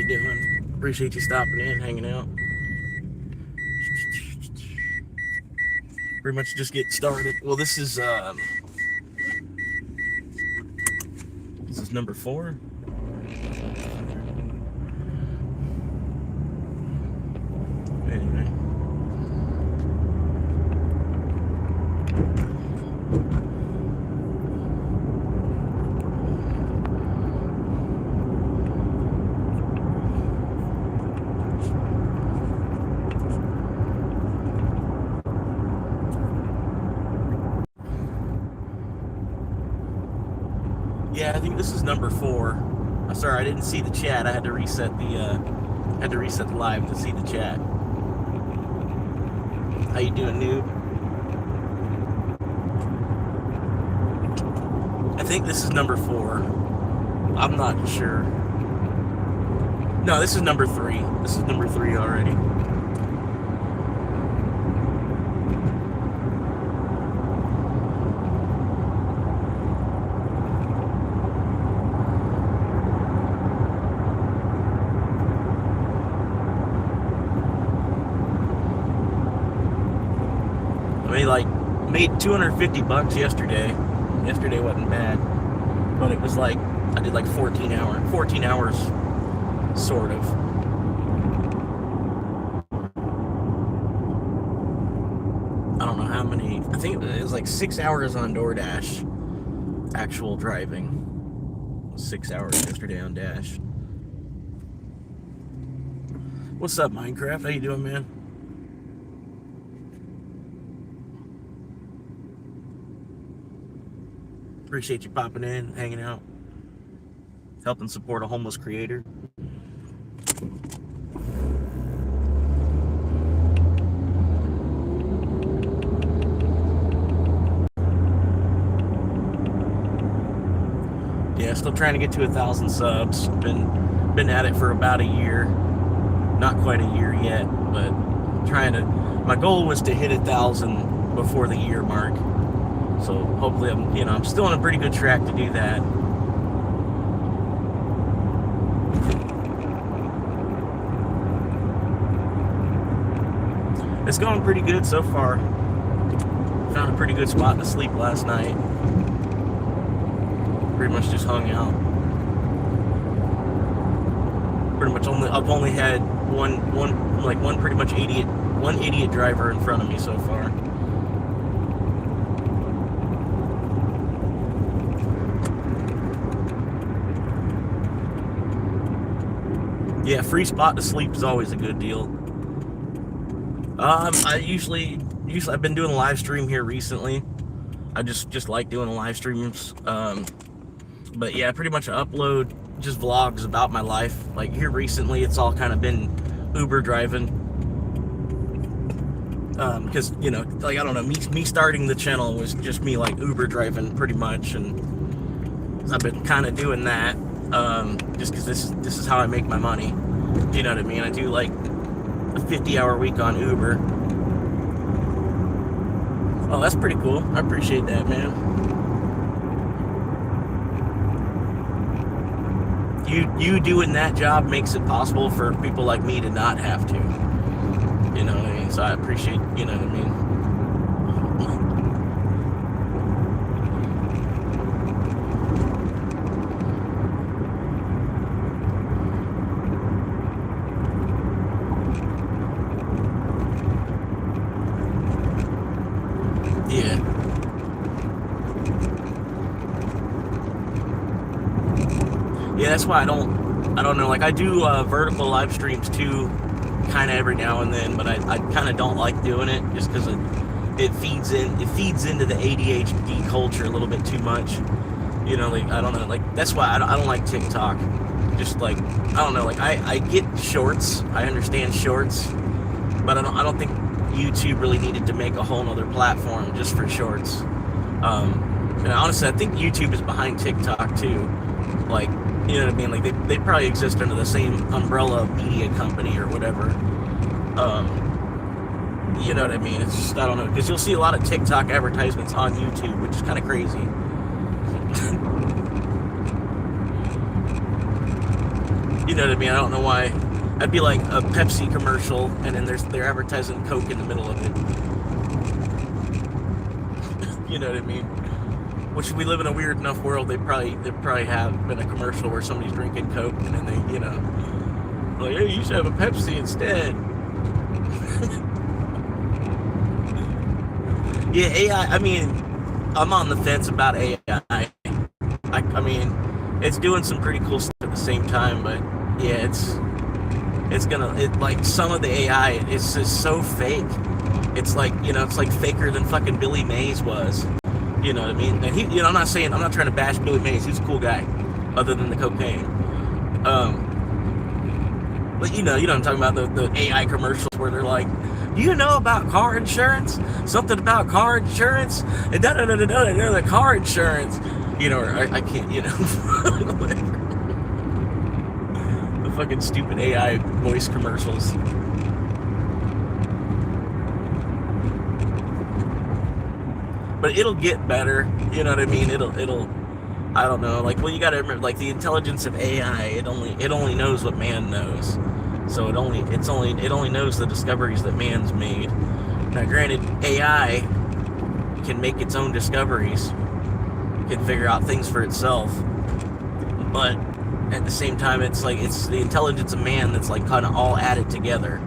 you doing? Appreciate you stopping in, hanging out. Pretty much just get started. Well, this is number 4. Anyway. Yeah, I think this is number 4. I'm sorry, I didn't see the chat. I had to reset the live to see the chat. How you doing, noob? I think this is number 4. I'm not sure. No, this is number 3. This is number 3 already. Made $250 yesterday. Yesterday wasn't bad, but it was like I did like 14 hours, sort of. I don't know how many. I think it was like 6 hours on DoorDash, actual driving. 6 hours yesterday on Dash. What's up, Minecraft? How you doing, man? Appreciate you popping in, hanging out, helping support a homeless creator. Yeah, still trying to get to 1,000 subs. Been at it for about a year. Not quite a year yet, but trying to. My goal was to hit 1,000 before the year mark. So hopefully I'm still on a pretty good track to do that. It's going pretty good so far. Found a pretty good spot to sleep last night. Pretty much just hung out. I've only had one pretty much idiot driver in front of me so far. Yeah, free spot to sleep is always a good deal. I've been doing a live stream here recently. I just like doing live streams. But yeah, pretty much I upload just vlogs about my life. Like here recently, it's all kind of been Uber driving. Because I don't know, me starting the channel was just me like Uber driving pretty much, and I've been kind of doing that. Just because this is how I make my money. Do you know what I mean? I do like a 50-hour week on Uber. Oh, that's pretty cool. I appreciate that, man. You doing that job makes it possible for people like me to not have to. You know what I mean? So I appreciate, you know what I mean? Yeah, that's why I don't know, like I do vertical live streams too, kind of every now and then, but I kind of don't like doing it just because it feeds into the ADHD culture a little bit too much. You know, like I don't know, like that's why I don't like TikTok. Just like I don't know, like I get shorts, I understand shorts, but I don't think YouTube really needed to make a whole nother platform just for shorts. And honestly, I think YouTube is behind TikTok too. Like, you know what I mean? Like they probably exist under the same umbrella media company or whatever. You know what I mean? It's just, I don't know, because you'll see a lot of TikTok advertisements on YouTube, which is kind of crazy. You know what I mean? I don't know why. That'd be like a Pepsi commercial, and then they're advertising Coke in the middle of it. You know what I mean? Which, we live in a weird enough world. They probably have been a commercial where somebody's drinking Coke, and then they, you know, like, hey, you should have a Pepsi instead. Yeah, AI. I mean, I'm on the fence about AI. I mean, it's doing some pretty cool stuff at the same time, but yeah, it's gonna, like, some of the AI, it's just so fake. It's like, you know, it's like faker than fucking Billy Mays was. You know what I mean? And he, you know, I'm not trying to bash Billy Mays. He's a cool guy, other than the cocaine. But you know what I'm talking about, the AI commercials where they're like, do you know about car insurance? Something about car insurance? And the car insurance. You know, or I can't, you know, whatever. The fucking stupid AI voice commercials. But it'll get better, you know what I mean? It'll, I don't know, like, well, you gotta remember, like, the intelligence of AI, it only knows what man knows. So it only knows the discoveries that man's made. Now, granted, AI can make its own discoveries, can figure out things for itself, but at the same time, it's like, it's the intelligence of man that's, like, kind of all added together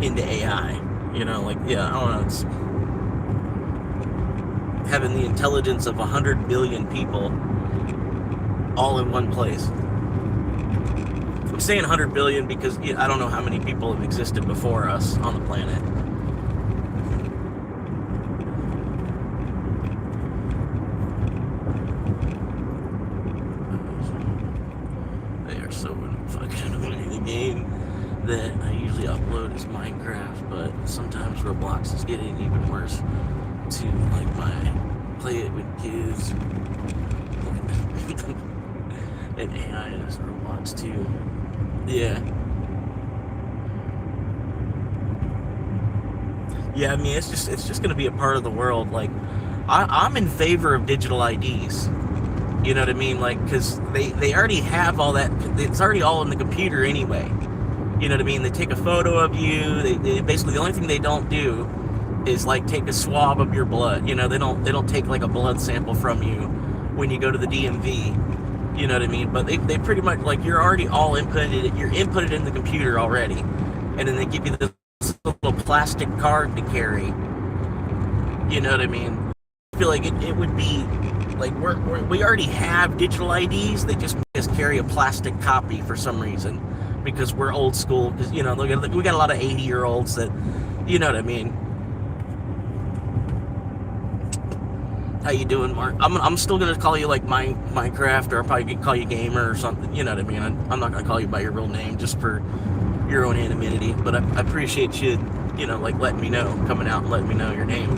into AI. You know, like, yeah, I don't know, it's having the intelligence of 100 billion people all in one place. I'm saying 100 billion because I don't know how many people have existed before us on the planet. They are so fucking annoying. The game that I usually upload is Minecraft, but sometimes Roblox is getting even worse. To, like, my play it with kids and AI is Roblox too. Yeah, I mean, it's just gonna be a part of the world. Like, I'm in favor of digital IDs. You know what I mean? Like, because they already have all that. It's already all in the computer anyway. You know what I mean? They take a photo of you. They basically, the only thing they don't do is, like, take a swab of your blood. You know, they don't take, like, a blood sample from you when you go to the DMV. You know what I mean? But they pretty much, like, you're already all inputted. You're inputted in the computer already, and then they give you this little plastic card to carry. You know what I mean? I feel like it would be like we already have digital IDs. They just carry a plastic copy for some reason, because we're old school. Because, you know, we got a lot of 80-year-olds that, you know what I mean. How you doing, Mark? I'm still gonna call you, like, Minecraft, or I'll probably call you Gamer or something. You know what I mean? I'm not gonna call you by your real name just for your own anonymity. But I appreciate you, you know, like, letting me know, coming out and letting me know your name.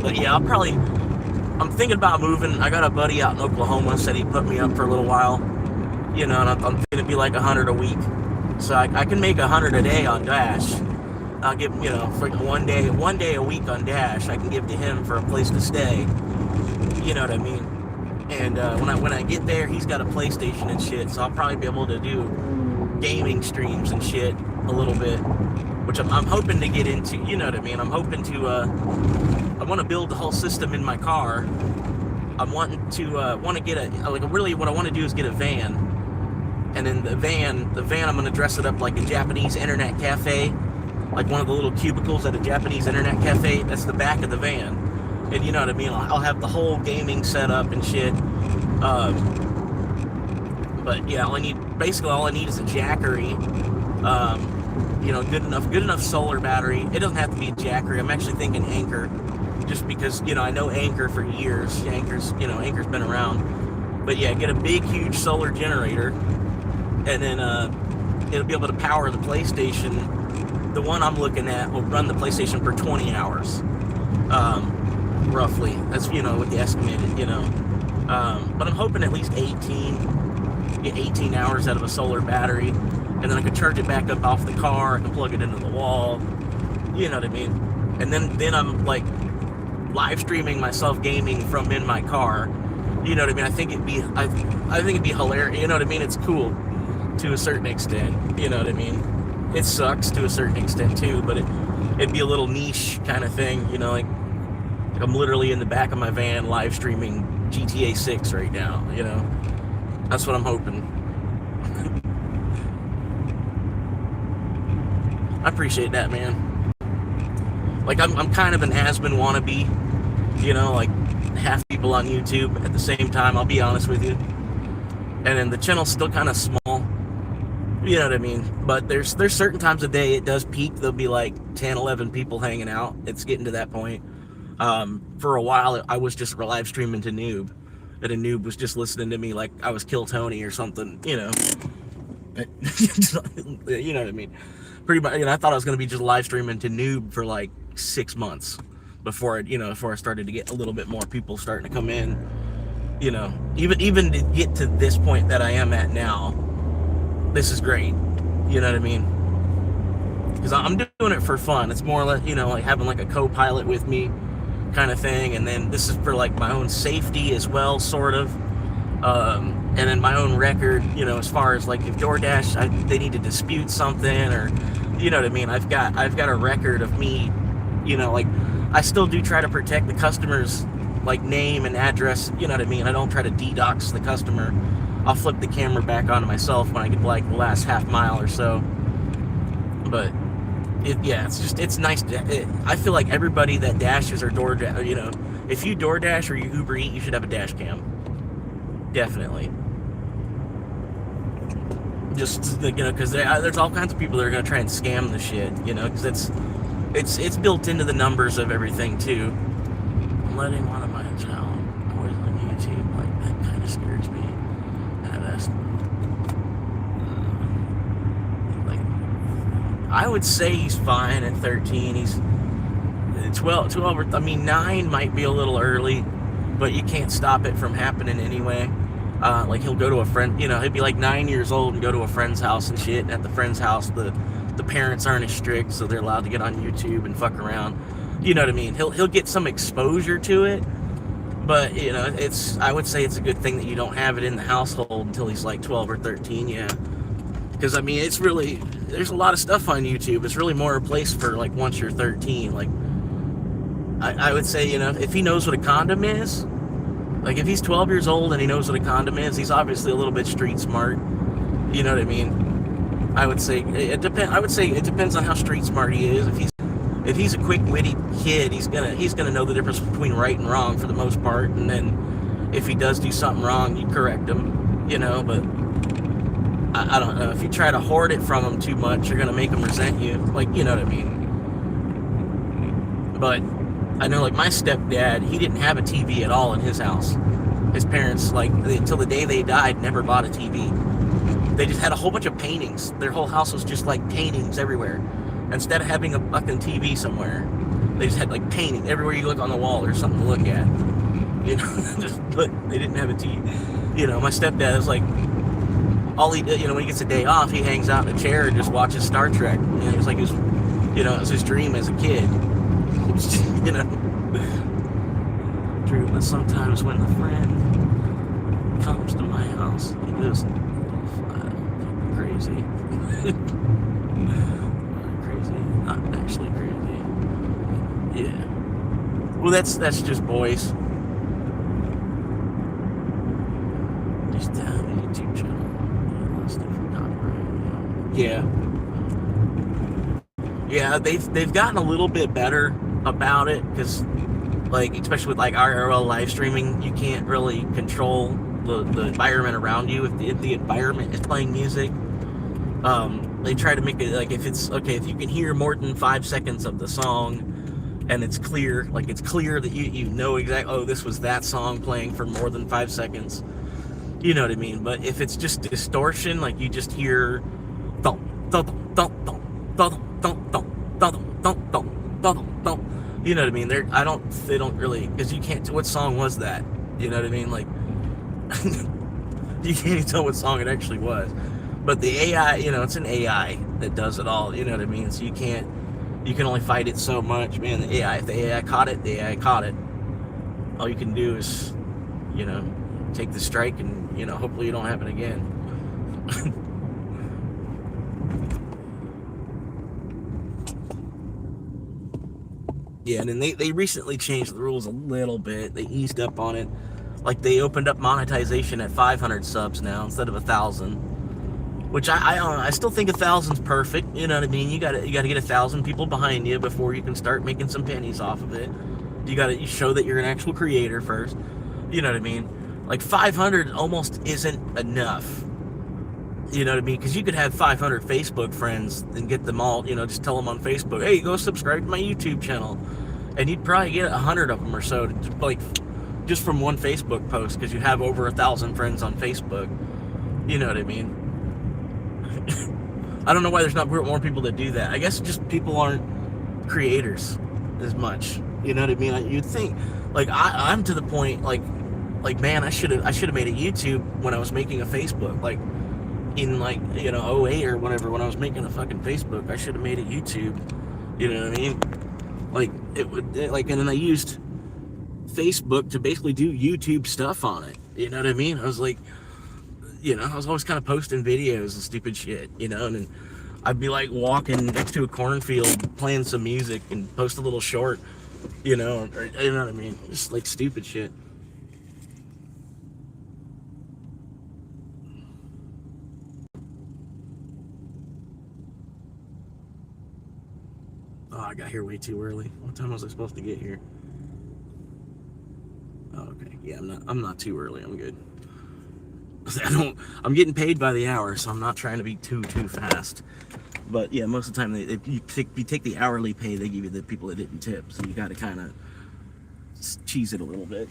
But yeah, I'm thinking about moving. I got a buddy out in Oklahoma, said he'd put me up for a little while. You know, and I'm thinking it'd be like 100 a week. So I can make 100 a day on Dash. I'll give, you know, for one day a week on Dash, I can give to him for a place to stay. You know what I mean? And when I get there, he's got a PlayStation and shit, so I'll probably be able to do gaming streams and shit a little bit, which I'm hoping to get into. You know what I mean? I'm hoping to, I want to build the whole system in my car. I'm wanting to, want to get really what I want to do is get a van. And then the van, I'm going to dress it up like a Japanese internet cafe, like one of the little cubicles at a Japanese internet cafe. That's the back of the van. And you know what I mean? I'll have the whole gaming setup and shit. But yeah, all I need is a Jackery. You know, good enough solar battery. It doesn't have to be a Jackery. I'm actually thinking Anchor, just because, you know, I know Anchor for years. Anchor's been around. But yeah, get a big, huge solar generator. And then it'll be able to power the PlayStation. The one I'm looking at will run the PlayStation for 20 hours, roughly. That's, you know, what the estimated, you know. But I'm hoping at least 18 hours out of a solar battery. And then I could charge it back up off the car. I can plug it into the wall. You know what I mean? and then I'm like live streaming myself gaming from in my car. You know what I mean? I think it'd be hilarious. You know what I mean? It's cool to a certain extent. You know what I mean? It sucks to a certain extent too, but it'd be a little niche kind of thing. You know, like I'm literally in the back of my van live streaming GTA 6 right now. You know, that's what I'm hoping. I appreciate that, man. Like I'm kind of an has-been wannabe. You know, like half people on YouTube at the same time, I'll be honest with you. And then the channel's still kind of small. You know what I mean? But there's certain times of day it does peak. There'll be like 10, 11 people hanging out. It's getting to that point. For a while, I was just live streaming to Noob. And a Noob was just listening to me like I was Kill Tony or something, you know. You know what I mean? Pretty much, you know, I thought I was going to be just live streaming to Noob for like 6 months before I started to get a little bit more people starting to come in. You know, even to get to this point that I am at now, this is great. You know what I mean? Because I'm doing it for fun. It's more like, you know, like having like a co-pilot with me kind of thing. And then this is for like my own safety as well, sort of. And then my own record, you know, as far as like if DoorDash, they need to dispute something, or, you know what I mean? I've got a record of me, you know, like I still do try to protect the customer's like name and address. You know what I mean? I don't try to DDoS the customer. I'll flip the camera back onto myself when I get like the last half mile or so. But it's nice I feel like everybody that dashes or DoorDash, you know, if you DoorDash or you Uber Eat, you should have a dash cam. Definitely. Just, you know, because there's all kinds of people that are going to try and scam the shit, you know, because it's built into the numbers of everything too. I'm letting one of my child boys on YouTube, like that kind of scares me. I would say he's fine at 13. He's 12 or, I mean, 9 might be a little early, but you can't stop it from happening anyway. Like he'll go to a friend, you know, he'll be like 9 years old and go to a friend's house and shit. And at the friend's house, the parents aren't as strict, so they're allowed to get on YouTube and fuck around. You know what I mean? He'll get some exposure to it, but you know, I would say it's a good thing that you don't have it in the household until he's like 12 or 13. Yeah. Because, I mean, there's a lot of stuff on YouTube. It's really more a place for, like, once you're 13. Like, I would say, you know, if he knows what a condom is, like, if he's 12 years old and he knows what a condom is, he's obviously a little bit street smart. You know what I mean? I would say it depends on how street smart he is. If he's a quick, witty kid, he's gonna know the difference between right and wrong for the most part. And then if he does do something wrong, you correct him, you know, but I don't know. If you try to hoard it from them too much, you're going to make them resent you. Like, you know what I mean? But I know, like, my stepdad, he didn't have a TV at all in his house. His parents, like, until the day they died, never bought a TV. They just had a whole bunch of paintings. Their whole house was just, like, paintings everywhere. Instead of having a fucking TV somewhere, they just had, like, painting everywhere you look on the wall or something to look at. You know? But they didn't have a TV. You know, my stepdad was like, all he did, you know, when he gets a day off, he hangs out in a chair and just watches Star Trek. You know, it's like it was his dream as a kid. You know, true. But sometimes when the friend comes to my house, he goes crazy. Crazy, not actually crazy. Yeah. Well, that's just boys. Just down the YouTube channel. Yeah, they've gotten a little bit better about it, because, like, especially with like IRL live streaming, you can't really control the environment around you. If the environment is playing music, they try to make it like, if you can hear more than 5 seconds of the song and it's clear that you know exactly, oh, this was that song playing for more than 5 seconds. You know what I mean? But if it's just distortion, like you just hear thump, thump, thump, thump, thump, thump, thump, thump, thump, thump, thump, thump. You know what I mean? They don't really, because you can't, what song was that? You know what I mean? Like, you can't even tell what song it actually was. But the AI, you know, it's an AI that does it all. You know what I mean? So you can't You can only fight it so much, man. The AI, if the AI caught it, the AI caught it. All you can do is, you know, take the strike and, you know, hopefully it don't happen again. Yeah, and then they recently changed the rules a little bit. They eased up on it. Like, they opened up monetization at 500 subs now instead of 1,000. Which I still think 1,000's perfect. You know what I mean? You gotta get 1,000 people behind you before you can start making some pennies off of it. You show that you're an actual creator first. You know what I mean? Like 500 almost isn't enough. You know what I mean? Because you could have 500 Facebook friends and get them all. You know, just tell them on Facebook, hey, go subscribe to my YouTube channel, and you'd probably get 100 of them or so, like just from one Facebook post, because you have over 1,000 friends on Facebook. You know what I mean? I don't know why there's not more people that do that. I guess just people aren't creators as much. You know what I mean? You'd think, like, I'm to the point, like man, I should have made a YouTube when I was making a Facebook, like in, like, you know, 08 or whatever, when I was making a fucking Facebook. I should have made a YouTube. You know what I mean? Like, and then I used Facebook to basically do YouTube stuff on it. You know what I mean? I was like, you know, I was always kind of posting videos and stupid shit, you know, and then I'd be like walking next to a cornfield playing some music and post a little short, you know, or, you know what I mean? Just like stupid shit. Oh, I got here way too early. What time was I supposed to get here? Oh, okay. Yeah, I'm not too early. I'm good. I'm getting paid by the hour, so I'm not trying to be too fast. But yeah, most of the time, if you take the hourly pay, they give you the people that didn't tip, so you got to kind of cheese it a little bit.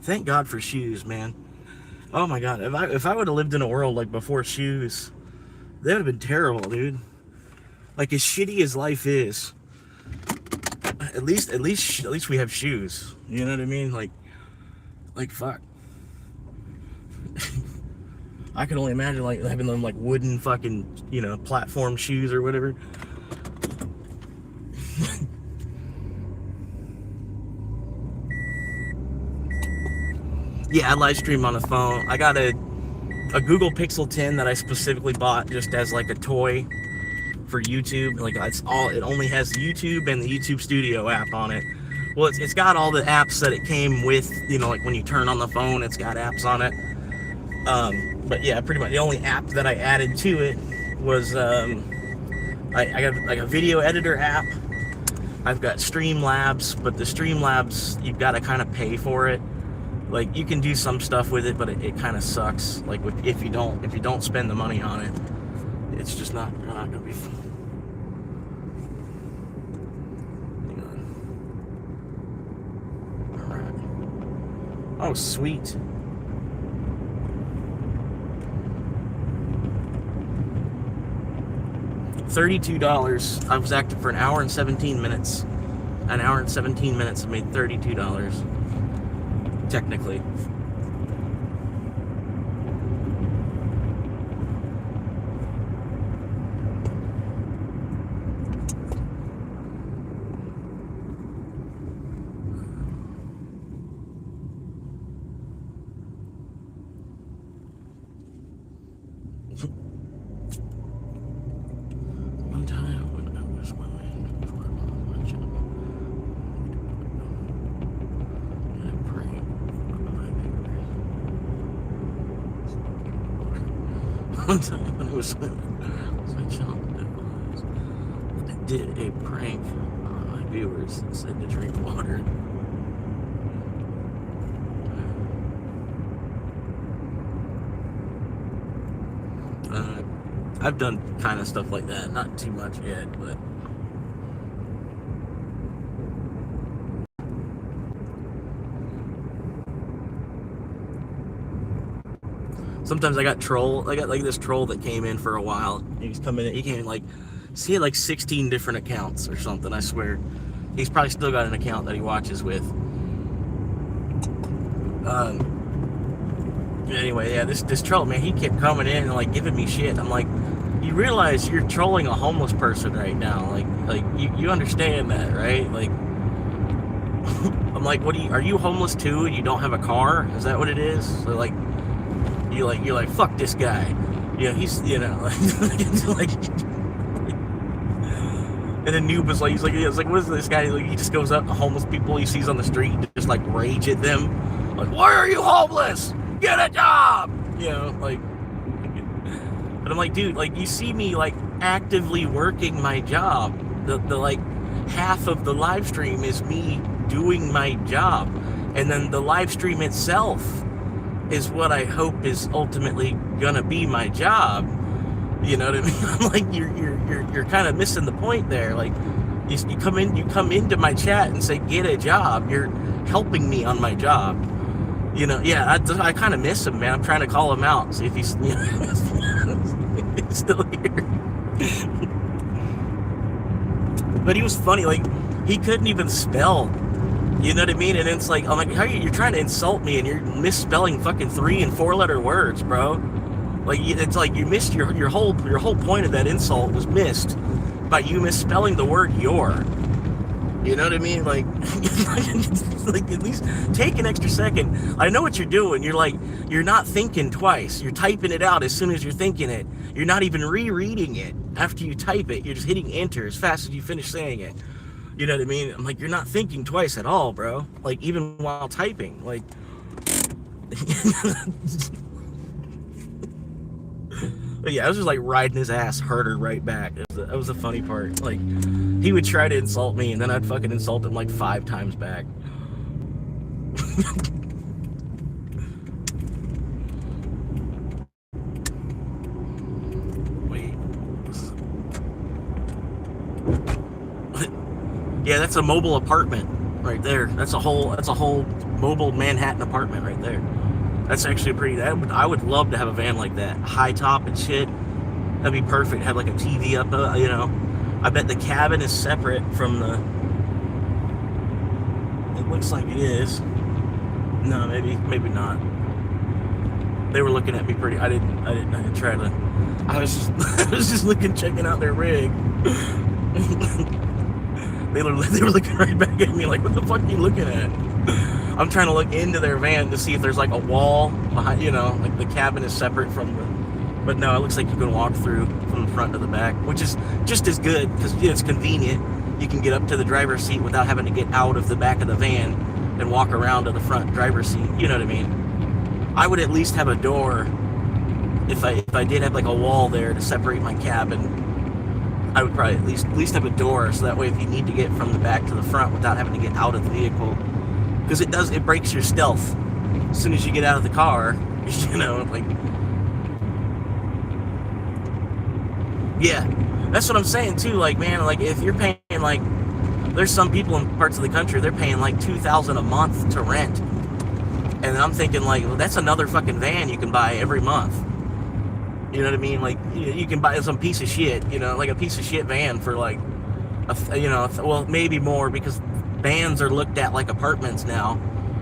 Thank God for shoes, man. Oh my God, if I would have lived in a world like before shoes, that would have been terrible, dude. Like, as shitty as life is, at least we have shoes. You know what I mean? Like fuck. I can only imagine like having them like wooden fucking, you know, platform shoes or whatever. Yeah, I live stream on the phone. I got a Google Pixel 10 that I specifically bought just as like a toy for YouTube. Like, it's all, it only has YouTube and the YouTube Studio app on it. Well, it's got all the apps that it came with, you know, like when you turn on the phone, it's got apps on it. But yeah, pretty much the only app that I added to it was I got like a video editor app. I've got Streamlabs, but the Streamlabs, you've got to kind of pay for it. Like, you can do some stuff with it, but it kind of sucks. Like, if you don't spend the money on it, it's just not gonna be fun. Hang on. All right. Oh, sweet. $32. I was active for an hour and 17 minutes. An hour and 17 minutes. I made $32. Technically. One time when I was swimming before I lost my job, I prayed. One time when I was swimming, I did a prank on my viewers said to drink water. I've done kind of stuff like that, not too much yet, but sometimes I got like this troll that came in for a while. He was coming in, he came in like, he had like 16 different accounts or something, I swear. He's probably still got an account that he watches with. Anyway, yeah, this troll, man, he kept coming in and like giving me shit. I'm like, you realize you're trolling a homeless person right now? Like you understand that, right? Like, I'm like, are you homeless too and you don't have a car? Is that what it is? So like, you're like, fuck this guy. You know, he's, you know, like, and then Noob was like, he's like, what is this guy? Like, he just goes up to homeless people he sees on the street and just like rage at them. Like, why are you homeless? Get a job! You know, like, but I'm like, dude, like, you see me like actively working my job. The like half of the live stream is me doing my job, and then the live stream itself is what I hope is ultimately gonna be my job. You know what I mean? I'm like, you're kind of missing the point there. Like, you come into my chat and say get a job. You're helping me on my job. You know, yeah, I kind of miss him, man. I'm trying to call him out, see if he's, you know, he's still here. But he was funny, like, he couldn't even spell. You know what I mean? And it's like, I'm like, how you're trying to insult me and you're misspelling fucking 3- and 4-letter words, bro. Like, it's like you missed your whole point of that insult was missed by you misspelling the word your. You know what I mean? Like, like, at least take an extra second. I know what you're doing. You're like, you're not thinking twice. You're typing it out as soon as you're thinking it. You're not even rereading it after you type it. You're just hitting enter as fast as you finish saying it. You know what I mean? I'm like, you're not thinking twice at all, bro. Like, even while typing. Like, but yeah, I was just like riding his ass harder right back. That was the funny part. Like, he would try to insult me, and then I'd fucking insult him like 5 times back. Wait. Yeah, that's a mobile apartment right there. That's a whole mobile Manhattan apartment right there. That's actually pretty. I would love to have a van like that, high top and shit. That'd be perfect. Have like a TV up, you know. I bet the cabin is separate from the. It looks like it is. No, maybe not. They were looking at me pretty. I didn't try to. I was just looking, checking out their rig. They were looking right back at me like, what the fuck are you looking at? I'm trying to look into their van to see if there's like a wall behind, you know, like the cabin is separate from the, but no, it looks like you can walk through from the front to the back, which is just as good because it's convenient. You can get up to the driver's seat without having to get out of the back of the van and walk around to the front driver's seat. You know what I mean? I would at least have a door if I did have like a wall there to separate my cabin. I would probably at least have a door so that way if you need to get from the back to the front without having to get out of the vehicle, because it breaks your stealth as soon as you get out of the car. You know, like, yeah, that's what I'm saying too. Like, man, like if you're paying, like, there's some people in parts of the country they're paying like $2,000 a month to rent, and I'm thinking like, well, that's another fucking van you can buy every month. You know what I mean? Like, you can buy some piece of shit, you know, like a piece of shit van for like, well, maybe more, because vans are looked at like apartments now.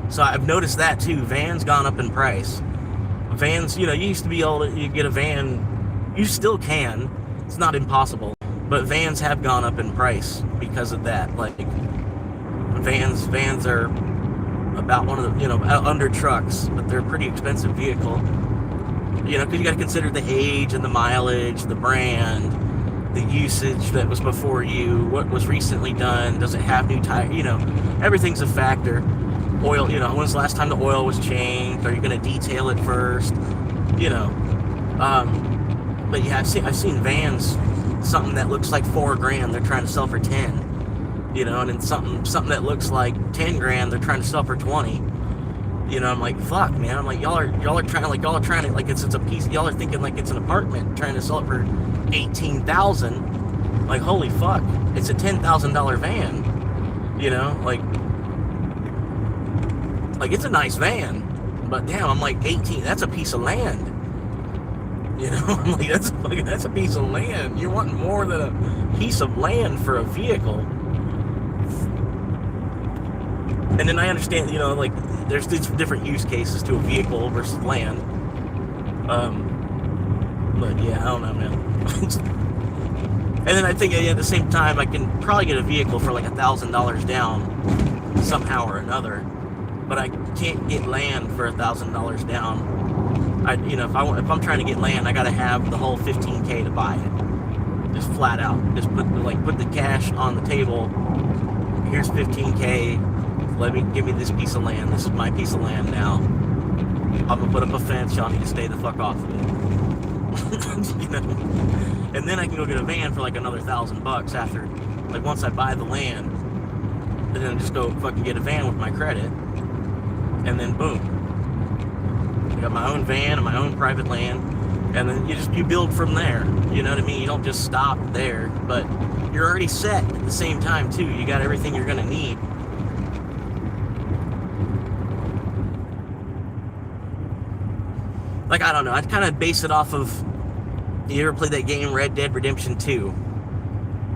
So I've noticed that too. Vans gone up in price. Vans, you know, you used to be able to you get a van. You still can. It's not impossible. But vans have gone up in price because of that. Like, vans are about one of the, you know, under trucks, but they're a pretty expensive vehicle. You know, because you got to consider the age and the mileage, the brand, the usage that was before you, what was recently done, does it have new tires, you know, everything's a factor. Oil, you know, when's the last time the oil was changed? Are you going to detail it first? You know, but yeah, I've seen vans, something that looks like $4,000, they're trying to sell for 10. you know, and then something that looks like 10 grand, they're trying to sell for 20. You know, I'm like, fuck, man. I'm like, y'all are trying to, like, it's a piece. Y'all are thinking like it's an apartment, trying to sell it for 18,000. Like, holy fuck, it's a $10,000 van. You know, like it's a nice van, but damn, I'm like 18. That's a piece of land. You know, I'm like, that's a piece of land. You're wanting more than a piece of land for a vehicle. And then I understand, you know, like, there's different use cases to a vehicle versus land. But yeah, I don't know, man. And then I think at the same time, I can probably get a vehicle for like $1,000 down somehow or another. But I can't get land for $1,000 down. You know, if I'm trying to get land, I got to have the whole 15K to buy it. Just flat out. Just put the cash on the table. Here's 15K. Give me this piece of land. This is my piece of land now. I'm gonna put up a fence. Y'all need to stay the fuck off of it. You know? And then I can go get a van for like another $1,000 after, like, once I buy the land. And then just go fucking get a van with my credit. And then boom. I got my own van and my own private land. And then you build from there. You know what I mean? You don't just stop there, but you're already set at the same time too. You got everything you're gonna need. Like, I don't know, I'd kind of base it off of, you ever played that game Red Dead Redemption 2?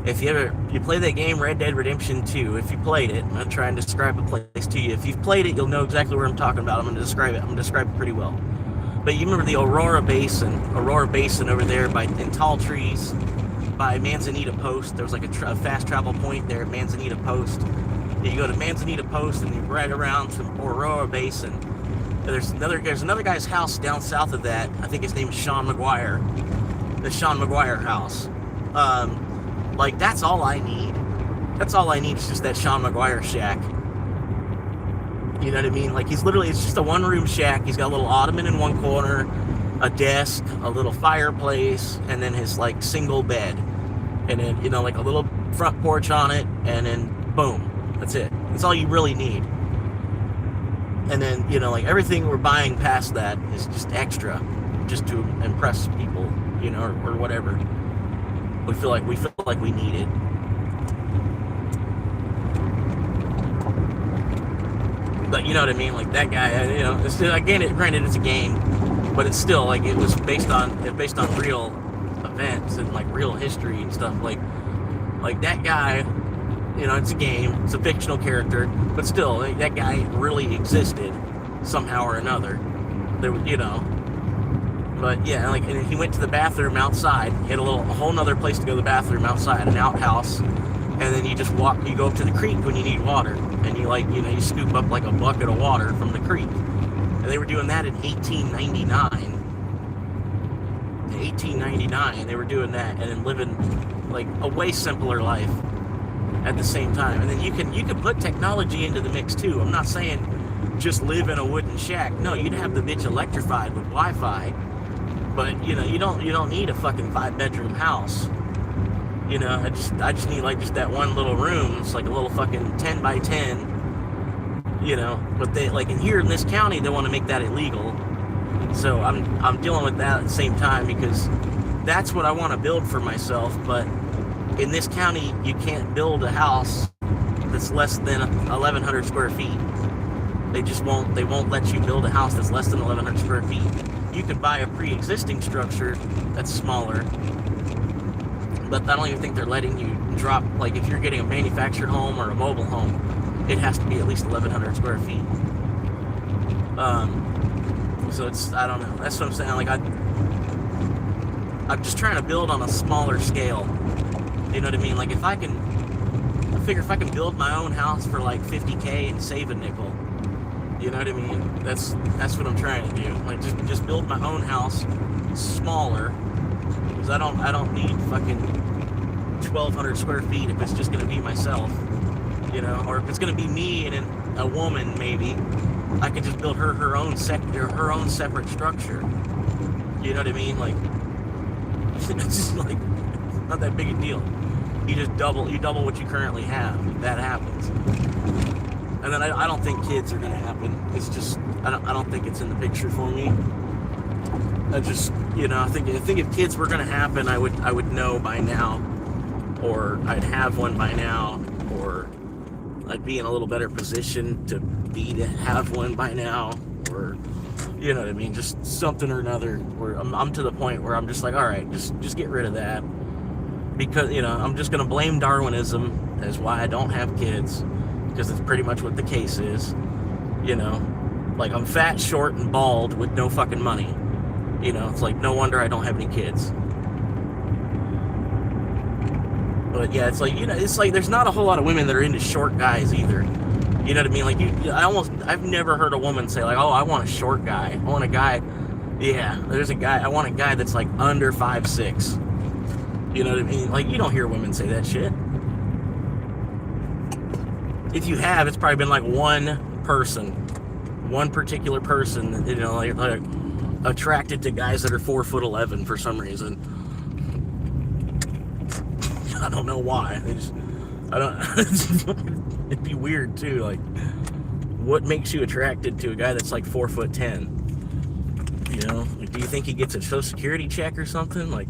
If you play that game Red Dead Redemption 2, if you played it, I'm going to try and describe a place to you. If you've played it, you'll know exactly what I'm talking about. I'm going to describe it pretty well. But you remember the Aurora Basin over there in Tall Trees by Manzanita Post. There was like a fast travel point there at Manzanita Post. You go to Manzanita Post and you ride around to Aurora Basin. There's another guy's house down south of that. I think his name is Sean McGuire. The Sean McGuire house. Like, that's all I need. That's all I need is just that Sean McGuire shack. You know what I mean? Like, it's just a one-room shack. He's got a little ottoman in one corner, a desk, a little fireplace, and then his, like, single bed. And then, you know, like a little front porch on it, and then boom. That's it. That's all you really need. And then, you know, like, everything we're buying past that is just extra, just to impress people, you know, or whatever. We feel like we need it. But you know what I mean? Like, that guy, you know, granted it's a game, but it's still, like, it was based on real events and, like, real history and stuff. Like that guy, you know, it's a game, it's a fictional character, but still, like, that guy really existed somehow or another. There, you know. But yeah, like, and he went to the bathroom outside. He had a whole nother place to go to the bathroom outside, an outhouse. And then you just you go up to the creek when you need water. And you, like, you know, you scoop up like a bucket of water from the creek. And they were doing that in 1899. In 1899, they were doing that and then living, like, a way simpler life at the same time. And then you can put technology into the mix too. I'm not saying just live in a wooden shack. No, you'd have the bitch electrified with Wi-Fi. But, you know, you don't need a fucking 5-bedroom house. You know, I just need, like, just that one little room. It's like a little fucking 10 by 10. You know, but they, like, in here in this county, they want to make that illegal. So I'm dealing with that at the same time, because that's what I want to build for myself. But in this county, you can't build a house that's less than 1,100 square feet. They won't let you build a house that's less than 1,100 square feet. You could buy a pre-existing structure that's smaller, but I don't even think they're letting you drop, like, if you're getting a manufactured home or a mobile home, it has to be at least 1,100 square feet. So it's, I don't know, that's what I'm saying. Like, I'm just trying to build on a smaller scale. You know what I mean? Like, I figure if I can build my own house for like 50K and save a nickel, you know what I mean? That's what I'm trying to do. Like, just build my own house smaller, because I don't need fucking 1,200 square feet if it's just gonna be myself, you know. Or if it's gonna be me and a woman, maybe I can just build her own separate structure. You know what I mean? Like, it's just like not that big a deal. you double what you currently have. That happens. And then I don't think kids are gonna happen. It's just I don't think it's in the picture for me. I just I think if kids were gonna happen, I would know by now, or I'd have one by now, or I'd be in a little better position to have one by now, or you know what I mean, just something or another. Where I'm to the point where I'm just like, all right, just get rid of that, because I'm just gonna blame Darwinism as why I don't have kids, because it's pretty much what the case is. Like I'm fat, short, and bald with no fucking money. It's like no wonder I don't have any kids. But yeah, it's like there's not a whole lot of women that are into short guys either. You know what I mean? Like I've never heard a woman say like, oh, I want a short guy. I want a guy. Yeah, there's a guy. I want a guy that's like under 5'6". You know what I mean? Like you don't hear women say that shit. If you have, it's probably been like one particular person, like attracted to guys that are 4'11" for some reason. I don't know why. It'd be weird too. Like, what makes you attracted to a guy that's like 4'10"? Like, do you think he gets a Social Security check or something? Like,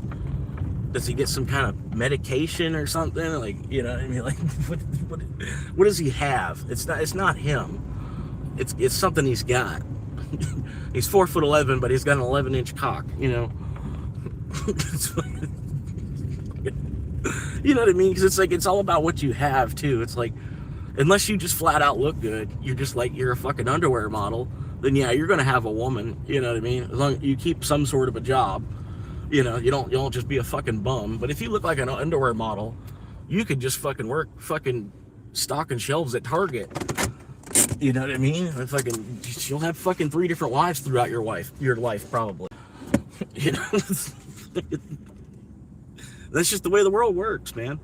does he get some kind of medication or something? Like, I mean, like, what does he have? It's not him. It's something he's got. He's 4'11", but he's got an 11-inch cock. You know what I mean? Because it's all about what you have too. It's like, unless you just flat out look good, you're a fucking underwear model, then yeah, you're gonna have a woman. You know what I mean? As long as you keep some sort of a job, you don't just be a fucking bum. But if you look like an underwear model, you could just fucking work fucking stocking shelves at Target. You know what I mean? You'll have fucking 3 different wives throughout your life probably. That's just the way the world works, man.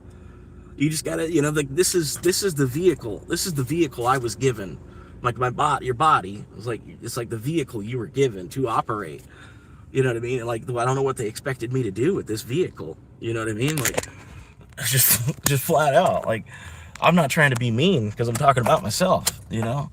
You just gotta, this is the vehicle. This is the vehicle I was given. Like your body it's like the vehicle you were given to operate. You know what I mean? Like, I don't know what they expected me to do with this vehicle. You know what I mean? Like, just flat out. Like, I'm not trying to be mean because I'm talking about myself. Yeah.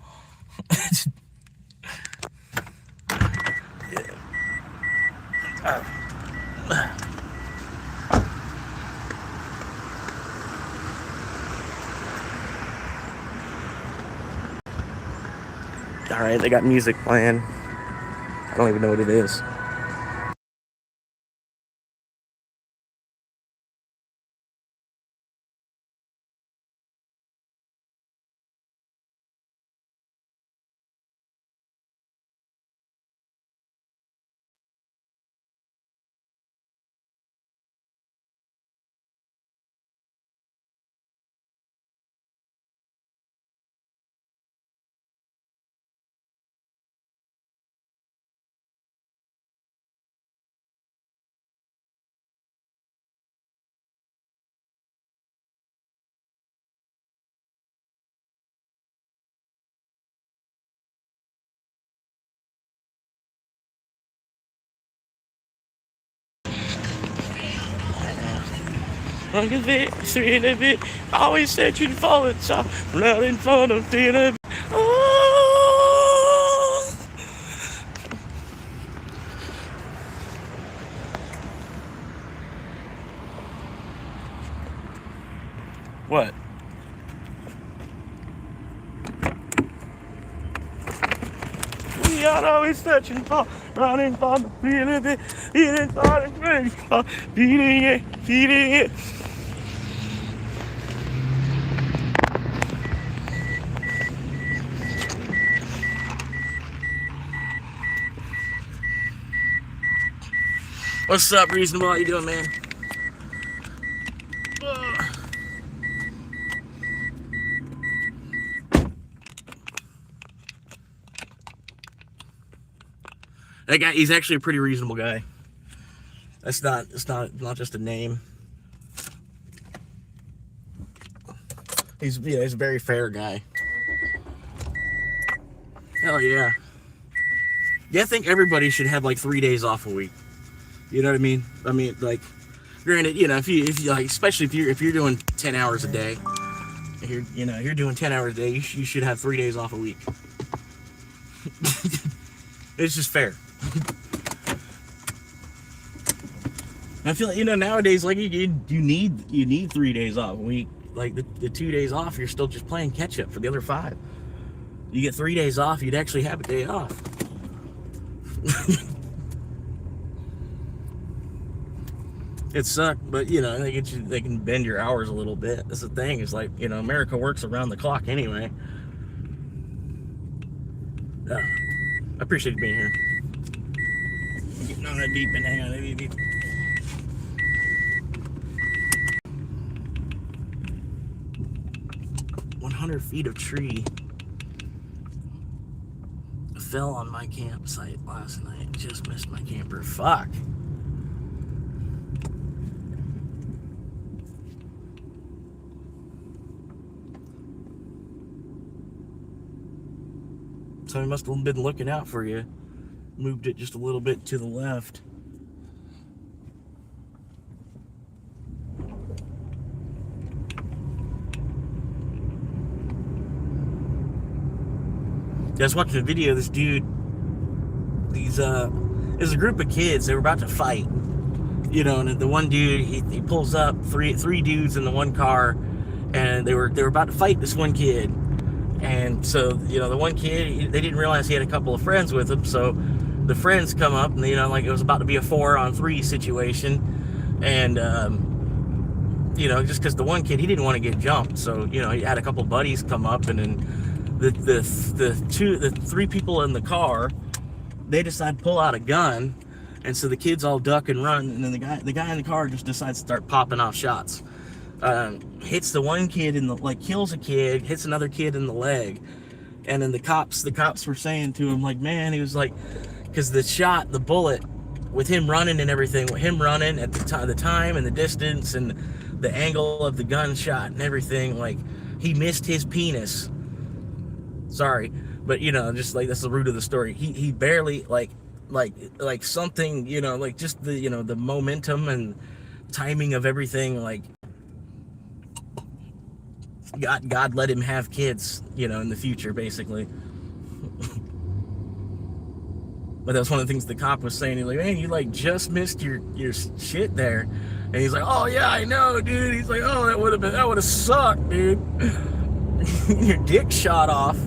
All right, they got music playing. I don't even know what it is. I'm convinced in a bit. Always searching for it, so not in front of dinner. Oh. What? We are always searching for, running for the feeling it, feeling for the feeling it, feeling it. What's up, Reasonable? How you doing, man? That guy, he's actually a pretty reasonable guy. It's not just a name. He's a very fair guy. Hell yeah. Yeah, I think everybody should have like 3 days off a week. You know what I mean? I mean, like, Granted, you know, if you like, especially if you're doing 10 hours a day, you're doing 10 hours a day, you should have 3 days off a week. It's just fair. I feel like, you know, nowadays, like, you need 3 days off a week. Like, the 2 days off, you're still just playing catch up for the other 5. You get 3 days off, you'd actually have a day off. It sucked, but, you know, they can bend your hours a little bit. That's the thing. It's like, you know, America works around the clock anyway. I appreciate you being here. I'm getting on that deep end. Hang on. 100 feet of tree fell on my campsite last night. Just missed my camper. Fuck. So I must have been looking out for you. Moved it just a little bit to the left. I was watching a video of this dude. There's a group of kids. They were about to fight. You know, and the one dude, he pulls up, three dudes in the one car, and they were about to fight this one kid. And so, you know, the one kid, they didn't realize he had a couple of friends with him. So the friends come up, and, you know, like, it was about to be a 4-on-3 situation. And, you know, just because the one kid, he didn't want to get jumped. So, you know, he had a couple buddies come up, and then the 3 people in the car, they decide to pull out a gun. And so the kids all duck and run. And then the guy in the car just decides to start popping off shots. Hits the one kid kills a kid, hits another kid in the leg. And then the cops were saying to him, like, man, he was like, because the bullet, with him running and everything, with him running at the time and the distance and the angle of the gunshot and everything, like, he missed his penis. Sorry, but, you know, just like, that's the root of the story. He barely, like something, you know, like, just the, you know, the momentum and timing of everything, like, God let him have kids, you know, in the future, basically. But that's one of the things the cop was saying. He's like, man, you, like, just missed your shit there. And he's like, oh yeah, I know, dude. He's like, oh, that would have sucked, dude. Your dick shot off.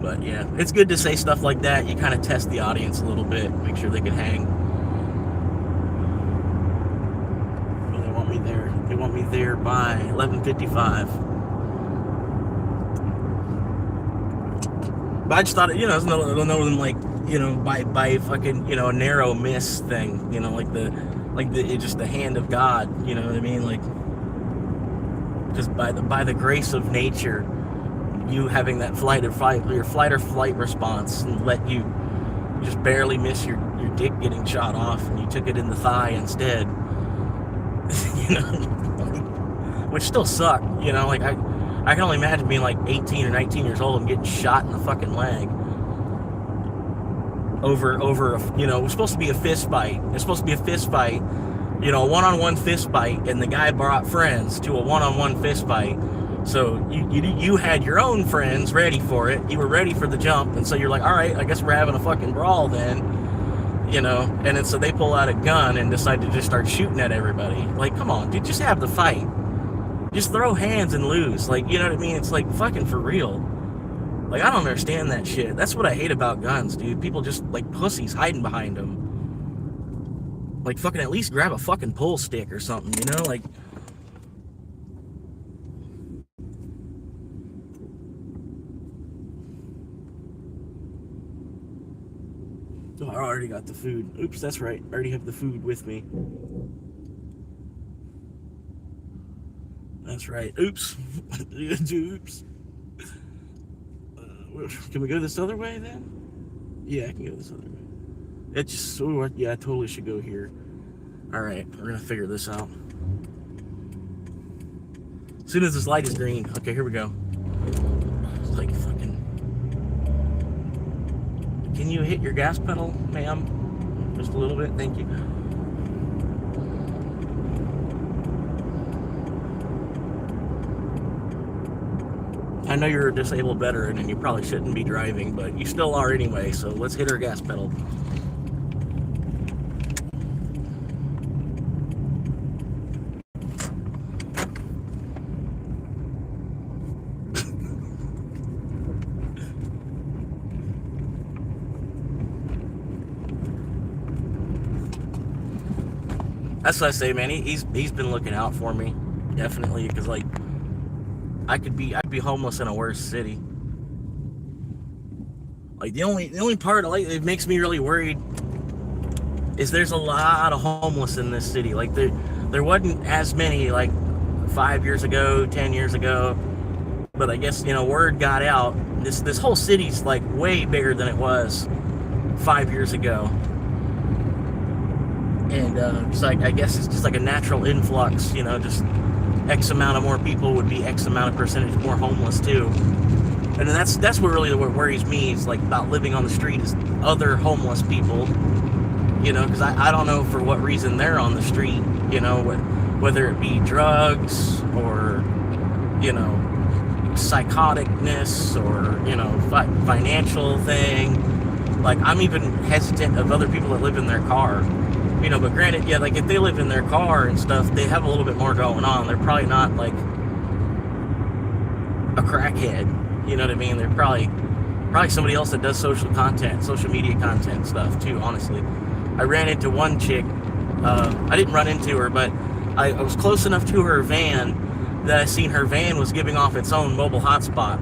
But yeah, it's good to say stuff like that. You kind of test the audience a little bit, make sure they can hang. Well, they want me there. They want me there by 11:55. But I just thought, you know, it's another than, like, you know, by fucking, you know, a narrow miss thing, you know, like just the hand of God, you know what I mean? Like, just by the grace of nature, you having that your flight or flight response, and let you just barely miss your dick getting shot off, and you took it in the thigh instead. You know, which still sucked. You know, like, I can only imagine being like 18 or 19 years old and getting shot in the fucking leg over you know, it was supposed to be a fist fight. It's supposed to be a fist fight, you know, a one-on-one fist fight, and the guy brought friends to a one-on-one fist fight. So you had your own friends ready for it. You were ready for the jump, and so you're like, all right, I guess we're having a fucking brawl then, you know. And then so they pull out a gun and decide to just start shooting at everybody. Like, come on, dude, just have the fight. Just throw hands and lose. Like, you know what I mean? It's like, fucking for real. Like, I don't understand that shit. That's what I hate about guns, dude. People just, like, pussies hiding behind them. Like, fucking at least grab a fucking pull stick or something, you know? Like, oh, I already got the food. Oops, that's right. I already have the food with me. That's right. Oops. Oops. Can we go this other way then? Yeah, I can go this other way. It just, oh, yeah, I totally should go here. All right, we're gonna figure this out. As soon as this light is green. Okay, here we go. It's like fucking. can you hit your gas pedal, ma'am? Just a little bit, thank you. I know you're a disabled veteran and you probably shouldn't be driving, but you still are anyway, so let's hit our gas pedal. That's what I say, man. He's been looking out for me, definitely, because like I'd be homeless in a worse city. Like the only part like it makes me really worried is there's a lot of homeless in this city. Like there wasn't as many like 5 years ago, 10 years ago, but I guess word got out. This whole city's like way bigger than it was 5 years ago. And it's like, I guess it's just like a natural influx, just X amount of more people would be X amount of percentage more homeless too. And then that's what worries me is like about living on the street is other homeless people, because I don't know for what reason they're on the street, whether it be drugs or, psychoticness or, financial thing. Like I'm even hesitant of other people that live in their car. But granted, yeah, like if they live in their car and stuff, they have a little bit more going on. They're probably not like a crackhead, you know what I mean? They're probably somebody else that does social media content stuff too, honestly. I ran into one chick, I didn't run into her, but I was close enough to her van that I seen her van was giving off its own mobile hotspot.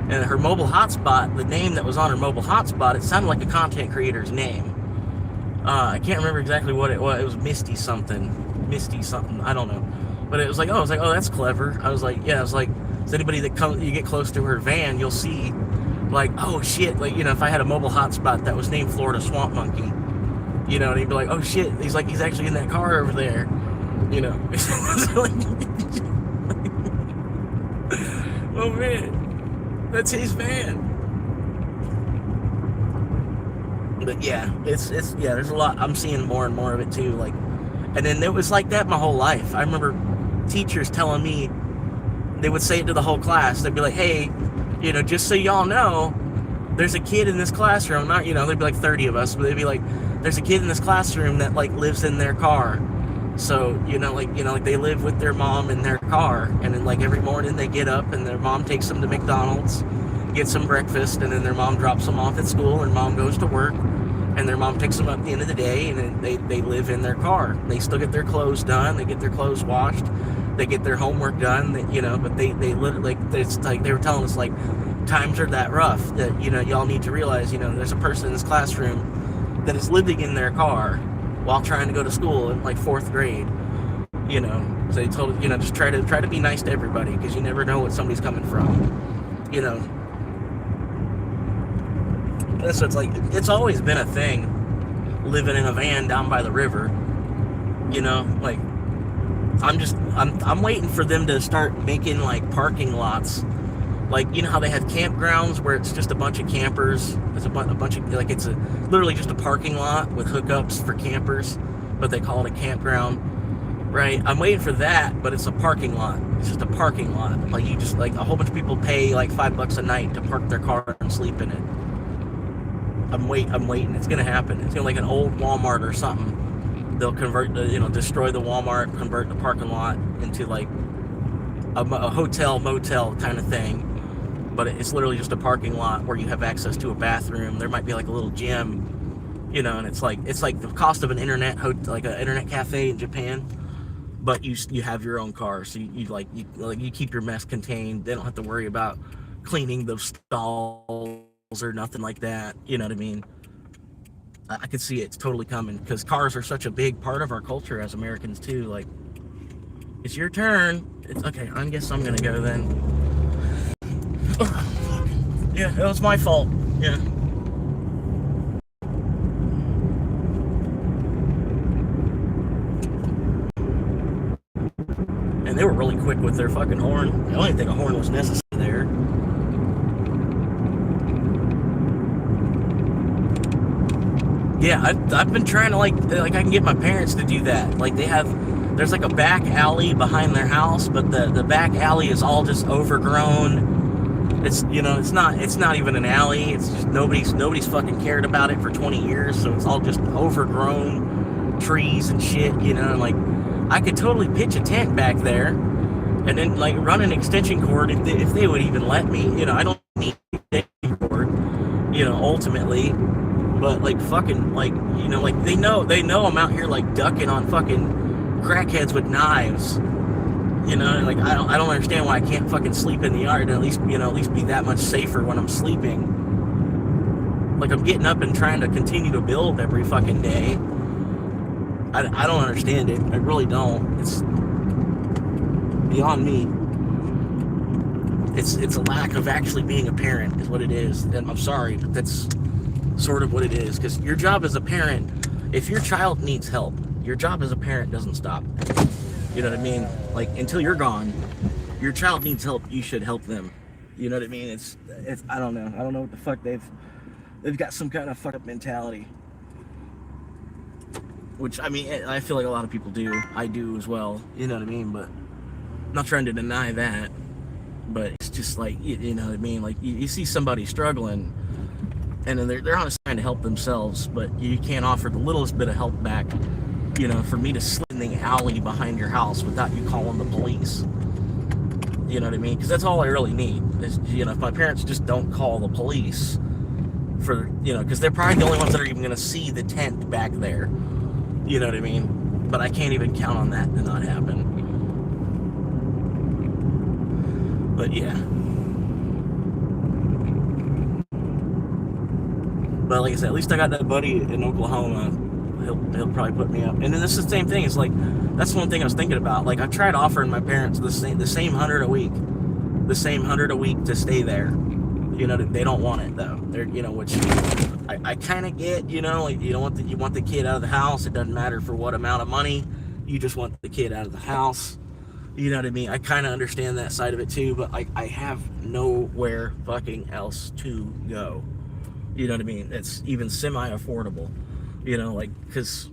And her mobile hotspot, the name that was on her mobile hotspot, it sounded like a content creator's name. I can't remember exactly what it was. It was Misty something. I don't know. But it was like, oh, that's clever. I was like, is anybody that you get close to her van, you'll see, like, oh shit, like, if I had a mobile hotspot that was named Florida Swamp Monkey, and he'd be like, oh shit, he's actually in that car over there, oh man, that's his van. But yeah, it's there's a lot. I'm seeing more and more of it too. Like, and then it was like that my whole life. I remember teachers telling me, they would say it to the whole class. They'd be like, hey, just so y'all know, there's a kid in this classroom. Not, there'd be like 30 of us, but they'd be like, there's a kid in this classroom that like lives in their car. So, like they live with their mom in their car, and then like every morning they get up and their mom takes them to McDonald's, get some breakfast, and then their mom drops them off at school, and mom goes to work, and their mom picks them up at the end of the day, and then they live in their car. They still get their clothes done, they get their clothes washed, they get their homework done, but they literally, it's like they were telling us, like, times are that rough that, y'all need to realize, there's a person in this classroom that is living in their car while trying to go to school in like 4th grade, so they told, just try to be nice to everybody, because you never know what somebody's coming from, That's what's like. It's always been a thing, living in a van down by the river. Like I'm waiting for them to start making like parking lots. Like, how they have campgrounds where it's just a bunch of campers. It's a bunch of, like, it's literally just a parking lot with hookups for campers, but they call it a campground, right? I'm waiting for that, but it's a parking lot. It's just a parking lot. Like, you just, like, a whole bunch of people pay like $5 a night to park their car and sleep in it. I'm waiting. It's gonna happen. It's gonna like an old Walmart or something. They'll convert destroy the Walmart, convert the parking lot into like a hotel, motel kind of thing. But it's literally just a parking lot where you have access to a bathroom. There might be like a little gym, and it's like the cost of an internet cafe in Japan. But you have your own car, so you keep your mess contained. They don't have to worry about cleaning the stalls or nothing like that. You know what I mean? I could see it's totally coming, because cars are such a big part of our culture as Americans too. Like, it's your turn. It's okay. I guess I'm gonna go then. Yeah, it was my fault. Yeah. And they were really quick with their fucking horn. I don't even think a horn was necessary there. Yeah, I've been trying to like I can get my parents to do that. Like there's like a back alley behind their house, but the back alley is all just overgrown. It's it's not even an alley. It's just nobody's fucking cared about it for 20 years, so it's all just overgrown trees and shit. And like I could totally pitch a tent back there, and then like run an extension cord if they would even let me. I don't need an extension cord. Ultimately. But like fucking like they know I'm out here like ducking on fucking crackheads with knives. Like I don't understand why I can't fucking sleep in the yard and at least be that much safer when I'm sleeping. Like I'm getting up and trying to continue to build every fucking day. I don't understand it. I really don't. It's beyond me. It's a lack of actually being a parent is what it is. And I'm sorry, but that's sort of what it is, because your job as a parent, if your child needs help, your job as a parent doesn't stop. You know what I mean? Like until you're gone, your child needs help, you should help them. You know what I mean? It's I don't know what the fuck they've got some kind of fucked up mentality, which I mean I feel like a lot of people do. I do as well. You know what I mean? But I'm not trying to deny that, but it's just like you know what I mean? Like you see somebody struggling, and then they're honestly trying to help themselves, but you can't offer the littlest bit of help back. For me to slip in the alley behind your house without you calling the police. You know what I mean? Because that's all I really need. Is, if my parents just don't call the police for, because they're probably the only ones that are even going to see the tent back there. You know what I mean? But I can't even count on that to not happen. But yeah. But like I said, at least I got that buddy in Oklahoma. He'll probably put me up. And then this is the same thing. It's like, that's one thing I was thinking about. Like, I've tried offering my parents the same $100 a week. The same $100 a week to stay there. They don't want it, though. They're, which I kind of get, like, you want the kid out of the house. It doesn't matter for what amount of money. You just want the kid out of the house. You know what I mean? I kind of understand that side of it, too. But I have nowhere fucking else to go. You know what I mean? It's even semi-affordable. Because,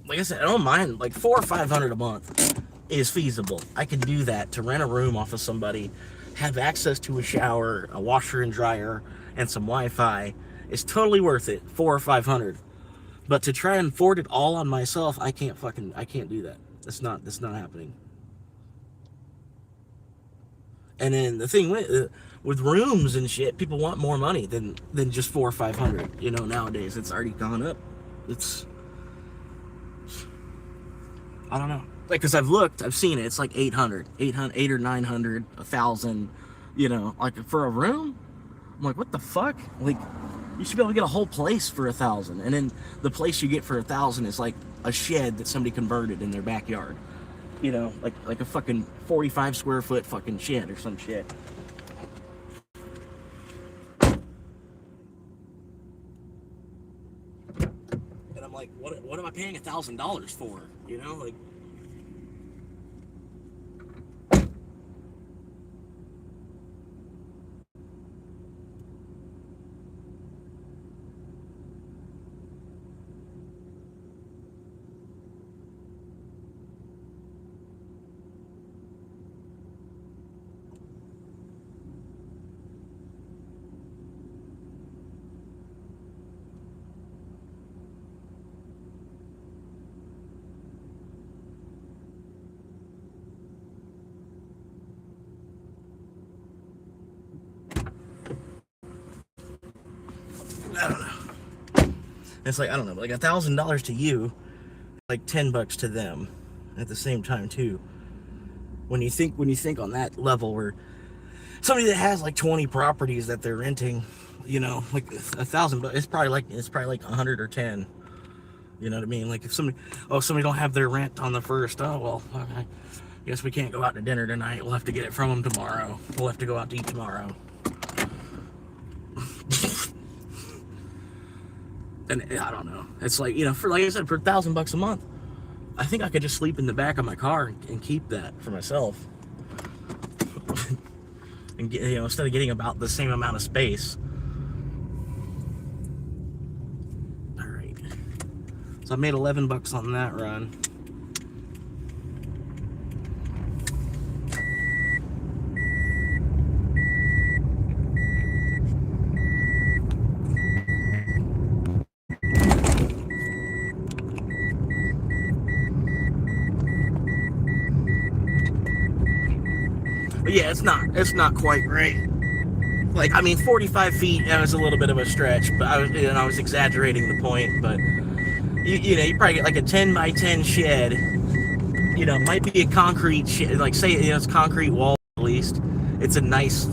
like I said, I don't mind, like $400 or $500 a month is feasible. I could do that to rent a room off of somebody, have access to a shower, a washer and dryer, and some Wi-Fi. It's totally worth it, $400 or $500. But to try and afford it all on myself, I can't do that. That's not happening. And then the thing with rooms and shit, people want more money than just $400 or $500. Nowadays it's already gone up. I don't know. Like, cause I've seen it. It's like 800 or 900, 1,000. Like for a room. I'm like, what the fuck? Like, you should be able to get a whole place for 1,000, and then the place you get for 1,000 is like a shed that somebody converted in their backyard. Like a fucking 45 square foot fucking shed or some shit. And I'm like, what am I paying $1,000 for? Like. I don't know. It's like, I don't know, like $1,000 to you, like $10 to them at the same time too. When you think on that level, where somebody that has like 20 properties that they're renting, like $1,000, it's probably like 100 or 10. You know what I mean? Like if somebody don't have their rent on the first, oh well, okay, guess we can't go out to dinner tonight. We'll have to get it from them tomorrow. We'll have to go out to eat tomorrow. And I don't know. It's like, for, like I said, for $1,000 a month, I think I could just sleep in the back of my car and keep that for myself. And get, instead of getting about the same amount of space. So I made $11 on that run. But yeah, it's not quite right. Like, I mean, 45 feet, that was a little bit of a stretch, but I was exaggerating the point. But you probably get like a 10 by 10 shed. Might be a concrete shed, like say it's concrete wall at least. It's a nice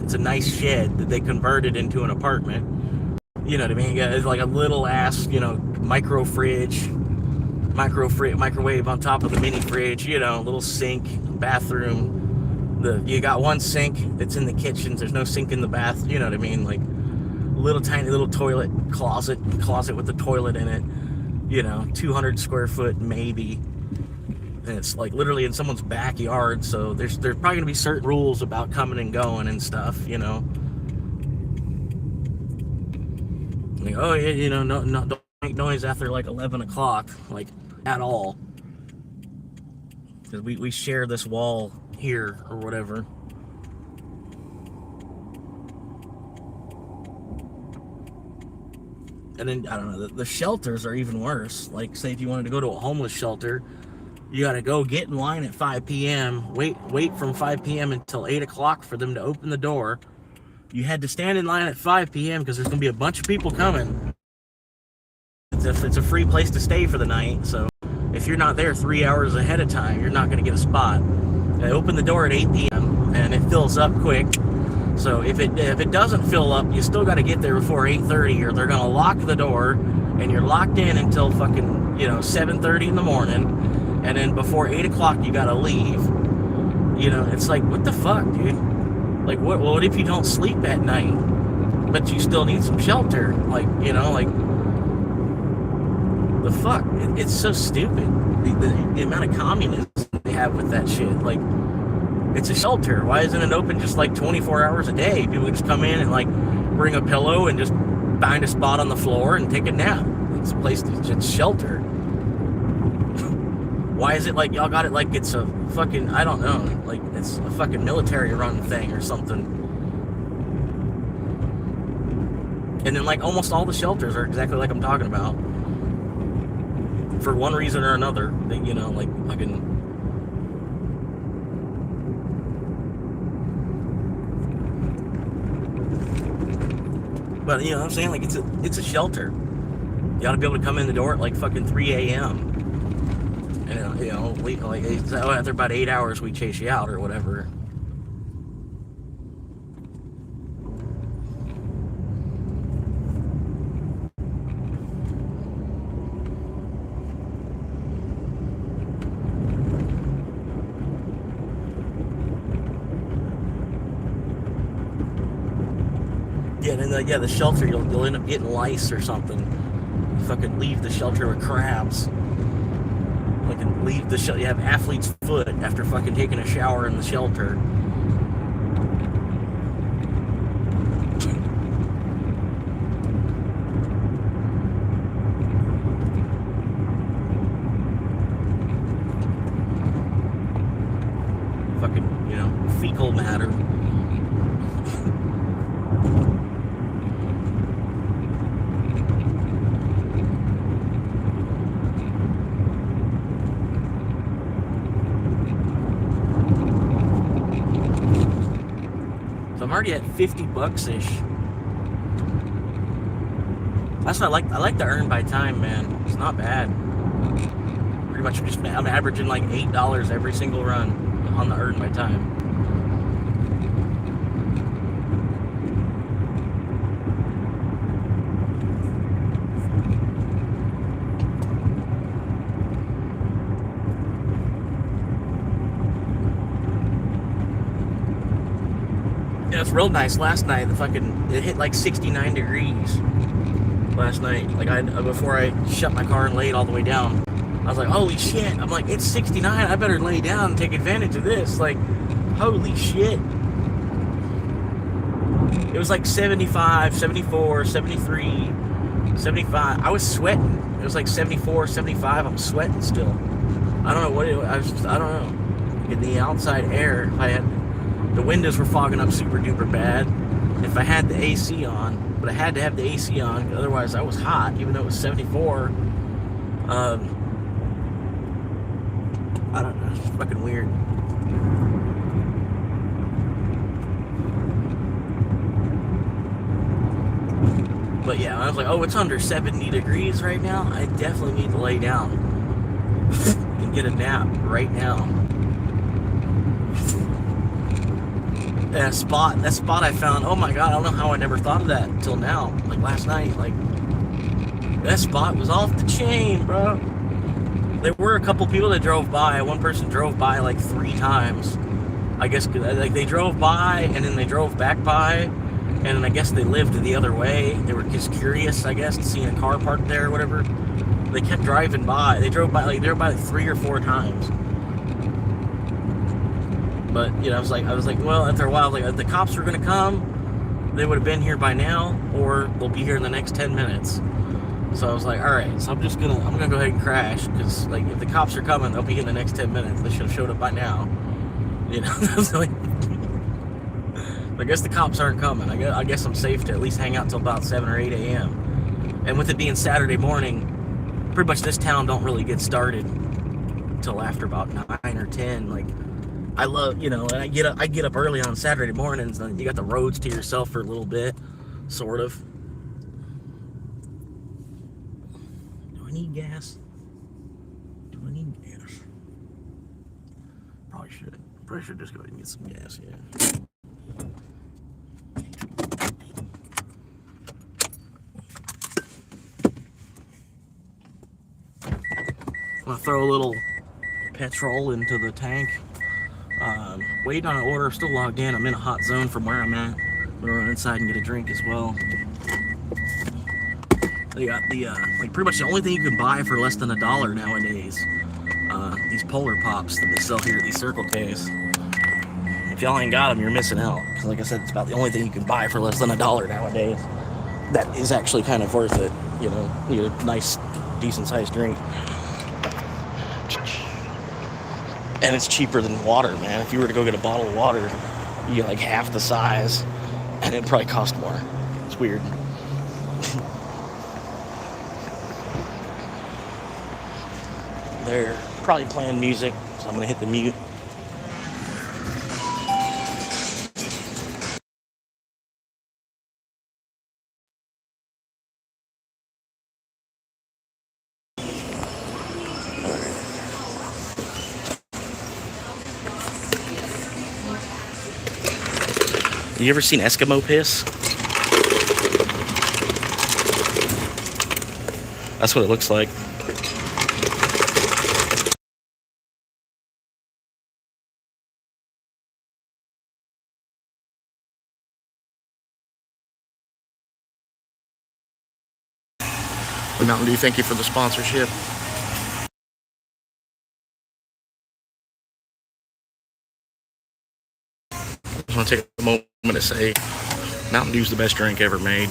shed that they converted into an apartment. You know what I mean? It's like a little ass, microwave on top of the mini fridge. Little sink, bathroom. You got one sink that's in the kitchen. There's no sink in the bath. You know what I mean? Like tiny little toilet closet with the toilet in it. 200 square foot maybe. And it's like literally in someone's backyard. So there's probably gonna be certain rules about coming and going and stuff. Like, oh yeah, no, don't make noise after like 11 o'clock, like at all. Because we share this wall here or whatever. And then, I don't know, the shelters are even worse. Like, say if you wanted to go to a homeless shelter, you got to go get in line at 5 p.m., wait from 5 p.m. until 8 o'clock for them to open the door. You had to stand in line at 5 p.m. because there's going to be a bunch of people coming. It's a free place to stay for the night, so if you're not there 3 hours ahead of time, you're not going to get a spot. They open the door at 8 p.m. and it fills up quick. So if it doesn't fill up, you still got to get there before 8:30, or they're going to lock the door, and you're locked in until fucking 7:30 in the morning, and then before 8 o'clock you got to leave. It's like, what the fuck, dude? Like, what if you don't sleep at night, but you still need some shelter? Like, the fuck? It's so stupid. The amount of communism they have with that shit. Like, it's a shelter. Why isn't it open just like 24 hours a day? People just come in and like bring a pillow and just find a spot on the floor and take a nap. It's a place to just shelter. Why is it like y'all got it like it's a fucking, I don't know, like it's a fucking military run thing or something? And then like almost all the shelters are exactly like I'm talking about. For one reason or another, they, like fucking. But what I'm saying, like it's a shelter. You ought to be able to come in the door at like fucking 3 a.m. And like after about 8 hours we chase you out or whatever. Yeah, and then the shelter, you'll end up getting lice or something. You fucking leave the shelter with crabs. Like, leave the shelter. You have athlete's foot after fucking taking a shower in the shelter. Fucking, fecal matter. I'm already at $50-ish. That's what I like the earn by time, man. It's not bad. Pretty much I'm averaging like $8 every single run on the earn by time. Yeah, it's real nice. Last night, it hit like 69 degrees last night. Like before I shut my car and laid all the way down, I was like, holy shit. I'm like, it's 69. I better lay down and take advantage of this. Like, holy shit. It was like 75, 74, 73, 75. I was sweating. It was like 74, 75. I'm sweating still. I don't know what it was. I don't know. In the outside air, the windows were fogging up super duper bad. If I had the AC on, but I had to have the AC on, otherwise I was hot, even though it was 74. I don't know. It's fucking weird. But yeah, I was like, oh, it's under 70 degrees right now. I definitely need to lay down and get a nap right now. That spot I found, oh my god, I don't know how I never thought of that until now. Like last night, like that spot was off the chain, bro. There were a couple people that drove by. One person drove by like 3 times. I guess like they drove by and then they drove back by, and then I guess they lived the other way. They were just curious, I guess, seeing a car parked there or whatever. They kept driving by. They drove by like 3 or 4 times. But you know, I was like, well, after a while, like if the cops were gonna come, they would have been here by now, or they'll be here in the next 10 minutes. So I was like, all right, so I'm gonna go ahead and crash, because like if the cops are coming, they'll be here in the next 10 minutes. They should have showed up by now. You know, I was like, I guess the cops aren't coming. I guess I'm safe to at least hang out till about 7 or 8 a.m. And with it being Saturday morning, pretty much this town don't really get started till after about 9 or 10. Like, I love, you know, and I get up early on Saturday mornings, and you got the roads to yourself for a little bit, sort of. Do I need gas? Do I need gas? Probably should just go ahead and get some gas, yeah. I'm gonna throw a little petrol into the tank. Waiting on an order, still logged in. I'm in a hot zone from where I'm at. I'm gonna run inside and get a drink as well. They got the, like pretty much the only thing you can buy for less than $1 nowadays. These Polar Pops that they sell here at these Circle K's. If y'all ain't got them, you're missing out. Because like I said, it's about the only thing you can buy for less than $1 nowadays. That is actually kind of worth it, you know. You get a nice, decent sized drink. And it's cheaper than water, man. If you were to go get a bottle of water, you get like half the size, and it'd probably cost more. It's weird. They're probably playing music, so I'm gonna hit the mute. You ever seen Eskimo piss? That's what it looks like. Mountain Dew, thank you for the sponsorship. I just want to take a moment to say Mountain Dew's the best drink ever made.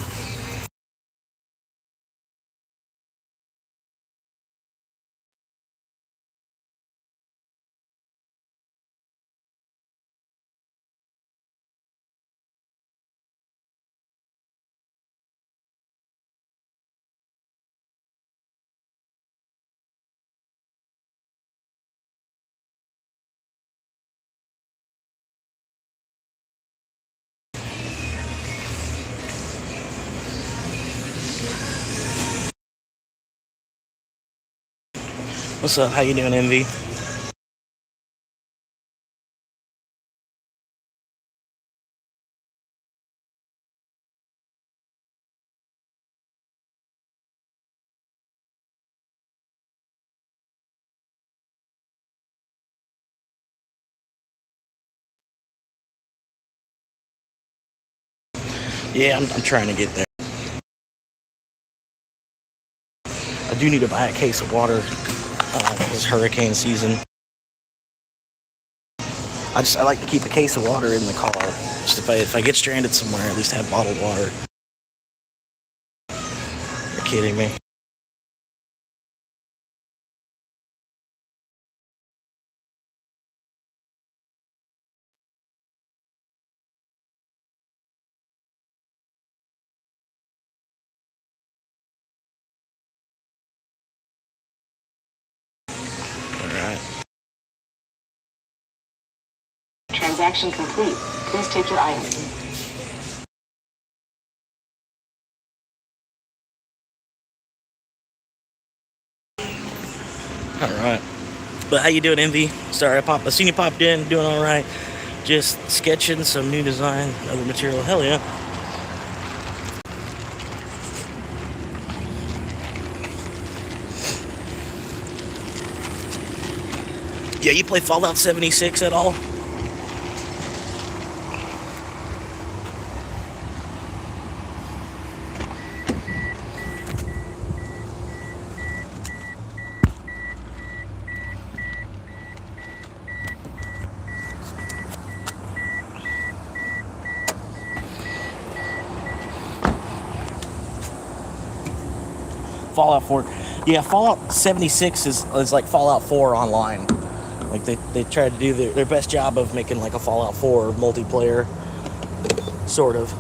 What's up? How you doing, Envy? Yeah, I'm trying to get there. I do need to buy a case of water. It's hurricane season. I like to keep a case of water in the car. Just if I get stranded somewhere, at least have bottled water. You're kidding me. Transaction complete. Please take your item. All right. But how you doing, Envy? Sorry, I seen you popped in. Doing all right. Just sketching some new design, other material. Hell yeah. Yeah, you play Fallout 76 at all? Fallout 4. Yeah, Fallout 76 is like Fallout 4 online. Like they tried to do their best job of making like a Fallout 4 multiplayer, sort of.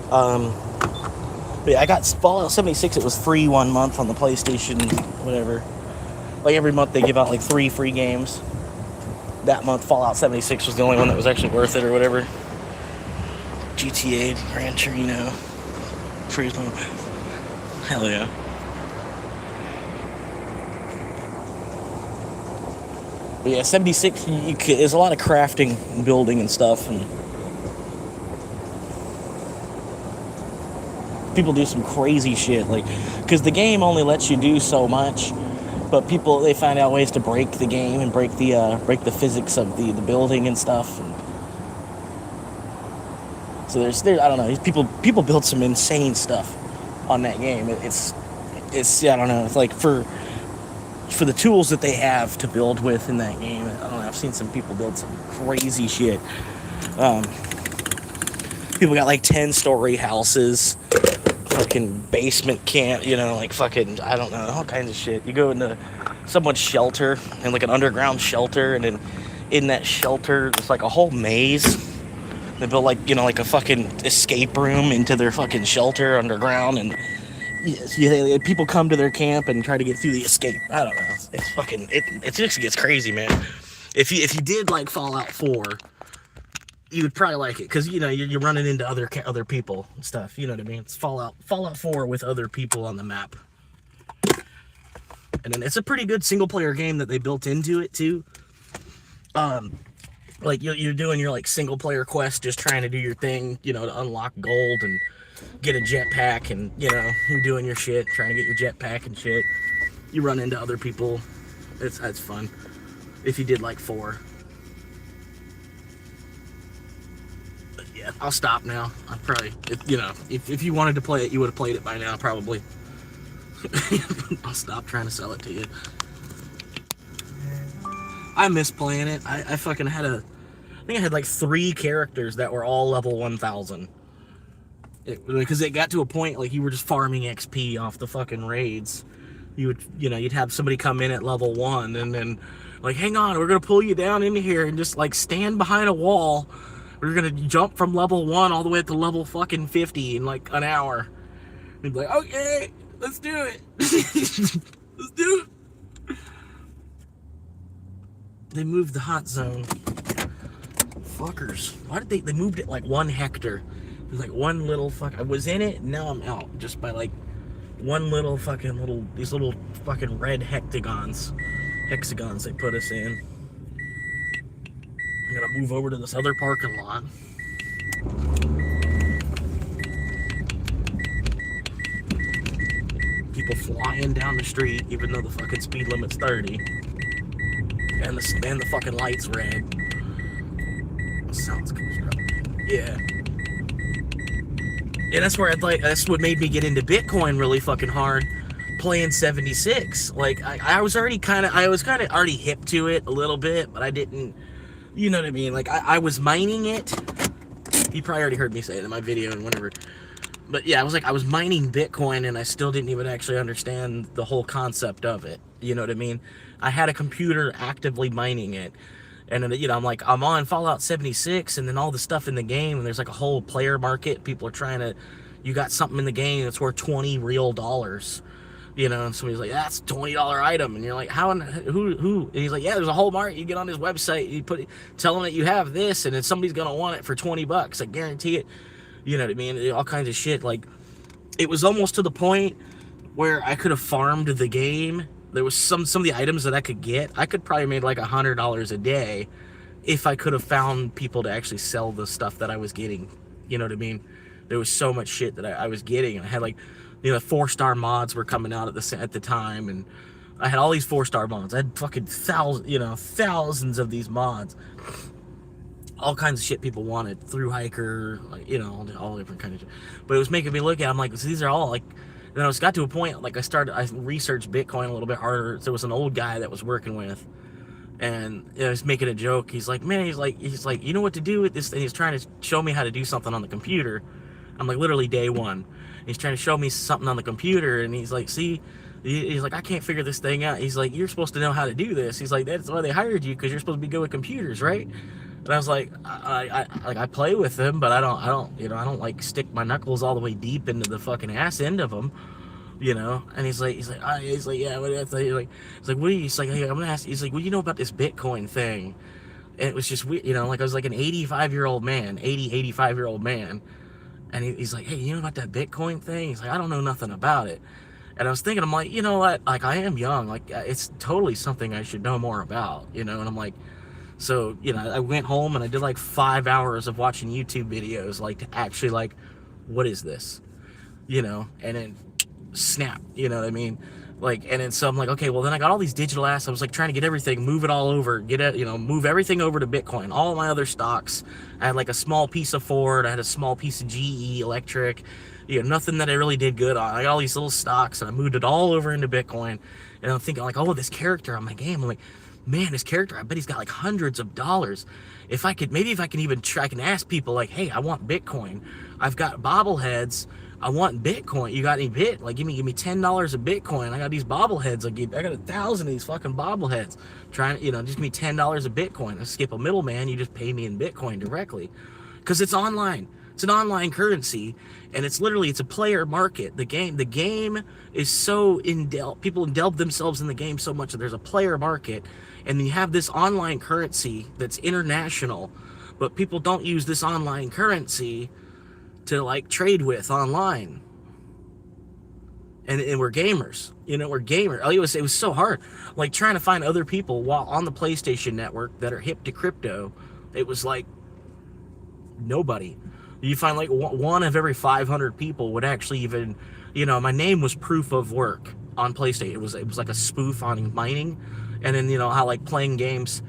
But yeah, I got Fallout 76. It was free 1 month on the PlayStation, whatever. Like every month they give out like 3 free games. That month Fallout 76 was the only one that was actually worth it or whatever. GTA, Gran Torino, Turismo. Hell yeah. But yeah, 76, there's a lot of crafting and building and stuff, and people do some crazy shit, like, because the game only lets you do so much, but they find out ways to break the game and break the physics of the building and stuff. And so there's I don't know, people build some insane stuff on that game. It's I don't know, it's like for the tools that they have to build with in that game. I don't know, I've seen some people build some crazy shit. People got like 10-story houses, fucking basement camp, like fucking, I don't know, all kinds of shit. You go into someone's shelter, and like an underground shelter, and then in that shelter, there's like a whole maze. They built like, like a fucking escape room into their fucking shelter underground, and people come to their camp and try to get through the escape. I don't know. It's fucking, it just gets crazy, man. If you did like Fallout 4, you would probably like it, because you're running into other people and stuff. You know what I mean? It's Fallout 4 with other people on the map, and then it's a pretty good single player game that they built into it too. Like you're doing your like single player quest, just trying to do your thing, to unlock gold and get a jetpack, and you're doing your shit, trying to get your jetpack and shit. You run into other people. That's fun. If you did like 4. But yeah, I'll stop now. I probably, if you wanted to play it, you would have played it by now, probably. I'll stop trying to sell it to you. I miss playing it. I fucking had I think I had like 3 characters that were all level 1000. Because it got to a point like you were just farming XP off the fucking raids. You'd have somebody come in at level 1 and then like, hang on, we're gonna pull you down into here and just like stand behind a wall. We're gonna jump from level 1 all the way up to level fucking 50 in like an hour. And you'd be like, okay, let's do it. Let's do it. They moved the hot zone. Fuckers. Why did they moved it like 1 hectare? There's like one little I was in it, and now I'm out just by like one little these little fucking red hexagons they put us in. I'm gonna move over to this other parking lot. People flying down the street, even though the fucking speed limit's 30, and the fucking light's red. Sounds constructed. Yeah. And that's where that's what made me get into Bitcoin really fucking hard, playing 76. Like, I was kind of already hip to it a little bit, but I didn't, you know what I mean? Like, I was mining it. You probably already heard me say it in my video and whatever. But yeah, I was mining Bitcoin, and I still didn't even actually understand the whole concept of it. You know what I mean? I had a computer actively mining it. And then, I'm on Fallout 76, and then all the stuff in the game, and there's like a whole player market. People are you got something in the game that's worth $20 real. you know, and somebody's like, that's a $20 item, and you're like, how, who, and he's like, yeah, there's a whole market. You get on his website, you tell him that you have this, and then somebody's gonna want it for $20. I guarantee it. You know what I mean? All kinds of shit. Like, it was almost to the point where I could have farmed the game. There was some of the items that I could get. I could probably make like $100 a day if I could have found people to actually sell the stuff that I was getting. You know what I mean? There was so much shit that I was getting, and I had like, you know, 4-star mods were coming out at the time, and I had all these 4-star mods. I had fucking thousands of these mods. All kinds of shit people wanted, through hiker, like, you know, all different kinds of shit. But it was making me look at, I'm like, so these are all like, and I was got to a point, like I researched Bitcoin a little bit harder. There was an old guy that was working with, and you know, he's making a joke. He's like, man, he's like, you know what to do with this thing? He's trying to show me how to do something on the computer. I'm like, literally day one. He's trying to show me something on the computer, and he's like, see, he's like, I can't figure this thing out. He's like, you're supposed to know how to do this. He's like, that's why they hired you, because you're supposed to be good with computers, right? And I was like, I play with them, but I don't like stick my knuckles all the way deep into the fucking ass end of them, you know. And he's like, yeah, what he's like, what are you? He's like, hey, I'm gonna ask. He's like, what do you know about this Bitcoin thing? And it was just weird, you know, like I was like an 85-year-old man, 85-year-old man, and he's like, hey, you know about that Bitcoin thing? He's like, I don't know nothing about it. And I was thinking, I'm like, you know what? Like, I am young. Like, it's totally something I should know more about, you know. And I'm like, so, you know, I went home and I did like 5 hours of watching YouTube videos, like, to actually, like, what is this? You know, and then snap, you know what I mean? Like, and then so I'm like, okay, well, then I got all these digital assets. I was like trying to get everything, move it all over, move everything over to Bitcoin, all my other stocks. I had like a small piece of Ford, I had a small piece of GE Electric, you know, nothing that I really did good on. I got all these little stocks, and I moved it all over into Bitcoin. And I'm thinking, like, oh, this character on my game, I'm like, man, this character, I bet he's got like hundreds of dollars. If I can even try, I can ask people, like, hey, I want Bitcoin. I've got bobbleheads. I want Bitcoin. You got any like, give me $10 of Bitcoin. I got these bobbleheads. I got 1,000 of these fucking bobbleheads. Trying, you know, just give me $10 of Bitcoin. I skip a middleman. You just pay me in Bitcoin directly, because it's online. It's an online currency, and it's a player market. The game is so people indulge themselves in the game so much that there's a player market, and then you have this online currency that's international, but people don't use this online currency to like trade with online. And we're gamers, you know, we're gamers. It was so hard, like trying to find other people while on the PlayStation Network that are hip to crypto. It was like nobody. You find like one of every 500 people would actually even, you know, my name was Proof of Work on PlayStation. It was like a spoof on mining, and then, you know, how like playing games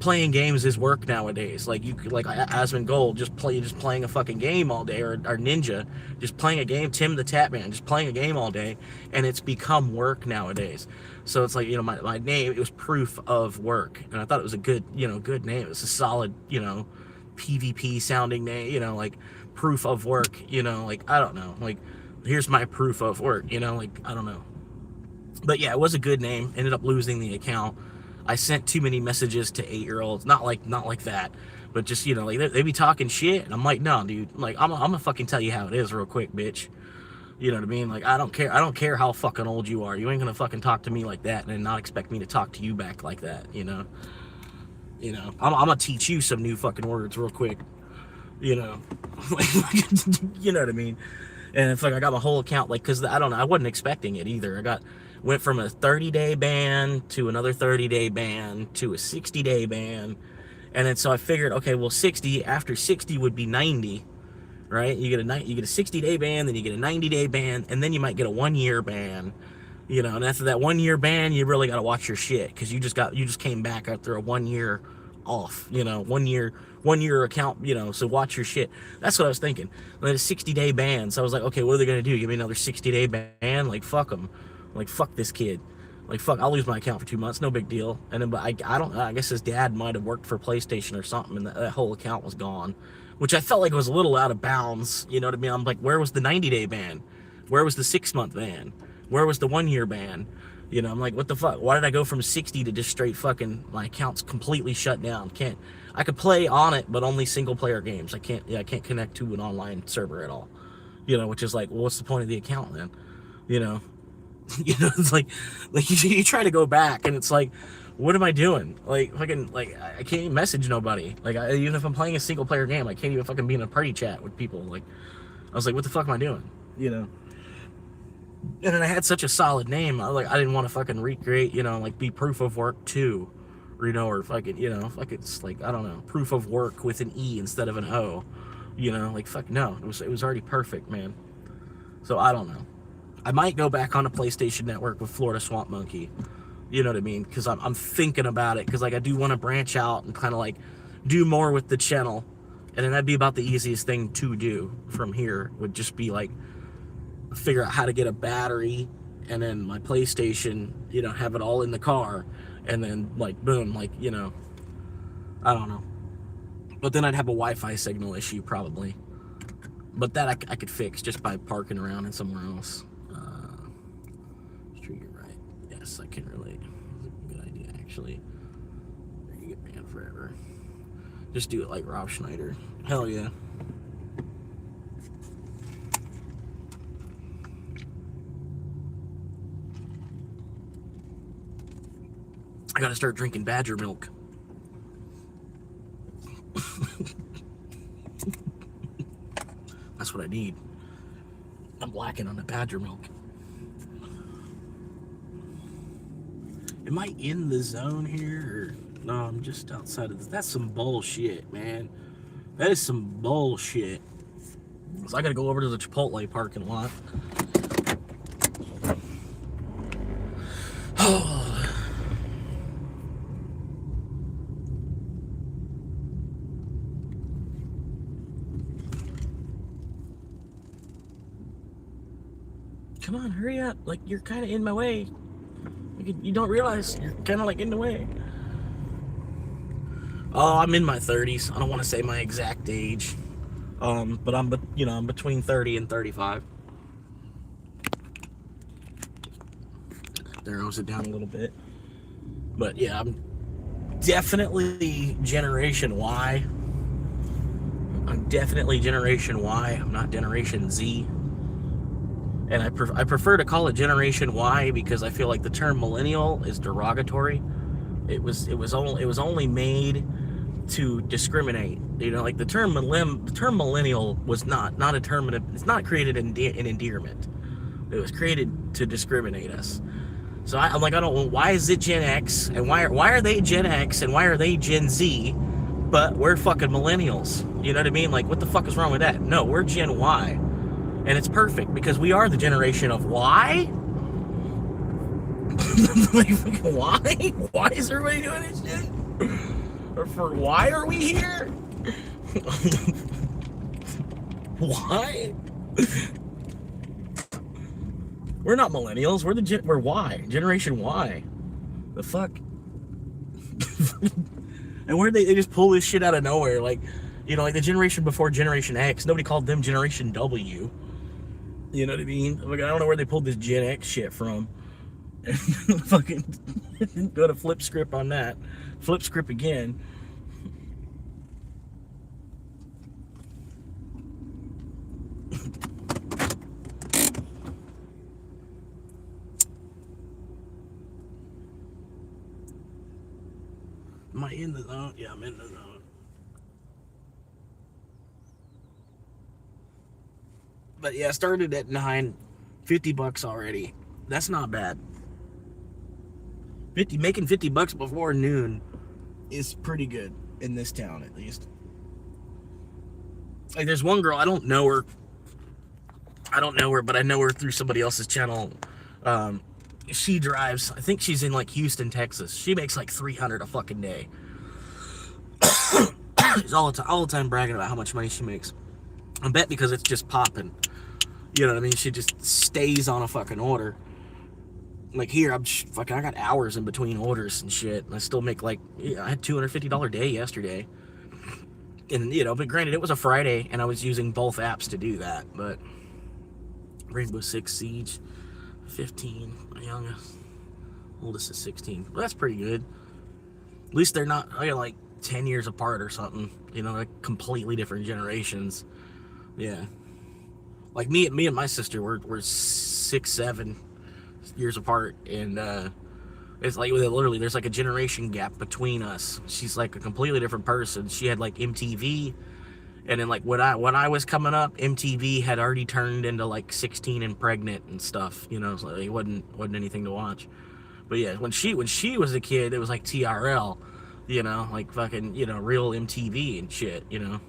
is work nowadays. Like you could, like Asmongold, just playing a fucking game all day, or Ninja just playing a game, Tim the Tatman just playing a game all day, and it's become work nowadays. So it's like, you know, my name, it was Proof of Work, and I thought it was a good name. It was a solid, you know, PvP sounding name, you know, like Proof of Work, you know, like, I don't know, like, here's my proof of work, you know, like, I don't know. But yeah, it was a good name. Ended up losing the account. I sent too many messages to 8-year-olds, not like that, but just, you know, like they be talking shit, and I'm like, no, dude, like, I'm gonna fucking tell you how it is real quick, bitch. You know what I mean? Like, I don't care how fucking old you are. You ain't gonna fucking talk to me like that and not expect me to talk to you back like that, you know? You know, I'm gonna teach you some new fucking words real quick, you know? You know what I mean? And it's like, I got my whole account, like, because I don't know, I wasn't expecting it either. Went from a 30-day ban to another 30-day ban to a 60-day ban. And then so I figured, okay, well, after 60 would be 90, right? You get a 60-day ban, then you get a 90-day ban, and then you might get a 1-year ban. You know, and after that 1-year ban, you really got to watch your shit, because you just came back after a 1 year off, you know, 1 year account, you know, so watch your shit. That's what I was thinking. Then a 60-day ban. So I was like, okay, what are they going to do? Give me another 60-day ban? Like, fuck them. Like, fuck this kid. Like, fuck, I'll lose my account for 2 months, no big deal. And then, but I don't know, I guess his dad might have worked for PlayStation or something, and that whole account was gone, which I felt like was a little out of bounds, you know what I mean? I'm like, where was the 90-day ban? Where was the 6-month ban? Where was the 1-year ban? You know, I'm like, what the fuck? Why did I go from 60 to just straight fucking, my account's completely shut down? I could play on it, but only single player games. I can't connect to an online server at all. You know, which is like, well, what's the point of the account then? You know? You know, it's like you try to go back, and it's like, what am I doing? Like, fucking, like, I can't even message nobody. Like, even if I'm playing a single player game, I can't even fucking be in a party chat with people. Like, I was like, what the fuck am I doing? You know? And then I had such a solid name, I didn't want to fucking recreate, you know, like, be proof of work too. Or, you know, or fucking, you know, like, it's like, I don't know, proof of work with an E instead of an O. You know, like, fuck no. It was already perfect, man. So, I don't know. I might go back on a PlayStation Network with Florida Swamp Monkey. You know what I mean? Because I'm thinking about it. Because, like, I do want to branch out and kind of, like, do more with the channel. And then that'd be about the easiest thing to do from here. Would just be, like, figure out how to get a battery. And then my PlayStation, you know, have it all in the car. And then, like, boom, like, you know. I don't know. But then I'd have a Wi-Fi signal issue, probably. But that I could fix just by parking around in somewhere else. Sure, you're right. Yes, I can relate. Good idea, actually. You get banned forever. Just do it like Rob Schneider. Hell yeah. I gotta start drinking Badger milk. That's what I need. I'm lacking on the Badger milk. Am I in the zone here? Or no, I'm just outside of this. That's some bullshit, man. That is some bullshit. So I gotta go over to the Chipotle parking lot. Come on, hurry up. Like, you're kind of in my way. You don't realize you're kind of like in the way. Oh, I'm in my 30s. I don't want to say my exact age. But I'm between 30 and 35. Narrows it down a little bit. But yeah, I'm definitely Generation Y. I'm definitely Generation Y. I'm not Generation Z. And I prefer to call it Generation Y because I feel like the term millennial is derogatory. It was only made to discriminate. You know, like the term millennial was not a term. It's not created in endearment. It was created to discriminate us. So I'm like, I don't. Why is it Gen X and why are they Gen X and why are they Gen Z? But we're fucking millennials. You know what I mean? Like, what the fuck is wrong with that? No, we're Gen Y. And it's perfect because we are the generation of why? Like, why? Why is everybody doing this shit? Or for why are we here? Why? We're not millennials. We're Y. Generation Y. The fuck? And where they just pull this shit out of nowhere? Like, you know, like the generation before Generation X, nobody called them Generation W. You know what I mean? Like, I don't know where they pulled this Gen X shit from. Fucking go to flip script on that. Flip script again. Am I in the zone? Yeah, I'm in the zone. But yeah, I started at 9, $50 already. That's not bad. Making $50 before noon is pretty good in this town, at least. Like, there's one girl, I don't know her, but I know her through somebody else's channel. She drives, I think she's in like Houston, Texas. She makes like $300 a fucking day. She's all the time bragging about how much money she makes. I bet because it's just popping. You know what I mean? She just stays on a fucking order. Like here, I got hours in between orders and shit, and I still make like, I had $250 day yesterday. And, you know, but granted, it was a Friday, and I was using both apps to do that, but Rainbow Six Siege, 15, my youngest, oldest is 16. Well, that's pretty good. At least they're not, like 10 years apart or something, you know, like completely different generations. Yeah. Like me and my sister, we're 6'7", years apart, and it's like literally there's like a generation gap between us. She's like a completely different person. She had like MTV, and then like when I was coming up, MTV had already turned into like 16 and pregnant and stuff. You know, so it wasn't anything to watch. But yeah, when she was a kid, it was like TRL, you know, like fucking, you know, real MTV and shit, you know.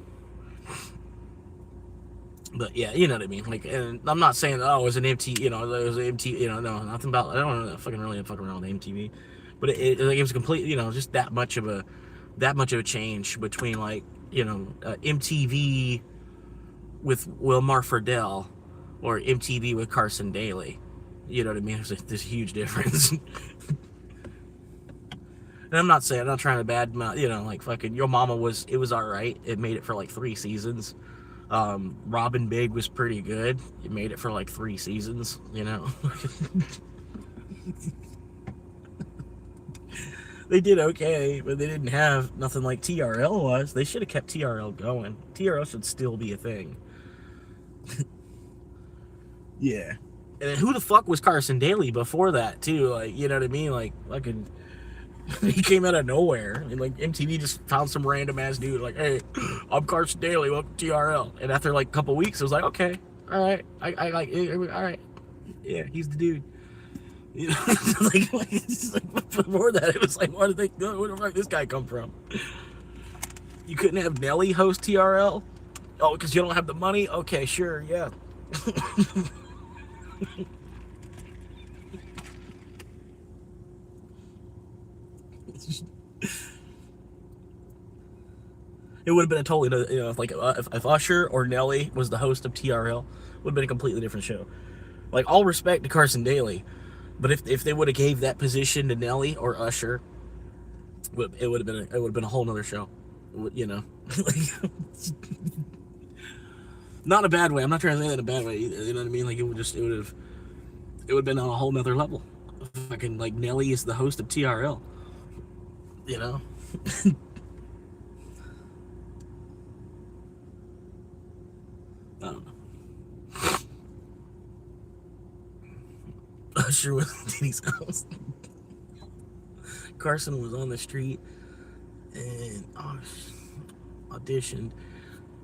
But yeah, you know what I mean. Like, and I'm not saying it was an MTV, you know, it was an MTV, you know, no, nothing about. I don't know, fucking really fucking around with MTV, but it was complete, you know, just that much of a change between like, you know, MTV with Wilmar Ferdell or MTV with Carson Daly. You know what I mean? There's a huge difference. And I'm not trying to badmouth, you know, like fucking Your Mama it was all right. It made it for like 3 seasons. Robin Big was pretty good. It made it for like 3 seasons, you know. They did okay, but they didn't have nothing like TRL was. They should have kept TRL going. TRL should still be a thing. Yeah. And who the fuck was Carson Daly before that too? Like, you know what I mean? Like fucking he came out of nowhere, and like MTV just found some random ass dude like, hey, I'm Carson Daly, welcome to TRL. And after like a couple weeks, it was like, okay, all right, I like it, all right, yeah, he's the dude. You know, like before that, it was like, where the fuck did this guy come from? You couldn't have Nelly host TRL? Oh, because you don't have the money? Okay, sure, yeah. It would have been a totally, you know, if Usher or Nelly was the host of TRL, it would have been a completely different show. Like, all respect to Carson Daly, but if they would have gave that position to Nelly or Usher, it would have been a whole nother show, you know. Not in a bad way. I'm not trying to say that in a bad way either. You know what I mean? Like, it would have been on a whole nother level. Fucking like Nelly is the host of TRL, you know. I don't know. Usher was Diddy's house. Carson was on the street and auditioned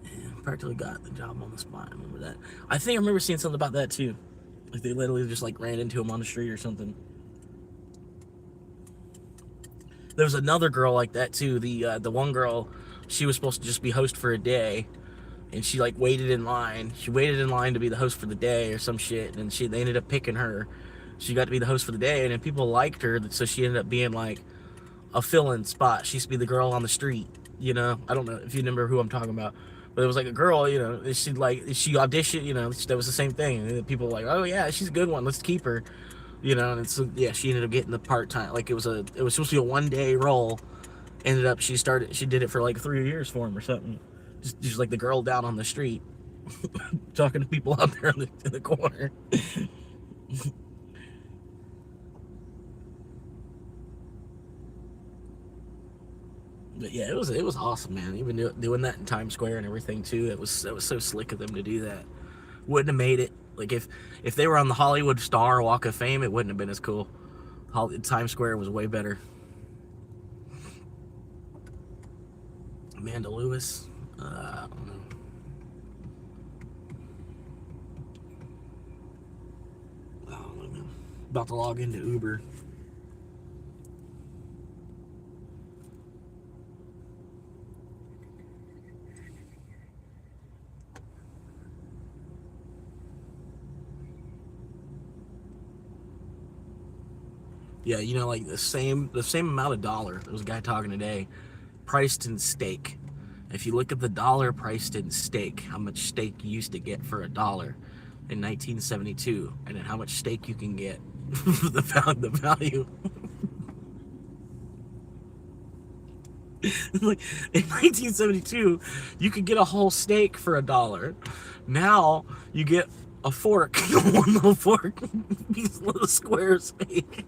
and practically got the job on the spot. I remember that. I remember seeing something about that too. Like they literally just like ran into him on the street or something. There was another girl like that too. The one girl, she was supposed to just be host for a day. And she like waited in line. She waited in line to be the host for the day or some shit. And they ended up picking her. She got to be the host for the day, and then people liked her, so she ended up being like a fill-in spot. She used to be the girl on the street, you know. I don't know if you remember who I'm talking about, but it was like a girl, you know. She auditioned, you know. That was the same thing. And people were like, oh yeah, she's a good one. Let's keep her, you know. And so yeah, she ended up getting the part-time. Like it was supposed to be a 1-day role. Ended up she did it for like 3 years for him or something. Just like the girl down on the street, talking to people out there in the corner. But yeah, it was awesome, man. Even doing that in Times Square and everything too. It was so slick of them to do that. Wouldn't have made it. Like if they were on the Hollywood Star Walk of Fame, it wouldn't have been as cool. Times Square was way better. Amanda Lewis. I don't know. I don't know. About to log into Uber. Yeah, you know, like the same amount of dollar. There was a guy talking today, priced in steak. If you look at the dollar priced in steak, how much steak you used to get for $1 in 1972, and then how much steak you can get, the value. Like in 1972, you could get a whole steak for $1. Now you get a fork, one little fork, these little square steak.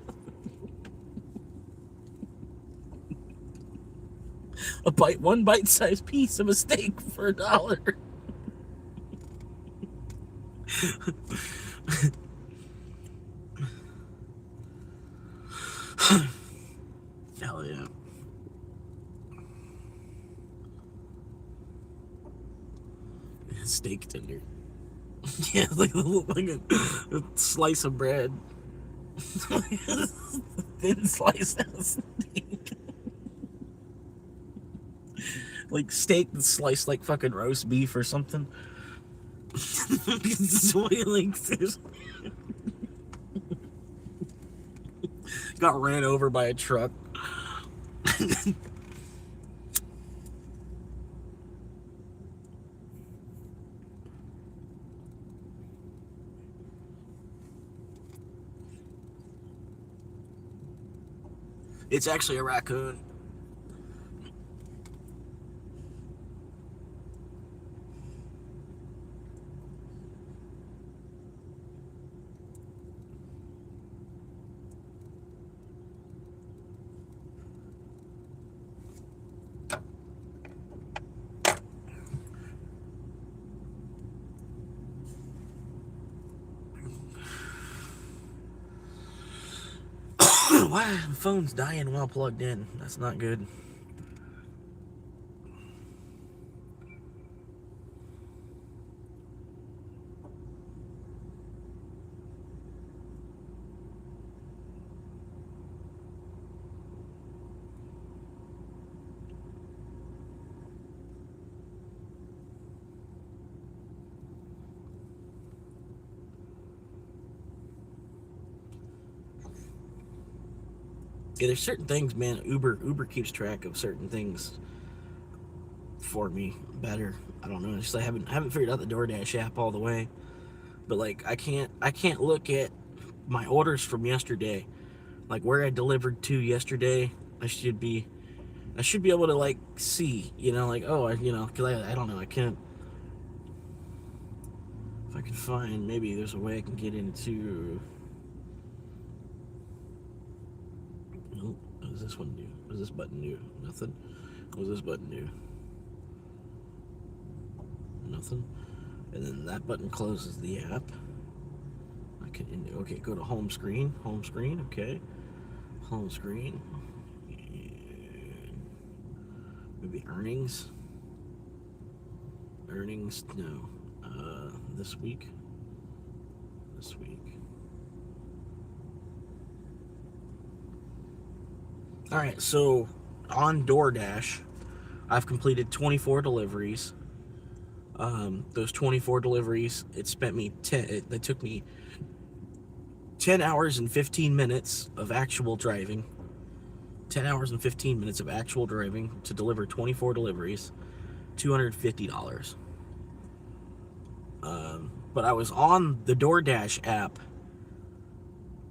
One bite-sized piece of a steak for $1. Oh yeah. Steak tender. Yeah, like a slice of bread. Thin slice of steak. Like steak that's sliced like fucking roast beef or something. Like, got ran over by a truck. It's actually a raccoon. Why the phone's dying while plugged in? That's not good. Yeah, there's certain things, man. Uber keeps track of certain things for me better. I don't know. It's just I haven't figured out the DoorDash app all the way. But like I can't look at my orders from yesterday, like where I delivered to yesterday. I should be able to like see, like, oh, because I don't know, I can't. If I can find, maybe there's a way I can get into. Nope. What does this one do? What does this button do? Nothing. What does this button do? Nothing. And then that button closes the app. I can, okay, go to home screen. Home screen, okay. Home screen. Maybe earnings. Earnings, no. This week. This week. Alright, so on DoorDash, I've completed 24 deliveries. Those 24 deliveries, it took me 10 hours and 15 minutes of actual driving. 10 hours and 15 minutes of actual driving to deliver 24 deliveries. $250. But I was on the DoorDash app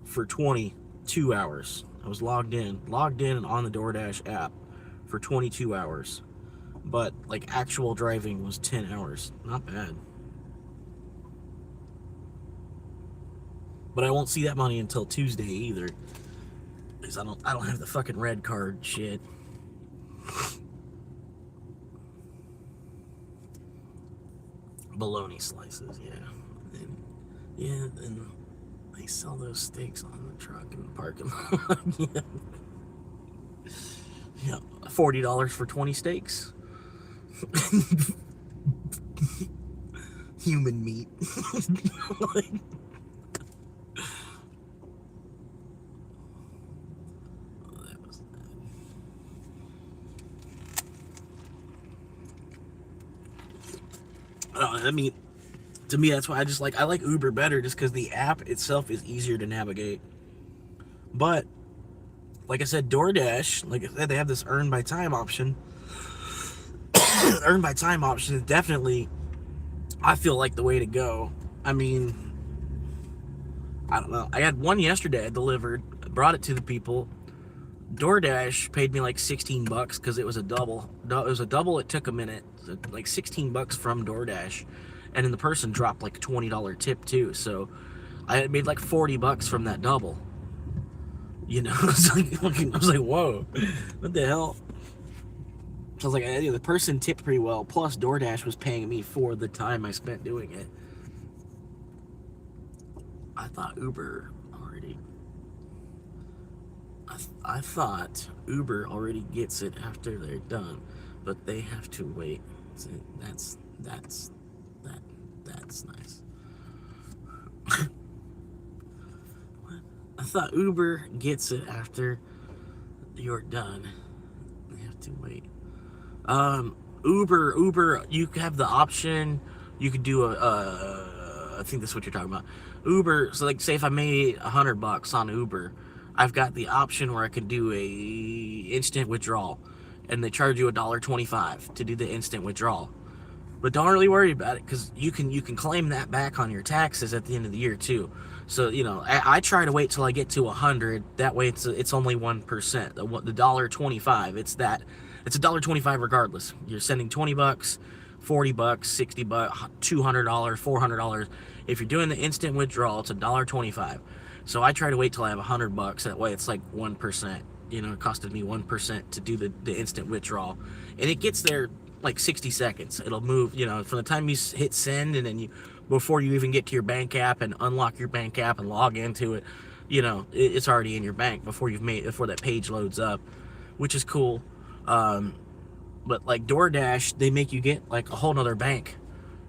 for 22 hours. I was logged in and on the DoorDash app for 22 hours. But like actual driving was 10 hours. Not bad. But I won't see that money until Tuesday either, because I don't have the fucking red card shit. Bologna slices, yeah. And they sell those steaks on the truck in the parking lot. Yeah, $40 for 20 steaks. Human meat. Like, I mean, to me, that's why I like Uber better, just because the app itself is easier to navigate. But like I said, DoorDash, like I said, they have this earn by time option. Earn by time option is definitely, I feel like, the way to go. I mean, I don't know. I had one yesterday. I delivered, brought it to the people. DoorDash paid me like $16 because it was a double. It took a minute. So like $16 from DoorDash, and then the person dropped like a $20 tip too. So I had made like $40 from that double. I was like, whoa, what the hell? So I was like, the person tipped pretty well. Plus, DoorDash was paying me for the time I spent doing it. I thought Uber I thought Uber already gets it after they're done, but they have to wait. So that's nice. I thought Uber gets it after you're done. They have to wait. Uber, you have the option. You could do I think that's what you're talking about. Uber. So, like, say if I made $100 on Uber, I've got the option where I could do a instant withdrawal, and they charge you $1.25 to do the instant withdrawal. But don't really worry about it, because you can claim that back on your taxes at the end of the year too. So, I try to wait till I get to 100. That way it's only 1%. The $1.25. It's $1.25 regardless. You're sending $20, $40, $60, $200, $400. If you're doing the instant withdrawal, it's $1.25. So I try to wait till I have $100. That way it's like 1%. It costed me 1% to do the instant withdrawal, and it gets there like 60 seconds. It'll move, from the time you hit send, and then before you even get to your bank app and unlock your bank app and log into it, it's already in your bank before that page loads up, which is cool. But like DoorDash, they make you get like a whole nother bank.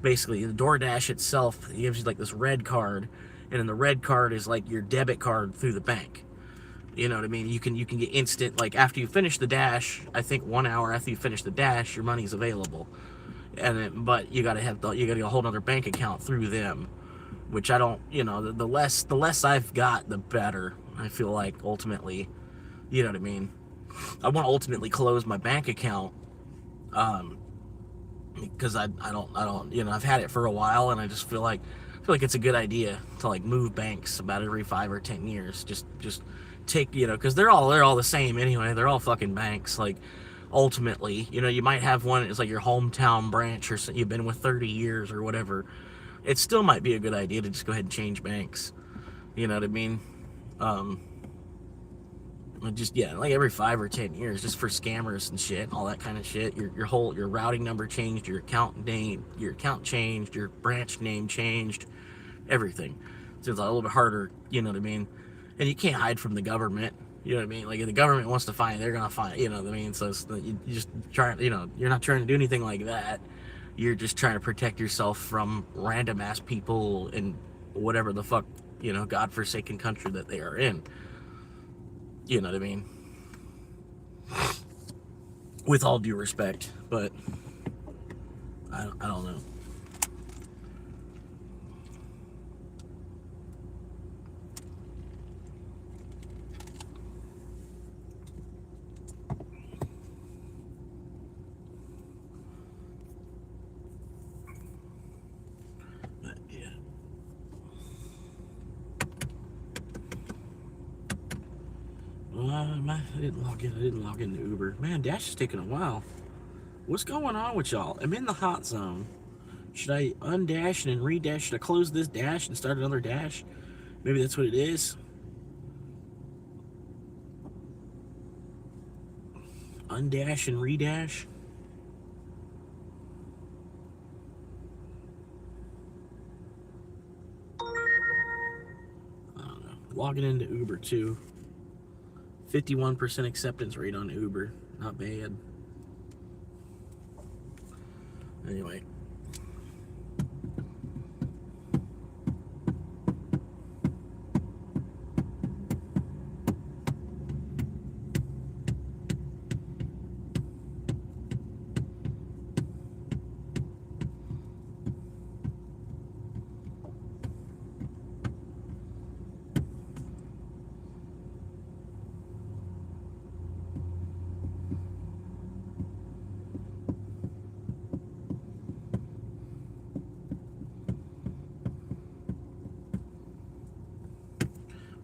Basically, the DoorDash itself gives you like this red card, and then the red card is like your debit card through the bank. You know what I mean? You can get instant, like after you finish the dash. I think 1 hour after you finish the dash, your money's available, but you gotta get a whole other bank account through them, which I don't. The less I've got, the better. I feel like ultimately, you know what I mean. I want to ultimately close my bank account, because I don't. I've had it for a while, and I just feel like it's a good idea to like move banks about every 5 or 10 years. Just take, because they're all the same anyway. They're all fucking banks. Like, ultimately, you might have one that's like your hometown branch, or you've been with 30 years or whatever. It still might be a good idea to just go ahead and change banks. You know what I mean? Like every 5 or 10 years, just for scammers and shit, all that kind of shit. Your routing number changed, your account changed, your branch name changed, everything. So it's a little bit harder. You know what I mean? And you can't hide from the government. You know what I mean? Like, if the government wants to find, they're gonna find. You know what I mean? So you just try. You're not trying to do anything like that. You're just trying to protect yourself from random ass people in whatever the fuck, godforsaken country that they are in. You know what I mean? With all due respect, but I don't know. I didn't log into Uber. Man, Dash is taking a while. What's going on with y'all? I'm in the hot zone. Should I undash and then redash? Should I close this dash and start another dash? Maybe that's what it is. Undash and redash. I don't know. Logging into Uber too. 51% acceptance rate on Uber. Not bad. Anyway.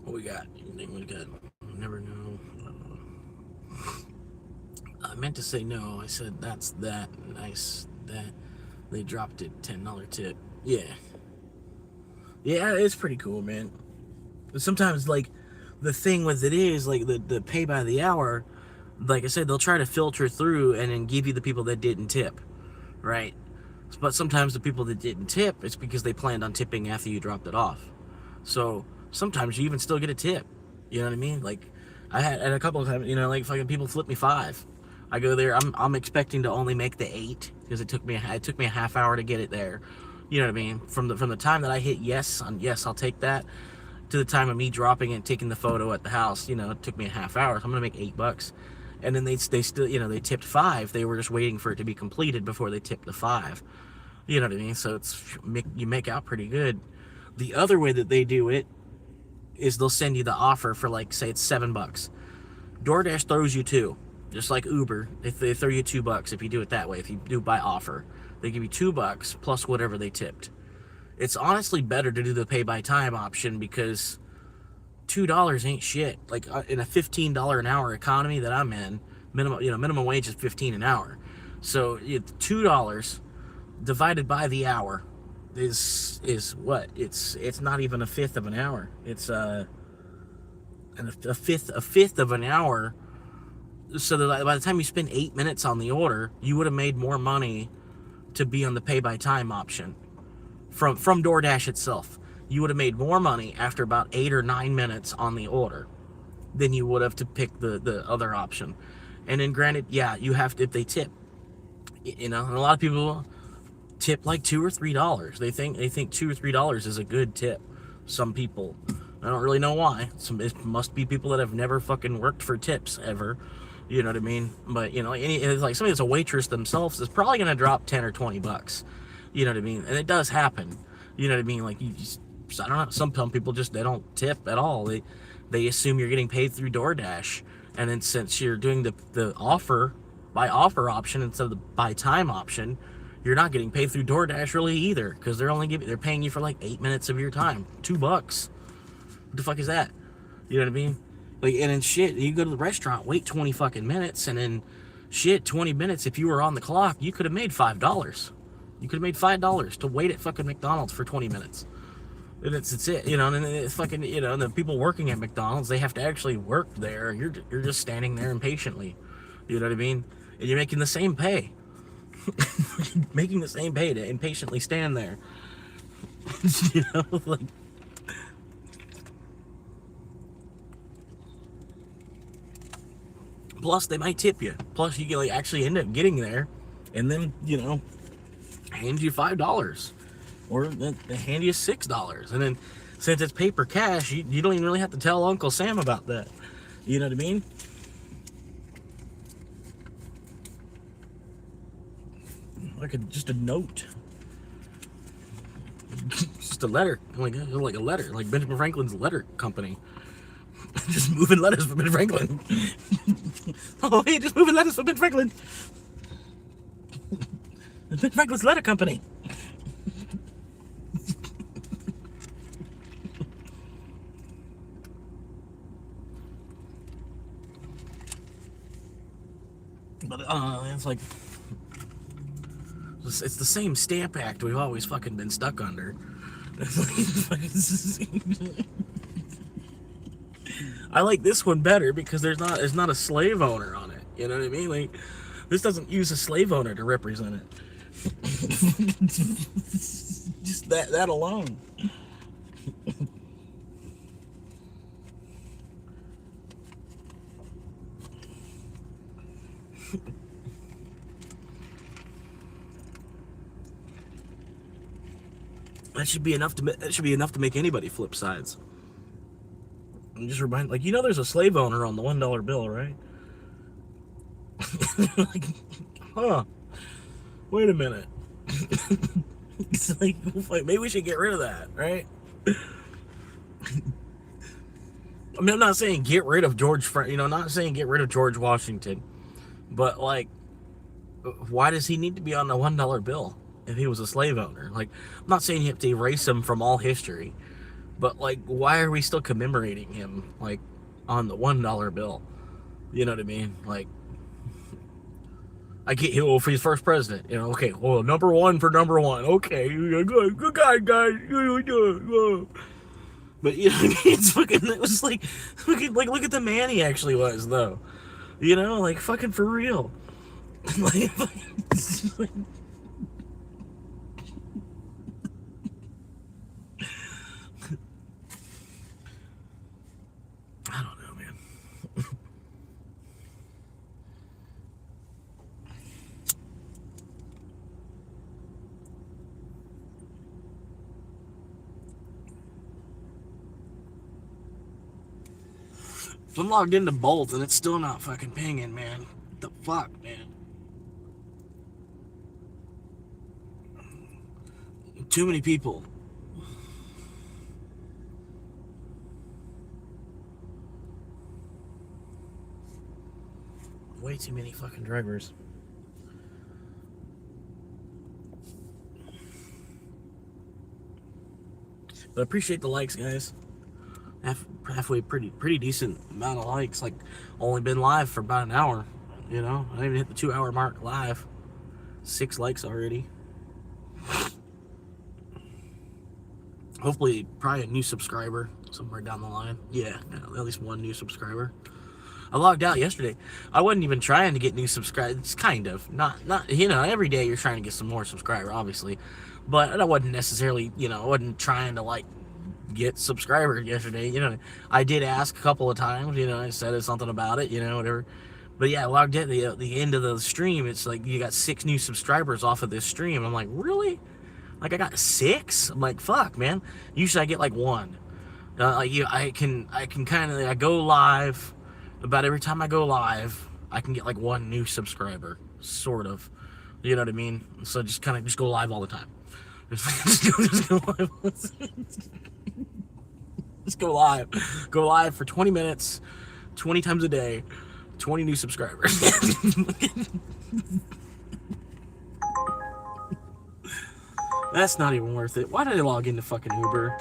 We got never know. I meant to say no. I said that's that. Nice that they dropped it. $10 tip. Yeah, it's pretty cool, man. But sometimes, like, the thing with it is, like, the pay by the hour, like I said, they'll try to filter through and then give you the people that didn't tip, right? But sometimes the people that didn't tip, it's because they planned on tipping after you dropped it off. So sometimes you even still get a tip. You know what I mean? Like, I had a couple of times, you know, like fucking people flip me 5. I go there, I'm expecting to only make the 8 because it took me a half hour to get it there. You know what I mean? From the time that I hit yes on yes, I'll take that, to the time of me dropping it and taking the photo at the house, you know, it took me a half hour. So I'm gonna make $8. And then they still, you know, they tipped 5. They were just waiting for it to be completed before they tipped the 5. You know what I mean? So you make out pretty good. The other way that they do it is they'll send you the offer for, like, say it's $7. DoorDash throws you 2, just like Uber. They throw you $2 if you do it that way. If you do by offer, they give you $2 plus whatever they tipped. It's honestly better to do the pay by time option because $2 ain't shit. Like, in a $15 an hour economy that I'm in, minimum wage is $15 an hour. So $2 divided by the hour is what? It's not even a fifth of an hour. It's a fifth of an hour. So that by the time you spend 8 minutes on the order, you would have made more money to be on the pay by time option from DoorDash itself. You would have made more money after about 8 or 9 minutes on the order than you would have to pick the other option. And then granted, yeah, you have to, if they tip, you know, and a lot of people tip like $2 or $3. They think $2 or $3 is a good tip. Some people, I don't really know why. It must be people that have never fucking worked for tips ever. You know what I mean? But you know, it's like somebody that's a waitress themselves is probably gonna drop $10 or $20. You know what I mean? And it does happen. You know what I mean? Like, I don't know. Some people just, they don't tip at all. They assume you're getting paid through DoorDash, and then since you're doing the offer by offer option instead of the by time option, you're not getting paid through DoorDash really either, because they're paying you for like 8 minutes of your time. $2. What the fuck is that? You know what I mean? Like, and then shit, you go to the restaurant, wait 20 fucking minutes, and then shit, 20 minutes, if you were on the clock, you could have made $5. You could have made $5 to wait at fucking McDonald's for 20 minutes. And it's it, you know, and it's fucking, you know, and the people working at McDonald's, they have to actually work there. You're just standing there impatiently. You know what I mean? And you're making the same pay. Making the same pay to impatiently stand there. You know, like, plus they might tip you. Plus you can, like, actually end up getting there, and then, you know, hand you $5, or they hand you $6, and then since it's paper cash, you don't even really have to tell Uncle Sam about that. You know what I mean? Like just a note, just a letter, like a letter, like Benjamin Franklin's letter company. Just moving letters for Ben Franklin. Oh, hey, just moving letters for Ben Franklin. Ben Franklin's letter company. But it's like, it's the same stamp act we've always fucking been stuck under. I like this one better because there's not a slave owner on it. You know what I mean? Like, this doesn't use a slave owner to represent it. Just that alone. That should be enough to make anybody flip sides. And just remind, like, you know, there's a slave owner on the $1 bill, right? Like, huh? Wait a minute. It's like, maybe we should get rid of that, right? I mean, I'm not saying get rid of not saying get rid of George Washington, but like, why does he need to be on the $1 bill if he was a slave owner? Like, I'm not saying you have to erase him from all history, but like, why are we still commemorating him, like, on the $1 bill? You know what I mean? Like, I get, well, for his first president, you know, okay, well, number one for number one, okay, good guy, guys. But you know what I mean? It's fucking, it was like, look at the man he actually was, though. You know, like, fucking for real. Like, I don't know, man. I'm logged into both and it's still not fucking pinging, man. What the fuck, man? Too many people. Way too many fucking drivers. But I appreciate the likes, guys. Halfway pretty decent amount of likes. Like, only been live for about an hour. You know, I didn't even hit the 2-hour mark live. 6 likes already. Hopefully, probably a new subscriber somewhere down the line. Yeah, at least one new subscriber. I logged out yesterday. I wasn't even trying to get new subscribers. It's kind of not you know, every day you're trying to get some more subscribers, obviously, but I wasn't necessarily, you know, I wasn't trying to like get subscribers yesterday. You know, I did ask a couple of times. You know, I said something about it. You know, whatever. But yeah, I logged in at the end of the stream. It's like you got 6 new subscribers off of this stream. I'm like, really? Like I got 6? I'm like, fuck, man. Usually I get like 1. I can kind of, I go live. About every time I go live, I can get like 1 new subscriber, sort of. You know what I mean? So just kind of just go live all the time. Just go live. Just go live. Go live for 20 minutes, 20 times a day, 20 new subscribers. That's not even worth it. Why did I log into fucking Uber?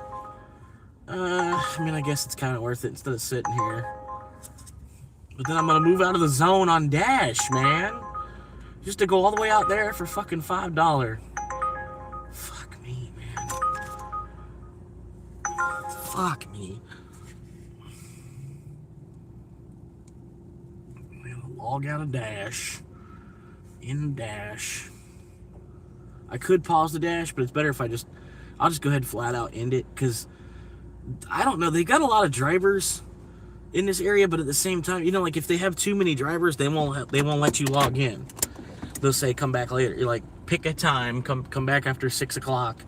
I mean, I guess it's kind of worth it instead of sitting here. But then I'm gonna move out of the zone on Dash, man. Just to go all the way out there for fucking $5. Fuck me, man. Fuck me. I'm gonna log out of Dash. In Dash. I could pause the Dash, but it's better if I'll just go ahead and flat out end it, because I don't know, they got a lot of drivers in this area, but at the same time, you know, like if they have too many drivers, they won't let you log in. They'll say come back later. You're like, pick a time, come back after 6 o'clock.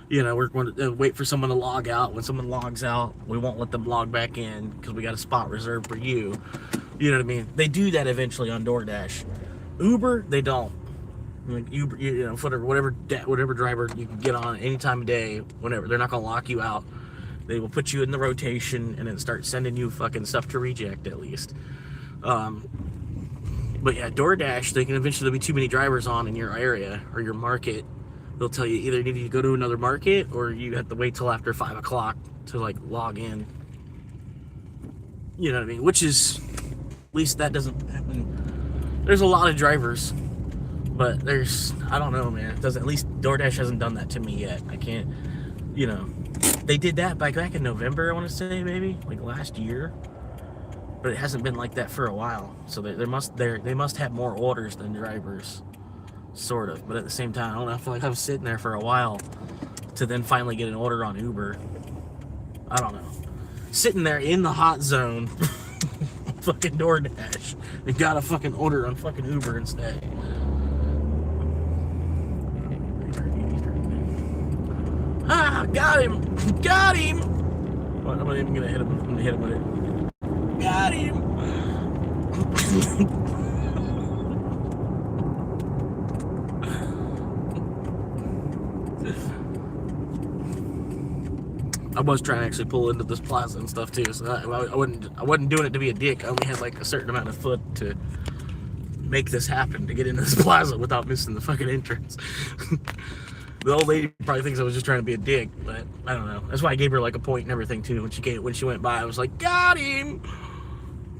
You know, we're going to wait for someone to log out. When someone logs out, we won't let them log back in because we got a spot reserved for you. You know what I mean? They do that eventually on DoorDash. Uber, they don't. Like Uber, you know, whatever driver you can get on any time of day, whenever. They're not gonna lock you out. They will put you in the rotation and then start sending you fucking stuff to reject, at least. But yeah, DoorDash, they can eventually be too many drivers on in your area or your market. They'll tell you either you need to go to another market or you have to wait till after 5 o'clock to like log in. You know what I mean? Which is, at least that doesn't happen. There's a lot of drivers, but I don't know, man. It doesn't, at least DoorDash hasn't done that to me yet. I can't, you know. They did that back in November, I want to say, maybe like last year, but it hasn't been like that for a while. So they must have more orders than drivers, sort of. But at the same time, I don't know. I feel like I was sitting there for a while to then finally get an order on Uber. I don't know. Sitting there in the hot zone, fucking DoorDash, and got a fucking order on fucking Uber instead. Ah, got him! Got him! Well, I'm not even gonna hit him. I'm gonna hit him with it. Got him! I was trying to actually pull into this plaza and stuff too, so I wasn't doing it to be a dick. I only had like a certain amount of foot to make this happen, to get into this plaza without missing the fucking entrance. The old lady probably thinks I was just trying to be a dick, but I don't know. That's why I gave her like a point and everything too. When she went by, I was like, got him.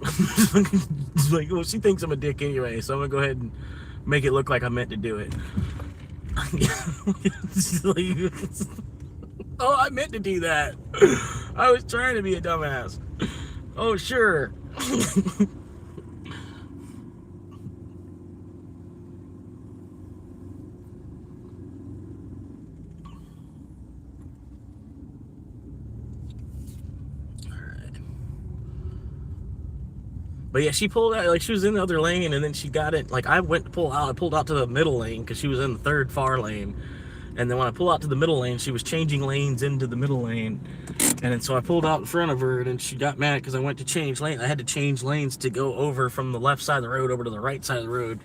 It's like, well, she thinks I'm a dick anyway, so I'm gonna go ahead and make it look like I meant to do it. Like, oh, I meant to do that. I was trying to be a dumbass. Oh, sure. But yeah, she pulled out, like she was in the other lane, and then she got it. Like I went to pull out, I pulled out to the middle lane because she was in the third far lane, And then when I pull out to the middle lane, she was changing lanes into the middle lane. And then so I pulled out in front of her, and she got mad because I went to change lane. I had to change lanes to go over from the left side of the road over to the right side of the road.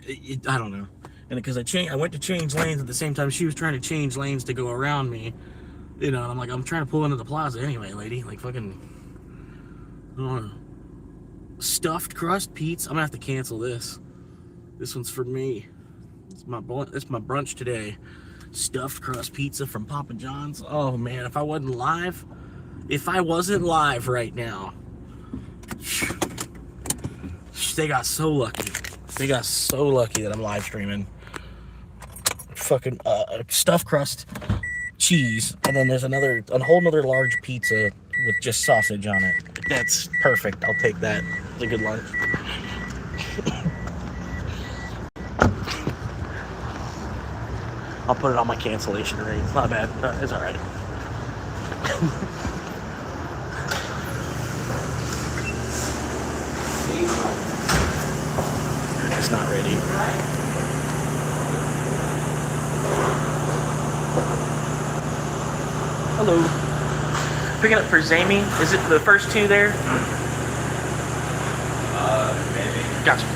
I don't know. And because I went to change lanes at the same time she was trying to change lanes to go around me. You know, and I'm like, I'm trying to pull into the plaza anyway, lady. Like, fucking, I don't know. Stuffed crust pizza. I'm gonna have to cancel this. This one's for me. It's my brunch today. Stuffed crust pizza from Papa John's. Oh man, if I wasn't live right now, they got so lucky. They got so lucky that I'm live streaming. Fucking stuffed crust, cheese, and then there's a whole nother large pizza with just sausage on it. That's perfect. I'll take that. It's a good lunch. I'll put it on my cancellation rate. It's not bad. It's all right. It's not ready. Hello. Picking up for Zamie. Is it the first two there? Maybe. Gotcha.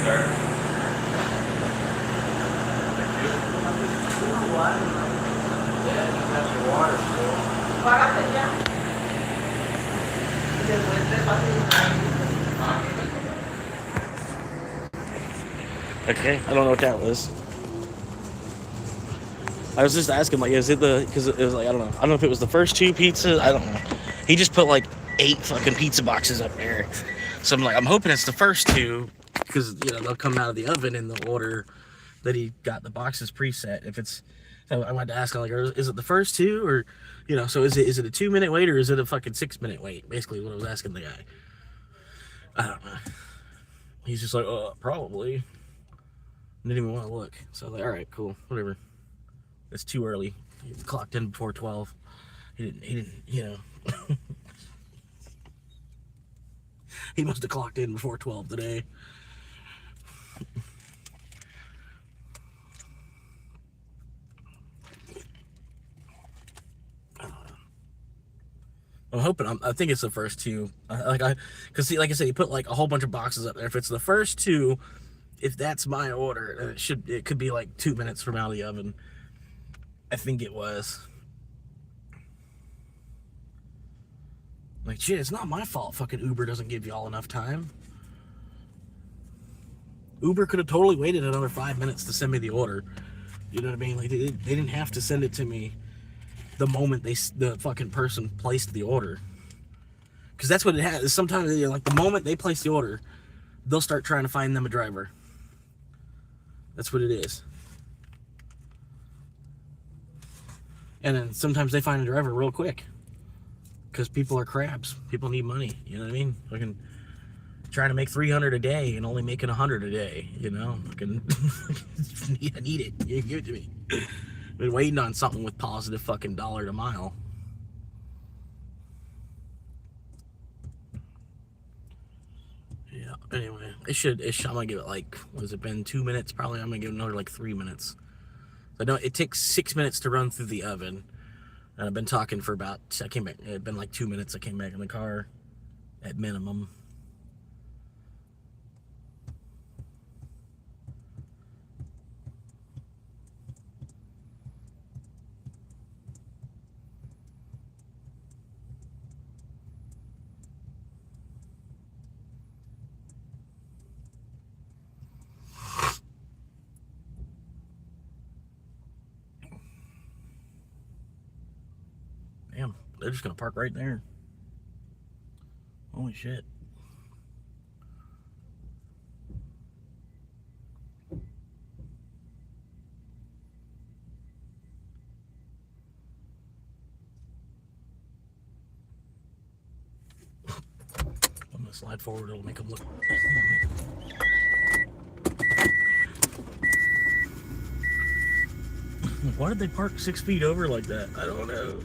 Start. Okay, I don't know what that was. I was just asking, like, is it because it was like, I don't know if it was the first two pizzas, I don't know. He just put like 8 fucking pizza boxes up there. So I'm like, I'm hoping it's the first two, because, you know, they'll come out of the oven in the order that he got the boxes preset. If it's, so I wanted to ask him, like, is it the first two, or, you know, so is it a 2-minute wait, or is it a fucking 6-minute wait? Basically what I was asking the guy. I don't know. He's just like, probably. Didn't even want to look. So I was like, all right, cool, whatever. It's too early. He clocked in before 12. He didn't, you know. He must have clocked in before 12 today. I'm hoping. I think it's the first two. Cause see, like I said, he put like a whole bunch of boxes up there. If it's the first two, if that's my order, it could be like 2 minutes from out of the oven. I think it was. Like, shit, it's not my fault fucking Uber doesn't give y'all enough time. Uber could have totally waited another 5 minutes to send me the order. You know what I mean? Like, they didn't have to send it to me the moment the fucking person placed the order. Because that's what it has. Sometimes, like, the moment they place the order, they'll start trying to find them a driver. That's what it is. And then sometimes they find a driver real quick. Because people are crabs. People need money. You know what I mean? Fucking trying to make 300 a day and only making 100 a day. You know? Fucking I need it. You give it to me. Been waiting on something with positive fucking dollar to mile. Yeah. Anyway, I'm gonna give it like, what has it been? 2 minutes? Probably. I'm gonna give it another like 3 minutes. I know it takes 6 minutes to run through the oven. And I've been talking for about, I came back, it'd been like 2 minutes I came back in the car, at minimum. Damn, they're just gonna park right there. Holy shit. I'm gonna slide forward, it'll make them look. Why did they park 6 feet over like that? I don't know.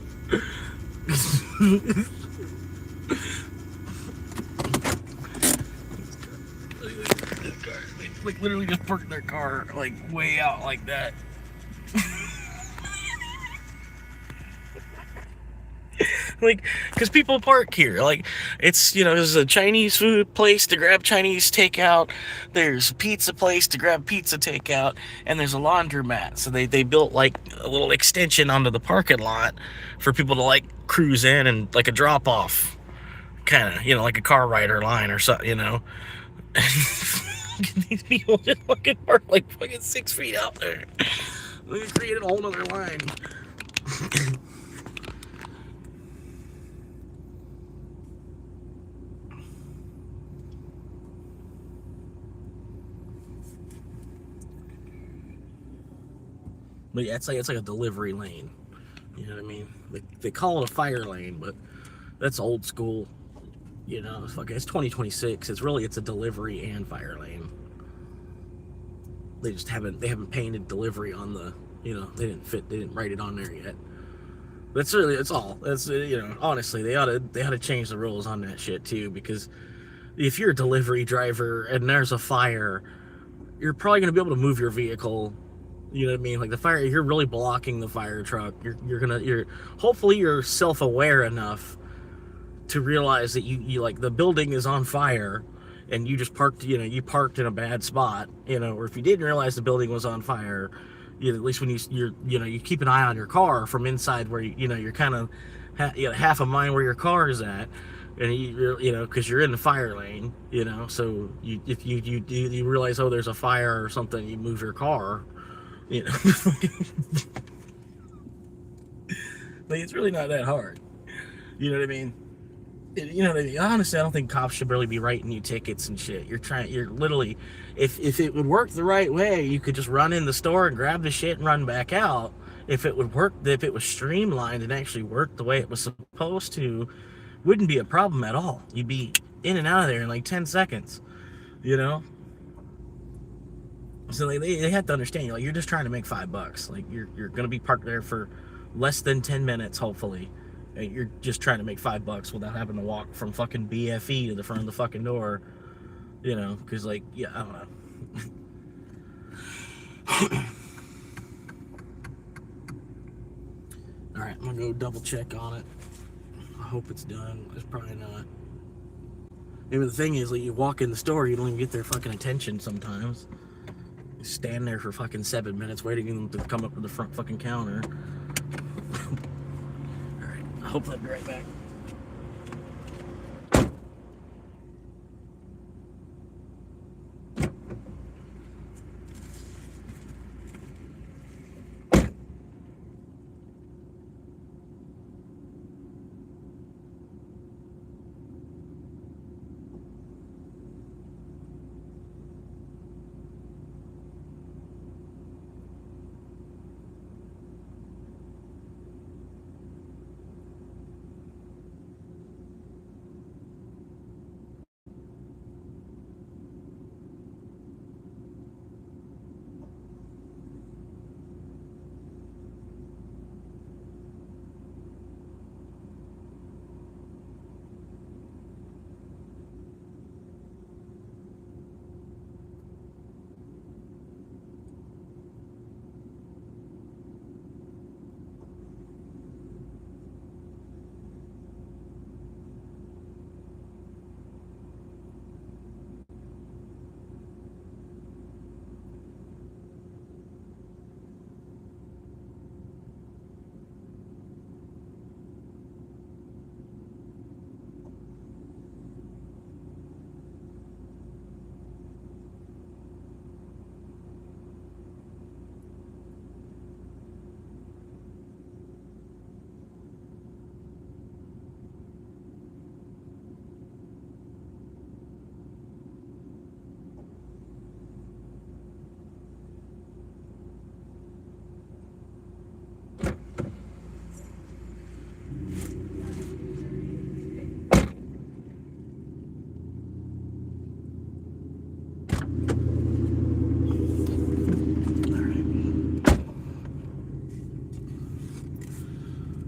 Like literally just parked their car like way out like that. Like, because people park here. Like, it's, there's a Chinese food place to grab Chinese takeout. There's a pizza place to grab pizza takeout. And there's a laundromat. So they built, like, a little extension onto the parking lot for people to, like, cruise in and, like, a drop-off. Kind of, like a car rider line or something, These people just fucking park, like, fucking 6 feet out there. They created a whole nother line. But yeah, it's like a delivery lane. You know what I mean? They call it a fire lane, but that's old school. It's 2026. It's a delivery and fire lane. They just haven't painted delivery on the, they didn't write it on there yet. It's all. That's honestly, they ought to change the rules on that shit too, because if you're a delivery driver and there's a fire, you're probably going to be able to move your vehicle. You know what I mean? Like the fire, you're really blocking the fire truck. Hopefully you're self-aware enough to realize that you like the building is on fire and you just parked in a bad spot, or if you didn't realize the building was on fire, at least when you keep an eye on your car from inside where you're kind of half a mile where your car is at, and because you're in the fire lane, so if you realize, oh, there's a fire or something, you move your car, like it's really not that hard. You know what I mean? Honestly, I don't think cops should really be writing you tickets and shit. You're literally, if it would work the right way, you could just run in the store and grab the shit and run back out. If it would work, if it was streamlined and actually worked the way it was supposed to, wouldn't be a problem at all. You'd be in and out of there in like 10 seconds, So they have to understand, you're just trying to make $5. Like you're gonna be parked there for less than 10 minutes, hopefully. And you're just trying to make $5 without having to walk from fucking BFE to the front of the fucking door, because I don't know. All right, I'm gonna go double check on it. I hope it's done. It's probably not. Maybe the thing is, like, you walk in the store, you don't even get their fucking attention sometimes. You stand there for fucking 7 minutes waiting for them to come up to the front fucking counter. I hope I'll be right back.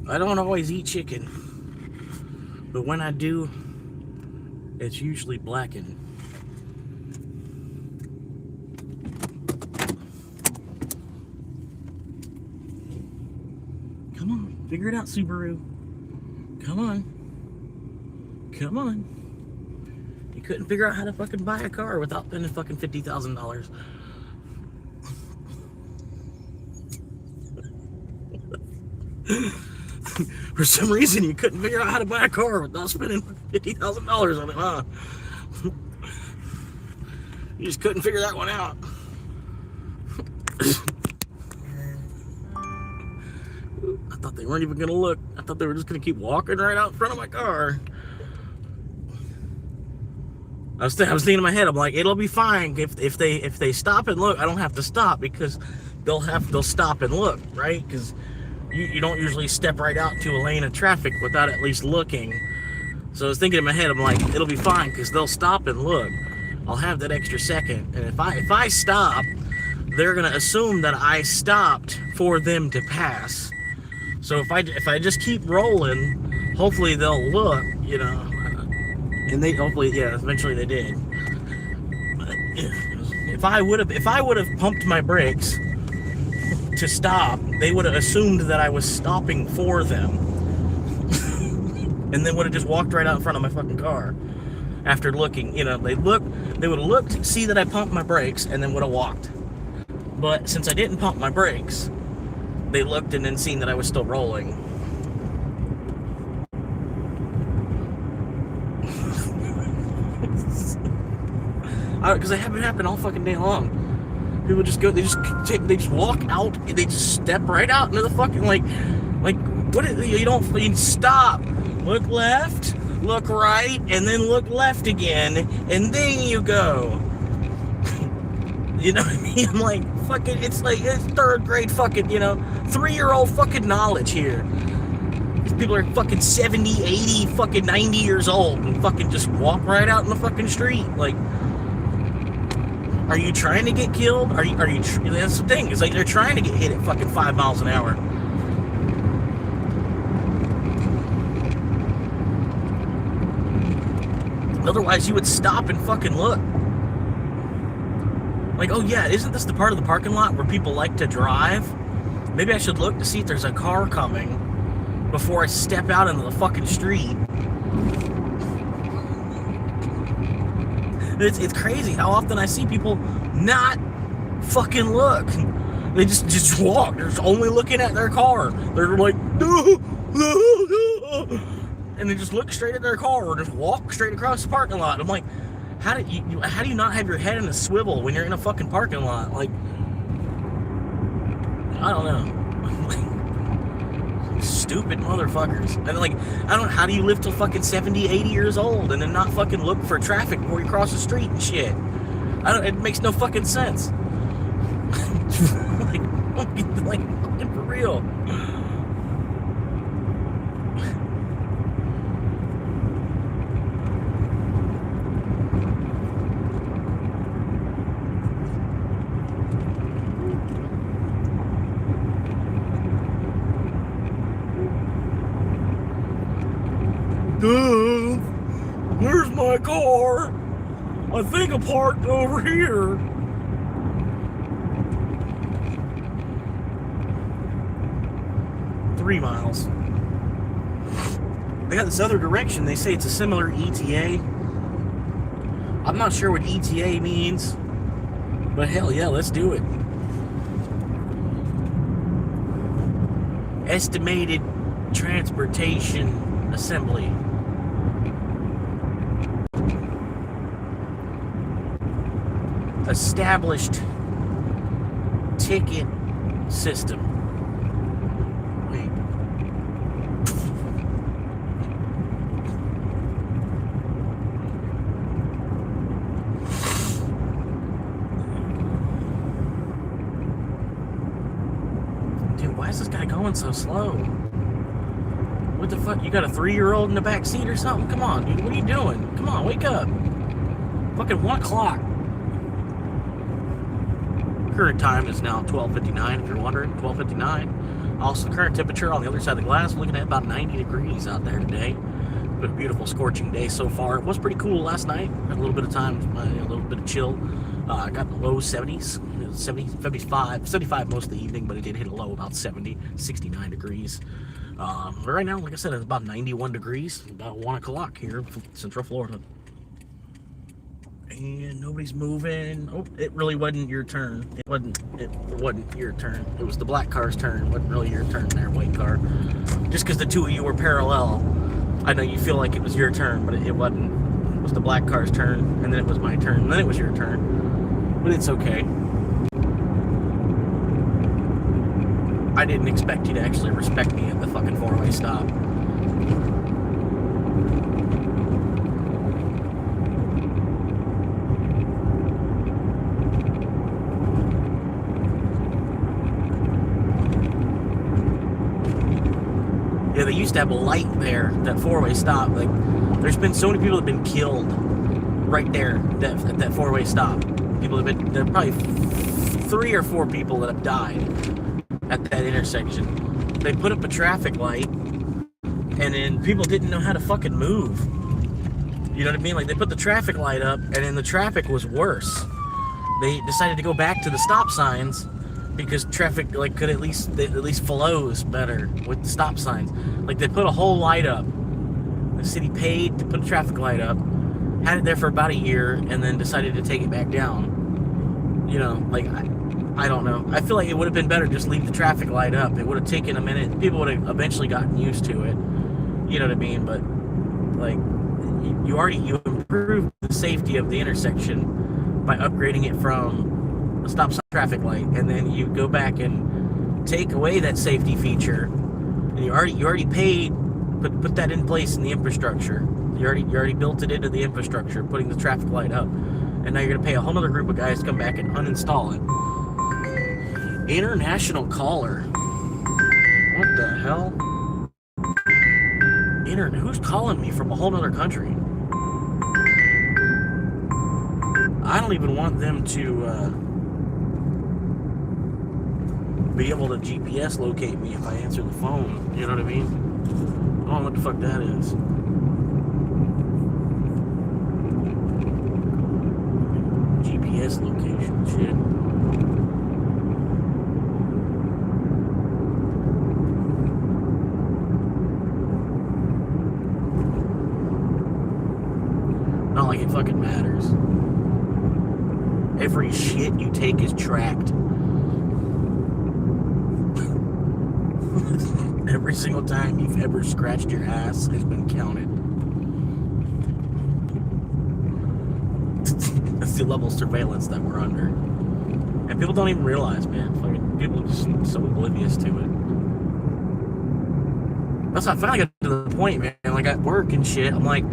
I don't always eat chicken, but when I do, it's usually blackened. Come on, figure it out, Subaru. Come on. Come on. You couldn't figure out how to fucking buy a car without spending fucking $50,000. For some reason, you couldn't figure out how to buy a car without spending $50,000 on it, huh? You just couldn't figure that one out. I thought they weren't even gonna look. I thought they were just gonna keep walking right out in front of my car. I was thinking in my head, I'm like, it'll be fine if they stop and look. I don't have to stop because they'll stop and look, right? Because you don't usually step right out to a lane of traffic without at least looking. So I was thinking in my head, I'm like, it'll be fine because they'll stop and look. I'll have that extra second, and if I stop, they're gonna assume that I stopped for them to pass. So if I just keep rolling, hopefully they'll look, you know. And they hopefully, yeah, eventually they did. But if I would have pumped my brakes to stop, they would have assumed that I was stopping for them, and then would have just walked right out in front of my fucking car. After looking, you know, they would have looked, see that I pumped my brakes, and then would have walked. But since I didn't pump my brakes, they looked and then seen that I was still rolling. Because it happened all fucking day long. People just go, they just walk out, and they just step right out into the fucking, like what is, you stop, look left, look right, and then look left again, and then you go. You know what I mean? I'm like, fucking, it's third grade fucking, 3-year-old fucking knowledge here. These people are fucking 70, 80, fucking 90 years old, and fucking just walk right out in the fucking street. Like, are you trying to get killed? Are you? That's the thing. It's like they're trying to get hit at fucking 5 miles an hour. Otherwise, you would stop and fucking look. Like, oh yeah, isn't this the part of the parking lot where people like to drive? Maybe I should look to see if there's a car coming before I step out into the fucking street. It's crazy how often I see people not fucking look. They just walk. They're just only looking at their car. They're like, and they just look straight at their car or just walk straight across the parking lot. I'm like, how do you not have your head in a swivel when you're in a fucking parking lot? Like, I don't know. Stupid motherfuckers. And like, how do you live till fucking 70, 80 years old and then not fucking look for traffic before you cross the street and shit? It makes no fucking sense. like fucking for real. Where's my car? I think I parked over here. $3 miles. They got this other direction. They say it's a similar ETA. I'm not sure what ETA means, but hell yeah, let's do it. Estimated transportation assembly. Established ticket system. Wait. Dude, why is this guy going so slow? What the fuck? You got a 3-year-old in the back seat or something? Come on, dude. What are you doing? Come on, wake up. Fucking 1 o'clock. Current time is now 12:59, if you're wondering, 12:59. Also, the current temperature on the other side of the glass, looking at about 90 degrees out there today. Been a beautiful scorching day so far. It was pretty cool last night. Had a little bit of time, a little bit of chill. I got the low 70s, 70, 75 most of the evening, but it did hit a low about 70, 69 degrees. Right now, like I said, it's about 91 degrees, about 1 o'clock here in Central Florida. And nobody's moving. Oh, it really wasn't your turn. It wasn't your turn. It was the black car's turn. It wasn't really your turn there, white car. Just because the two of you were parallel, I know you feel like it was your turn, but it wasn't. It was the black car's turn, and then it was my turn, and then it was your turn. But it's okay. I didn't expect you to actually respect me at the fucking four-way stop. Yeah, they used to have a light there, that four-way stop. Like, there's been so many people that have been killed right there at that four-way stop. People have been, there are probably 3 or 4 people that have died at that intersection. They put up a traffic light, and then people didn't know how to fucking move. You know what I mean? Like, they put the traffic light up, and then the traffic was worse. They decided to go back to the stop signs because traffic, like, could at least flows better with the stop signs. Like, they put a whole light up. The city paid to put a traffic light up, had it there for about a year, and then decided to take it back down. You know, like, I don't know. I feel like it would have been better just leave the traffic light up. It would have taken a minute. People would have eventually gotten used to it. You know what I mean? But, like, you improved the safety of the intersection by upgrading it from a stop sign traffic light, and then you go back and take away that safety feature, and you already paid, put that in place in the infrastructure. You already built it into the infrastructure, putting the traffic light up, and now you're gonna pay a whole other group of guys to come back and uninstall it. International caller. What the hell? Who's calling me from a whole other country? I don't even want them to be able to GPS locate me if I answer the phone. You know what I mean? I don't know what the fuck that is. GPS location, shit. Not like it fucking matters. Every shit you take is tracked. Every single time you've ever scratched your ass has been counted. That's the level of surveillance that we're under. And people don't even realize, man. Fucking people are just so oblivious to it. That's why I finally got to the point, man. Like, at work and shit, I'm like,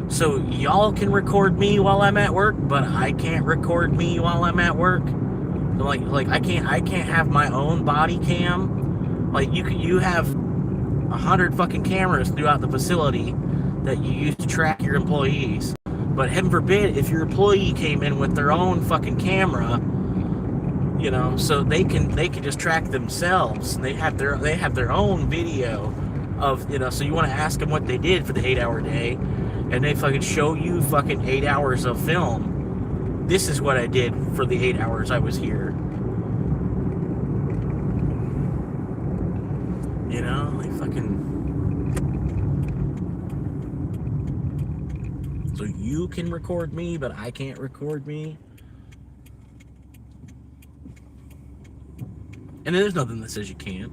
so y'all can record me while I'm at work, but I can't record me while I'm at work. So like I can't have my own body cam. Like, you have 100 fucking cameras throughout the facility that you use to track your employees. But heaven forbid if your employee came in with their own fucking camera, you know, so they can just track themselves. They have their own video of, you know, so you want to ask them what they did for the 8-hour day, and they fucking show you fucking 8 hours of film. This is what I did for the 8 hours I was here. You know, like fucking. So you can record me, but I can't record me. And there's nothing that says you can't.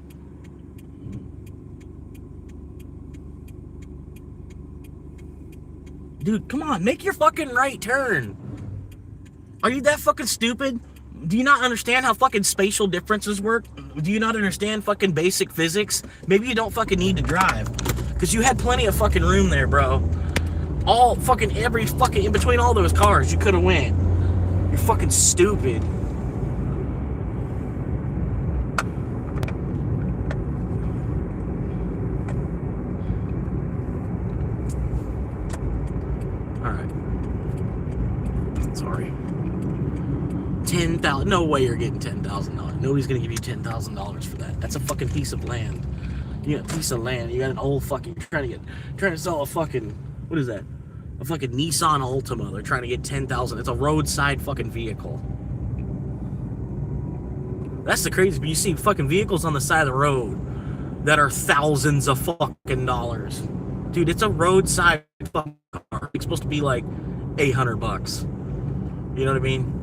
Dude, come on, make your fucking right turn. Are you that fucking stupid? Do you not understand how fucking spatial differences work? Do you not understand fucking basic physics? Maybe you don't fucking need to drive. Because you had plenty of fucking room there, bro. All fucking, every fucking, in between all those cars, you could have went. You're fucking stupid. Alright. Sorry. $10,000. No way you're getting $10,000. Nobody's gonna give you $10,000 for that. That's a fucking piece of land. You got a piece of land. You got an old fucking trying to sell a fucking, what is that? A fucking Nissan Altima. They're trying to get $10,000. It's a roadside fucking vehicle. That's the crazy. But you see fucking vehicles on the side of the road that are thousands of fucking dollars. Dude, it's a roadside fucking car. It's supposed to be like $800. You know what I mean?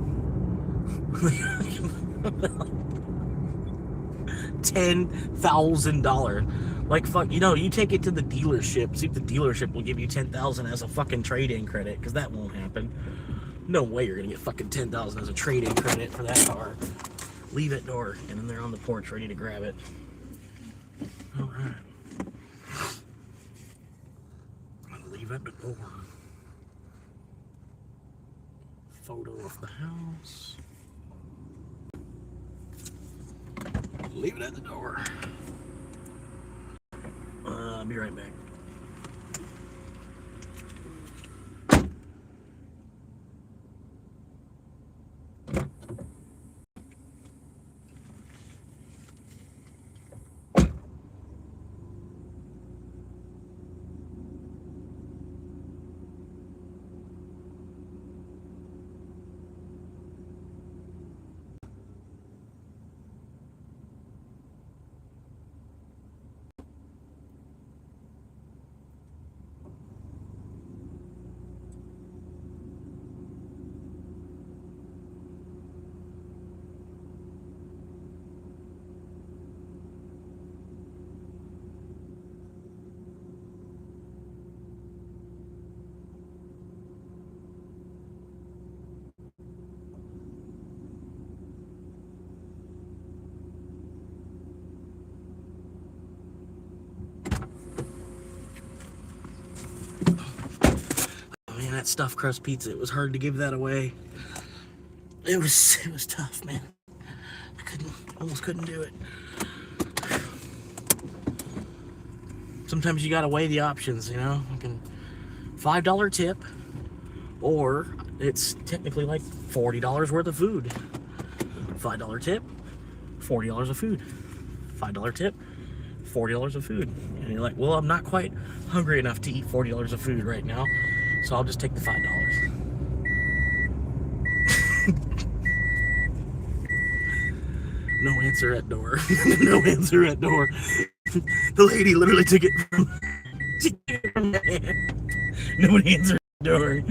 $10,000. Like, fuck, you know, you take it to the dealership, see if the dealership will give you $10,000 as a fucking trade-in credit, because that won't happen. No way you're gonna get fucking $10,000 as a trade-in credit for that car. Leave it door, and then they're on the porch ready to grab it. All right. Leave it door. Photo of the house. Leave it at the door. I'll be right back. That stuffed crust pizza, it was hard to give that away. It was tough, man. I almost couldn't do it. Sometimes you gotta weigh the options, you know. $5 tip, or it's technically like $40 worth of food. $5 tip, $40 of food. $5 tip, $40 of food. And you're like, well, I'm not quite hungry enough to eat $40 of food right now, so I'll just take the $5. No answer at door. No answer at door. The lady literally took it from my hand. Nobody answered the door.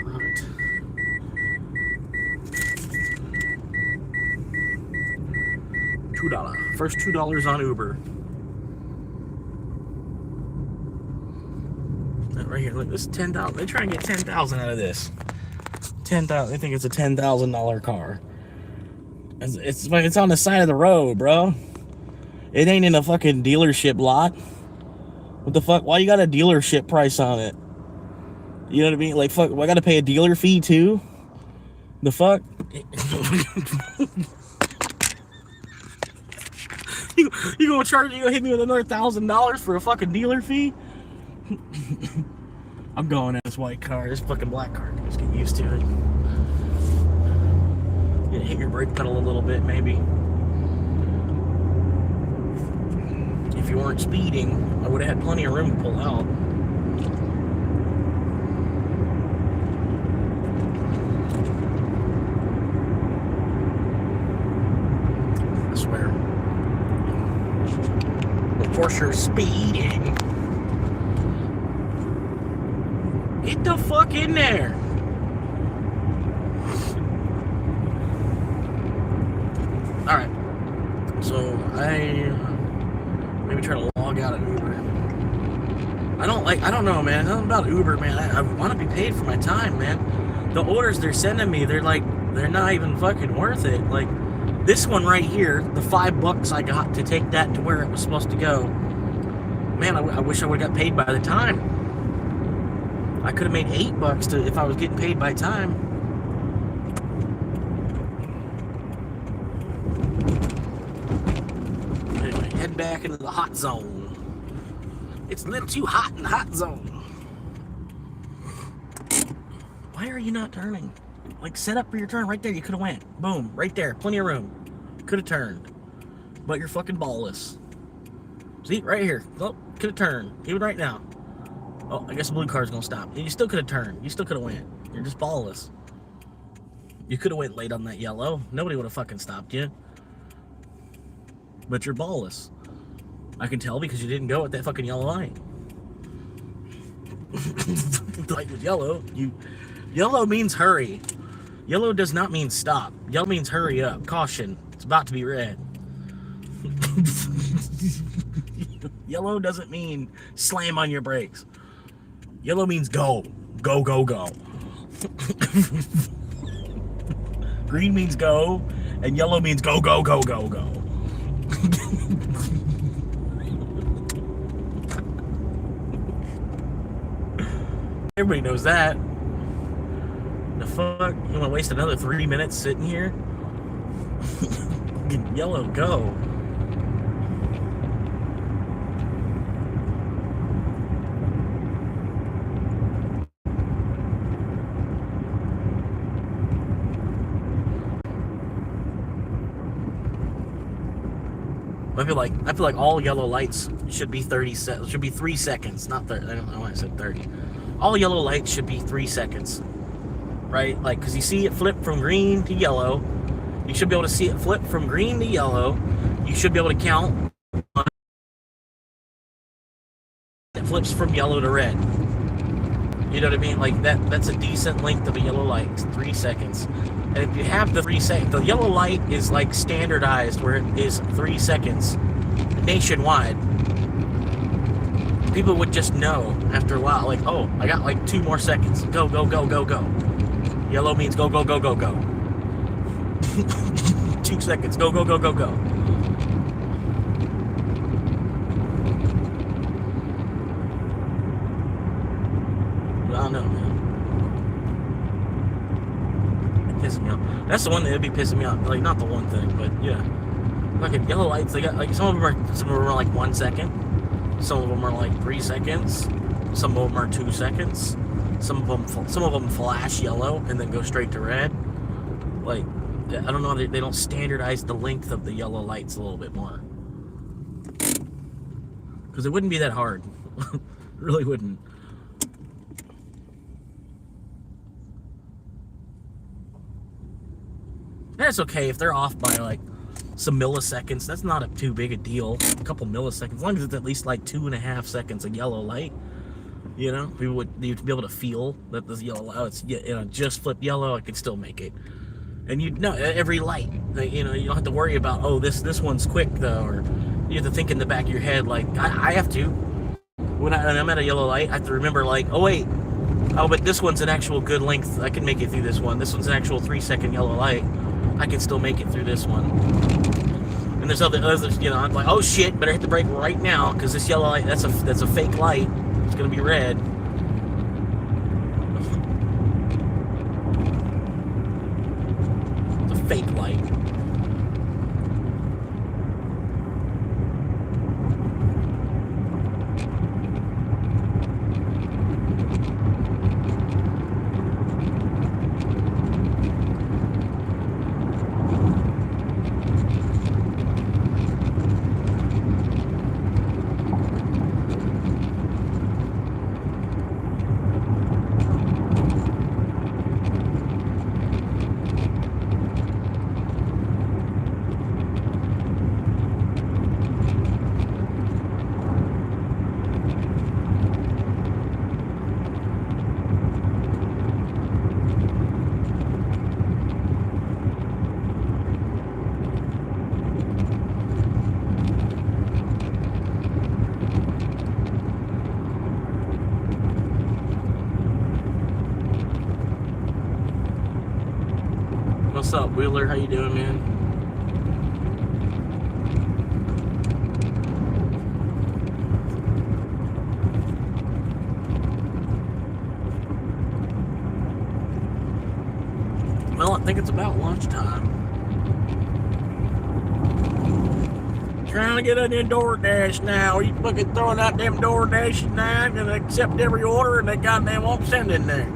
Alright. $2. First $2 on Uber. Right here, look, this is $10,000. They try to get $10,000 out of this. $10,000. They think it's a $10,000 car. It's on the side of the road, bro. It ain't in a fucking dealership lot. What the fuck? Why you got a dealership price on it? You know what I mean? Like, fuck, I gotta pay a dealer fee too? The fuck? You gonna hit me with another $1,000 for a fucking dealer fee? I'm going in this white car. This fucking black car. Just get used to it. You hit your brake pedal a little bit, maybe. If you weren't speeding, I would have had plenty of room to pull out. I swear. Of course you're speeding. Get the fuck in there. Alright. So I maybe try to log out of Uber. I don't know, man. Nothing about Uber, man. I want to be paid for my time, man. The orders they're sending me, they're not even fucking worth it. Like this one right here, the $5 I got to take that to where it was supposed to go. Man, I wish I would have got paid by the time. I could have made $8 if I was getting paid by time. Anyway, head back into the hot zone. It's a little too hot in the hot zone. Why are you not turning? Like, set up for your turn right there. You could have went. Boom, right there. Plenty of room. Could have turned. But you're fucking ballless. See, right here. Oh, could have turned. Even right now. Oh, I guess the blue car's gonna stop. You still could have turned. You still could have went. You're just ballless. You could have went late on that yellow. Nobody would have fucking stopped you. But you're ballless. I can tell because you didn't go at that fucking yellow light. The light was yellow. Yellow means hurry. Yellow does not mean stop. Yellow means hurry up. Caution. It's about to be red. Yellow doesn't mean slam on your brakes. Yellow means go. Go, go, go. Green means go, and yellow means go, go, go, go, go. Everybody knows that. The fuck? You want to waste another 3 minutes sitting here? Yellow, go. I feel like all yellow lights should be 30 seconds. Should be 3 seconds, not 30. I don't know why I said 30. All yellow lights should be 3 seconds, right? Like, because you see it flip from green to yellow. You should be able to see it flip from green to yellow. You should be able to count it flips from yellow to red. You know what I mean? Like that's a decent length of a yellow light. It's 3 seconds. And if you have the 3 seconds, the yellow light is like standardized where it is 3 seconds nationwide. People would just know after a while, like, oh, I got like 2 more seconds. Go, go, go, go, go. Yellow means go, go, go, go, go. 2 seconds. Go, go, go, go, go. I don't know, man. It pisses me off. That's the one that would be pissing me off. Like, not the one thing, but yeah. Like, yellow lights, they got, like, some of them are like 1 second. Some of them are like 3 seconds. Some of them are 2 seconds. Some of them flash yellow and then go straight to red. Like, I don't know, they don't standardize the length of the yellow lights a little bit more. Because it wouldn't be that hard. It really wouldn't. That's okay if they're off by like some milliseconds. That's not too big a deal. A couple milliseconds, as long as it's at least like 2.5 seconds of yellow light. You know, you'd be able to feel that this yellow light, it's, you know, just flip yellow. I could still make it, and you'd know every light. You know, you don't have to worry about, oh, this one's quick though, or you have to think in the back of your head like I have to. When I'm at a yellow light, I have to remember like, oh wait, oh but this one's an actual good length. I can make it through this one. This one's an actual 3 second yellow light. I can still make it through this one. And there's others, you know, I'm like, oh shit, better hit the brake right now, because this yellow light, that's a fake light. It's gonna be red. It's a fake light. What's up, Wheeler? How you doing, man? Well, I think it's about lunchtime. Trying to get on your DoorDash now. You fucking throwing out them DoorDash now and accept every order and they goddamn won't send in there.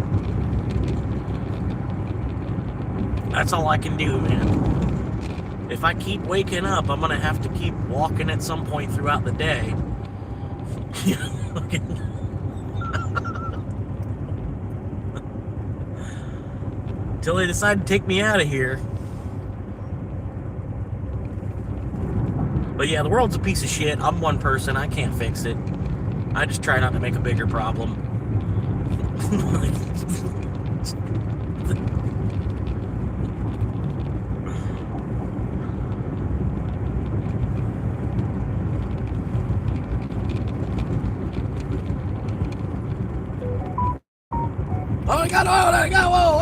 That's all I can do, man. If I keep waking up, I'm gonna have to keep walking at some point throughout the day. Until they decide to take me out of here. But yeah, the world's a piece of shit. I'm one person. I can't fix it. I just try not to make a bigger problem. Oh my God! Oh my God! Whoa!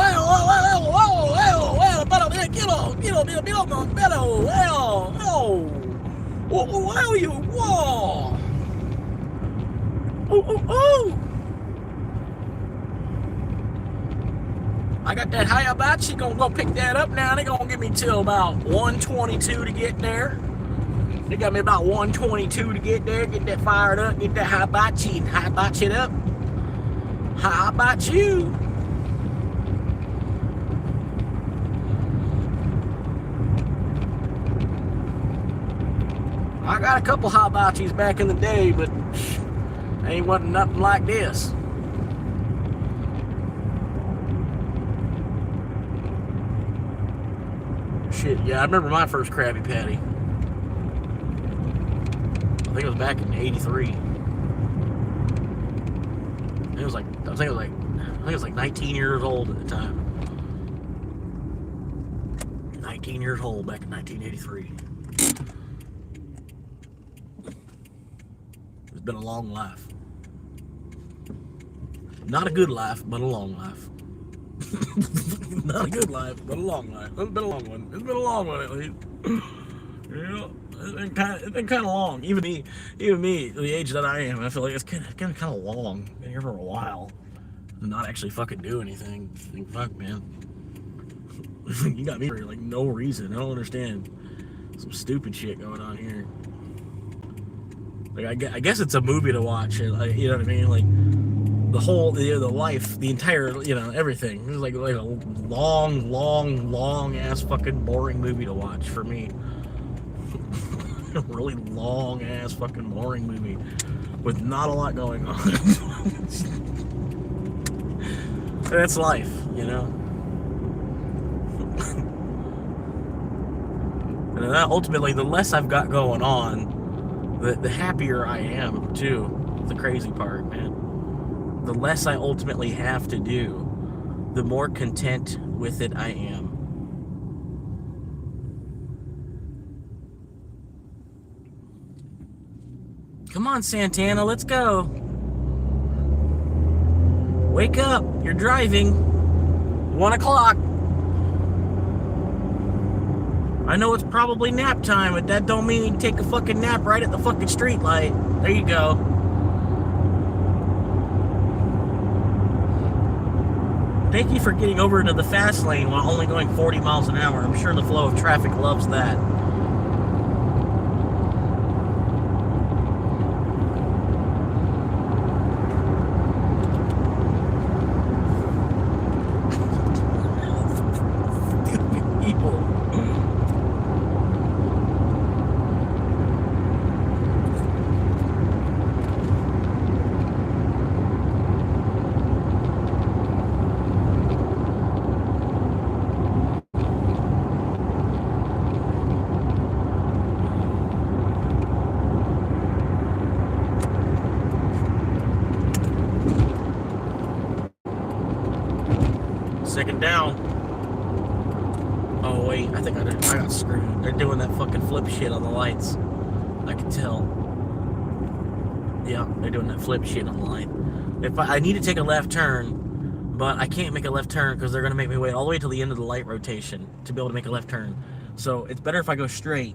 I got that hiyabachi. Gonna go pick that up now. They gonna give me till about 1:22 to get there. They got me about 1:22 to get there. Get that fired up. Get that hibachi and hibachi it up. How about you? I got a couple hibachis back in the day, but ain't wasn't nothing like this. Shit, yeah, I remember my first Krabby Patty. I think it was back in '83. I think it was like 19 years old at the time. 19 years old back in 1983. It's been a long life. Not a good life, but a long life. Not a good life, but a long life. It's been a long one. It's been a long one at least. Yeah, it's been kind of long. Even me, the age that I am, I feel like it's kind of long. Been here for a while, and not actually fucking do anything. Think, fuck, man. You got me for like no reason. I don't understand. Some stupid shit going on here. Like I guess it's a movie to watch. Like, you know what I mean? Like the whole, the life, the entire, everything. It was like a long ass fucking boring movie to watch for me. A really long ass fucking boring movie with not a lot going on. That's life, And that ultimately, the less I've got going on, the happier I am too. The crazy part, man. The less I ultimately have to do, the more content with it I am. Come on, Santana, let's go. Wake up, you're driving. 1 o'clock. I know it's probably nap time, but that don't mean you can take a fucking nap right at the fucking street light. There you go. Thank you for getting over into the fast lane while only going 40 miles an hour. I'm sure the flow of traffic loves that. Second down. Oh wait, I think I got screwed. They're doing that fucking flip shit on the lights. I can tell. Yeah, they're doing that flip shit on the light. If I need to take a left turn, but I can't make a left turn because they're gonna make me wait all the way till the end of the light rotation to be able to make a left turn. So it's better if I go straight,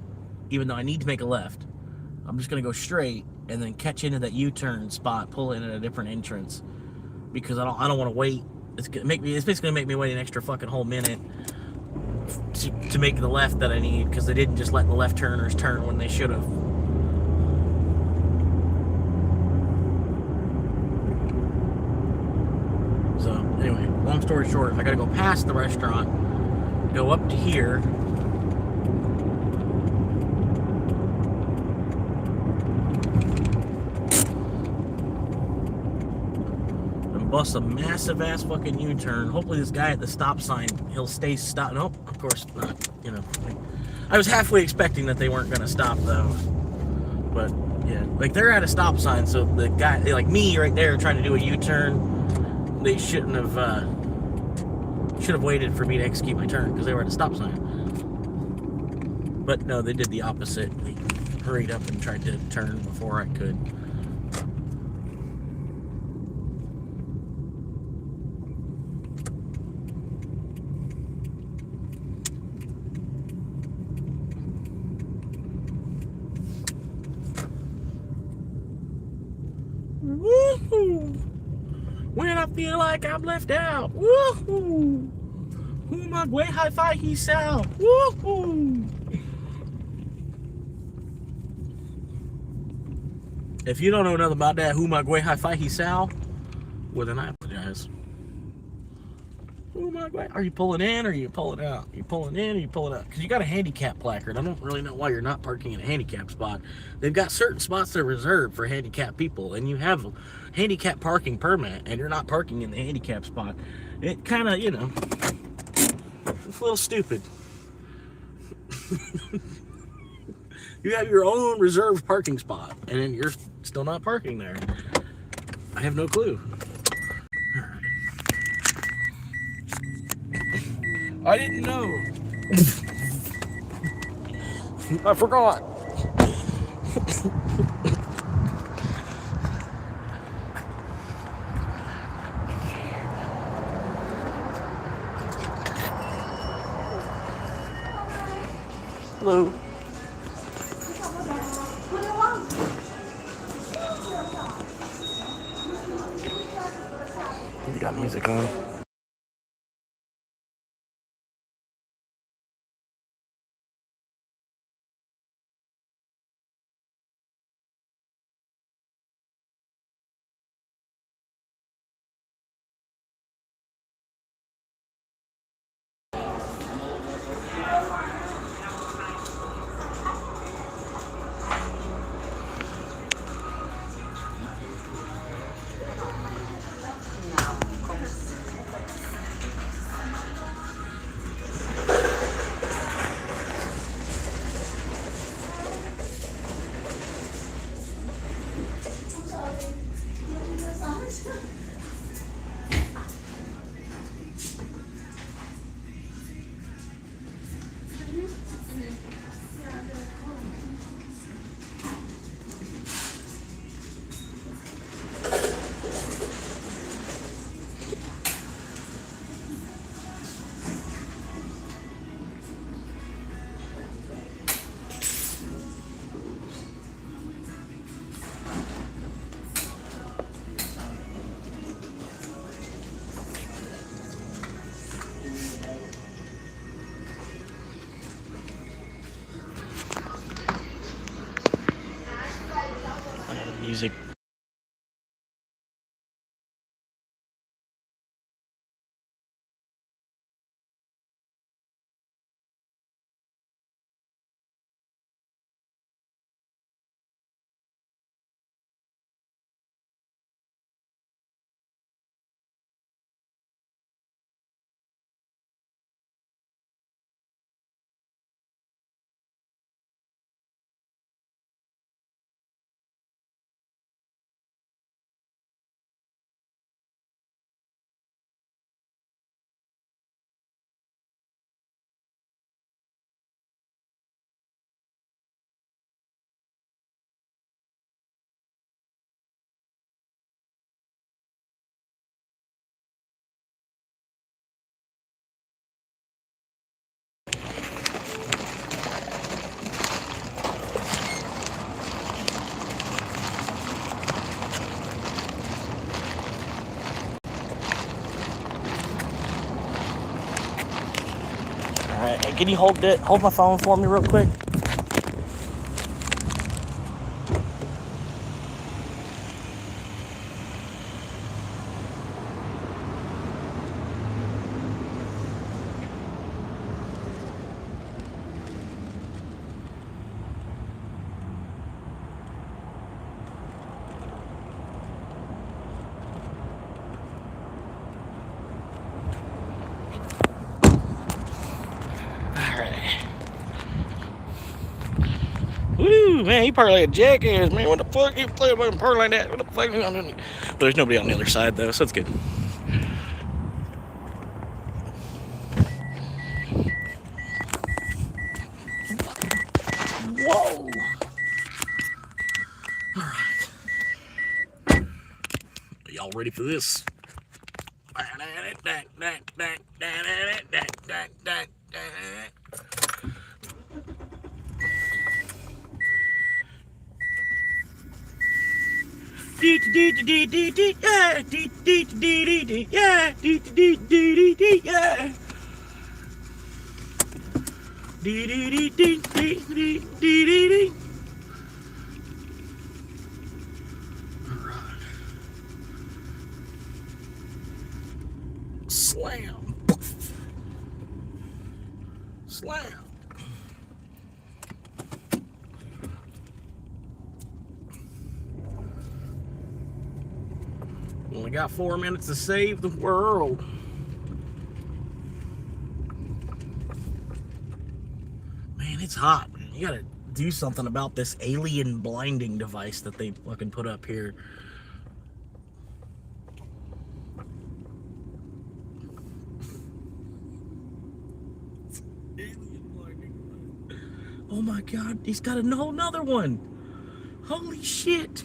even though I need to make a left. I'm just gonna go straight and then catch into that U-turn spot, pull in at a different entrance, because I don't want to wait. It's basically gonna make me wait an extra fucking whole minute to make the left that I need, because they didn't just let the left turners turn when they should have. So anyway, long story short, I gotta go past the restaurant, go up to here, Bust a massive ass fucking U-turn. Hopefully this guy at the stop sign, he'll stay stopped. Nope, of course not. You know, I was halfway expecting that they weren't gonna stop though. But yeah, like they're at a stop sign, so the guy, like me right there trying to do a U-turn, they should have waited for me to execute my turn because they were at a stop sign. But no, they did the opposite. They hurried up and tried to turn before I could. Woohoo! When I feel like I'm left out. Woohoo! Who my way hi-fi he sell. Woohoo! If you don't know nothing about that, who my way hi-fi he sell, well then I apologize. Who my way? Are you pulling in or are you pulling out? Are you pulling in or are you pulling out? Because you got a handicap placard. I don't really know why you're not parking in a handicap spot. They've got certain spots that are reserved for handicapped people, and you have a handicap parking permit, and you're not parking in the handicap spot. It kind of, you know, it's a little stupid. You have your own reserved parking spot, and then you're still not parking there. I have no clue. I didn't know. I forgot. Hello. You got music on. Music. All right, hey, can you hold my phone for me real quick? man, he probably like a jackass, man. What the fuck? He playing with a part like that? What the fuck? But there's nobody on the other side though, so it's good. Whoa! All right, y'all ready for this? Slam. Slam. Only got 4 minutes to save the world. Man, it's hot. You gotta do something about this alien blinding device that they fucking put up here. Oh my god, he's got a whole nother one. Holy shit.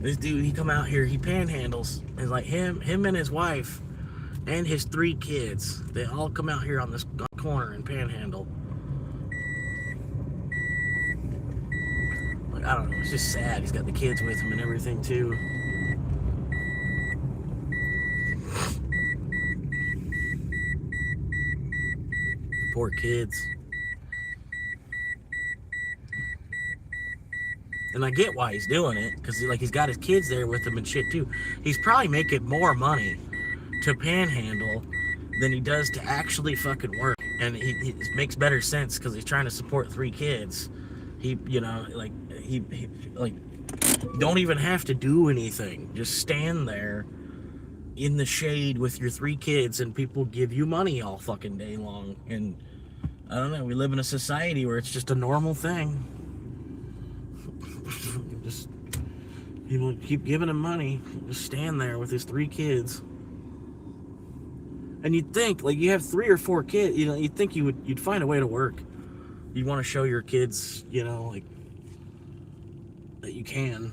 This dude, he come out here, he panhandles. It's like him and his wife and his 3 kids. They all come out here on this corner and panhandle. Like, I don't know, it's just sad. He's got the kids with him and everything too. Poor kids. And I get why he's doing it, because he's got his kids there with him and shit too. He's probably making more money to panhandle than he does to actually fucking work. And it makes better sense because he's trying to support 3 kids. He don't even have to do anything. Just stand there in the shade with your 3 kids and people give you money all fucking day long. And I don't know, we live in a society where it's just a normal thing. Just people keep giving him money, just stand there with his 3 kids. And you'd think, like, you have 3 or 4 kids, you know, you'd think you'd find a way to work. You'd want to show your kids, you know, like, that you can.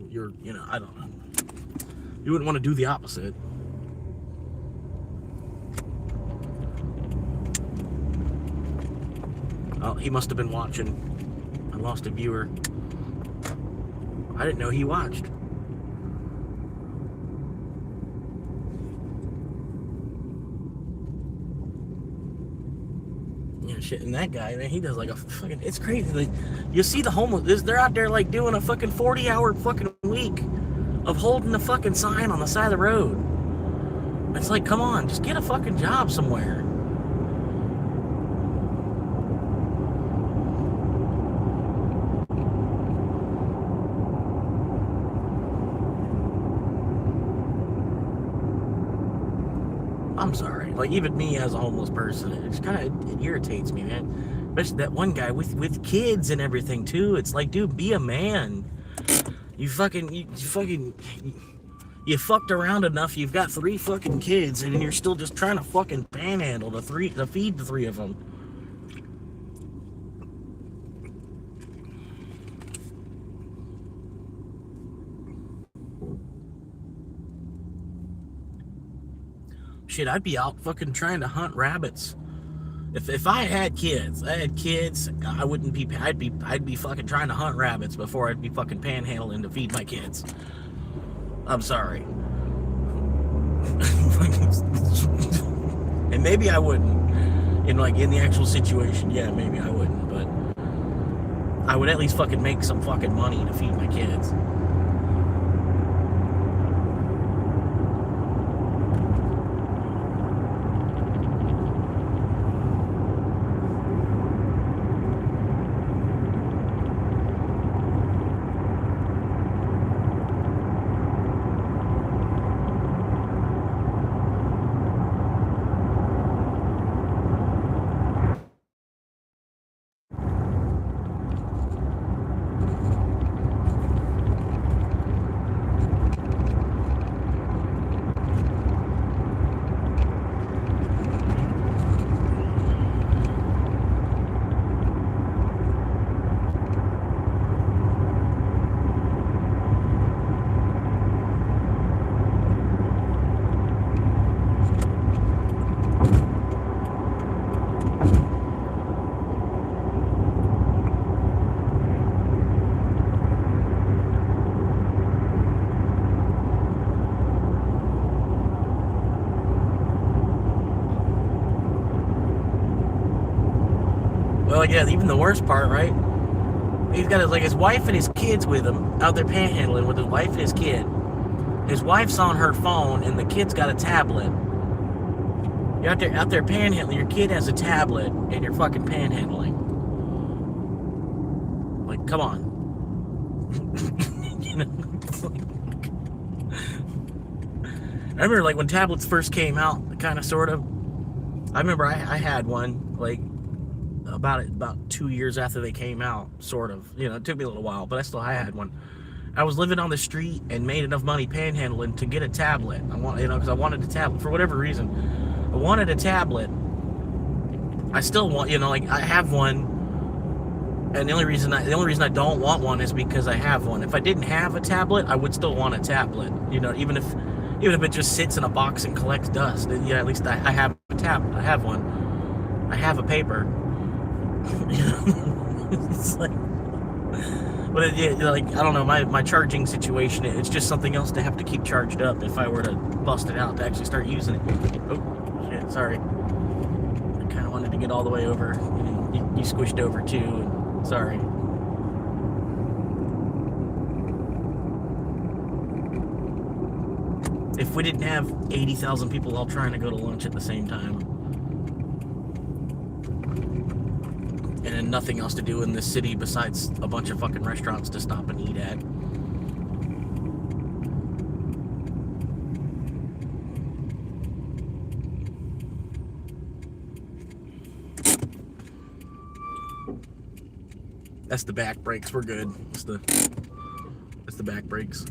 You're, you know, I don't know. You wouldn't want to do the opposite. Oh, he must have been watching. I lost a viewer. I didn't know he watched. Yeah, shit, and that guy, man, he does like a fucking, it's crazy. Like, you see the homeless, they're out there like doing a fucking 40-hour fucking week of holding the fucking sign on the side of the road. It's like, come on, just get a fucking job somewhere. I'm sorry, like, even me as a homeless person, it just kind of, it irritates me, man. Especially that one guy with kids and everything too. It's like, dude, be a man. You fucked around enough. You've got 3 fucking kids, and you're still just trying to fucking panhandle to feed the 3 of them. Shit, I'd be out fucking trying to hunt rabbits. If I had kids, I wouldn't be. I'd be fucking trying to hunt rabbits before I'd be fucking panhandling to feed my kids. I'm sorry. And maybe I wouldn't. In the actual situation, yeah, maybe I wouldn't. But I would at least fucking make some fucking money to feed my kids. like, yeah, even the worst part, right? He's got his wife and his kids with him out there panhandling with his wife and his kid. His wife's on her phone and the kid's got a tablet. You're out there panhandling. Your kid has a tablet and you're fucking panhandling. Like, come on. You know? I remember, like, when tablets first came out, kind of, sort of. I remember I had one, like, about 2 years after they came out, sort of. You know, it took me a little while, but I had one. I was living on the street and made enough money panhandling to get a tablet. Because I wanted a tablet for whatever reason. I wanted a tablet. I still want, like, I have one. And the only reason I don't want one is because I have one. If I didn't have a tablet, I would still want a tablet. Even if it just sits in a box and collects dust, then, at least I have a tablet. I have one. I have a paper. It's like, but like, I don't know, my charging situation, it's just something else to have to keep charged up if I were to bust it out to actually start using it. Oh shit, sorry. I kind of wanted to get all the way over. You squished over too. And sorry. If we didn't have 80,000 people all trying to go to lunch at the same time, and nothing else to do in this city besides a bunch of fucking restaurants to stop and eat at. That's the back brakes. We're good. That's the back brakes.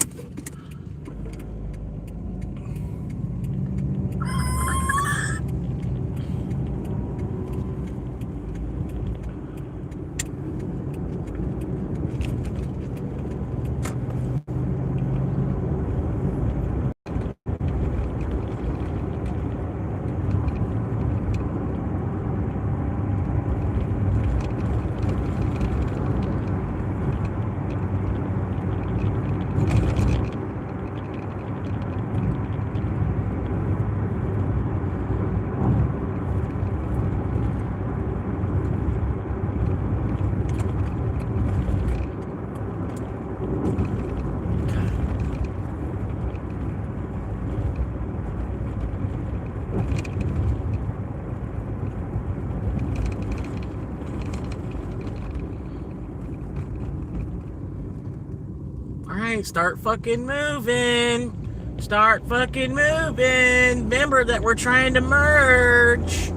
Start fucking moving. Start fucking moving. Remember that we're trying to merge.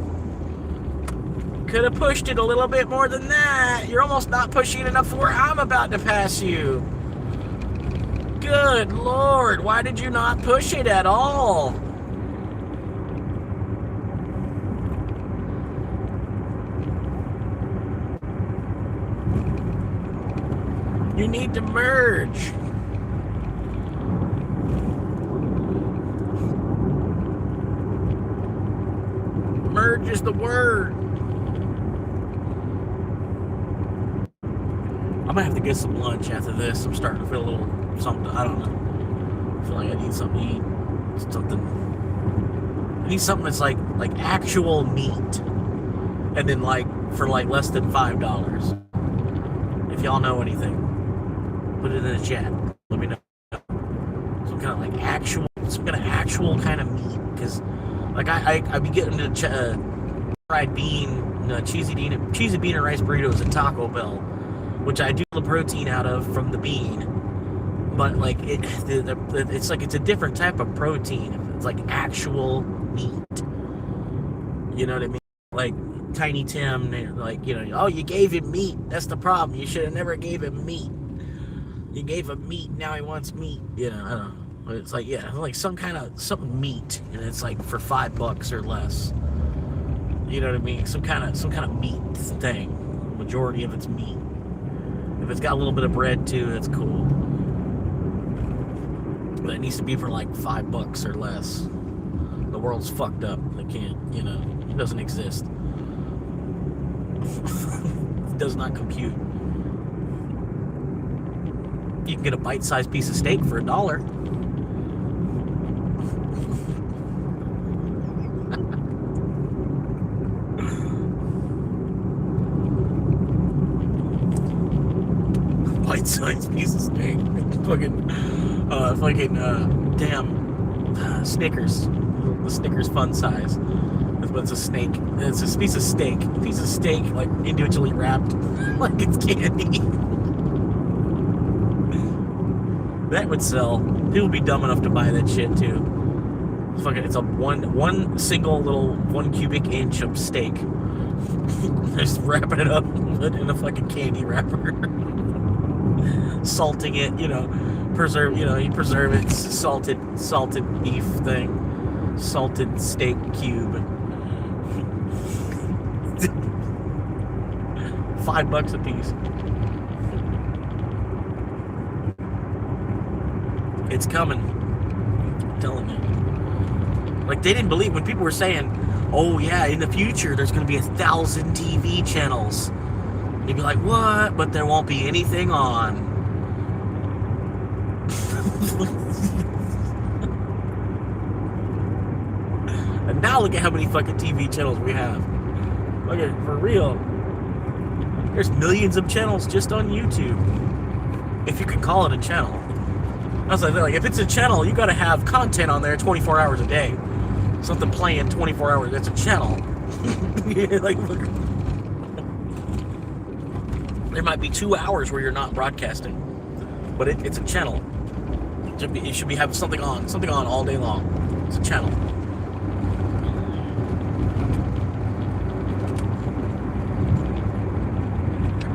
Could have pushed it a little bit more than that. You're almost not pushing it enough for where I'm about to pass you. Good Lord, why did you not push it at all? You need to merge. Merge is the word. I'm gonna have to get some lunch after this. I'm starting to feel a little something. I don't know. I feel like I need something to eat. I need something that's like actual meat, and then for less than $5. If y'all know anything, put it in the chat. Let me know. Some kind of actual kind of meat, because I be getting the fried bean, cheesy bean and rice burritos at Taco Bell, which I do the protein out of from the bean, but it's a different type of protein. It's like actual meat. You know what I mean? Like Tiny Tim, oh, you gave him meat. That's the problem. You should have never gave him meat. You gave him meat. Now he wants meat. I don't know. But it's like something meat, and it's like for $5 or less. You know what I mean? Some kind of meat thing. Majority of it's meat. If it's got a little bit of bread too, that's cool. But it needs to be for like $5 or less. The world's fucked up. They can't, it doesn't exist. It does not compute. You can get a bite-sized piece of steak for $1. fun-sized piece of steak. Snickers. The Snickers fun size. That's what's a snake. It's a piece of steak. A piece of steak, like, individually wrapped like it's candy. That would sell. People would be dumb enough to buy that shit, too. It's a one single little 1 cubic inch of steak. Just wrapping it up in a fucking candy wrapper. Salting it, you preserve it, salted beef thing, salted steak cube. $5 a piece. It's coming. I'm telling you. Like, they didn't believe when people were saying, oh yeah, in the future there's going to be 1,000 TV channels. They'd be like, what? But there won't be anything on. And now look at how many fucking TV channels we have. Okay, for real. There's millions of channels just on YouTube. If you could call it a channel. I was like, if it's a channel, you gotta have content on there 24 hours a day. Something playing 24 hours, that's a channel. Like, look. There might be 2 hours where you're not broadcasting. But it's a channel. It should be have something on all day long. It's a channel.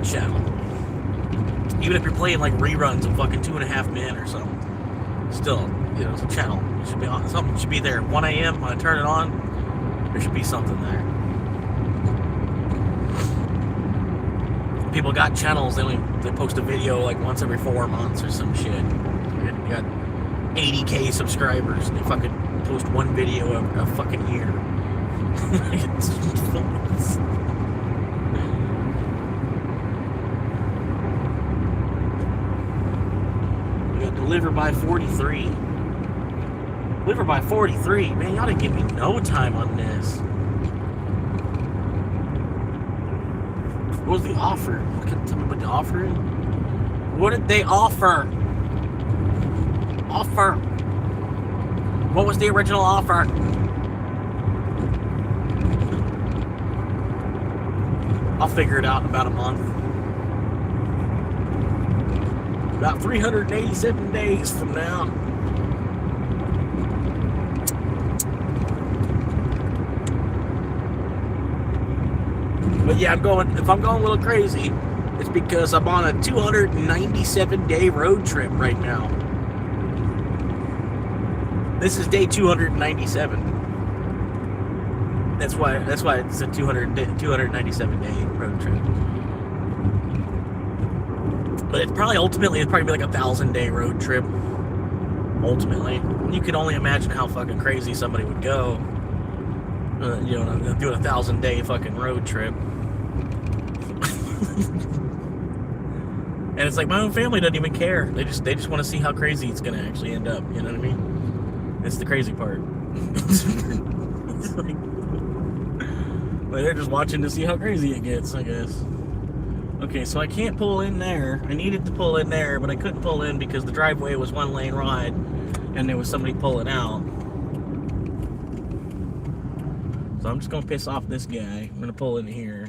Channel. Even if you're playing like reruns of fucking 2.5 Men or something, still, it's a channel. It should be on. Something should be there. 1 a.m. when I turn it on, there should be something there. People got channels. They post a video like once every 4 months or some shit. You got 80K subscribers, and they fucking post one video a fucking year. We got Deliver by 43. Deliver by 43. Man, y'all didn't give me no time on this. What was the offer? Tell me what the offer is. What did they offer? What was the original offer? I'll figure it out in about a month. About 387 days from now. But yeah, if I'm going a little crazy, it's because I'm on a 297-day road trip right now. This is day 297. That's why it's a 297-day road trip. But it's probably be like a 1,000-day road trip. Ultimately, you can only imagine how fucking crazy somebody would go. Doing a 1,000-day fucking road trip. And it's like my own family doesn't even care. They just want to see how crazy it's gonna actually end up. You know what I mean? It's the crazy part. They're just watching to see how crazy it gets, I guess. Okay, so I can't pull in there. I needed to pull in there, but I couldn't pull in because the driveway was 1-lane wide, and there was somebody pulling out. So I'm just gonna piss off this guy. I'm gonna pull in here.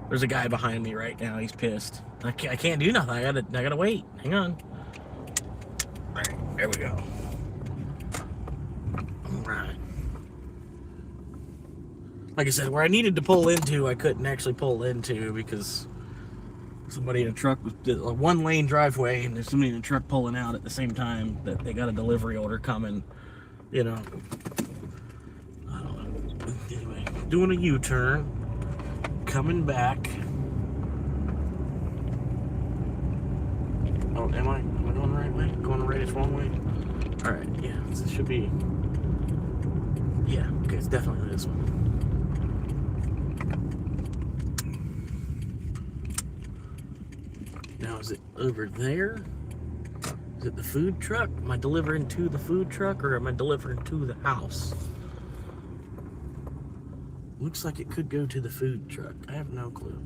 There's a guy behind me right now. He's pissed. I can't do nothing. I gotta wait. Hang on. All right, there we go. All right. Like I said, where I needed to pull into, I couldn't actually pull into because somebody in a truck was a 1-lane driveway, and there's somebody in a truck pulling out at the same time that they got a delivery order coming. I don't know. Anyway, doing a U-turn, coming back. Oh, am I going the right way? Going the right is wrong way? All right, yeah, this should be. Yeah, okay, it's definitely this one. Now, is it over there? Is it the food truck? Am I delivering to the food truck, or am I delivering to the house? Looks like it could go to the food truck. I have no clue.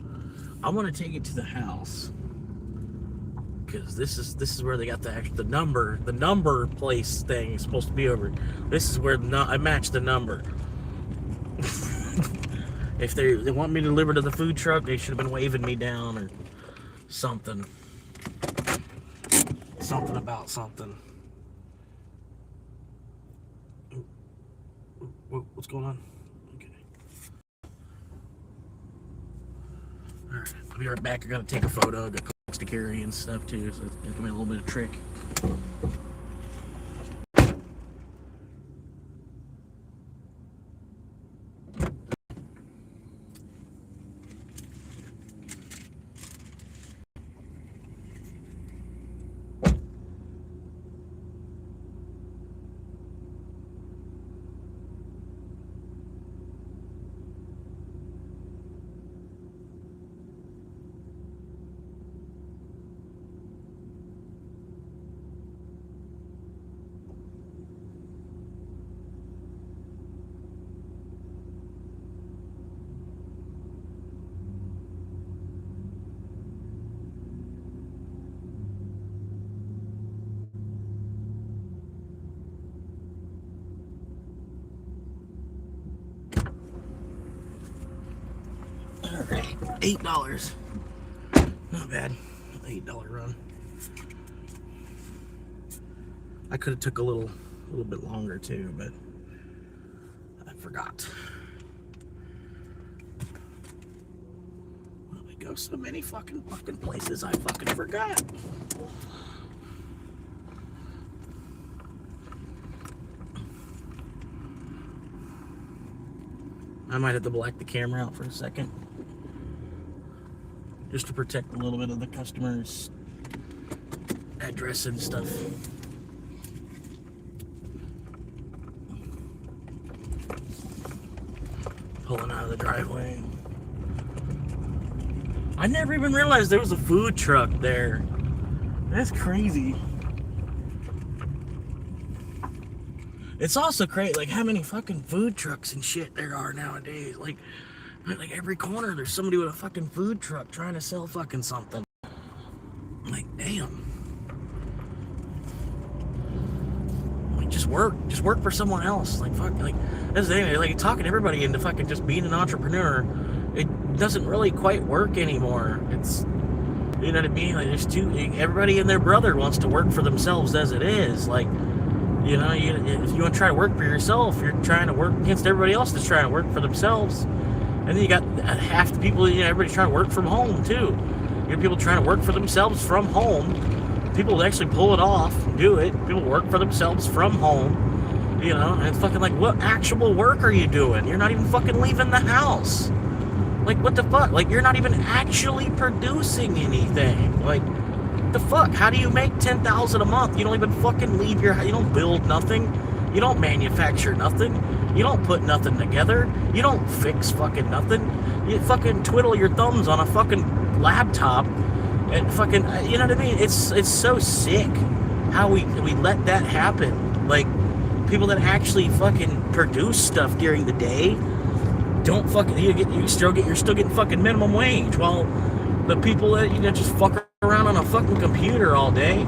I want to take it to the house. because this is where they got the number place thing is supposed to be over. This is where I match the number. If they want me to deliver to the food truck, they should have been waving me down or something. Something about something. What's going on? Okay. Alright, I'll be right back. I gotta take a photo. I got clothes to carry and stuff too, so it's gonna be a little bit of trick. Alright, $8. Not bad. $8 run. I could have took a little bit longer too, but I forgot. Well, we go so many fucking places I fucking forgot. I might have to black the camera out for a second, just to protect a little bit of the customer's address and stuff. Pulling out of the driveway. I never even realized there was a food truck there. That's crazy. It's also crazy, like, how many fucking food trucks and shit there are nowadays. Like every corner there's somebody with a fucking food truck trying to sell fucking something. Like, damn. Like, just work for someone else. Like, fuck, like, that's the thing, like, talking everybody into fucking just being an entrepreneur, it doesn't really quite work anymore. It's, you know what I mean? Like, everybody and their brother wants to work for themselves as it is. Like, you know, if you want to try to work for yourself, you're trying to work against everybody else that's trying to work for themselves. And then you got half the people, you know, everybody's trying to work from home too. You have people trying to work for themselves from home. People actually pull it off and do it. People work for themselves from home. You know, and it's fucking like, what actual work are you doing? You're not even fucking leaving the house. Like, what the fuck? Like, you're not even actually producing anything. Like, the fuck? How do you make $10,000 a month? You don't even fucking leave your house. You don't build nothing. You don't manufacture nothing. You don't put nothing together. You don't fix fucking nothing. You fucking twiddle your thumbs on a fucking laptop and fucking, you know what I mean? It's so sick how we let that happen. Like, people that actually fucking produce stuff during the day don't fucking, you're still getting fucking minimum wage, while the people that, you know, just fuck around on a fucking computer all day,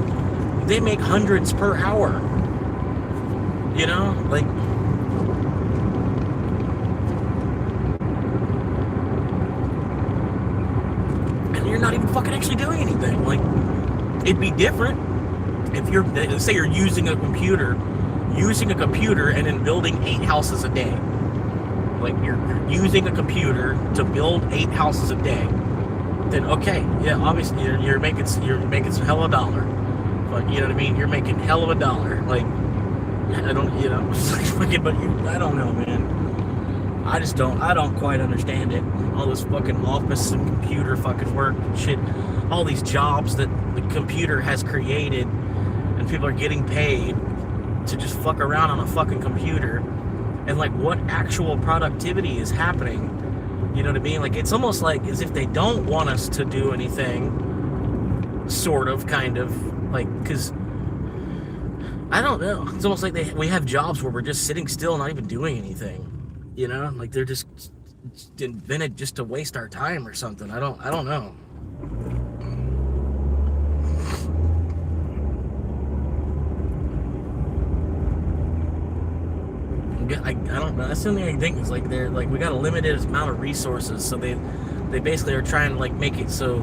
they make hundreds per hour. You know, like, and you're not even fucking actually doing anything. Like, it'd be different if you're, say you're using a computer and then building 8 houses a day. Like, you're using a computer to build 8 houses a day. Then okay, yeah, obviously you're making some hell of a dollar. But you know what I mean? You're making hell of a dollar. Like, I don't, you know, but I don't know, man. I don't quite understand it. All this fucking office and computer fucking work and shit. All these jobs that the computer has created, and people are getting paid to just fuck around on a fucking computer. And like, what actual productivity is happening? You know what I mean? Like, it's almost like as if they don't want us to do anything, sort of, kind of, like, because, I don't know. It's almost like we have jobs where we're just sitting still, not even doing anything. You know? Like, they're just invented just to waste our time or something. I don't know. I don't know. That's the only thing I think is like they're like we got a limited amount of resources, so they basically are trying to like make it so,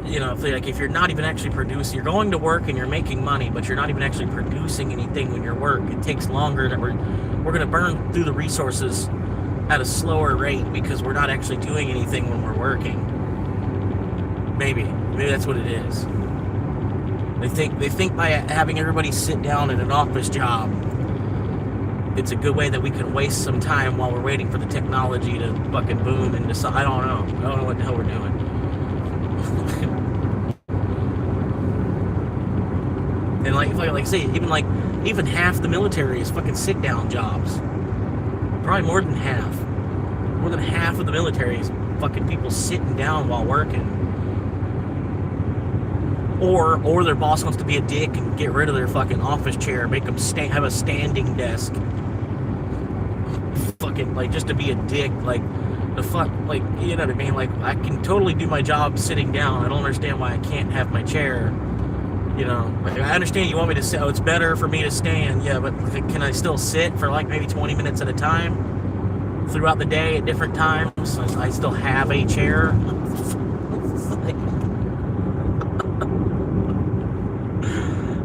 you know, if you're not even actually producing, you're going to work and you're making money, but you're not even actually producing anything when you're work. It takes longer. That we're going to burn through the resources at a slower rate because we're not actually doing anything when we're working. Maybe that's what it is. They think by having everybody sit down in an office job, it's a good way that we can waste some time while we're waiting for the technology to fucking boom and decide. I don't know what the hell we're doing. And like say, even half the military is fucking sit down jobs. Probably more than half. More than half of the military is fucking people sitting down while working. Or their boss wants to be a dick and get rid of their fucking office chair, make them have a standing desk. Fucking, like, just to be a dick, like, the fuck, like, you know what I mean? Like, I can totally do my job sitting down. I don't understand why I can't have my chair, you know? Like, I understand you want me to sit, it's better for me to stand, yeah, but can I still sit for, like, maybe 20 minutes at a time? Throughout the day at different times? I still have a chair?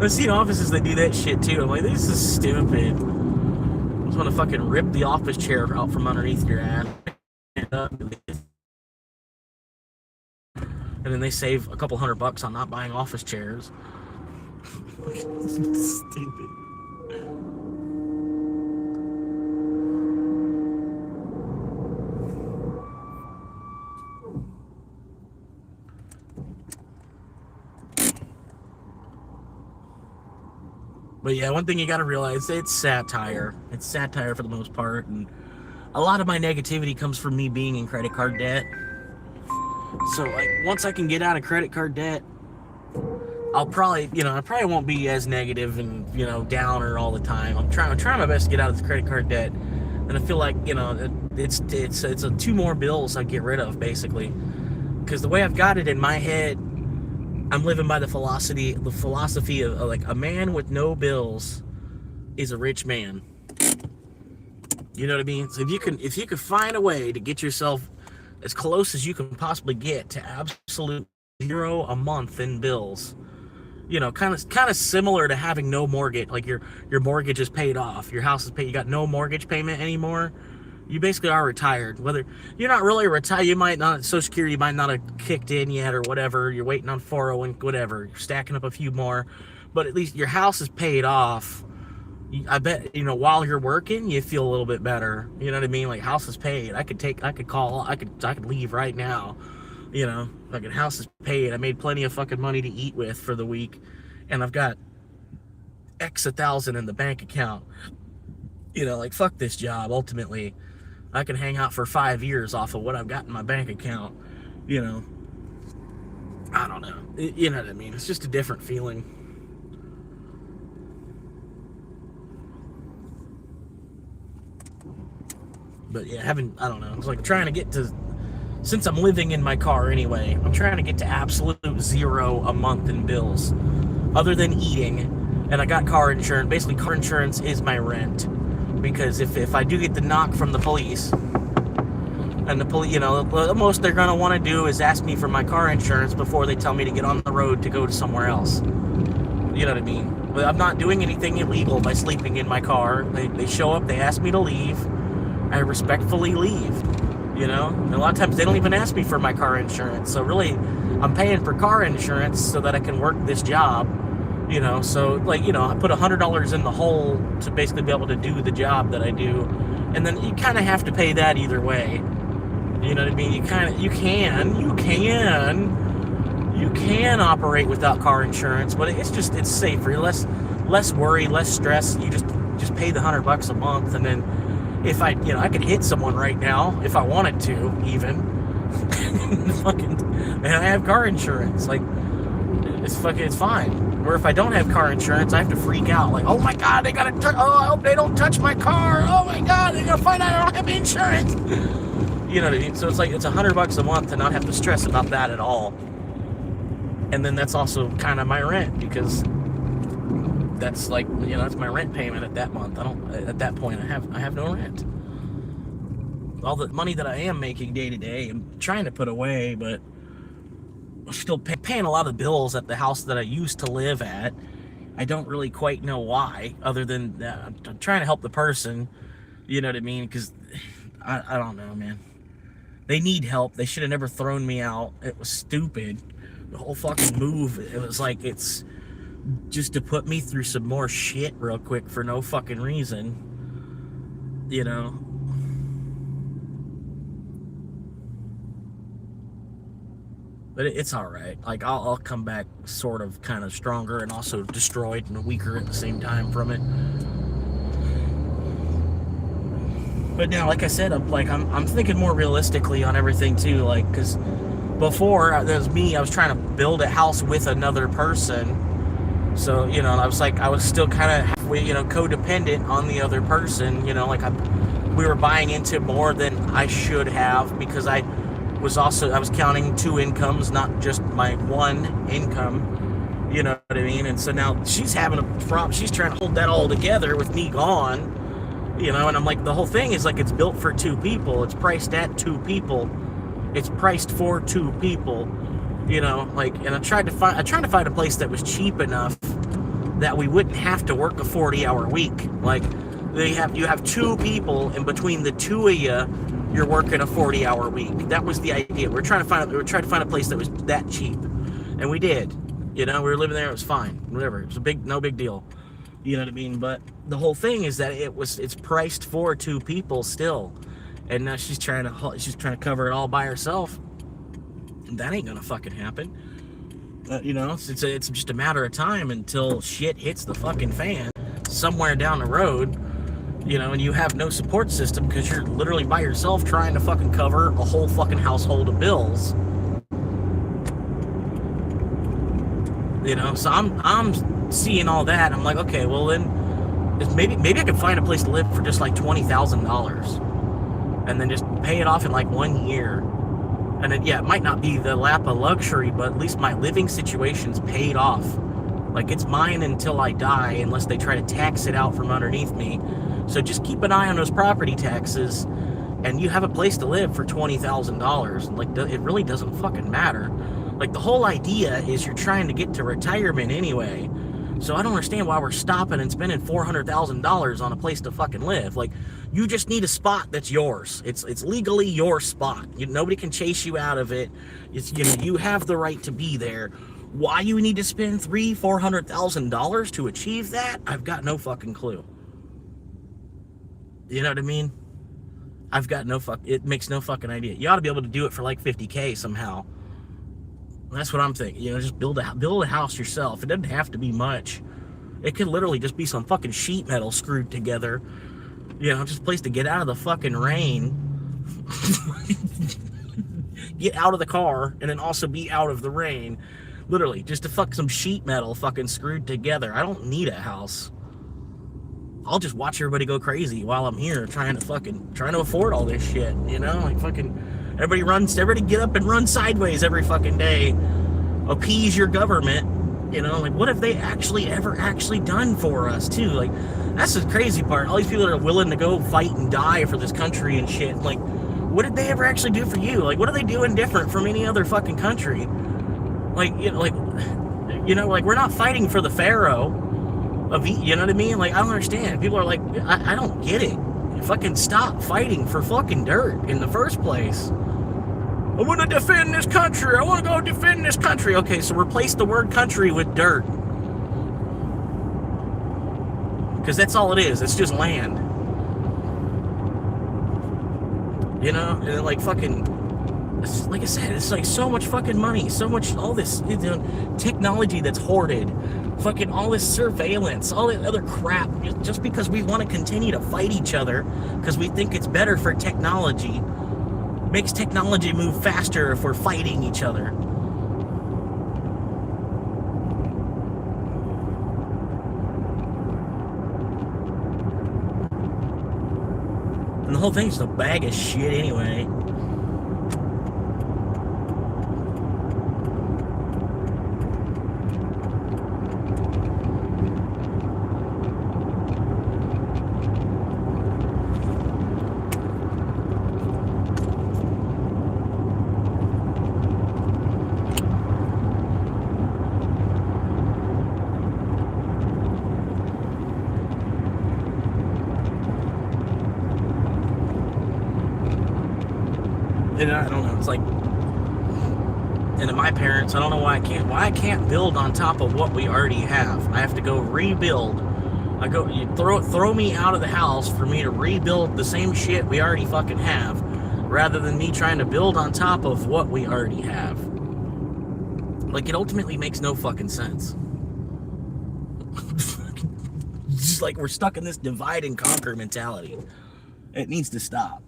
I've seen offices that do that shit too. I'm like, this is stupid. I just want to fucking rip the office chair out from underneath your ass. And then they save a couple $100 on not buying office chairs. Stupid. But yeah, one thing you gotta realize, it's satire. It's satire for the most part, and a lot of my negativity comes from me being in credit card debt. So, like, once I can get out of credit card debt, I'll probably, I probably won't be as negative and, downer all the time. I'm trying my best to get out of the credit card debt, and I feel like, it's 2 more bills I get rid of, basically. Because the way I've got it in my head, I'm living by the philosophy of like, a man with no bills is a rich man. You know what I mean? So if you can find a way to get yourself as close as you can possibly get to absolute zero a month in bills, kind of similar to having no mortgage. Like your mortgage is paid off, your house is paid, you got no mortgage payment anymore. You basically are retired. Whether you're not really retired, you might not, Social Security might not have kicked in yet or whatever. You're waiting on 401, whatever. You're stacking up a few more, but at least your house is paid off. I bet, while you're working, you feel a little bit better. You know what I mean? Like, house is paid. I could leave right now. Fucking house is paid. I made plenty of fucking money to eat with for the week, and I've got X 1,000 in the bank account. Like, fuck this job. Ultimately, I can hang out for 5 years off of what I've got in my bank account. I don't know. You know what I mean? It's just a different feeling. But yeah, I don't know. It's like trying to get to, since I'm living in my car anyway, I'm trying to get to absolute zero a month in bills, other than eating. And I got car insurance. Basically, car insurance is my rent. Because if I do get the knock from the police, and the police, the most they're going to want to do is ask me for my car insurance before they tell me to get on the road to go to somewhere else. You know what I mean? But I'm not doing anything illegal by sleeping in my car. They show up, they ask me to leave. I respectfully leave. And a lot of times they don't even ask me for my car insurance. So really, I'm paying for car insurance so that I can work this job. So like, I put $100 in the hole to basically be able to do the job that I do. And then you kind of have to pay that either way. You know what I mean? You can operate without car insurance, but it's safer. Less worry, less stress. You just pay the $100 a month. And then if I could hit someone right now if I wanted to, even. And I have car insurance. Like, it's fine. Or if I don't have car insurance, I have to freak out. Like, oh my God, I hope they don't touch my car. Oh my God, they're gonna find out I don't have insurance. You know what I mean? So it's like, it's $100 a month to not have to stress about that at all. And then that's also kind of my rent, because that's like, that's my rent payment at that month. At that point, I have no rent. All the money that I am making day to day, I'm trying to put away, but I'm still paying a lot of bills at the house that I used to live at. I don't really quite know why, other than that I'm trying to help the person, you know what I mean? Because I don't know, man. They need help. They should have never thrown me out. It was stupid. The whole fucking move, it was like, it's just to put me through some more shit real quick for no fucking reason, But it's all right. Like, I'll come back sort of kind of stronger and also destroyed and weaker at the same time from it. But now, like I said, I'm thinking more realistically on everything too. Like, because before that was me, I was trying to build a house with another person. So, I was still kind of halfway, codependent on the other person. We were buying into more than I should have, because I was counting 2 incomes, not just my one income. You know what I mean? And so now she's having a problem. She's trying to hold that all together with me gone. And I'm like, the whole thing is like, it's built for 2 people. It's priced at 2 people. It's priced for 2 people. And I tried to find a place that was cheap enough that we wouldn't have to work a 40-hour week. Like, you have 2 people, and between the 2 of you, you're working a 40-hour week. That was the idea. We were trying to find a place that was that cheap, and we did. We were living there. It was fine. Whatever. It was no big deal. You know what I mean? But the whole thing is that it's priced for 2 people still, and now she's trying to cover it all by herself. That ain't gonna fucking happen. It's just a matter of time until shit hits the fucking fan somewhere down the road. And you have no support system because you're literally by yourself trying to fucking cover a whole fucking household of bills. So I'm seeing all that. I'm like, okay, well then, maybe I could find a place to live for just like $20,000, and then just pay it off in like 1 year. And then, yeah, it might not be the lap of luxury, but at least my living situation's paid off. Like, it's mine until I die, unless they try to tax it out from underneath me. So just keep an eye on those property taxes, and you have a place to live for $20,000. Like, it really doesn't fucking matter. Like, the whole idea is you're trying to get to retirement anyway. So I don't understand why we're stopping and spending $400,000 on a place to fucking live. Like, you just need a spot that's yours. It's legally your spot. Nobody can chase you out of it. You have the right to be there. Why you need to spend $400,000 to achieve that, I've got no fucking clue. You know what I mean? It makes no fucking idea. You ought to be able to do it for like $50K somehow. That's what I'm thinking. Just build a house yourself. It doesn't have to be much. It could literally just be some fucking sheet metal screwed together. Just a place to get out of the fucking rain. Get out of the car, and then also be out of the rain. Literally, just to fuck some sheet metal fucking screwed together. I don't need a house. I'll just watch everybody go crazy while I'm here trying to afford all this shit. Like fucking everybody get up and run sideways every fucking day. Appease your government. Like, what have they ever done for us too? Like, that's the crazy part. All these people that are willing to go fight and die for this country and shit. Like, what did they ever actually do for you? Like, what are they doing different from any other fucking country? Like, we're not fighting for the pharaoh of, you know what I mean? Like, I don't understand. People are like, I don't get it. Fucking stop fighting for fucking dirt in the first place. I want to defend this country. I want to go defend this country. Okay, so replace the word country with dirt. Because that's all it is. It's just land. And like fucking, like I said, it's like so much fucking money, so much, all this technology that's hoarded, fucking all this surveillance, all that other crap, just because we want to continue to fight each other, because we think it's better for technology. Makes technology move faster if we're fighting each other. And the whole thing's a bag of shit anyway. And I don't know, it's like, and my parents, I don't know why I can't build on top of what we already have. I have to go rebuild. You throw me out of the house for me to rebuild the same shit we already fucking have, rather than me trying to build on top of what we already have. Like, it ultimately makes no fucking sense. It's just like we're stuck in this divide and conquer mentality. It needs to stop.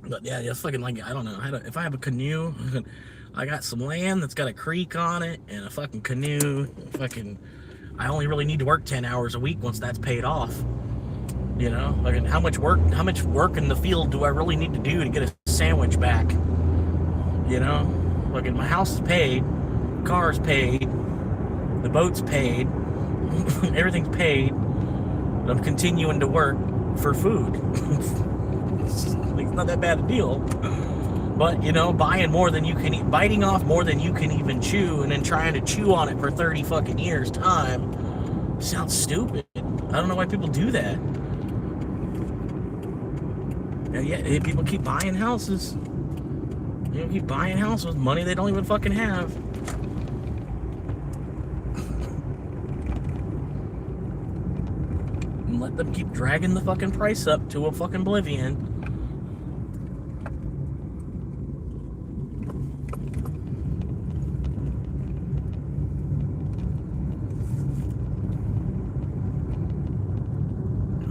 But yeah, it's fucking like, I don't know. If I have a canoe, I got some land that's got a creek on it and a fucking canoe. I only really need to work 10 hours a week once that's paid off. You know, like, how much work in the field do I really need to do to get a sandwich back? You know, like, my house is paid, car's paid, the boat's paid, everything's paid. I'm continuing to work for food. It's not that bad a deal. But, you know, biting off more than you can even chew, and then trying to chew on it for 30 fucking years time sounds stupid. I don't know why people do that. And yet, people keep buying houses. Keep buying houses with money they don't even fucking have. And let them keep dragging the fucking price up to a fucking oblivion.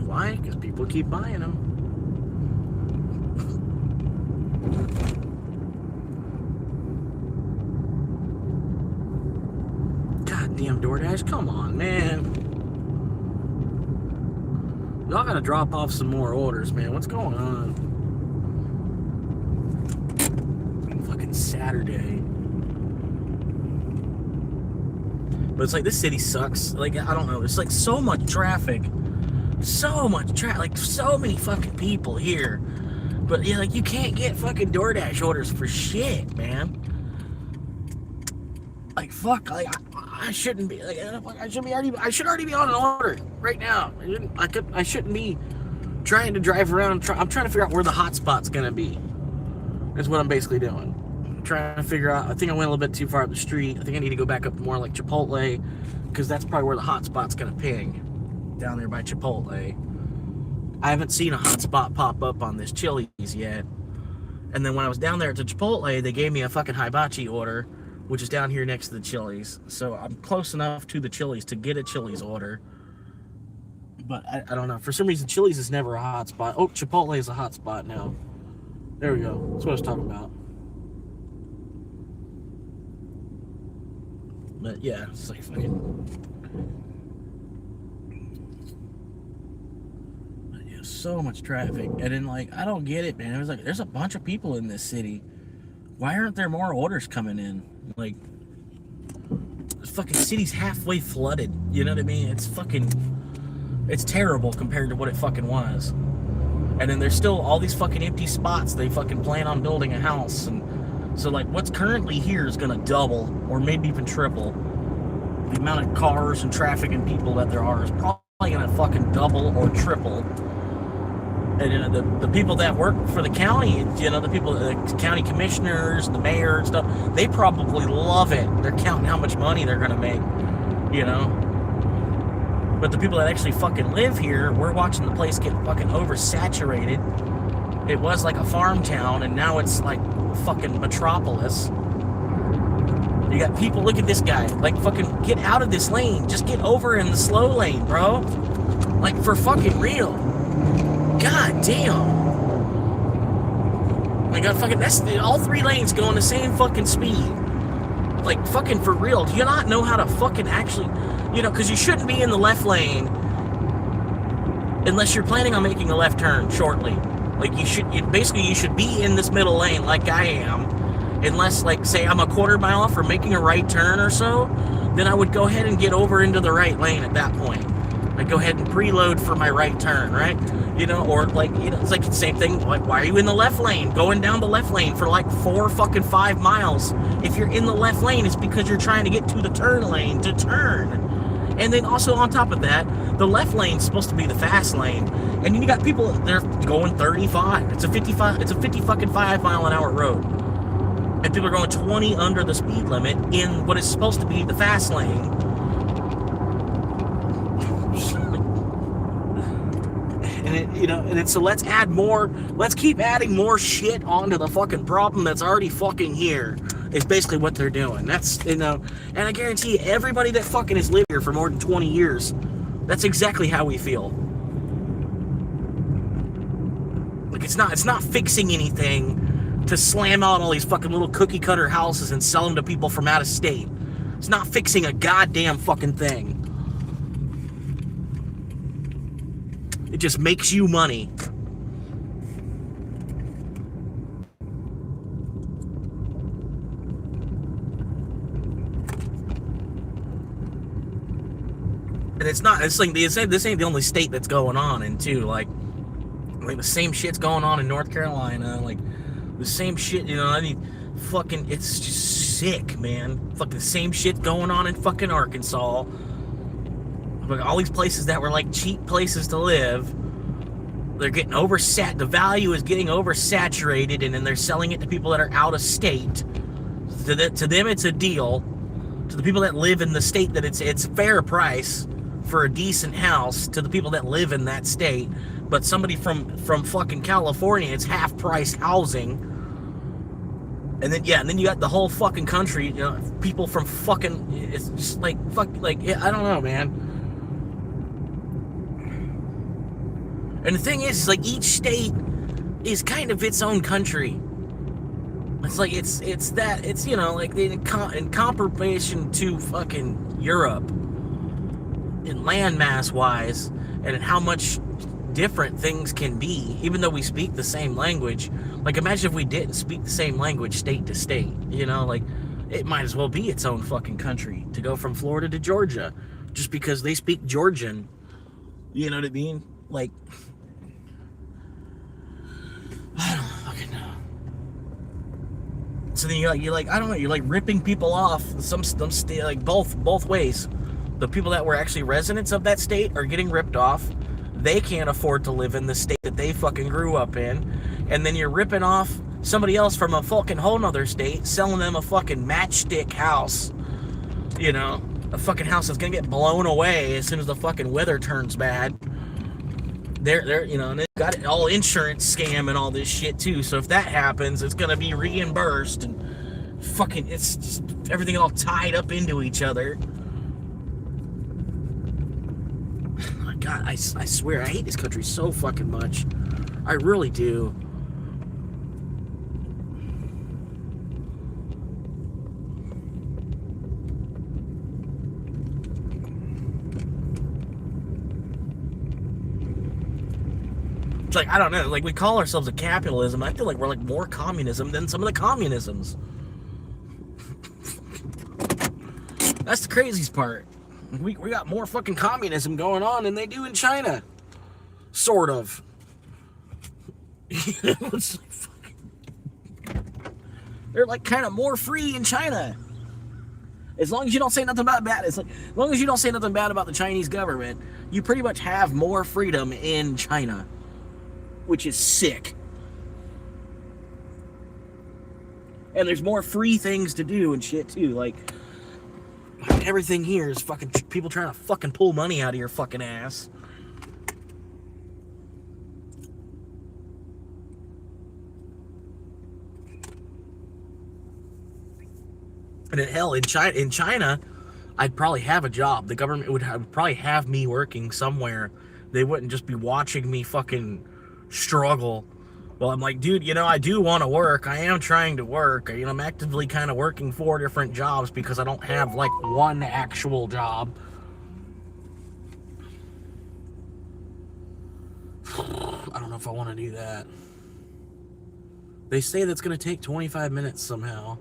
Why? Because people keep buying them. Goddamn DoorDash, come on, man. Y'all gotta drop off some more orders, man. What's going on? Fucking Saturday. But it's like, this city sucks. Like, I don't know. There's like so much traffic. Like, so many fucking people here. But yeah, like, you can't get fucking DoorDash orders for shit, man. Like, fuck, like, I shouldn't be, like, I should already be on an order right now. I shouldn't be trying to drive around. I'm trying to figure out where the hotspot's gonna be. That's what I'm basically doing. I'm trying to figure out, I think I went a little bit too far up the street. I think I need to go back up more like Chipotle, because that's probably where the hotspot's gonna ping. Down there by Chipotle. I haven't seen a hotspot pop up on this Chili's yet. And then when I was down there at the Chipotle, they gave me a fucking hibachi order, which is down here next to the Chili's. So I'm close enough to the Chili's to get a Chili's order. But I don't know. For some reason, Chili's is never a hotspot. Oh, Chipotle is a hotspot now. There we go. That's what I was talking about. But yeah, it's like fucking... so much traffic, and then, like, I don't get it, man. It was like, there's a bunch of people in this city. Why aren't there more orders coming in? Like, this fucking city's halfway flooded. You know what I mean? It's terrible compared to what it fucking was. And then there's still all these fucking empty spots. They fucking plan on building a house, and so, like, what's currently here is gonna double or maybe even triple. The amount of cars and traffic and people that there are is probably gonna fucking double or triple. And, you know, the people that work for the county, you know, the county commissioners, the mayor and stuff, they probably love it. They're counting how much money they're gonna make, you know. But the people that actually fucking live here, we're watching the place get fucking oversaturated. It was like a farm town, and now it's like a fucking metropolis. You got people, look at this guy, like, fucking get out of this lane. Just get over in the slow lane, bro. Like, for fucking real. God damn. I got fucking, that's all 3 lanes going the same fucking speed. Like, fucking for real. Do you not know how to fucking actually, you know, because you shouldn't be in the left lane unless you're planning on making a left turn shortly. Like, you should be in this middle lane like I am. Unless, like, say I'm a quarter mile off or making a right turn or so, then I would go ahead and get over into the right lane at that point. I'd go ahead and preload for my right turn, right? You know, or like, you know, it's like the same thing. Like, why are you in the left lane, going down the left lane for like 5 miles? If you're in the left lane, it's because you're trying to get to the turn lane to turn. And then also on top of that, the left lane's supposed to be the fast lane, and you got people they're going 35. It's a 55-mile-an-hour road, and people are going 20 under the speed limit in what is supposed to be the fast lane. So let's add more. Let's keep adding more shit onto the fucking problem that's already fucking here. Is basically what they're doing. That's, you know, and I guarantee you, everybody that fucking has lived here for more than 20 years, that's exactly how we feel. Like, it's not fixing anything to slam out all these fucking little cookie cutter houses and sell them to people from out of state. It's not fixing a goddamn fucking thing. It just makes you money. And it's like this ain't the only state that's going on in too. Like the same shit's going on in North Carolina. Like the same shit, you know. I mean, fucking, it's just sick, man. Fucking the same shit going on in fucking Arkansas. Like all these places that were like cheap places to live, they're getting the value is getting oversaturated, and then they're selling it to people that are out of state. To them, it's a deal. To the people that live in the state, that it's fair price for a decent house to the people that live in that state. But somebody from fucking California, it's half price housing. And then you got the whole fucking country, you know, people from fucking, it's just like I don't know, man. And the thing is like each state is kind of its own country. It's like it's you know, like in comparison to fucking Europe in landmass wise, and in how much different things can be, even though we speak the same language. Like imagine if we didn't speak the same language state to state, you know, like it might as well be its own fucking country to go from Florida to Georgia just because they speak Georgian. You know what I mean? Like, I don't fucking know. So then you're like I don't know, you're like ripping people off some state, like both ways. The people that were actually residents of that state are getting ripped off. They can't afford to live in the state that they fucking grew up in. And then you're ripping off somebody else from a fucking whole nother state, selling them a fucking matchstick house. You know, a fucking house that's gonna get blown away as soon as the fucking weather turns bad. They're you know, and they've got it all insurance scam and all this shit too. So if that happens, it's gonna be reimbursed and fucking, it's just everything all tied up into each other. God, I swear, I hate this country so fucking much. I really do. It's like, I don't know, like we call ourselves a capitalism. I feel like we're like more communism than some of the communisms. That's the craziest part. We got more fucking communism going on than they do in China. Sort of. It's like fucking, they're like kind of more free in China. As long as you don't say nothing about bad, it's like, as long as you don't say nothing bad about the Chinese government, you pretty much have more freedom in China, which is sick. And there's more free things to do and shit too, like everything here is fucking people trying to fucking pull money out of your fucking ass. And hell, in China, I'd probably have a job. The government would probably have me working somewhere. They wouldn't just be watching me fucking struggle. Well, I'm like, dude, you know, I do want to work. I am trying to work. You know, I'm actively kind of working 4 different jobs because I don't have, like, one actual job. I don't know if I want to do that. They say that's going to take 25 minutes somehow.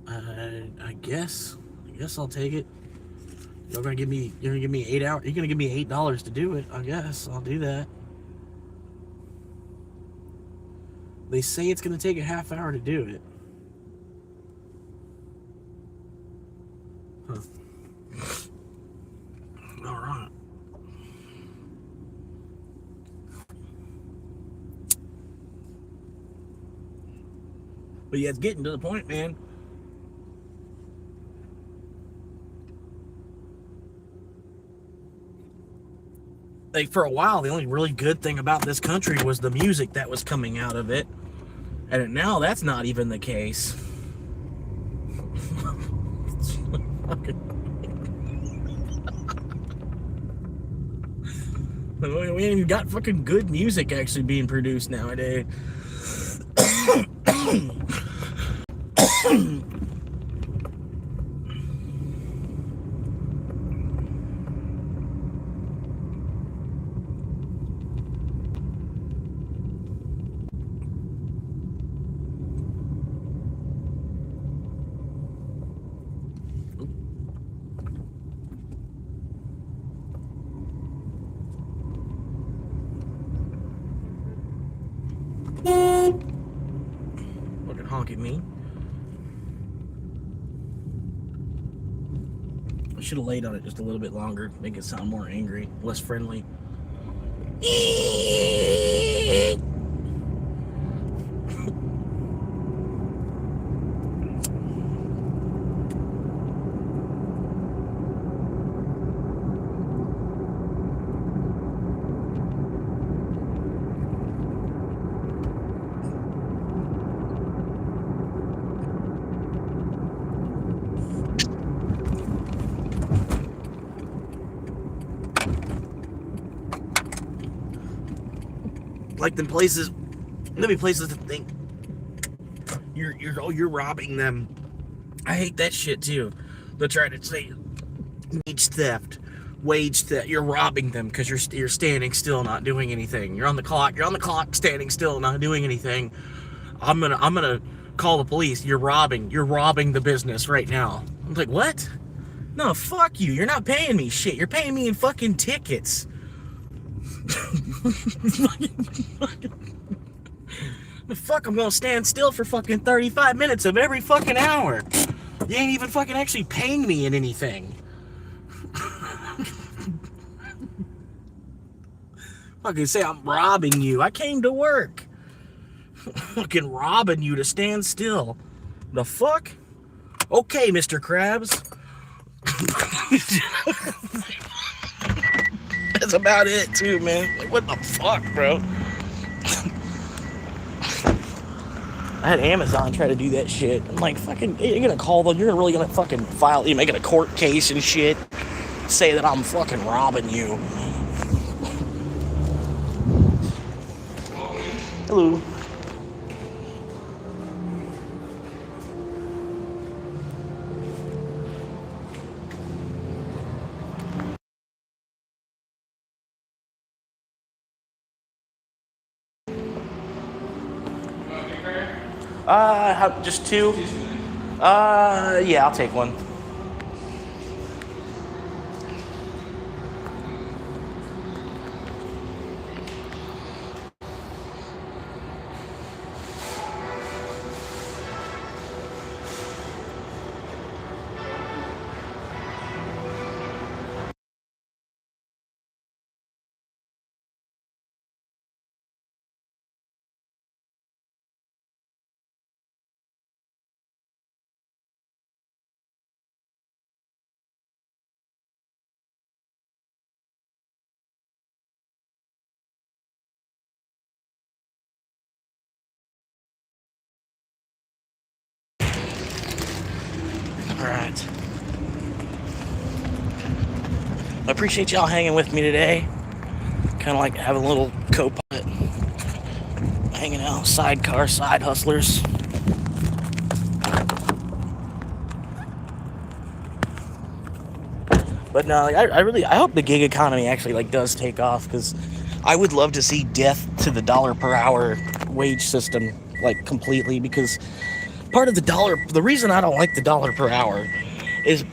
I guess I'll take it. You're gonna give me 8 hours. You're gonna give me $8 to do it. I guess I'll do that. They say it's going to take a half hour to do it. Huh. All right. But yeah, it's getting to the point, man. Like, for a while, the only really good thing about this country was the music that was coming out of it. And now that's not even the case. We ain't even got fucking good music actually being produced nowadays. Fucking honk at me. I should have laid on it just a little bit longer, make it sound more angry, less friendly. Like them places, there'll be places that think you're robbing them. I hate that shit too. They'll try to say wage theft. You're robbing them because you're standing still, not doing anything. You're on the clock, standing still, not doing anything. I'm gonna call the police. You're robbing the business right now. I'm like, what? No, fuck you. You're not paying me shit. You're paying me in fucking tickets. The fuck, I'm gonna stand still for fucking 35 minutes of every fucking hour. You ain't even fucking actually paying me in anything. Fucking say I'm robbing you. I came to work. Fucking robbing you to stand still. The fuck? Okay, Mr. Krabs. That's about it too, man. Like, what the fuck, bro? I had Amazon try to do that shit. I'm like, fucking, you're gonna call them, you're really gonna fucking file, you're making a court case and shit, say that I'm fucking robbing you. Hello. Just two? Yeah, I'll take one. Alright. I appreciate y'all hanging with me today. Kind of like having a little co-pilot. Hanging out, sidecar, side hustlers. But no, like, I hope the gig economy actually like does take off, because I would love to see death to the $1 per hour wage system, like, completely, because part of the reason I don't like the $1 per hour is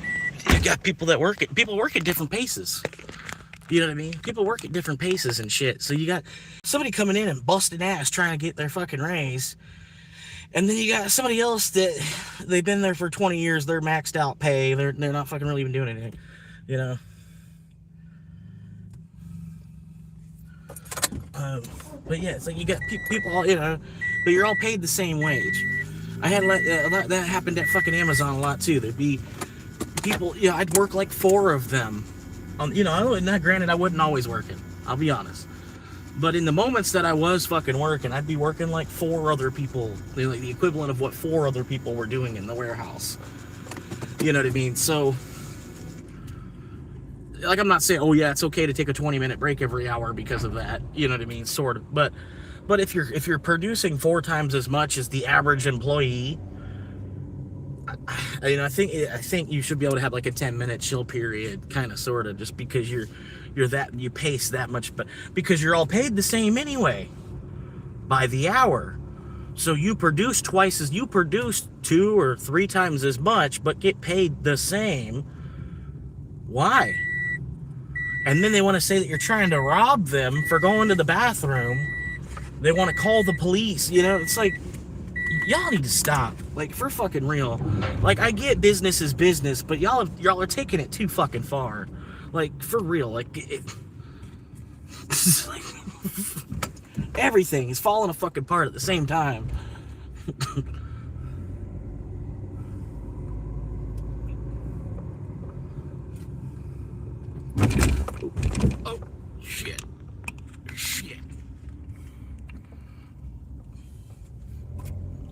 you got people that work at different paces. You know what I mean? People work at different paces and shit. So you got somebody coming in and busting ass trying to get their fucking raise. And then you got somebody else that they've been there for 20 years. They're maxed out pay. They're not fucking really even doing anything. You know? But yeah, it's like you got people all, you know, but you're all paid the same wage. I had that happened at fucking Amazon a lot too. There'd be people, you know, I'd work like 4 of them. You know, not granted, I wasn't always working. I'll be honest. But in the moments that I was fucking working, I'd be working like 4 other people, like the equivalent of what 4 other people were doing in the warehouse. You know what I mean? So, like, I'm not saying, oh yeah, it's okay to take a 20-minute break every hour because of that. You know what I mean? Sort of. But if you're producing 4 times as much as the average employee, you know, I think you should be able to have like a 10-minute chill period, kind of, sort of, just because you pace that much, but because you're all paid the same anyway by the hour. So you produce 2 or 3 times as much, but get paid the same. Why? And then they want to say that you're trying to rob them for going to the bathroom. They want to call the police. You know, it's like, y'all need to stop. Like, for fucking real. Like, I get business is business, but y'all are taking it too fucking far. Like, for real. Like, it's like everything is falling a fucking apart at the same time. Oh, shit.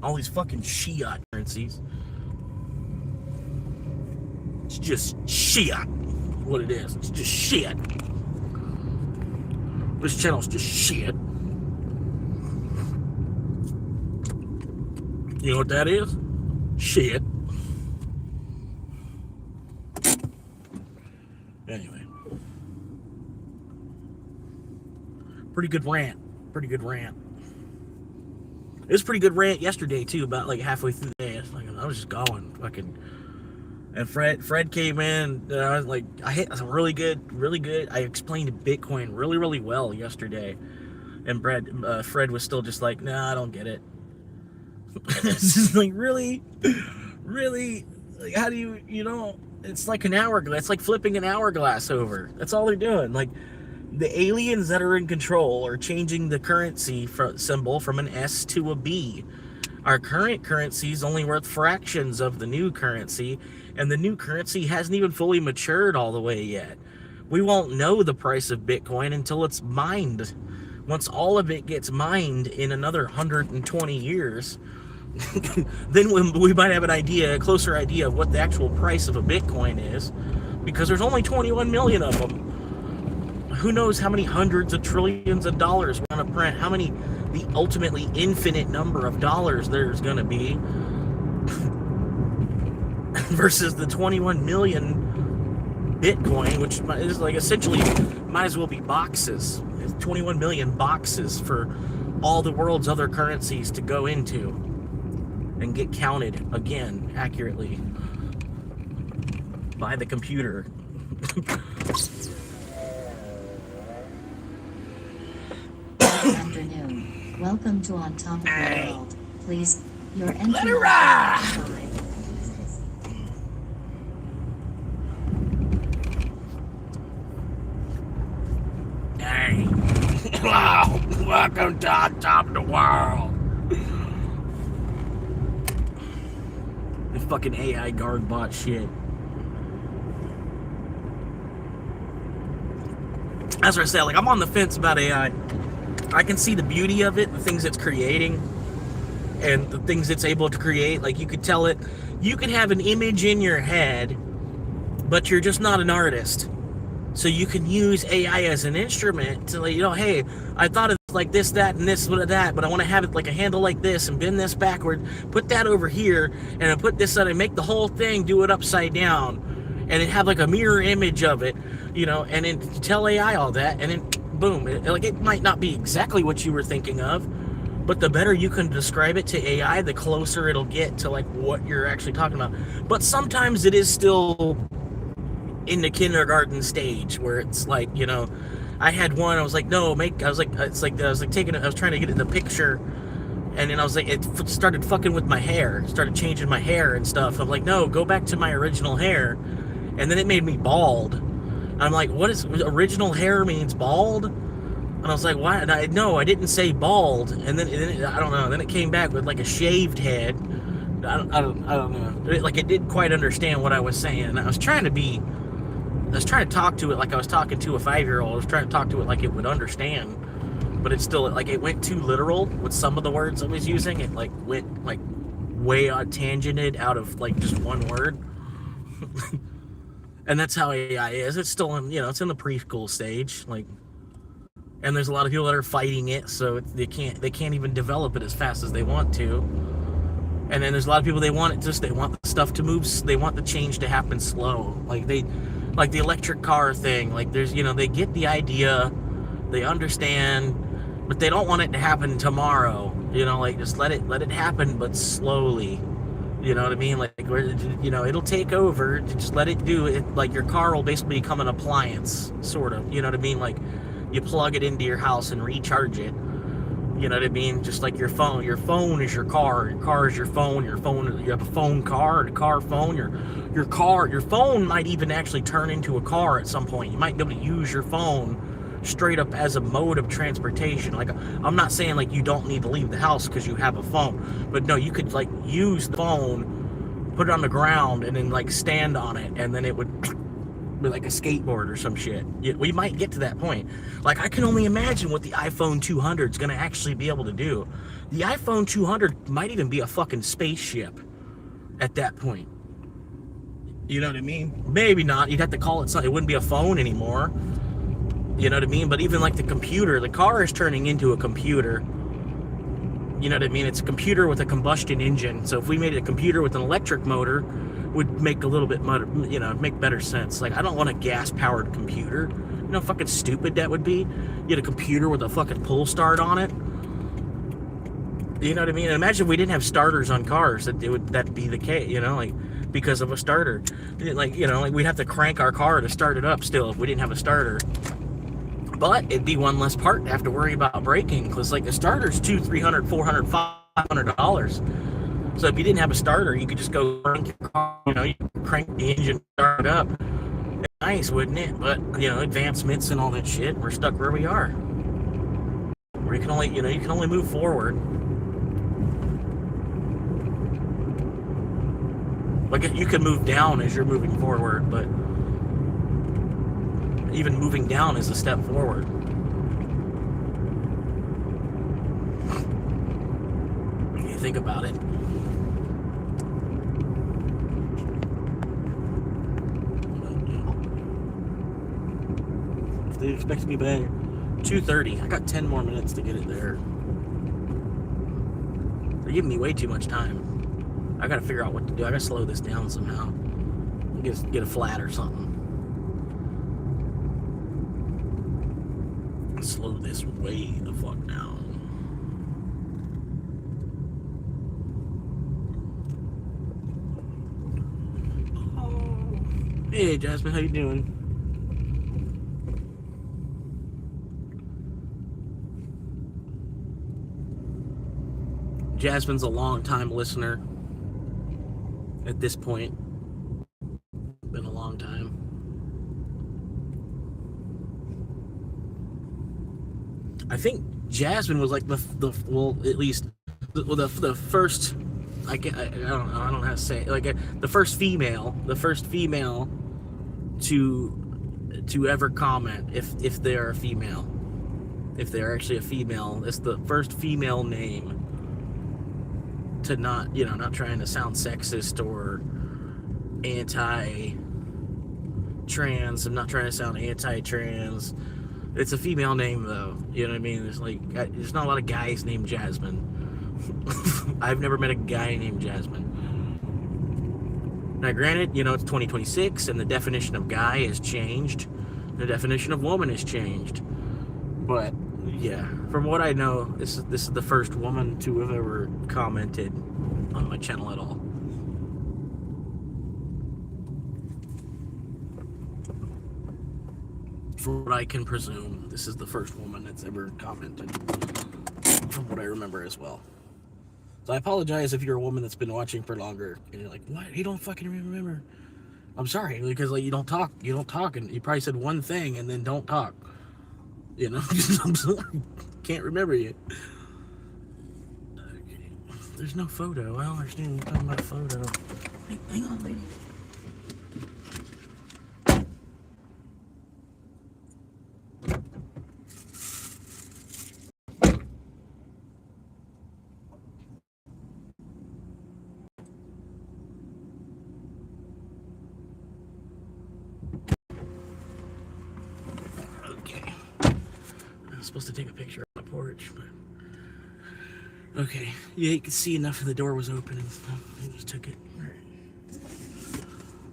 All these fucking Shiite currencies. It's just Shiite. What it is. It's just shit. This channel's just shit. You know what that is? Shit. Anyway. Pretty good rant. It was a pretty good rant yesterday too, about like halfway through the day. I was just going fucking. And Fred came in, and I was like, I hit some really good. I explained Bitcoin really well yesterday, and Fred was still just like, nah, I don't get it. It's just like, really, like, how do you know? It's like an hourglass. It's like flipping an hourglass over. That's all they're doing. Like, the aliens that are in control are changing the currency symbol from an S to a B. Our current currency is only worth fractions of the new currency, and the new currency hasn't even fully matured all the way yet. We won't know the price of Bitcoin until it's mined. Once all of it gets mined in another 120 years, then we might have a closer idea of what the actual price of a Bitcoin is, because there's only 21 million of them. Who knows how many hundreds of trillions of dollars we're going to print, how many, the ultimately infinite number of dollars there's going to be versus the 21 million Bitcoin, which is like essentially might as well be boxes. It's 21 million boxes for all the world's other currencies to go into and get counted again accurately by the computer. Good afternoon. Welcome to On Top of the World. Please, your entry. Let her ride! Hey. Wow. Welcome to On Top of the World. The fucking AI guard bot shit. That's what I said. Like, I'm on the fence about AI. I can see the beauty of it, the things it's creating, and the things it's able to create. Like, you could tell it, you can have an image in your head, but you're just not an artist. So you can use AI as an instrument to, like, you know, hey, I thought of like this, that, and this, that, but I want to have it like a handle like this, and bend this backward, put that over here, and I put this on, and make the whole thing do it upside down, and it have like a mirror image of it, you know, and then tell AI all that, and then boom, it might not be exactly what you were thinking of, but the better you can describe it to AI, the closer it'll get to like what you're actually talking about. But sometimes it is still in the kindergarten stage where it's like, you know, I had one, I was like, no, I was like, it's like, I was like taking it, I was trying to get it in the picture, and then I was like, it started fucking with my hair, started changing my hair and stuff. I'm like, no, go back to my original hair. And then it made me bald. I'm like, what is original hair means bald? And I was like, why? And I didn't say bald. And then I don't know. Then it came back with like a shaved head. I don't know. Like it didn't quite understand what I was saying. And I was trying to talk to it like I was talking to a 5-year-old. I was trying to talk to it like it would understand. But it's still, like, it went too literal with some of the words I was using. It, like, went, like, way tangented out of, like, just one word. And that's how AI is. It's still in, you know, it's in the preschool stage. Like, and there's a lot of people that are fighting it, so they can't even develop it as fast as they want to. And then there's a lot of people, they want the stuff to move, they want the change to happen slow. Like, the electric car thing, like, there's, you know, they get the idea, they understand, but they don't want it to happen tomorrow. You know, like, just let it happen, but slowly. You know what I mean? Like, you know, it'll take over. Just let it do it. Like, your car will basically become an appliance, sort of. You know what I mean? Like, you plug it into your house and recharge it. You know what I mean? Just like your phone. Your phone is your car. Your car is your phone. You have a phone car and a car phone. Your phone might even actually turn into a car at some point. You might be able to use your phone straight up as a mode of transportation. Like, I'm not saying like you don't need to leave the house because you have a phone, but no, you could like use the phone, put it on the ground, and then like stand on it, and then it would be like a skateboard or some shit. We might get to that point. Like, I can only imagine what the iPhone 200 is going to actually be able to do. The iPhone 200 might even be a fucking spaceship at that point. You know what I mean? Maybe not. You'd have to call it something. It wouldn't be a phone anymore. You know what I mean? But even like the computer, the car is turning into a computer. You know what I mean? It's a computer with a combustion engine. So if we made a computer with an electric motor, would make a little bit, you know, make better sense. Like, I don't want a gas-powered computer. You know how fucking stupid that would be? You had a computer with a fucking pull start on it. You know what I mean? And imagine if we didn't have starters on cars, that'd be the case, you know, like, because of a starter. Like, you know, like, we'd have to crank our car to start it up still if we didn't have a starter. But it'd be one less part to have to worry about breaking, because like a starter's $200, $300, $400, $500. So if you didn't have a starter, you could just go crank your car, you know, you crank the engine, start it up. It's nice, wouldn't it? But, you know, advancements and all that shit, we're stuck where we are. Where you can only, you know, you can only move forward. Like, you can move down as you're moving forward, but even moving down is a step forward. When you think about it. If they expect me by 2:30, I got 10 more minutes to get it there. They're giving me way too much time. I gotta figure out what to do. I gotta slow this down somehow. Get a flat or something. Slow this way the fuck down. Oh. Hey Jasmine, how you doing? Jasmine's a long-time listener at this point. Been a long time. I think Jasmine was like the well, at least the first. I don't know how to say it. Like the first female to ever comment if they're a female, if they're actually a female. It's the first female name to not, you know, not trying to sound sexist or anti-trans. I'm not trying to sound anti-trans. It's a female name, though. You know what I mean? There's like, there's not a lot of guys named Jasmine. I've never met a guy named Jasmine. Now, granted, you know, it's 2026, and the definition of guy has changed. The definition of woman has changed. But yeah, from what I know, this is the first woman to have ever commented on my channel at all. from what I can presume, this is the first woman that's ever commented, from what I remember as well. So I apologize if you're a woman that's been watching for longer and you're like, what? You don't fucking remember. I'm sorry, because like you don't talk, and you probably said one thing and then don't talk. You know, I'm sorry. Can't remember you. Okay. There's no photo. I don't understand you're talking about a photo. Hey, hang on, lady. Okay. I was supposed to take a picture on the porch, but okay. Yeah, you could see enough of the door was open and stuff. I just took it.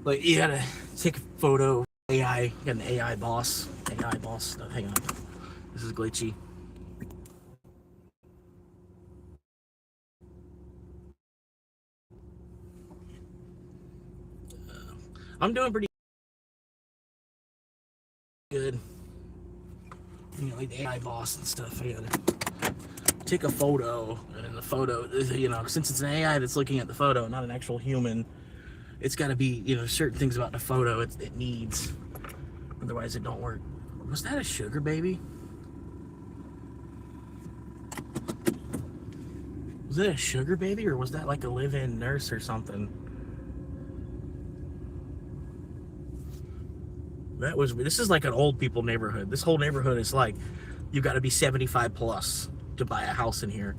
Like, you gotta take a photo. AI, got an AI boss stuff. Hang on. This is glitchy. I'm doing pretty good. You know, like the AI boss and stuff. I gotta take a photo, and the photo, you know, since it's an AI that's looking at the photo, not an actual human, it's got to be, you know, certain things about the photo it needs. Otherwise, it don't work. Was that a sugar baby? Was it a sugar baby, or was that like a live-in nurse or something? That was. This is like an old people neighborhood. This whole neighborhood is like, you got to be 75 plus to buy a house in here.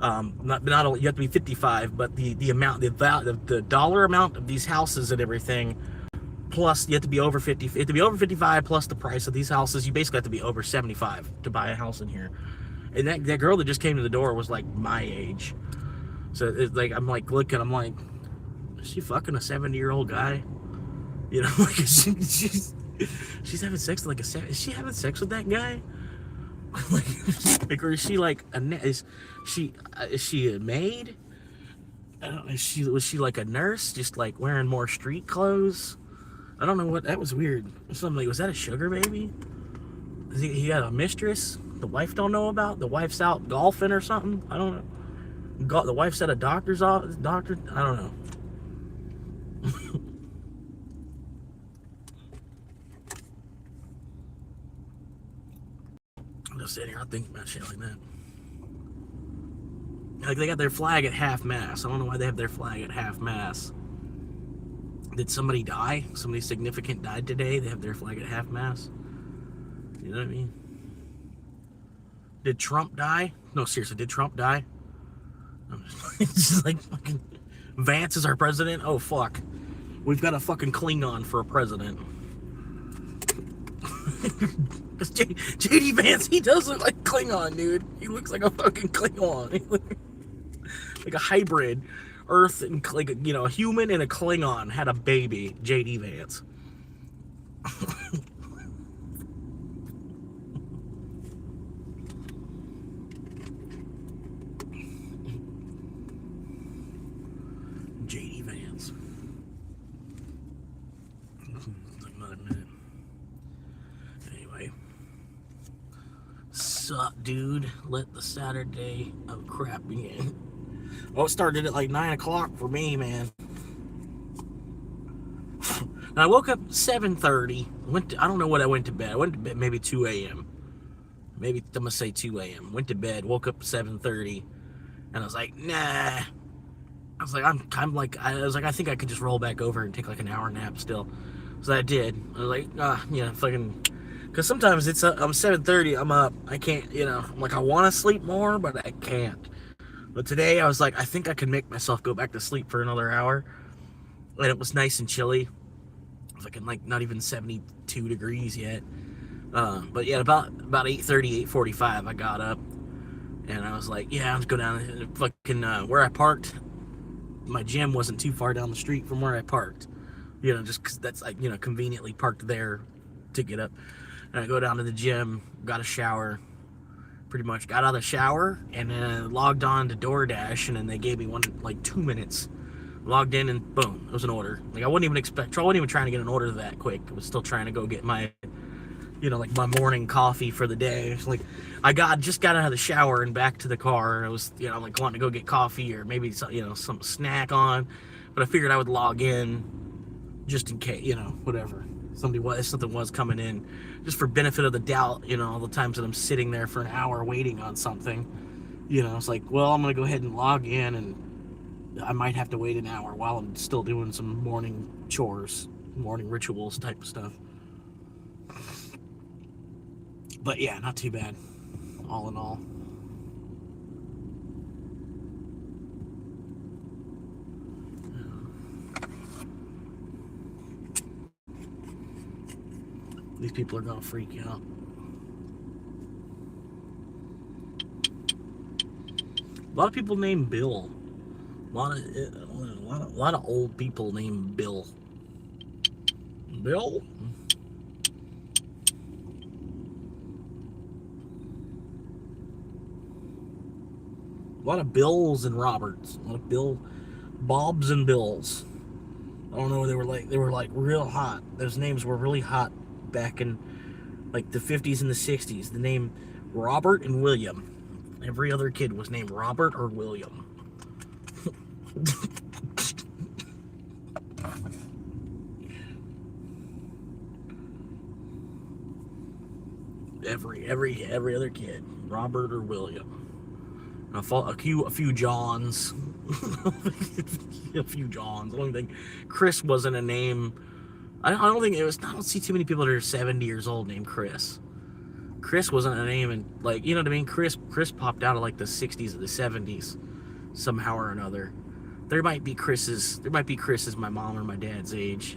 Not only you have to be 55, but the amount, the dollar amount of these houses and everything, plus you have to be over 50. You have to be over 55 plus the price of these houses. You basically have to be over 75 to buy a house in here. And that girl that just came to the door was like my age. So it's like, I'm like looking, I'm like, is she fucking a 70-year-old guy? You know, like she's having sex with like is she having sex with that guy? like, or is she like is she a maid? I don't know. Was she like a nurse, just like wearing more street clothes? I don't know what. That was weird. Something like, was that a sugar baby? He got a mistress the wife don't know about? The wife's out golfing or something? I don't know. The wife's at a doctor's office. I don't know. I'm just sitting here, I think about shit like that. Like, they got their flag at half-mast. I don't know why they have their flag at half-mast. Did somebody die? Somebody significant died today? They have their flag at half-mast? You know what I mean? Did Trump die? No, seriously, did Trump die? It's just like fucking Vance is our president? Oh, fuck. We've got a fucking Klingon for a president. Because J.D. Vance, he does look like Klingon, dude. He looks like a fucking Klingon. Like a hybrid. Earth and, like, you know, a human and a Klingon had a baby. J.D. Vance. J.D. Vance. Another minute. Anyway. Sup, dude? Let the Saturday of crap begin. Well, it started at like 9 o'clock for me, man. And I woke up at 7:30. I don't know what I went to bed. I went to bed maybe 2 a.m. Maybe I'm gonna say 2 a.m. Went to bed, woke up at 7:30, and I was like, nah. I was like, I think I could just roll back over and take like an hour nap still. So I did. I was like, yeah, fucking. Because sometimes it's I'm 7:30, I'm up. I can't, you know. I'm like, I want to sleep more, but I can't. But today I was like, I think I can make myself go back to sleep for another hour. And it was nice and chilly. It was like not even 72 degrees yet. But yeah, about 8:30, 8:45, I got up. And I was like, yeah, I'll just go down and fucking where I parked. My gym wasn't too far down the street from where I parked. You know, just because that's like, you know, conveniently parked there to get up. And I go down to the gym, got a shower. Pretty much got out of the shower and then logged on to DoorDash, and then they gave me 2 minutes. Logged in and boom, it was an order. Like I wasn't even trying to get an order that quick. I was still trying to go get my, like my morning coffee for the day. It's like just got out of the shower and back to the car. I was, like wanting to go get coffee or maybe some snack on, but I figured I would log in just in case, whatever. Something was coming in, just for benefit of the doubt, all the times that I'm sitting there for an hour waiting on something. It's like, well, I'm gonna go ahead and log in, and I might have to wait an hour while I'm still doing some morning chores, morning rituals type of stuff. But yeah, not too bad, all in all. These people are gonna freak out. A lot of people named Bill. A lot of old people named Bill. Bill? A lot of Bills and Roberts. A lot of Bobs and Bills. I don't know, they were like real hot. Those names were really hot back in like the 50s and the 60s. The name Robert and William. Every other kid was named Robert or William. every other kid, Robert or William. A few Johns. A few Johns. I don't think Chris wasn't a name. I don't see too many people that are 70 years old named Chris. Chris wasn't a name, and like, you know what I mean? Chris popped out of like the 60s or the 70s somehow or another. There might be Chris's my mom or my dad's age.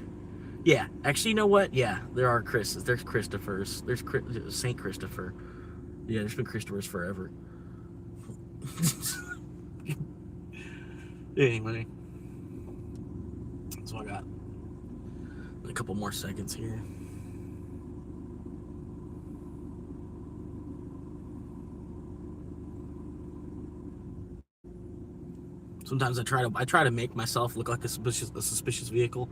Yeah, actually, you know what? Yeah, there are Chris's. There's Christophers. There's Saint Christopher. Yeah, there's been Christophers forever. Anyway, so I got a couple more seconds here. Sometimes I try to make myself look like a suspicious vehicle,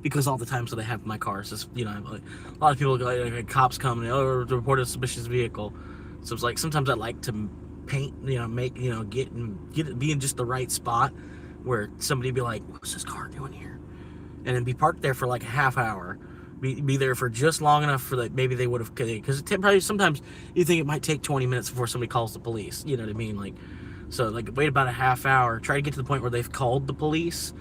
because all the times that I have my cars, like, a lot of people go, like, cops come and report a suspicious vehicle. So it's like sometimes I like to paint, get it be in just the right spot where somebody be like, what's this car doing here? And then be parked there for like a half hour. Be there for just long enough for that maybe they would have, because probably sometimes you think it might take 20 minutes before somebody calls the police. You know what I mean? Like, so like wait about a half hour, try to get to the point where they've called the police,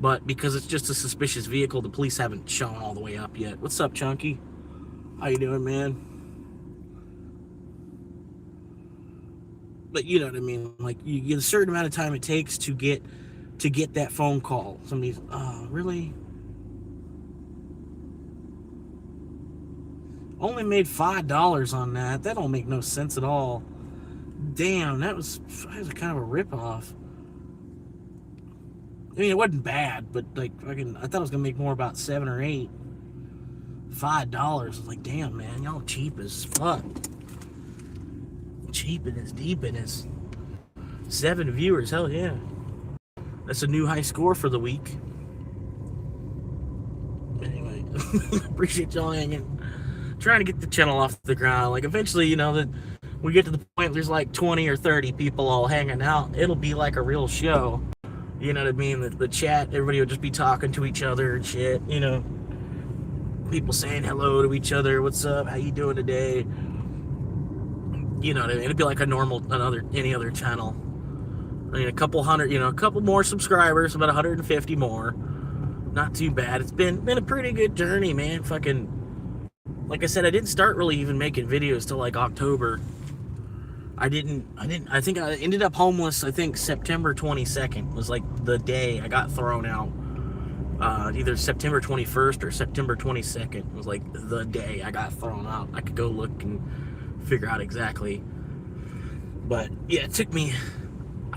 but because it's just a suspicious vehicle, the police haven't shown all the way up yet. What's up, Chunky? How you doing, man? But you know what I mean? Like, you get a certain amount of time it takes to get that phone call. Somebody's, really? Only made $5 on that. That don't make no sense at all. Damn, that was kind of a ripoff. I mean, it wasn't bad, but like, I thought I was gonna make more, about 7 or 8. $5. I was like, damn, man, y'all cheap as fuck. Cheap and as deep and as 7 viewers, hell yeah. That's a new high score for the week. Anyway, appreciate y'all hanging. Trying to get the channel off the ground. Like, eventually, that we get to the point where there's like 20 or 30 people all hanging out. It'll be like a real show. You know what I mean? The chat, everybody will just be talking to each other and shit, People saying hello to each other. What's up? How you doing today? You know what I mean? It'd be like any other channel. I mean, a couple more subscribers, about 150 more. Not too bad. It's been a pretty good journey, man. Fucking, like I said, I didn't start really even making videos till like October. I think I ended up homeless. I think September 22nd was like the day I got thrown out. Either September 21st or September 22nd was like the day I got thrown out. I could go look and figure out exactly. But yeah, it took me,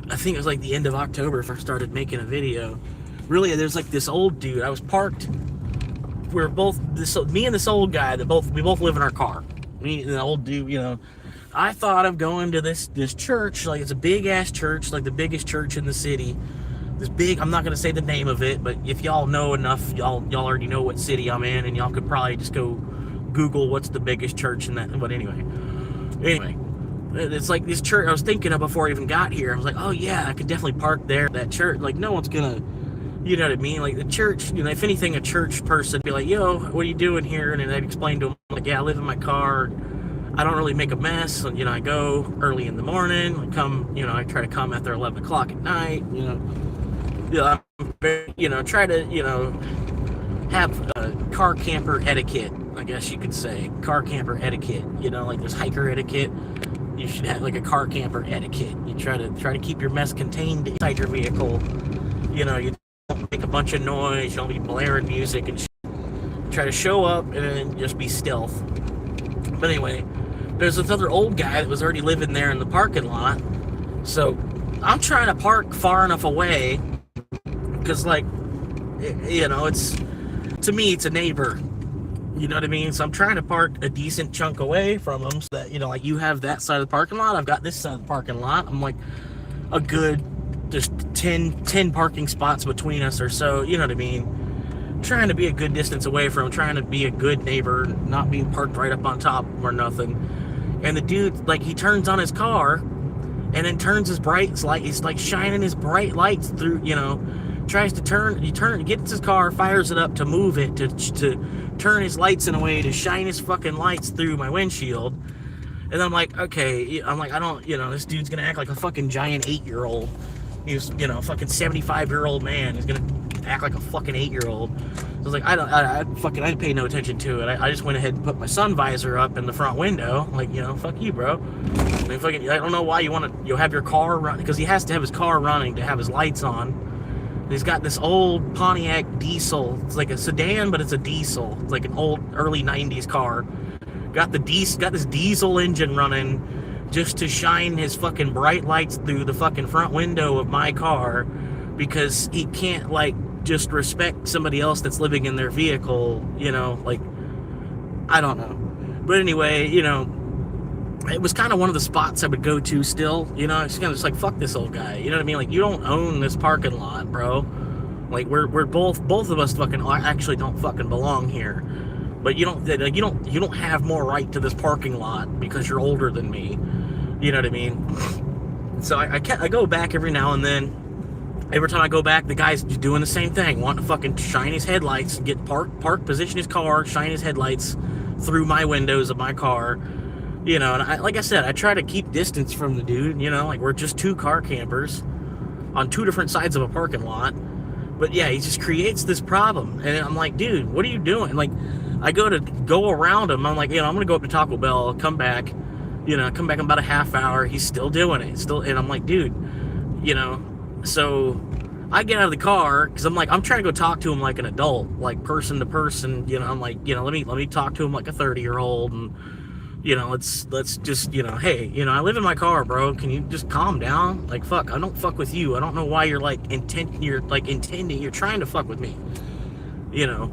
I think it was like the end of October if I started making a video. Really, there's like this old dude. I was parked. We're both, me and this old guy, we both live in our car. Me and the old dude, I thought of going to this church. Like, it's a big ass church, like the biggest church in the city. This big, I'm not gonna say the name of it, but if y'all know enough, y'all already know what city I'm in, and y'all could probably just go Google what's the biggest church in that. But anyway, it's like this church I was thinking of before I even got here. I was like, oh yeah, I could definitely park there, that church. Like, no one's gonna, you know what I mean? Like, the church, you know, if anything, a church person would be like, yo, what are you doing here? And then I'd explain to them, like, yeah, I live in my car. I don't really make a mess. You know, I go early in the morning. I come, you know, I try to come after 11 o'clock at night. Try to, you know, have car camper etiquette, I guess you could say. Car camper etiquette. You know, like there's hiker etiquette. You should have like a car camper etiquette. You try to keep your mess contained inside your vehicle. You know, you don't make a bunch of noise. You don't be blaring music and try to show up and then just be stealth. But anyway, there's this other old guy that was already living there in the parking lot. So I'm trying to park far enough away because, like, you know, to me, it's a neighbor. You know what I mean? So I'm trying to park a decent chunk away from them so that, you know, like, you have that side of the parking lot. I've got this side of the parking lot. I'm like a good, just 10 parking spots between us or so. You know what I mean? Trying to be a good distance away from him, trying to be a good neighbor, not being parked right up on top or nothing. And the dude, like, he turns on his car and then turns his bright light. He's like shining his bright lights through, you know, tries to gets his car, fires it up to move it, to turn his lights in a way to shine his fucking lights through my windshield. And I'm like, okay, I don't, you know, this dude's gonna act like a fucking giant 8-year-old. He's, you know, a fucking 75-year-old man. He's gonna act like a fucking 8-year-old. So I was like, I didn't pay no attention to it. I just went ahead and put my sun visor up in the front window. Like, you know, fuck you, bro. I mean, I don't know why you'll have your car run, because he has to have his car running to have his lights on. He's got this old Pontiac diesel. It's like a sedan, but it's a diesel. It's like an old early 90s car. Got this diesel engine running just to shine his fucking bright lights through the fucking front window of my car, because he can't, like, just respect somebody else that's living in their vehicle, you know, like, I don't know. But anyway, you know, it was kind of one of the spots I would go to still, you know. It's kind of just like, fuck this old guy, you know what I mean? Like, you don't own this parking lot, bro. Like, we're both of us fucking actually don't fucking belong here. But you don't have more right to this parking lot because you're older than me. You know what I mean? So I go back every now and then. Every time I go back, the guy's doing the same thing, wanting to fucking shine his headlights, get park, position his car, shine his headlights through my windows of my car. You know, and like I said, I try to keep distance from the dude, you know, like, we're just two car campers on two different sides of a parking lot. But yeah, he just creates this problem. And I'm like, dude, what are you doing? Like, I go around him. I'm like, you know, I'm going to go up to Taco Bell, come back in about a half hour. He's still doing it. And I'm like, dude, you know, so I get out of the car because I'm trying to go talk to him like an adult, like person to person. You know, I'm like, you know, let me talk to him like a 30-year-old, and, you know, let's just, you know, hey, you know, I live in my car, bro. Can you just calm down? Like, fuck, I don't fuck with you. I don't know why you're intending, you're trying to fuck with me, you know.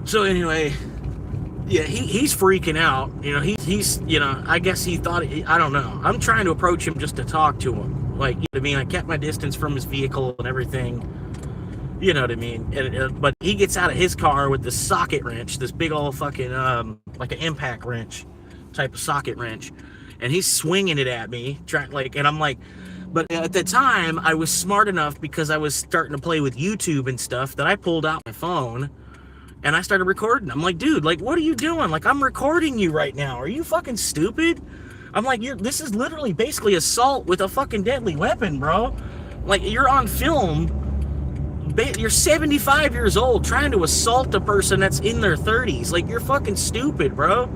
So anyway, yeah, he's freaking out. You know, he's, you know, I guess he thought, I don't know. I'm trying to approach him just to talk to him. Like, you know what I mean? I kept my distance from his vehicle and everything. You know what I mean? But he gets out of his car with this socket wrench, this big old fucking, like an impact wrench type of socket wrench. And he's swinging it at me, and I'm like, but at the time, I was smart enough, because I was starting to play with YouTube and stuff, that I pulled out my phone and I started recording. I'm like, dude, like, what are you doing? Like, I'm recording you right now. Are you fucking stupid? I'm like, this is literally basically assault with a fucking deadly weapon, bro. Like, you're on film. You're 75 years old trying to assault a person that's in their 30s. Like, you're fucking stupid, bro.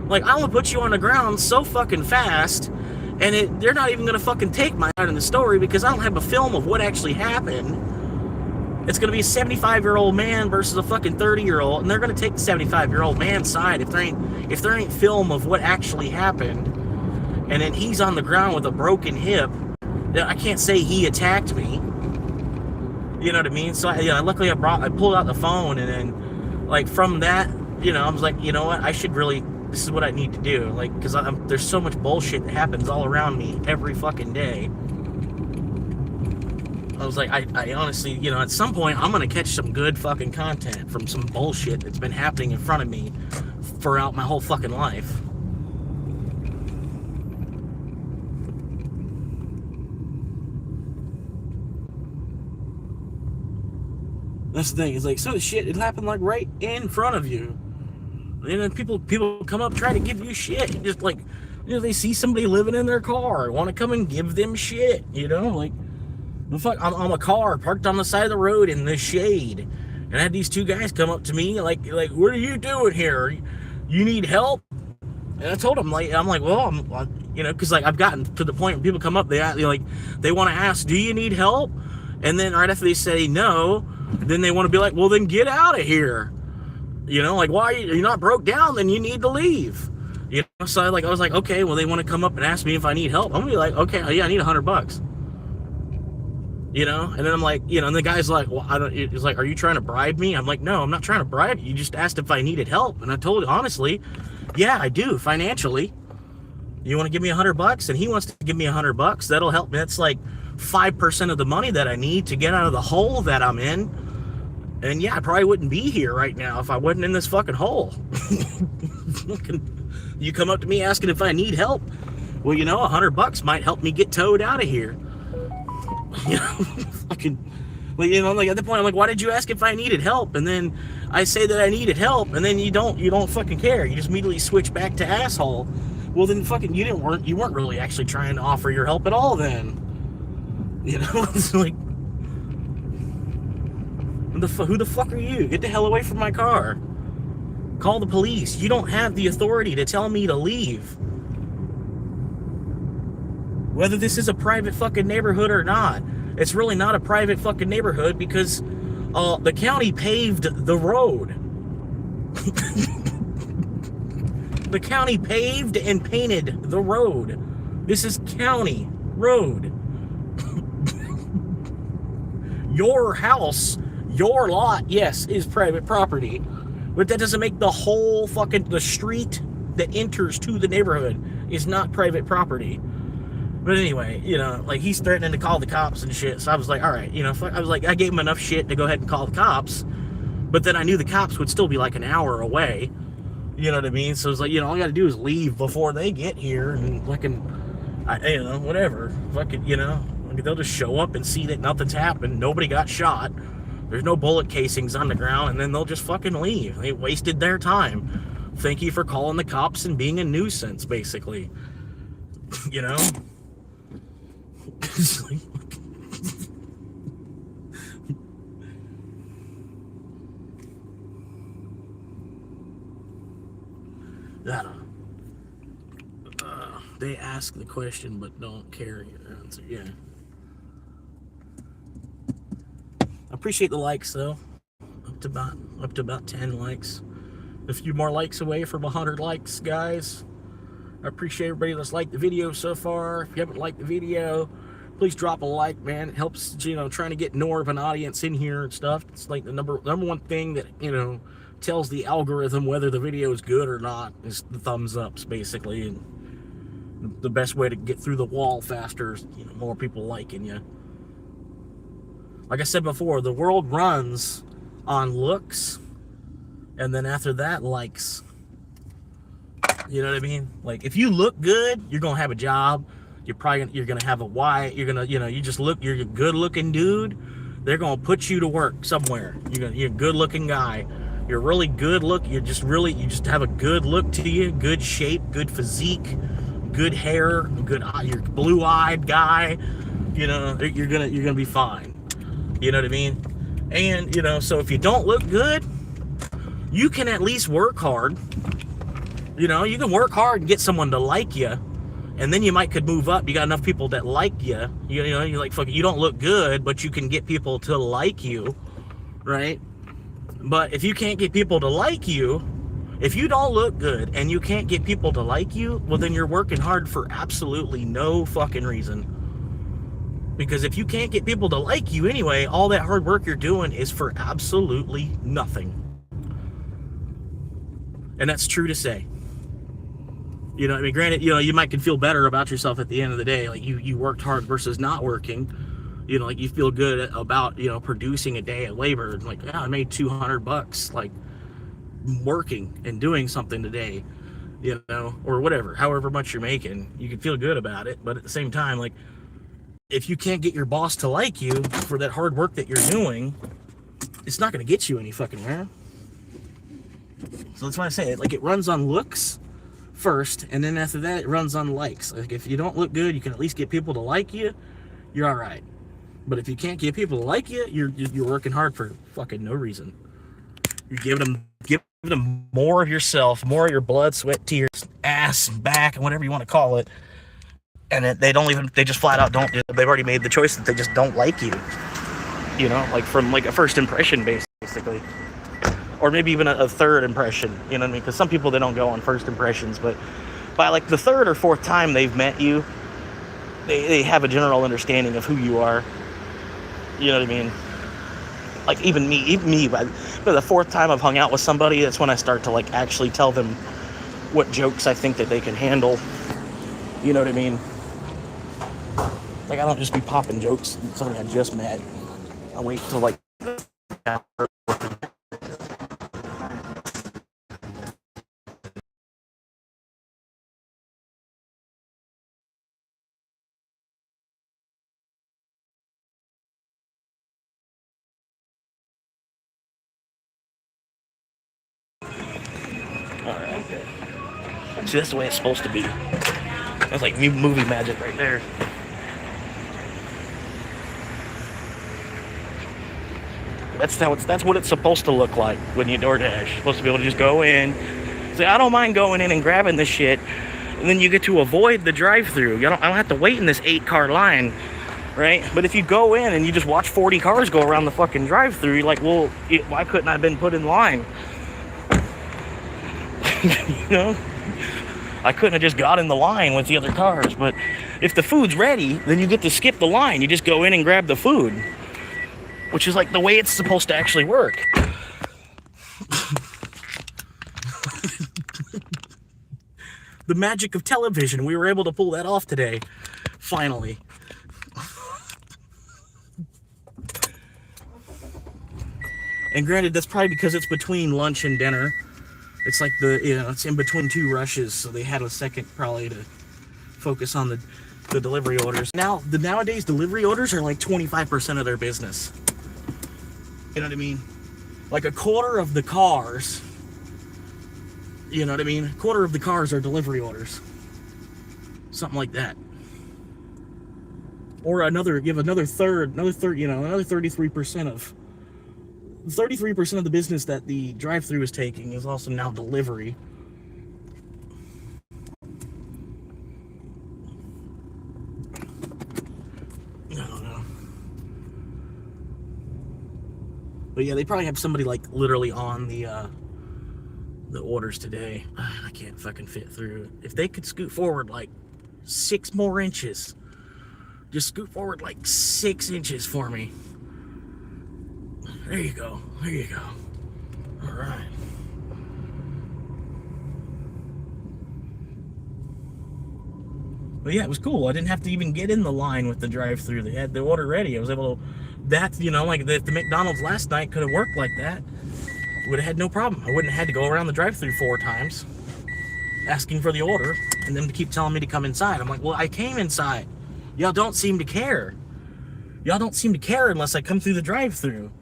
Like, I'm gonna put you on the ground so fucking fast, and they're not even gonna fucking take my side in the story, because I don't have a film of what actually happened. It's gonna be a 75-year-old man versus a fucking 30-year-old, and they're gonna take the 75-year-old man's side if there ain't film of what actually happened. And then he's on the ground with a broken hip. I can't say he attacked me. You know what I mean? So luckily I pulled out the phone, and then, like, from that, you know, I was like, you know what? This is what I need to do. Like, because there's so much bullshit that happens all around me every fucking day. I was like, I honestly, you know, at some point I'm gonna catch some good fucking content from some bullshit that's been happening in front of me throughout my whole fucking life. That's the thing. It's like, so shit, it happened like right in front of you. And then people come up, try to give you shit. Just like, you know, they see somebody living in their car, want to come and give them shit, you know? Like, the fuck, I'm a car parked on the side of the road in the shade. And I had these two guys come up to me, like, what are you doing here? You need help? And I told them, like, I'm like, well, you know, because, like, I've gotten to the point where people come up, they want to ask, do you need help? And then right after they say no, then they want to be like, well, then get out of here. You know, like, why you're not broke down, then you need to leave. You know, so I was like, okay, well, they want to come up and ask me if I need help. I'm gonna be like, okay, yeah, I need $100. You know, and then I'm like, you know, and the guy's like, well, he's like, are you trying to bribe me? I'm like, no, I'm not trying to bribe you. You just asked if I needed help. And I told you, honestly, yeah, I do, financially. You want to give me $100? And he wants to give me $100. That'll help me. That's like 5% of the money that I need to get out of the hole that I'm in. And yeah, I probably wouldn't be here right now if I wasn't in this fucking hole. You come up to me asking if I need help. Well, you know, $100 might help me get towed out of here. You know, fucking, like, you know, like at the point, I'm like, why did you ask if I needed help? And then I say that I needed help, and then you don't fucking care. You just immediately switch back to asshole. Well, then fucking you weren't really actually trying to offer your help at all. Then, you know, it's like, who the fuck are you? Get the hell away from my car. Call the police. You don't have the authority to tell me to leave. Whether this is a private fucking neighborhood or not. It's really not a private fucking neighborhood because the county paved the road. The county paved and painted the road. This is county road. Your house, your lot, yes, is private property. But that doesn't make the whole fucking, the street that enters to the neighborhood is not private property. But anyway, you know, like, he's threatening to call the cops and shit. So I was like, all right, you know, I was like, I gave him enough shit to go ahead and call the cops. But then I knew the cops would still be like an hour away. You know what I mean? So I was like, you know, all I got to do is leave before they get here, and fucking, you know, whatever. Fucking, you know, they'll just show up and see that nothing's happened. Nobody got shot. There's no bullet casings on the ground, and then they'll just fucking leave. They wasted their time. Thank you for calling the cops and being a nuisance, basically. You know? It's like, I don't know. They ask the question but don't care your answer. Yeah. I appreciate the likes though. Up to about 10 likes. A few more likes away from 100 likes, guys. I appreciate everybody that's liked the video so far. If you haven't liked the video, please drop a like, man. It helps, you know, trying to get more of an audience in here and stuff. It's like the number one thing that, you know, tells the algorithm whether the video is good or not is the thumbs ups, basically. And the best way to get through the wall faster is, you know, more people liking you. Like I said before, the world runs on looks, and then after that, likes. You know what I mean? Like, if you look good, you're gonna have a job. You're gonna have a wife. You're gonna, you know, you're a good looking dude. They're gonna put you to work somewhere. You're a good looking guy. You're really good look. You just have a good look to you, good shape, good physique, good hair, you're a blue-eyed guy. You know, you're gonna be fine. You know what I mean? And, you know, so if you don't look good, you can at least work hard. You know, you can work hard and get someone to like you, and then you could move up. You got enough people that like you. You know, you're like, fuck, you don't look good, but you can get people to like you, right? But if you can't get people to like you, if you don't look good and you can't get people to like you, well, then you're working hard for absolutely no fucking reason. Because if you can't get people to like you anyway, all that hard work you're doing is for absolutely nothing. And that's true to say. You know, I mean, granted, you know, you might can feel better about yourself at the end of the day, like you worked hard versus not working. You know, like you feel good about, you know, producing a day of labor. And like, yeah, I made $200 like working and doing something today, you know, or whatever, however much you're making, you can feel good about it. But at the same time, like, if you can't get your boss to like you for that hard work that you're doing, it's not going to get you any fucking where. So that's why I say it, like, it runs on looks first, and then after that, it runs on likes. Like, if you don't look good, you can at least get people to like you, you're all right. But if you can't get people to like you, you're working hard for fucking no reason. You're giving them more of yourself, more of your blood, sweat, tears, ass, back, and whatever you want to call it. And they just flat out don't. They've already made the choice that they just don't like you. You know, like from like a first impression, basically. Or maybe even a third impression, you know what I mean? Because some people, they don't go on first impressions, but by like the third or fourth time they've met you, they have a general understanding of who you are. You know what I mean? Like even me, by the fourth time I've hung out with somebody, that's when I start to like actually tell them what jokes I think that they can handle. You know what I mean? Like, I don't just be popping jokes with somebody I just met. I wait till like... Alright. See, that's the way it's supposed to be. That's like movie magic right there. That's what it's supposed to look like when you DoorDash. You're supposed to be able to just go in, say, I don't mind going in and grabbing this shit, and then you get to avoid the drive-thru. I don't have to wait in this 8-car line, right? But if you go in and you just watch 40 cars go around the fucking drive-thru, you're like, well, why couldn't I have been put in line? You know? I couldn't have just got in the line with the other cars. But if the food's ready, then you get to skip the line. You just go in and grab the food, which is like the way it's supposed to actually work. The magic of television. We were able to pull that off today. Finally. And granted, that's probably because it's between lunch and dinner. It's like it's in between two rushes, so they had a second probably to focus on the delivery orders. Now, nowadays delivery orders are like 25% of their business. You know what I mean? Like a quarter of the cars, you know what I mean? A quarter of the cars are delivery orders. Something like that. Or another 33% of the business that the drive-thru is taking is also now delivery. I don't know. But yeah, they probably have somebody like literally on the orders today. I can't fucking fit through. If they could scoot forward like 6 more inches, just scoot forward like 6 inches for me. There you go. There you go. All right. But yeah, it was cool. I didn't have to even get in the line with the drive-thru. They had the order ready. I was able to... That, you know, like if the McDonald's last night could have worked like that, would have had no problem. I wouldn't have had to go around the drive-thru 4 times asking for the order and them to keep telling me to come inside. I'm like, well, I came inside. Y'all don't seem to care. Y'all don't seem to care unless I come through the drive-thru.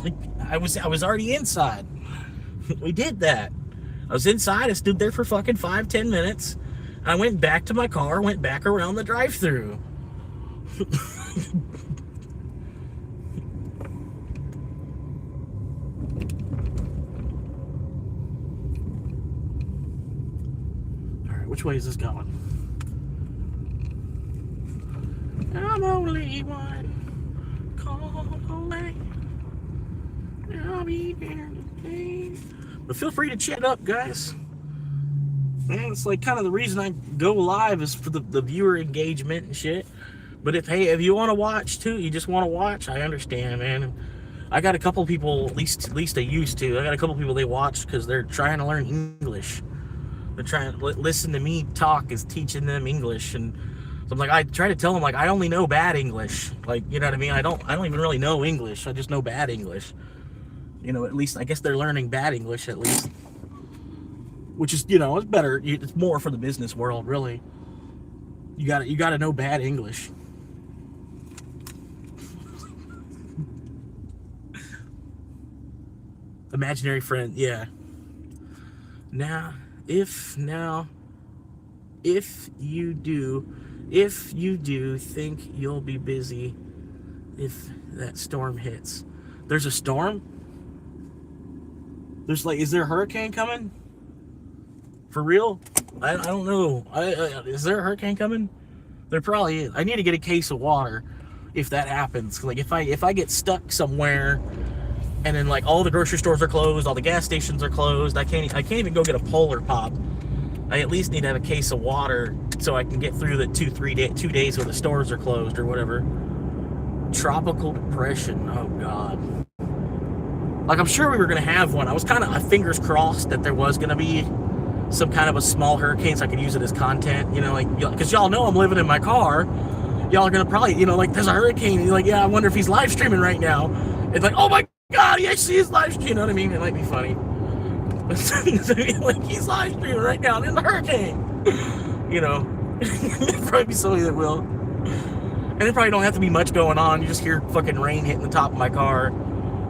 Like, I was already inside. We did that. I was inside. I stood there for fucking 5-10 minutes. I went back to my car, went back around the drive-thru. Alright, which way is this going? I'm only one call away. I'll be there today. But feel free to chat up, guys. Man, it's like kind of the reason I go live is for the viewer engagement and shit. But if you want to watch too, you just want to watch, I understand, man. I got a couple people, at least I used to. I got a couple people they watch because they're trying to learn English. They're trying to listen to me talk is teaching them English, and So I'm like, I try to tell them, like, I only know bad English. Like, you know what I mean? I don't even really know English. I just know bad English. You know, at least, I guess they're learning bad English at least. Which is, you know, it's better. It's more for the business world, really. You gotta know bad English. Imaginary friend, yeah. Now, if you do think you'll be busy if that storm hits. There's a storm? There's like, is there a hurricane coming? For real? I don't know. Is there a hurricane coming? There probably is. I need to get a case of water if that happens. Like if I get stuck somewhere and then like all the grocery stores are closed, all the gas stations are closed, I can't even go get a Polar Pop. I at least need to have a case of water so I can get through the 2 days where the stores are closed or whatever. Tropical depression. Oh God. Like I'm sure we were gonna have one. I was kind of fingers crossed that there was gonna be some kind of a small hurricane so I could use it as content, you know, like, because y'all know I'm living in my car. Y'all are gonna probably, you know, like there's a hurricane. You're like, yeah, I wonder if he's live streaming right now. It's like, oh my God, he actually is live streaming. You know what I mean? It might be funny. Like he's live streaming right now. There's a hurricane. You know, it'd probably be somebody that will. And there probably don't have to be much going on. You just hear fucking rain hitting the top of my car.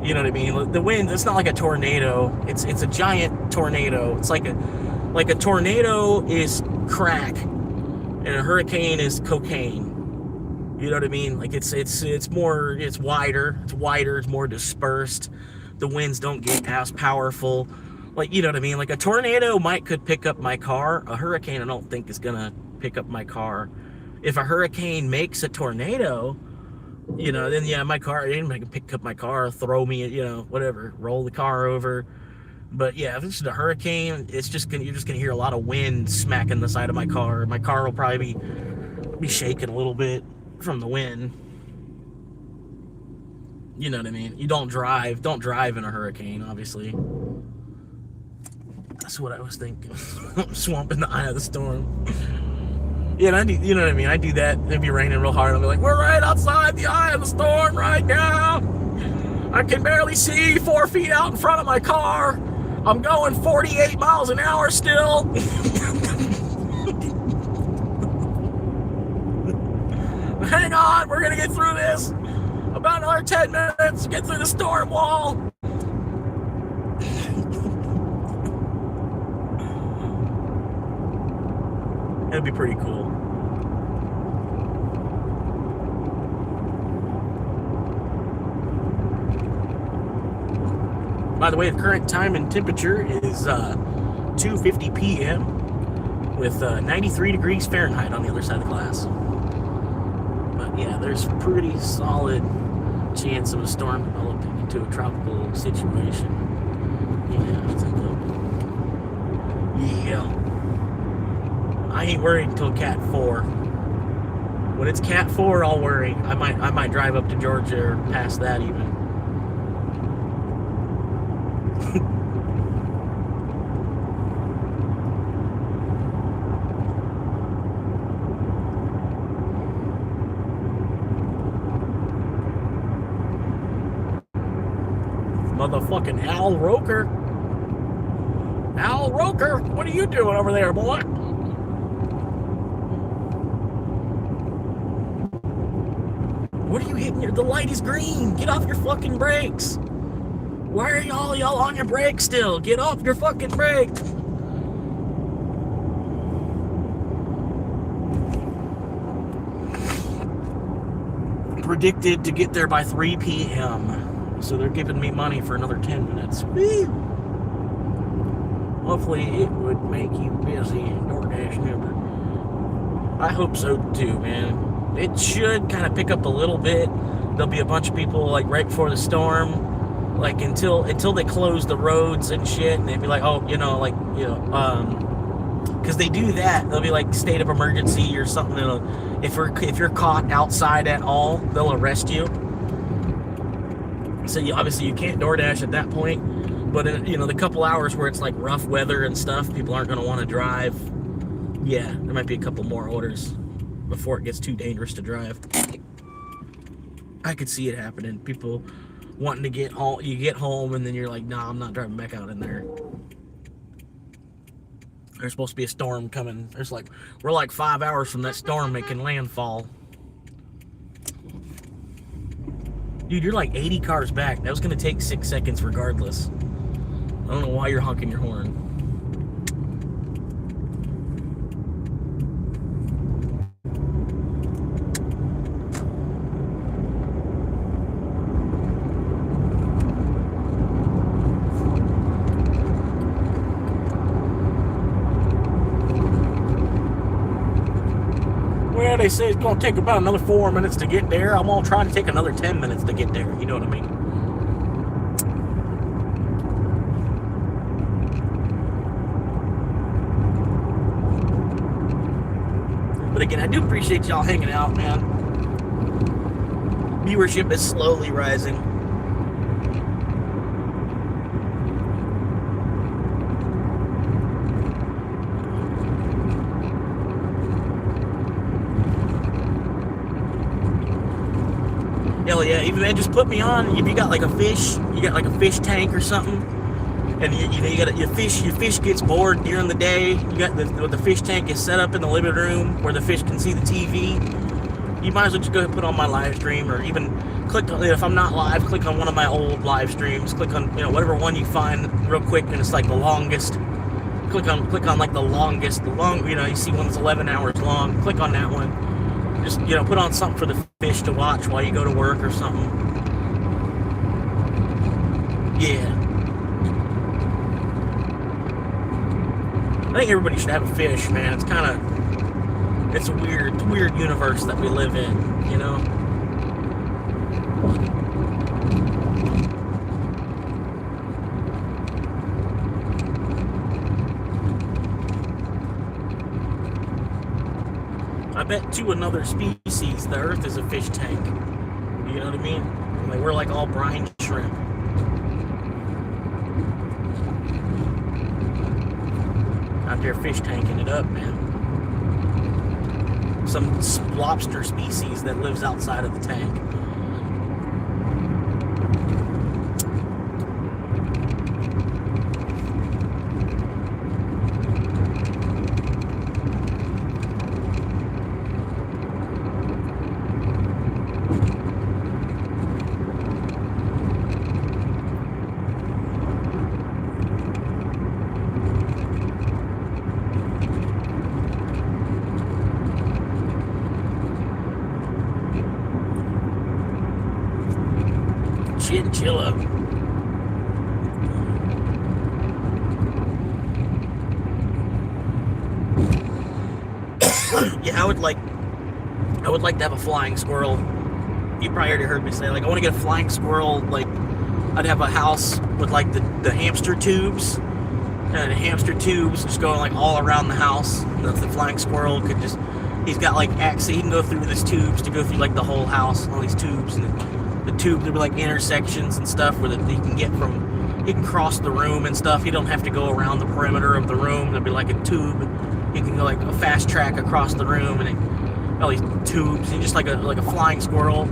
You know what I mean? The wind, it's not like a tornado. It's a giant tornado. It's like a tornado is crack and a hurricane is cocaine. You know what I mean? Like it's wider, it's more dispersed. The winds don't get as powerful. Like, you know what I mean? Like a tornado could pick up my car. A hurricane I don't think is gonna pick up my car. If a hurricane makes a tornado, you know, then yeah, my car, it can pick up my car, throw me, you know, whatever, roll the car over. But yeah, if it's a hurricane, you're just gonna hear a lot of wind smacking the side of my car. My car will probably be shaking a little bit from the wind. You know what I mean? You don't drive in a hurricane, obviously. That's what I was thinking. Swamp in the eye of the storm. Yeah, and I do, you know what I mean? I do that. It'd be raining real hard. I'll be like, we're right outside the eye of the storm right now. I can barely see 4 feet out in front of my car. I'm going 48 miles an hour still. Hang on, we're gonna get through this. About another 10 minutes to get through the storm wall. That'd be pretty cool. By the way, the current time and temperature is 2:50 p.m. with 93 degrees Fahrenheit on the other side of the glass. But yeah, there's pretty solid chance of a storm developing into a tropical situation. Yeah. I ain't worried until Cat 4. When it's Cat 4, I'll worry. I might drive up to Georgia or past that even. Motherfucking Al Roker. Al Roker, what are you doing over there, boy? What are you hitting? The light is green. Get off your fucking brakes. Why are y'all on your brakes still? Get off your fucking brakes. Predicted to get there by 3 p.m. So they're giving me money for another 10 minutes. Woo! Hopefully it would make you busy, DoorDash number. I hope so too, man. It should kind of pick up a little bit. There'll be a bunch of people like right before the storm, like until they close the roads and shit, and they'd be like, oh, you know, like, you know, because they do that. They'll be like state of emergency or something. If you're caught outside at all, they'll arrest you. So obviously you can't DoorDash at that point. But in, you know, the couple hours where it's like rough weather and stuff, people aren't going to want to drive. Yeah, there might be a couple more orders. before it gets too dangerous to drive. I could see it happening. People wanting to get home. You get home and then you're like, nah, I'm not driving back out in there. There's supposed to be a storm coming. We're like 5 hours from that storm making landfall. Dude, you're like 80 cars back. That was gonna take 6 seconds regardless. I don't know why you're honking your horn. Well, they say it's gonna take about another 4 minutes to get there. I'm gonna try to take another 10 minutes to get there. You know what I mean? But again, I do appreciate y'all hanging out, man. Viewership is slowly rising. Hell yeah, even man, just put me on. If you got like a fish, you got like a fish tank or something, and you got your fish gets bored during the day. You got the fish tank is set up in the living room where the fish can see the TV. You might as well just go ahead and put on my live stream, or even click on, if I'm not live, click on one of my old live streams. Click on whatever one you find real quick, and it's like the longest. Click on like the longest, you see one that's 11 hours long. Click on that one. Just put on something for the fish to watch while you go to work or something. Yeah. I think everybody should have a fish, man. It's a weird universe that we live in, you know? I bet to another species, the Earth is a fish tank. You know what I mean? Like we're like all brine shrimp. Out there fish tanking it up, man. Some lobster species that lives outside of the tank. Chinchilla. Yeah, I would like to have a flying squirrel. You probably already heard me say, like, I want to get a flying squirrel. Like, I'd have a house with like the hamster tubes, and the hamster tubes just going like all around the house. And the flying squirrel could just, he's got like he can go through these tubes to go through like the whole house, all these tubes, and the tubes, there were like intersections and stuff where he can cross the room and stuff. He don't have to go around the perimeter of the room. There'll be like a tube. He can go like a fast track across the room, and all these tubes. And just like a flying squirrel,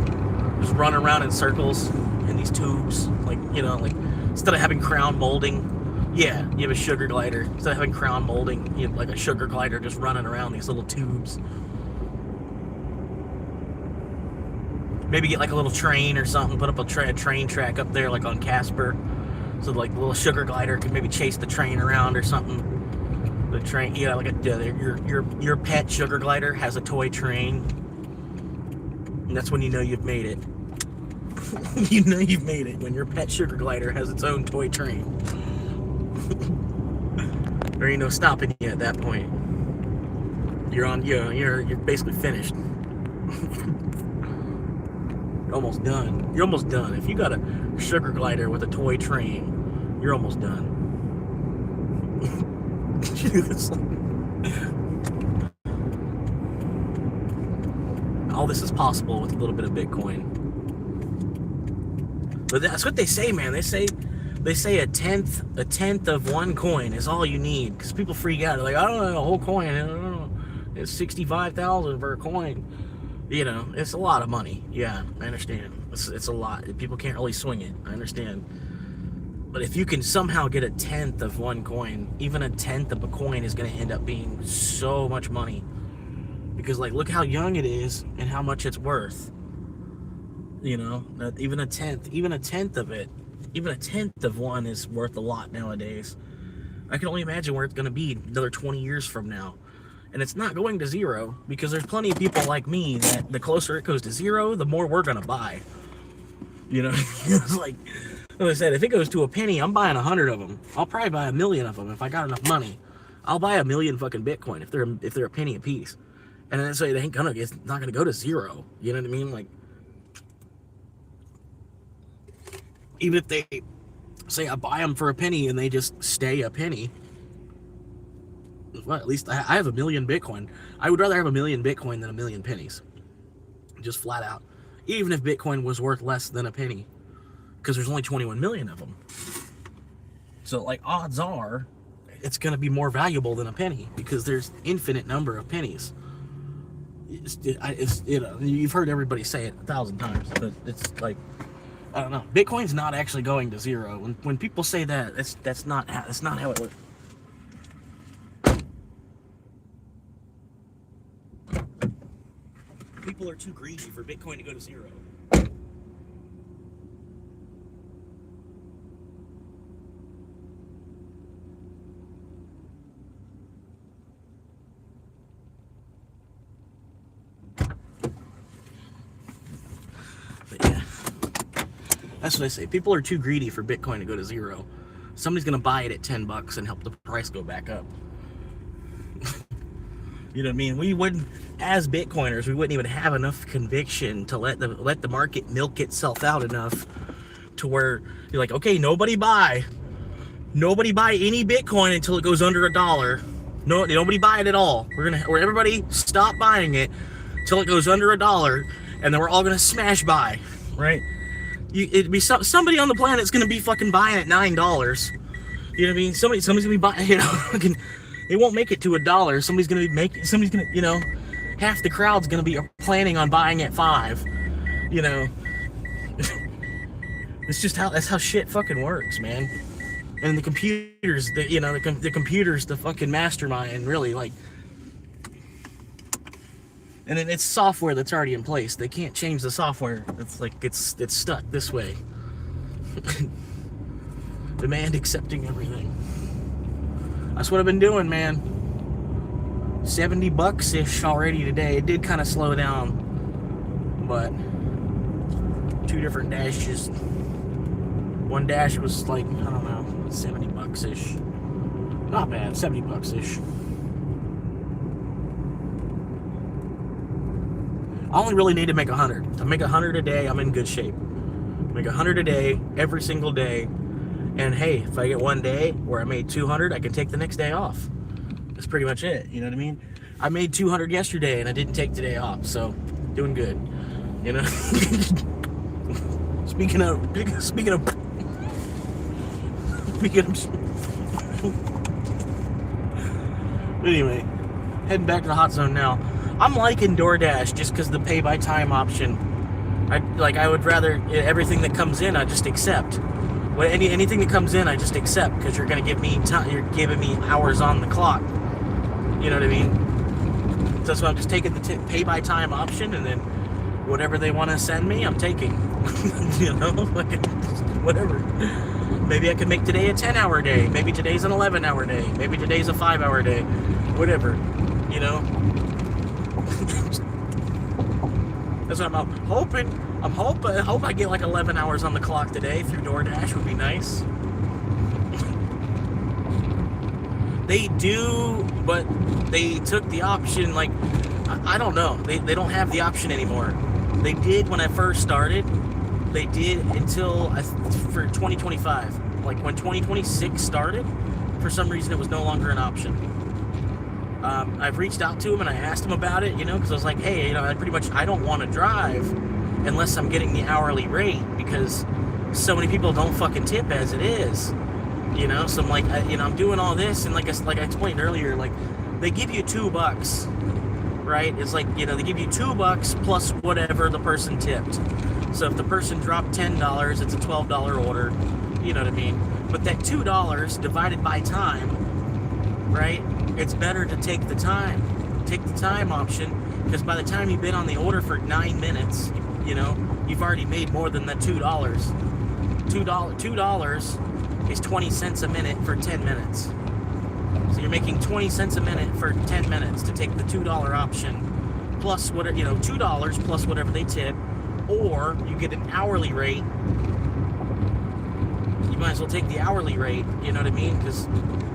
just run around in circles in these tubes. Like like instead of having crown molding, yeah, you have a sugar glider. Instead of having crown molding, you have like a sugar glider just running around these little tubes. Maybe get like a little train or something, put up a train track up there like on Casper, so like the little sugar glider can maybe chase the train around or something. The train, like your pet sugar glider has a toy train, and that's when you know you've made it. You know you've made it when your pet sugar glider has its own toy train. There ain't no stopping you at that point. You're on, you're basically finished. Almost done. You're almost done. If you got a sugar glider with a toy train, you're almost done. All this is possible with a little bit of Bitcoin. But that's what they say, man. They say a tenth of one coin is all you need, because people freak out. They're like, I don't know, a whole coin. I don't know. It's 65,000 for a coin. You know, it's a lot of money. Yeah, I understand. It's a lot. People can't really swing it. I understand. But if you can somehow get a tenth of one coin, even a tenth of a coin is going to end up being so much money. Because, like, look how young it is and how much it's worth. You know, even a tenth of it, even a tenth of one is worth a lot nowadays. I can only imagine where it's going to be another 20 years from now. And it's not going to zero, because there's plenty of people like me that the closer it goes to zero, the more we're going to buy. You know, it's like I said, if it goes to a penny, I'm buying 100 of them. I'll probably buy 1,000,000 of them if I got enough money. I'll buy 1,000,000 fucking Bitcoin if they're a penny a piece. And then so it's not gonna go to zero. You know what I mean? Like, even if they say I buy them for a penny and they just stay a penny, well, at least I have 1,000,000 Bitcoin. I would rather have 1,000,000 Bitcoin than 1,000,000 pennies. Just flat out. Even if Bitcoin was worth less than a penny, because there's only 21 million of them. So, like, odds are it's going to be more valuable than a penny, because there's infinite number of pennies. It's you know, you've heard everybody say it 1,000 times, but it's like, I don't know. Bitcoin's not actually going to zero. When people say that, that's not how it works. People are too greedy for Bitcoin to go to zero. But yeah, that's what I say. People are too greedy for Bitcoin to go to zero. Somebody's gonna buy it at $10 and help the price go back up. You know what I mean? We wouldn't, as Bitcoiners, we wouldn't even have enough conviction to let the market milk itself out enough to where you're like, okay, nobody buy any Bitcoin until it goes under $1. No, nobody buy it at all. We're everybody stop buying it till it goes under $1, and then we're all gonna smash buy, right? It'd be somebody on the planet's gonna be fucking buying at $9. You know what I mean? Somebody's gonna be buying, you know, fucking. It won't make it to $1. Somebody's gonna, you know, half the crowd's gonna be planning on buying at $5. You know, that's how shit fucking works, man. And the computers, the computers, the fucking mastermind, really, like. And then it's software that's already in place. They can't change the software. It's like it's stuck this way. Demand accepting everything. That's what I've been doing, man. $70-ish already today. It did kind of slow down, but 2 different dashes. One dash was like, I don't know, $70-ish. Not bad, $70-ish. I only really need to make 100. To make 100 a day, I'm in good shape. Make 100 a day, every single day. And hey, if I get one day where I made 200, I can take the next day off. That's pretty much it. You know what I mean? I made 200 yesterday and I didn't take today off, so doing good. You know. Speaking of. Anyway, heading back to the hot zone now. I'm liking DoorDash just because the pay by time option. I would rather everything that comes in I just accept. Well, anything that comes in, I just accept, because you're gonna give me time. You're giving me hours on the clock. You know what I mean? So that's why I'm just taking the pay by time option, and then whatever they want to send me, I'm taking. You know, whatever. Maybe I could make today a 10-hour day. Maybe today's an 11-hour day. Maybe today's a 5-hour day. Whatever. You know. That's what I'm hoping. I hope I get like 11 hours on the clock today through DoorDash. Would be nice. They do, but they took the option, like, I don't know. They don't have the option anymore. They did when I first started. They did until for 2025. Like when 2026 started, for some reason it was no longer an option. I've reached out to him and I asked him about it, you know, because I was like, hey, you know, I don't want to drive unless I'm getting the hourly rate, because so many people don't fucking tip as it is, you know. So I'm like, I'm doing all this, and like I explained earlier, like they give you $2 right? It's like, you know, they give you $2 plus whatever the person tipped. So if the person dropped $10, it's a $12 order. You know what I mean? But that $2 divided by time, right? It's better to take the time option, because by the time you've been on the order for 9 minutes, you know, you've already made more than that $2. $2 is 20 cents a minute for 10 minutes. So you're making 20 cents a minute for 10 minutes to take the $2 option, plus whatever, you know, $2 plus whatever they tip, or you get an hourly rate. You might as well take the hourly rate, you know what I mean? Because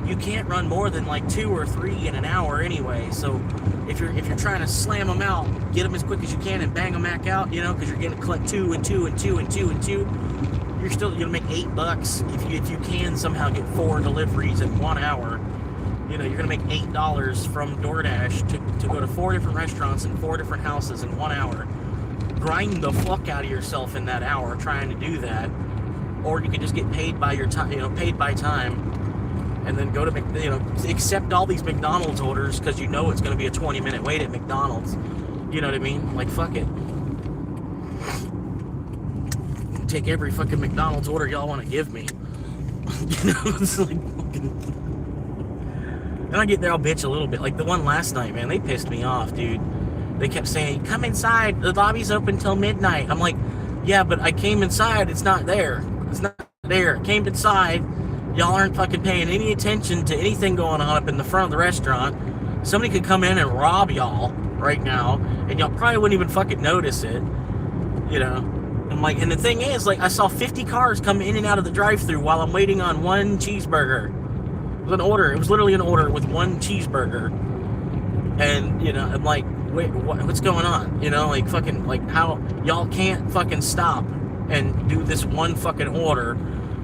you can't run more than like 2 or 3 in an hour anyway. So if you're trying to slam them out, get them as quick as you can and bang them back out, you know, because you're going to collect 2 and 2 and 2 and 2 and 2. You're still going to make $8 if you can somehow get 4 deliveries in 1 hour. You know, you're going to make $8 from DoorDash to go to 4 different restaurants and 4 different houses in 1 hour. Grind the fuck out of yourself in that hour trying to do that. Or you can just get paid by your time, you know, paid by time. And then go to, you know, accept all these McDonald's orders because you know it's going to be a 20-minute wait at McDonald's. You know what I mean? Like, fuck it. Take every fucking McDonald's order y'all want to give me. You know, it's like fucking... And I get there, I'll bitch a little bit. Like the one last night, man, they pissed me off, dude. They kept saying, come inside, the lobby's open till midnight. I'm like, yeah, but I came inside, it's not there. It's not there. I came inside. Y'all aren't fucking paying any attention to anything going on up in the front of the restaurant. Somebody could come in and rob y'all right now, and y'all probably wouldn't even fucking notice it. You know? I'm like, and the thing is, like, I saw 50 cars come in and out of the drive-thru while I'm waiting on one cheeseburger. It was an order. It was literally an order with one cheeseburger. And, you know, I'm like, wait, what's going on? You know, like, fucking, like, how y'all can't fucking stop and do this one fucking order.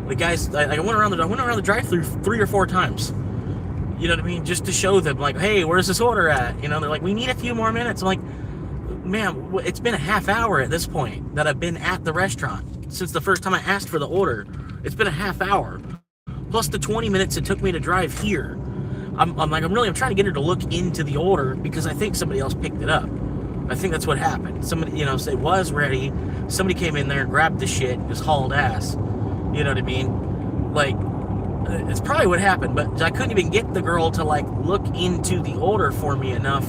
The guys, I went around the drive-thru 3 or 4 times. You know what I mean? Just to show them, like, hey, where's this order at? You know, they're like, we need a few more minutes. I'm like, man, it's been a half hour at this point that I've been at the restaurant since the first time I asked for the order. It's been a half hour, plus the 20 minutes it took me to drive here. I'm trying to get her to look into the order because I think somebody else picked it up. I think that's what happened. Somebody, you know, it was ready. Somebody came in there and grabbed the shit and just hauled ass. You know what I mean? Like, it's probably what happened, but I couldn't even get the girl to, like, look into the order for me enough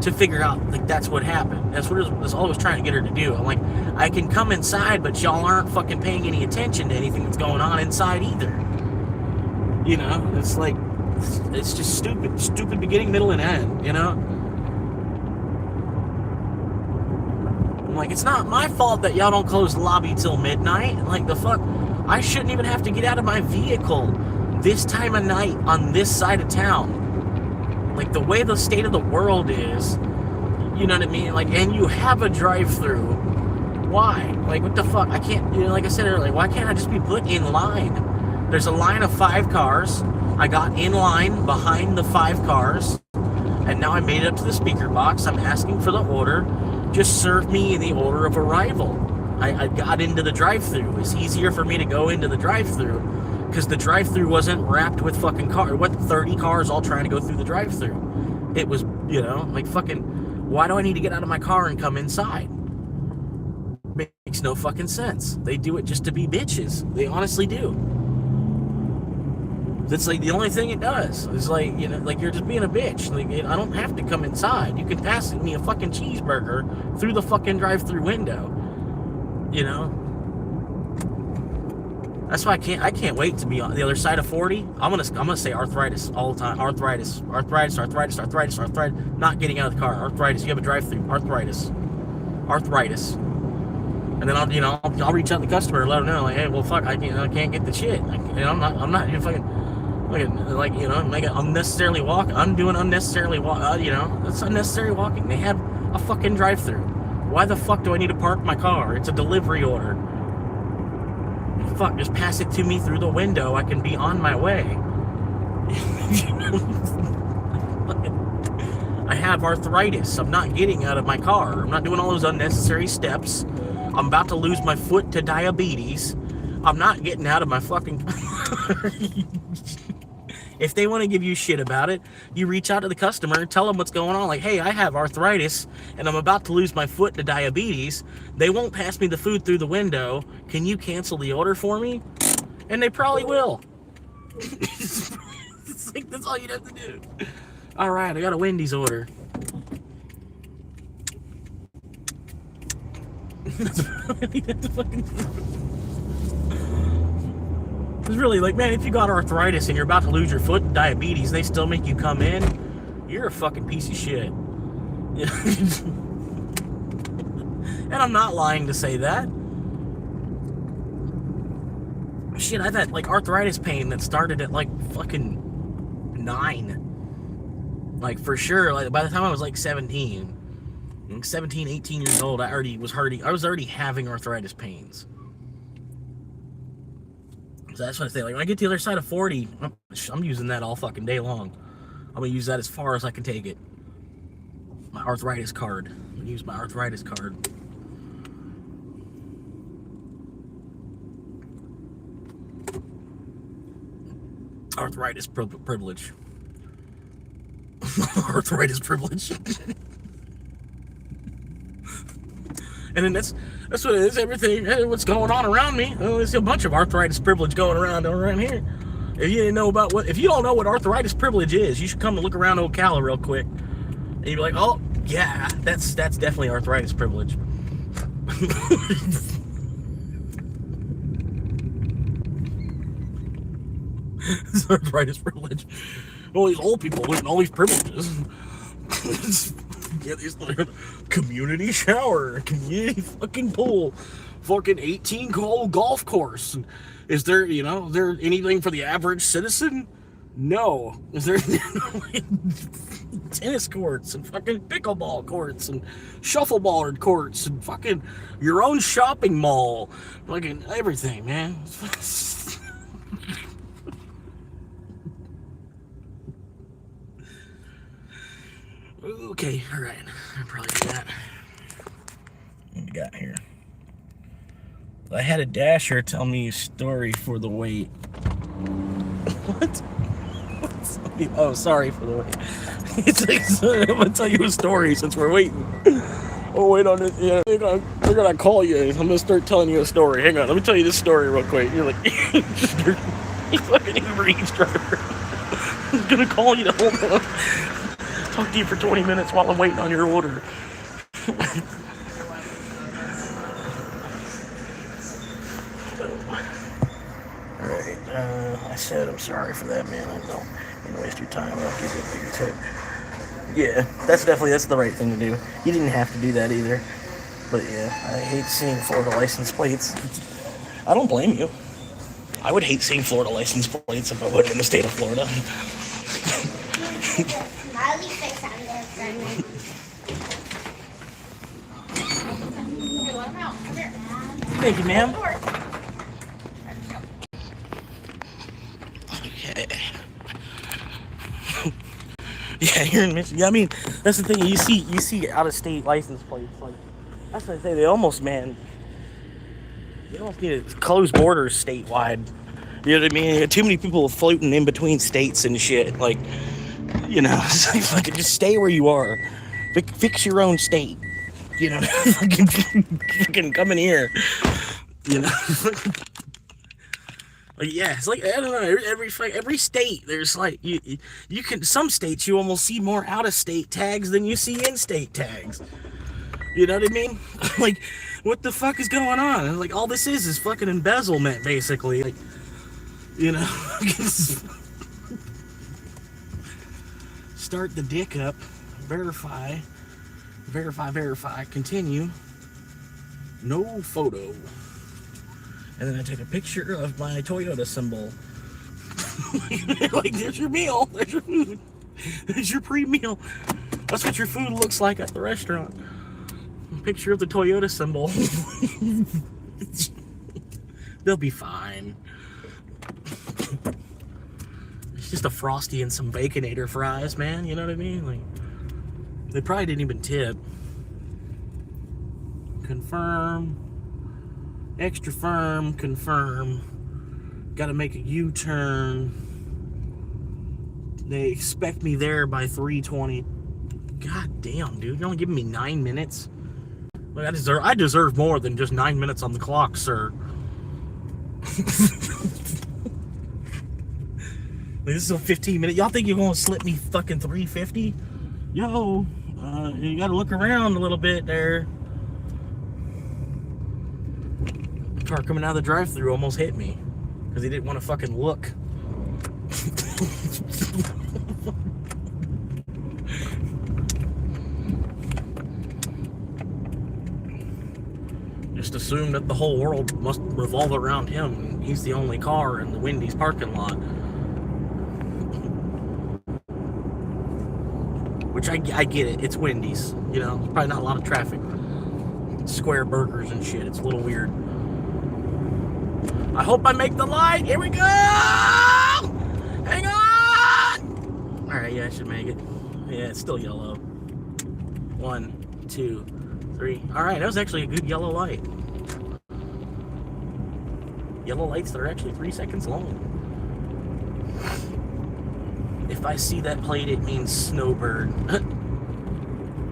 to figure out, like, that's what happened. That's all I was trying to get her to do. I'm like, I can come inside, but y'all aren't fucking paying any attention to anything that's going on inside either. You know? It's like, it's just stupid beginning, middle, and end, you know? I'm like, it's not my fault that y'all don't close the lobby till midnight. Like, the fuck? I shouldn't even have to get out of my vehicle this time of night on this side of town. Like, the way the state of the world is, you know what I mean? Like, and you have a drive-thru. Why? Like, what the fuck? I can't, you know, like I said earlier, why can't I just be put in line? There's a line of 5 cars. I got in line behind the 5 cars, and now I made it up to the speaker box. I'm asking for the order. Just serve me in the order of arrival. I got into the drive-thru. It's easier for me to go into the drive-thru because the drive-thru wasn't wrapped with fucking cars. 30 cars all trying to go through the drive-thru. It was, you know, like fucking, why do I need to get out of my car and come inside? Makes no fucking sense. They do it just to be bitches. They honestly do. That's like the only thing it does. It's like, you know, like you're just being a bitch. Like, I don't have to come inside. You can pass me a fucking cheeseburger through the fucking drive-thru window. You know, that's why I can't wait to be on the other side of 40. I'm gonna say arthritis all the time. Arthritis. Not getting out of the car. Arthritis. You have a drive-thru. Arthritis. And then I'll reach out to the customer and let them know, like, hey, well, fuck, I can't get the shit. Like, you know, I'm not even fucking like, you know, make it unnecessarily walk. I'm doing unnecessarily walk. You know, it's unnecessary walking. They have a fucking drive-thru. Why the fuck do I need to park my car? It's a delivery order. Fuck, just pass it to me through the window. I can be on my way. I have arthritis. I'm not getting out of my car. I'm not doing all those unnecessary steps. I'm about to lose my foot to diabetes. I'm not getting out of my fucking car. If they want to give you shit about it, you reach out to the customer and tell them what's going on. Like, hey, I have arthritis and I'm about to lose my foot to diabetes. They won't pass me the food through the window. Can you cancel the order for me? And they probably will. It's like, that's all you'd have to do. All right, I got a Wendy's order. It's really like, man, if you got arthritis and you're about to lose your foot, diabetes, they still make you come in, you're a fucking piece of shit. And I'm not lying to say that. Shit, I've had like arthritis pain that started at like fucking 9. Like for sure, like by the time I was like 17, 18 years old, I was already having arthritis pains. So that's what I say. Like when I get to the other side of 40, I'm using that all fucking day long. I'm gonna use that as far as I can take it. My arthritis card. I'm gonna use my arthritis card. Arthritis privilege. Arthritis privilege. And then that's what it is. Everything, what's going on around me. Oh, there's a bunch of arthritis privilege going around here. If you didn't know if you don't know what arthritis privilege is, you should come and look around Ocala real quick. And you'd be like, oh yeah, that's definitely arthritis privilege. It's arthritis privilege. All these old people with all these privileges. Get these community shower, community fucking pool, fucking 18-hole golf course. Is there anything for the average citizen? No. Is there tennis courts and fucking pickleball courts and shuffleboard courts and fucking your own shopping mall, fucking everything, man. Okay, all right. I probably got that. What we got here? I had a dasher tell me a story for the wait. What? Oh, sorry for the wait. It's like, I'm gonna tell you a story since we're waiting. Oh, wait on it. Yeah, they're gonna call you. I'm gonna start telling you a story. Hang on, let me tell you this story real quick. You're like, you fucking Uber Eats driver. I'm gonna call you to hold on. Talk to you for 20 minutes while I'm waiting on your order. Alright, I said I'm sorry for that, man. I don't waste your time. I'll give you a bigger tip. Yeah, that's the right thing to do. You didn't have to do that either. But yeah, I hate seeing Florida license plates. I don't blame you. I would hate seeing Florida license plates if I wasn't in the state of Florida. Thank you, ma'am. Okay. Yeah, you're in Michigan. Yeah, I mean, that's the thing. You see out-of-state license plates. Like, that's what I say. They almost need to close borders statewide. You know what I mean? Too many people floating in between states and shit. Like, you know, it's like just stay where you are. Fix your own state. You know, fucking come in here. You know, like, yeah, it's like, I don't know, every state there's like you can, some states you almost see more out of state tags than you see in state tags. You know what I mean? Like, what the fuck is going on? Like, all this is fucking embezzlement, basically. Like, you know, start the dick up, verify, continue, no photo. And then I take a picture of my Toyota symbol. Like, there's your meal, there's your food, there's your pre-meal. That's what your food looks like at the restaurant. A picture of the Toyota symbol. They'll be fine. It's just a Frosty and some Baconator fries, man. You know what I mean? Like, they probably didn't even tip. Confirm. Extra firm. Confirm. Got to make a U-turn. They expect me there by 3:20. God damn, dude. You're only giving me 9 minutes? Like, I deserve more than just 9 minutes on the clock, sir. This is a 15-minute. Y'all think you're gonna slip me fucking 350? Yo, you gotta look around a little bit there. The car coming out of the drive-thru almost hit me because he didn't want to fucking look. Just assume that the whole world must revolve around him. He's the only car in the Wendy's parking lot. Which I get it. It's Wendy's. You know, probably not a lot of traffic. Square burgers and shit. It's a little weird. I hope I make the light. Here we go! Hang on! Alright, yeah, I should make it. Yeah, it's still yellow. 1, 2, 3. Alright, that was actually a good yellow light. Yellow lights that are actually 3 seconds long. If I see that plate, it means snowbird.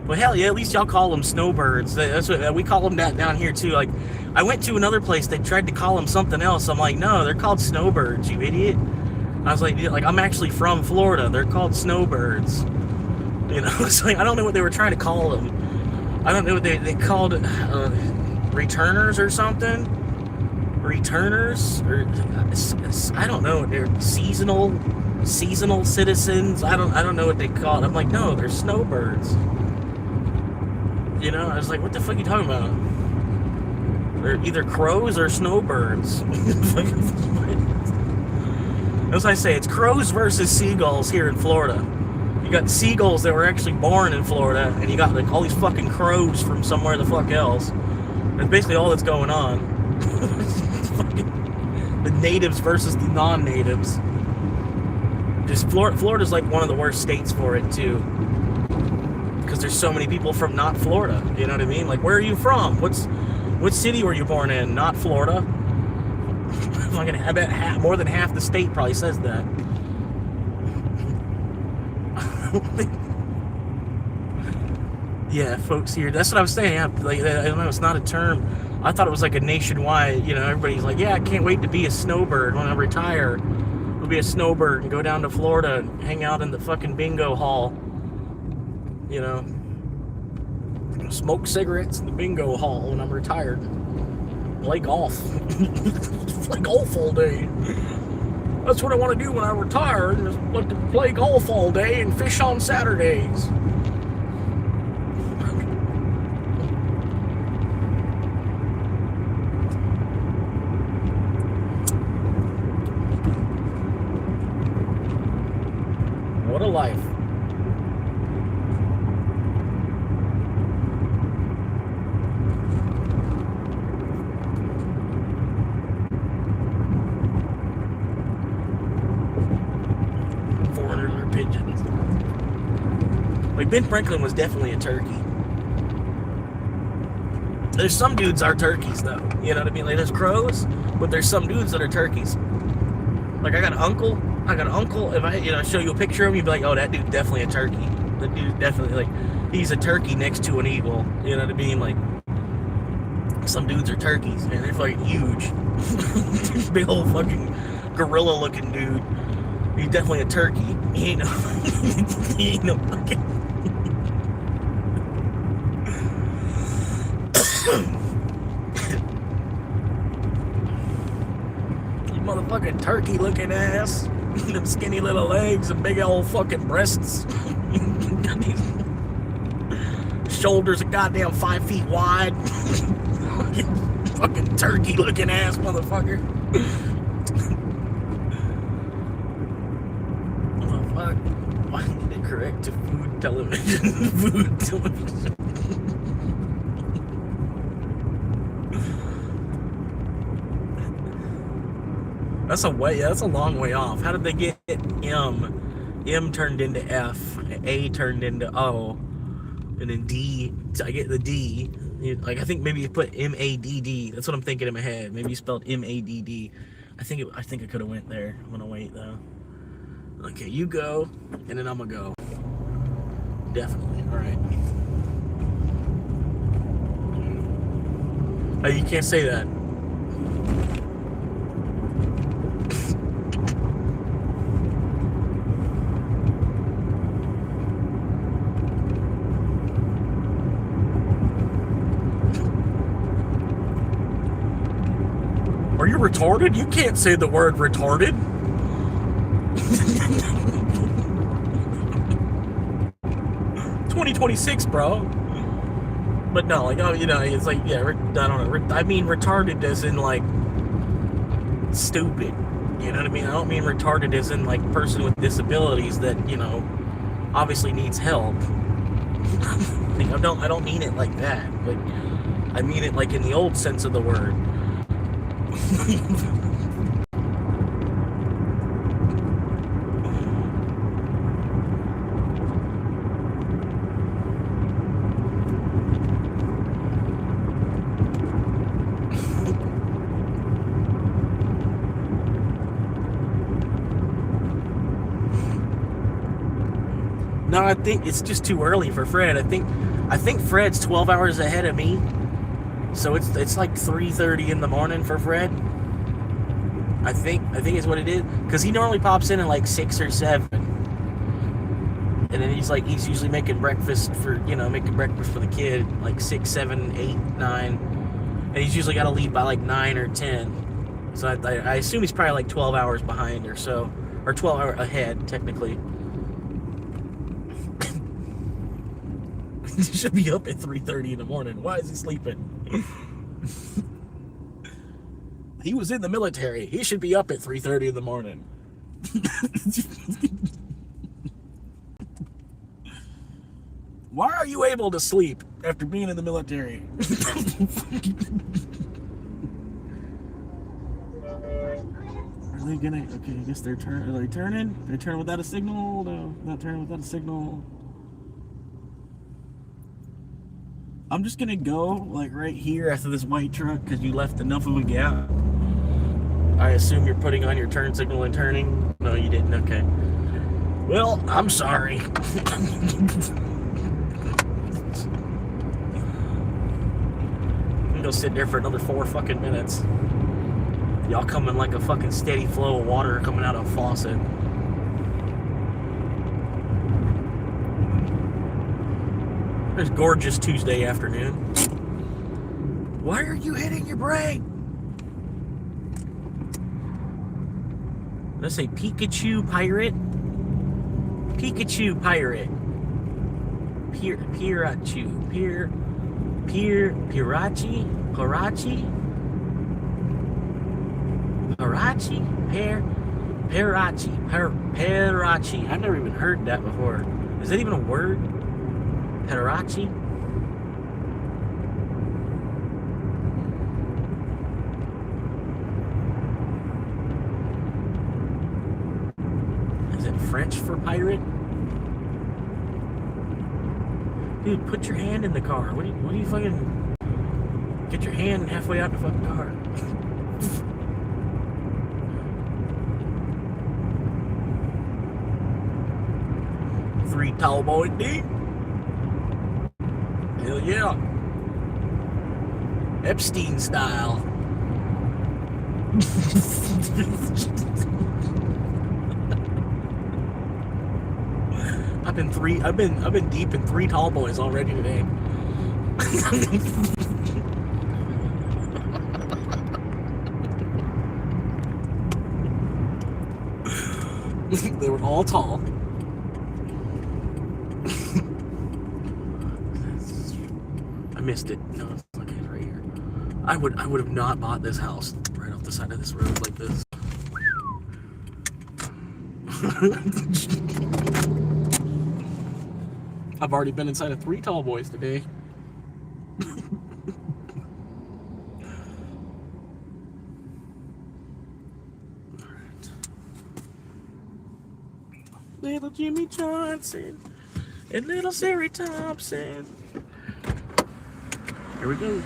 Well, hell yeah, at least y'all call them snowbirds. That's what we call them that down here too. Like, I went to another place, they tried to call them something else. I'm like, no, they're called snowbirds, you idiot. I was like, I'm actually from Florida. They're called snowbirds. You know, it's like, I don't know what they were trying to call them. I don't know what they called returners or something. Returners, or I don't know. They're seasonal citizens. I don't know what they call it. I'm like, no, they're snowbirds. You know, I was like, what the fuck are you talking about? They're either crows or snowbirds. As I say, it's crows versus seagulls here in Florida. You got seagulls that were actually born in Florida, and you got like all these fucking crows from somewhere the fuck else. That's basically all that's going on. The natives versus the non-natives. Just Florida's like one of the worst states for it too, because there's so many people from not Florida. You know what I mean? Like, where are you from? What city were you born in? Not Florida. I bet more than half the state probably says that. Yeah, folks here. That's what I was saying. Yeah, like, I don't know. It's not a term. I thought it was like a nationwide. You know, everybody's like, yeah, I can't wait to be a snowbird when I retire. I'll be a snowbird and go down to Florida and hang out in the fucking bingo hall. You know, smoke cigarettes in the bingo hall when I'm retired. Play golf. Play golf all day. That's what I want to do when I retire. Just like to play golf all day and fish on Saturdays. What a life. Pigeons. Like, Ben Franklin was definitely a turkey. There's some dudes are turkeys though. You know what I mean? Like, there's crows, but there's some dudes that are turkeys. Like, I got an uncle. If I show you a picture of him, you'd be like, oh, that dude's definitely a turkey. That dude's definitely, like, he's a turkey next to an eagle. You know what I mean? Like, some dudes are turkeys, man. They're fucking huge. Big old fucking gorilla looking dude. He's definitely a turkey. He ain't no fucking. You motherfucking turkey looking ass. Them skinny little legs and big old fucking breasts. Shoulders a goddamn 5 feet wide. Fucking turkey looking ass motherfucker. Fuck. Why did they correct to food television? Food television. That's a long way off. How did they get M? M turned into F, A turned into O, and then D. I get the D. Like, I think maybe you put M-A-D-D. That's what I'm thinking in my head. Maybe you spelled M-A-D-D. I think I could have went there. I'm gonna wait though. Okay, you go, and then I'm gonna go. Definitely. All right. Oh, you can't say that. Are you retarded? You can't say the word retarded. 2026, bro. But no, like, oh, you know, it's like, yeah, I don't know. I mean, retarded as in, like, stupid. You know what I mean? I don't mean retarded as in, like, person with disabilities that, you know, obviously needs help. Like, I don't mean it like that. Like, I mean it, like, in the old sense of the word. No, I think it's just too early for Fred. I think Fred's 12 hours ahead of me. So it's like 3:30 in the morning for Fred. I think is what it is, because he normally pops in at like 6 or 7, and then he's usually making breakfast for the kid like 6, 7, 8, 9, and he's usually got to leave by like 9 or 10. So I assume he's probably like 12 hours behind or so, or 12 hours ahead technically. He should be up at 3:30 in the morning. Why is he sleeping? He was in the military. He should be up at 3:30 in the morning. Why are you able to sleep after being in the military? Are they gonna? Okay, I guess they're turning. Are they turning? They're turning without a signal. No, not turning without a signal. I'm just gonna go like right here after this white truck because you left enough of a gap. I assume you're putting on your turn signal and turning. No, you didn't. Okay. Well, I'm sorry. I'm gonna sit there for another 4 fucking minutes. Y'all coming like a fucking steady flow of water coming out of a faucet. It's gorgeous Tuesday afternoon. Why are you hitting your brake? Let's say Pikachu Pirate. Pikachu Pirate. Pirachu. Pirachi? Parachi? Perachi. I've never even heard that before. Is that even a word? Perachi? Is it French for pirate? Dude, put your hand in the car. What do you fucking... Get your hand halfway out the fucking car. Three tall boys deep. Hell yeah. Epstein style. I've been deep in 3 tall boys already today. They were all tall. I missed it. No, it's okay, right here. I would have not bought this house right off the side of this road like this. I've already been inside of 3 tall boys today. Alright. Little Jimmy Johnson and little Sari Thompson. Here we go.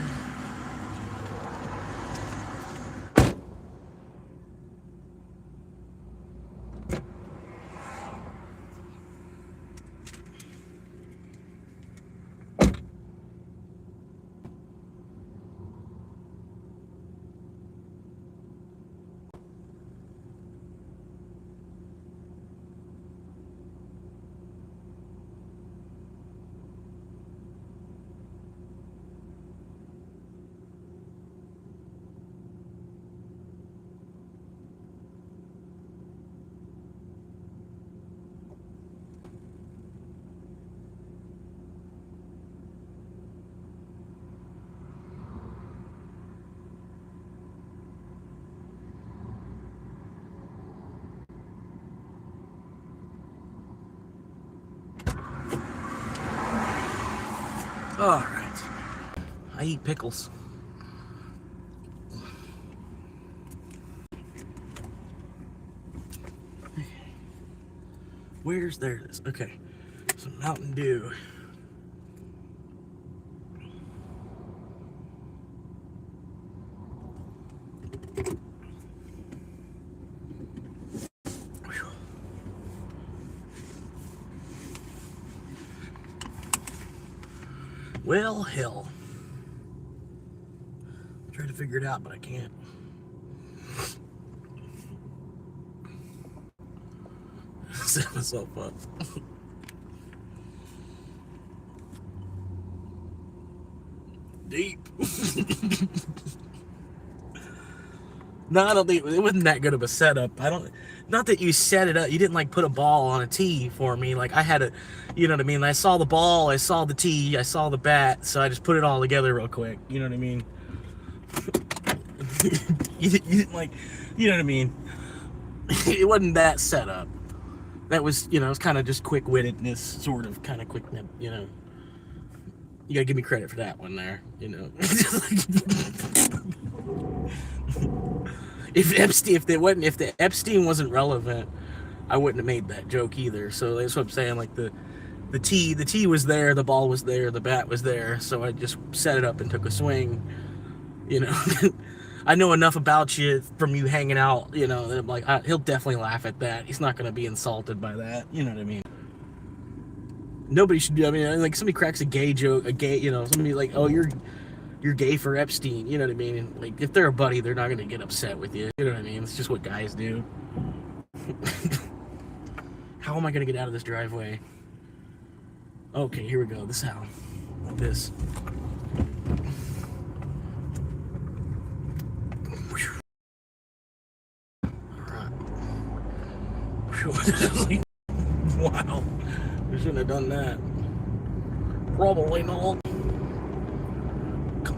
All right. I eat pickles. Where's there it is? Okay. Some Mountain Dew. Well, hell. I'm trying to figure it out, but I can't. Set myself up. Deep. No, I don't think it wasn't that good of a setup. Not that you set it up. You didn't like put a ball on a tee for me. Like I had a, you know what I mean? I saw the ball, I saw the tee, I saw the bat, so I just put it all together real quick. You know what I mean? you didn't like, you know what I mean? It wasn't that setup. That was, you know, it was kind of just quick-wittedness, sort of, kind of quick, you know. You gotta give me credit for that one there, you know. If the Epstein wasn't relevant, I wouldn't have made that joke either. So that's what I'm saying. Like the tee was there, the ball was there, the bat was there. So I just set it up and took a swing. You know, I know enough about you from you hanging out. You know, that I'm like he'll definitely laugh at that. He's not gonna be insulted by that. You know what I mean? Nobody should do. I mean, like somebody cracks a gay joke, you know, somebody like, oh, you're gay for Epstein, you know what I mean? And like if they're a buddy, they're not gonna get upset with you. You know what I mean? It's just what guys do. How am I gonna get out of this driveway? Okay, here we go. This is how. Like this. Alright. Wow. We shouldn't have done that. Probably not.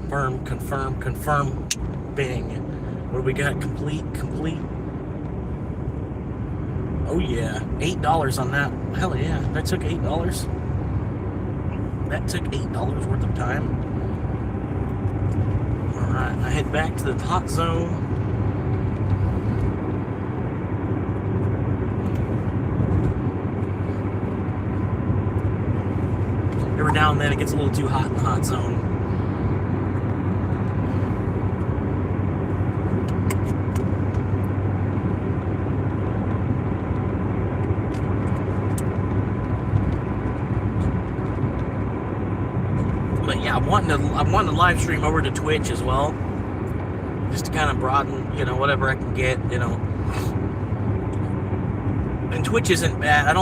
Confirm. Bang. What do we got? Complete. Oh yeah, $8 on that. Hell yeah, that took $8. That took $8 worth of time. All right, I head back to the hot zone. Every now and then it gets a little too hot in the hot zone. But yeah, I'm wanting to live stream over to Twitch as well, just to kind of broaden, you know, whatever I can get, you know. And Twitch isn't bad.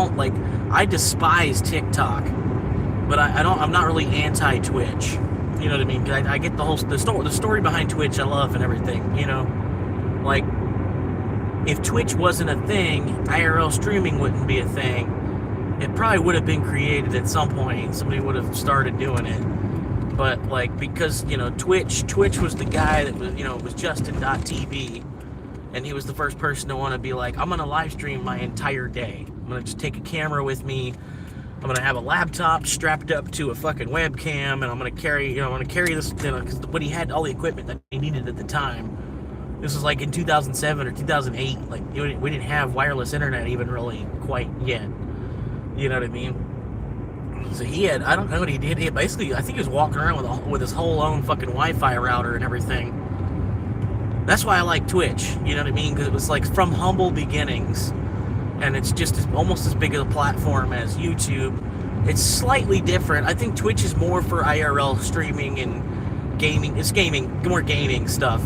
I despise TikTok, but I'm not really anti-Twitch. You know what I mean? I get the story behind Twitch I love and everything, you know. Like, if Twitch wasn't a thing, IRL streaming wouldn't be a thing. It probably would have been created at some point. Somebody would have started doing it. But, like, because, you know, Twitch was the guy that was, you know, was Justin.tv. And he was the first person to want to be like, I'm going to live stream my entire day. I'm going to just take a camera with me. I'm going to have a laptop strapped up to a fucking webcam. And I'm going to carry, this, you know, because when he had all the equipment that he needed at the time. This was like in 2007 or 2008. Like, we didn't have wireless internet even really quite yet. You know what I mean? So he had, I don't know what he did. He basically, I think he was walking around with his whole own fucking Wi-Fi router and everything. That's why I like Twitch, you know what I mean? Because it was like from humble beginnings. And it's just almost as big of a platform as YouTube. It's slightly different. I think Twitch is more for IRL streaming and gaming. It's more gaming stuff.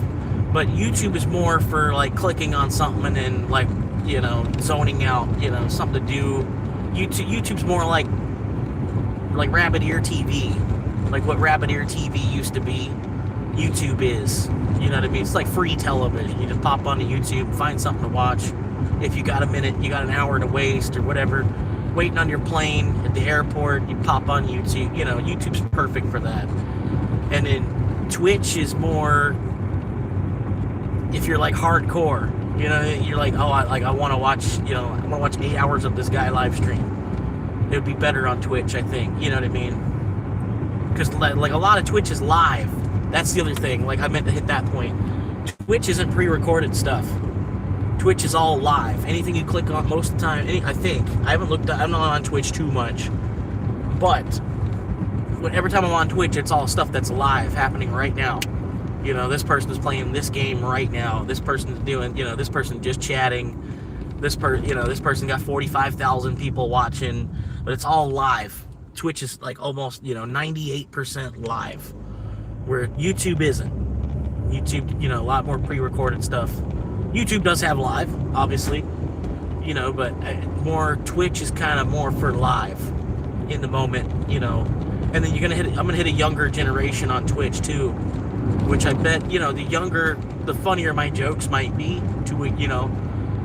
But YouTube is more for like clicking on something and then like, you know, zoning out, you know, something to do. YouTube's more like Rabbit Ear TV, like what Rabbit Ear TV used to be. YouTube is, you know what I mean? It's like free television. You just pop onto YouTube, find something to watch. If you got a minute, you got an hour to waste or whatever, waiting on your plane at the airport, you pop on YouTube. You know, YouTube's perfect for that. And then Twitch is more if you're like hardcore. You know, you're like, oh, I want to watch. You know, I want to watch 8 hours of this guy live stream. It would be better on Twitch, I think. You know what I mean? because like a lot of Twitch is live. That's the other thing. Like I meant to hit that point. Twitch isn't pre-recorded stuff. Twitch is all live. Anything you click on most of the time, I think. I haven't looked. I'm not on Twitch too much, but every time I'm on Twitch, it's all stuff that's live, happening right now. You know, this person is playing this game right now. This person's doing, you know, this person just chatting. This person got 45,000 people watching, but it's all live. Twitch is like almost, 98% live, where YouTube isn't. YouTube, a lot more pre-recorded stuff. YouTube does have live, obviously, but more Twitch is kind of more for live in the moment, And then I'm gonna hit a younger generation on Twitch too, which I bet, the funnier my jokes might be to,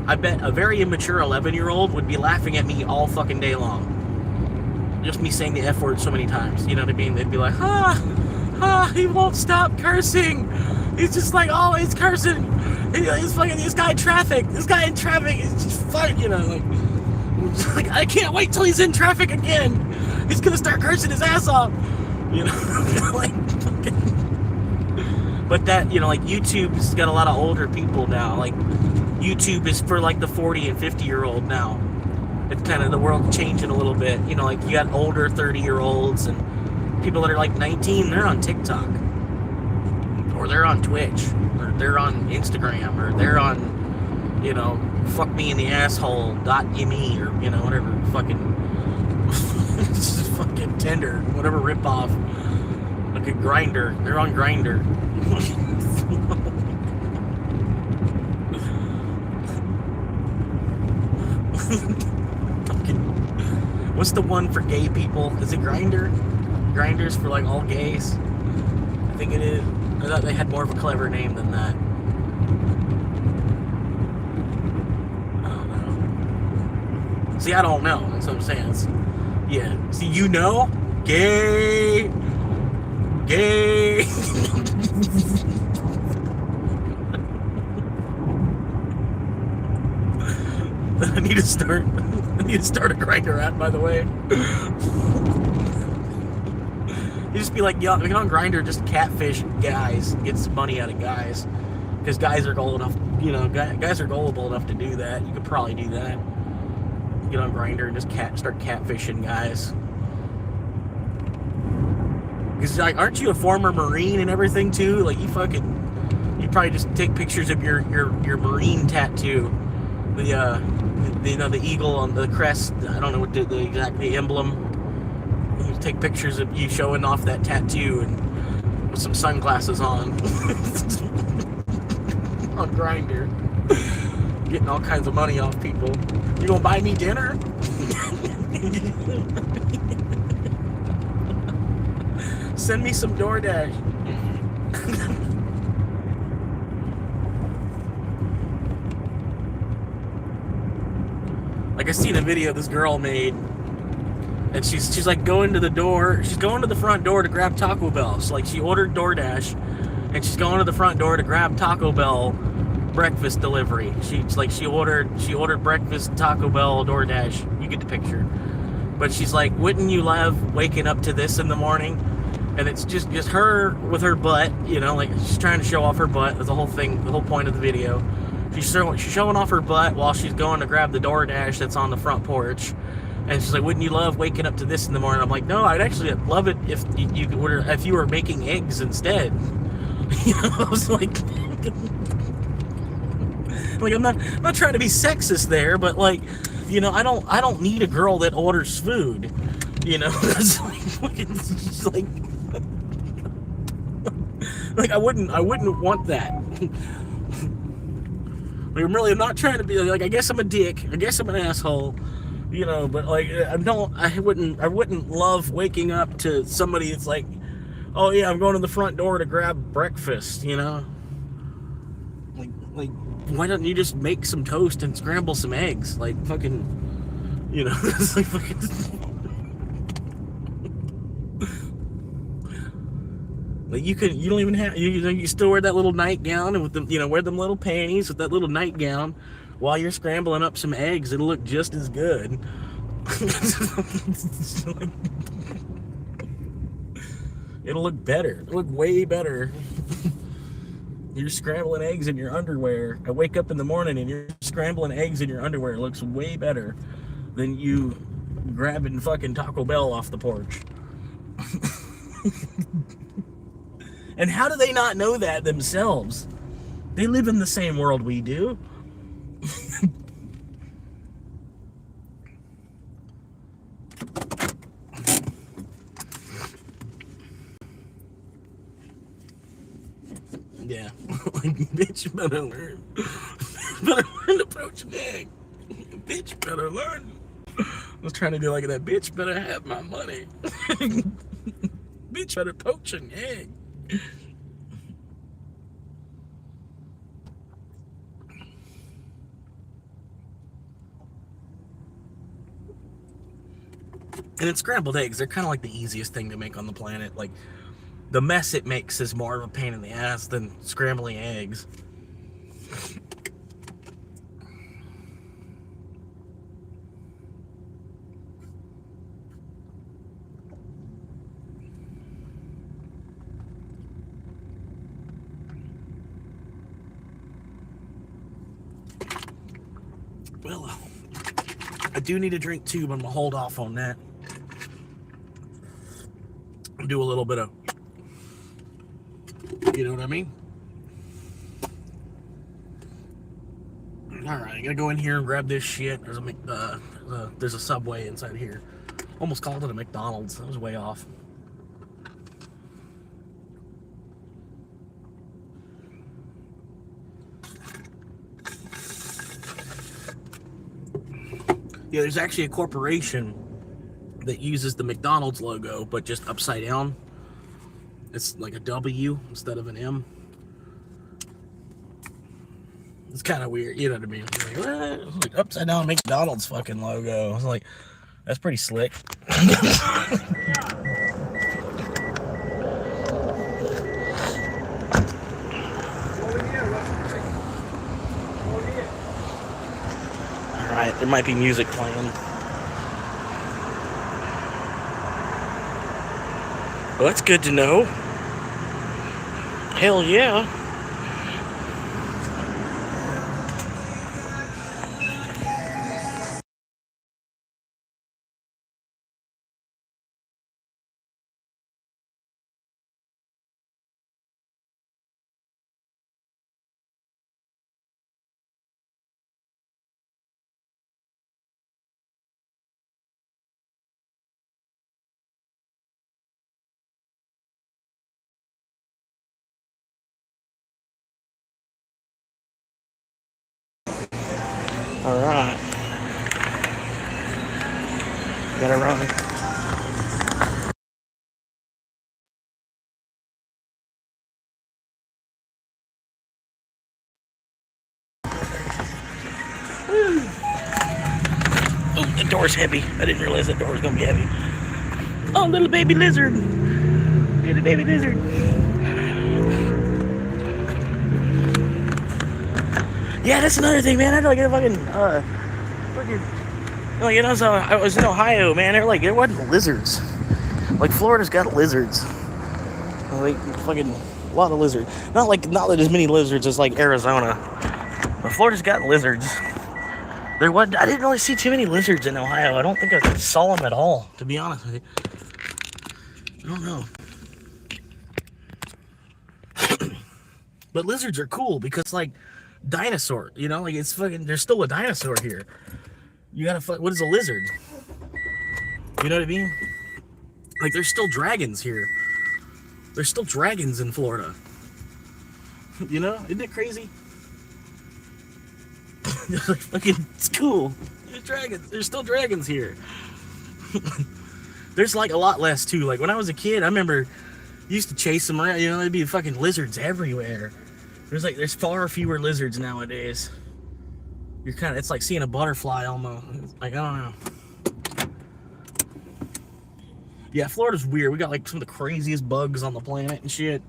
I bet a very immature 11-year-old would be laughing at me all fucking day long. Just me saying the F word so many times, you know what I mean? They'd be like, he won't stop cursing. He's just like always cursing. He's fucking this guy in traffic. This guy in traffic is just fine, like I can't wait till he's in traffic again. He's gonna start cursing his ass off, like fucking. But that, like YouTube's got a lot of older people now. Like YouTube is for like the 40 and 50-year-old now. It's kind of the world changing a little bit. Like you got older 30-year-olds and people that are like 19, they're on TikTok. Or they're on Twitch. Or they're on Instagram. Or they're on, fuck me in the asshole.me or, whatever fucking fucking Tinder, whatever ripoff. Like a Grinder. They're on Grinder. What's the one for gay people? Is it Grinder? Grinder's for like all gays. I think it is. I thought they had more of a clever name than that. I don't know. See, I don't know. That's what I'm saying. Yeah. See, gay. Gay. I need to start a Grinder app, by the way. You just be like, get on Grinder, just catfish guys, get some money out of guys, because guys are gullible enough. Guys are gullible enough to do that. You could probably do that. Get on Grinder and just start catfishing guys. Because like, aren't you a former Marine and everything too? Like you probably just take pictures of your Marine tattoo. The eagle on the crest. I don't know what the emblem. You take pictures of you showing off that tattoo and with some sunglasses on. On Grindr. Getting all kinds of money off people. You gonna buy me dinner? Send me some DoorDash. Like I seen a video this girl made, and she's like going to the door. She's going to the front door to grab Taco Bell. So like she ordered DoorDash, and she's going to the front door to grab Taco Bell breakfast delivery. She ordered breakfast, Taco Bell, DoorDash. You get the picture. But she's like, wouldn't you love waking up to this in the morning? And it's just her with her butt, like she's trying to show off her butt. That's the whole thing, the whole point of the video. She's showing off her butt while she's going to grab the DoorDash that's on the front porch. And she's like, wouldn't you love waking up to this in the morning? I'm like, no, I'd actually love it if you could order, if you were making eggs instead. I was like, I'm not trying to be sexist there, but like, I don't need a girl that orders food. It's like I wouldn't want that. Like, I'm not trying to be like, I guess I'm a dick. I guess I'm an asshole. But like I wouldn't love waking up to somebody that's like, oh yeah, I'm going to the front door to grab breakfast, Like why don't you just make some toast and scramble some eggs? Like fucking, it's like fucking. Like you don't even have, you still wear that little nightgown and with them, wear them little panties with that little nightgown while you're scrambling up some eggs. It'll look just as good. It'll look better. It'll look way better. You're scrambling eggs in your underwear. I wake up in the morning and you're scrambling eggs in your underwear. It looks way better than you grabbing fucking Taco Bell off the porch. And how do they not know that themselves? They live in the same world we do. Yeah. Like, bitch, better learn. Better learn to poach an egg. Bitch, better learn. I was trying to do like that. Bitch, better have my money. Bitch, better poach an egg. And then scrambled eggs, they're kind of like the easiest thing to make on the planet. Like, the mess it makes is more of a pain in the ass than scrambling eggs. Well, I do need a drink too, but I'm gonna hold off on that. Do a little bit of, you know what I mean? All right, I gotta go in here and grab this shit. There's a Subway inside here. Almost called it a McDonald's. I was way off. Yeah, there's actually a corporation that uses the McDonald's logo, but just upside down. It's like a W instead of an M. It's kind of weird, you know what I mean? Like, what? It's like upside down McDonald's fucking logo. I was like, that's pretty slick. Alright, there might be music playing. Well, that's good to know. Hell yeah. All right. Gotta run. Oh, the door's heavy. I didn't realize that door was gonna be heavy. Oh, little baby lizard. Little baby lizard. Yeah, that's another thing, man. I had to get a like, you know, so I was in Ohio, man. There wasn't lizards. Like, Florida's got lizards. Like, fucking a lot of lizards. Not as many lizards as like Arizona, but Florida's got lizards. I didn't really see too many lizards in Ohio. I don't think I saw them at all, to be honest with you. I don't know. But lizards are cool because, like, dinosaur, you know, like, it's fucking, there's still a dinosaur here. You gotta what is a lizard? You know what I mean? Like, there's still dragons here. There's still dragons in Florida. You know? Isn't it crazy? Like, fucking, it's cool. There's dragons. There's still dragons here. There's, like, a lot less, too. Like, when I was a kid, I remember used to chase them around. You know, there'd be fucking lizards everywhere. There's far fewer lizards nowadays. It's like seeing a butterfly almost. Like, I don't know. Yeah, Florida's weird. We got like some of the craziest bugs on the planet and shit.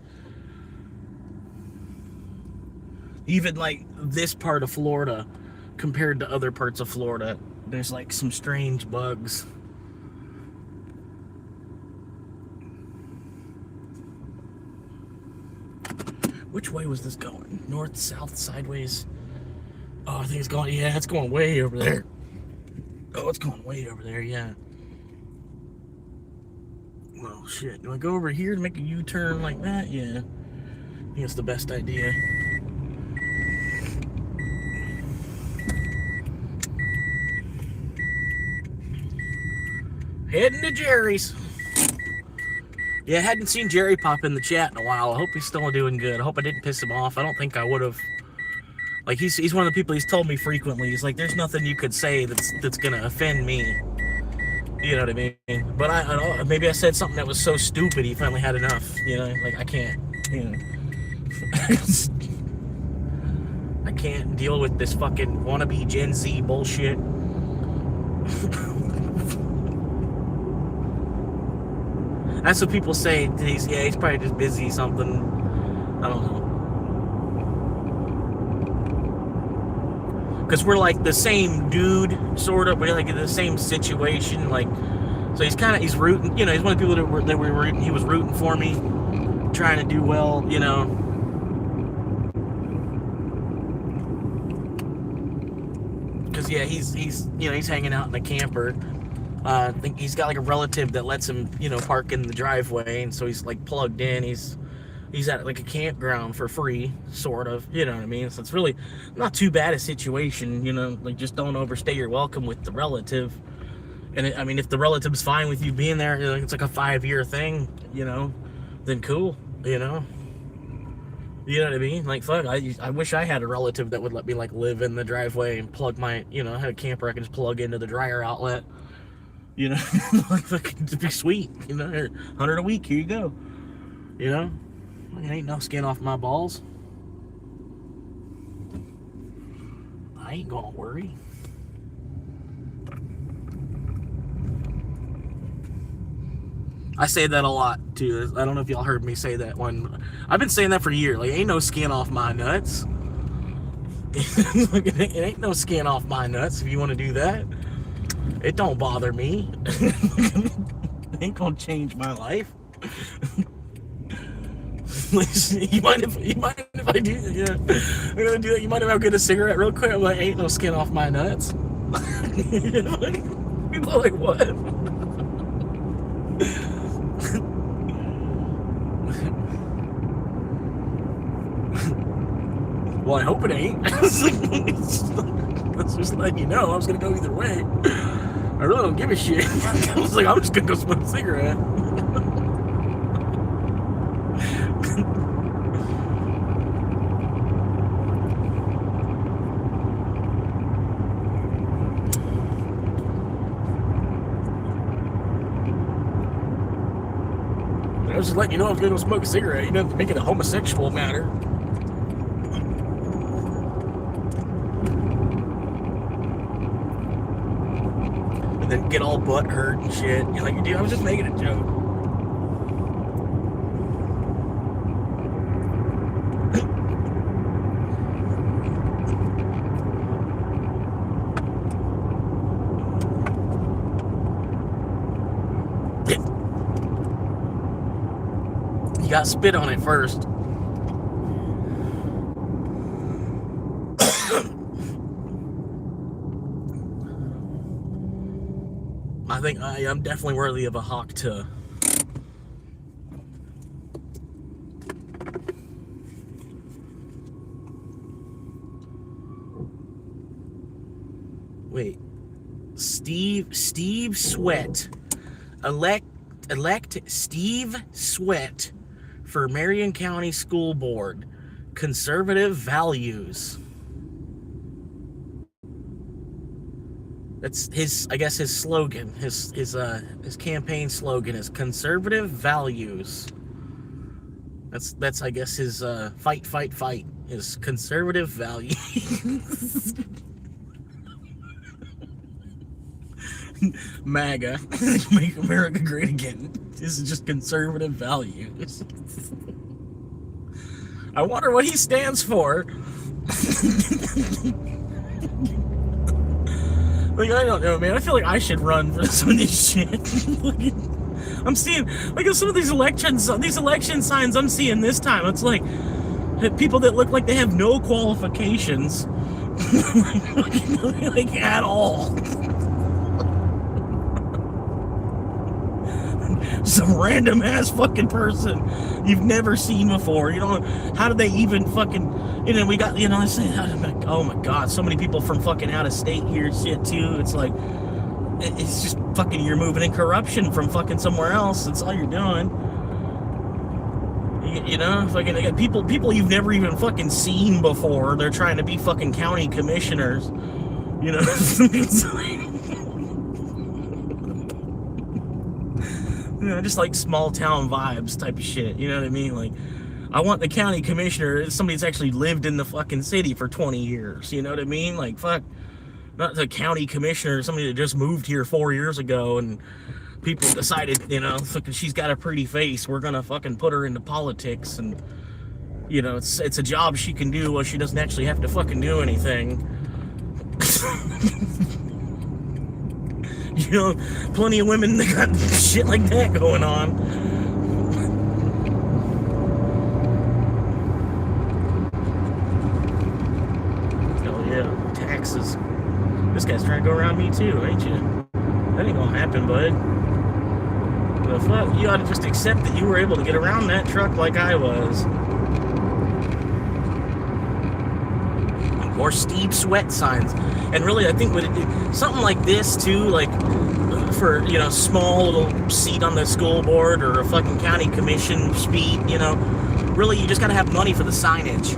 Even like this part of Florida compared to other parts of Florida, there's like some strange bugs. which way was this going? North, south, sideways? Oh, I think it's going, yeah, it's going way over there. Oh, it's going way over there, yeah. Well, shit. Do I go over here and make a U-turn like that? Yeah. I think it's the best idea. Heading to Jerry's. Yeah, I hadn't seen Jerry pop in the chat in a while. I hope he's still doing good. I hope I didn't piss him off. I don't think I would have. Like, he's one of the people, he's told me frequently, he's like, there's nothing you could say that's gonna offend me. You know what I mean? But I maybe I said something that was so stupid he finally had enough. You know, like, I can't, you know. I can't deal with this fucking wannabe Gen Z bullshit. That's what people say. He's probably just busy something. I don't know. Because we're like the same dude, sort of. We're like in the same situation. Like, so he's rooting. You know, he's one of the people that we were rooting. He was rooting for me, trying to do well. You know. Because yeah, he's hanging out in a camper. I think he's got like a relative that lets him, you know, park in the driveway, and so he's like plugged in. He's at like a campground for free, sort of, you know what I mean? So it's really not too bad a situation, you know, like just don't overstay your welcome with the relative. And I mean, if the relative's fine with you being there, it's like a 5-year thing, you know, then cool, you know? You know what I mean? Like, fuck, I wish I had a relative that would let me like live in the driveway and plug my, you know, I had a camper I can just plug into the dryer outlet. You know, like, it'd be sweet, you know, $100 a week, here you go, you know, it ain't no skin off my balls. I ain't gonna worry. I say that a lot, too. I don't know if y'all heard me say that one. I've been saying that for years, like, ain't no skin off my nuts. It ain't no skin off my nuts if you want to do that. It don't bother me. It ain't gonna change my life. you mind if I do? Yeah, I'm gonna do that. You mind if I get a cigarette real quick? I'm like, ain't no skin off my nuts. People are like, what? Well, I hope it ain't. Let's just let you know. I was gonna go either way. I really don't give a shit. I was like, I'm just gonna go smoke a cigarette. I was just letting you know I was gonna go smoke a cigarette. You don't make it a homosexual matter. And then get all butt hurt and shit. You're like, dude, I was just making a joke. You got spit on it first. I think I'm definitely worthy of a hawk too. Wait, Steve Sweat, elect Steve Sweat for Marion County School Board. Conservative values. That's his, I guess, his slogan, his campaign slogan is conservative values. That's I guess his fight is conservative values. MAGA, make America great again. This is just conservative values. I wonder what he stands for. Like, I don't know, man. I feel like I should run for some of this shit. I'm seeing, like, some of these election signs I'm seeing this time. It's like, People that look like they have no qualifications, like at all. Some random ass fucking person you've never seen before. You know, how did they even fucking, you know, we got, you know, I say, oh my God, so many people from fucking out of state here shit too. It's like, it's just fucking, you're moving in corruption from fucking somewhere else. That's all you're doing. You know, fucking, they got people you've never even fucking seen before. They're trying to be fucking county commissioners. You know, it's like, you know, just like small town vibes type of shit. You know what I mean? Like, I want the county commissioner, somebody that's actually lived in the fucking city for 20 years. You know what I mean? Like, fuck, not the county commissioner, somebody that just moved here 4 years ago and people decided, you know, fucking, she's got a pretty face, we're gonna fucking put her into politics, and you know, it's a job she can do while she doesn't actually have to fucking do anything. You know, plenty of women that got shit like that going on. Oh yeah, taxes. This guy's trying to go around me too, ain't you? That ain't gonna happen, bud. The fuck? You ought to just accept that you were able to get around that truck like I was. Or steep sweat signs. And really, I think something like this too, like for, you know, small little seat on the school board or a fucking county commission seat, you know, really you just gotta have money for the signage.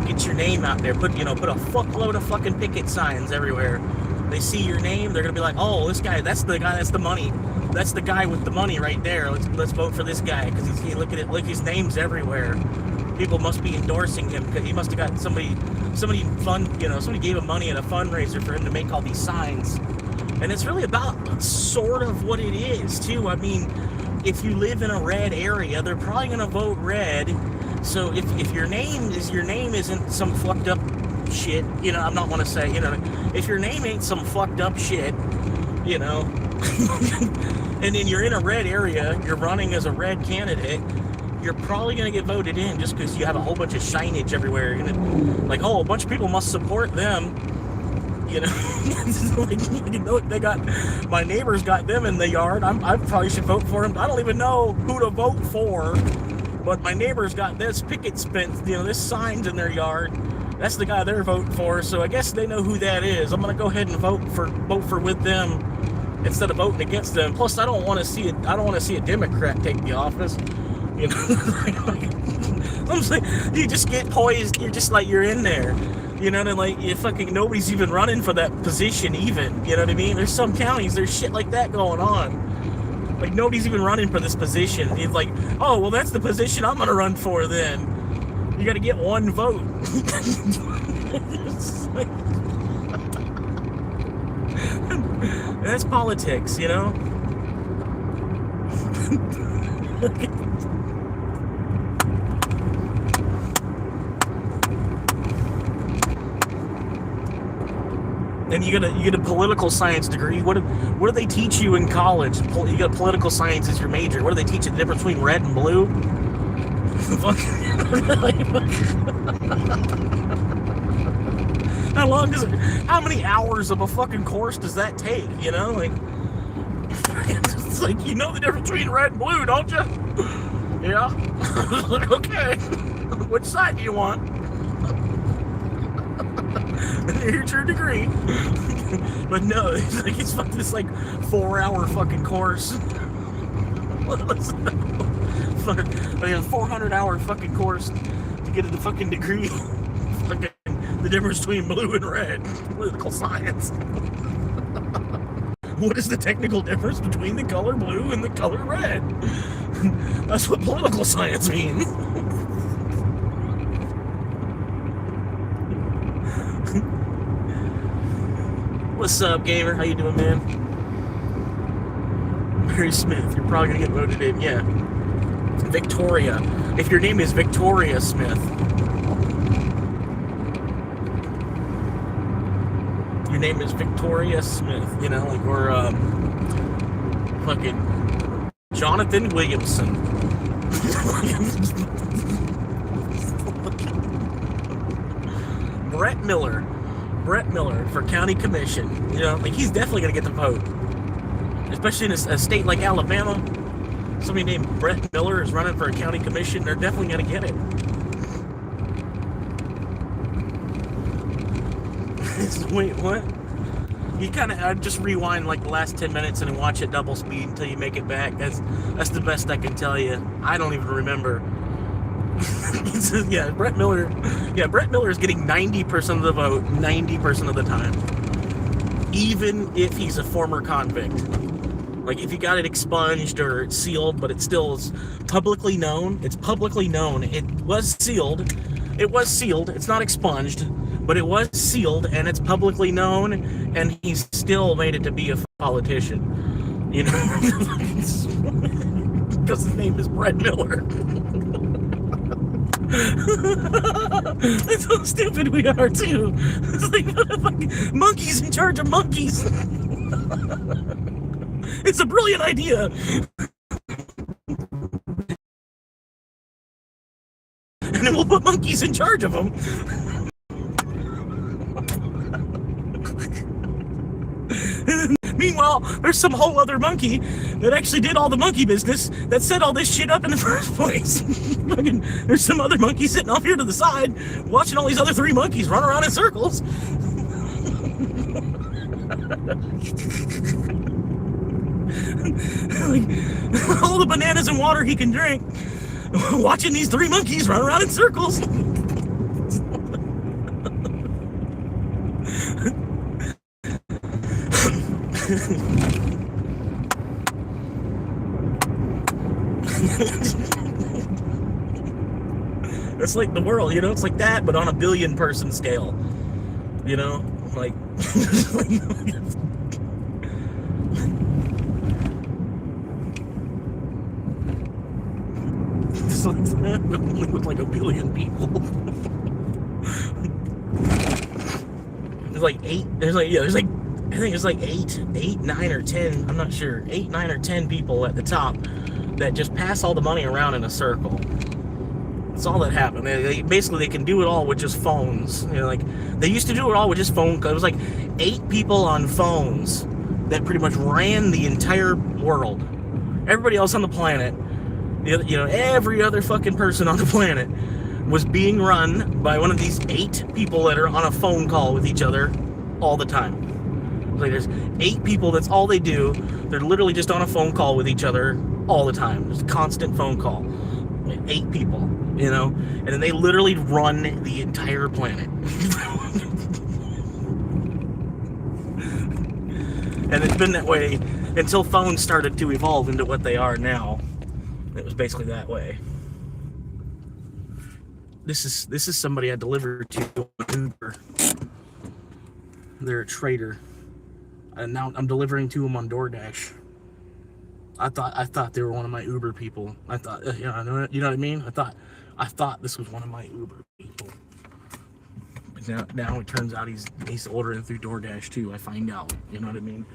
Get your name out there. Put a fuckload of fucking picket signs everywhere. They see your name, they're gonna be like, oh, this guy, that's the guy, that's the money. That's the guy with the money right there. Let's vote for this guy, because look at it, look, his name's everywhere. People must be endorsing him because he must have got somebody fund, you know, somebody gave him money at a fundraiser for him to make all these signs. And it's really about sort of what it is too. I mean, if you live in a red area, they're probably gonna vote red. So if your name isn't some fucked up shit, you know, I'm not want to say, you know, if your name ain't some fucked up shit, you know, and then you're in a red area, you're running as a red candidate, you're probably going to get voted in just because you have a whole bunch of signage everywhere. You're gonna, like, oh, a bunch of people must support them, you know. Like, you know, they got, my neighbors got them in the yard, I probably should vote for them. I don't even know who to vote for, but my neighbors got this picket fence, you know, this sign's in their yard. That's the guy they're voting for, so I guess they know who that is. I'm gonna go ahead and vote for with them instead of voting against them. Plus, I don't want to see a Democrat take the office. You know, I'm saying, you just get poised. You're just like, you're in there. You know, and like, you fucking, nobody's even running for that position even. You know what I mean? There's some counties, there's shit like that going on. Like, nobody's even running for this position. It's like, oh, well, that's the position I'm gonna run for then. You gotta get one vote. Like, that's politics, you know? And you get a political science degree. What do they teach you in college? You got political science as your major. What do they teach you the difference between red and blue? How many hours of a fucking course does that take, you know? Like, it's like, you know the difference between red and blue, don't you? Yeah. Okay. Which side do you want? Here's your degree. But no, it's like this 4-hour fucking course. A 400-hour fucking course to get the fucking degree. Fucking the difference between blue and red. Political science. What is the technical difference between the color blue and the color red? That's what political science means. What's up, gamer? How you doing, man? Mary Smith, you're probably gonna get voted in, yeah. Victoria. If your name is Victoria Smith, your name is Victoria Smith, you know, like, or fucking Jonathan Williamson. Brett Miller for county commission. You know, like, he's definitely gonna get the vote, especially in a state like Alabama. Somebody named Brett Miller is running for a county commission. They're definitely gonna get it. Wait, what? You kind of just rewind like the last 10 minutes and then watch it double speed until you make it back. That's the best I can tell you. I don't even remember. Yeah, Brett Miller is getting 90% of the vote 90% of the time, even if he's a former convict. Like, if you got it expunged or it's sealed, but it still is publicly known. It's publicly known. It was sealed. It's not expunged, but it was sealed, and it's publicly known, and he's still made it to be a politician. You know? Because his name is Brett Miller. That's how stupid we are, too. It's like, fucking monkeys in charge of monkeys. It's a brilliant idea. And then we'll put monkeys in charge of them. Meanwhile, there's some whole other monkey that actually did all the monkey business that set all this shit up in the first place. There's some other monkey sitting off here to the side watching all these other 3 monkeys run around in circles. Like, all the bananas and water he can drink, watching these 3 monkeys run around in circles. It's like the world, you know, it's like that, but on a 1 billion person scale, you know, like, it's only with like 1 billion people. There's like I think it's like 8, 9, or 10, I'm not sure, 8, 9, or 10 people at the top that just pass all the money around in a circle. That's all that happened. Basically, they can do it all with just phones. You know, like, they used to do it all with just phone. It was like 8 people on phones that pretty much ran the entire world. Everybody else on the planet, you know, every other fucking person on the planet was being run by one of these 8 people that are on a phone call with each other all the time. Like, there's 8 people, that's all they do. They're literally just on a phone call with each other all the time. There's a constant phone call. 8 people, you know? And then they literally run the entire planet. And it's been that way until phones started to evolve into what they are now. It was basically that way. This is somebody I delivered to on Uber. They're a trader. And now I'm delivering to them on DoorDash. I thought they were one of my Uber people. I thought, you know what I mean? I thought this was one of my Uber people. But now it turns out he's ordering through DoorDash too. I find out, you know what I mean?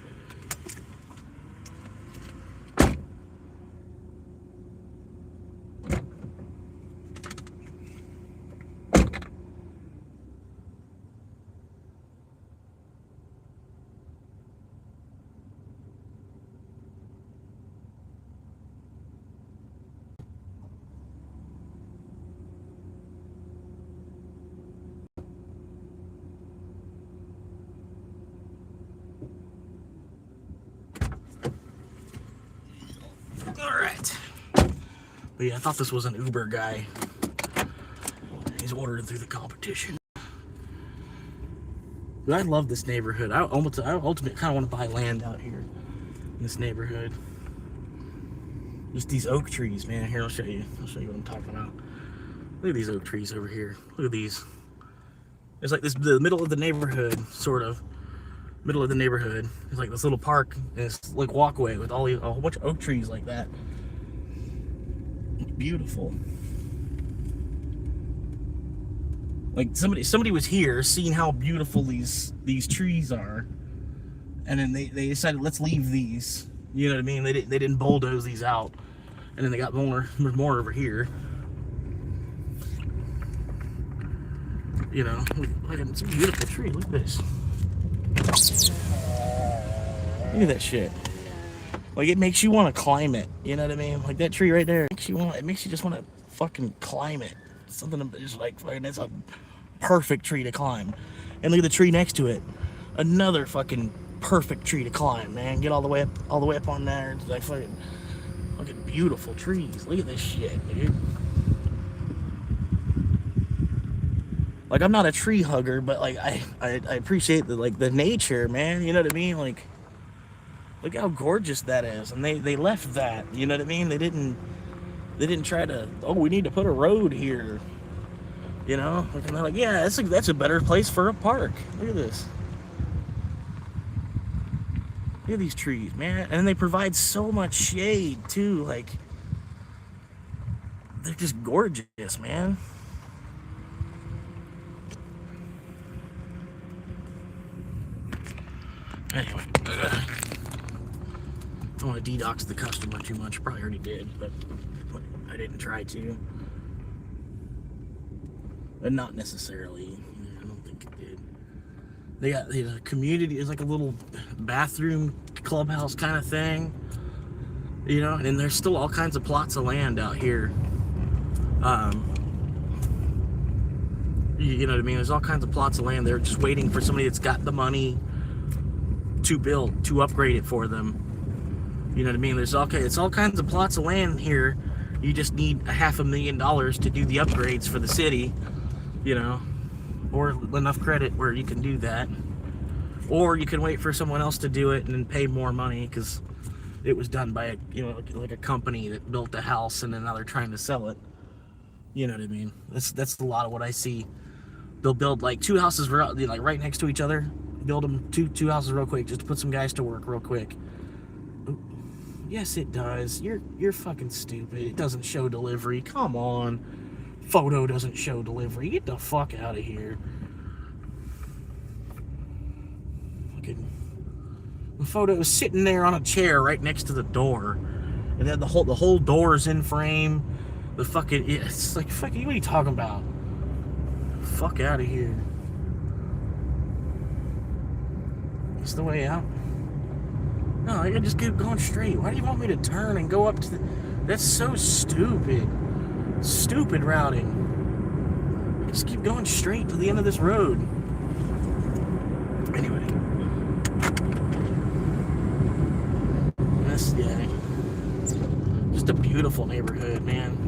Alright. But yeah, I thought this was an Uber guy. He's ordering through the competition. But I love this neighborhood. I ultimately kind of want to buy land out here in this neighborhood. Just these oak trees, man. Here, I'll show you what I'm talking about. Look at these oak trees over here. Look at these. It's like the middle of the neighborhood, sort of. Middle of the neighborhood. It's like this little park, and it's like walkway with a whole bunch of oak trees like that. It's beautiful. Like somebody was here, seeing how beautiful these trees are, and then they decided, let's leave these. You know what I mean? They didn't bulldoze these out, and then they got more over here. You know, look, it's a beautiful tree. Look at this. Look at that shit. Like, it makes you want to climb it. You know what I mean? Like that tree right there. It makes you just want to fucking climb it. Something just like, it's a perfect tree to climb. And look at the tree next to it. Another fucking perfect tree to climb, man. Get all the way up on there. It's like fucking beautiful trees. Look at this shit, dude. Like, I'm not a tree hugger, but like I appreciate the nature, man. You know what I mean? Like, look how gorgeous that is. And they left that. You know what I mean? They didn't try to, oh, we need to put a road here. You know? And they're like, yeah, that's a better place for a park. Look at this. Look at these trees, man. And they provide so much shade too. Like, they're just gorgeous, man. Anyway, I don't want to de-dox the customer too much. Probably already did, but I didn't try to. And not necessarily. I don't think it did. They got the community is like a little bathroom clubhouse kind of thing, you know. And there's still all kinds of plots of land out here. You know what I mean? There's all kinds of plots of land. They're just waiting for somebody that's got the money to upgrade it for them. You know what I mean? It's all kinds of plots of land here. You just need $500,000 to do the upgrades for the city, you know, or enough credit where you can do that, or you can wait for someone else to do it and then pay more money because it was done by like a company that built a house and then now they're trying to sell it. You know what I mean? That's a lot of what I see. They'll build like two houses like right next to each other. Build them two houses real quick just to put some guys to work real quick. Yes, it does. You're fucking stupid. It doesn't show delivery. Come on. Photo doesn't show delivery. Get the fuck out of here. Fucking the photo is sitting there on a chair right next to the door, and then the whole door's in frame. The fucking it's like fucking. What are you talking about? Fuck out of here. It's the way out. No, I just keep going straight. Why do you want me to turn and go up to the... That's so stupid. Stupid routing. I just keep going straight to the end of this road. Anyway. This, yeah. Just a beautiful neighborhood, man.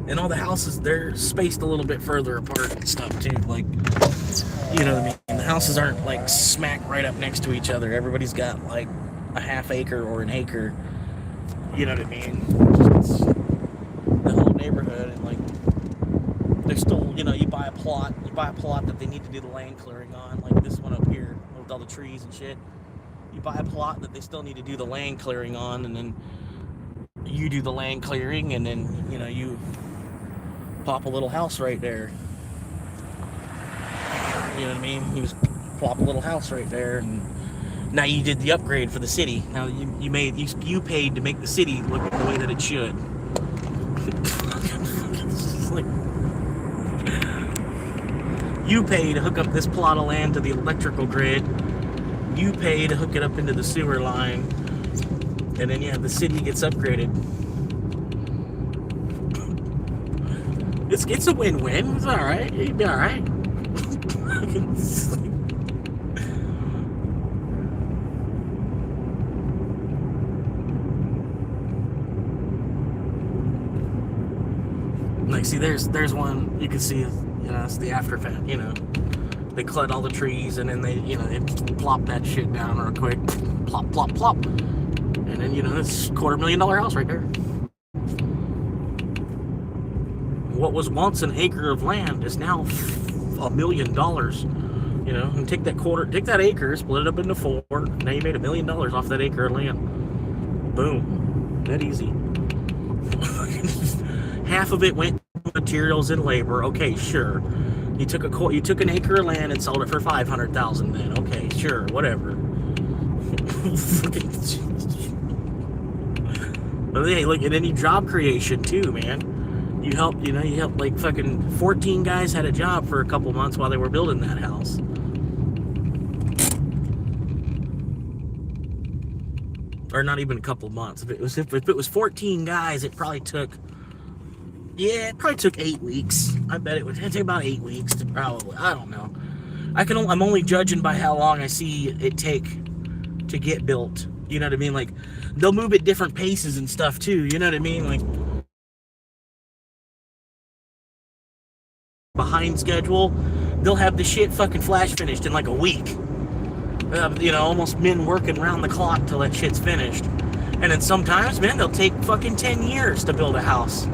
And all the houses, they're spaced a little bit further apart and stuff too. Like, you know what I mean? The houses aren't like smack right up next to each other. Everybody's got like a half acre or an acre. You know what I mean? It's the whole neighborhood, and like there's still, you know, you buy a plot that they need to do the land clearing on, like this one up here with all the trees and shit. You buy a plot that they still need to do the land clearing on, and then you do the land clearing, and then, you know, you pop a little house right there. You know what I mean? You just plop a little house right there, and now you did the upgrade for the city. Now you paid to make the city look the way that it should. Like, you pay to hook up this plot of land to the electrical grid. You pay to hook it up into the sewer line, and then yeah, the city gets upgraded. It's a win-win. It's all right. You'd be all right. Like, see, there's one you can see. You know, it's the after effect. You know, they cut all the trees and then they plop that shit down real quick. Plop, plop, plop, and then it's $250,000 house right there. What was once an acre of land is now $1 million. You know, and take that acre, split it up into 4. Now you made $1 million off that acre of land. Boom, that easy. Half of it went to materials and labor. Okay, sure. You took an acre of land and sold it for $500,000. Then okay, sure, whatever. But hey, look at any job creation too, man. You help like fucking 14 guys had a job for a couple months while they were building that house. Or not even a couple months. If it was 14 guys, it probably took 8 weeks. I bet it would take about 8 weeks to probably, I don't know. I'm only judging by how long I see it take to get built. You know what I mean? Like, they'll move at different paces and stuff too. You know what I mean? Like, behind schedule, they'll have the shit fucking flash finished in like a week. Almost men working around the clock till that shit's finished. And then sometimes, man, they'll take fucking 10 years to build a house.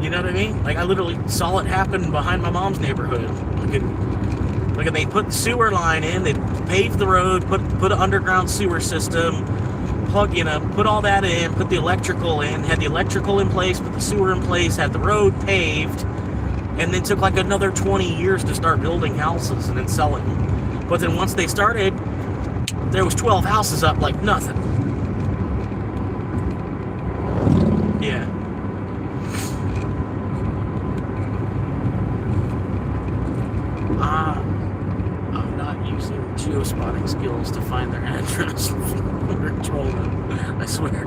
You know what I mean? Like, I literally saw it happen behind my mom's neighborhood. Like, they put the sewer line in, they paved the road, put an underground sewer system, put all that in, put the electrical in, had the electrical in place, put the sewer in place, had the road paved, and then took like another 20 years to start building houses and then selling them. But then once they started, there was 12 houses up like nothing. Yeah. I'm not using geospotting skills to find their address or troll them, I swear.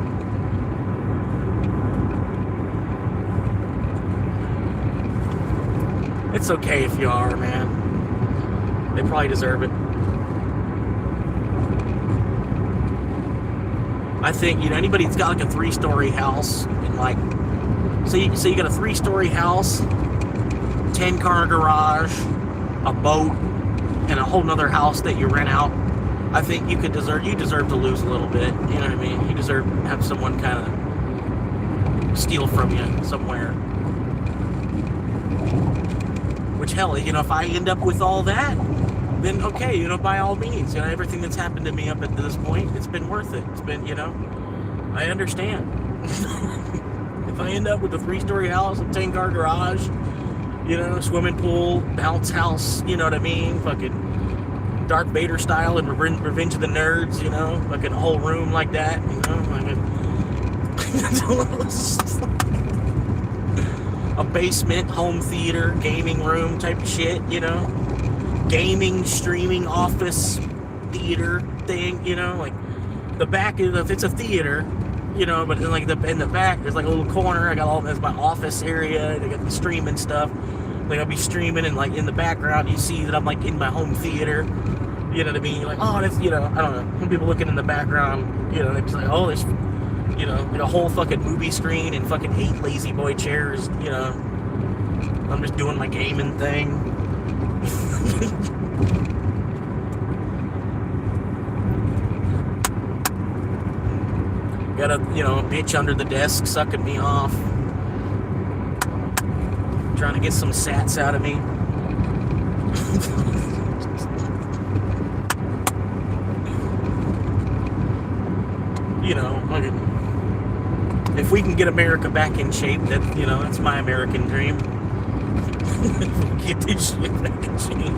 It's okay if you are, man. They probably deserve it. I think, anybody that's got like a 3-story house and like, so you got a 3-story house, 10-car garage, a boat, and a whole nother house that you rent out. I think you deserve to lose a little bit. You know what I mean? You deserve to have someone kind of steal from you somewhere. Which, hell, if I end up with all that, then okay, by all means, everything that's happened to me up at this point, it's been worth it. It's been, I understand. If I end up with a 3-story house, a 10-car garage, swimming pool, bounce house, you know what I mean? Fucking Darth Vader style and Revenge of the Nerds, fucking a whole room like that, a basement, home theater, gaming room type of shit, gaming, streaming, office, theater thing, like the back it's a theater, but then like in the back there's like a little corner. I got there's my office area. They got the streaming stuff. Like I'll be streaming and like in the background you see that I'm like in my home theater. You know what I mean? You're like, oh, that's, I don't know. When people looking in the background, they're just like, oh, there's, like a whole fucking movie screen and fucking 8 lazy boy chairs. I'm just doing my gaming thing. Got a bitch under the desk sucking me off, trying to get some sats out of me. If we can get America back in shape, that's my American dream. Get this shit back in shape.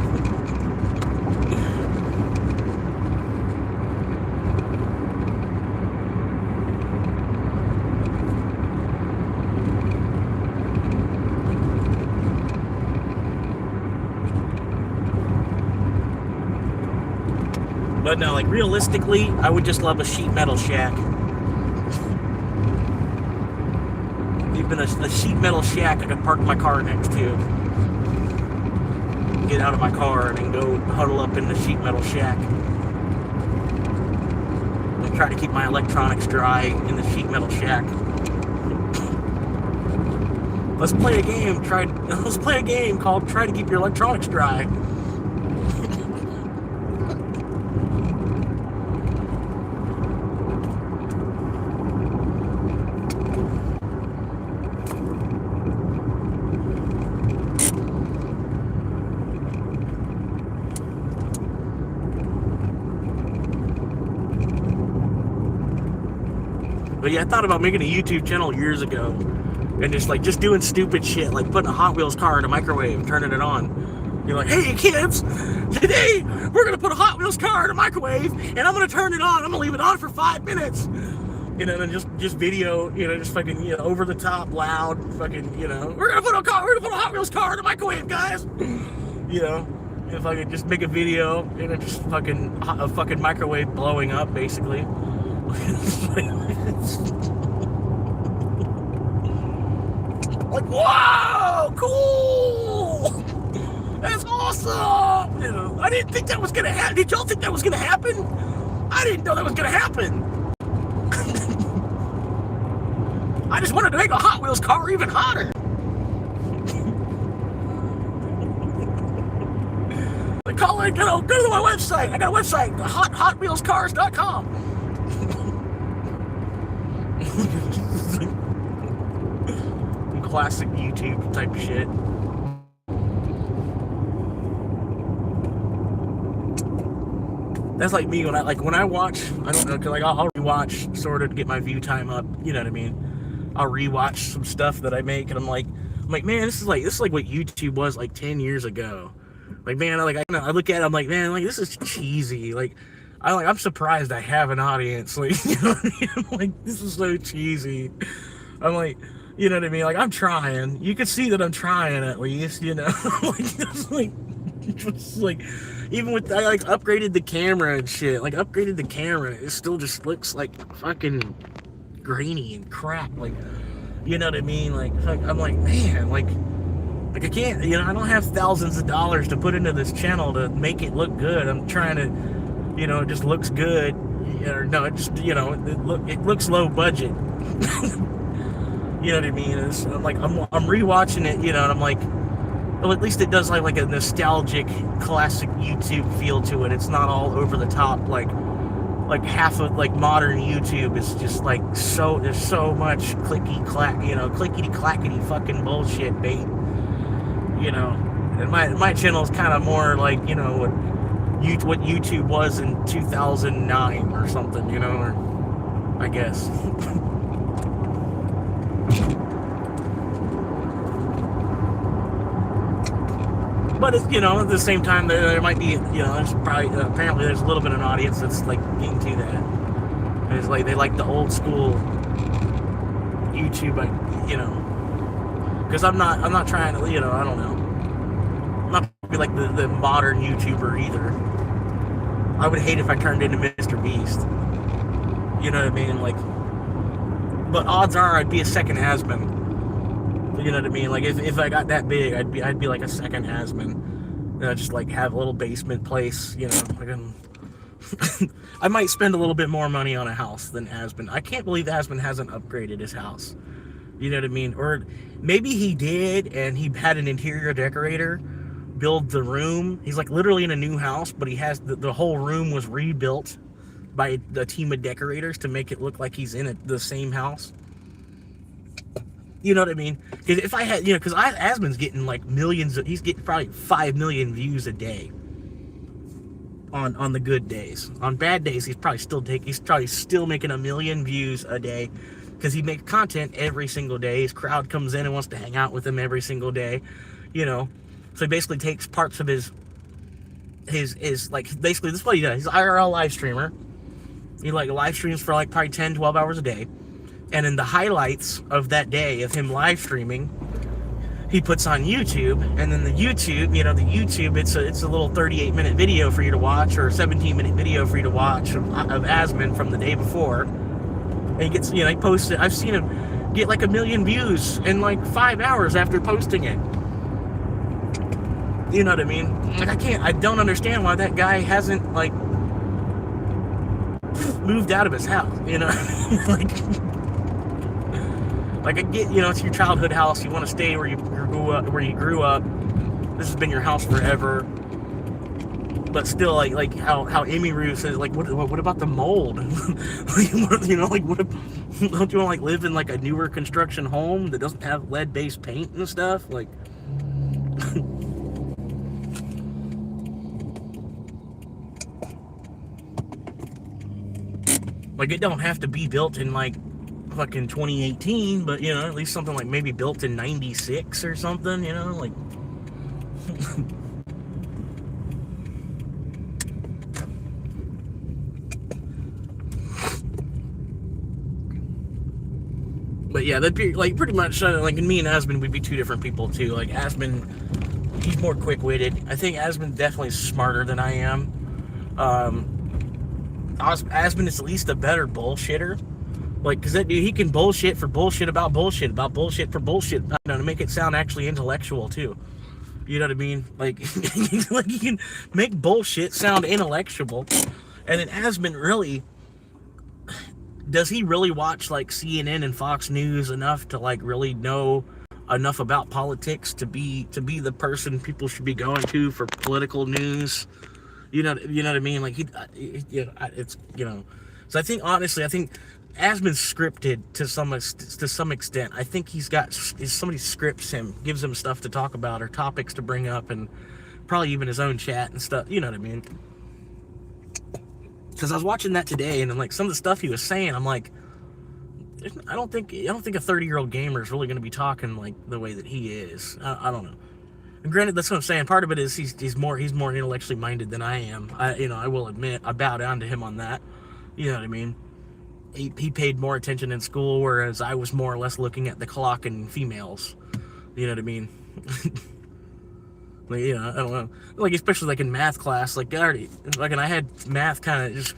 But no, like realistically, I would just love a sheet metal shack. Even a sheet metal shack I could park my car next to. Get out of my car and then go huddle up in the sheet metal shack. And try to keep my electronics dry in the sheet metal shack. Let's play a game called Try to Keep Your Electronics Dry. But yeah, I thought about making a YouTube channel years ago. and just doing stupid shit, like putting a Hot Wheels car in a microwave and turning it on. You're like, hey kids, today we're gonna put a Hot Wheels car in a microwave, and I'm gonna turn it on. I'm gonna leave it on for 5 minutes. You know, and just video, you know, just fucking, you know, over the top, loud, fucking, you know, we're gonna put a Hot Wheels car in a microwave, guys. You know, if I could just make a video, you know, just fucking a fucking microwave blowing up, basically. Like, wow, cool. That's awesome. You know, I didn't think that was gonna happen. Did y'all think that was gonna happen? I didn't know that was gonna happen. I just wanted to make a Hot Wheels car even hotter. They call it, you know, go to my website. I got a website, hotwheelscars.com. Classic YouTube type shit. That's like me when I watch, I don't know, cause like I'll rewatch sort of to get my view time up, you know what I mean? I'll rewatch some stuff that I make, and I'm like, man, this is like what YouTube was like 10 years ago. Like, man, I look at it, I'm like, man, like this is cheesy. Like, I'm surprised I have an audience. Like, you know what I mean? I'm like, this is so cheesy. I'm like, you know what I mean? Like, I'm trying. You can see that I'm trying at least, you know. It's like, even with I like upgraded the camera and shit. Like, upgraded the camera, it still just looks like fucking grainy and crap, like, you know what I mean? Like, I'm like, man, like I can't, you know, I don't have thousands of dollars to put into this channel to make it look good. I'm trying to, you know, it just looks good, or no, it just, you know, it looks low budget. You know what I mean? I'm like, I'm rewatching it, you know, and I'm like, well, at least it does like a nostalgic classic YouTube feel to it. It's not all over the top, like half of like modern YouTube is just like there's so much clickety clackety fucking bullshit bait, you know. And my channel is kind of more like, you know, what YouTube was in 2009 or something, you know, or I guess. But it's, you know, at the same time, there might be, you know, there's probably apparently there's a little bit of an audience that's like into that. And it's like they like the old school YouTube, you know, because I'm not trying to, you know, I don't know, I'm not to be like the modern YouTuber either. I would hate if I turned into Mr. Beast. You know what I mean? Like, but odds are I'd be a second Asman. You know what I mean? Like, if I got that big, I'd be like a second Asman. You know, just like have a little basement place, you know. I might spend a little bit more money on a house than Asman. I can't believe Asman hasn't upgraded his house. You know what I mean? Or maybe he did, and he had an interior decorator build the room. He's like literally in a new house, but he has the whole room was rebuilt by the team of decorators to make it look like he's in the same house. You know what I mean? Because if I had, you know, because Asman's getting like millions, he's getting probably 5 million views a day on the good days. On bad days, he's probably still making 1 million views a day, because he makes content every single day. His crowd comes in and wants to hang out with him every single day, you know. So he basically takes parts of his like, basically this is what he does. He's an IRL live streamer. He like live streams for like probably 10-12 hours a day. And in the highlights of that day of him live streaming, he puts on YouTube, and then the YouTube, you know, it's a little 38-minute video for you to watch, or a 17-minute video for you to watch of Asman from the day before. And he gets, you know, he posts it. I've seen him get like 1 million views in like 5 hours after posting it. You know what I mean? Like, I don't understand why that guy hasn't like moved out of his house, you know? Like I get, you know, it's your childhood house. You want to stay where you grew up. This has been your house forever. But still, like how Emiru says, like, what about the mold? You know, like, don't you want to like live in like a newer construction home that doesn't have lead-based paint and stuff? Like, like it don't have to be built in like fucking 2018, but you know, at least something like maybe built in 96 or something, you know, like. But yeah, that'd be like pretty much like me and Asmund would be two different people too. Like Asmund, he's more quick-witted. I think Asmund definitely smarter than I am. Asmund is at least a better bullshitter. Like, cause that dude, he can bullshit for bullshit about bullshit for bullshit. You know, to make it sound actually intellectual too. You know what I mean? Like, like you can make bullshit sound intellectual. And then Asmund really, does he really watch like CNN and Fox News enough to like really know enough about politics to be the person people should be going to for political news? You know what I mean? Like it's So I think honestly, I think Asmund's scripted to some extent. I think he's got somebody scripts him, gives him stuff to talk about or topics to bring up, and probably even his own chat and stuff. You know what I mean? Because I was watching that today, and like some of the stuff he was saying, I'm like, I don't think a 30-year-old gamer is really going to be talking like the way that he is. I don't know. And granted, that's what I'm saying. Part of it is he's more intellectually minded than I am. I will admit I bow down to him on that. You know what I mean? He paid more attention in school, whereas I was more or less looking at the clock and females. You know what I mean? Like, I don't know. Like, especially like in math class, like and I had math kind of just,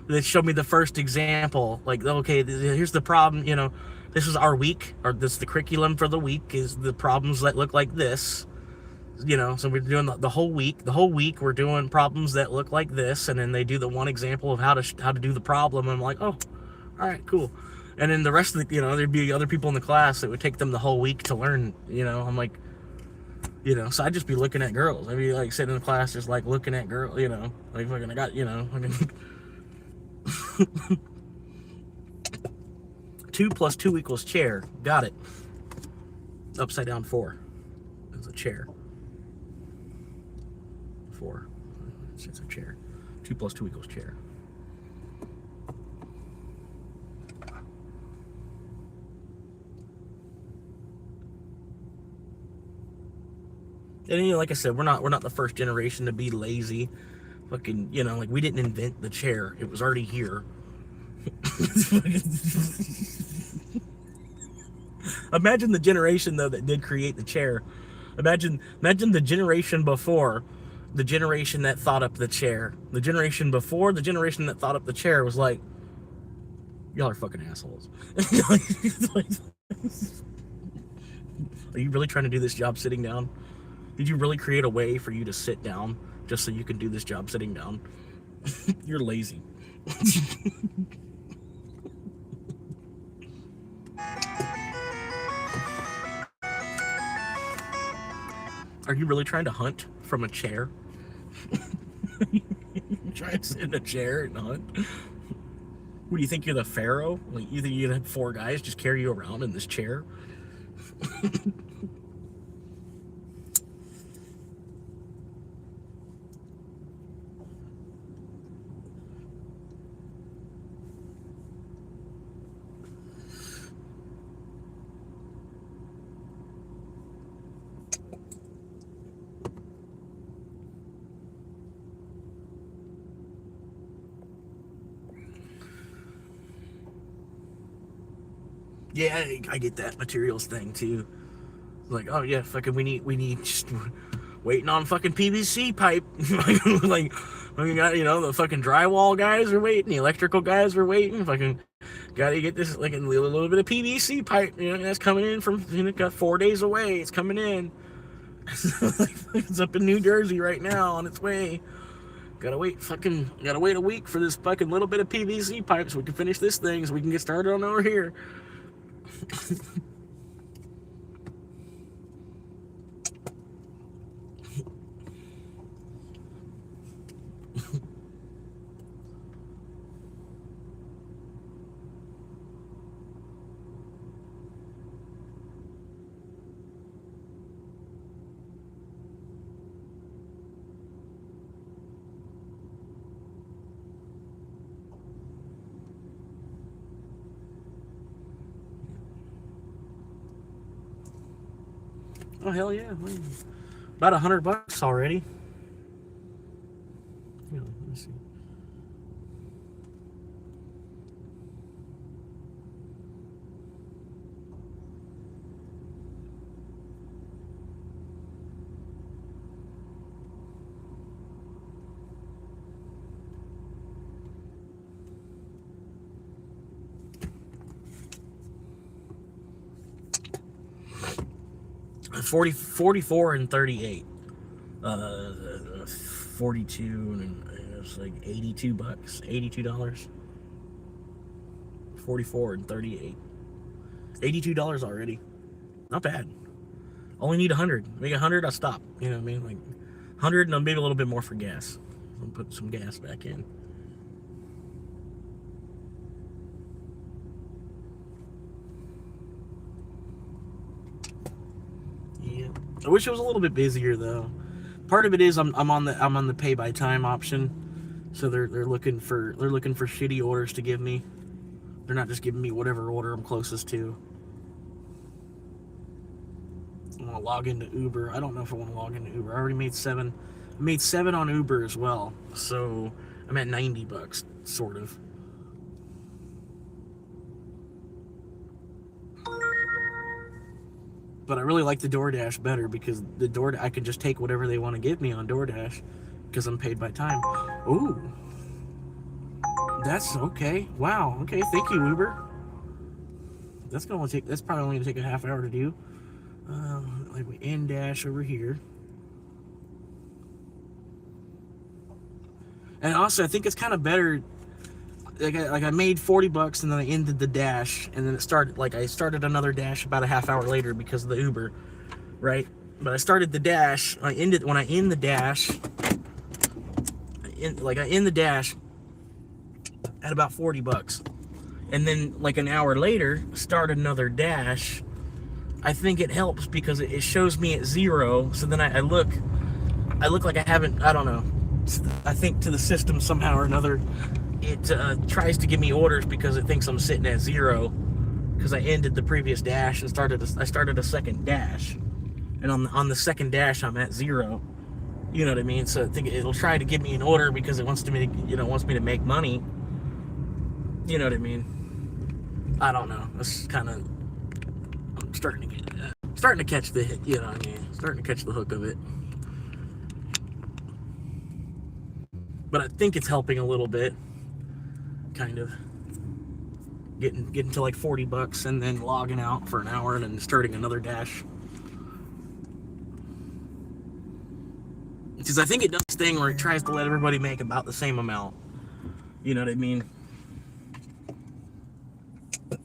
they showed me the first example. Like, okay, here's the problem. This is our week, or this is the curriculum for the week, is the problems that look like this. So we're doing the whole week. The whole week we're doing problems that look like this, and then they do the one example of how to do the problem. And I'm like, oh, all right, cool. And then the rest of the, there'd be other people in the class that would take them the whole week to learn. I'm like, so I'd just be looking at girls. I'd be like sitting in the class just like looking at girls. Like fucking I got, fucking 2 + 2 = chair. Got it. Upside down 4 is a chair. 4. It's a chair. 2 + 2 = chair. And like I said, we're not the first generation to be lazy. Fucking, like we didn't invent the chair. It was already here. Imagine the generation though that did create the chair. Imagine the generation before, the generation that thought up the chair. The generation before, the generation that thought up the chair was like, y'all are fucking assholes. Are you really trying to do this job sitting down? Did you really create a way for you to sit down just so you can do this job sitting down? You're lazy. Are you really trying to hunt from a chair? Try to sit in a chair and hunt? What do you think, you're the pharaoh? Like, you think you're gonna have 4 guys just carry you around in this chair? Yeah, I get that materials thing too. Like, oh yeah, fucking we need just waiting on fucking PVC pipe. Like, we got, the fucking drywall guys are waiting, the electrical guys are waiting. Fucking gotta get this like a little bit of PVC pipe. That's coming in from, got 4 days away. It's coming in. It's up in New Jersey right now on its way. Gotta wait a week for this fucking little bit of PVC pipe so we can finish this thing, so we can get started on over here. Oh, hell yeah. About $100 already. Yeah, let me see. $44 and $38. 42 and it's like $82. $82. 44 and 38. $82 already. Not bad. Only need 100. Make 100, I'll stop. You know what I mean? Like 100 and maybe a little bit more for gas. I'll put some gas back in. Yeah. I wish it was a little bit busier though. Part of it is I'm on the pay by time option. So they're looking for shitty orders to give me. They're not just giving me whatever order I'm closest to. I want to log into Uber. I don't know if I want to log into Uber. I already made 7. I made 7 on Uber as well. So I'm at $90, sort of. But I really like the DoorDash better because I can just take whatever they want to give me on DoorDash because I'm paid by time. Ooh. That's okay. Wow. Okay. Thank you, Uber. That's probably only gonna take a half hour to do. Like we end dash over here. And also, I think it's kind of better. Like I made $40 and then I ended the dash, and then I started another dash about a half hour later because of the Uber, right? But I started the dash. When I end the dash. I end the dash at about $40, and then like an hour later start another dash. I think it helps because it shows me at 0, so then I look like I haven't. I don't know. I think to the system somehow or another, it tries to give me orders because it thinks I'm sitting at 0 because I ended the previous dash and I started a second dash, and on the second dash I'm at 0. You know what I mean? So I think it'll try to give me an order because it wants me to make money. You know what I mean? I don't know. It's kind of, I'm starting to catch the hit. You know what I mean? Starting to catch the hook of it. But I think it's helping a little bit. Kind of getting to like $40 and then logging out for an hour and then starting another dash. Because I think it does this thing where it tries to let everybody make about the same amount. You know what I mean?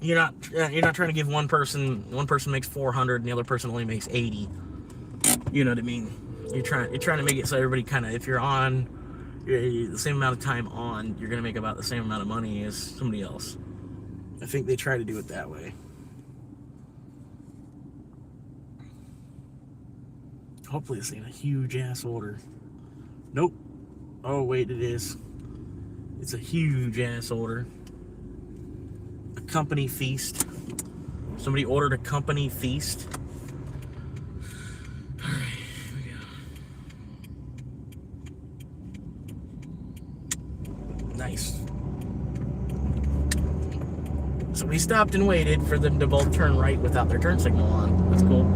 You're not trying to give one person makes 400 and the other person only makes 80. You know what I mean? You're trying to make it so everybody kind of, if you're on the same amount of time on, you're gonna make about the same amount of money as somebody else. I think they try to do it that way. Hopefully this ain't a huge ass order. Nope. Oh wait, it is. It's a huge ass order. A company feast. Somebody ordered a company feast. Alright, here we go. Nice. So we stopped and waited for them to both turn right without their turn signal on. That's cool.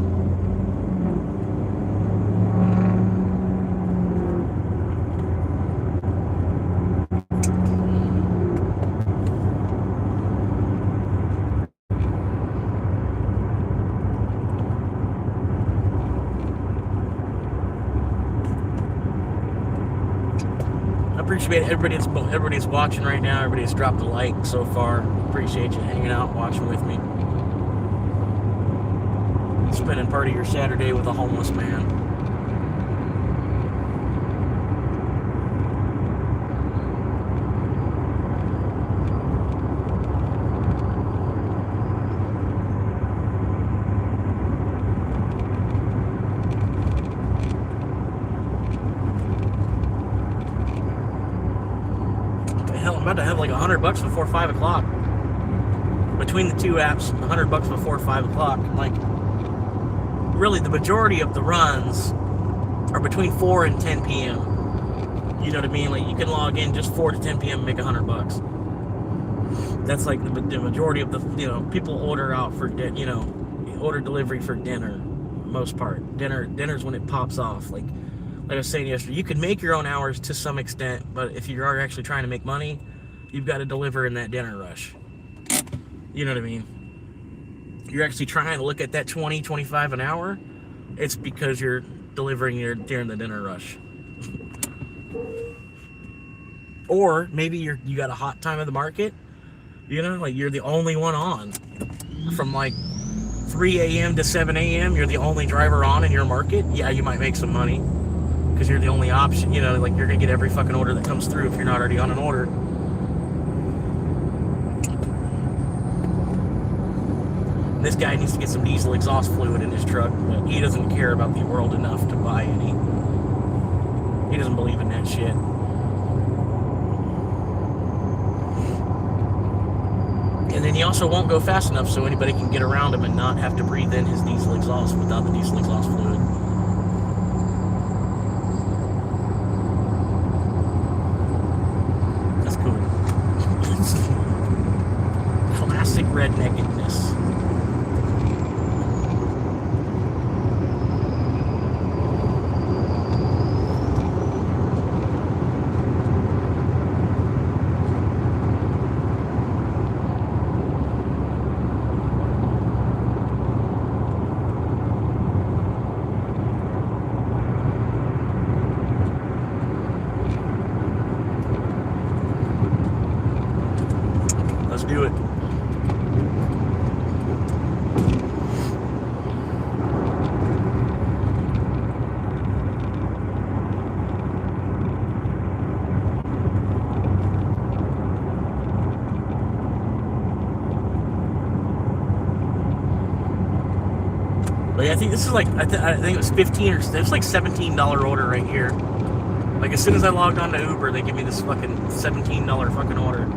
Appreciate everybody's watching right now. Everybody's dropped a like so far. Appreciate you hanging out, watching with me. Spending part of your Saturday with a homeless man. I'm about to have like $100 before 5 o'clock. Between the two apps, $100 before 5 o'clock. I'm like, really the majority of the runs are between 4 and 10 p.m. You know what I mean? Like you can log in just 4 to 10 p.m. and make $100. That's like the majority of the, people order out for, order delivery for dinner, most part. Dinner's when it pops off. Like I was saying yesterday, you can make your own hours to some extent, but if you are actually trying to make money, you've got to deliver in that dinner rush. You know what I mean? You're actually trying to look at that 20, 25 an hour. It's because you're delivering during the dinner rush. Or maybe you got a hot time of the market, like you're the only one on from like 3 a.m. to 7 a.m. You're the only driver on in your market. Yeah, you might make some money because you're the only option. Like you're gonna get every fucking order that comes through if you're not already on an order. This guy needs to get some diesel exhaust fluid in his truck, but he doesn't care about the world enough to buy any. He doesn't believe in that shit. And then he also won't go fast enough so anybody can get around him and not have to breathe in his diesel exhaust without the diesel exhaust fluid. That's cool. Classic redneckedness. Do it. But yeah, I think this is like, I think it was 15 or it's like $17 order right here. Like as soon as I logged on to Uber, they give me this fucking $17 fucking order.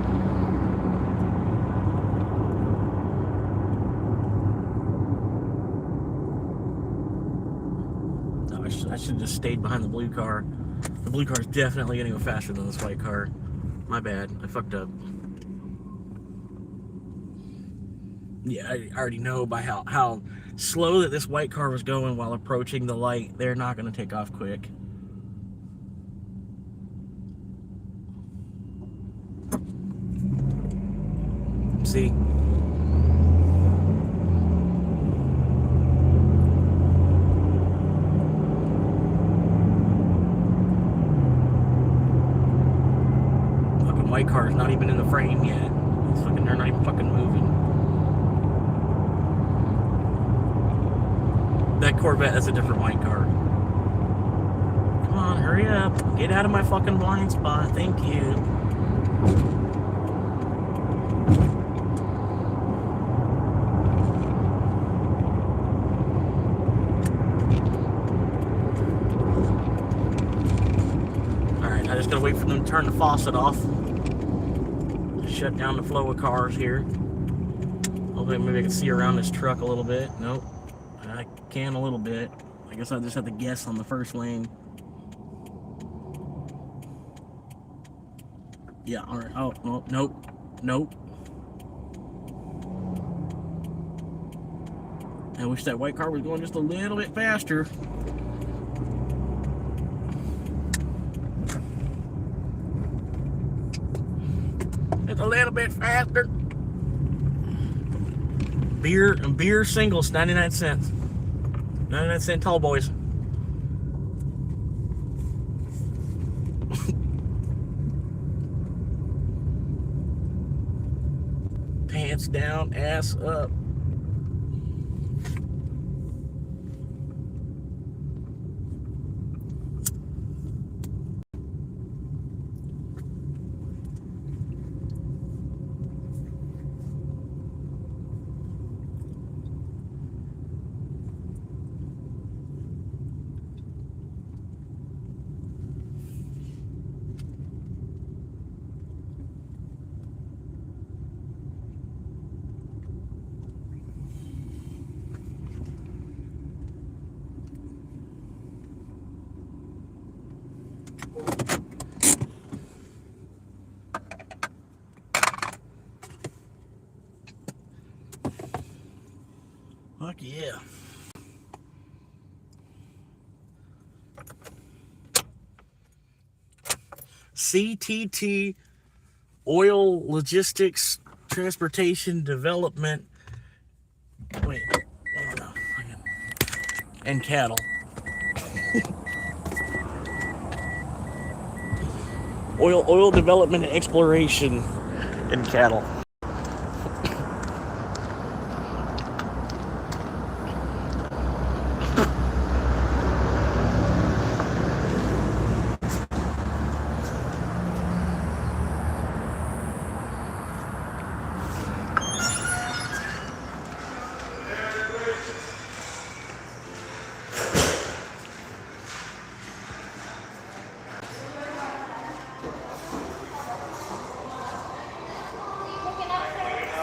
I should have just stayed behind the blue car. The blue car is definitely going to go faster than this white car. My bad. I fucked up. Yeah, I already know by how slow that this white car was going while approaching the light. They're not going to take off quick. See? White car is not even in the frame yet. They're not even fucking moving. That Corvette is a different white car. Come on, hurry up. Get out of my fucking blind spot. Thank you. Alright, I just gotta wait for them to turn the faucet off. Shut down the flow of cars here. Hopefully maybe I can see around this truck a little bit. Nope. I can a little bit. I guess I just have to guess on the first lane. Yeah, alright. Oh, oh, nope. Nope. I wish that white car was going just a little bit faster. A little bit faster. Beer singles, 99 cents. 99-cent tall boys. Pants down, ass up. Fuck yeah. CTT Oil Logistics Transportation Development. Wait. Oh no. And cattle. Oil development and exploration in cattle.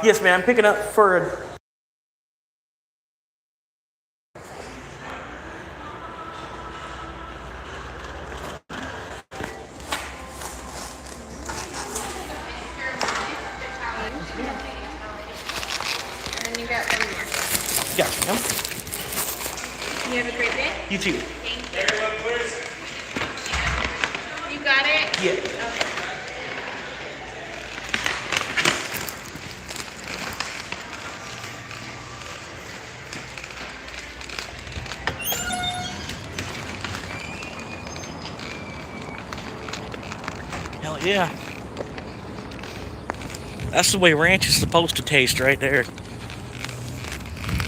Yes, ma'am. Picking up for a... And you got one more. Gotcha, ma'am. You have a great day. You too. Thank you. You got it? Yeah. Okay. Hell yeah. That's the way ranch is supposed to taste right there.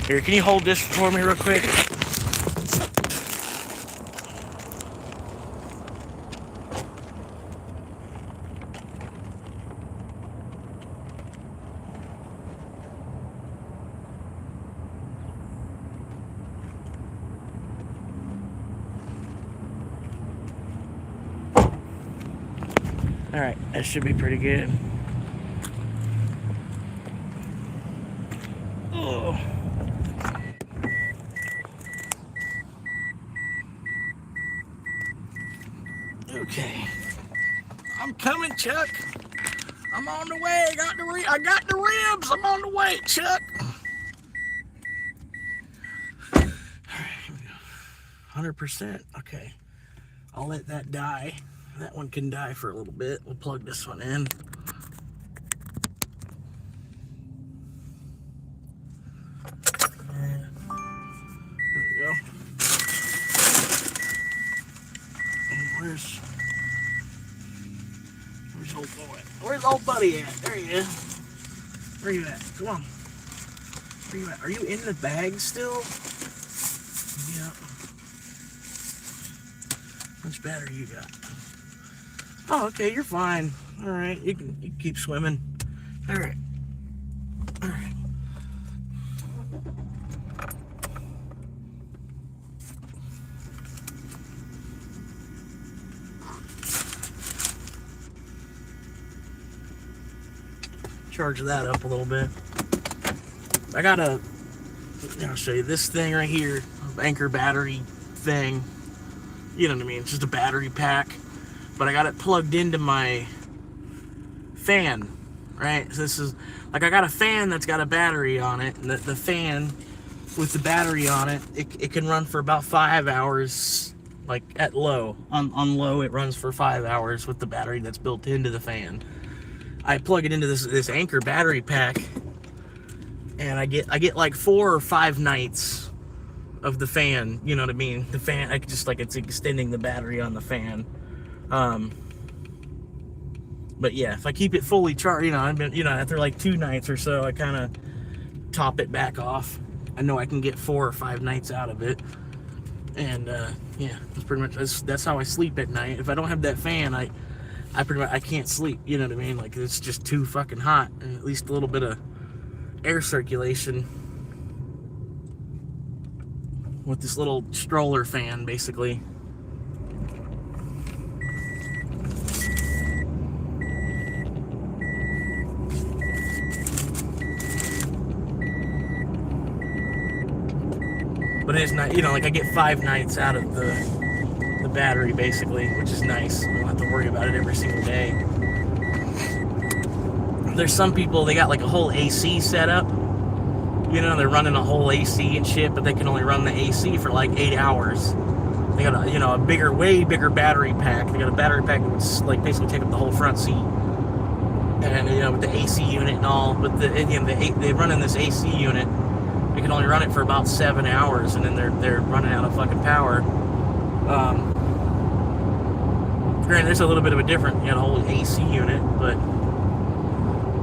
Here, can you hold this for me real quick? Alright, that should be pretty good. Oh. Okay. I'm coming, Chuck. I'm on the way. I got the ribs. I'm on the way, Chuck. Alright, here we go. 100%. Okay. I'll let that die. That one can die for a little bit. We'll plug this one in. There we go. Where's old boy? Where's old buddy at? There he is. Where you at? Come on. Where you at? Are you in the bag still? Yeah. How much battery you got? Oh, okay, you're fine. All right, you can keep swimming. All right. All right. Charge that up a little bit. I got I'll show you this thing right here, Anchor battery thing. You know what I mean? It's just a battery pack. But I got it plugged into my fan, right? So this is, like, I got a fan that's got a battery on it. And the fan with the battery on it, it can run for about 5 hours, like at low. On low, it runs for 5 hours with the battery that's built into the fan. I plug it into this Anchor battery pack, and I get like 4 or 5 nights of the fan. You know what I mean? The fan, it's extending the battery on the fan. But yeah, if I keep it fully charged, after like 2 nights or so, I kind of top it back off. I know I can get 4 or 5 nights out of it. And yeah, that's pretty much that's how I sleep at night. If I don't have that fan, I pretty much, I can't sleep. You know what I mean? Like, it's just too fucking hot, and at least a little bit of air circulation with this little stroller fan, basically. But it's not, like, I get 5 nights out of the battery, basically, which is nice. I don't have to worry about it every single day. There's some people, they got like a whole AC setup, You know, they're running a whole AC and shit, but they can only run the AC for like 8 hours. They got a, you know, a bigger, way bigger battery pack. They got a battery pack that would like basically take up the whole front seat. And you know, with the AC unit and all, but they run in this AC unit. They can only run it for about 7 hours, and then they're running out of fucking power. Granted, there's a little bit of a different, you know, whole AC unit, but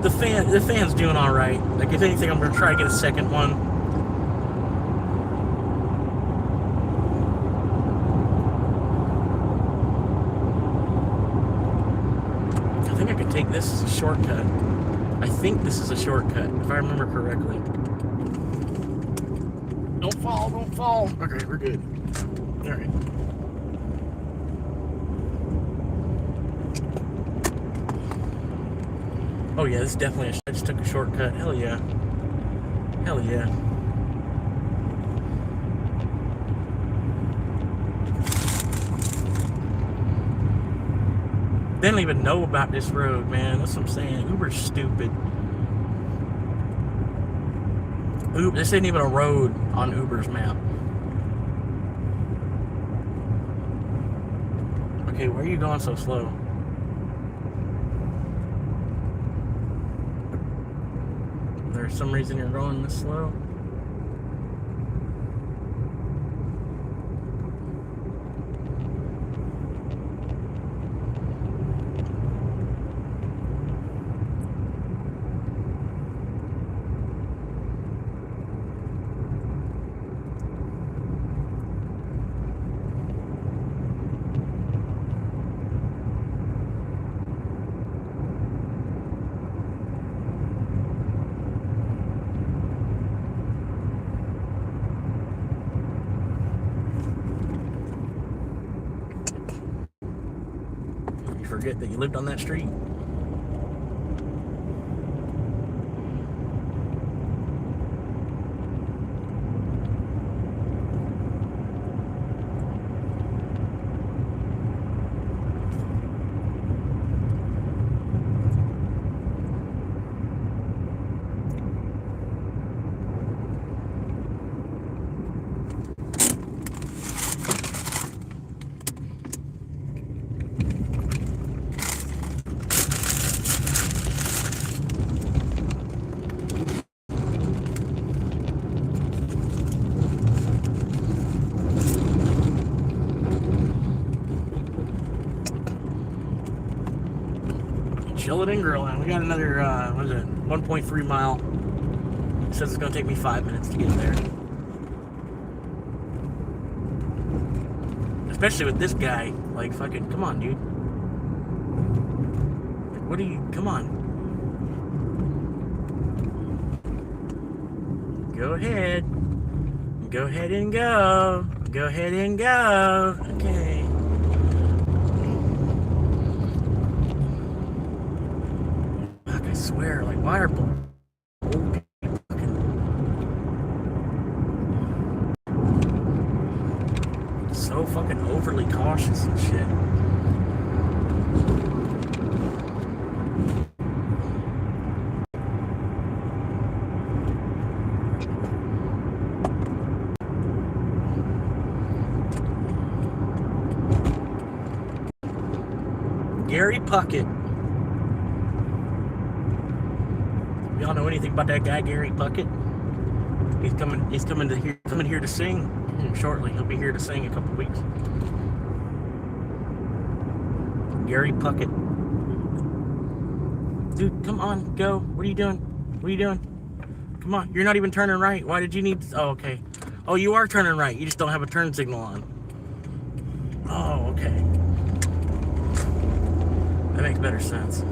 the fan's doing all right. Like, if anything, I'm gonna try to get a second one. I think I could take this as a shortcut. I think this is a shortcut, if I remember correctly. Don't fall, don't fall. Okay, we're good. All right. Oh yeah, this is definitely I just took a shortcut. Hell yeah. Hell yeah. They don't even know about this road, man. That's what I'm saying. Uber's stupid. This ain't even a road on Uber's map. Okay, where are you going so slow? There's some reason you're going this slow? Forget that you lived on that street. Chilling and grilling. We got another, what is it, 1.3 mile. It says it's going to take me 5 minutes to get there. Especially with this guy. Like, fucking, come on, dude. Like, what are you, come on. Go ahead. Go ahead and go. Go ahead and go. Okay. I swear, like, why are old people so fucking overly cautious and shit? Gary Puckett. Y'all know anything about that guy, Gary Puckett? He's coming here to sing shortly. He'll be here to sing in a couple of weeks. Gary Puckett. Dude, come on, go. What are you doing? What are you doing? Come on, you're not even turning right. Why did you need... Oh, okay. Oh, you are turning right. You just don't have a turn signal on. Oh, okay. That makes better sense.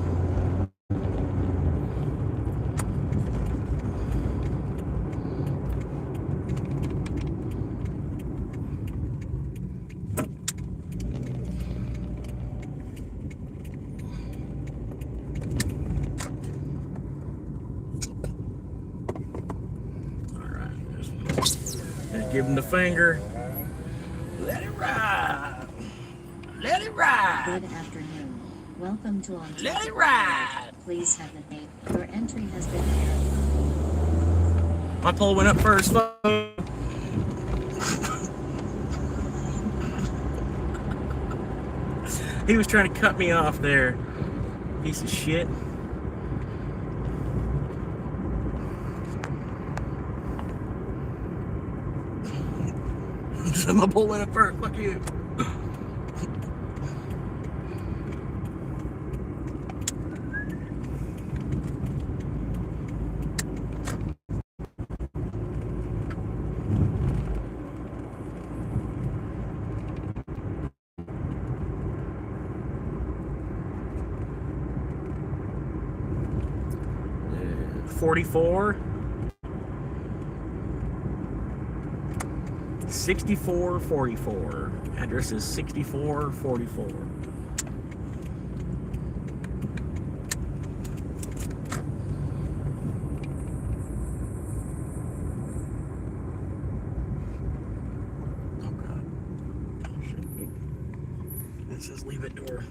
Give him the finger. Let it ride. Let it ride. Good afternoon. Welcome to On Let Top it of ride. Please have the name. Your entry has been My pole went up first. He was trying to cut me off there. Piece of shit. My pole went up first. Fuck you. $44. 6444. Address is 6444. Oh God. It says leave it door.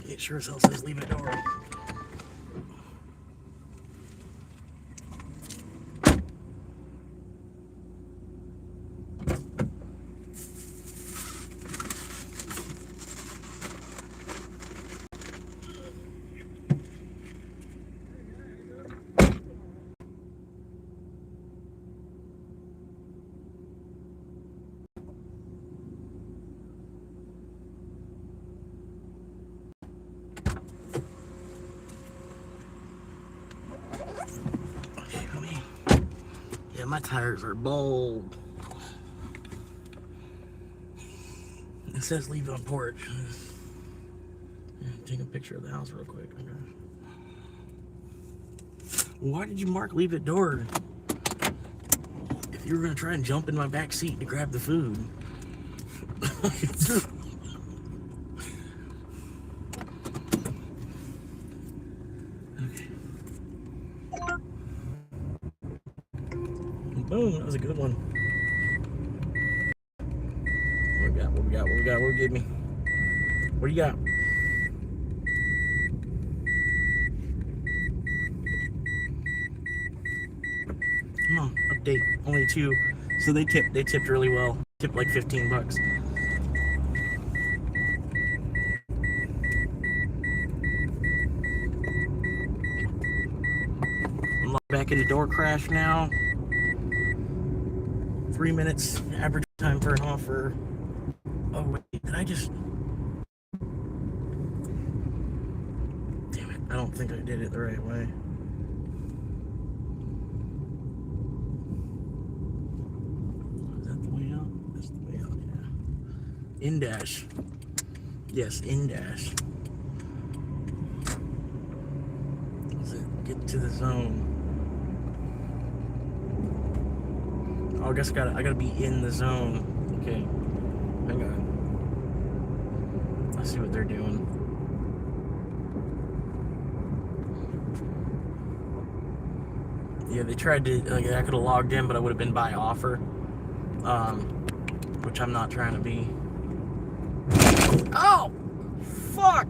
It sure as hell says leave it door. Yeah, my tires are bold. It says leave on porch. Yeah, take a picture of the house real quick. Okay. Why did you mark leave it door? If you were gonna try and jump in my back seat to grab the food. Boom, that was a good one. What we got? What we got? What we got? What give me? What do you got? Come on, update. Only 2. So they tipped really well. Tipped like $15. I'm back in the door crash now. 3 minutes average time for an offer. Oh wait, did I just... Damn it, I don't think I did it the right way. Is that the way out? That's the way out, yeah. In-dash. Yes, in-dash. Get to the zone. Oh, I guess I gotta be in the zone. Okay. Hang on. I see what they're doing. Yeah, they tried to, like, I could have logged in, but I would have been by offer. Which I'm not trying to be. Oh! Fuck!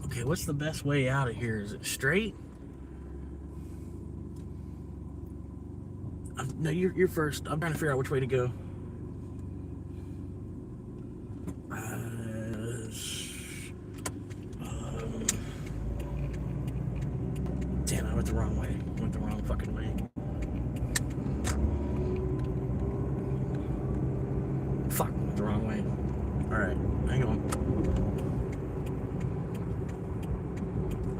Okay, what's the best way out of here? Is it straight? No, you're first. I'm trying to figure out which way to go. Damn, I went the wrong way. I went the wrong fucking way. Fuck, I went the wrong way. Alright, hang on.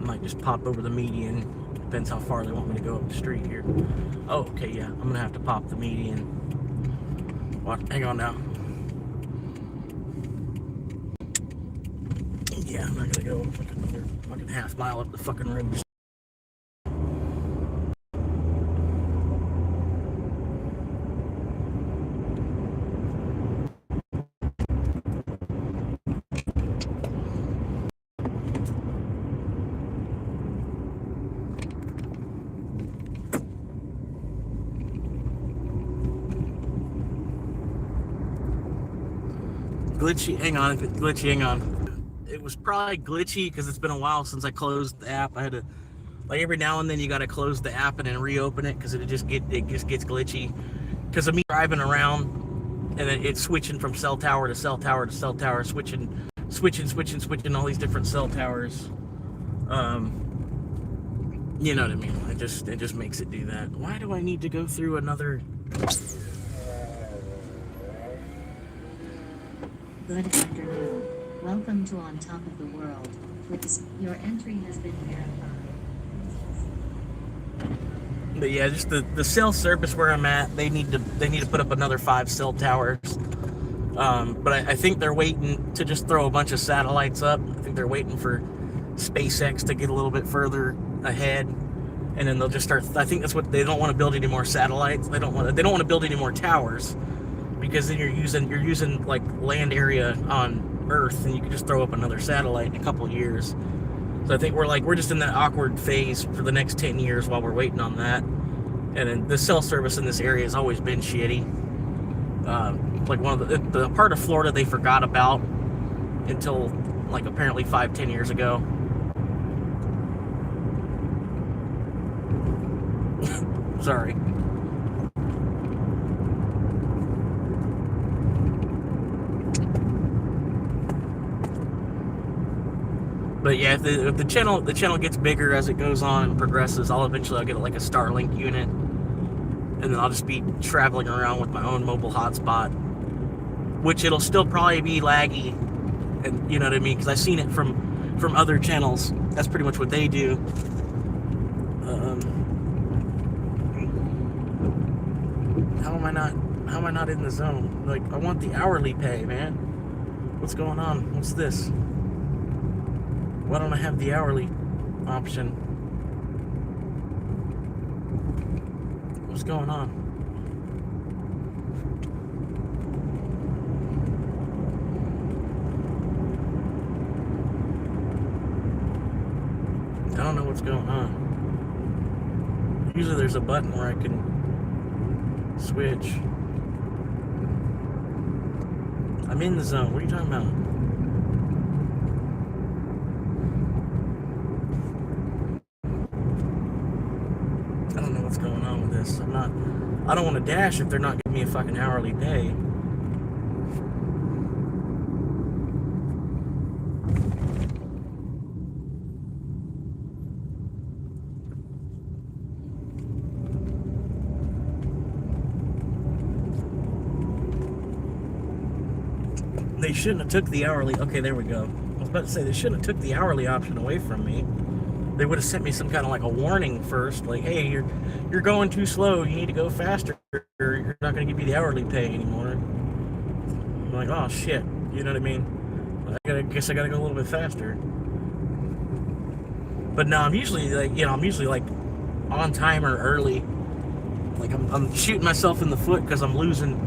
I might just pop over the median. Depends how far they want me to go up the street here. Oh, okay, yeah. I'm gonna have to pop the median. What? Hang on now. Yeah, I'm not gonna go like another fucking half mile up the fucking road. glitchy. Hang on, if it's glitchy, hang on. It was probably glitchy because it's been a while since I closed the app. I had to, like, every now and then you got to close the app and then reopen it because it just gets glitchy. Because of me driving around and it's switching from cell tower to cell tower to cell tower, switching all these different cell towers. You know what I mean? It just makes it do that. Why do I need to go through another? Good afternoon. Welcome to On Top of the World. Please, your entry has been verified. But yeah, just the cell service where I'm at, they need to put up another 5 cell towers. But I think they're waiting to just throw a bunch of satellites up. I think they're waiting for SpaceX to get a little bit further ahead, and then they'll just start. I think that's what they don't want to build any more satellites. They don't want to build any more towers, because then you're using like land area on Earth, and you can just throw up another satellite in a couple of years. So I think we're just in that awkward phase for the next 10 years while we're waiting on that. And then the cell service in this area has always been shitty. Like one of the part of Florida they forgot about until like apparently 5-10 years ago. Sorry. But yeah, if the channel gets bigger as it goes on and progresses, I'll get like a Starlink unit, and then I'll just be traveling around with my own mobile hotspot, which it'll still probably be laggy, and you know what I mean, because I've seen it from other channels. That's pretty much what they do. How am I not in the zone? Like, I want the hourly pay, man. What's going on? What's this? Why don't I have the hourly option? What's going on? I don't know what's going on. Usually there's a button where I can switch. I'm in the zone. What are you talking about? I don't know what's going on with this. I don't want to dash if they're not giving me a fucking hourly pay. They shouldn't have took the hourly. Okay, there we go. I was about to say they shouldn't have took the hourly option away from me. They would have sent me some kind of like a warning first, like, hey, you're going too slow. You need to go faster, or you're not going to give you the hourly pay anymore. I'm like, oh shit, you know what I mean? I guess I gotta go a little bit faster. But no, I'm usually like on time or early. Like I'm shooting myself in the foot because I'm losing.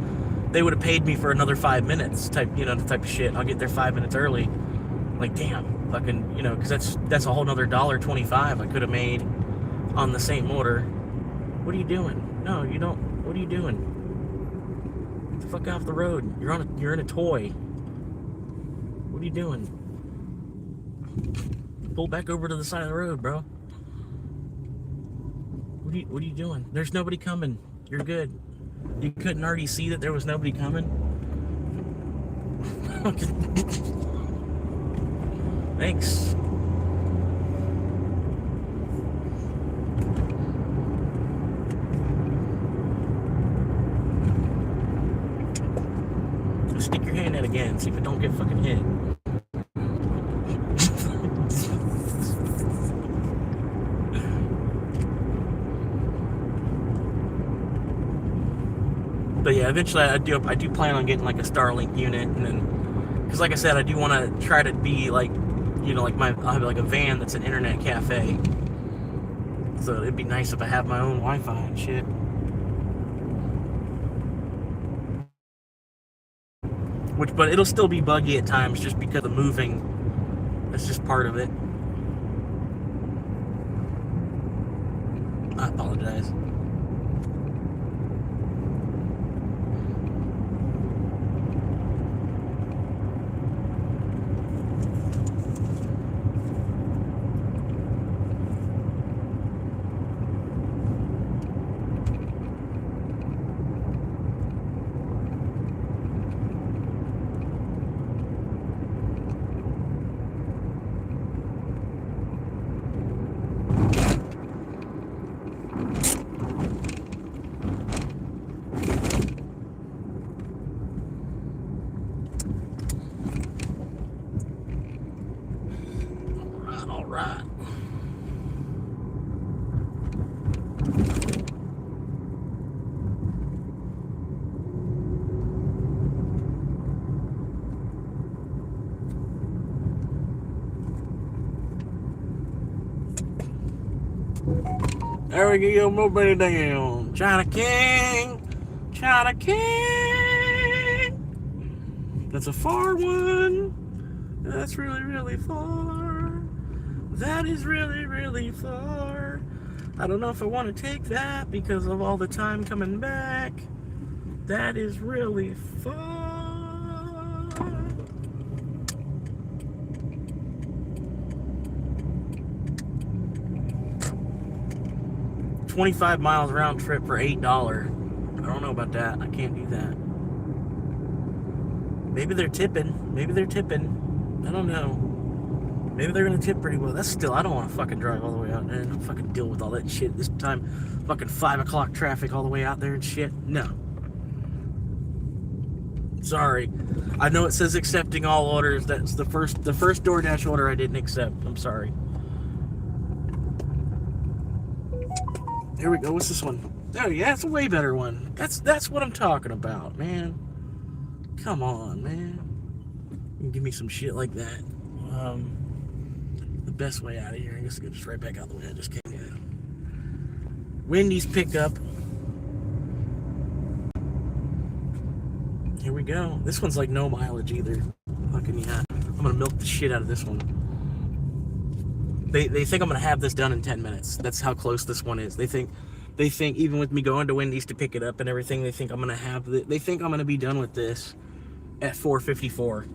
They would have paid me for another 5 minutes, type of shit. I'll get there 5 minutes early. Like, damn, fucking, because that's a whole nother $1.25 I could have made on the same order. What are you doing? No, you don't. What are you doing? Get the fuck off the road. You're in a toy. What are you doing? Pull back over to the side of the road, bro. What are you doing? There's nobody coming. You're good. You couldn't already see that there was nobody coming? Thanks. Stick your hand out again, see if it don't get fucking hit. But yeah, eventually I do plan on getting like a Starlink unit, and then, because like I said, I do want to try to be like, I'll have like a van that's an internet cafe. So it'd be nice if I have my own Wi-Fi and shit. But it'll still be buggy at times just because of moving. That's just part of it. I apologize. There we go, mobile down. China King. China King. That's a far one. That's really, really far. That is really, really far. I don't know if I want to take that because of all the time coming back. That is really far. 25 miles round trip for $8. I don't know about that. I can't do that. Maybe they're tipping. Maybe they're tipping. I don't know. Maybe they're gonna tip pretty well. That's still, I don't want to fucking drive all the way out there and fucking deal with all that shit this time. Fucking 5 o'clock traffic all the way out there and shit. No. Sorry. I know it says accepting all orders. That's the first DoorDash order I didn't accept. I'm sorry. Here we go. What's this one? Oh yeah, it's a way better one. That's what I'm talking about, man. Come on, man. You can give me some shit like that. The best way out of here. I guess I'll go just right back out the way I just came in. Wendy's pickup. Here we go. This one's like no mileage either. Fucking yeah. I'm gonna milk the shit out of this one. They think I'm gonna have this done in 10 minutes. That's how close this one is. They think even with me going to Wendy's to pick it up and everything, they think I'm gonna be done with this at 4:54.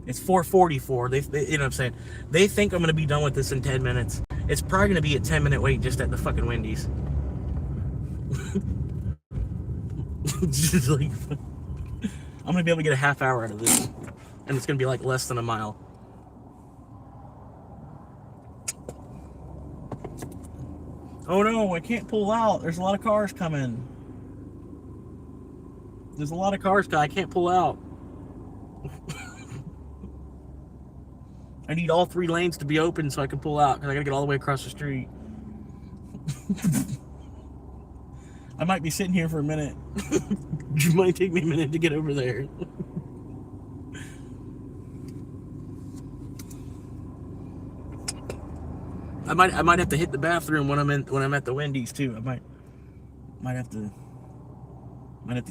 It's 4:44. They you know what I'm saying? They think I'm gonna be done with this in 10 minutes. It's probably gonna be a 10-minute wait just at the fucking Wendy's. Just like, I'm gonna be able to get a half hour out of this, and it's gonna be like less than a mile. Oh no, I can't pull out. There's a lot of cars coming. There's a lot of cars. I can't pull out. I need all 3 lanes to be open so I can pull out because I gotta get all the way across the street. I might be sitting here for a minute. It might take me a minute to get over there. I might have to hit the bathroom when I'm at the Wendy's too. I might have to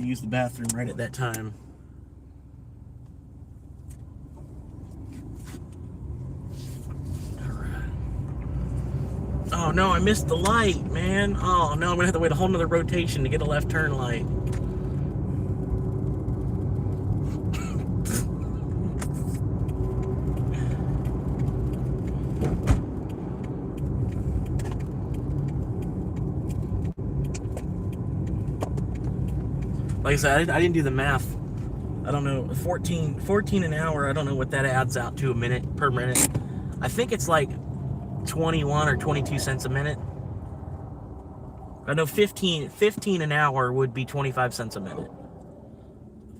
use the bathroom right at that time. All right. Oh no, I missed the light, man. Oh no, I'm gonna have to wait a whole nother rotation to get a left turn light. Like I said, I didn't do the math. I don't know, 14 an hour, I don't know what that adds out to per minute. I think it's like 21 or 22 cents a minute. I know 15 an hour would be 25 cents a minute.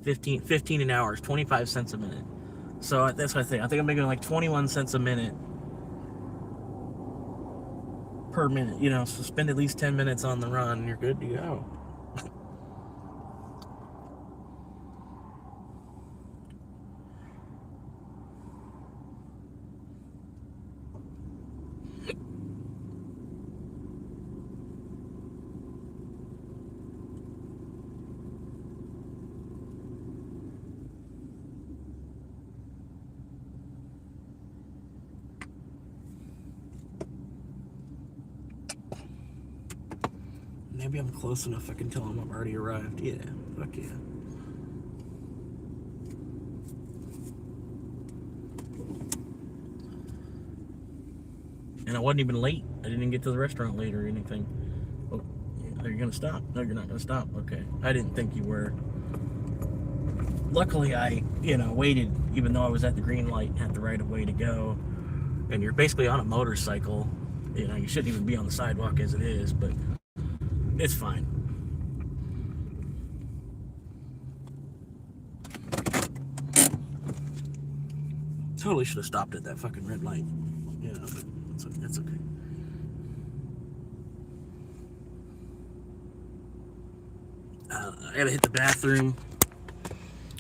15 an hour is 25 cents a minute. So that's what I think. I think I'm making like 21 cents a minute per minute, you know, so spend at least 10 minutes on the run and you're good to go. Maybe I'm close enough I can tell them I've already arrived. Yeah, fuck yeah. And I wasn't even late. I didn't even get to the restaurant late or anything. Oh, are you gonna stop? No, you're not gonna stop. Okay. I didn't think you were. Luckily, I, waited even though I was at the green light and had the right of way to go. And you're basically on a motorcycle. You shouldn't even be on the sidewalk as it is, but it's fine. Totally should have stopped at that fucking red light. But that's okay. I gotta hit the bathroom.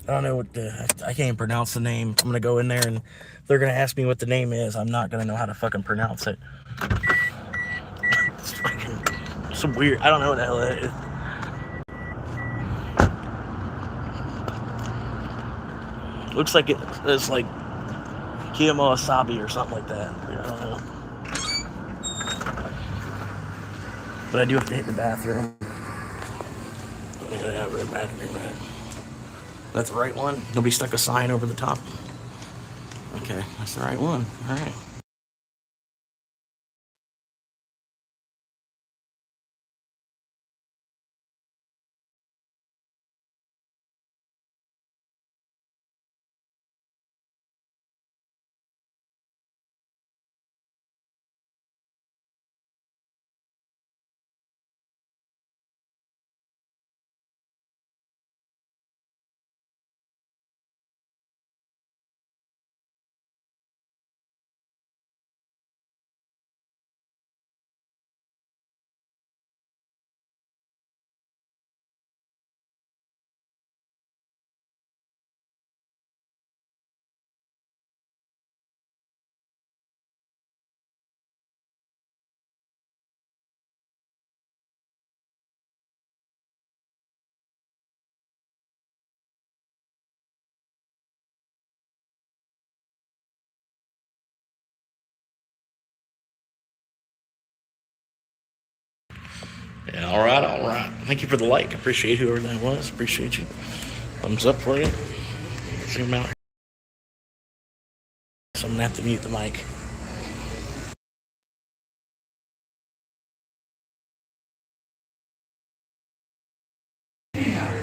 I don't know what I can't even pronounce the name. I'm gonna go in there and they're gonna ask me what the name is. I'm not gonna know how to fucking pronounce it. Some weird, I don't know what the hell that is. Looks like it's like Kiyama Wasabi or something like that. I don't know. But I do have to hit the bathroom. Yeah, right back. That's the right one? Nobody stuck a sign over the top? Okay, that's the right one. All right. Yeah, all right. Thank you for the like. Appreciate whoever that was. Appreciate you. Thumbs up for you. Zoom out. So I'm gonna have to mute the mic.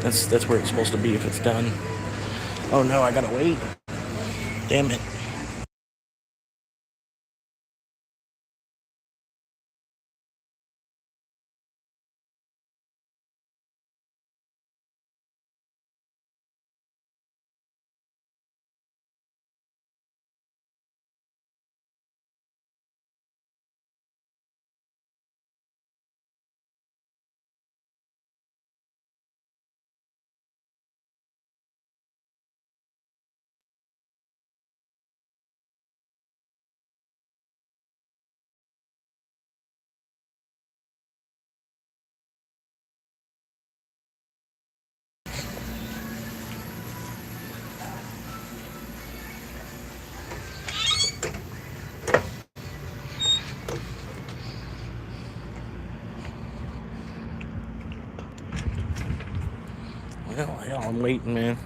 That's where it's supposed to be if it's done. Oh no, I gotta wait. Damn it. Well, I'm waiting, man.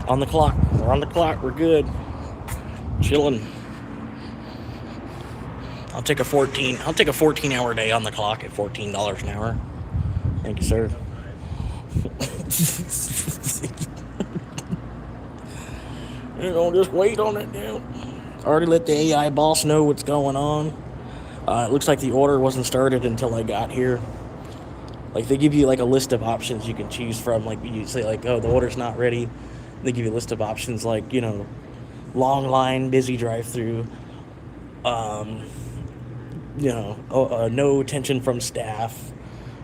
On the clock. We're on the clock. We're good. Chilling. I'll take a 14-hour day on the clock at $14 an hour. Thank you, sir. Just wait on it now. Already let the AI boss know what's going on. It looks like the order wasn't started until I got here. Like, they give you like a list of options you can choose from. Like, you say like, oh, the order's not ready. They give you a list of options like, long line, busy drive-through, no attention from staff.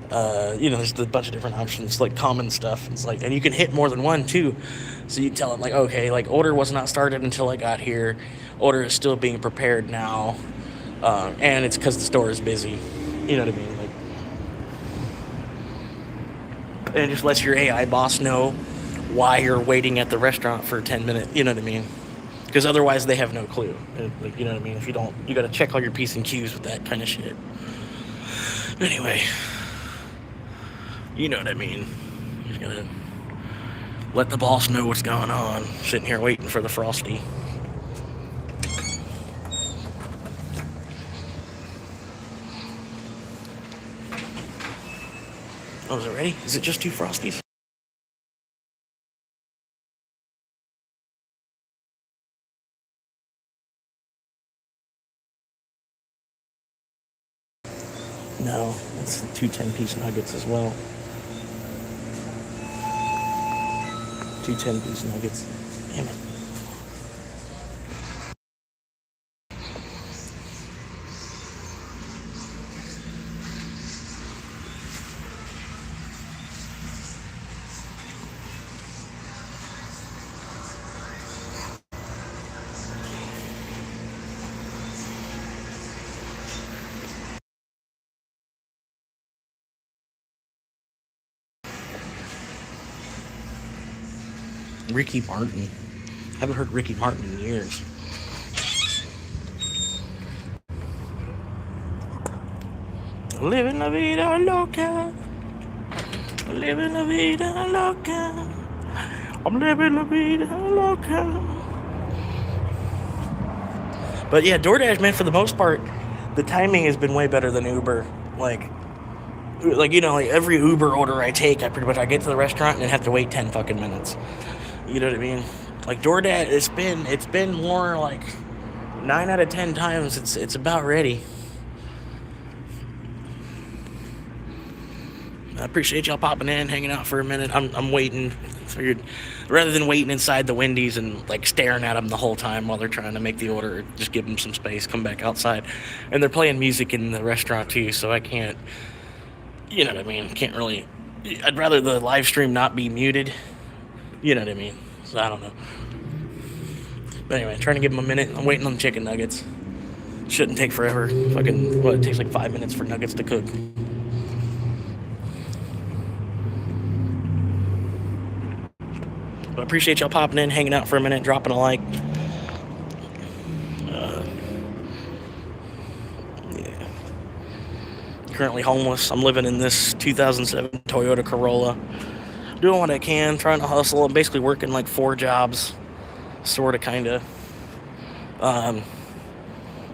There's a bunch of different options, like common stuff. It's like, and you can hit more than one too. So you tell them like, okay, like order was not started until I got here. Order is still being prepared now, and it's because the store is busy. You know what I mean? Like, and it just lets your AI boss know why you're waiting at the restaurant for 10 minutes. You know what I mean? Because otherwise they have no clue. Like, you know what I mean? If you don't, you got to check all your P's and Q's with that kind of shit. Anyway. You know what I mean. Just gotta let the boss know what's going on. Sitting here waiting for the Frosty. Oh, is it ready? Is it just 2 Frosties? No, it's 2 10-piece nuggets as well. 2 10-piece nuggets. Damn it. Ricky Martin. Haven't heard Ricky Martin in years. Living la vida loca. Living la vida loca. I'm living la vida loca. But yeah, DoorDash, man, for the most part, the timing has been way better than Uber. Like you know, like every Uber order I take, I get to the restaurant and have to wait 10 fucking minutes. You know what I mean? Like DoorDash, it's been more like 9 out of 10 times it's about ready. I appreciate y'all popping in, hanging out for a minute. I'm waiting. Figured rather than waiting inside the Wendy's and like staring at them the whole time while they're trying to make the order, just give them some space, come back outside. And they're playing music in the restaurant too, so I can't, you know what I mean? Can't really. I'd rather the live stream not be muted. You know what I mean? So I don't know. But anyway, trying to give them a minute. I'm waiting on the chicken nuggets. Shouldn't take forever. Fucking, it takes like 5 minutes for nuggets to cook. But I appreciate y'all popping in, hanging out for a minute, dropping a like. Yeah. Currently homeless. I'm living in this 2007 Toyota Corolla. Doing what I can, trying to hustle. I'm basically working like 4 jobs. Sort of, kind of.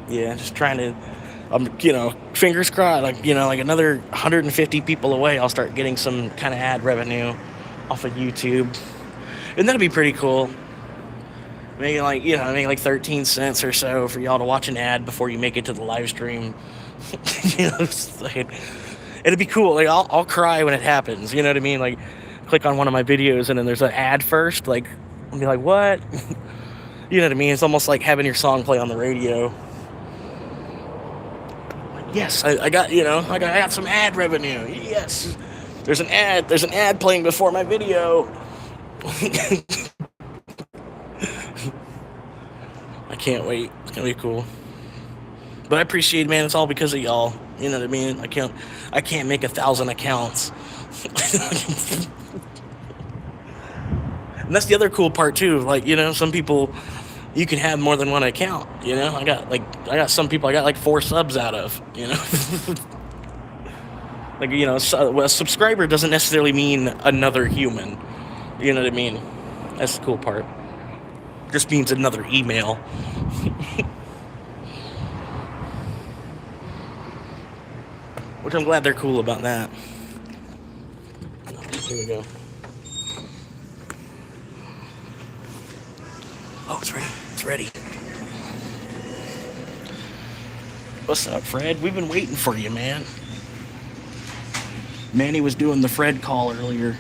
Yeah, just trying to, you know, fingers crossed, like, you know, like another 150 people away, I'll start getting some kind of ad revenue off of YouTube. And that'd be pretty cool. Making like, you know, make like 13 cents or so for y'all to watch an ad before you make it to the live stream. You know, like, it'd be cool. Like, I'll cry when it happens. You know what I mean? Like, click on one of my videos and then there's an ad first. Like, I'll be like, what? You know what I mean? It's almost like having your song play on the radio. Yes, I got, you know, I got some ad revenue. Yes, there's an ad playing before my video. I can't wait. It's gonna be cool. But I appreciate it, man. It's all because of y'all. You know what I mean? I can't make 1,000 accounts. And that's the other cool part too. Like, you know, some people, you can have more than one account. You know, I got some people I got like 4 subs out of. You know, like, you know, a subscriber doesn't necessarily mean another human. You know what I mean? That's the cool part. Just means another email. Which I'm glad they're cool about that. Here we go. Oh, it's ready. It's ready. What's up, Fred? We've been waiting for you, man. Manny was doing the Fred call earlier.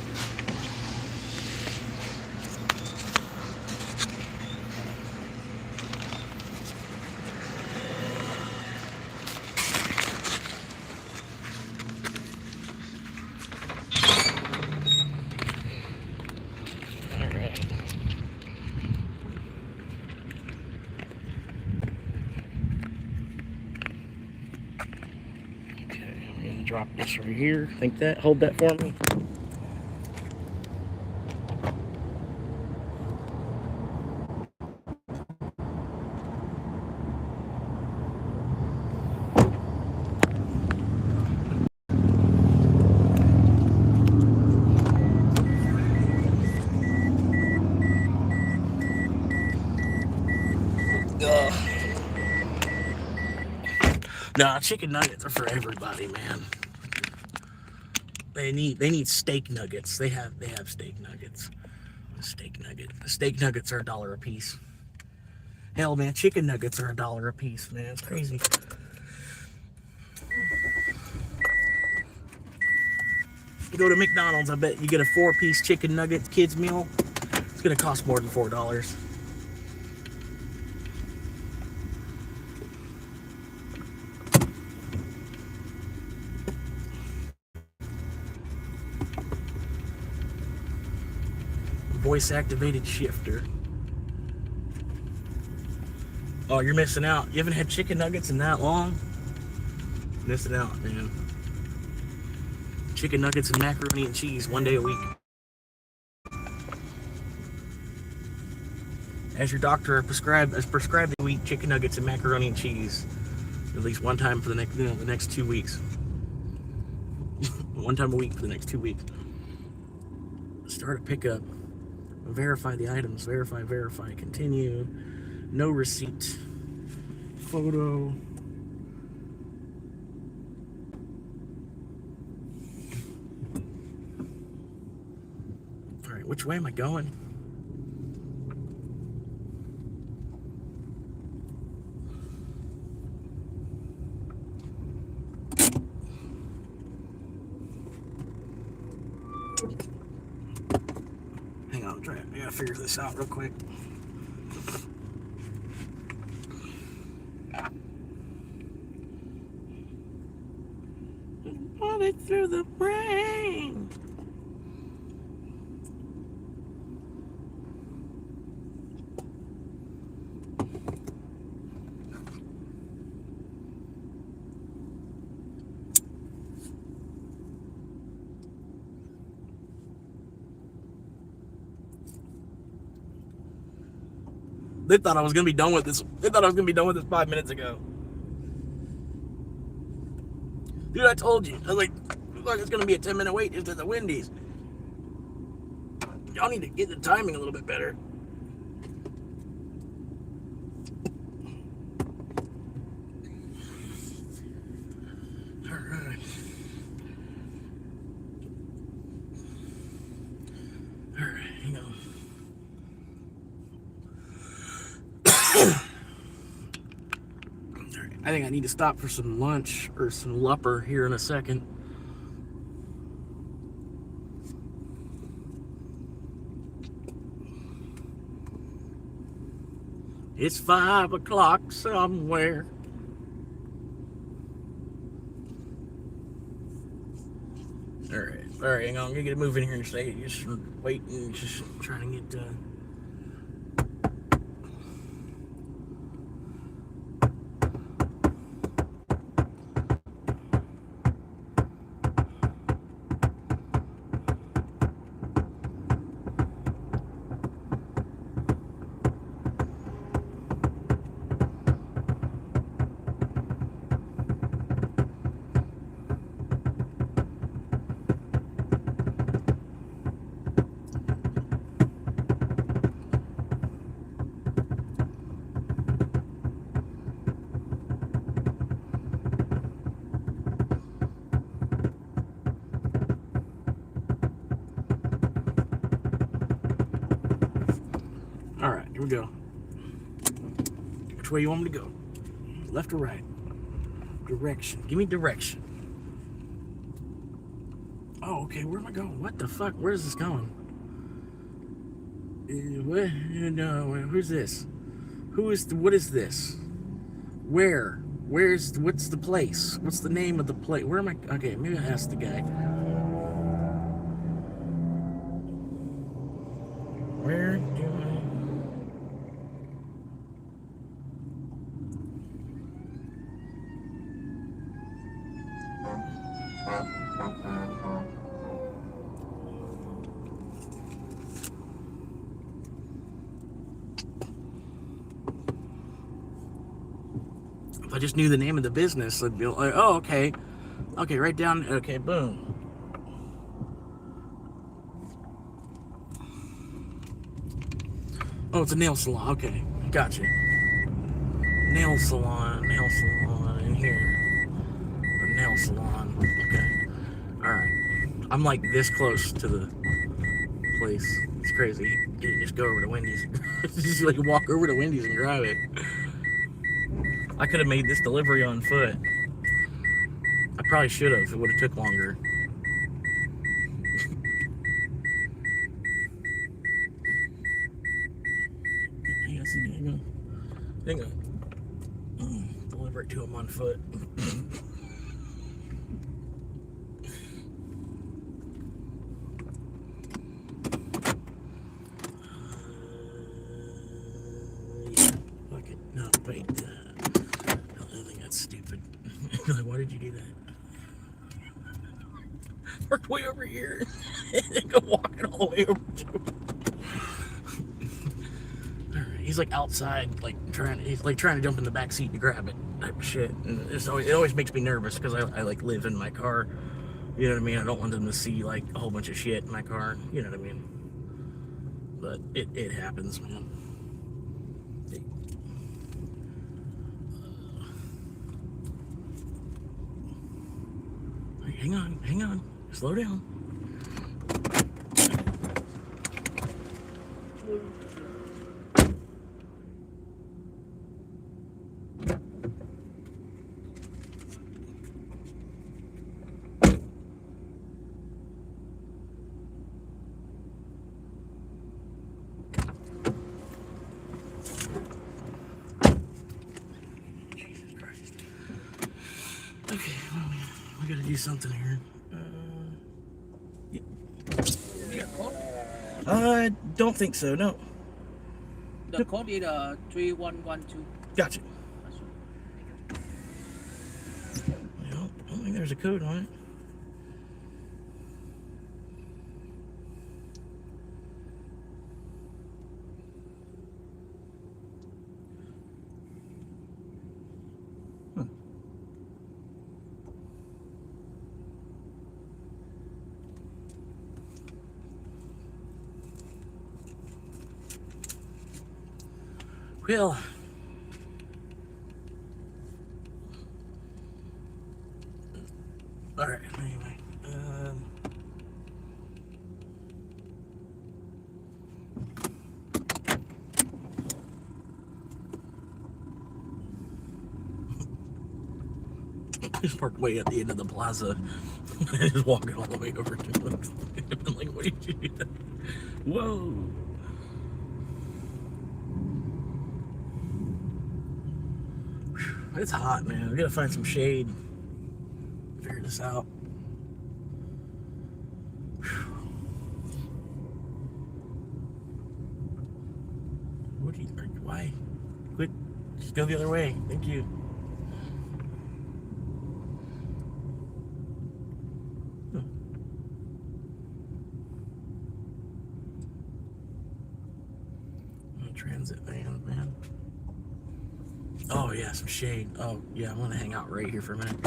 Drop this right here. Hold that for me. Nah, chicken nuggets are for everybody, man. They need steak nuggets. They have steak nuggets. The steak nuggets are $1 a piece. Hell, man, chicken nuggets are $1 a piece, man. It's crazy. You go to McDonald's, I bet you get a 4-piece chicken nugget kids meal. It's gonna cost more than $4. Voice-activated shifter. Oh, you're missing out. You haven't had chicken nuggets in that long? Missing out, man. Chicken nuggets and macaroni and cheese 1 day a week. as your doctor has prescribed you eat chicken nuggets and macaroni and cheese at least one time for the next 2 weeks. One time a week for the next 2 weeks. Start a pickup. Verify the items. Verify, continue. No receipt. Photo. Alright, which way am I going? Hang on, I gotta figure this out real quick. It through the brain. They thought I was gonna be done with this. They thought I was gonna be done with this 5 minutes ago. Dude, I told you. I was like, it's gonna be a 10-minute wait just at the Wendy's. Y'all need to get the timing a little bit better. Alright. Alright, hang on. I think I need to stop for some lunch or some lupper here in a second. It's 5 o'clock somewhere. All right, hang on. I'm gonna get a move in here and stay. Just waiting, just trying to get. All right, here we go. Which way you want me to go? Left or right? Direction. Give me direction. Oh, okay. Where am I going? What the fuck? Where is this going? Who's this? What is this? What's the place? What's the name of the place? Where am I? Okay, maybe I ask the guy. Where do If I just knew the name of the business, I'd be like, oh, okay. Okay, right down. Okay, boom. Oh, it's a nail salon. Okay, gotcha. Nail salon in here. A nail salon. Okay. Alright. I'm like this close to the place. It's crazy. You can just go over to Wendy's. Just like walk over to Wendy's and grab it. I could have made this delivery on foot. I probably should have. It would have took longer. Hang on. Deliver it to him on foot. Yeah. Fuck it. No, wait. I think that's stupid. Like, why did you do that? Work way over here. And then go walking all the way over to him. Alright. he's like outside, like trying to jump in the back seat to grab it, type of shit. And it always makes me nervous because I like live in my car. You know what I mean? I don't want them to see like a whole bunch of shit in my car. You know what I mean? But it happens, man. Hang on, slow down. Okay, well, we gotta do something here. Don't think so, no. The code is 3112. Gotcha. No, I don't think there's a code on it. Well, all right. Anyway, just parked way at the end of the plaza. Just walking all the way over to it. I'm like, what did you do that? Whoa. It's hot, man. We gotta find some shade. Figure this out. What are you, why? Quit. Just go the other way. Thank you. Transit van, man. Oh yeah, some shade. Oh yeah, I'm gonna hang out right here for a minute.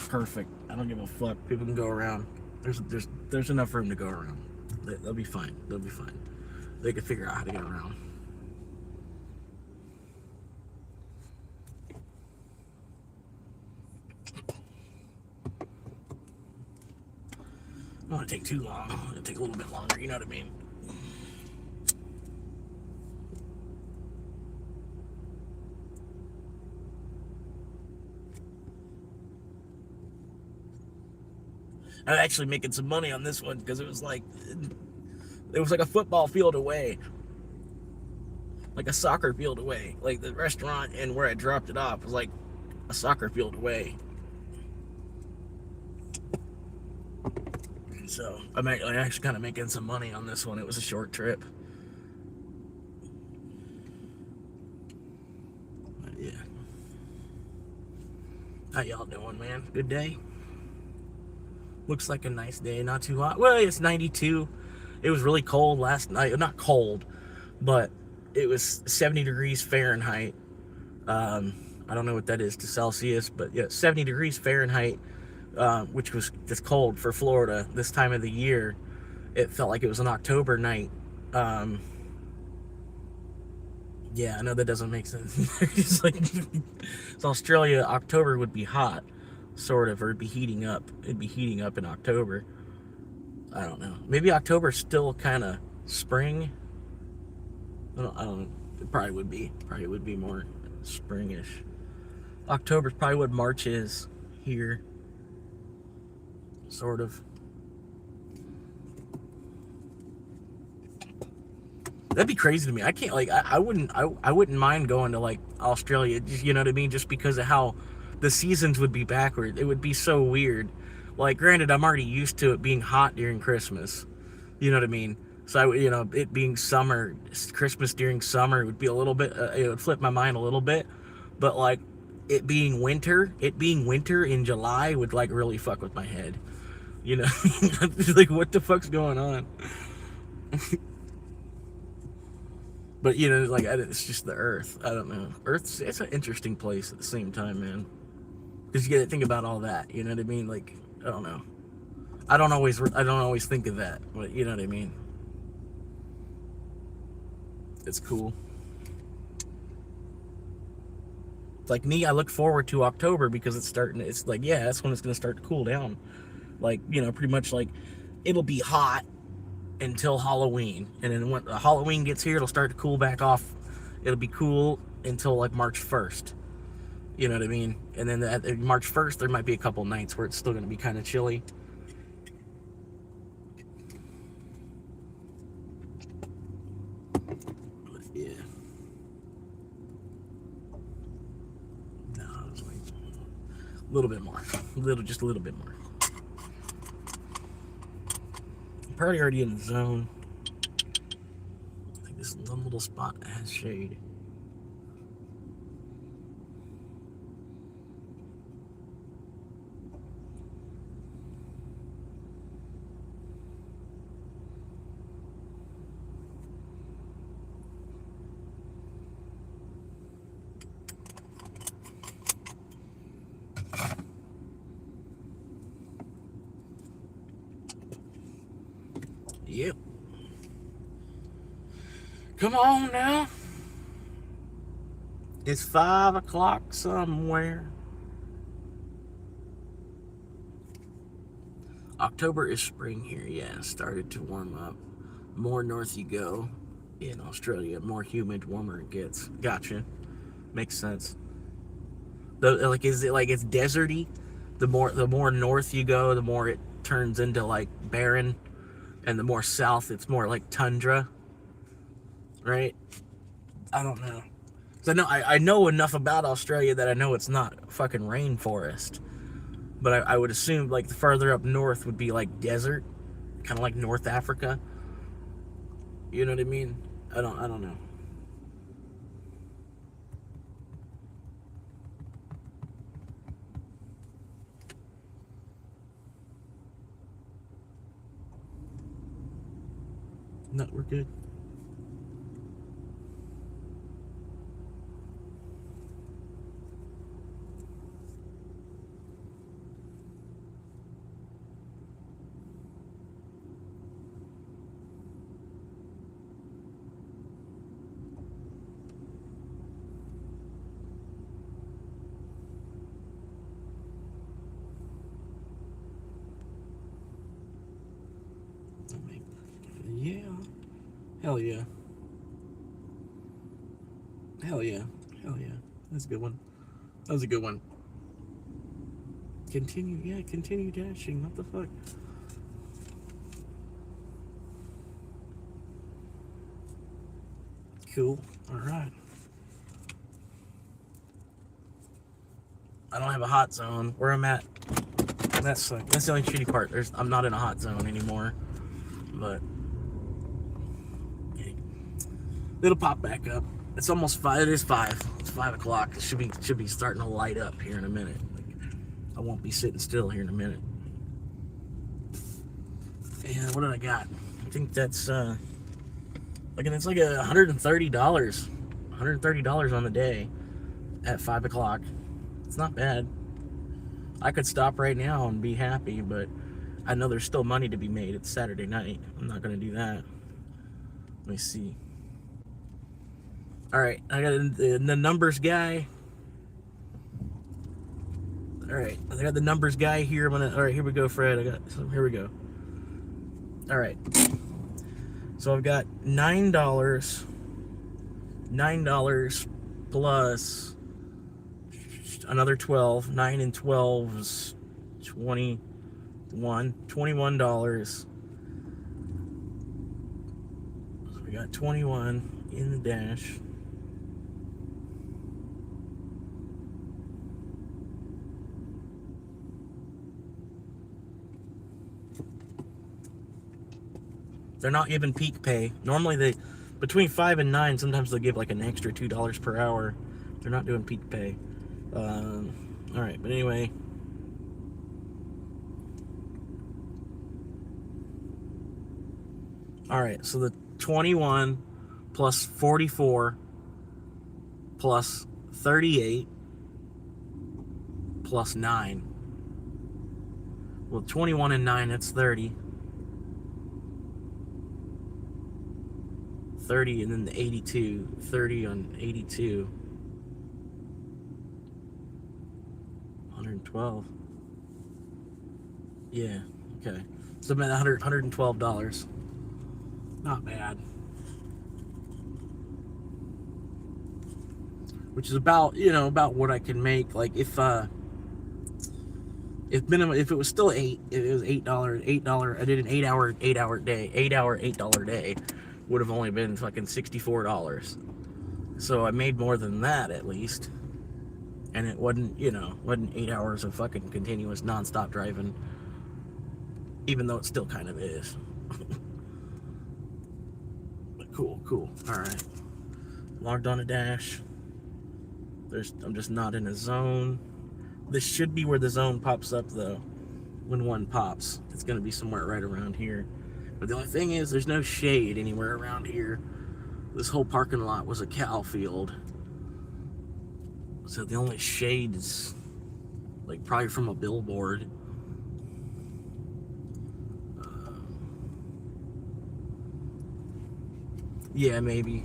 Perfect. I don't give a fuck. People can go around. There's enough room to go around. They'll be fine. They'll be fine. They can figure out how to get around. I don't want to take too long. It'll take a little bit longer. You know what I mean? I'm actually making some money on this one because it was like a football field away, like a soccer field away. Like the restaurant and where I dropped it off was like a soccer field away. So I'm actually kind of making some money on this one. It was a short trip. But yeah. How y'all doing, man? Good day? Looks like a nice day, not too hot. Well, it's 92. It was really cold last night. Not cold, but it was 70 degrees Fahrenheit. I don't know what that is to Celsius, but yeah, 70 degrees Fahrenheit, which was just cold for Florida this time of the year. It felt like it was an October night. Yeah, I know that doesn't make sense. It's like, it's Australia, October would be hot. Sort of, or it'd be heating up. It'd be heating up in October. I don't know. Maybe October's still kind of spring. I don't know. It probably would be. Probably would be more springish. October's probably what March is here. Sort of. That'd be crazy to me. I can't, like, I wouldn't mind going to like Australia. You know what I mean? Just because of how the seasons would be backward. It would be so weird. Like, granted, I'm already used to it being hot during Christmas. You know what I mean? So, it being summer, Christmas during summer would be a little bit, it would flip my mind a little bit. But, like, it being winter in July would, like, really fuck with my head. You know? Like, what the fuck's going on? But you know, like it's just the Earth. I don't know. It's an interesting place at the same time, man. Because you got to think about all that. You know what I mean? Like I don't know. I don't always think of that, but you know what I mean. It's cool. Like me, I look forward to October because it's starting. It's like that's when it's gonna start to cool down. Like pretty much like it'll be hot until Halloween, and then when Halloween gets here, it'll start to cool back off. It'll be cool until like March 1st. You know what I mean? And then at March 1st, there might be a couple nights where it's still gonna be kind of chilly. Yeah. No, it's like a little bit more. Just a little bit more. I'm probably already in the zone. I think this one little spot has shade. Yep. Come on now. It's 5 o'clock somewhere. October is spring here. Yeah, started to warm up. More north you go in Australia, more humid, warmer it gets. Gotcha. Makes sense. Is it like it's deserty? The more north you go, the more it turns into like barren. And the more south, it's more like tundra, right? I don't know. So I know enough about Australia that I know it's not fucking rainforest. But I would assume like the further up north would be like desert, kind of like North Africa. You know what I mean? I don't know. No, we're good. Yeah. Hell yeah. Hell yeah. Hell yeah. That's a good one. That was a good one. Continue dashing. What the fuck? Cool. Alright. I don't have a hot zone. Where I'm at, that's the only shitty part. I'm not in a hot zone anymore. But it'll pop back up. It's almost 5. It is 5. It's 5 o'clock. It should be starting to light up here in a minute. I won't be sitting still here in a minute. And what did I got? I think that's it's like $130. $130 on the day at 5 o'clock. It's not bad. I could stop right now and be happy, but I know there's still money to be made. It's Saturday night. I'm not gonna do that. Let me see. All right, I got the numbers guy. All right, I got the numbers guy here. All right, here we go, Fred. Here we go. All right. So I've got $9 plus another 12. 9 and 12 is $21. So we got 21 in the dash. They're not giving peak pay. Normally between 5 and 9, sometimes they'll give like an extra $2 per hour. They're not doing peak pay. All right, but anyway. All right, so the 21 plus 44 plus 38 plus 9. Well, 21 and 9, that's 30. 30 and then the 82. 30 on 82. 112. Yeah, okay. So I'm at $112. Not bad. Which is about, about what I can make. Like if it was still if it was $8, I did an 8-hour day, $8 day, would have only been fucking $64. So I made more than that at least. And it wasn't 8 hours of fucking continuous nonstop driving. Even though it still kind of is. But cool. Alright. Logged on a dash. I'm just not in a zone. This should be where the zone pops up though. When one pops. It's gonna be somewhere right around here. But the only thing is there's no shade anywhere around here. This whole parking lot was a cow field. So the only shade is like probably from a billboard. Yeah, maybe.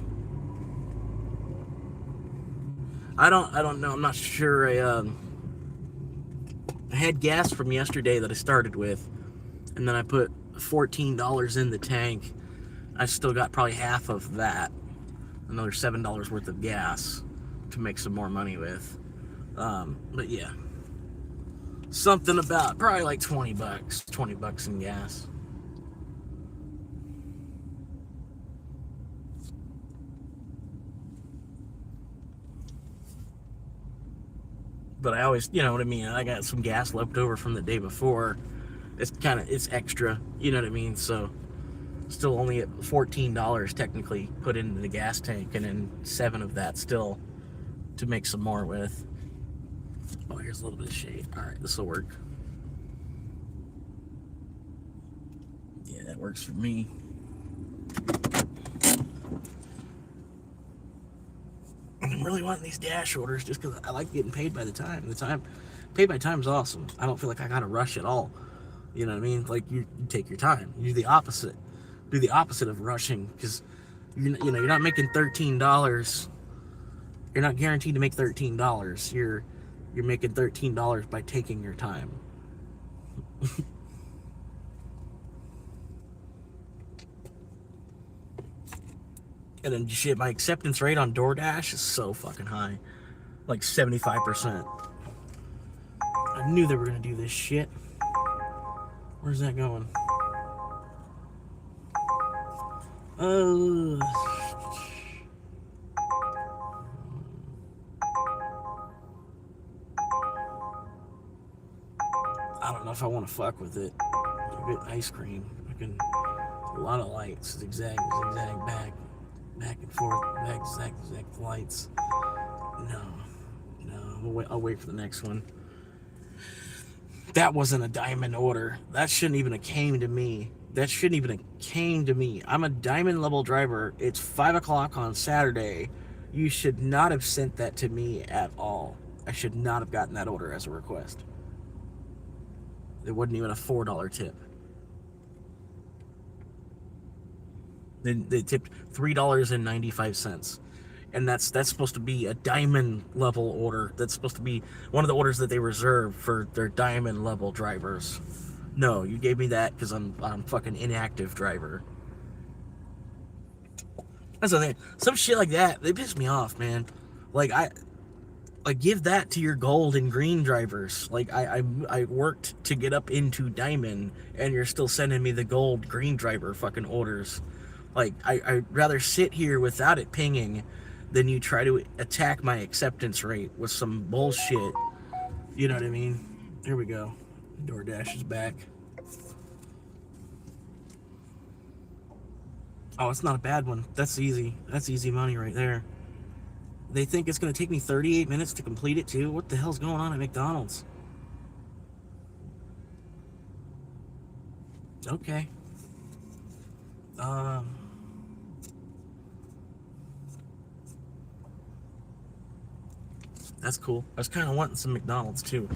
I don't know. I'm not sure. I had gas from yesterday that I started with, and then I put $14 in the tank. I still got probably half of that, another $7 worth of gas to make some more money with. But yeah, something about probably like $20 in gas. But I always, you know what I mean, I got some gas left over from the day before. It's extra, you know what I mean? So still only at $14 technically put into the gas tank, and then 7 of that still to make some more with. Oh, here's a little bit of shade. All right, this will work. Yeah, that works for me. I'm really wanting these dash orders just because I like getting paid by the time. Paid by time is awesome. I don't feel like I gotta rush at all. You know what I mean? Like you take your time. You do the opposite. Do the opposite of rushing, because you're not making $13. You're not guaranteed to make $13. You're making $13 by taking your time. And then shit, my acceptance rate on DoorDash is so fucking high. Like 75%. I knew they were gonna do this shit. Where's that going? Oh. I don't know if I want to fuck with it. A bit ice cream. A lot of lights. Zigzag, back and forth, zigzag lights. No, I'll wait for the next one. That wasn't a diamond order. That shouldn't even have came to me. I'm a diamond level driver. It's 5 o'clock on Saturday. You should not have sent that to me at all. I should not have gotten that order as a request. It wasn't even a $4 tip. They tipped $3.95, and that's supposed to be a diamond level order. That's supposed to be one of the orders that they reserve for their diamond level drivers. No, you gave me that because I'm fucking inactive driver. That's the thing. Some shit like that, they piss me off, man. Like give that to your gold and green drivers. Like I worked to get up into diamond, and you're still sending me the gold green driver fucking orders. Like, I'd rather sit here without it pinging than you try to attack my acceptance rate with some bullshit. You know what I mean? Here we go. DoorDash is back. Oh, it's not a bad one. That's easy. That's easy money right there. They think it's going to take me 38 minutes to complete it, too? What the hell's going on at McDonald's? Okay. That's cool. I was kind of wanting some McDonald's too.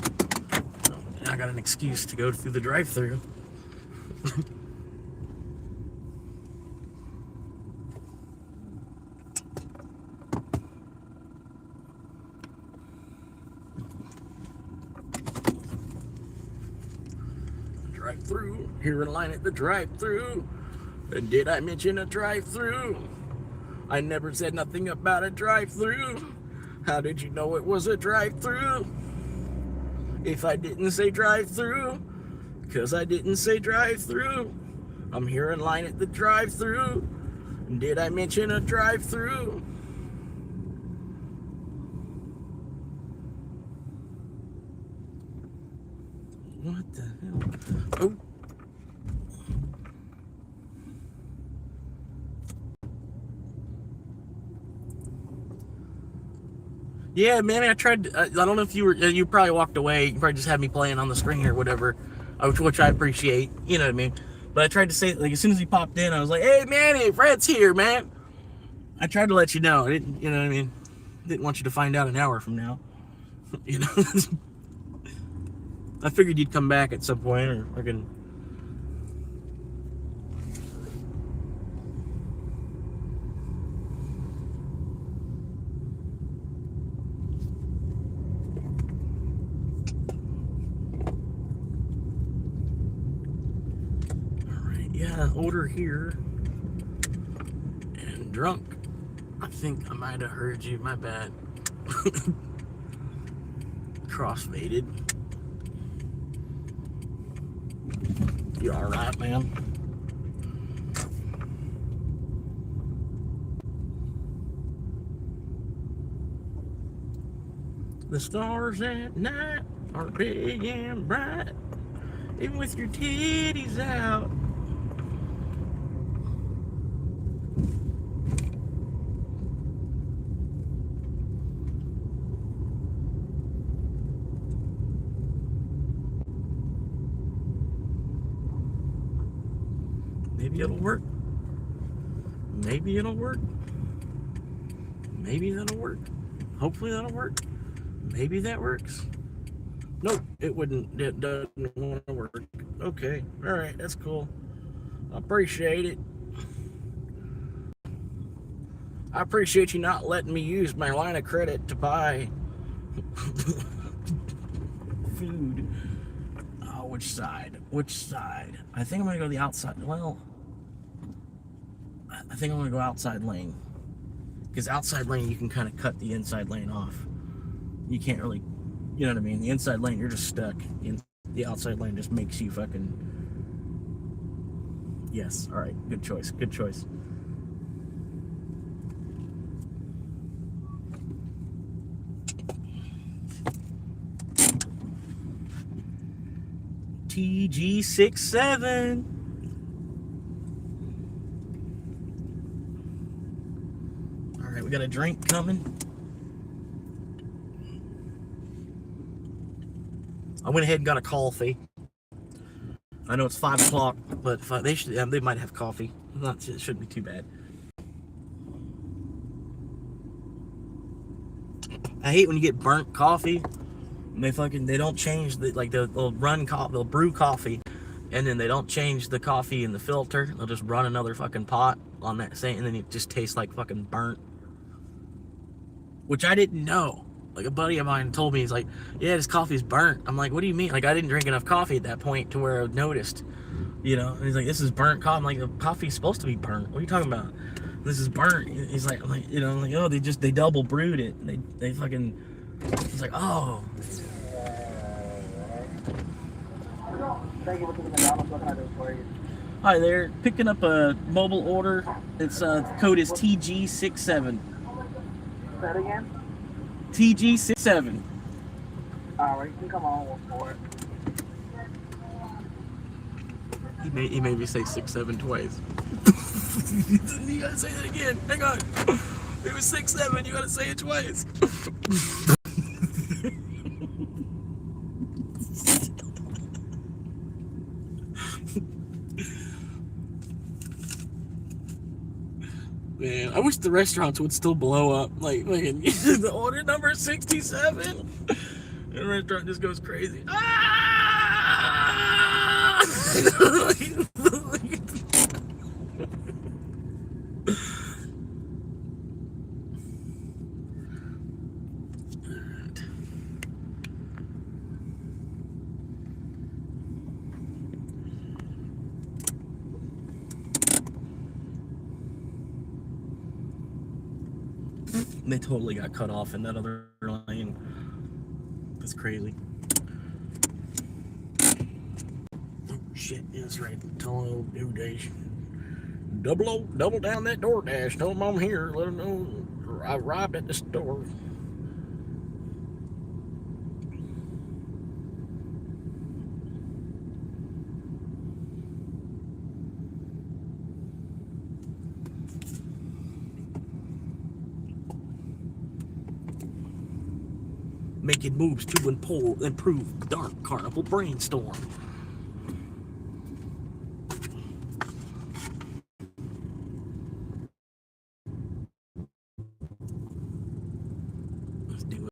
So, I got an excuse to go through the drive-thru. Drive-thru. Here in line at the drive-thru. And did I mention a drive-thru? I never said nothing about a drive-thru. How did you know it was a drive-thru? If I didn't say drive-thru, because I didn't say drive-thru. I'm here in line at the drive-thru. Did I mention a drive-thru? What the hell? Oh. Yeah, man, I tried. I don't know if you probably walked away. You probably just had me playing on the screen or whatever, which I appreciate. You know what I mean? But I tried to say, like, as soon as he popped in, I was like, "Hey, Manny, Fred's here, man." I tried to let you know. I didn't, you know what I mean? Didn't want you to find out an hour from now. You know? I figured you'd come back at some point, or I can. Yeah, order here. And drunk. I think I might have heard you. My bad. Crossfaded. You alright, man? The stars at night are big and bright, even with your titties out. Maybe it'll work. Maybe it'll work. Maybe that'll work. Hopefully that'll work. Maybe that works. Nope, it wouldn't. It doesn't want to work. Okay, all right, that's cool. I appreciate it. I appreciate you not letting me use my line of credit to buy food. Oh, which side? Which side? I think I'm gonna go the outside. Well, I think I'm gonna go outside lane, because outside lane you can kind of cut the inside lane off. You can't really, you know what I mean? The inside lane, you're just stuck. The outside lane just makes you fucking. Yes, all right, good choice, good choice. TG67. All right, we got a drink coming. I went ahead and got a coffee. I know it's 5 o'clock, but they might have coffee. It shouldn't be too bad. I hate when you get burnt coffee. They don't change they'll brew coffee, and then they don't change the coffee in the filter. They'll just run another fucking pot on that same, and then it just tastes like fucking burnt. Which I didn't know. Like, a buddy of mine told me, he's like, "Yeah, this coffee's burnt." I'm like, "What do you mean?" Like, I didn't drink enough coffee at that point to where I noticed, you know. And he's like, "This is burnt coffee." I'm like, "The coffee's supposed to be burnt. What are you talking about? This is burnt." He's like, you know, I'm like, "Oh, they double brewed it. They fucking." He's like, "Oh." Thank you for taking the McDonald's. What can I do for you? Hi there, picking up a mobile order. It's the code is TG67. Say that again? TG67. Alright, you can come on for it. He made me say 67 twice. You gotta say that again. Hang on. It was 67. You gotta say it twice. Man, I wish the restaurants would still blow up. Like the order number 67. And the restaurant just goes crazy. Ah! They totally got cut off in that other lane. That's crazy. Oh shit, that's right. Tell old DoorDashing. Double down that DoorDash. Tell them I'm here. Let them know I arrived at the store. Making moves to improve dark carnival brainstorm. Let's do it.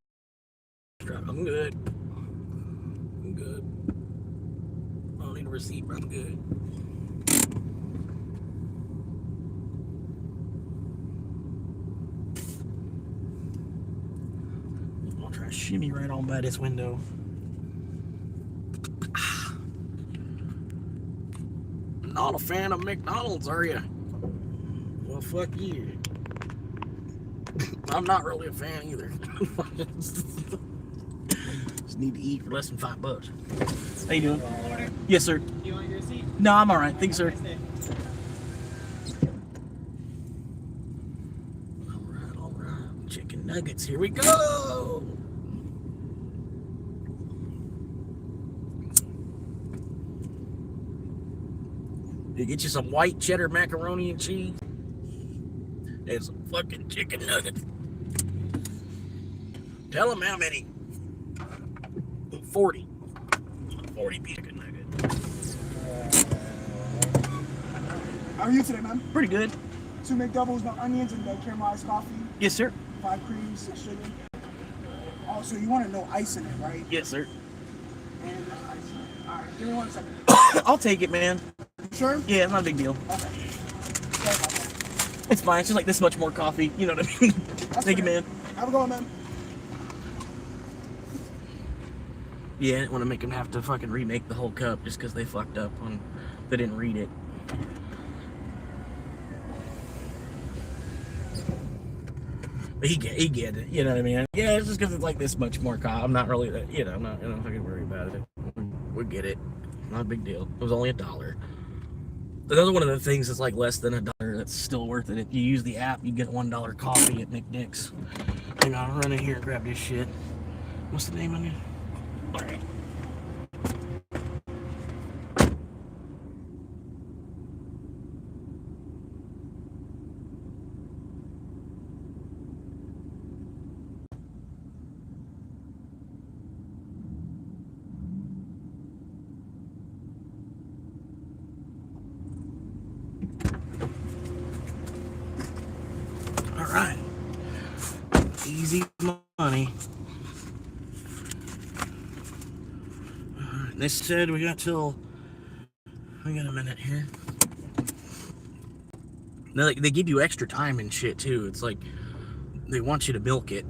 I'm good. I'm good. I don't need a receipt, but I'm good. Shimmy right on by this window. Not a fan of McDonald's, are you? Well, fuck you. I'm not really a fan either. Just need to eat for less than $5. How you doing? Yes, sir. Do you want your receipt? No, I'm all right. Thanks, sir. All right. Chicken nuggets. Here we go. You get you some white cheddar macaroni and cheese and some fucking chicken nuggets. Tell them how many. 40. 40 chicken nuggets. How are you today, man? Pretty good. 2 McDoubles, no onions, and the caramelized coffee. Yes, sir. 5 creams, 6 sugar. Oh, so you want no ice in it, right? Yes, sir. And ice. All right, give me 1 second. I'll take it, man. Sure? Yeah, it's not a big deal. Okay. Sorry about that. It's fine. It's just like this much more coffee. You know what I mean? Thank you, man. Have a good one, man. Yeah, I didn't want to make them have to fucking remake the whole cup just because they fucked up when they didn't read it. But he get it, you know what I mean? Yeah, it's just because it's like this much more coffee. I'm not really, I'm not fucking worried about it. We get it. Not a big deal. It was only $1. Another one of the things that's like less than $1 that's still worth it. If you use the app, you get $1 coffee at McNick's. Hang on, I'll run in here and grab this shit. What's the name on it? All right. All right. Easy money. They said we got a minute here. They give you extra time and shit too. It's like they want you to milk it.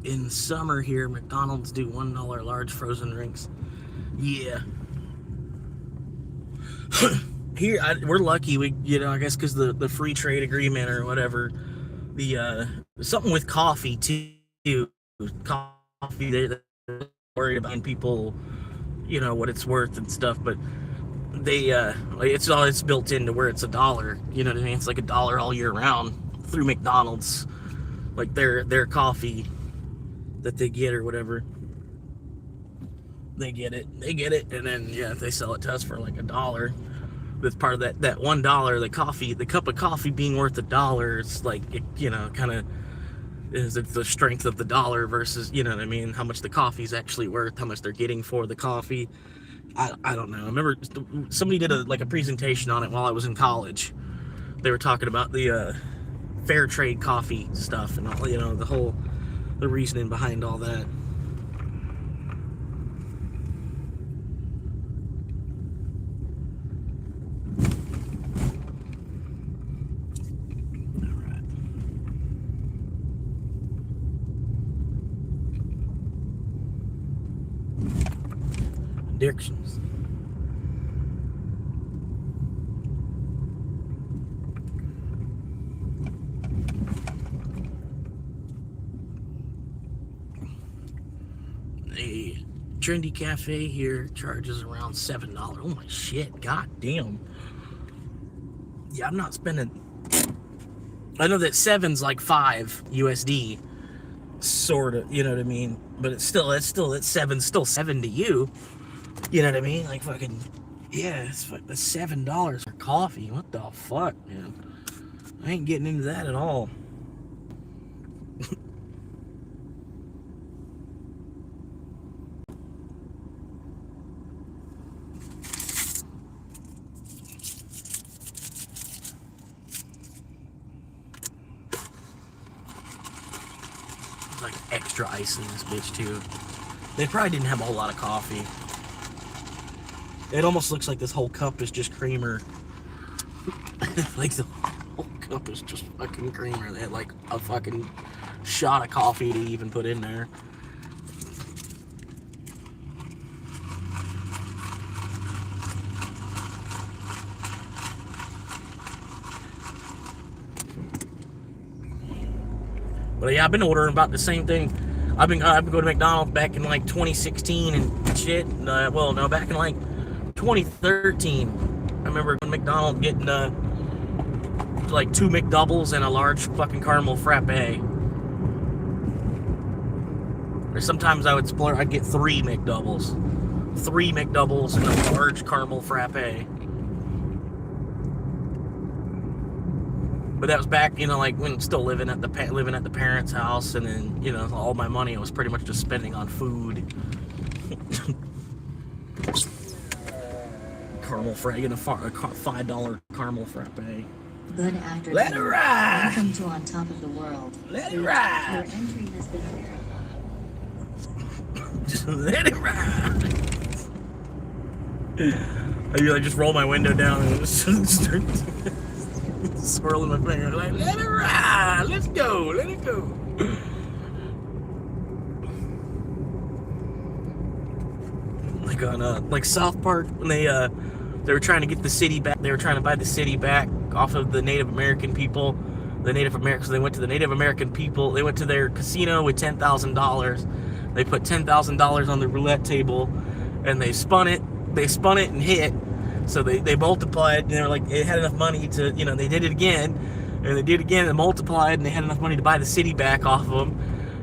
In summer here, McDonald's do $1 large frozen drinks. Yeah. Here we're lucky. We I guess because the free trade agreement or whatever. The something with coffee too. Coffee they're worried about people, what it's worth and stuff, but they it's built into where it's $1. You know what I mean? It's like $1 all year round through McDonald's, like their coffee that they get or whatever. They get it, and then if they sell it to us for like $1, that's part of that $1. The cup of coffee being worth $1, it's like kind of. Is it the strength of the dollar versus, what I mean, how much the coffee's actually worth, how much they're getting for the coffee. I don't know. I remember somebody did a presentation on it while I was in college. they were talking about the fair trade coffee stuff and all, you know, the reasoning behind all that. Addictions. A trendy cafe here charges around $7. Oh my shit, god damn. Yeah, I'm not spending. I know that 7's like 5 USD, sort of, you know what I mean? But it's 7's still 7 to you. You know what I mean? Like fucking, yeah, it's like the $7 for coffee. What the fuck, man? I ain't getting into that at all. Like extra ice in this bitch too. They probably didn't have a whole lot of coffee. It almost looks like this whole cup is just creamer. Like the whole cup is just fucking creamer. They had like a fucking shot of coffee to even put in there. But yeah, I've been ordering about the same thing. I've been going to McDonald's back in like 2016 and shit. Well, no, back in like 2013. I remember going to McDonald's getting like 2 McDoubles and a large fucking caramel frappe. Or sometimes I would splurge. I'd get 3 McDoubles. 3 McDoubles and a large caramel frappe. But that was back, you know, like when still living at the parents' house, and then, you know, all my money was pretty much just spending on food. Caramel frappe, a $5 caramal frappe. Good afternoon. Let it ride. Welcome to On Top of the World. Let it Your ride. entry has been verified. Just let it ride. I just roll my window down and just start swirling my finger like, let it ride, let's go, let it go. Like on like South Park, when they were trying to get the city back, they were trying to buy the city back off of the Native American people. The Native Americans, they went to the Native American people, they went to their casino with $10,000. They put $10,000 on the roulette table and they spun it and hit. So they multiplied, and they were like, it had enough money to, you know, they did it again, and they did it again, and multiplied, and they had enough money to buy the city back off of them,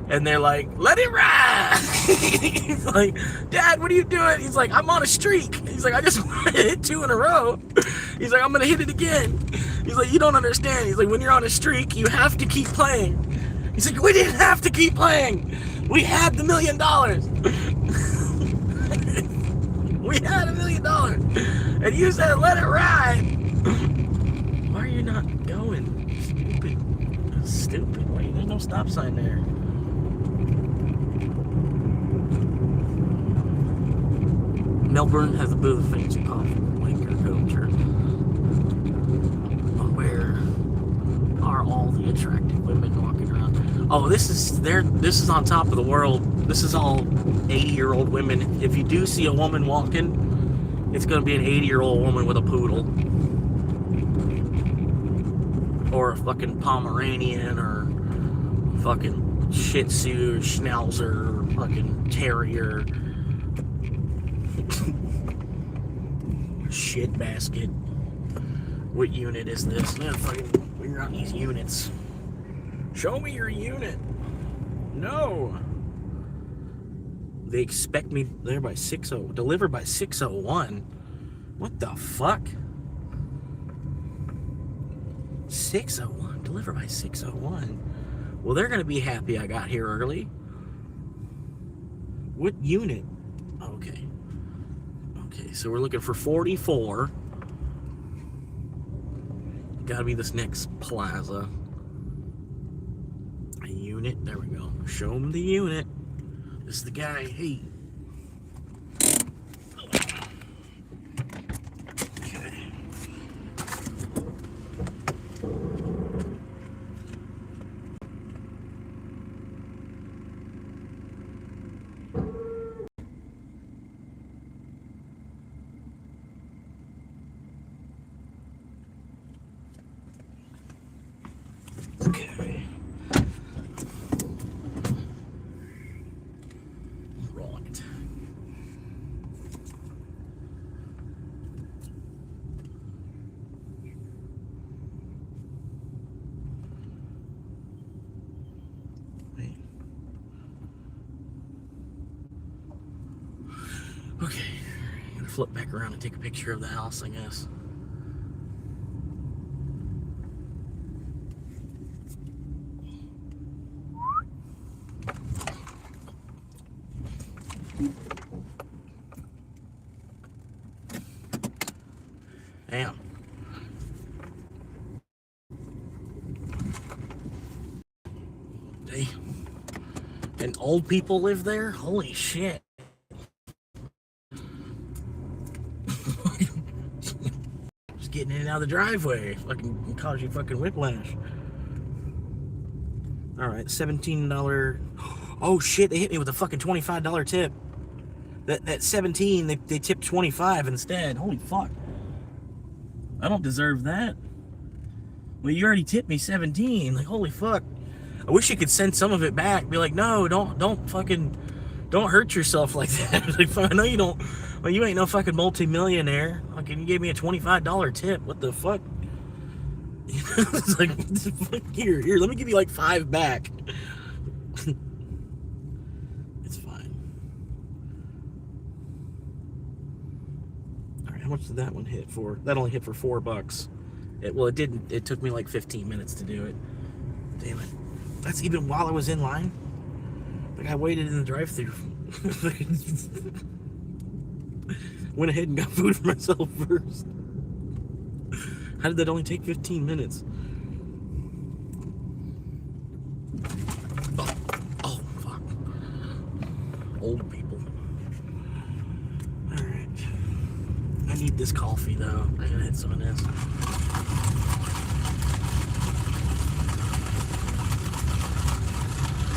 and they're like, let it ride! He's like, Dad, what are you doing? He's like, I'm on a streak. He's like, I just hit 2 in a row. He's like, I'm gonna hit it again. He's like, you don't understand. He's like, when you're on a streak, you have to keep playing. He's like, we didn't have to keep playing. We had the $1 million. We had $1 million. And you said, let it ride. Why are you not going? Stupid. Wait, there's no stop sign there. Melbourne has a bit of fancy coffee, Laker culture. Where are all the attractive women walking around? Oh, this is on top of the world. This is all 80-year-old women. If you do see a woman walking, it's going to be an 80-year-old woman with a poodle. Or a fucking Pomeranian, or fucking Shih Tzu, or Schnauzer, or fucking Terrier. Shit basket. What unit is this? Yeah, fucking figure out these units. Show me your unit. No. They expect me there by 6:00, delivered by 6:01. What the fuck? 6:01, delivered by 6:01. Well, they're gonna be happy I got here early. What unit? Okay. Okay, so we're looking for 44. gotta be this next plaza. A unit. There we go. Show him the unit. This is the guy. Hey. Okay. Okay. Right. Wait. Okay. I'm gonna flip back around and take a picture of the house, I guess. Damn. Damn. And old people live there? Holy shit. Just getting in and out of the driveway. Fucking cause you fucking whiplash. Alright, $17. Oh shit, they hit me with a fucking $25 tip. That 17, they tipped 25 instead. Holy fuck. I don't deserve that. Well, you already tipped me 17. Like, holy fuck. I wish you could send some of it back. Be like, no, don't hurt yourself like that. Like, I know you don't. Well, you ain't no fucking multi-millionaire. Like, you gave me a $25 tip. What the fuck? It's like, here, let me give you like 5 back. It's fine. All right, how much did that one hit for? That only hit for $4. It didn't. It took me like 15 minutes to do it. Damn it. That's even while I was in line. Like, I waited in the drive-thru. Went ahead and got food for myself first. How did that only take 15 minutes? Oh, fuck. Old people. Alright. I need this coffee, though. I'm gonna hit some of this.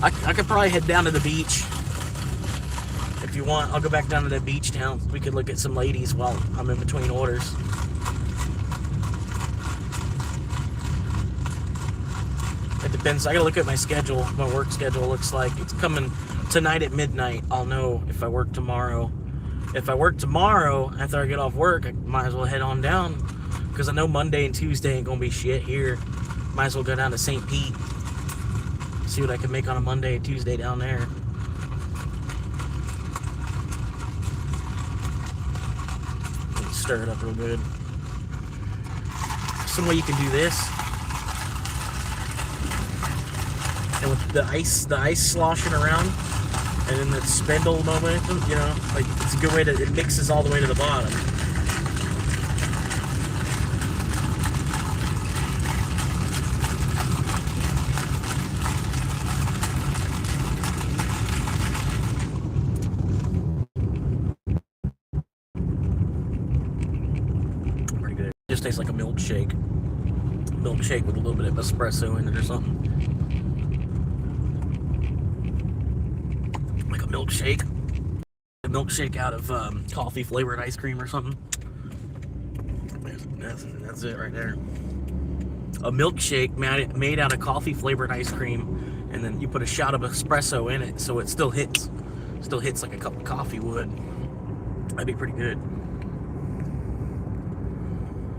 I could probably head down to the beach. If you want, I'll go back down to that beach town. We could look at some ladies while I'm in between orders. It depends. I gotta look at my schedule. My work schedule looks like it's coming tonight at midnight. I'll know if I work tomorrow. If I work tomorrow after I get off work, I might as well head on down, because I know Monday and Tuesday ain't gonna be shit here. Might as well go down to St. Pete. See what I can make on a Monday and Tuesday down there. Stir it up real good. Some way you can do this. And with the ice sloshing around, and then the spindle momentum, you know, like, it's a good way to, it mixes all the way to the bottom. Pretty good. Just tastes like a milkshake. Milkshake with a little bit of espresso in it or something. Like a milkshake. A milkshake out of coffee flavored ice cream or something. That's it right there. A milkshake made out of coffee flavored ice cream, and then you put a shot of espresso in it, so it still hits like a cup of coffee would. That'd be pretty good.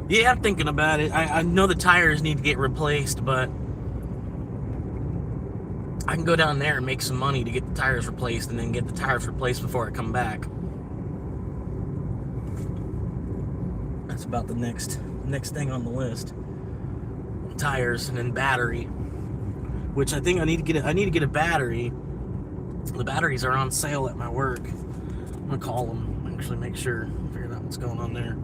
Yeah, I'm thinking about it. I know the tires need to get replaced, but I can go down there and make some money to get the tires replaced, and then get the tires replaced before I come back. That's about the next thing on the list. Tires, and then battery, which I think I need to get a battery. The batteries are on sale at my work. I'm gonna call them, actually make sure, figure out what's going on there.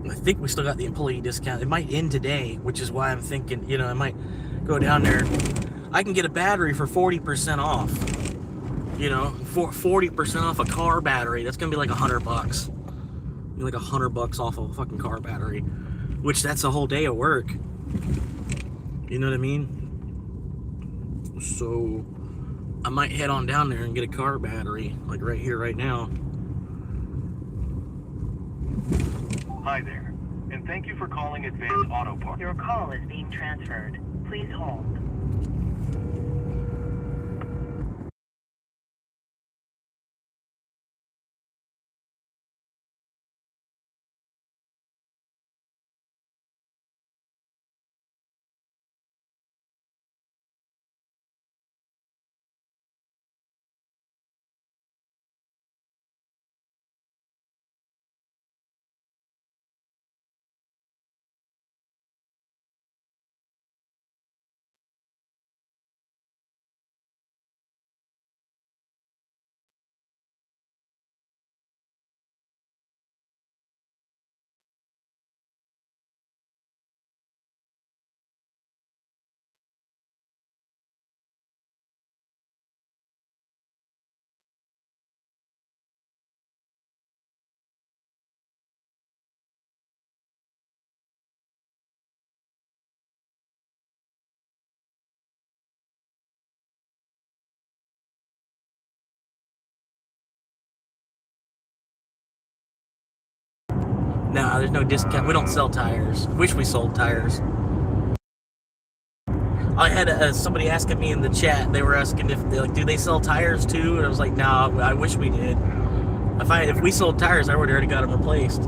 I think we still got the employee discount. It might end today, which is why I'm thinking, you know, I might go down there. I can get a battery for 40% off. You know, for 40% off a car battery. That's gonna be like $100. Like $100 off of a fucking car battery, which that's a whole day of work. You know what I mean? So I might head on down there and get a car battery, like right here, right now. Hi there, and thank you for calling Advanced Auto Parts. Your call is being transferred. Please hold. No, there's no discount. We don't sell tires. Wish we sold tires. I had somebody asking me in the chat. They were asking if they like, do they sell tires too? And I was like, no, I wish we did. If we sold tires, I would already got them replaced.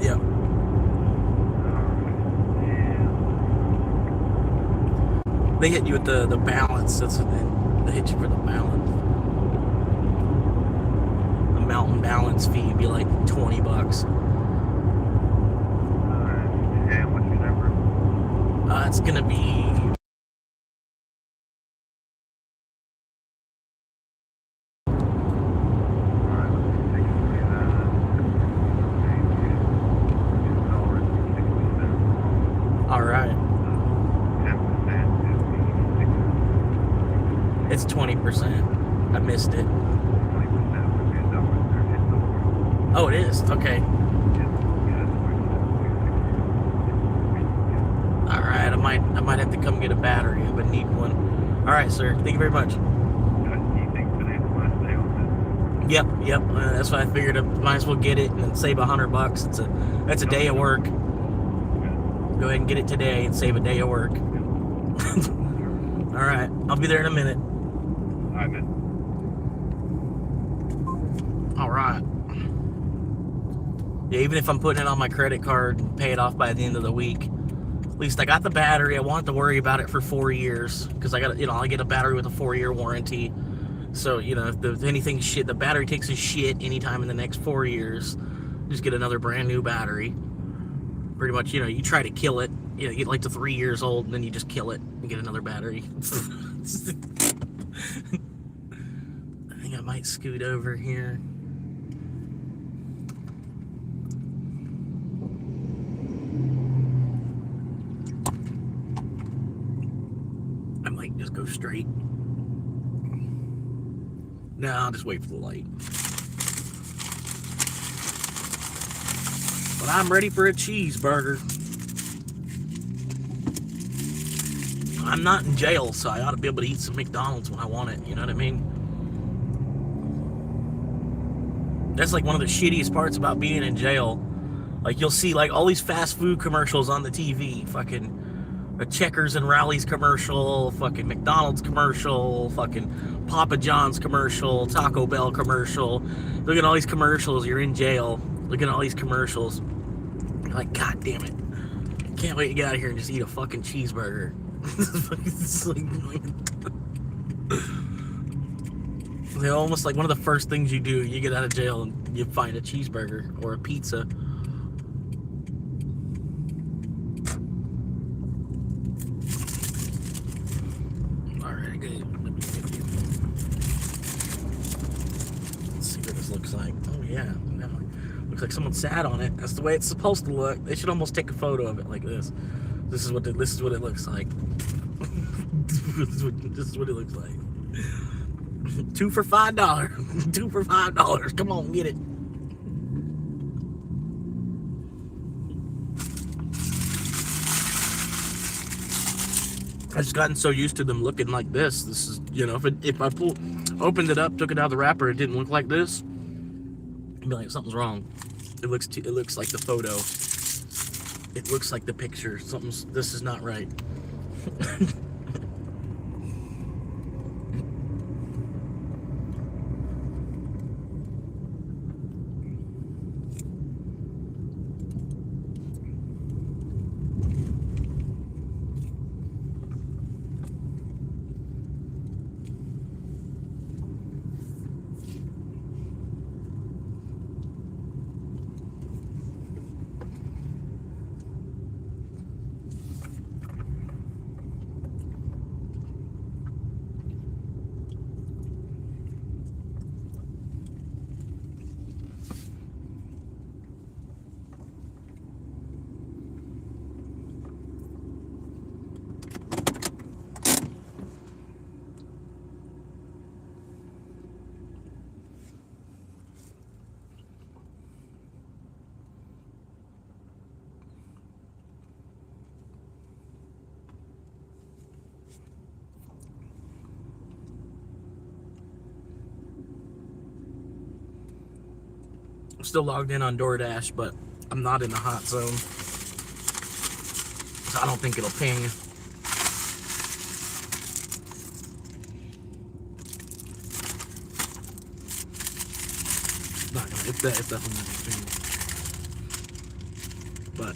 Yeah. They hit you with the balance. That's what they hit you for the balance. The mountain balance fee would be like $20. And what's your number? It's gonna be all right. 10% It's 20%. I missed it. 20% would be $1.30. Oh, it is. Okay. All right. I might have to come get a battery. I would need one. All right, sir. Thank you very much. Yep. That's why I figured I might as well get it and then save $100. That's a day of work. Go ahead and get it today and save a day of work. All right. I'll be there in a minute. All right. Yeah, even if I'm putting it on my credit card and pay it off by the end of the week, at least I got the battery. I won't have to worry about it for 4 years because I get a battery with a 4-year warranty. So, if anything shit, the battery takes a shit anytime in the next 4 years, just get another brand new battery. Pretty much, you try to kill it. You get like to 3 years old and then you just kill it and get another battery. I think I might scoot over here. I might just go straight. No, I'll just wait for the light. But I'm ready for a cheeseburger. I'm not in jail, so I ought to be able to eat some McDonald's when I want it. You know what I mean? That's like one of the shittiest parts about being in jail. Like, you'll see like all these fast food commercials on the TV. Fucking a Checkers and Rallies commercial, fucking McDonald's commercial, fucking Papa John's commercial, Taco Bell commercial. Look at all these commercials. You're in jail. Look at all these commercials. You're like, God damn it. Can't wait to get out of here and just eat a fucking cheeseburger. It's like almost like one of the first things you do, you get out of jail and you find a cheeseburger or a pizza. Alright, good. Let's see what this looks like. Oh yeah, looks like someone sat on it. That's the way it's supposed to look. They should almost take a photo of it like this. This is what it looks like. This is what it looks like. 2 for $5. 2 for $5. Come on, get it. I've just gotten so used to them looking like this. This is, you know, if I opened it up, took it out of the wrapper, it didn't look like this, I'd be like, something's wrong. It looks like the photo. It looks like the picture. This is not right. I'm still logged in on DoorDash, but I'm not in the hot zone. So I don't think it'll ping. Not gonna, it's definitely not gonna ping. But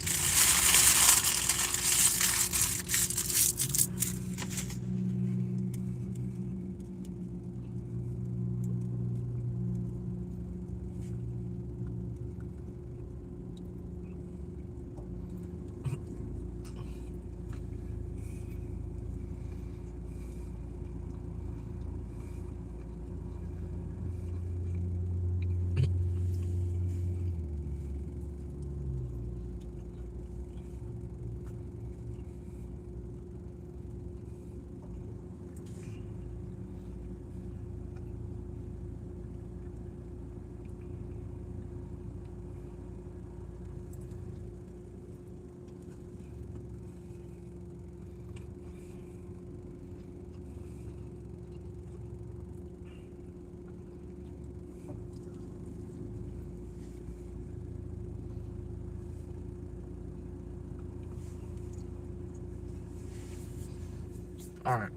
all right.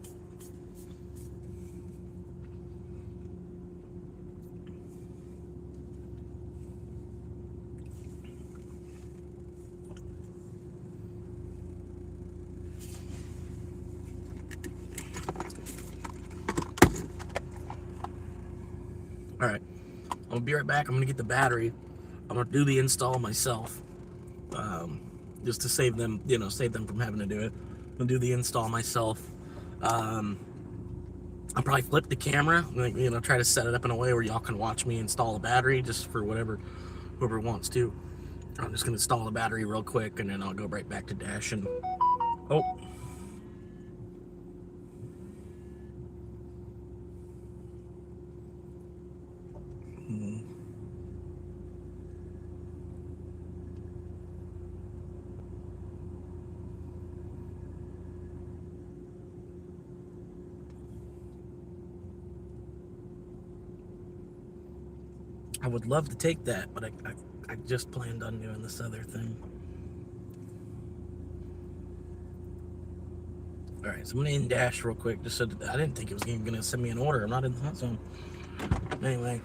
All right. I'm gonna be right back. I'm gonna get the battery. I'm gonna do the install myself, just to save them, save them from having to do it. I'm gonna do the install myself. I'll probably flip the camera, try to set it up in a way where y'all can watch me install a battery, just for whoever wants to. I'm just gonna install the battery real quick, and then I'll go right back to dashing. Oh. I would love to take that, but I just planned on doing this other thing. All right, so I'm gonna in dash real quick. Just so that, I didn't think it was even gonna send me an order. I'm not in the hot zone. Anyway.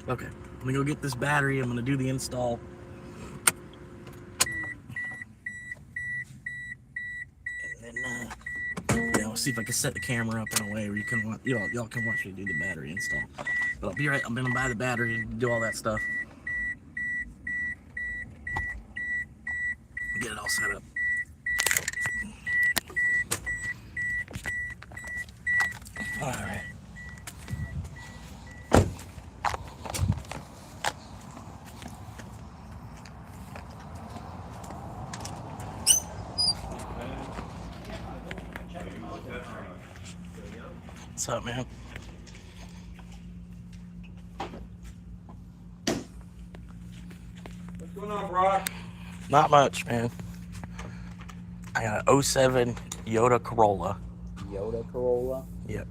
Okay, I'm gonna go get this battery. I'm gonna do the install. And then, see if I can set the camera up in a way where you can watch, y'all can watch me do the battery install. But I'll be right. I'm gonna buy the battery and do all that stuff. Get it all set up. All right. What's up, man? What's going on, Brock? Not much, man. I got an 07 Toyota Corolla. Yoda Corolla. Yep.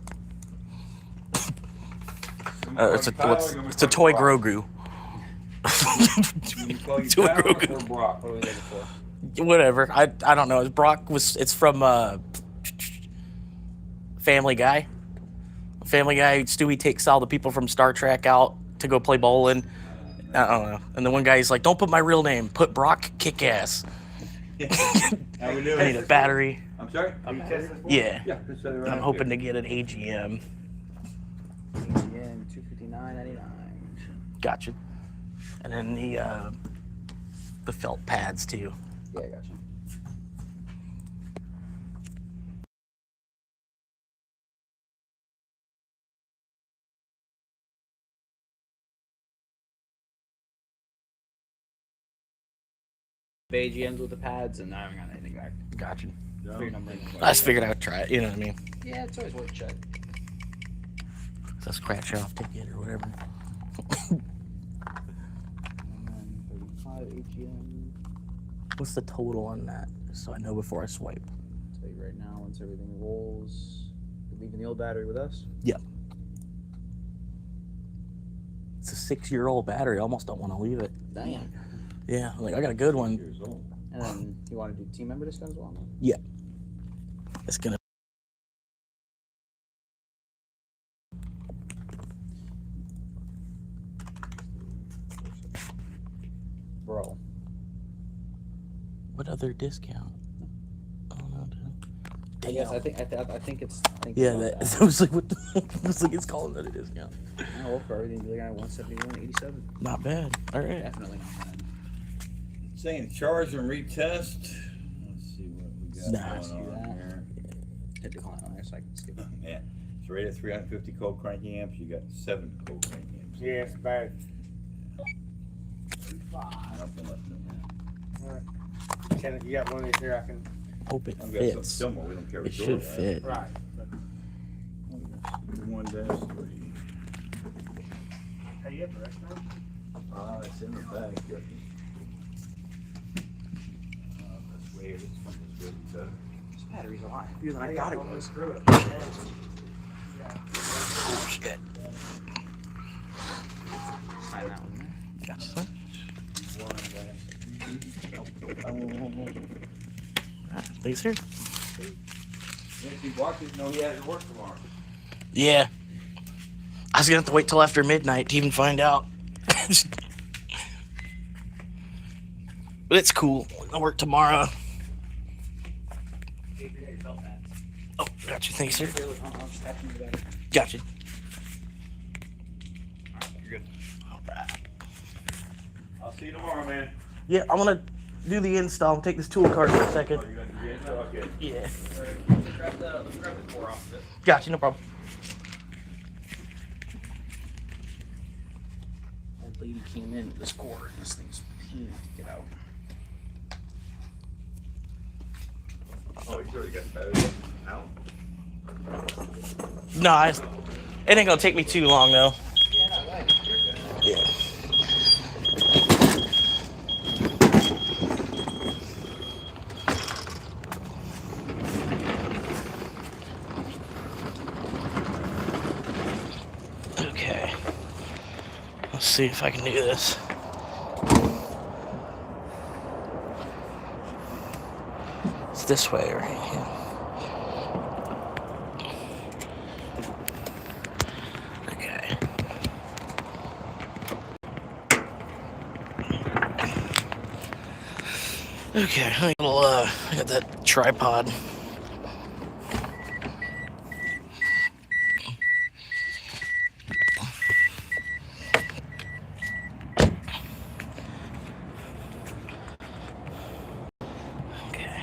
It's a toy Grogu. Toy Grogu. Brock. What are we looking for? Whatever. I don't know. It's from Family Guy. Family Guy. Stewie takes all the people from Star Trek out to go play bowling. I don't know. And the one guy's like, "Don't put my real name. Put Brock Kickass." How we doing? I need a battery. I'm sorry? Yeah. Yeah. Just set it right I'm up hoping here. to get an AGM. AGM $259.99. Gotcha. And then the felt pads too. Yeah, gotcha. AGMs with the pads, and I haven't got anything back. Gotcha. For your number. I just figured I would try it. You know what I mean? Yeah, it's always worth a check. It's a scratch off ticket or whatever. And then 35 AGM. What's the total on that? Just so I know before I swipe. I'll tell you right now, once everything rolls, you're leaving the old battery with us. Yep. It's a 6-year-old battery. I almost don't want to leave it. Damn. Yeah, like I got a good one. And then you want to do team member discount as well? Yeah. It's gonna. Bro. What other discount? Oh no, dude. Yes, Damn. I think it's. Yeah, that. I was like, what the heck? I was like, it's calling that a discount. No, for everything, you're looking at 171.87. Not bad. All right. Definitely not bad. Saying charge and retest. Let's see what we got Nah. going on here. Hit decline on there so I can skip it. Yeah, it's rated 350 cold cranking amps. You got 7 cold cranking amps. Yeah, it's bad. Nothing left in there. Kenneth, you got one of these here I can. Hope it I've got some fits. still more. We don't carry It should door, fit. Right. 1-3. Hey, you have the rest now? It's in the bag. That's weird. It's really good. This battery's a lot heavier than I thought it was. Screw it. Oh shit. Sign that one there. Gotcha. These here? Nancy Block didn't know he had to work tomorrow. Yeah. I was gonna have to wait till after midnight to even find out. But it's cool. I'll work tomorrow. Oh, gotcha. Thanks, sir. Gotcha. You're good. All right. I'll see you tomorrow, man. Yeah, I'm gonna do the install. Take this tool cart for a second. Oh, you're gonna get it? Okay. Yeah. Let's grab the core off this. Gotcha. No problem. Old lady came in with this cord and this thing's pain to get out. Oh, you already got battery out? No, it ain't gonna take me too long though. Yeah. Let's see if I can do this. It's this way, right? Yeah. Okay. Okay, I got that tripod. Okay.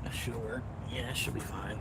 That should work. Yeah, it should be fine.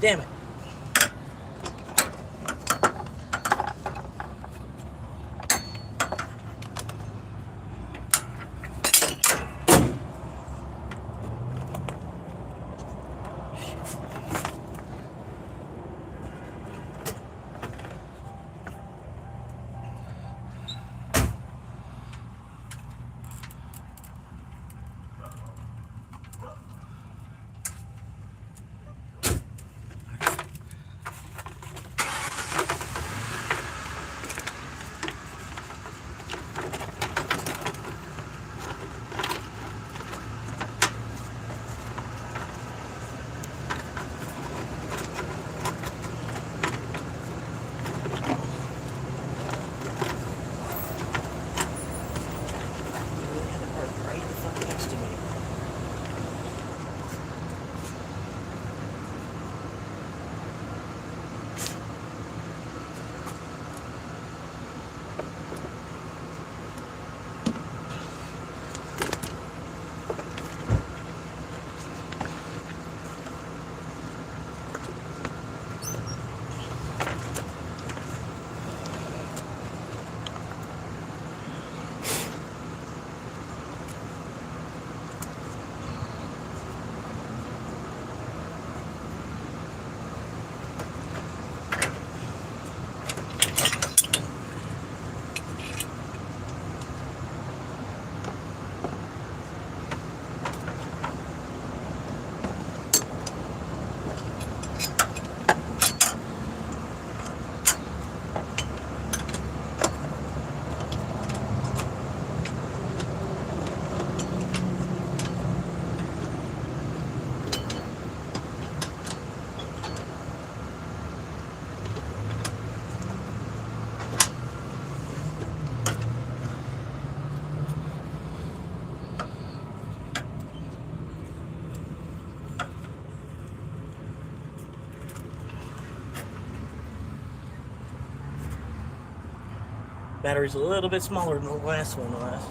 Damn it. Battery's a little bit smaller than the last one was.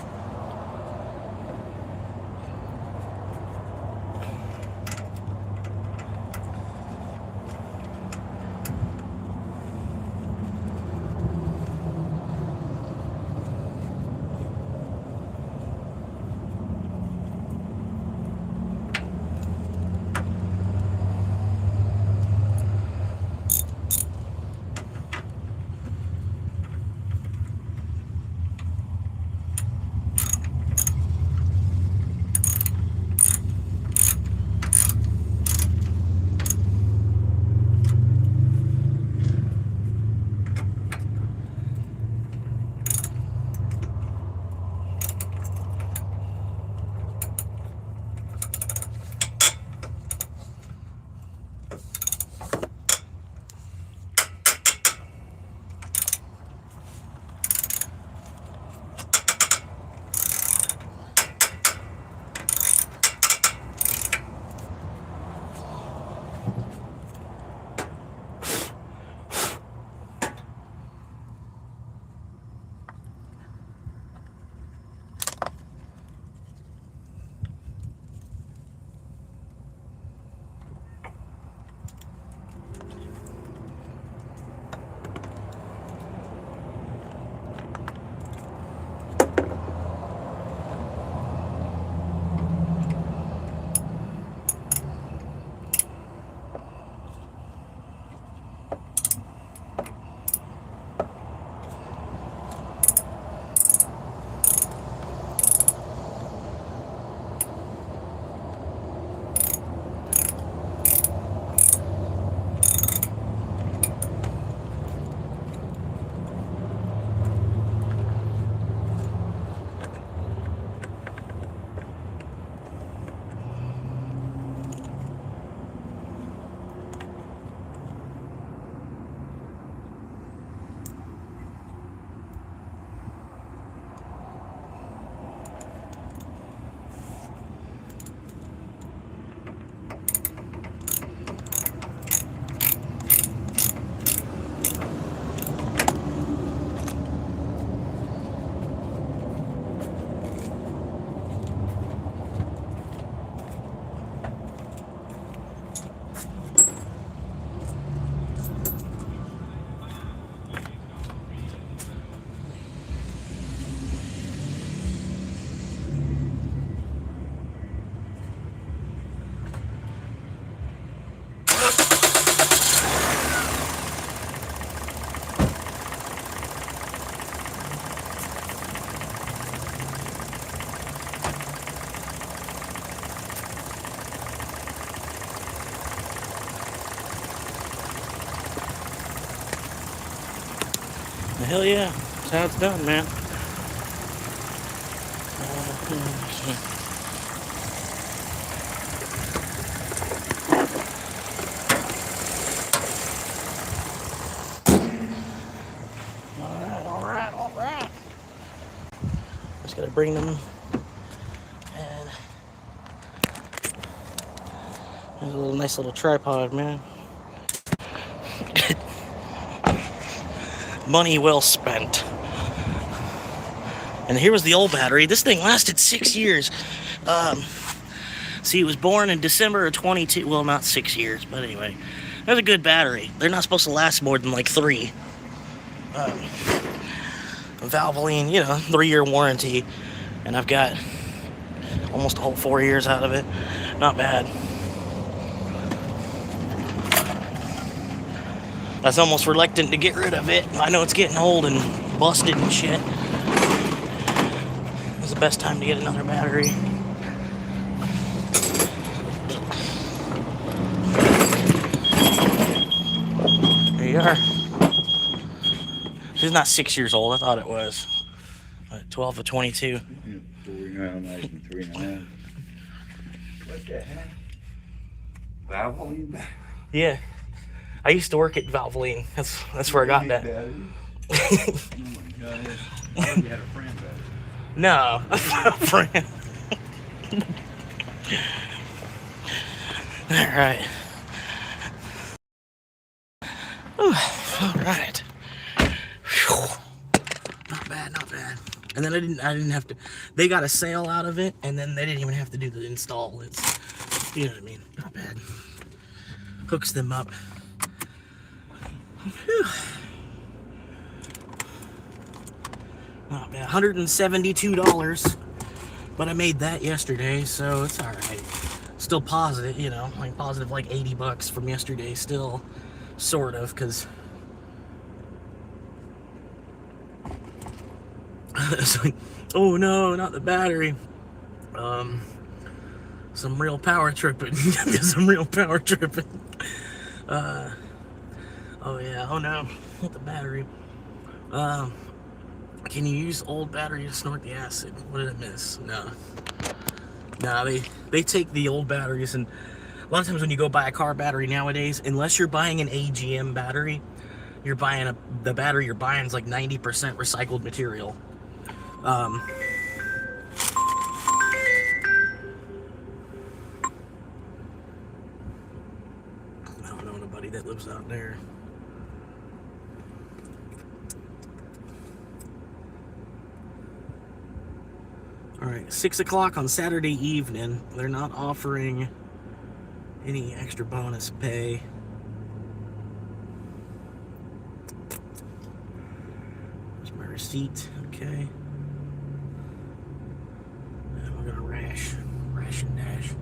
Hell yeah. That's how it's done, man. All right. Just gotta bring them, and there's a nice little tripod, man. Money well spent. And here was the old battery. This thing lasted 6 years. See, it was born in December of 22. Well, not 6 years, but anyway. That's a good battery. They're not supposed to last more than like 3. Valvoline, 3-year warranty. And I've got almost a whole 4 years out of it. Not bad. I was almost reluctant to get rid of it. I know it's getting old and busted and shit. It was the best time to get another battery. There you are. This is not 6 years old. I thought it was. 12 of 22. 49, 3.5. What the hell? Valvoline? Yeah. I used to work at Valvoline. That's where I got that. Oh my God. I thought you had a friend battery. No, that's not a friend. All right. All right. Whew. Not bad, not bad. And then I didn't have to. They got a sale out of it, and then they didn't even have to do the install. It's, you know what I mean. Not bad. Hooks them up. Whew. Not bad. $172, but I made that yesterday, so it's all right. Still positive, like positive like $80 from yesterday. Still, sort of, because it's like, oh no, not the battery. Some real power tripping. Some real power tripping. Oh yeah, oh no, not the battery. Can you use old battery to snort the acid? What did I miss? No, they take the old batteries, and a lot of times when you go buy a car battery nowadays, unless you're buying an AGM battery, you're buying the battery you're buying is like 90% recycled material. I don't know anybody that lives out there. All right, 6 o'clock on Saturday evening. They're not offering any extra bonus pay. There's my receipt. Okay. And we're gonna ration dash.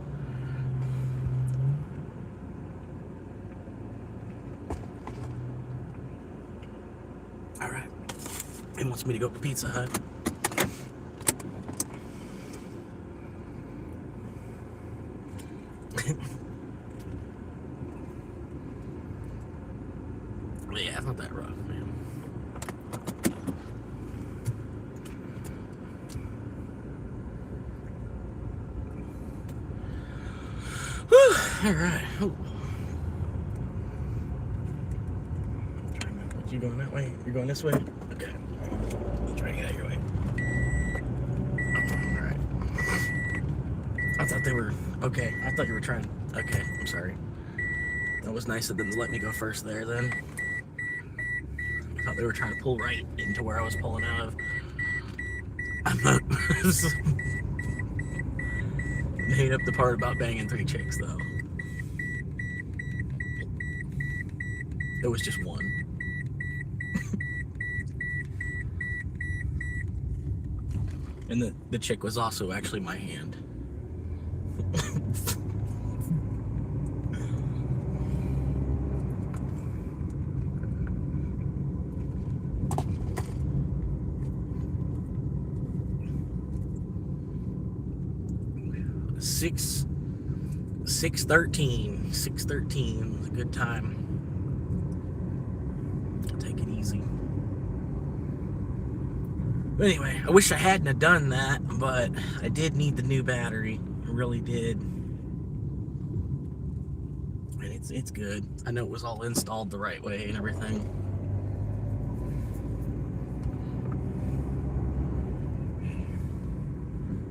All right. He wants me to go to Pizza Hut. Yeah, it's not that rough, man. Whew, all right. Ooh. You going that way? You're going this way? Okay. I'm trying to get out of your way. All right. I thought they were okay. I thought you were trying. Okay, I'm sorry. That was nice of them to let me go first there. Then I thought they were trying to pull right into where I was pulling out of. I'm not. I hate up the part about banging 3 chicks though. It was just one. And the chick was also actually my hand. Six thirteen was a good time. Take it easy. But anyway, I wish I hadn't have done that, but I did need the new battery. I really did. And it's good. I know it was all installed the right way and everything.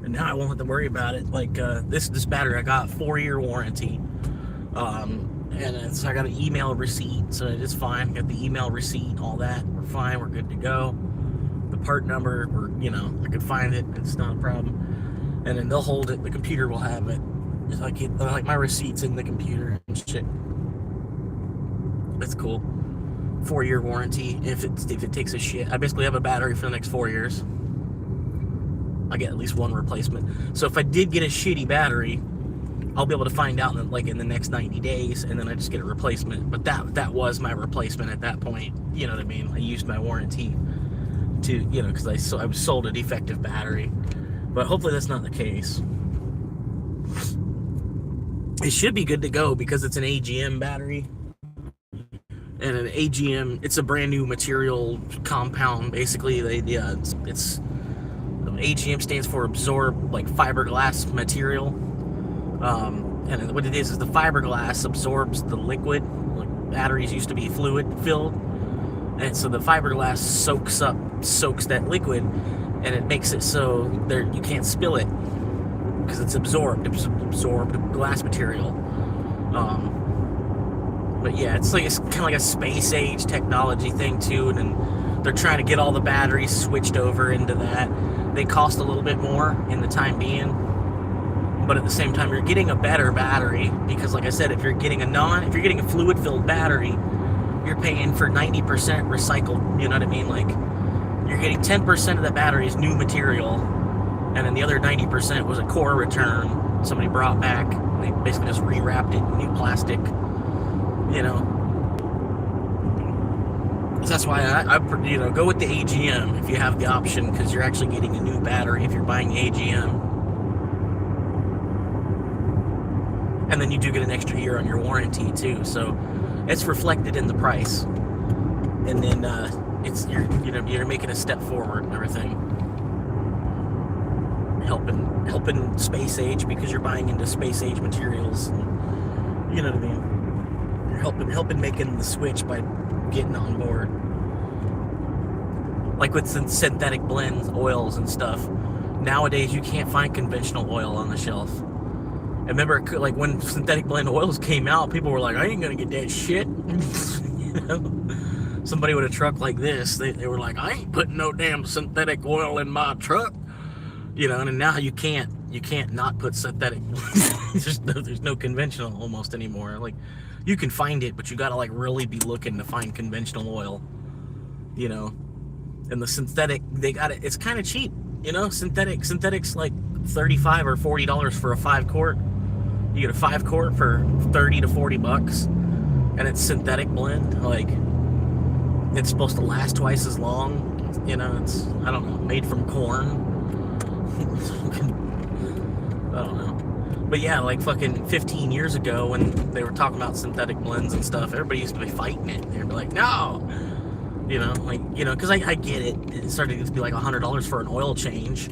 And now I won't have to worry about it. Like this battery, I got 4-year warranty. And so I got an email receipt, so it's fine. Got the email receipt, all that. We're fine. We're good to go. The part number, I could find it. It's not a problem. And then they'll hold it. The computer will have it. It's like my receipt's in the computer and shit. That's cool. 4-year warranty. If it takes a shit, I basically have a battery for the next 4 years. I get at least one replacement. So if I did get a shitty battery, I'll be able to find out in the next 90 days, and then I just get a replacement. But that was my replacement at that point. You know what I mean? I used my warranty to, because I was sold a defective battery. But hopefully that's not the case. It should be good to go because it's an AGM battery. And an AGM, it's a brand new material compound. Basically, it's AGM stands for absorb, like fiberglass material. And what it is the fiberglass absorbs the liquid. Like batteries used to be fluid filled, and so the fiberglass soaks that liquid, and it makes it so you can't spill it because it's absorbed glass material. But yeah, it's kind of like a space age technology thing too, and then they're trying to get all the batteries switched over into that. They cost a little bit more in the time being, but at the same time, you're getting a better battery because, like I said, if you're getting a fluid-filled battery, you're paying for 90% recycled. You know what I mean? Like you're getting 10% of the battery is new material, and then the other 90% was a core return somebody brought back. They basically just rewrapped it in new plastic. So that's why I go with the AGM if you have the option, because you're actually getting a new battery if you're buying the AGM. And then you do get an extra year on your warranty too, so it's reflected in the price. And then you're making a step forward and everything, helping space age because you're buying into space age materials. And, you know what I mean? You're helping making the switch by getting on board. Like with synthetic blends, oils and stuff. Nowadays you can't find conventional oil on the shelf. I remember, like, when synthetic blend oils came out, people were like, I ain't gonna get that shit. Somebody with a truck like this, they were like, I ain't putting no damn synthetic oil in my truck. And now you can't not put synthetic. There's no conventional almost anymore. Like, you can find it, but you gotta like really be looking to find conventional oil. And the synthetic, they got it. It's kind of cheap. Synthetic's like $35 or $40 for a 5-quart. You get a 5-quart for $30 to $40, and it's synthetic blend. Like, it's supposed to last twice as long. It's, I don't know, made from corn. I don't know. But yeah, like fucking 15 years ago when they were talking about synthetic blends and stuff, everybody used to be fighting it. They'd be like, no! Because I get it. It started to be like $100 for an oil change.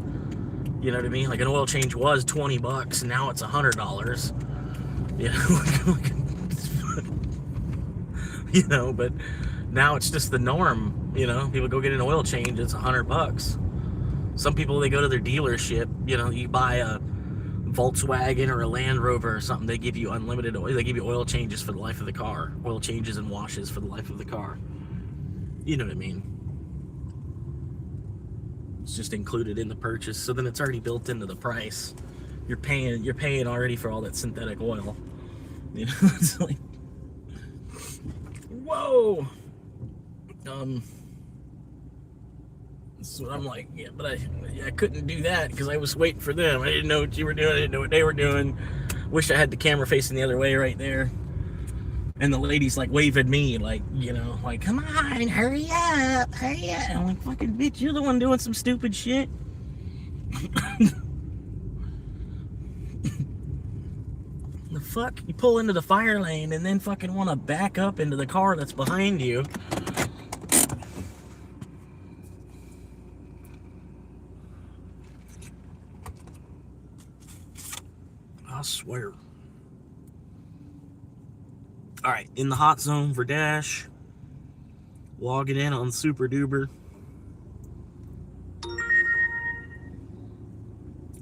You know what I mean? Like, an oil change was $20, and now it's $100. But now it's just the norm. People go get an oil change, it's $100. Some people, they go to their dealership. You buy a Volkswagen or a Land Rover or something, they give you unlimited oil. They give you oil changes for the life of the car. Oil changes and washes for the life of the car. You know what I mean? It's just included in the purchase, so then it's already built into the price. You're paying already for all that synthetic oil. It's like, whoa. So I'm like, yeah, but I couldn't do that because I was waiting for them. I didn't know what you were doing. I didn't know what they were doing. Wish I had the camera facing the other way right there. And the lady's like waving me, like, like, come on, hurry up. I'm like, fucking bitch, you're the one doing some stupid shit. The fuck? You pull into the fire lane and then fucking want to back up into the car that's behind you. I swear. All right, in the hot zone for Dash. Logging in on Super Duper.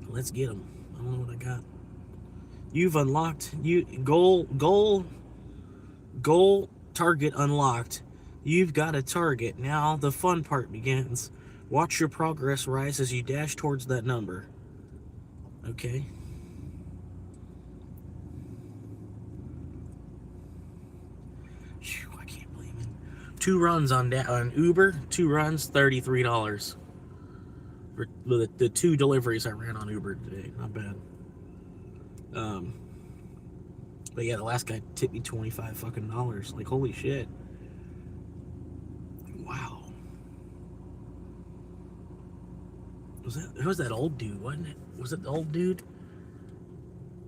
Let's get them. I don't know what I got. You've unlocked goal target unlocked. You've got a target. Now the fun part begins. Watch your progress rise as you dash towards that number. Okay. Phew, I can't believe it. 2 runs on Uber. 2 runs, $33. For the 2 deliveries I ran on Uber today. Not bad. But yeah, the last guy tipped me $25 fucking dollars. Like, holy shit. Wow. It was that old dude, wasn't it? Was it the old dude?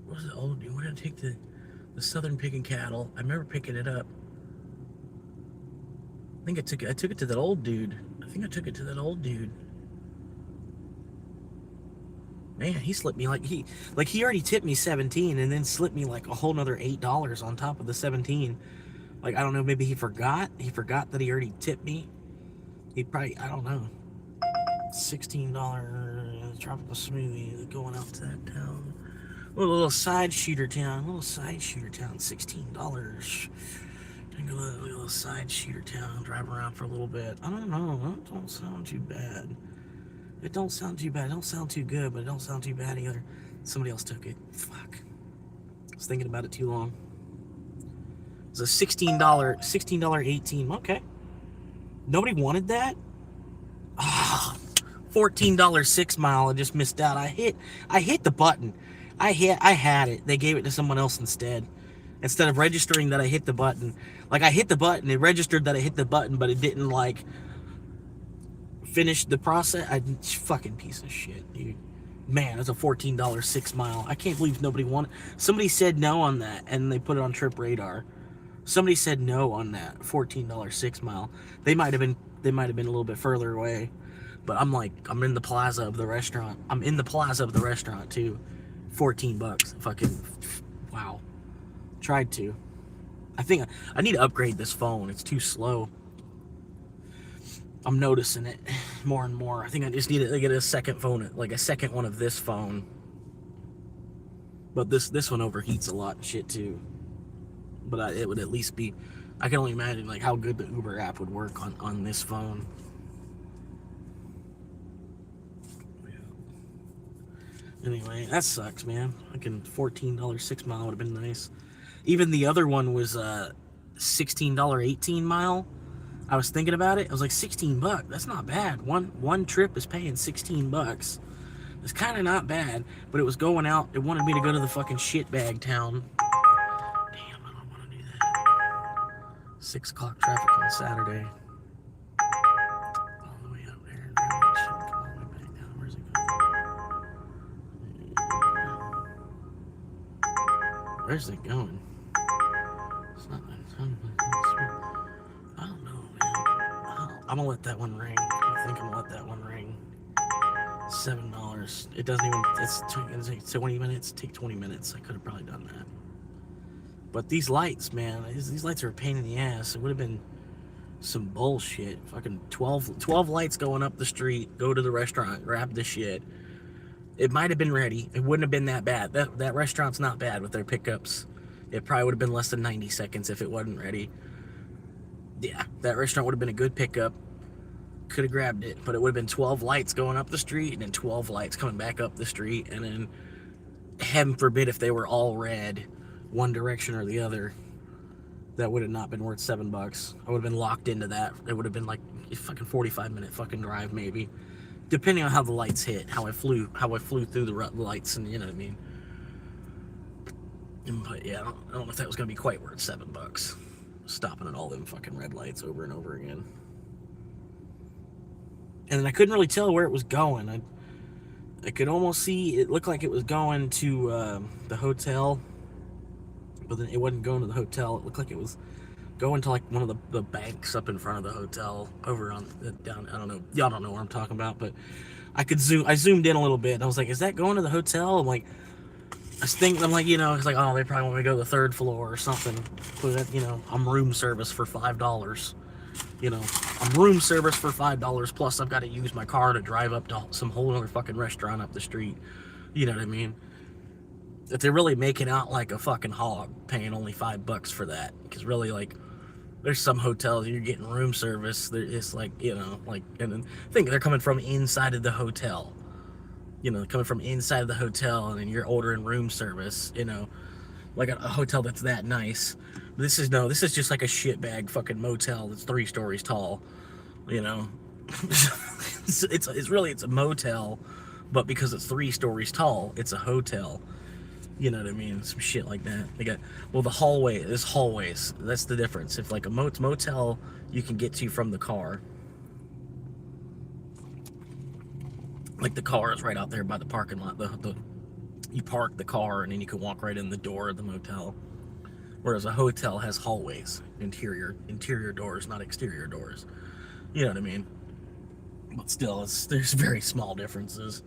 What was the old dude? Where did I take the Southern Picking Cattle? I remember picking it up. I think I took it to that old dude. Man, he slipped me he already tipped me $17 and then slipped me like a whole nother $8 on top of the $17. Like, I don't know, maybe he forgot that he already tipped me. He probably, I don't know. $16 tropical smoothie going out to that town. A little side shooter town, $16. Take a little side shooter town, drive around for a little bit. I don't know, that don't sound too bad. It don't sound too bad. It don't sound too good, but it don't sound too bad either. Somebody else took it. Fuck. I was thinking about it too long. It was a $16, 18. Nobody wanted that? Ah, $14 6 mile. I just missed out. I hit the button. I had it. They gave it to someone else instead. Instead of registering that I hit the button. Like, I hit the button. It registered that I hit the button, but it didn't, like, finish the process. Fucking piece of shit, dude. Man, that's a $14 6 mile. I can't believe nobody wanted. Somebody said no on that, and they put it on Trip Radar. Somebody said no on that $14 6 mile. They might have been a little bit further away, but I'm in the plaza of the restaurant. I'm in the plaza of the restaurant too. $14. Fucking wow. Tried to. I think I need to upgrade this phone. It's too slow. I'm noticing it more and more. I think I just need to get a second phone, like a second one of this phone. But this one overheats a lot and shit too. But it would at least be, I can only imagine like how good the Uber app would work on this phone. Anyway, that sucks, man. Fucking $14 6 mile would have been nice. Even the other one was $16 18 mile. I was thinking about it. I was like, $16. That's not bad. One trip is paying $16. It's kind of not bad, but it was going out. It wanted me to go to the fucking shitbag town. Damn, I don't want to do that. 6 o'clock traffic on Saturday. All the way up there. Come all the way back down. Where's it going? Where's it going? It's not. I don't know, man. I'm gonna let that one ring. I think I'm gonna let that one ring. $7. It doesn't even. It's 20 minutes. Take 20 minutes. I could have probably done that. But these lights, man. These lights are a pain in the ass. It would have been some bullshit. Fucking 12 lights going up the street. Go to the restaurant. Grab the shit. It might have been ready. It wouldn't have been that bad. That restaurant's not bad with their pickups. It probably would have been less than 90 seconds if it wasn't ready. Yeah, that restaurant would have been a good pickup. Could have grabbed it, but it would have been 12 lights going up the street and then 12 lights coming back up the street, and then heaven forbid if they were all red, one direction or the other, that would have not been worth $7. I would have been locked into that. It would have been like a fucking 45-minute fucking drive maybe, depending on how the lights hit, how I flew through the lights, and you know what I mean. But yeah, I don't know if that was gonna be quite worth $7. Stopping at all them fucking red lights over and over again. And then I couldn't really tell where it was going. I could almost see, it looked like it was going to the hotel, but then it wasn't going to the hotel. It looked like it was going to like one of the banks up in front of the hotel over on down, I don't know, y'all don't know what I'm talking about, but I zoomed in a little bit and I was like, is that going to the hotel? I'm like, I'm like, you know, it's like, oh, they probably want me to go to the 3rd floor or something. But, you know, I'm room service for $5. You know, I'm room service for $5, plus I've got to use my car to drive up to some whole other fucking restaurant up the street. You know what I mean? If they're really making out like a fucking hog, paying only $5 for that. Because really, like, there's some hotels you're getting room service. It's like, you know, like, and then I think they're coming from inside of the hotel. You know, coming from inside of the hotel, and then you're ordering room service. You know, like a hotel that's that nice. This is just like a shitbag fucking motel that's 3 stories tall. You know, it's really a motel, but because it's 3 stories tall, it's a hotel. You know what I mean? Some shit like that. They got, well, there's hallways. That's the difference. If like a motel, you can get to from the car. Like the car is right out there by the parking lot. You park the car and then you can walk right in the door of the motel. Whereas a hotel has hallways, interior doors, not exterior doors. You know what I mean? But still, there's very small differences.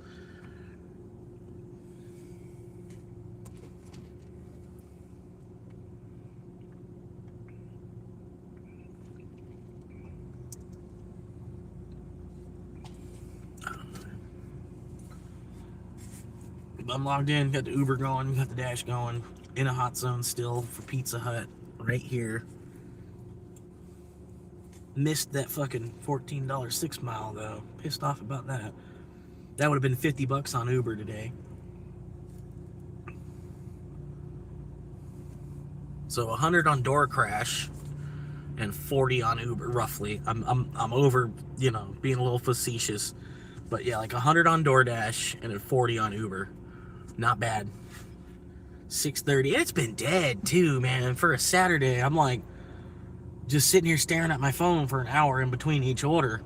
I'm logged in, got the Uber going, got the Dash going, in a hot zone still for Pizza Hut, right here. Missed that fucking $14 6 mile though. Pissed off about that. That would have been $50 on Uber today. So 100 on DoorCrash and 40 on Uber, roughly. I'm over, you know, being a little facetious, but yeah, like 100 on DoorDash and then 40 on Uber. Not bad. 6:30. It's been dead too, man. For a Saturday, I'm like just sitting here staring at my phone for an hour in between each order.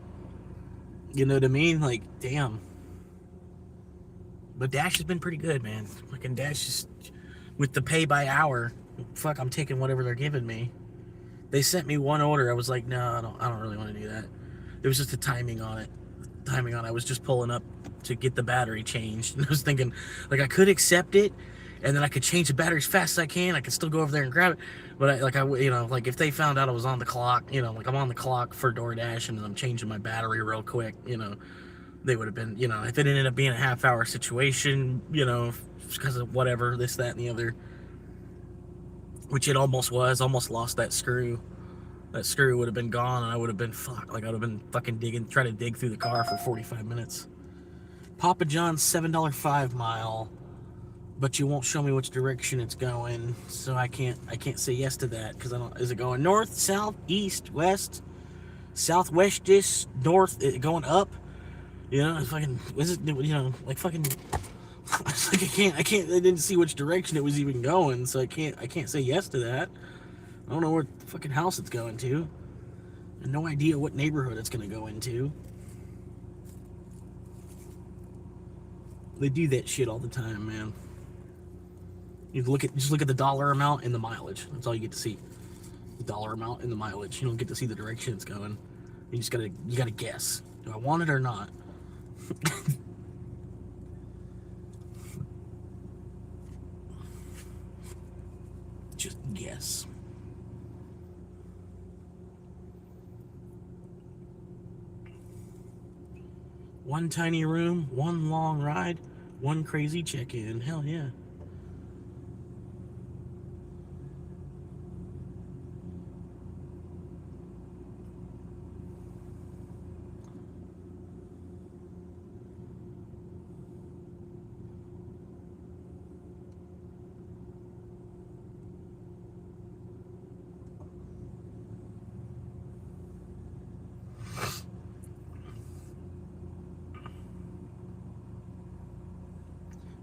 You know what I mean? Like, damn. But Dash has been pretty good, man. Fucking Dash is with the pay by hour. Fuck, I'm taking whatever they're giving me. They sent me one order. I was like, no, I don't really want to do that. There was just the timing on it. I was just pulling up to get the battery changed, and I was thinking, like, I could accept it, and then I could change the battery as fast as I can. I could still go over there and grab it, but you know, like if they found out I was on the clock, you know, like I'm on the clock for DoorDash, and I'm changing my battery real quick, you know, they would have been, you know, if it ended up being a half-hour situation, you know, because of whatever, this, that, and the other, which it almost was, almost lost that screw. That screw would have been gone, and I would have been fucked. Like I would have been fucking trying to dig through the car for 45 minutes. Papa John's $7 5 mile, but you won't show me which direction it's going, so I can't say yes to that because I don't. Is it going north, south, east, west, southwest, north? Going up? You know, it's fucking. Is it? You know, like fucking. Like I can't. I didn't see which direction it was even going, so I can't say yes to that. I don't know where the fucking house it's going to. I have no idea what neighborhood it's going to go into. They do that shit all the time, man. You just look at the dollar amount and the mileage. That's all you get to see. The dollar amount and the mileage. You don't get to see the direction it's going. You gotta guess. Do I want it or not? Just guess. One tiny room, one long ride, one crazy check-in. Hell yeah.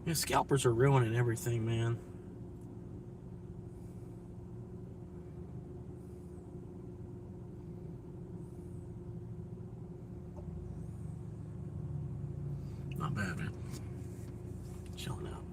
Yeah, scalpers are ruining everything, man. Not bad, man. Chilling out.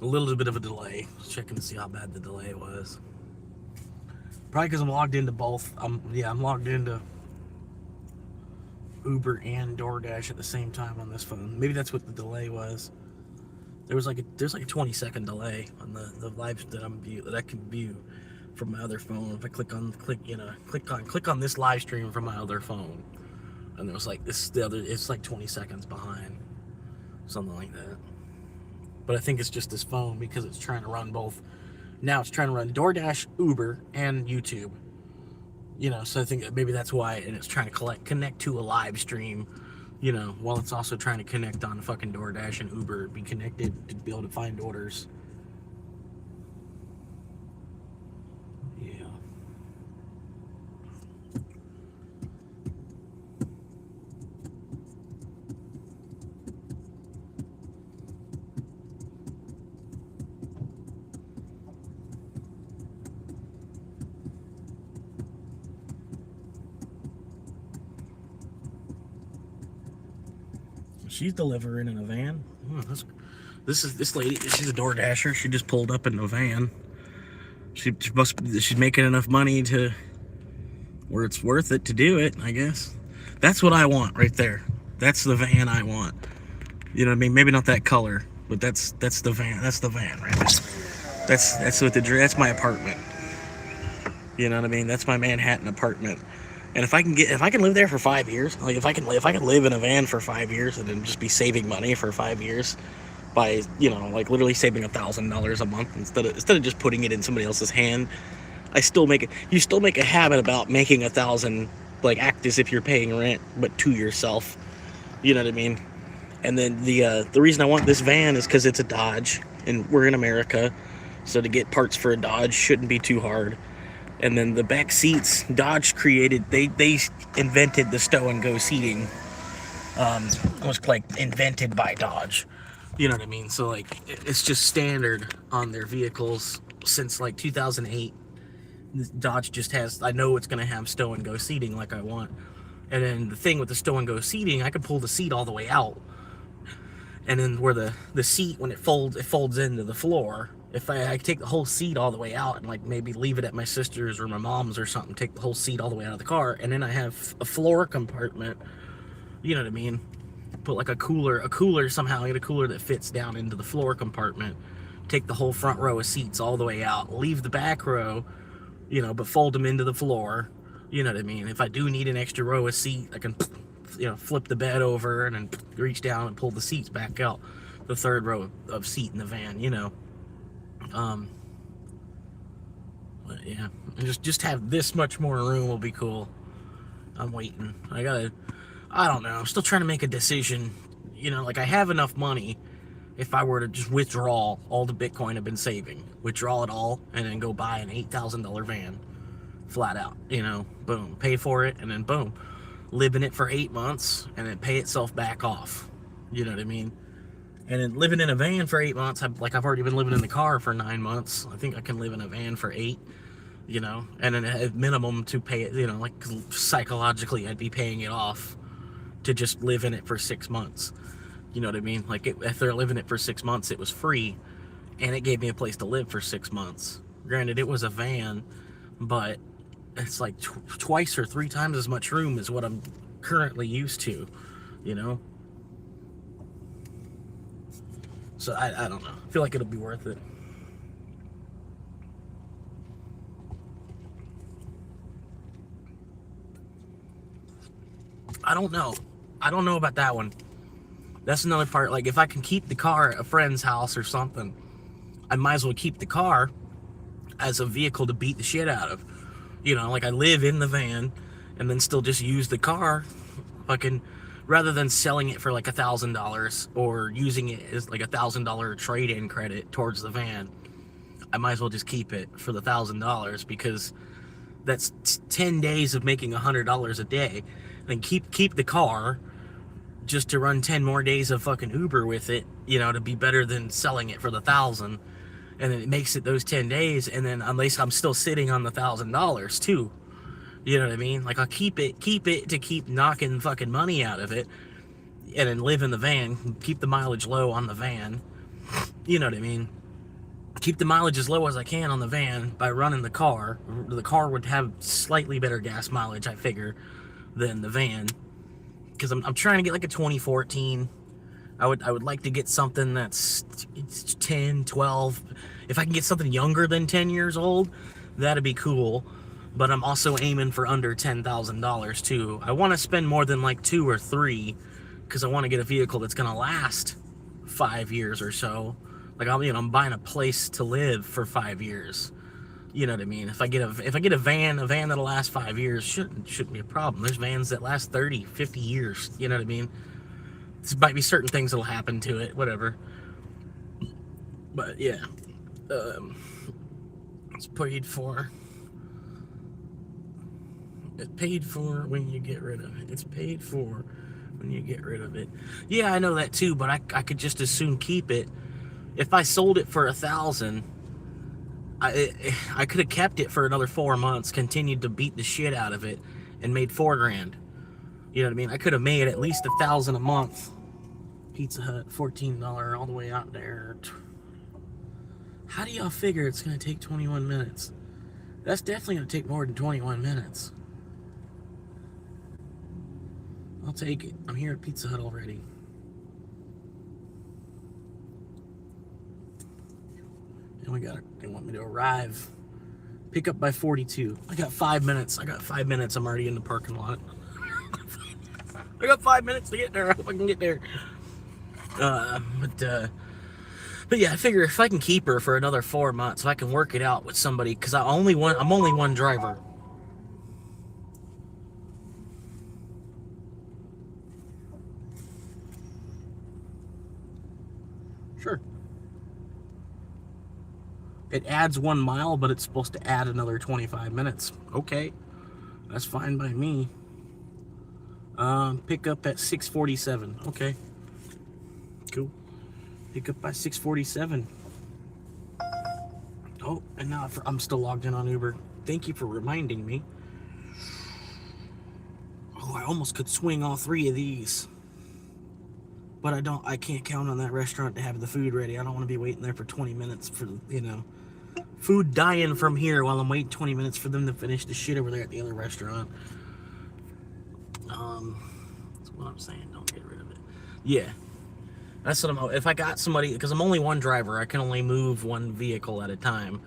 A little bit of a delay. Checking to see how bad the delay was. Probably because I'm logged into both. I'm logged into Uber and DoorDash at the same time on this phone. Maybe that's what the delay was. There's like a 20-second delay on the live that I can view from my other phone. If I click on this live stream from my other phone, and there was like it's like 20 seconds behind, something like that. But I think it's just this phone because it's trying to run both. Now it's trying to run DoorDash, Uber, and YouTube. So I think maybe that's why, and it's trying to connect to a live stream, while it's also trying to connect on fucking DoorDash and Uber, be connected to be able to find orders. Yeah. She's delivering in a van. Oh, this lady. She's a Door Dasher. She just pulled up in a van. She's making enough money to where it's worth it to do it, I guess. That's what I want right there. That's the van I want. You know what I mean? Maybe not that color, but that's the van. That's the van right there. That's my apartment. You know what I mean? That's my Manhattan apartment. And if I can live there for 5 years, like if I can live in a van for 5 years and then just be saving money for 5 years by, like literally saving $1,000 a month instead of just putting it in somebody else's hand, you still make a habit about making $1,000, like act as if you're paying rent, but to yourself. You know what I mean? And then the reason I want this van is because it's a Dodge and we're in America, so to get parts for a Dodge shouldn't be too hard. And then the back seats, Dodge created, they invented the stow and go seating. It was like invented by Dodge. You know what I mean? So like, it's just standard on their vehicles since like 2008. Dodge just has, I know it's going to have stow and go seating like I want. And then the thing with the stow and go seating, I can pull the seat all the way out. And then where the seat, when it folds into the floor. If I take the whole seat all the way out and like maybe leave it at my sister's or my mom's or something, take the whole seat all the way out of the car, and then I have a floor compartment, you know what I mean? Put like a cooler somehow, get a cooler that fits down into the floor compartment, take the whole front row of seats all the way out, leave the back row, but fold them into the floor, you know what I mean? If I do need an extra row of seat, I can, flip the bed over and then reach down and pull the seats back out, the third row of seat in the van, But yeah, and just have this much more room will be cool. I'm waiting. I don't know. I'm still trying to make a decision. Like I have enough money if I were to just withdraw all the Bitcoin I've been saving, withdraw it all, and then go buy an $8,000 van, flat out. Boom, pay for it, and then boom, live in it for 8 months, and then pay itself back off. You know what I mean? And then living in a van for 8 months, I've already been living in the car for 9 months. I think I can live in a van for 8, and then at minimum to pay it, like psychologically I'd be paying it off to just live in it for 6 months. You know what I mean? Like if they're living it for 6 months, it was free, and it gave me a place to live for 6 months. Granted, it was a van, but it's like twice or 3 times as much room as what I'm currently used to, So I don't know. I feel like it'll be worth it. I don't know. I don't know about that one. That's another part. Like if I can keep the car at a friend's house or something, I might as well keep the car as a vehicle to beat the shit out of. Like I live in the van and then still just use the car fucking, rather than selling it for like $1,000 or using it as like $1,000 trade-in credit towards the van. I might as well just keep it for the $1,000 because that's 10 days of making $100 a day. And keep the car just to run 10 more days of fucking Uber with it, to be better than selling it for the $1,000. And then it makes it those 10 days, and then at least I'm still sitting on the $1,000 too. You know what I mean? Like I'll keep it to keep knocking fucking money out of it, and then live in the van, keep the mileage low on the van. You know what I mean? keep the mileage as low as I can on the van by running the car. The car would have slightly better gas mileage, I figure, than the van, because I'm trying to get like a 2014. I would like to get something that's 10, 12. If I can get something younger than 10 years old, that'd be cool. But I'm also aiming for under $10,000 too. I want to spend more than like 2 or 3, because I want to get a vehicle that's gonna last 5 years or so. Like I'm buying a place to live for 5 years. You know what I mean? If I get a van that'll last 5 years, shouldn't be a problem. There's vans that last 30, 50 years. You know what I mean? There might be certain things that'll happen to it, whatever. But yeah, it's paid for. It's paid for when you get rid of it. It's paid for when you get rid of it. Yeah, I know that too, but I could just as soon keep it. If I sold it for $1,000, I could have kept it for another 4 months, continued to beat the shit out of it, and made $4 grand. You know what I mean? I could have made at least $1,000 a month. Pizza Hut, $14 all the way out there. How do y'all figure it's gonna take 21 minutes? That's definitely gonna take more than 21 minutes. I'll take it. I'm here at Pizza Hut already. And they want me to arrive. Pick up by 42. I got 5 minutes. I'm already in the parking lot. I got 5 minutes to get there. I hope I can get there. But yeah, I figure if I can keep her for another 4 months, if I can work it out with somebody, because I'm only one driver. Sure. It adds 1 mile, but it's supposed to add another 25 minutes. Okay, that's fine by me. Pick up at 6:47. Okay, cool. Pick up by 6:47. Oh, and now I'm still logged in on Uber. Thank you for reminding me. Oh, I almost could swing all 3 of these. But I can't count on that restaurant to have the food ready. I don't want to be waiting there for 20 minutes for, food dying from here while I'm waiting 20 minutes for them to finish the shit over there at the other restaurant. That's what I'm saying. Don't get rid of it. Yeah. That's what if I got somebody, because I'm only one driver, I can only move one vehicle at a time.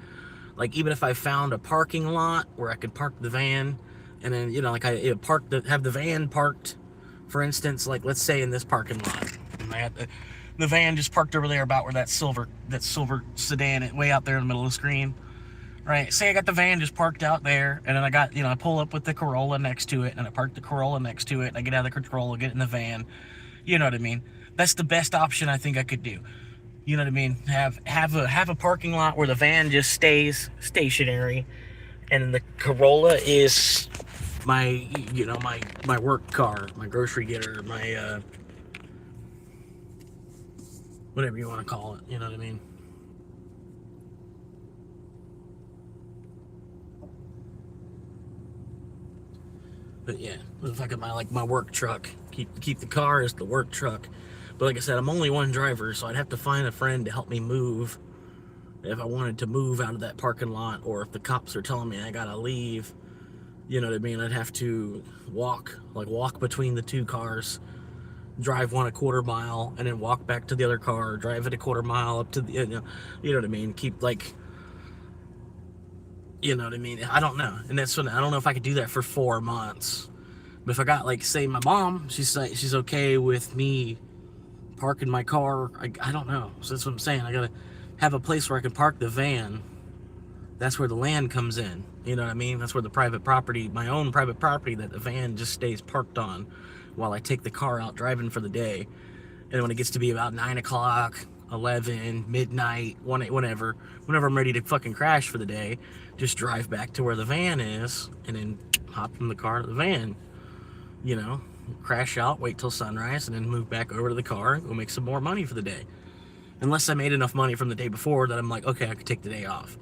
Like, even if I found a parking lot where I could park the van, and then, have the van parked, for instance, like, let's say in this parking lot. And I had the van just parked over there about where that silver sedan, way out there in the middle of the screen. Right, say I got the van just parked out there, and then I got, I pull up with the Corolla next to it, and I park the Corolla next to it, and I get out of the Corolla, get in the van. You know what I mean? That's the best option I think I could do. You know what I mean? Have a parking lot where the van just stays stationary, and the Corolla is my my work car, my grocery getter, my whatever you want to call it. You know what I mean? But yeah, if I could buy my work truck, keep the car as the work truck. But like I said, I'm only one driver, so I'd have to find a friend to help me move if I wanted to move out of that parking lot, or if the cops are telling me I gotta leave. You know what I mean? I'd have to walk between the 2 cars, drive 1 1/4 mile, and then walk back to the other car, drive it 1/4 mile up to the, you know what I mean? Keep you know what I mean? I don't know. And that's when I don't know if I could do that for 4 months. But if I got, say, my mom, she's okay with me parking my car. I don't know. So that's what I'm saying. I gotta have a place where I can park the van. That's where the land comes in. You know what I mean? That's where the private property, my own private property, that the van just stays parked on while I take the car out driving for the day. And when it gets to be about 9 o'clock, 11, midnight, whenever I'm ready to fucking crash for the day, just drive back to where the van is, and then hop in the car to the van. Crash out, wait till sunrise, and then move back over to the car and go make some more money for the day. Unless I made enough money from the day before that I'm like, okay, I could take the day off.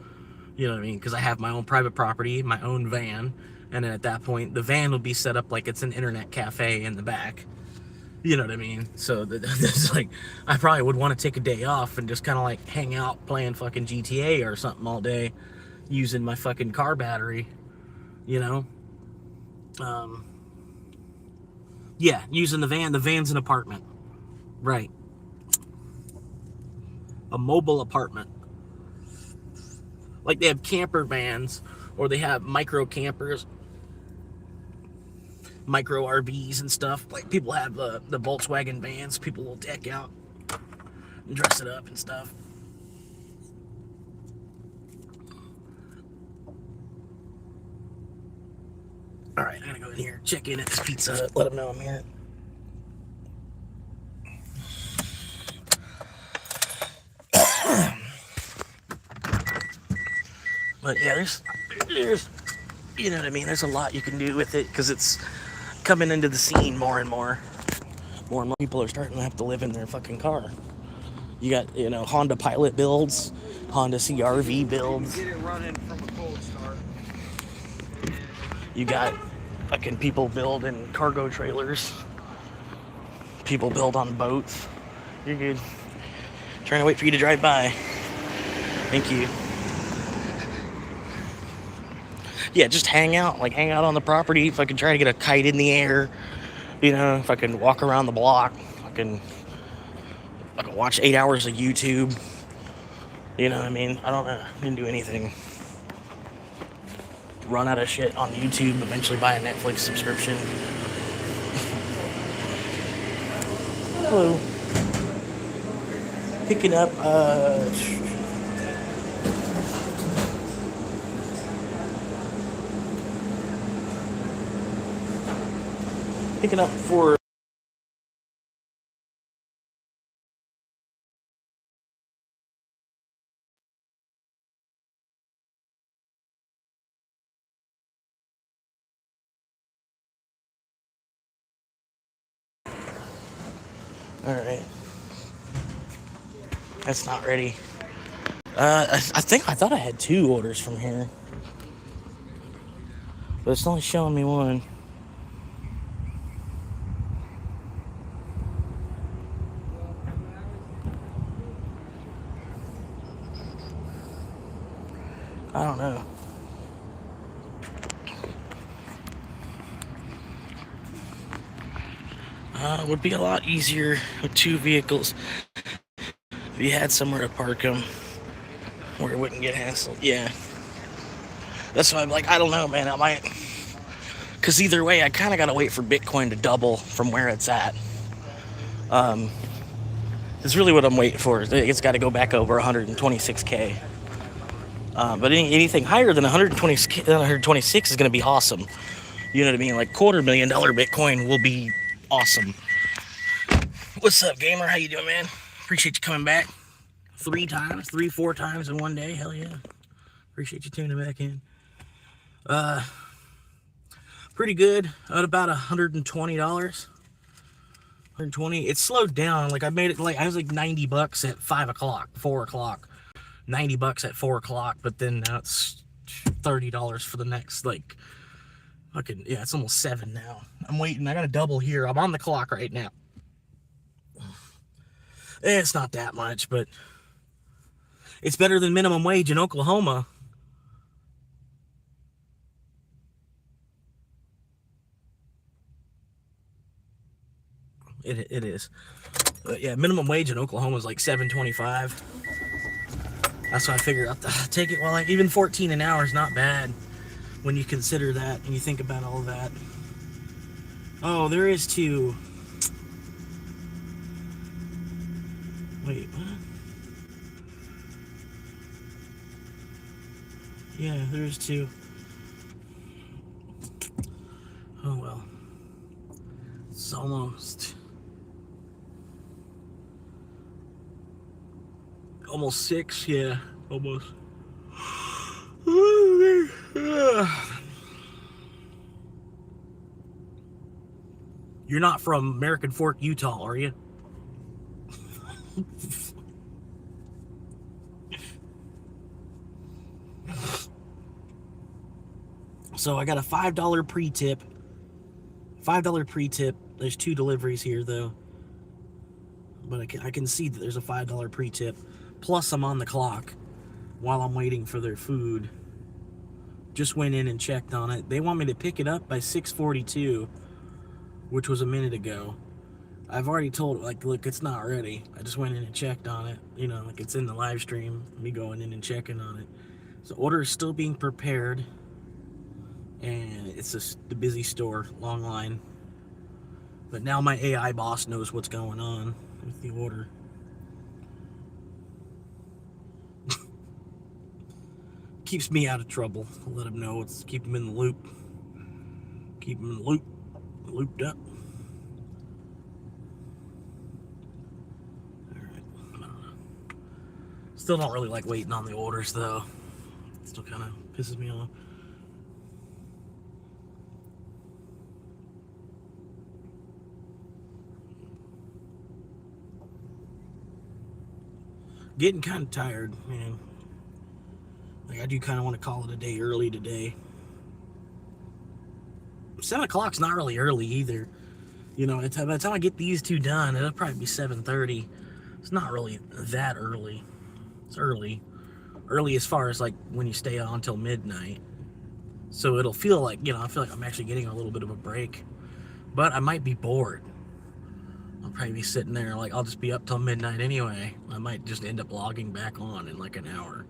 You know what I mean? Because I have my own private property, my own van, and then at that point, the van will be set up like it's an internet cafe in the back. You know what I mean? So that's like, I probably would want to take a day off and just kind of like hang out playing fucking GTA or something all day, using my fucking car battery, you know? Yeah, using the van. The van's an apartment. Right. A mobile apartment. Like they have camper vans, or they have micro campers, micro RVs and stuff. Like people have the Volkswagen vans. People will deck out and dress it up and stuff. All right, I gotta go in here, check in at this Pizza Hut, let them know I'm here. But yeah, there's, you know what I mean? There's a lot you can do with it because it's coming into the scene more and more. More and more people are starting to have to live in their fucking car. You got, you know, Honda Pilot builds, Honda CRV builds. Get it running from a cold start. You got fucking people build in cargo trailers. People build on boats. You're good. Trying to wait for you to drive by. Thank you. Yeah, just hang out. Like, hang out on the property. If I can try to get a kite in the air. You know, if I can walk around the block. I can watch 8 hours of YouTube. You know what I mean? I didn't do anything. Run out of shit on YouTube. Eventually buy a Netflix subscription. Hello. Picking up, for all right. That's not ready. I thought I had 2 orders from here, but it's only showing me 1. I don't know. It would be a lot easier with 2 vehicles if you had somewhere to park them where it wouldn't get hassled. Yeah. That's why I'm like, I don't know, man. I might, because either way, I kind of got to wait for Bitcoin to double from where it's at. It's really what I'm waiting for. It's got to go back over 126K. But anything higher than 126 is going to be awesome. You know what I mean? Like $250,000 Bitcoin will be awesome. What's up, gamer? How you doing, man? Appreciate you coming back 4 times in one day. Hell yeah. Appreciate you tuning back in. Pretty good at about $120. 120. It slowed down. Like I made it like I was like $90 at 5 o'clock, 4 o'clock. $90 at 4 o'clock, but then now it's $30 for the next like fucking yeah, it's almost 7 now. I'm waiting. I got a double here. I'm on the clock right now. It's not that much, but it's better than minimum wage in Oklahoma. It is. Yeah, minimum wage in Oklahoma is like $7.25. That's why I figured I'll take it. Well, like even 14 an hour is not bad when you consider that and you think about all of that. Oh, there is 2. Wait, what? Yeah, there's 2. Oh well. It's almost 6, yeah, almost. You're not from American Fork, Utah, are you? So I got a $5 pre-tip $5 pre-tip. There's 2 deliveries here though, but I can see that there's a $5 pre-tip. Plus I'm on the clock while I'm waiting for their food. Just went in and checked on it. They want me to pick it up by 6:42, which was a minute ago. I've already told, like, look, it's not ready. I just went in and checked on it. You know, like, it's in the live stream, me going in and checking on it. So order is still being prepared, and it's the busy store, long line. But now my AI boss knows what's going on with the order. Keeps me out of trouble. I'll let him know. It's keep him in the loop. Keep him in the loop. Looped up. Alright. I don't know. Still don't really like waiting on the orders though. It still kind of pisses me off. Getting kind of tired, man. Like, I do kind of want to call it a day early today. 7 o'clock's not really early either. You know, by the time I get these 2 done, it'll probably be 7:30. It's not really that early. It's early. Early as far as, like, when you stay on till midnight. So it'll feel like, you know, I feel like I'm actually getting a little bit of a break. But I might be bored. I'll probably be sitting there, like, I'll just be up till midnight anyway. I might just end up logging back on in, like, an hour.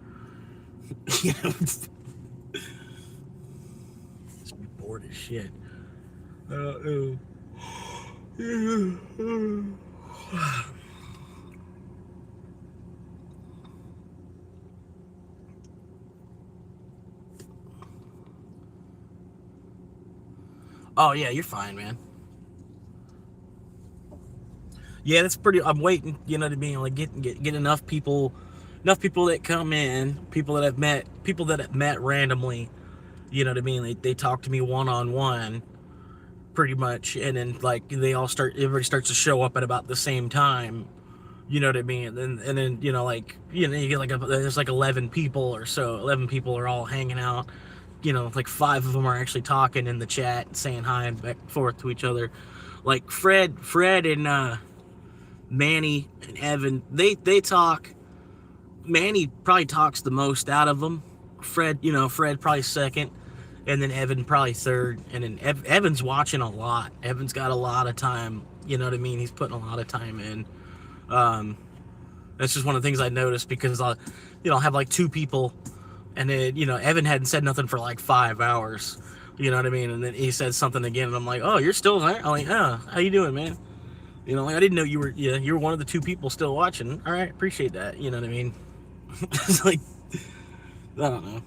You know, just be bored as shit. Oh yeah, you're fine, man. Yeah, that's pretty. I'm waiting, you know, to be like get enough people that come in, people that I've met randomly, you know what I mean? They talk to me one-on-one, pretty much, and then like everybody starts to show up at about the same time, you know what I mean? And then you know, like, you know, you get like there's like 11 people or so. 11 people are all hanging out. You know, like 5 of them are actually talking in the chat and saying hi and back and forth to each other. Like Fred and Manny and Evan, they talk. Manny probably talks the most out of them. Fred probably second, and then Evan probably third. And then Evan's watching a lot. Evan's got a lot of time. You know what I mean? He's putting a lot of time in. That's just one of the things I noticed, because I'll have like 2 people, and then, you know, Evan hadn't said nothing for like 5 hours. You know what I mean? And then he said something again, and I'm like, oh, you're still there? I'm like, oh, how you doing, man? You know, like, I didn't know you were one of the 2 people still watching. All right, appreciate that. You know what I mean? It's like, I don't know.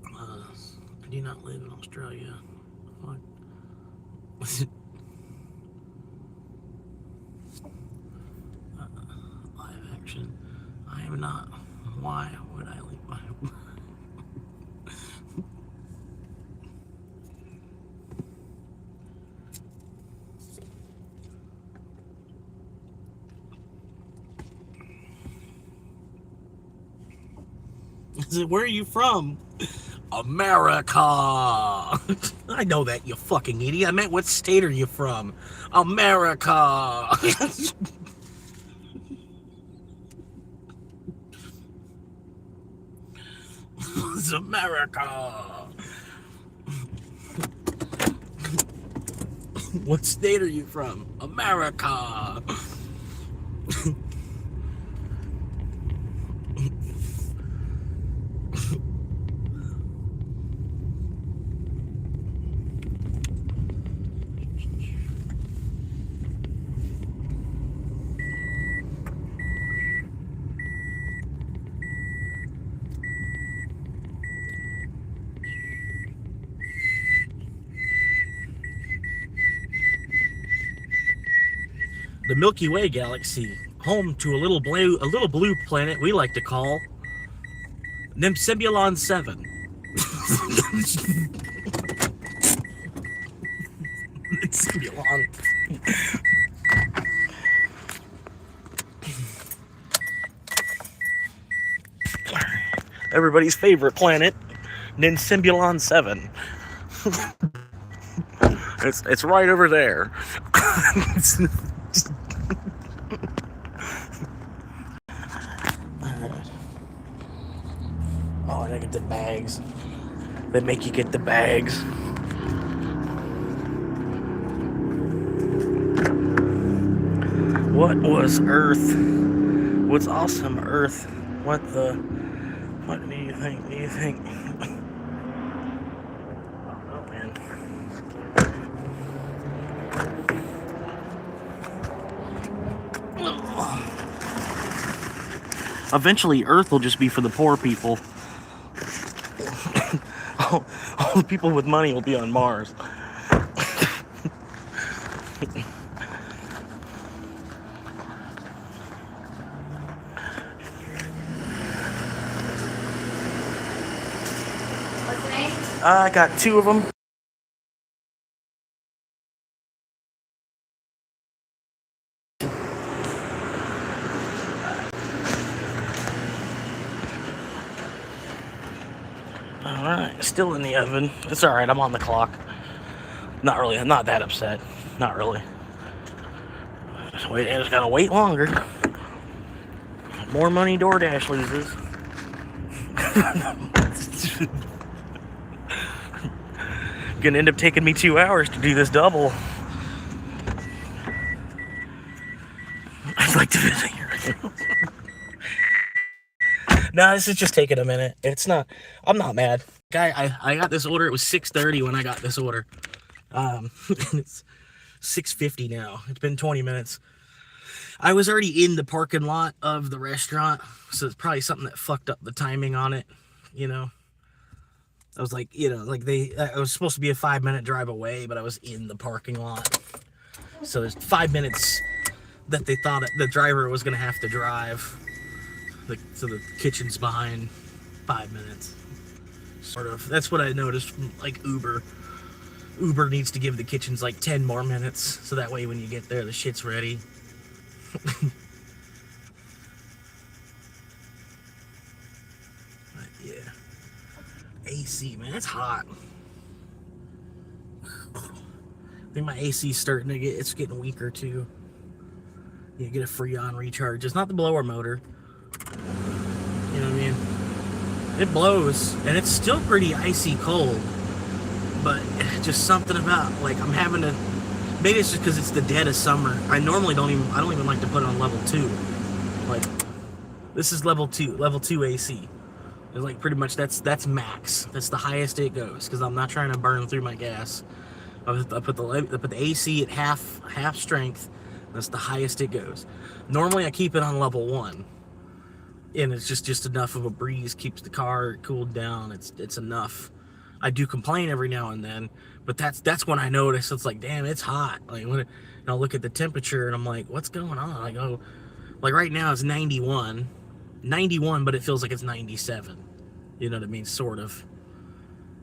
I do not live in Australia. What? Live action. I am not. Why would I leave my... I said, where are you from? America. I know that, you fucking idiot. I meant, what state are you from? America. It's America. What state are you from? America. The Milky Way galaxy, home to a little blue planet we like to call Nympsebulon 7. Nympsebulon. Everybody's favorite planet, Nympsebulon 7. It's right over there. Oh, I gotta get the bags. They make you get the bags. What was Earth? What's awesome Earth? What do you think? Do you think? Oh man. Eventually, Earth will just be for the poor people. all the people with money will be on Mars. What's the name? I got 2 of them. Alright, still in the oven. It's alright, I'm on the clock. Not really, I'm not that upset. Not really. I just gotta wait longer. More money DoorDash loses. Gonna end up taking me 2 hours to do this double. I'd like to visit here. No, this is just taking a minute. I'm not mad. I got this order. It was 6:30 when I got this order. It's 6:50 now. It's been 20 minutes. I was already in the parking lot of the restaurant, so it's probably something that fucked up the timing on it, you know. I was like, I was supposed to be a 5-minute drive away, but I was in the parking lot. So there's 5 minutes that they thought the driver was gonna have to drive. So the kitchen's behind 5 minutes. Sort of. That's what I noticed from like Uber. Uber needs to give the kitchens like 10 more minutes, so that way when you get there, the shit's ready. But yeah. AC, man, it's hot. I think my AC's starting to it's getting weaker too. You get a Freon recharge. It's not the blower motor. You know what I mean? It blows, and it's still pretty icy cold. But just something about, like, I'm having to, maybe it's just because it's the dead of summer. I normally don't even like to put it on level 2. Like, this is level 2 AC. It's like pretty much that's max. That's the highest it goes, because I'm not trying to burn through my gas. I put the AC at half strength. That's the highest it goes. Normally I keep it on level 1. And it's just enough of a breeze, keeps the car cooled down. It's enough. I do complain every now and then, but that's when I notice it's like, damn, it's hot. Like when I'll look at the temperature and I'm like, what's going on? I go, like right now it's 91, but it feels like it's 97. You know what I mean, sort of.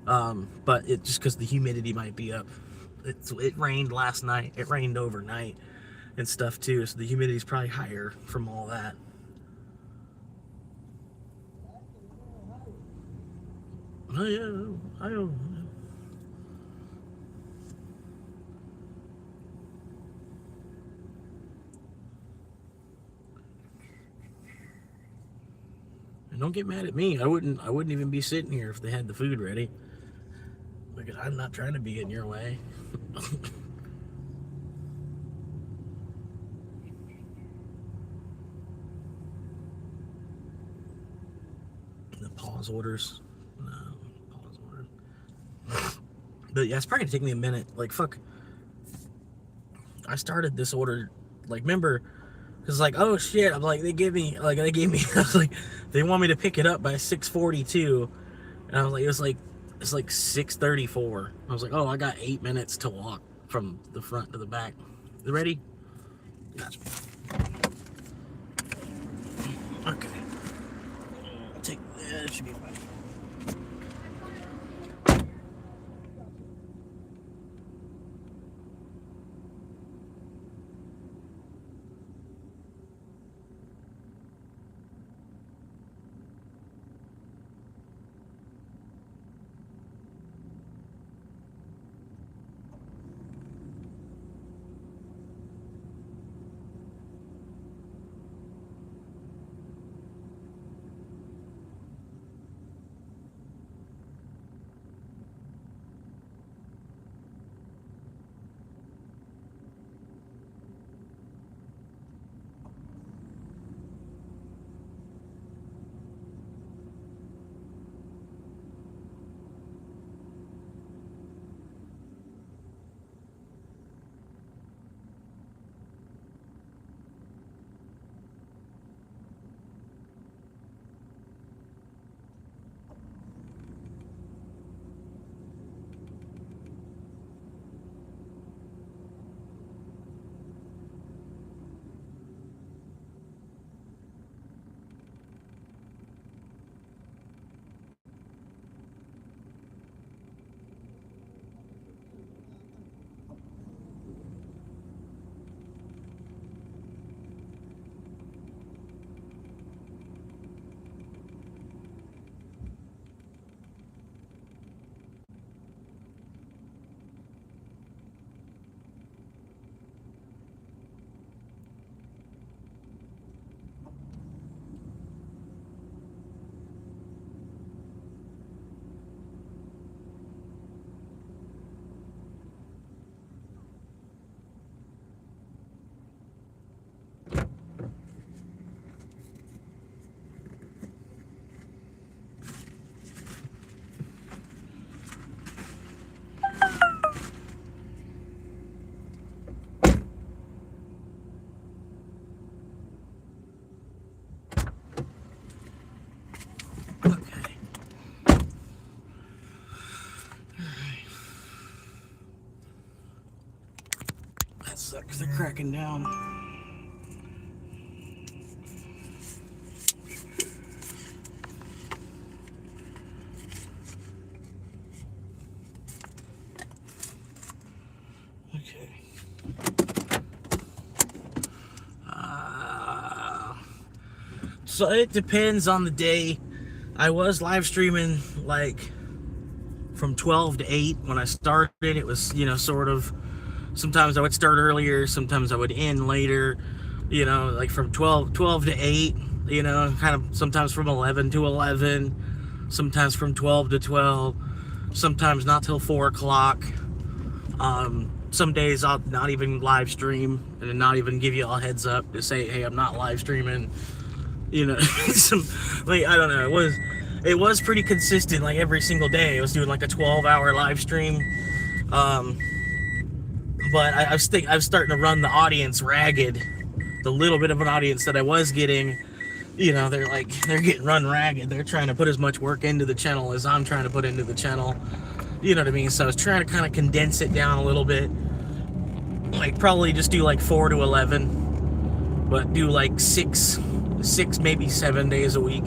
But it just because the humidity might be up. It rained last night. It rained overnight and stuff too, so the humidity's probably higher from all that. Oh yeah, I don't. And don't get mad at me. I wouldn't even be sitting here if they had the food ready. Because I'm not trying to be in your way. The pause orders. No, pause orders. But yeah, it's probably gonna take me a minute. Like fuck. I started this order, like, remember, because like, oh shit, I'm like, they gave me I was like, they want me to pick it up by 6:42, and I was like, it's like 6:34. I was like, oh, I got 8 minutes to walk from the front to the back. You ready? Gotcha. Okay. Take that. Should be fine. cracking down. Okay. So it depends on the day. I was live streaming like from 12 to 8 when I started. It was, you know, sort of, sometimes I would start earlier, sometimes I would end later, you know, like from 12 to 8, you know, kind of sometimes from 11 to 11, sometimes from 12 to 12, sometimes not till 4 o'clock. Some days I'll not even live stream and not even give you all a heads up to say, hey, I'm not live streaming. You know, like, I don't know, it was pretty consistent, like every single day. I was doing like a 12-hour live stream. But I was starting to run the audience ragged. The little bit of an audience that I was getting, you know, they're getting run ragged. They're trying to put as much work into the channel as I'm trying to put into the channel. You know what I mean? So I was trying to kind of condense it down a little bit. Like probably just do like 4 to 11, but do like six, maybe 7 days a week.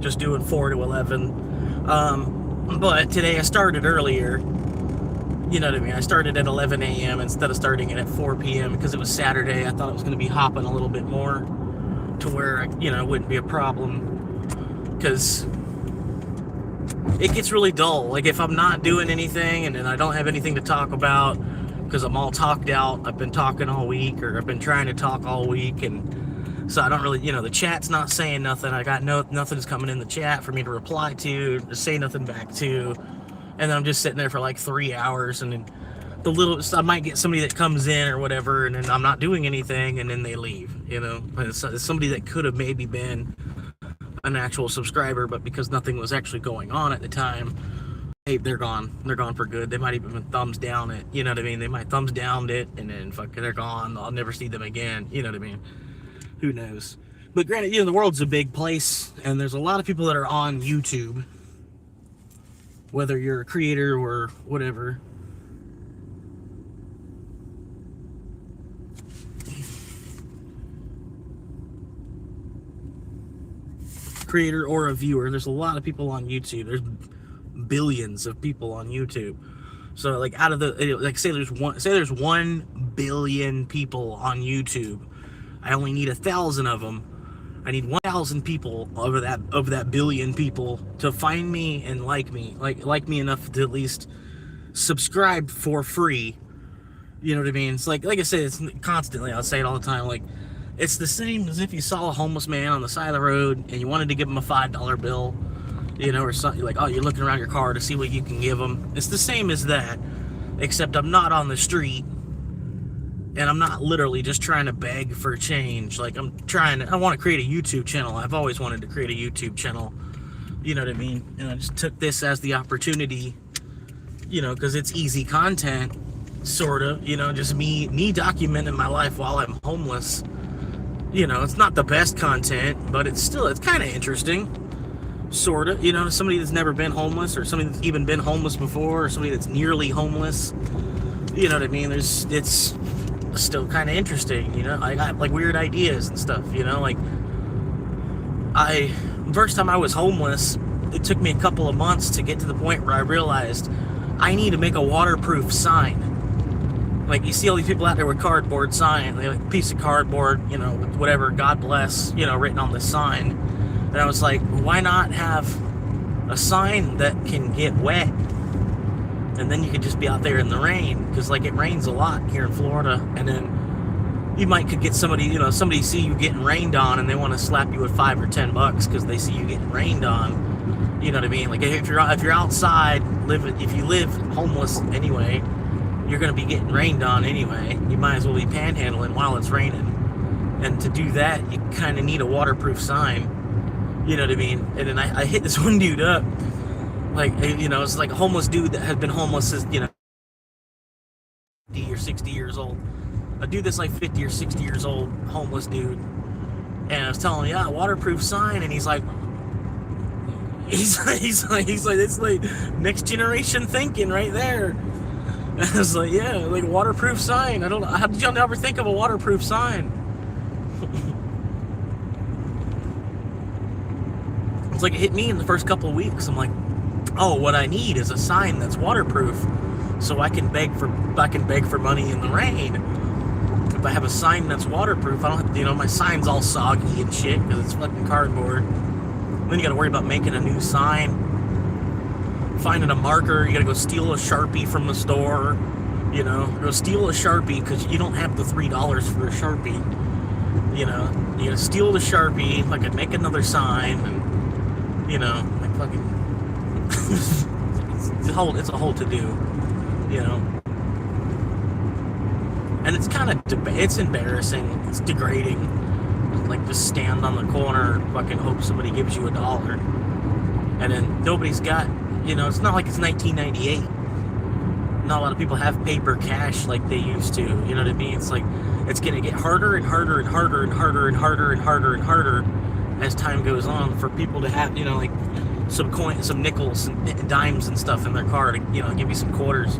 Just doing 4 to 11. But today I started earlier. You know what I mean? I started at 11 a.m. instead of starting it at 4 p.m. because it was Saturday. I thought it was going to be hopping a little bit more to where, you know, it wouldn't be a problem. Because it gets really dull. Like if I'm not doing anything and then I don't have anything to talk about because I'm all talked out. I've been talking all week, or I've been trying to talk all week, and so I don't really, you know, the chat's not saying nothing. I got nothing's coming in the chat for me to reply to say nothing back to. And then I'm just sitting there for like 3 hours, and then I might get somebody that comes in or whatever, and then I'm not doing anything, and then they leave, you know. It's somebody that could have maybe been an actual subscriber, but because nothing was actually going on at the time, hey, they're gone. They're gone for good. They might even thumbs down it, you know what I mean? They might thumbs down it, and then fucking they're gone. I'll never see them again, you know what I mean? Who knows? But granted, you know, the world's a big place, and there's a lot of people that are on YouTube, whether you're a creator or whatever. Creator or a viewer. There's a lot of people on YouTube. There's billions of people on YouTube. So like out of the, like say there's 1 billion people on YouTube. I only need 1,000 of them. I need 1,000 people over that billion people to find me and like me enough to at least subscribe for free. You know what I mean? It's like I said, it's constantly, I'll say it all the time, like it's the same as if you saw a homeless man on the side of the road and you wanted to give him a $5 bill, you know, or something, like, oh, you're looking around your car to see what you can give him. It's the same as that, except I'm not on the street. And I'm not literally just trying to beg for change. Like I want to create a YouTube channel. I've always wanted to create a YouTube channel. You know what I mean? And I just took this as the opportunity, you know, because it's easy content, sort of, you know, just me documenting my life while I'm homeless. You know, it's not the best content, but it's kind of interesting, sort of, you know, somebody that's never been homeless, or somebody that's even been homeless before, or somebody that's nearly homeless. You know what I mean? It's still kind of interesting, you know. I got like weird ideas and stuff, you know. Like first time I was homeless, it took me a couple of months to get to the point where I realized I need to make a waterproof sign. Like you see all these people out there with cardboard sign, like a piece of cardboard, you know, with whatever, God bless, you know, written on the sign. And I was like, why not have a sign that can get wet? And then you could just be out there in the rain, because like it rains a lot here in Florida, and then you could get somebody, you know, somebody see you getting rained on and they want to slap you with $5 or $10 because they see you getting rained on. You know what I mean? Like if you're outside, if you live homeless anyway, you're gonna be getting rained on anyway. You might as well be panhandling while it's raining. And to do that, you kind of need a waterproof sign. You know what I mean? And then I hit this one dude up. Like, you know, it's like a homeless dude that had been homeless since, you know, 50 or 60 years old. A dude that's like 50 or 60 years old, homeless dude. And I was telling him, yeah, waterproof sign. And he's like, it's like next generation thinking right there. I was like, yeah, like a waterproof sign. I don't know. How did y'all never think of a waterproof sign? It's like it hit me in the first couple of weeks. I'm like, oh, what I need is a sign that's waterproof, so I can beg for money in the rain. If I have a sign that's waterproof, I don't have to, my sign's all soggy and shit because it's fucking cardboard. Then you got to worry about making a new sign, finding a marker. You got to go steal a Sharpie from the store. Go steal a Sharpie because you don't have the $3 for a Sharpie. You got to steal the Sharpie. I could make another sign, and like fucking. it's a whole to do, and it's kind of it's embarrassing. It's degrading. Like just stand on the corner, fucking hope somebody gives you $1, and then nobody's got. It's not like it's 1998. Not a lot of people have paper cash like they used to. You know what I mean? It's like it's gonna get harder and harder and harder and harder and harder and harder and harder as time goes on for people to have like some coins, some nickels and dimes and stuff in their car to give you some quarters.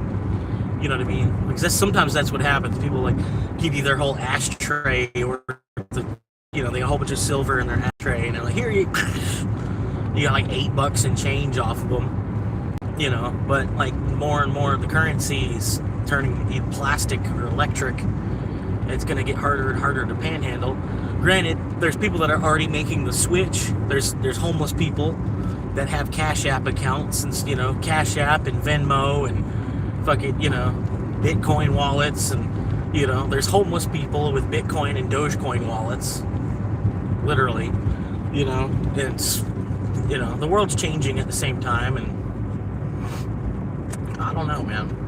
You know what I mean? Because sometimes that's what happens. People like give you their whole ashtray or they got a whole bunch of silver in their ashtray and they're like, here you got like $8 and change off of them. But like more and more of the currencies turning plastic or electric, it's going to get harder and harder to panhandle. Granted, there's people that are already making the switch. There's homeless people that have Cash App accounts and Cash App and Venmo and fucking Bitcoin wallets, and there's homeless people with Bitcoin and Dogecoin wallets. Literally, it's the world's changing at the same time, and I don't know, man.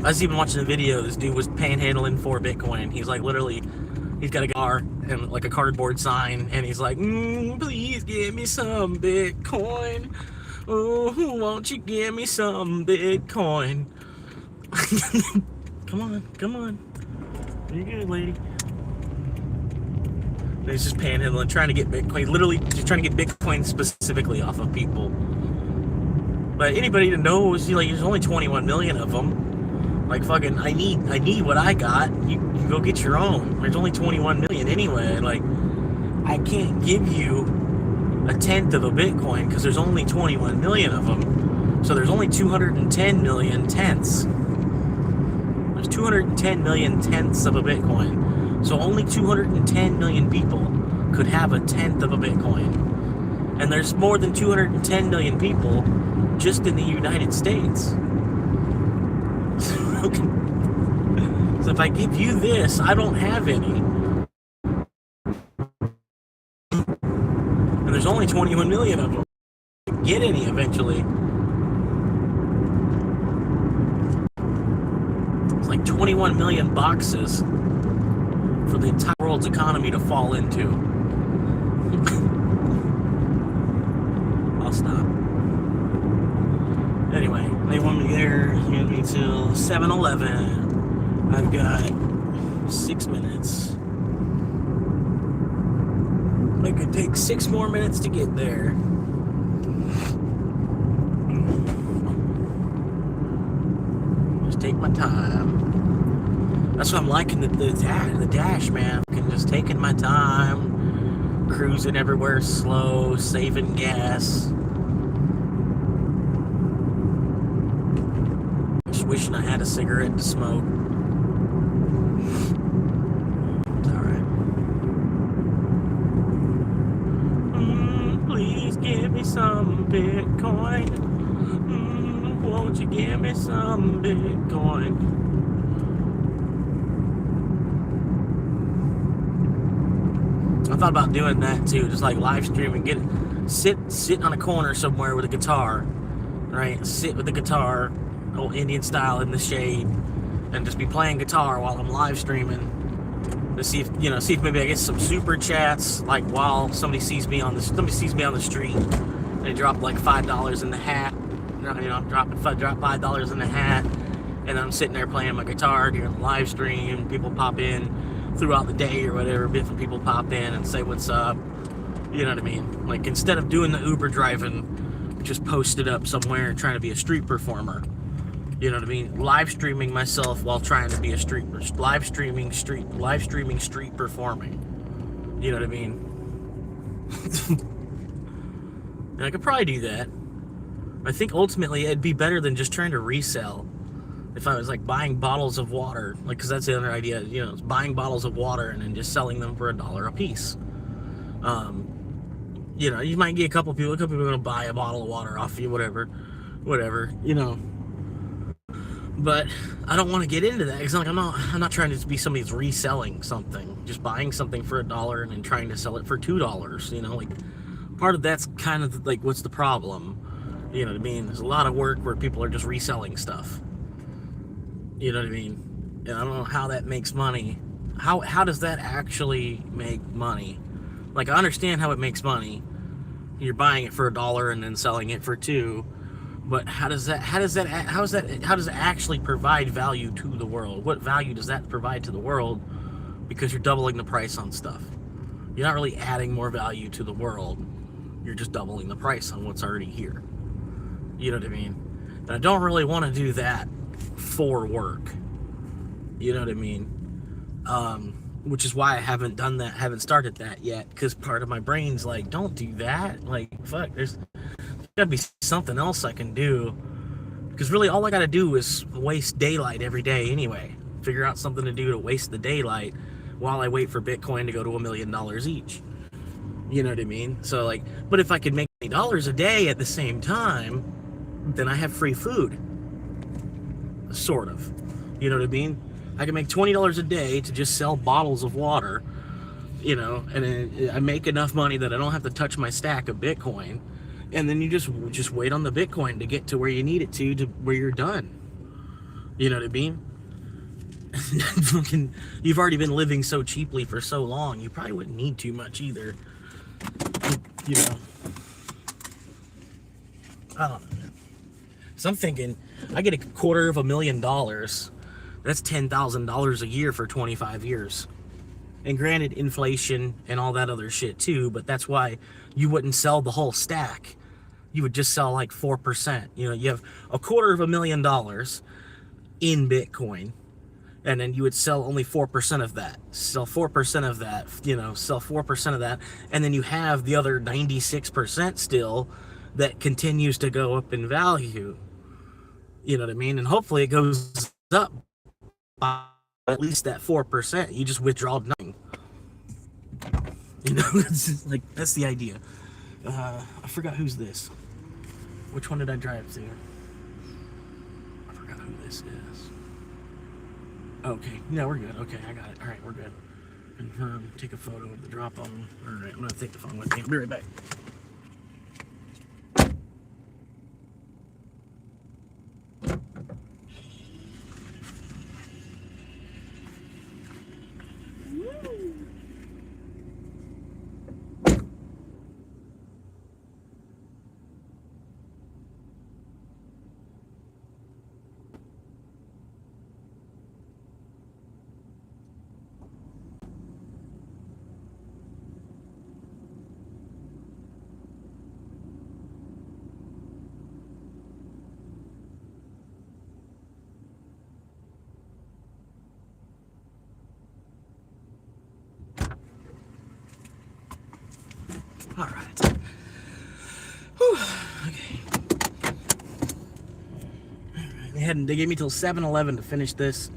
I was even watching a video. This dude was panhandling for Bitcoin. He's like, literally, he's got a car and like a cardboard sign, and he's like, please give me some Bitcoin. Oh, won't you give me some Bitcoin? Come on. You're good, lady. And he's just panhandling, trying to get Bitcoin. Literally, just trying to get Bitcoin specifically off of people. But anybody that knows, there's only 21 million of them. Like fucking, I need what I got. You go get your own. There's only 21 million anyway. Like, I can't give you a tenth of a Bitcoin because there's only 21 million of them. So there's only 210 million tenths. There's 210 million tenths of a Bitcoin. So only 210 million people could have a tenth of a Bitcoin. And there's more than 210 million people just in the United States. So if I give you this, I don't have any. And there's only 21 million of them. Get any eventually. It's like 21 million boxes for the entire world's economy to fall into. I'll stop. Anyway, they want me there, till 7-Eleven. I've got 6 minutes. It could take 6 more minutes to get there. Just take my time. That's what I'm liking the dash, man. I can just taking my time, cruising everywhere slow, saving gas. Just wishing I had a cigarette to smoke. It's alright. Please give me some Bitcoin. Won't you give me some Bitcoin? I thought about doing that too, just like live streaming, sit on a corner somewhere with a guitar, right? Sit with the guitar, old Indian style in the shade, and just be playing guitar while I'm live streaming to see if maybe I get some super chats, like while somebody sees me on the street, and they drop like $5 in the hat, drop $5 in the hat, and I'm sitting there playing my guitar during the live stream. People pop in throughout the day or whatever, different people pop in and say what's up, you know what I mean? Like, instead of doing the Uber driving just posted up somewhere and trying to be a street performer. You know what I mean? Live streaming myself while trying to be a live streaming street performing. You know what I mean? And I could probably do that. I think ultimately it'd be better than just trying to resell. If I was like buying bottles of water, like, because that's the other idea, you know, buying bottles of water and then just selling them for $1 a piece. You know, you might get a couple people are going to buy a bottle of water off you, whatever, you know. But I don't want to get into that because I'm not trying to be somebody that's reselling something, just buying something for $1 and then trying to sell it for $2. You know, like part of that's kind of like what's the problem. You know what I mean? There's a lot of work where people are just reselling stuff. You know what I mean? And I don't know how that makes money. How does that actually make money? Like, I understand how it makes money. You're buying it for $1 and then selling it for $2. But how does it actually provide value to the world? What value does that provide to the world? Because you're doubling the price on stuff. You're not really adding more value to the world. You're just doubling the price on what's already here. You know what I mean? And I don't really want to do that for work. You know what I mean? Which is why I haven't done that, haven't started that yet, because part of my brain's like, don't do that. Like, fuck, there's gotta be something else I can do. Because really all I gotta do is waste daylight every day anyway. Figure out something to do to waste the daylight while I wait for Bitcoin to go to $1 million each. You know what I mean? So like, but if I could make $20 a day at the same time, then I have free food. Sort of. You know what I mean? I can make $20 a day to just sell bottles of water, you know, and I make enough money that I don't have to touch my stack of Bitcoin. And then you just wait on the Bitcoin to get to where you need it to where you're done. You know what I mean? You've already been living so cheaply for so long, you probably wouldn't need too much either. You know. I don't know. So I'm thinking, I get $250,000. That's $10,000 a year for 25 years. And granted, inflation and all that other shit too, but that's why you wouldn't sell the whole stack. You would just sell like 4%. You know, you have $250,000 in Bitcoin, and then you would sell only 4% of that. Sell 4% of that, you know, sell 4% of that, and then you have the other 96% still that continues to go up in value. You know what I mean? And hopefully it goes up by at least that 4%. You just withdraw nothing. You know, it's just like, that's the idea. I forgot who's this. Which one did I drive to? I forgot who this is. Okay, yeah, we're good. Okay, I got it. All right, we're good. Confirm. Take a photo of the drop on. All right, I'm gonna take the phone with me. I'll be right back. All right. Whew. Okay. All right. They gave me till 7:11 to finish this,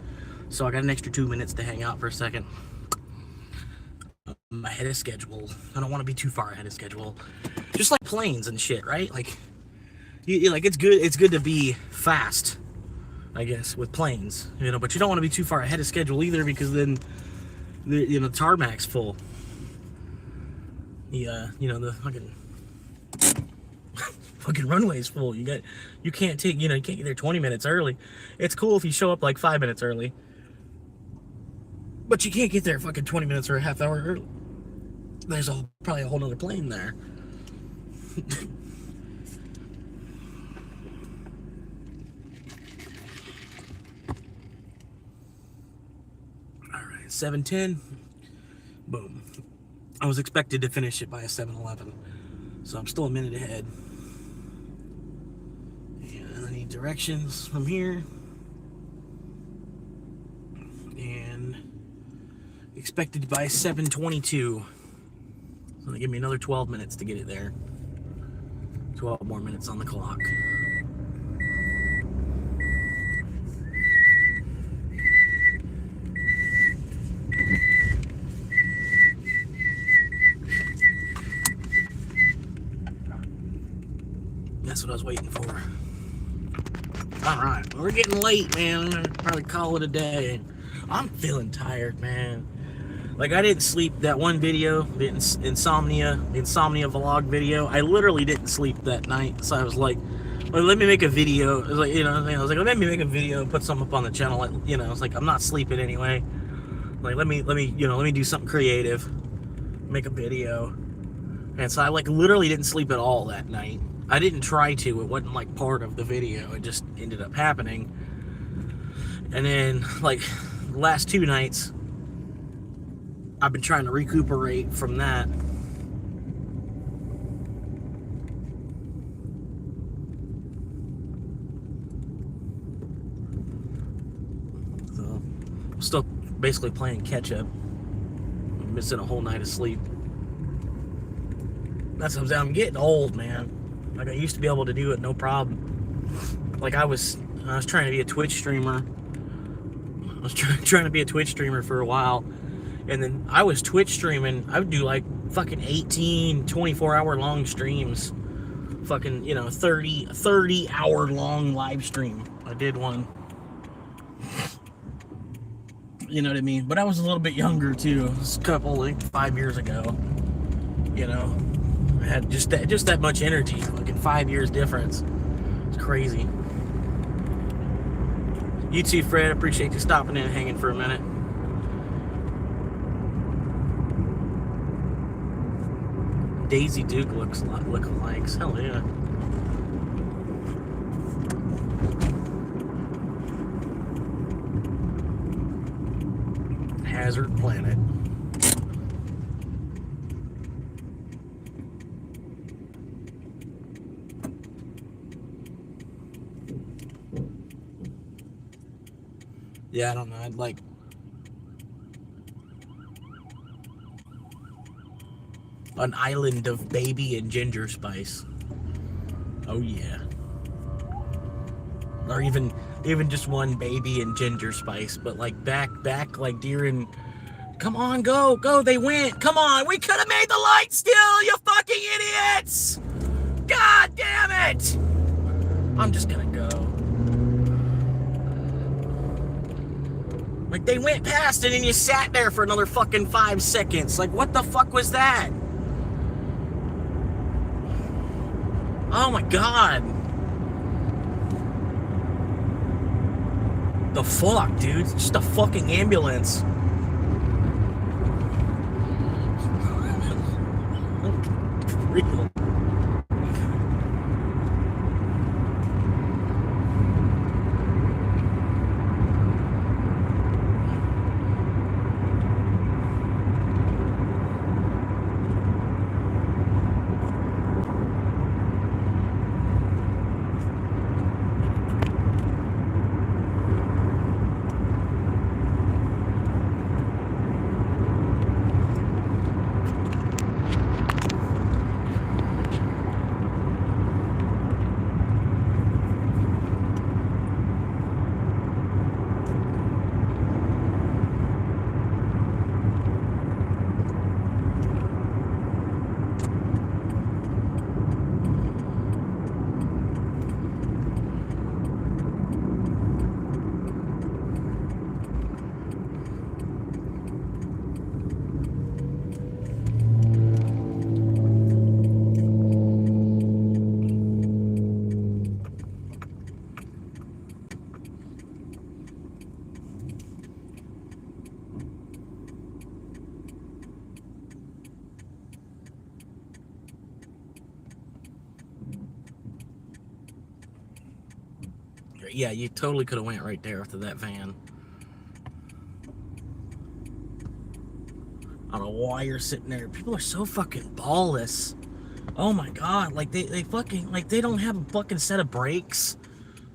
so I got an extra 2 minutes to hang out for a second. I'm ahead of schedule. I don't want to be too far ahead of schedule. Just like planes and shit, right? Like, like it's good to be fast, I guess, with planes, you know. But you don't want to be too far ahead of schedule either, because then the tarmac's full. You know, the fucking runway's full. You can't get there 20 minutes early. It's cool if you show up like 5 minutes early, but you can't get there fucking 20 minutes or a half hour early. There's probably a whole nother plane there. All right, 7:10. Boom. I was expected to finish it by a 7:11, so I'm still a minute ahead. see directions from here. And expected by 7:22. So they give me another 12 minutes to get it there. 12 more minutes on the clock. That's what I was waiting for. Alright, we're getting late, man. I'm gonna probably call it a day. I'm feeling tired, man. Like, I didn't sleep that one video, the insomnia vlog video. I literally didn't sleep that night. So I was like, well, let me make a video. I was like, let me make a video and put something up on the channel. Like, I was like, I'm not sleeping anyway. Like, let me do something creative. Make a video. And so I, like, literally didn't sleep at all that night. I didn't try to. It wasn't, like, part of the video. It just ended up happening. And then, like, the last 2 nights, I've been trying to recuperate from that. So, I'm still basically playing catch up. I'm missing a whole night of sleep. That's what I'm getting old, man. Like, I used to be able to do it no problem. Like, I was trying to be a Twitch streamer. I was trying to be a Twitch streamer for a while. And then I was Twitch streaming. I would do like fucking 18, 24-hour long streams. Fucking, 30-hour long live stream. I did one. You know what I mean? But I was a little bit younger too. It was a couple, like 5 years ago. I had just that much energy. Like in 5 years difference. It's crazy. You too, Fred. Appreciate you stopping in and hanging for a minute. Daisy Duke looks a lot lookalikes. Hell yeah. Hazard Planet. Yeah, I don't know. I'd like an island of baby and ginger spice. Oh yeah. Or even just one baby and ginger spice, but like back like during. Come on, go, they went. Come on, we could have made the light still, you fucking idiots! God damn it! I'm just gonna go. Like, they went past it and you sat there for another fucking 5 seconds. Like, what the fuck was that? Oh my god. The fuck, dude? It's just a fucking ambulance. Real. Yeah, you totally could have went right there after that van. I don't know why you're sitting there. People are so fucking ballless. Oh my god, like they fucking, like they don't have a fucking set of brakes.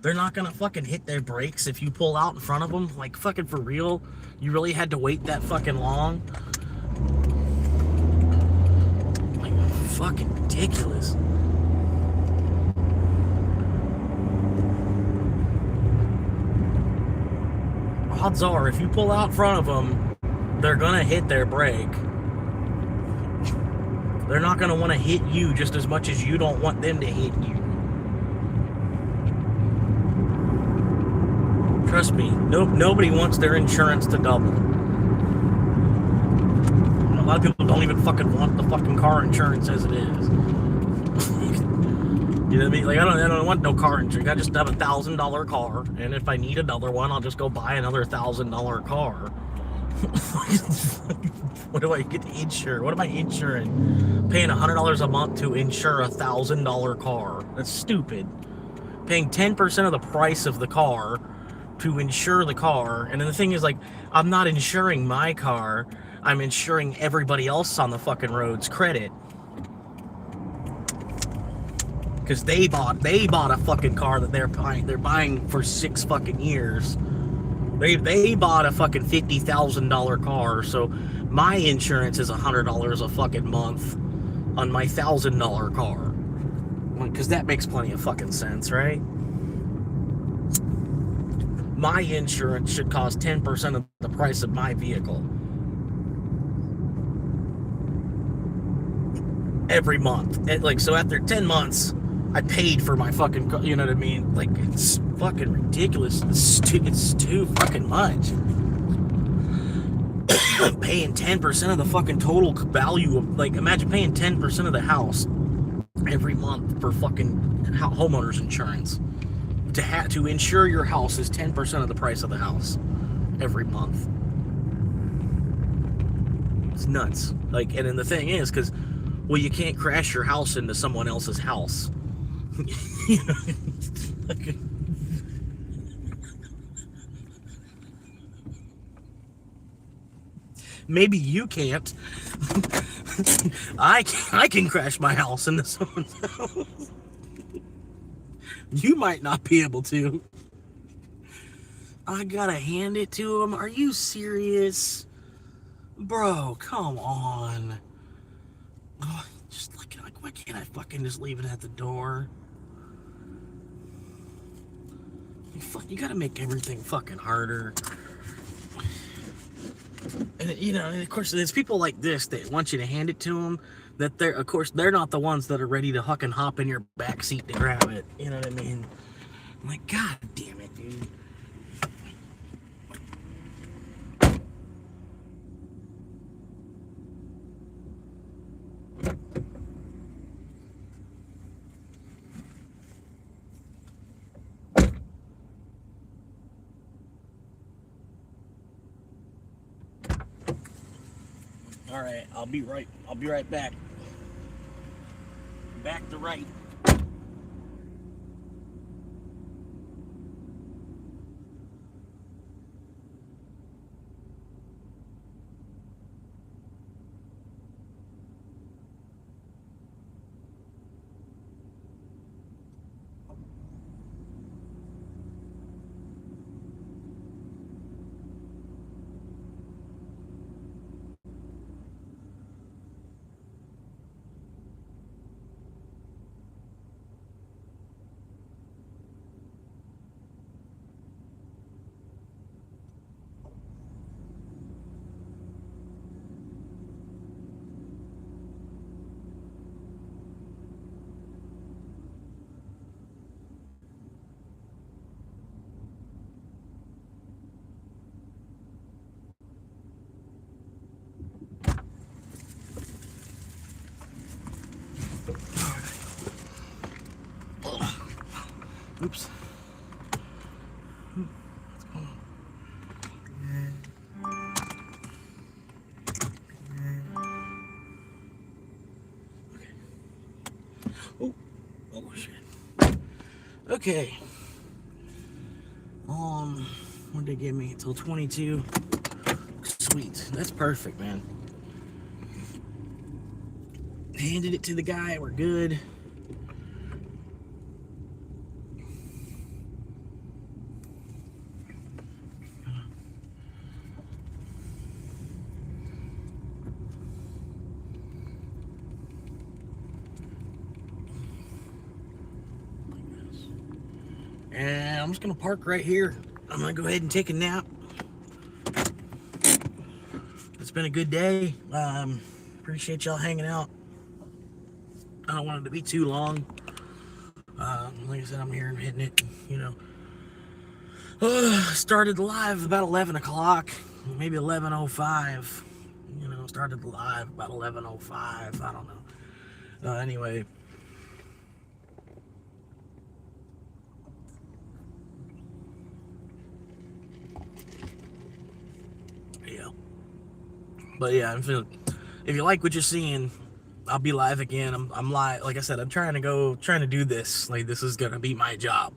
They're not gonna fucking hit their brakes if you pull out in front of them. Like, fucking for real? You really had to wait that fucking long? Like, fucking ridiculous. Odds are, if you pull out in front of them, they're gonna hit their brake. They're not gonna want to hit you just as much as you don't want them to hit you. Trust me, nobody wants their insurance to double. A lot of people don't even fucking want the fucking car insurance as it is. You know what I mean? Like, I don't want no car insurance. I just have $1,000 car, and if I need another one, I'll just go buy another $1,000 car. What do I get to insure? What am I insuring? Paying $100 a month to insure a $1,000 car. That's stupid. Paying 10% of the price of the car to insure the car. And then the thing is, like, I'm not insuring my car. I'm insuring everybody else on the fucking road's credit. Because they bought a fucking car that they're buying for 6 fucking years. They bought a fucking $50,000 car, so my insurance is $100 a fucking month on my $1,000 car. Because that makes plenty of fucking sense, right? My insurance should cost 10% of the price of my vehicle every month. So after 10 months, I paid for my fucking, you know what I mean? Like, it's fucking ridiculous. It's too fucking much. Paying 10% of the fucking total value of, like, imagine paying 10% of the house every month for fucking homeowner's insurance. To insure your house is 10% of the price of the house every month. It's nuts. Like, and then the thing is, because, well, you can't crash your house into someone else's house. You know, maybe you can't. I can crash my house into someone's house. You might not be able to. I gotta hand it to him. Are you serious? Bro, come on. Oh, just like, why can't I fucking just leave it at the door? You gotta make everything fucking harder. And, you know, and of course, there's people like this that want you to hand it to them, that of course, they're not the ones that are ready to fucking hop in your back seat to grab it. You know what I mean? I'm like, God damn it, dude. All right, I'll be right back. Back to right. Oops. What's going on? Okay. Oh shit. Okay. What did they give me? Until 22. Sweet. That's perfect, man. Handed it to the guy. We're good. I'm just gonna park right here. I'm gonna go ahead and take a nap. It's been a good day. Appreciate y'all hanging out. I don't want it to be too long. Like I said, I'm here and hitting it, you know. Started live about 11 o'clock, maybe 11:05. You know, started live about 11:05. I don't know. Anyway. Yeah. But yeah, I'm feeling. If you like what you're seeing, I'll be live again. I'm live. Like I said, I'm trying to do this. Like, this is gonna be my job.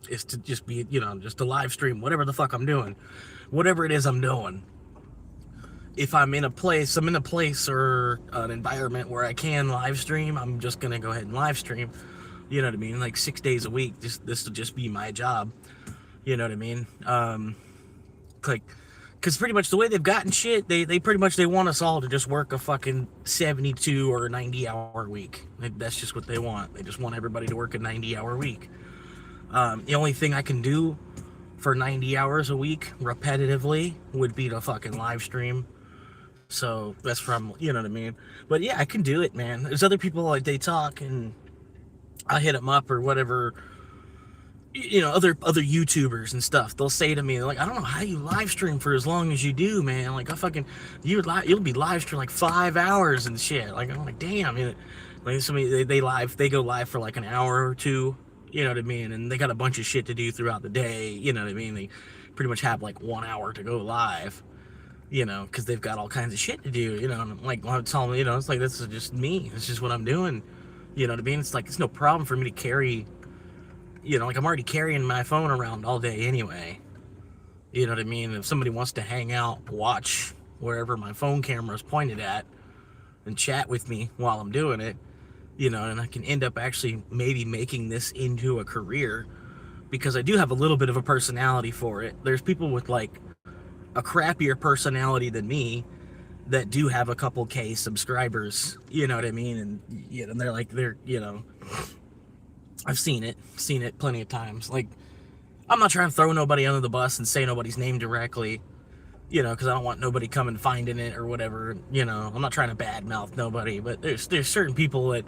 Is to just be, you know, just to live stream whatever the fuck I'm doing, whatever it is I'm doing. If I'm in a place or an environment where I can live stream, I'm just gonna go ahead and live stream. You know what I mean? Like 6 days a week. This will just be my job. You know what I mean? Like, because pretty much the way they've gotten shit, they pretty much they want us all to just work a fucking 72 or 90-hour week. That's just what they want. They just want everybody to work a 90-hour week. The only thing I can do for 90 hours a week repetitively would be to fucking live stream. So that's from, you know what I mean? But yeah, I can do it, man. There's other people, like, they talk and I hit them up or whatever. You know, other YouTubers and stuff, they'll say to me, like, I don't know how you live stream for as long as you do, man. Like, you'll be live stream like 5 hours and shit. Like, I'm like, damn. You know, like, somebody, they go live for like an hour or two. You know what I mean? And they got a bunch of shit to do throughout the day. You know what I mean? They pretty much have like 1 hour to go live, you know, because they've got all kinds of shit to do, you know. And like, I'm telling them, you know, it's like, this is just me. It's just what I'm doing. You know what I mean? It's like, it's no problem for me to carry, you know, like, I'm already carrying my phone around all day anyway. You know what I mean? If somebody wants to hang out, watch wherever my phone camera is pointed at and chat with me while I'm doing it, you know, and I can end up actually maybe making this into a career because I do have a little bit of a personality for it. There's people with like a crappier personality than me that do have a couple K subscribers, you know what I mean? And, you know, they're, you know, I've seen it plenty of times. Like, I'm not trying to throw nobody under the bus and say nobody's name directly, you know, because I don't want nobody coming finding it or whatever, you know. I'm not trying to badmouth nobody, but there's certain people that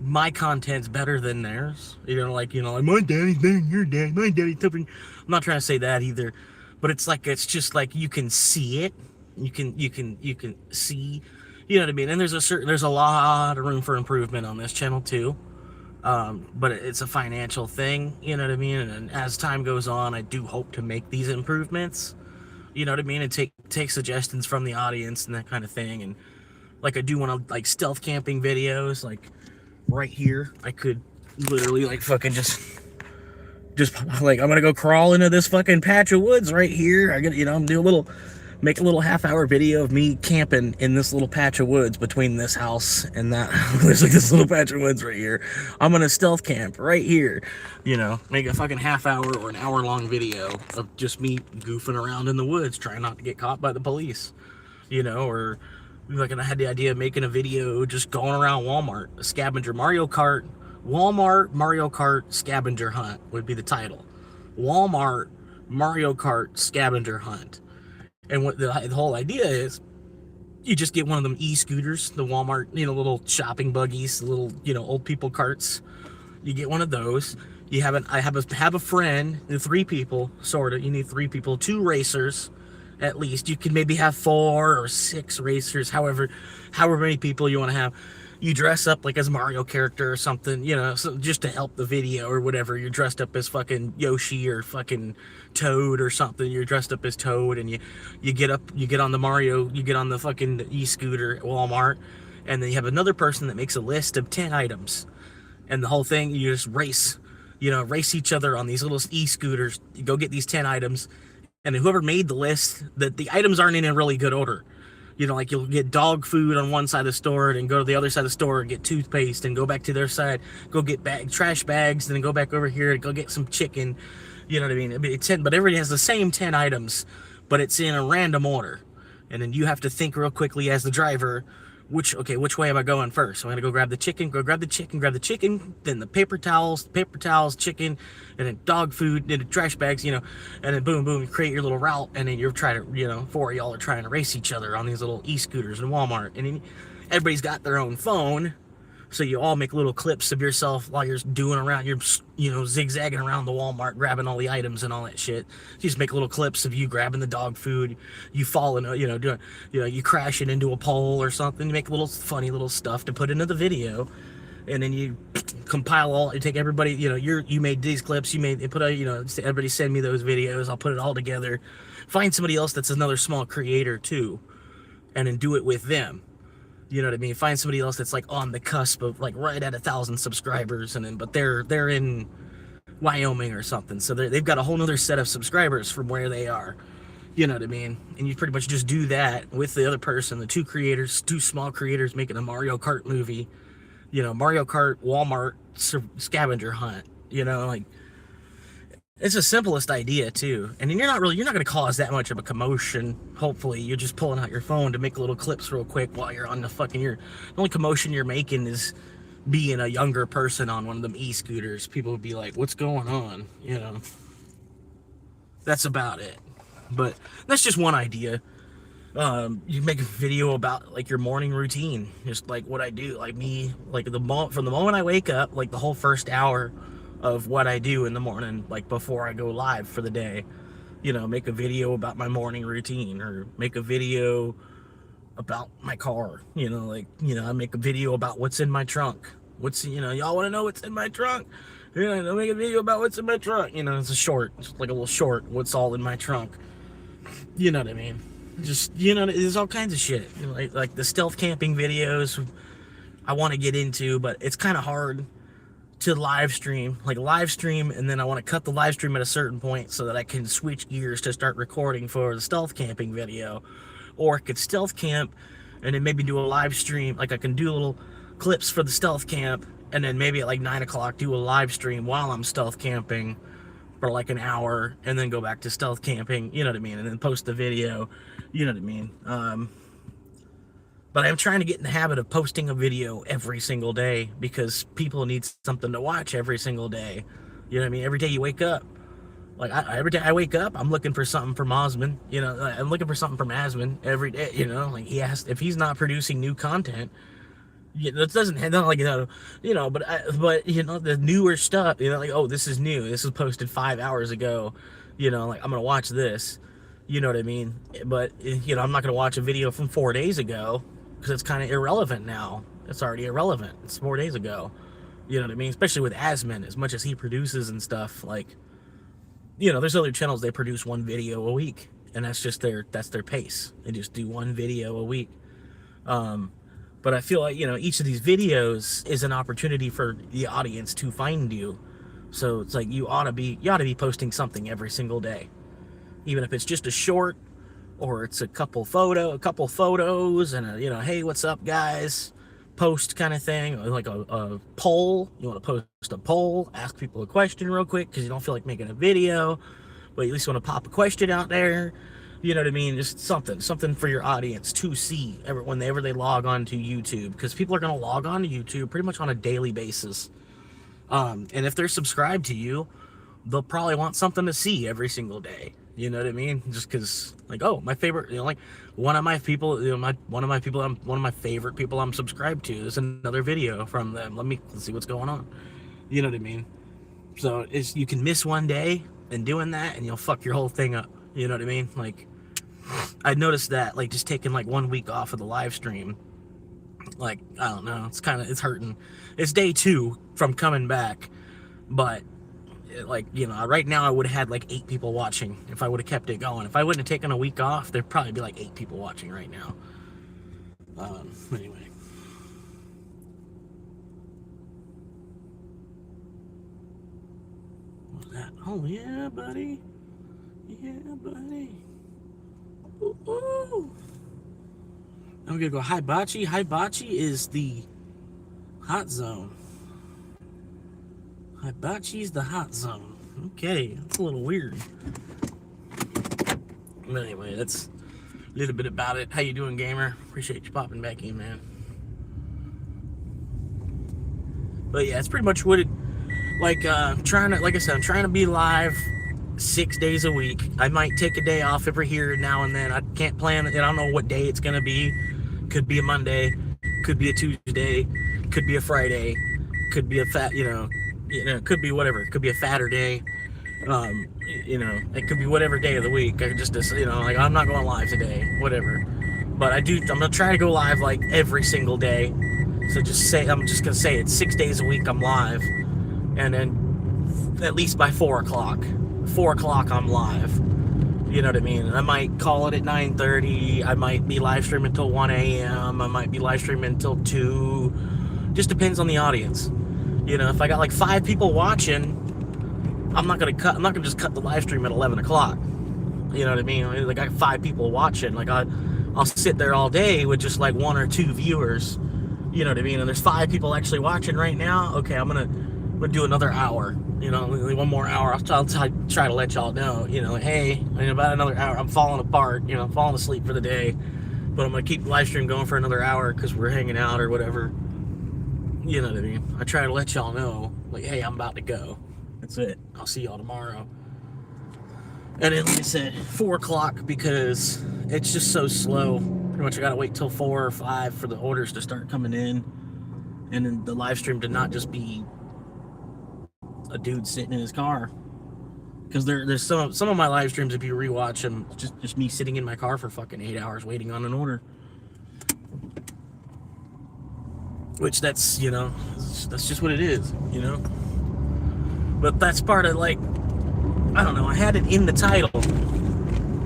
my content's better than theirs, you know, like my daddy's better than your dad, my daddy's tougher. I'm not trying to say that either, but it's just like you can see it, you can see, you know what I mean. And there's a lot of room for improvement on this channel too, but it's a financial thing, you know what I mean. And as time goes on, I do hope to make these improvements, you know what I mean, and take suggestions from the audience and that kind of thing. And like, I do want to, like, stealth camping videos, like right here. I could literally, like, fucking just like, I'm gonna go crawl into this fucking patch of woods right here. I get, you know, make a little half-hour video of me camping in this little patch of woods between this house and that. There's like this little patch of woods right here. I'm gonna stealth camp right here, you know, make a fucking half-hour or an hour-long video of just me goofing around in the woods, trying not to get caught by the police, you know. Or like, I had the idea of making a video just going around Walmart, a scavenger Walmart Mario Kart scavenger hunt would be the title. Walmart Mario Kart scavenger hunt. And what the whole idea is, you just get one of them e-scooters, the Walmart, you know, little shopping buggies, little, you know, old people carts. You get one of those. I have a friend, 3 people, sort of. You need 3 people, 2 racers, at least. You can maybe have 4 or 6 racers, however many people you want to have. You dress up like as a Mario character or something, you know, so just to help the video or whatever. You're dressed up as fucking Yoshi or fucking Toad or something. You're dressed up as Toad, and you get on the fucking e-scooter at Walmart, and then you have another person that makes a list of 10 items, and the whole thing, you just race each other on these little e-scooters. You go get these 10 items, and whoever made the list, that the items aren't in a really good order. You know, like, you'll get dog food on one side of the store, and go to the other side of the store and get toothpaste, and go back to their side, go get trash bags, and then go back over here and go get some chicken. You know what I mean? But everybody has the same 10 items, but it's in a random order. And then you have to think real quickly as the driver, which way am I going first? So I'm gonna go grab the chicken, grab the chicken, then the paper towels, chicken, and then dog food, then the trash bags, and then boom, you create your little route, and then you're trying to, 4 of y'all are trying to race each other on these little e-scooters in Walmart, and then everybody's got their own phone, so you all make little clips of yourself while you're doing around, you're, zigzagging around the Walmart, grabbing all the items and all that shit. You just make little clips of you grabbing the dog food, you falling, doing, you crashing into a pole or something. You make little funny little stuff to put into the video, and then you compile you take everybody, you made these clips, put out, everybody send me those videos, I'll put it all together, find somebody else that's another small creator too, and then do it with them. You know what I mean? Find somebody else that's like on the cusp of like right at 1,000 subscribers, and then but they're in Wyoming or something, so they've got a whole nother set of subscribers from where they are. You know what I mean? And you pretty much just do that with the other person, the two small creators making a Mario Kart movie. Mario Kart Walmart scavenger hunt. Like, it's the simplest idea too, and then you're not going to cause that much of a commotion. Hopefully, you're just pulling out your phone to make little clips real quick while you're on the only commotion you're making is being a younger person on one of them e-scooters. People would be like, "What's going on?" That's about it. But that's just one idea. You make a video about like your morning routine, just like what I do, like me, like from the moment I wake up, like the whole first hour of what I do in the morning, like before I go live for the day. Make a video about my morning routine, or make a video about my car. I make a video about what's in my trunk. Y'all want to know what's in my trunk? I make a video about what's in my trunk. It's a short, it's like a little short, what's all in my trunk. You know what I mean? Just, there's all kinds of shit. Like the stealth camping videos I want to get into, but it's kind of hard to live stream, and then I want to cut the live stream at a certain point so that I can switch gears to start recording for the stealth camping video. Or I could stealth camp and then maybe do a live stream, like I can do little clips for the stealth camp, and then maybe at like 9 o'clock do a live stream while I'm stealth camping for like an hour, and then go back to stealth camping, you know what I mean, and then post the video, you know what I mean. But I'm trying to get in the habit of posting a video every single day, because people need something to watch every single day. You know what I mean? Every day you wake up. Like, every day I wake up, I'm looking for something from Osman. I'm looking for something from Asman every day, Like, he has, if he's not producing new content, it doesn't, not like, but the newer stuff, like, oh, this is new. This was posted 5 hours ago. Like, I'm going to watch this. You know what I mean? But, I'm not going to watch a video from 4 days ago, because it's kind of irrelevant now. It's already irrelevant. It's 4 days ago. You know what I mean? Especially with Asman, as much as he produces and stuff, like, there's other channels, they produce one video a week, and that's just their pace. They just do one video a week. But I feel like, each of these videos is an opportunity for the audience to find you. So it's like you ought to be posting something every single day. Even if it's just a short, or it's a couple photos and a, hey, what's up, guys, post kind of thing, or like a poll. You want to post a poll, ask people a question real quick because you don't feel like making a video, but at least want to pop a question out there. You know what I mean? Just something for your audience to see whenever they log on to YouTube, because people are going to log on to YouTube pretty much on a daily basis. And if they're subscribed to you, they'll probably want something to see every single day. You know what I mean? Just because, like, oh, my favorite, like one of my favorite people I'm subscribed to is another video from them. Let's see what's going on. You know what I mean? So you can miss one day and doing that, and you'll fuck your whole thing up. You know what I mean? Like, I noticed that, like, just taking like 1 week off of the live stream, like, I don't know, it's hurting. It's day 2 from coming back, but like, right now I would have had like 8 people watching if I would have kept it going. If I wouldn't have taken a week off, there'd probably be like 8 people watching right now. Anyway. What's that? Oh yeah, buddy. Yeah, buddy. Ooh. I'm gonna go Hibachi. Hibachi is the hot zone. Hibachi's the hot zone. Okay, that's a little weird. But anyway, that's a little bit about it. How you doing, gamer? Appreciate you popping back in, man. But yeah, it's pretty much what it, like, trying to, like I said, I'm trying to be live 6 days a week. I might take a day off every here now and then. I can't plan it. I don't know what day it's going to be. Could be a Monday, could be a Tuesday, could be a Friday, could be a could be whatever. It could be a fatter day. It could be whatever day of the week. I just, like, I'm not going live today, whatever. But I'm gonna try to go live like every single day. So I'm just gonna say it's 6 days a week I'm live, and then at least by 4 o'clock. 4 o'clock I'm live. You know what I mean? I might call it at 9:30. I might be live streaming until 1 a.m. I might be live streaming until 2. Just depends on the audience. If I got like 5 people watching, I'm not gonna just cut the live stream at 11 o'clock. You know what I mean? Like, I got 5 people watching. Like, I'll sit there all day with just like 1 or 2 viewers. You know what I mean? And there's 5 people actually watching right now. Okay, I'm gonna do another hour. One more hour. I'll try to let y'all know. Hey, in about another hour, I'm falling apart. I'm falling asleep for the day. But I'm gonna keep the live stream going for another hour because we're hanging out or whatever. You know what I mean? I try to let y'all know, like, hey, I'm about to go. That's it. I'll see y'all tomorrow. And then, like I said, 4 o'clock because it's just so slow. Pretty much I gotta wait till 4 or 5 for the orders to start coming in. And then the live stream to not just be a dude sitting in his car. Because there's some of my live streams, if you rewatch them, just me sitting in my car for fucking 8 hours waiting on an order. Which that's just what it is, But that's part of, like, I don't know, I had it in the title.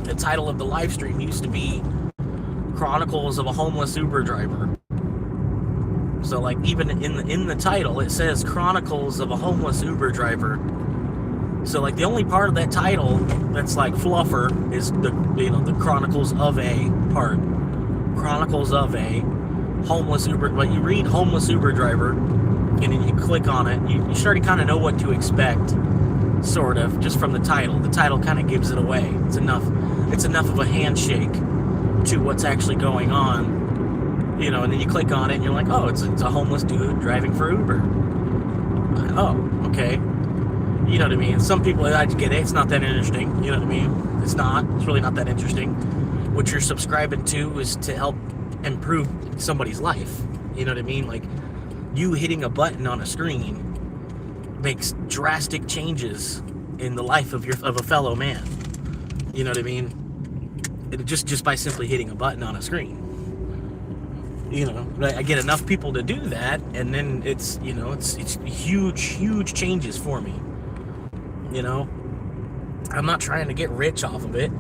The title of the live stream used to be Chronicles of a Homeless Uber Driver. So, like, even in the title, it says Chronicles of a Homeless Uber Driver. So, like, the only part of that title that's, like, fluffer is the Chronicles of a part. Chronicles of a Homeless Uber, but you read Homeless Uber Driver, and then you click on it, you start to kind of know what to expect, sort of, just from the title. The title kind of gives it away. It's enough of a handshake to what's actually going on, and then you click on it, and you're like, oh, it's a homeless dude driving for Uber. Oh, okay. You know what I mean? Some people, I get it, it's not that interesting, you know what I mean? It's really not that interesting. What you're subscribing to is to help improve somebody's life. You know what I mean? Like, you hitting a button on a screen makes drastic changes in the life of a fellow man. You know what I mean? Just by simply hitting a button on a screen. I get enough people to do that, and then it's huge changes for me. I'm not trying to get rich off of it.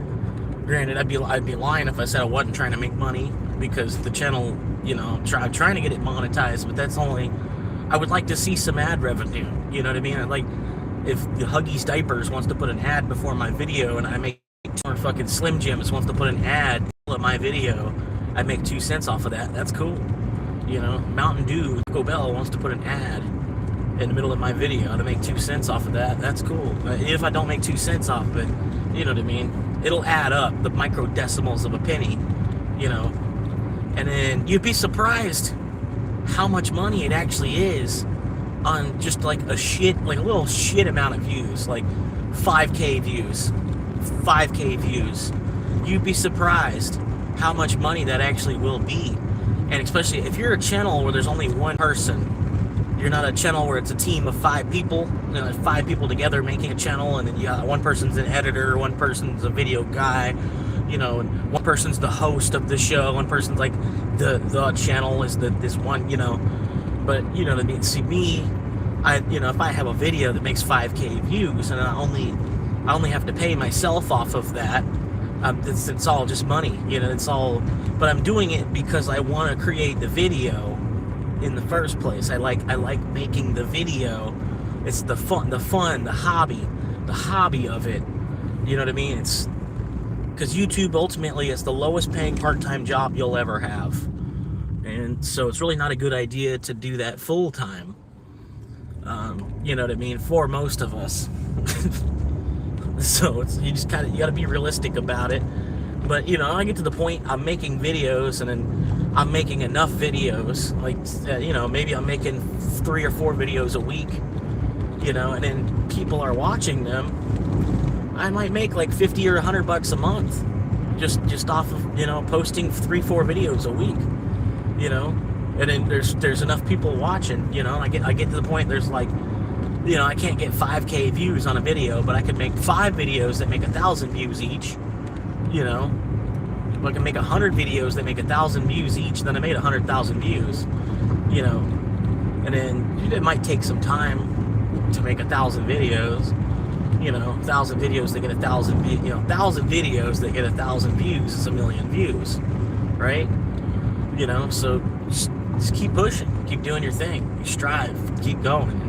Granted, I'd be lying if I said I wasn't trying to make money, because the channel, I'm trying to get it monetized, but that's only, I would like to see some ad revenue, you know what I mean? Like, if the Huggies Diapers wants to put an ad before my video, and I make, or fucking Slim Jims wants to put an ad in my video, I make 2 cents off of that, that's cool. Mountain Dew, Taco Bell wants to put an ad in the middle of my video to make 2 cents off of that, that's cool. If I don't make 2 cents off of it, you know what I mean? It'll add up, the microdecimals of a penny, and then you'd be surprised how much money it actually is on just like a little shit amount of views, like 5K views. You'd be surprised how much money that actually will be. And especially if you're a channel where there's only one person, you're not a channel where it's a team of 5 people, 5 people together making a channel, and then you got one person's an editor, one person's a video guy, and one person's the host of the show, one person's like the channel is this one, but what I mean? See, me, if I have a video that makes 5K views, and I only have to pay myself off of that, it's all just money, it's all, but I'm doing it because I want to create the video in the first place. I like making the video. It's the fun, the hobby of it. You know what I mean? It's because YouTube ultimately is the lowest paying part-time job you'll ever have, and so it's really not a good idea to do that full-time. You know what I mean? For most of us. So you got to be realistic about it. But I get to the point I'm making videos, and then I'm making enough videos, like, you know, maybe I'm making 3 or 4 videos a week, you know, and then people are watching them, I might make like 50 or $100 a month just off of, you know, posting 3-4 videos a week, you know, and then there's enough people watching, you know. I get to the point, there's like, you know, I can't get 5K views on a video, but I could make 5 videos that make 1,000 views each, you know. I can make 100 videos that make 1,000 views each, then I made 100,000 views, you know. And then it might take some time to make 1,000 videos, you know. 1,000 videos that get 1,000, you know, 1,000 videos that get 1,000 views is 1,000,000 views, right? You know, so just keep pushing, keep doing your thing, you strive, keep going.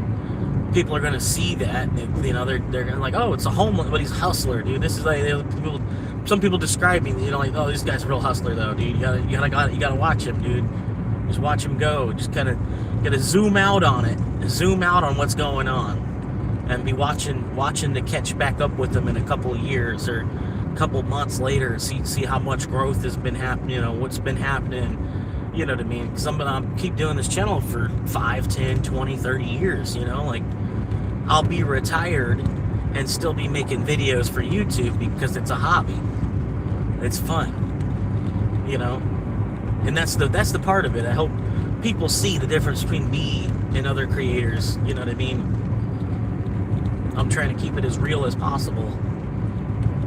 People are gonna see that, and, you know, they're gonna like, oh, it's a homeless, but he's a hustler, dude. This is like, people, some people describe me, you know, like, oh, this guy's a real hustler, though, dude. You gotta watch him, dude. Just watch him go. Just kind of gotta zoom out on it, zoom out on what's going on, and be watching to catch back up with him in a couple of years or a couple months later. See how much growth has been happening. You know, what's been happening. You know what I mean? Because I'm gonna keep doing this channel for 5, 10, 20, 30 years. You know, like, I'll be retired and still be making videos for YouTube because it's a hobby. It's fun, you know, and that's the part of it. I hope people see the difference between me and other creators. You know what I mean? I'm trying to keep it as real as possible.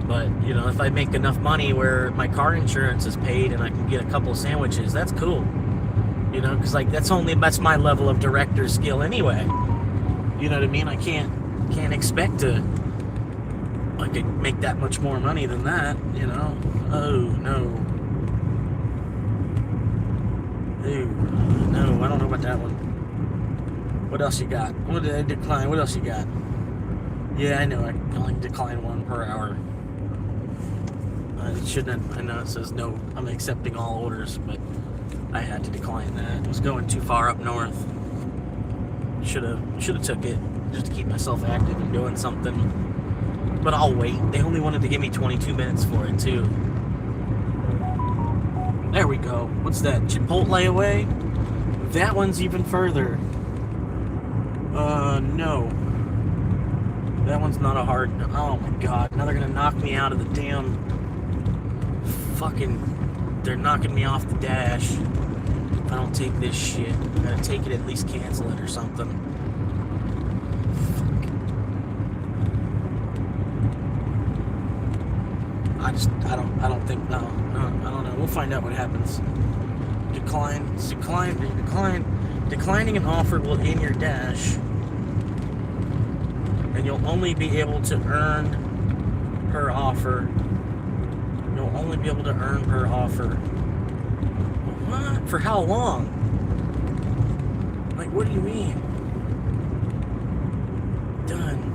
But, you know, if I make enough money where my car insurance is paid and I can get a couple of sandwiches, that's cool. You know, because, like, that's my level of director skill anyway. You know what I mean? I can't expect to, like, make that much more money than that, you know? Oh, no. Ooh, no, I don't know about that one. What else you got? What did I decline? What else you got? Yeah, I know, I can only decline 1 per hour. I shouldn't. I know it says no, I'm accepting all orders, but I had to decline that. It was going too far up north. Should have took it just to keep myself active and doing something. But I'll wait. They only wanted to give me 22 minutes for it too. There we go. What's that? Chipotle away? That one's even further. No. That one's not a hard. Oh my god! Now they're gonna knock me out of the damn. Fucking, they're knocking me off the dash. If I don't take this shit, I gotta take it, at least cancel it or something. I don't think, no, I don't know. We'll find out what happens. Declining an offer will end your dash, and you'll only be able to earn per offer. You'll only be able to earn per offer. What? For how long? Like, what do you mean? Done.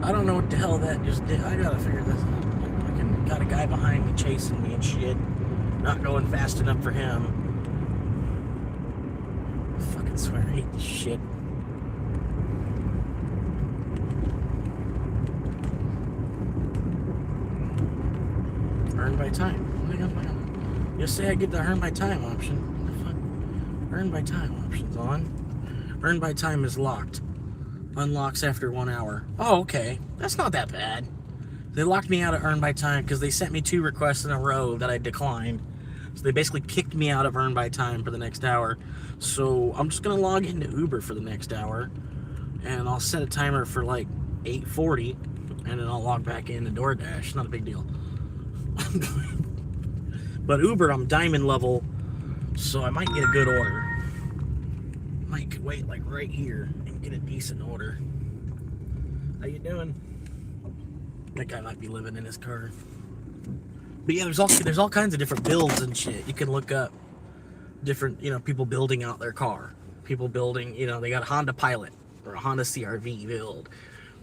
I don't know what the hell that just did. I gotta figure this out. I got a guy behind me chasing me and shit. Not going fast enough for him. I fucking swear, I hate this shit. Earn by time. You'll say I get the earn by time option. What the fuck? Earn by time option's on. Earn by time is locked. Unlocks after 1 hour. Oh, okay. That's not that bad. They locked me out of earn by time because they sent me 2 requests in a row that I declined. So they basically kicked me out of earn by time for the next hour. So I'm just gonna log into Uber for the next hour, and I'll set a timer for like 8:40, and then I'll log back into DoorDash. Not a big deal. But Uber, I'm diamond level, so I might get a good order. Might wait like right here and get a decent order. How you doing? That guy might be living in his car. But yeah, there's all kinds of different builds and shit. You can look up different, you know, people building out their car. People building, you know, they got a Honda Pilot or a Honda CR-V build,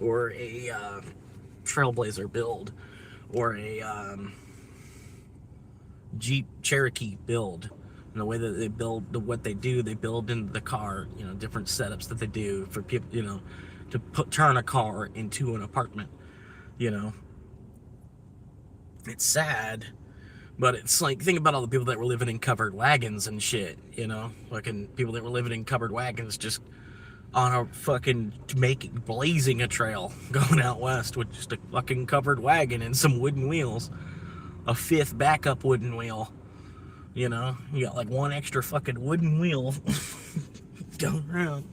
or a Trailblazer build, or a Jeep Cherokee build. And the way that they build, what they do, they build into the car, you know, different setups that they do for people, you know, to turn a car into an apartment, you know. It's sad, But it's like, think about all the people that were living in covered wagons and shit, you know? Fucking people that were living in covered wagons just on a fucking blazing a trail going out west with just a fucking covered wagon and some wooden wheels. A fifth backup wooden wheel. You know? You got like one extra fucking wooden wheel going around.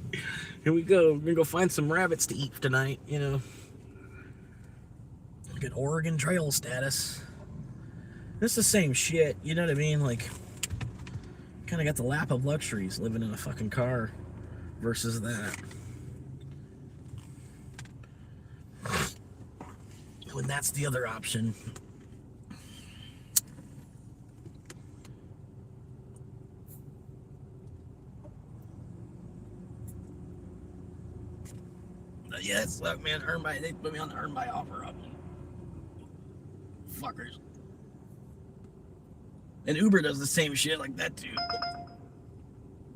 Here we go. We're gonna go find some rabbits to eat tonight, you know? Look at Oregon Trail status. It's the same shit, you know what I mean? Like, kind of got the lap of luxuries living in a fucking car versus that. When that's the other option. But yeah, it sucked, man. They put me on the earn by offer up. Fuckers. And Uber does the same shit like that too.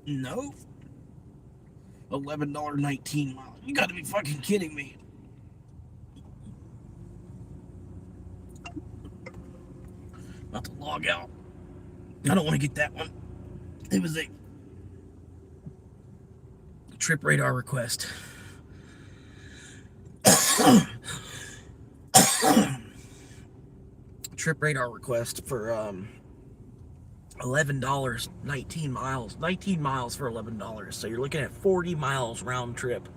No. $11 19 miles. You gotta be fucking kidding me. About to log out. I don't want to get that one. It was a trip radar request. Trip radar request for $11, 19 miles. 19 miles for $11. So you're looking at 40 miles round trip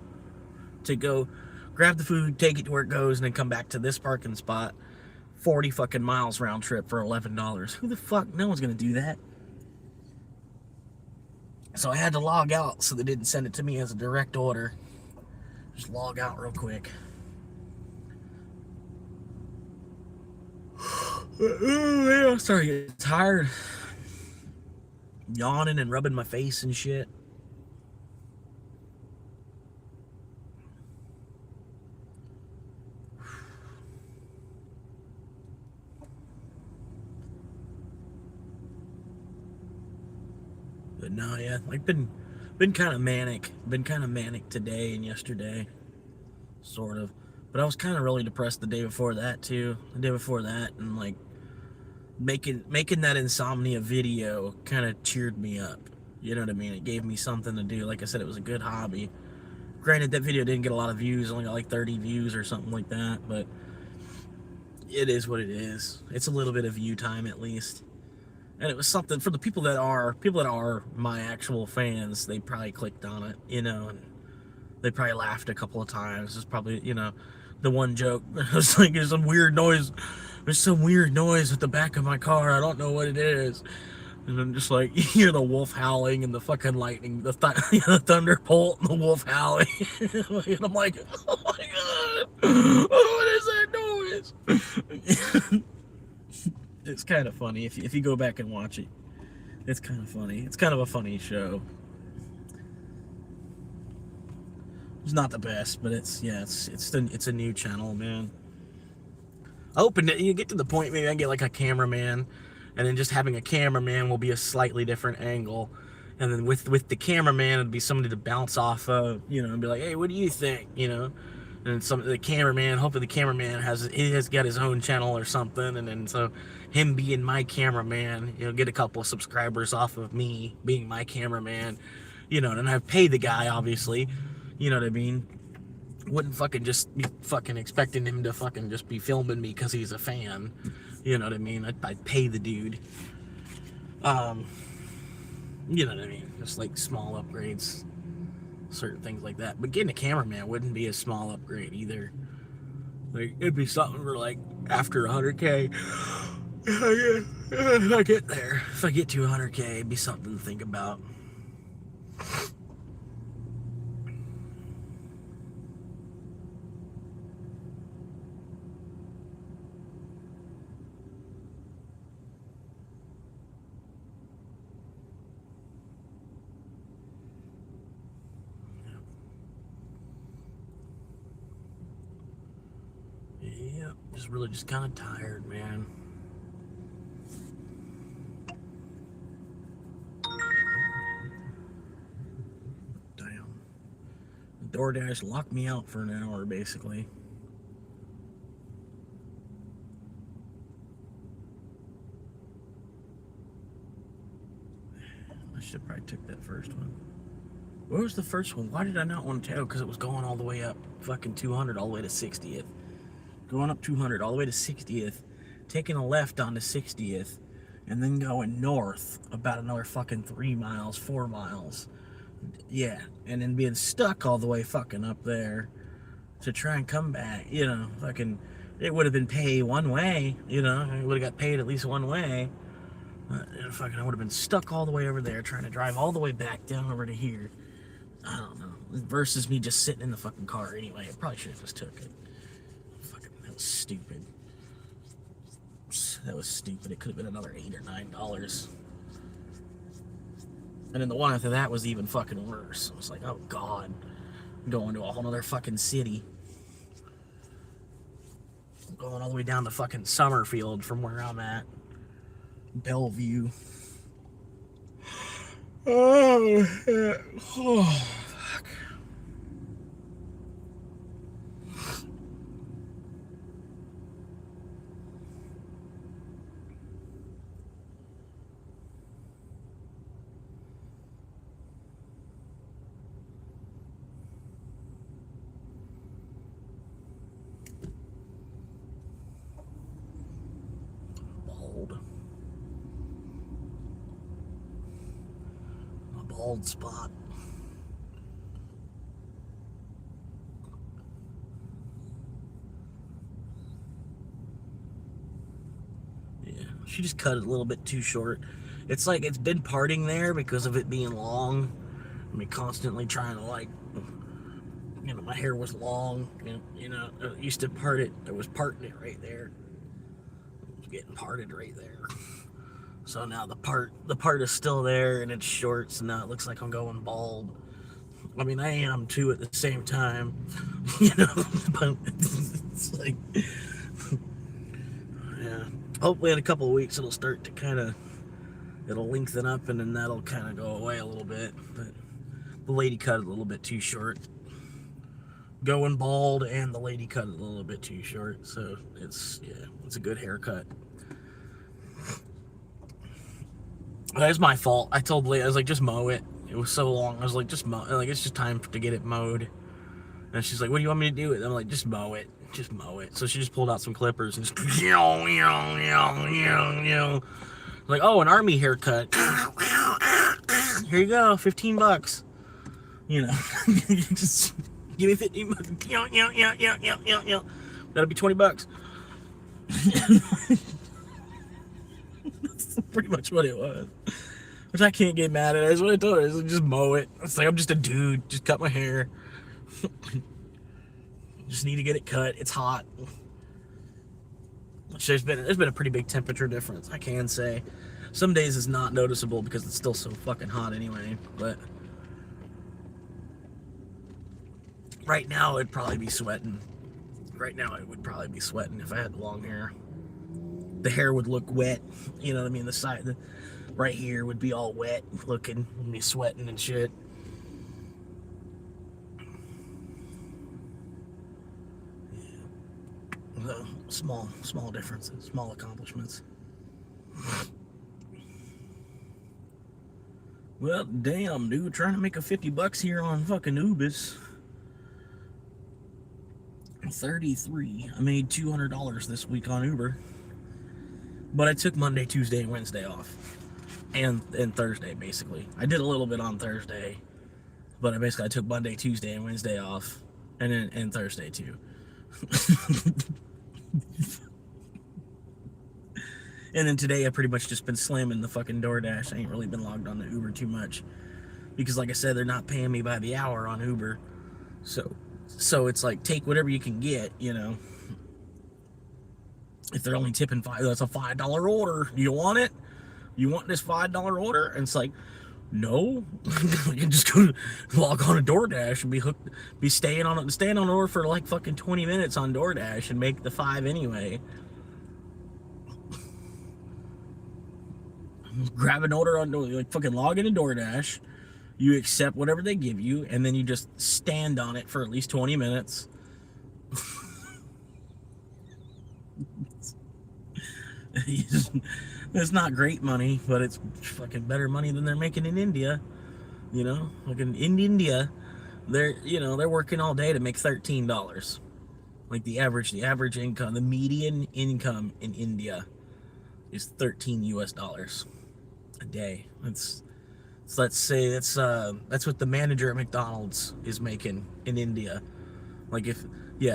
to go grab the food, take it to where it goes, and then come back to this parking spot. 40 fucking miles round trip for $11. Who the fuck? No one's gonna do that. So I had to log out so they didn't send it to me as a direct order. Just log out real quick. Yeah, I'm starting to get tired. Yawning and rubbing my face and shit. But no, yeah, like been kind of manic. Been kind of manic today and yesterday, sort of. But I was kind of really depressed the day before that too. The day before that, and like making that insomnia video kind of cheered me up. You know what I mean? It gave me something to do. Like I said, it was a good hobby. Granted, that video didn't get a lot of views. Only got like 30 views or something like that. But it is what it is. It's a little bit of view time at least. And it was something for the people that are my actual fans. They probably clicked on it, you know, and they probably laughed a couple of times. It's probably, you know, the one joke. It was like, there's some weird noise. There's some weird noise at the back of my car. I don't know what it is. And I'm just like, you hear the wolf howling and the fucking lightning, the thunderbolt and the wolf howling. And I'm like, oh my God, oh, what is that noise? It's kind of funny if you go back and watch it. It's kind of funny. It's kind of a funny show. It's not the best, but it's a new channel, man. I hope you get to the point maybe I get like a cameraman, and then just having a cameraman will be a slightly different angle, and then with the cameraman it'd be somebody to bounce off of, you know, and be like, hey, what do you think, you know? And hopefully the cameraman has got his own channel or something, and then so him being my cameraman, you know, get a couple of subscribers off of me being my cameraman, you know, and I pay the guy, obviously, you know what I mean? Wouldn't fucking just be fucking expecting him to fucking just be filming me because he's a fan, you know what I mean? I'd pay the dude. You know what I mean? Just like small upgrades. Certain things like that, but getting a cameraman wouldn't be a small upgrade either. Like, it'd be something for like after 100K. If I get there, if I get to 100K, it'd be something to think about. Yeah, just kind of tired, man. Damn. DoorDash locked me out for an hour, basically. I should have probably took that first one. Where was the first one? Why did I not want to tell? Because it was going all the way up fucking 200 all the way to 60th. Going up 200 all the way to 60th, taking a left onto 60th, and then going north about another fucking 3 miles, 4 miles. Yeah, and then being stuck all the way fucking up there to try and come back, you know, fucking, it would have been pay one way, you know, I would have got paid at least one way. Fucking, I would have been stuck all the way over there trying to drive all the way back down over to here. I don't know. Versus me just sitting in the fucking car anyway. I probably should have just took it. Fucking, that was stupid. That was stupid. It could have been another $8 or $9. And then the one after that was even fucking worse. I was like, oh god. I'm going to a whole other fucking city. I'm going all the way down to fucking Summerfield from where I'm at. Bellevue. Oh, shit. Oh, fuck. Bald. Bald spot. Yeah, she just cut it a little bit too short. It's like it's been parting there because of it being long. I mean, constantly trying to, like, you know, my hair was long. You know, I used to part it. I was parting it right there. It was getting parted right there. So now the part is still there and it's short, so now it looks like I'm going bald. I mean, I am too at the same time, you know, but it's like, yeah. Hopefully in a couple of weeks it'll start to kind of, it'll lengthen up and then that'll kind of go away a little bit. But the lady cut it a little bit too short. Going bald and the lady cut it a little bit too short, so it's, yeah, it's a good haircut. That's my fault. I told the lady, I was like, just mow it. It was so long. I was like, just mow, like, it's just time to get it mowed. And she's like, what do you want me to do? And I'm like, just mow it. Just mow it. So she just pulled out some clippers and just, like, oh, an army haircut. Here you go, $15. You know, just give me 15 bucks. That'll be $20. That's pretty much what it was. Which I can't get mad at. That's what I told her. It's like, just mow it. It's like, I'm just a dude. Just cut my hair. Just need to get it cut. It's hot. Which there's been a pretty big temperature difference, I can say. Some days it's not noticeable because it's still so fucking hot anyway. But right now I'd probably be sweating. Right now I would probably be sweating if I had long hair. The hair would look wet, you know what I mean? The side, right here would be all wet looking, and be sweating and shit. Yeah. So, small differences, small accomplishments. Well, damn, dude, trying to make a $50 here on fucking Ubis. 33. I made $200 this week on Uber. But I took Monday, Tuesday, and Wednesday off. And Thursday, basically. I did a little bit on Thursday. But I took Monday, Tuesday, and Wednesday off. And Thursday, too. And then today, I've pretty much just been slamming the fucking DoorDash. I ain't really been logged on to Uber too much. Because, like I said, they're not paying me by the hour on Uber. So it's like, take whatever you can get, you know. If they're only tipping that's a $5 order. Do you want it? You want this $5 order? And it's like, no. You can just go log on to DoorDash and be staying on order for like fucking 20 minutes on DoorDash and make the $5 anyway. Grab an order on, like, fucking log into DoorDash. You accept whatever they give you, and then you just stand on it for at least 20 minutes. It's not great money, but it's fucking better money than they're making in India. You know, like in India, they're working all day to make $13. Like the average income, the median income in India is 13 US dollars a day. So let's say that's what the manager at McDonald's is making in India. Like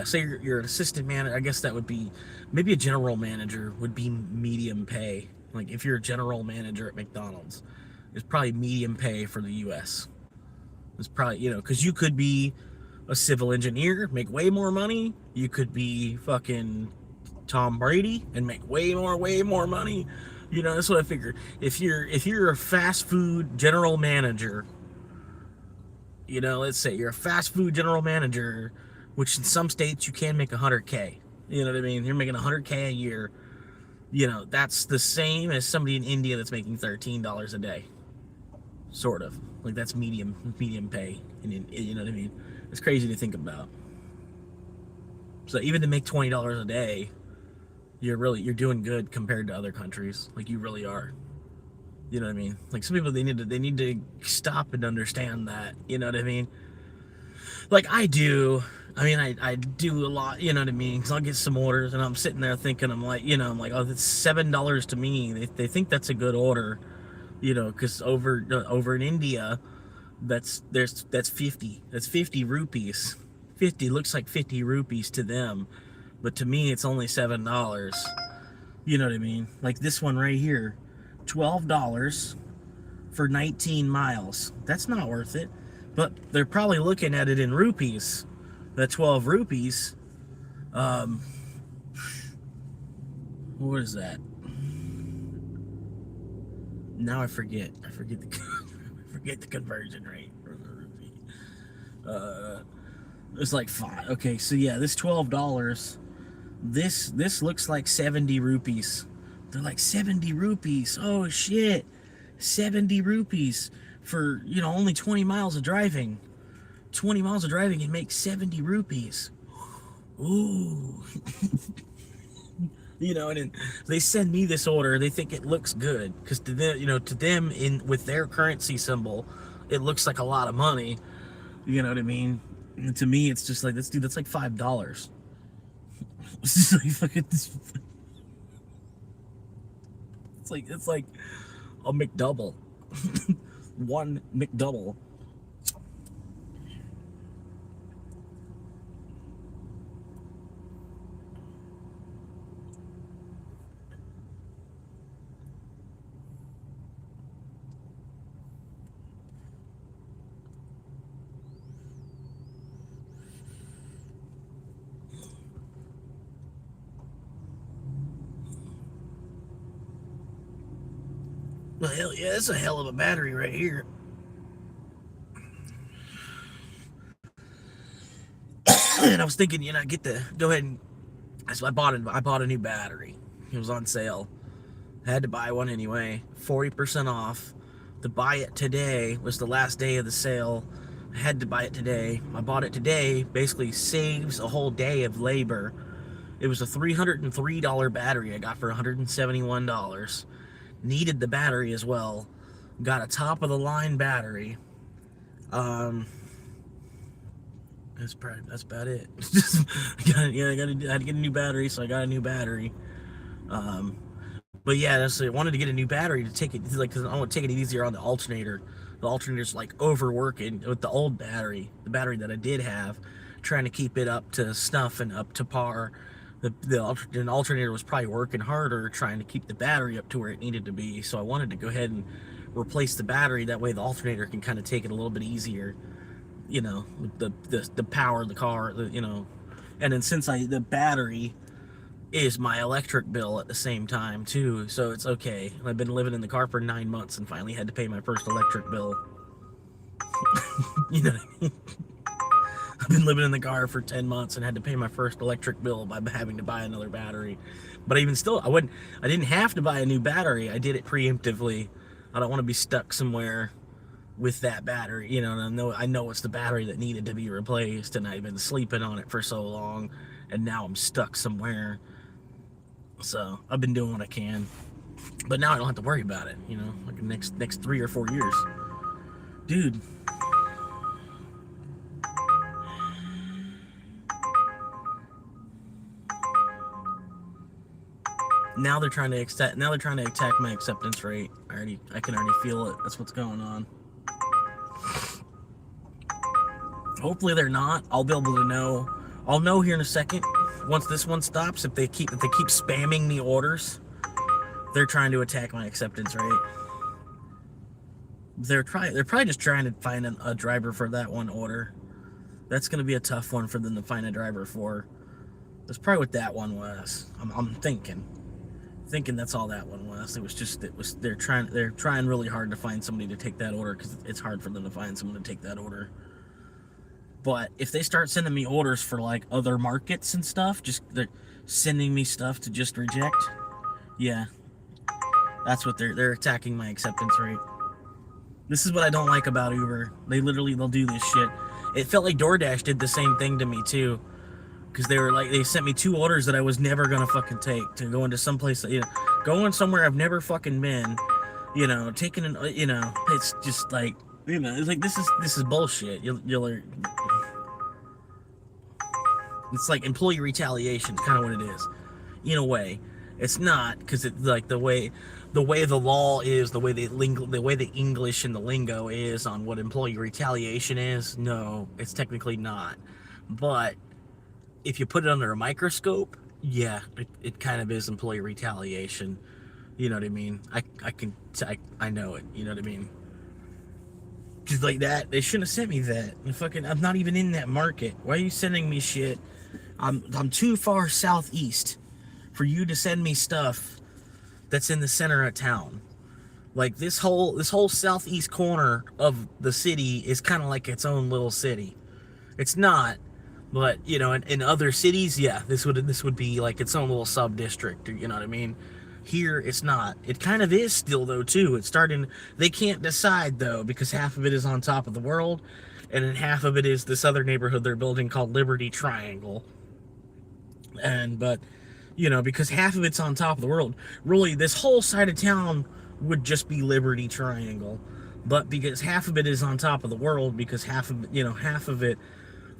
say you're an assistant manager, I guess that would be, maybe a general manager would be medium pay. Like if you're a general manager at McDonald's, it's probably medium pay for the US. It's probably, because you could be a civil engineer, make way more money. You could be fucking Tom Brady and make way more money. That's what I figured. If you're a fast food general manager, let's say you're a fast food general manager, which in some states you can make $100K. You know what I mean? You're making $100K a year. That's the same as somebody in India that's making $13 a day. Sort of. Like that's medium pay. You know what I mean? It's crazy to think about. So even to make $20 a day, you're doing good compared to other countries. Like you really are. You know what I mean? Like some people, they need to stop and understand that. You know what I mean? Like I do. I mean, I do a lot. You know what I mean? Because I'll get some orders, and I'm sitting there thinking, I'm like, oh, that's $7 to me. They think that's a good order. Because over in India, that's 50. That's 50 rupees. 50 looks like 50 rupees to them, but to me it's only $7. You know what I mean? Like this one right here, $12 for 19 miles. That's not worth it. But they're probably looking at it in rupees. That 12 rupees. What is that? Now I forget the conversion rate for the rupee. It's like 5. Okay, so yeah, this $12. This looks like 70 rupees. They're like 70 rupees. Oh shit, 70 rupees for only 20 miles of driving. 20 miles of driving and make 70 rupees. Ooh. And then they send me this order. They think it looks good because to them, in with their currency symbol, it looks like a lot of money. You know what I mean? And to me, it's just like this, dude. That's like $5. It's just like fucking this. It's like a McDouble, one McDouble. Well, hell yeah, that's a hell of a battery right here. And I was thinking, go ahead and so I bought a new battery. It was on sale. I had to buy one anyway. 40% off. To buy it today was the last day of the sale. I had to buy it today. I bought it today. Basically saves a whole day of labor. It was a $303 battery I got for $171. Needed the battery as well. Got a top of the line battery. That's about it. I had to get a new battery, so I got a new battery. But yeah, I wanted to get a new battery to take it, because I want to take it easier on the alternator. The alternator's like overworking with the old battery, the battery that I did have, trying to keep it up to snuff and up to par. The alternator was probably working harder trying to keep the battery up to where it needed to be. So I wanted to go ahead and replace the battery. That way the alternator can kind of take it a little bit easier. The power of the car, and then since the battery is my electric bill at the same time too, so it's okay. I've been living in the car for 9 months and finally had to pay my first electric bill. You know what I mean? I've been living in the car for 10 months and had to pay my first electric bill by having to buy another battery. But even still, I didn't have to buy a new battery. I did it preemptively. I don't want to be stuck somewhere with that battery, and I know it's the battery that needed to be replaced, and I've been sleeping on it for so long, and now I'm stuck somewhere. So I've been doing what I can. But now I don't have to worry about it, you know, like the next 3 or 4 years. Dude. Now they're trying to attack my acceptance rate. I can already feel it. That's what's going on. Hopefully they're not. I'll be able to know. I'll know here in a second once this one stops if they keep spamming me orders. They're trying to attack my acceptance rate. They're probably just trying to find a driver for that one order. That's going to be a tough one for them to find a driver for. That's probably what that one was. I'm thinking that's all that one was. They're trying really hard to find somebody to take that order because it's hard for them to find someone to take that order. But if they start sending me orders for like other markets and stuff, they're sending me stuff to just reject. Yeah, that's what they're attacking my acceptance rate. This is what I don't like about Uber. They'll do this shit. It felt like DoorDash did the same thing to me too, because they sent me 2 orders that I was never gonna fucking take to go into some place, you know, going somewhere I've never fucking been, you know, taking an, you know, it's just like, you know, it's like this is bullshit. It's like employee retaliation. It's kind of what it is, in a way. It's not, because it's like the way the law is, the way the English and the lingo is on what employee retaliation is. No, it's technically not. But if you put it under a microscope, yeah, it kind of is employee retaliation. You know what I mean? I know it. You know what I mean? Just like that, they shouldn't have sent me that. I'm not even in that market. Why are you sending me shit? I'm too far southeast for you to send me stuff that's in the center of town. Like this whole southeast corner of the city is kind of like its own little city. It's not, but you know, in other cities, yeah, this would be like its own little sub district. You know what I mean? Here, it's not. It kind of is still, though, too. It's starting... They can't decide, though, because half of it is on top of the world, and then half of it is this other neighborhood they're building called Liberty Triangle. But, you know, because half of it's on top of the world, really, this whole side of town would just be Liberty Triangle. But because half of it is on top of the world, because half of it...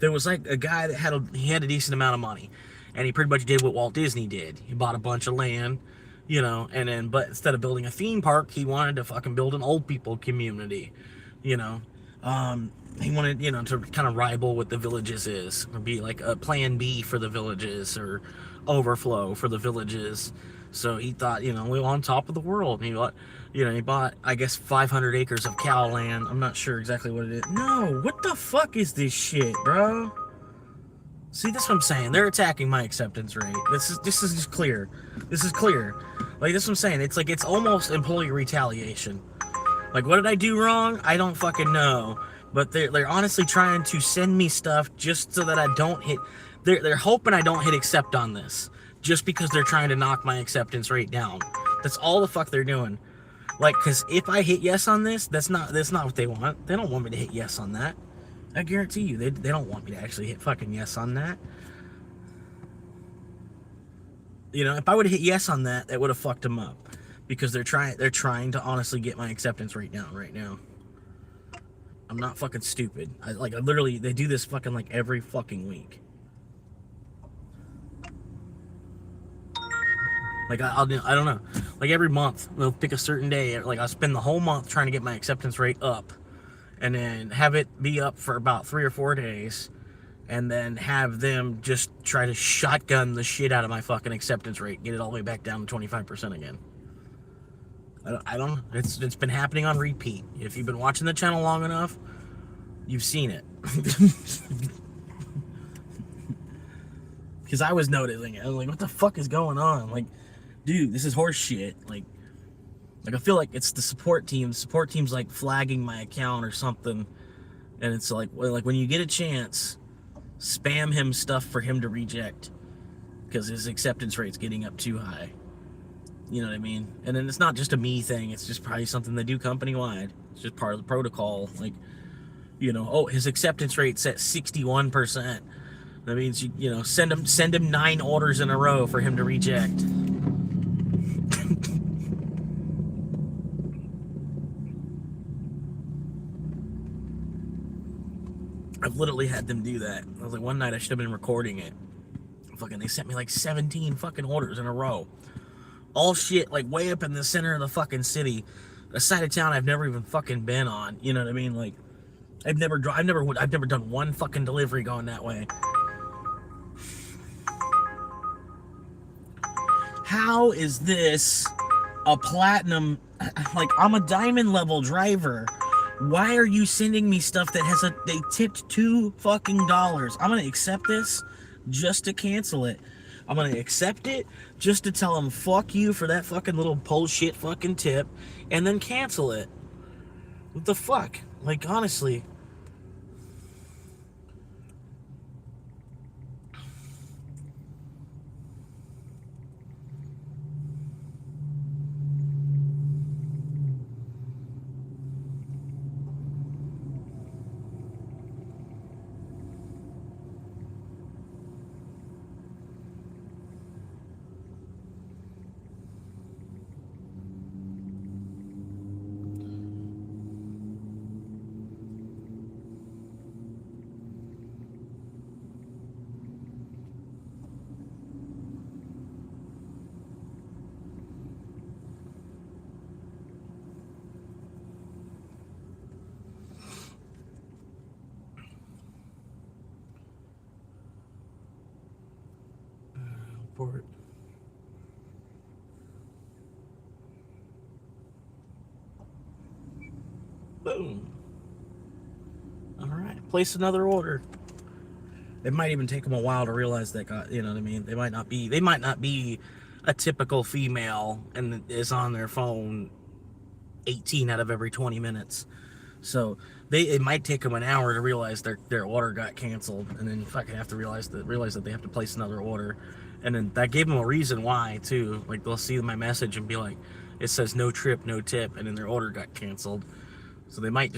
There was, like, a guy that had a decent amount of money, and he pretty much did what Walt Disney did. He bought a bunch of land... You know, but instead of building a theme park, he wanted to fucking build an old people community, you know. He wanted, you know, to kind of rival what the Villages is, or be like a plan B for the Villages, or overflow for the Villages. So he thought, you know, we were on top of the world. And he bought, I guess, 500 acres of cow land. I'm not sure exactly what it is. No, what the fuck is this shit, bro? See, that's what I'm saying. They're attacking my acceptance rate. This is just clear. This is clear. Like, that's what I'm saying. It's like, it's almost employee retaliation. Like, what did I do wrong? I don't fucking know. But they're honestly trying to send me stuff just so that I don't hit... They're hoping I don't hit accept on this. Just because they're trying to knock my acceptance rate down. That's all the fuck they're doing. Like, because if I hit yes on this, that's not what they want. They don't want me to hit yes on that. I guarantee you, they don't want me to actually hit fucking yes on that. You know, if I would have hit yes on that, that would have fucked them up. Because they're trying to honestly get my acceptance rate down right now. I'm not fucking stupid. I literally, they do this fucking like every fucking week. Like, I don't know. Like, every month, they'll pick a certain day. Like, I'll spend the whole month trying to get my acceptance rate up. And then have it be up for about 3 or 4 days. And then have them just try to shotgun the shit out of my fucking acceptance rate. Get it all the way back down to 25% again. I don't know. It's been happening on repeat. If you've been watching the channel long enough, you've seen it. Because I was noticing it. I was like, what the fuck is going on? Like, dude, this is horse shit. Like I feel like it's the support team. The support team's like flagging my account or something. And it's like when you get a chance, spam him stuff for him to reject. Because his acceptance rate's getting up too high. You know what I mean? And then it's not just a me thing. It's just probably something they do company-wide. It's just part of the protocol. Like, you know, oh, his acceptance rate's at 61%. That means, you know, send him 9 orders in a row for him to reject. I've literally had them do that. I was like, one night I should have been recording it. Fucking, they sent me like 17 fucking orders in a row. All shit, like way up in the center of the fucking city, a side of town I've never even fucking been on. You know what I mean? Like, I've never done one fucking delivery going that way. How is this a platinum? Like, I'm a diamond level driver. Why are you sending me stuff that has they tipped $2 fucking? I'm gonna accept this just to cancel it. I'm gonna accept it just to tell them fuck you for that fucking little bullshit fucking tip, and then cancel it. What the fuck? Like, honestly. Port. Boom. All right, place another order. It might even take them a while to realize that, you know what I mean? They might not be a typical female and is on their phone 18 out of every 20 minutes. So it might take them an hour to realize their order got canceled, and then fucking have to realize that they have to place another order. And then that gave them a reason why too. Like, they'll see my message and be like, it says no trip, no tip, and then their order got canceled. So they might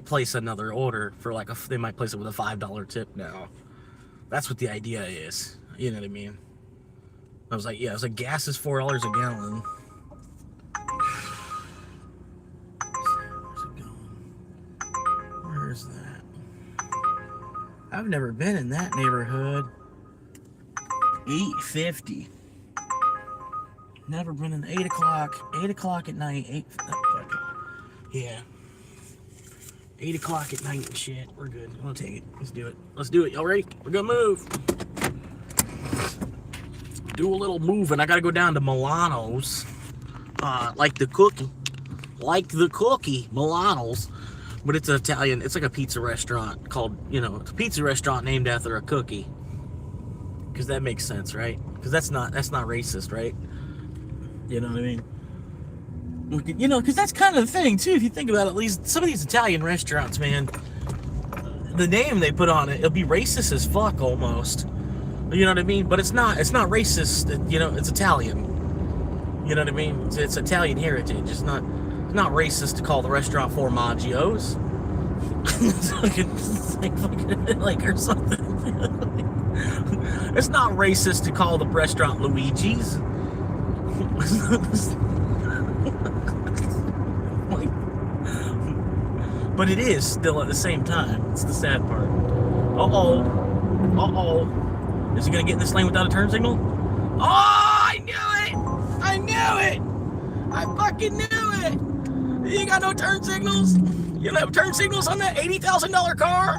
place another order for like they might place it with a $5 tip now. That's what the idea is. You know what I mean? I was like, gas is $4 a gallon. Where's it going? Where's that? I've never been in that neighborhood. $8.50. Never been in 8 o'clock at night. Yeah. 8 o'clock at night and shit. We're good. I'll take it. Let's do it. Y'all ready? We're gonna move. Do a little moving. I gotta go down to Milano's. Like the cookie, Milano's. But it's Italian. It's like a pizza restaurant called, it's a pizza restaurant named after a cookie. Because that makes sense, right? Because that's not racist, right? You know what I mean? Because that's kind of the thing too. If you think about it, at least some of these Italian restaurants, man, the name they put on it, it'll be racist as fuck almost. You know what I mean? But it's not racist. It's Italian. You know what I mean? It's Italian heritage. It's not racist to call the restaurant Formaggio's. It's like or something. It's not racist to call the restaurant Luigi's. But it is still at the same time. It's the sad part. Uh-oh. Is he gonna get in this lane without a turn signal? Oh, I knew it! I fucking knew it! You got no turn signals? You don't have turn signals on that $80,000 car?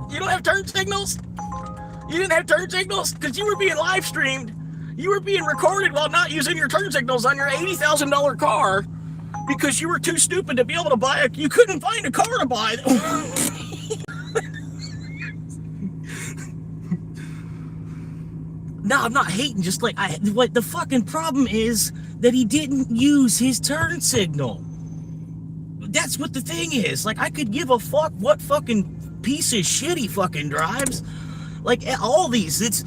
You don't have turn signals? You didn't have turn signals? Because you were being live streamed. You were being recorded while not using your turn signals on your $80,000 car because you were too stupid to be able to buy you couldn't find a car to buy. No, I'm not hating, just like what the fucking problem is that he didn't use his turn signal. That's what the thing is. Like, I could give a fuck what fucking piece of shit he fucking drives. Like, all these, it's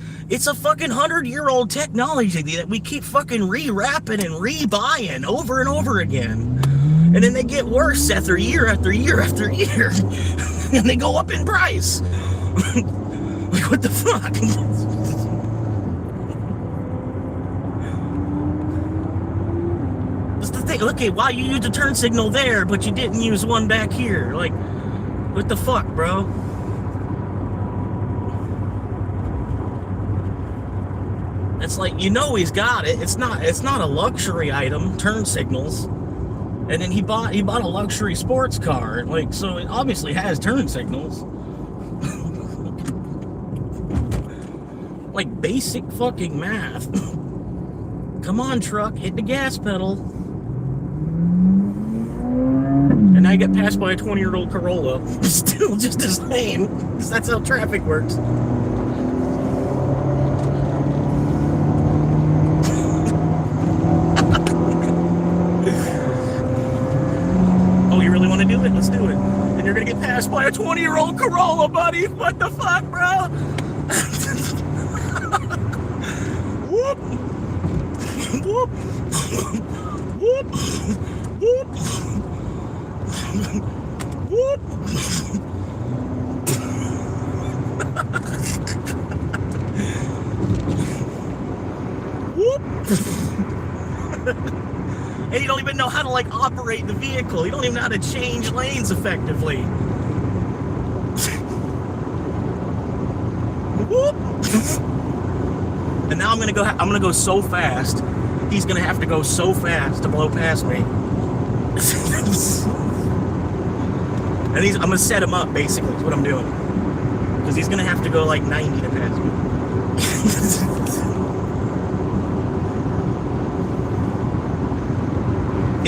a fucking 100-year-old technology that we keep fucking re-wrapping and re-buying over and over again. And then they get worse after year after year after year. And they go up in price. Like, what the fuck? That's the thing. Okay, why you used a turn signal there, but you didn't use one back here? Like, what the fuck, bro? It's like, you know, he's got it. It's not a luxury item, turn signals. And then he bought a luxury sports car. Like, so it obviously has turn signals. Like basic fucking math. Come on, truck, hit the gas pedal. And I get passed by a 20-year-old Corolla. Still just the same. Because that's how traffic works. Oh, you really want to do it? Let's do it. And you're going to get passed by a 20-year-old Corolla, buddy. What the fuck, bro? Whoop. Whoop. Whoop. Whoop. Whoop. Whoop. And you don't even know how to like operate the vehicle. You don't even know how to change lanes effectively. Whoop. And now I'm gonna go so fast. He's gonna have to go so fast to blow past me. And I'm gonna set him up, basically, is what I'm doing. Because he's gonna have to go like 90 to pass me.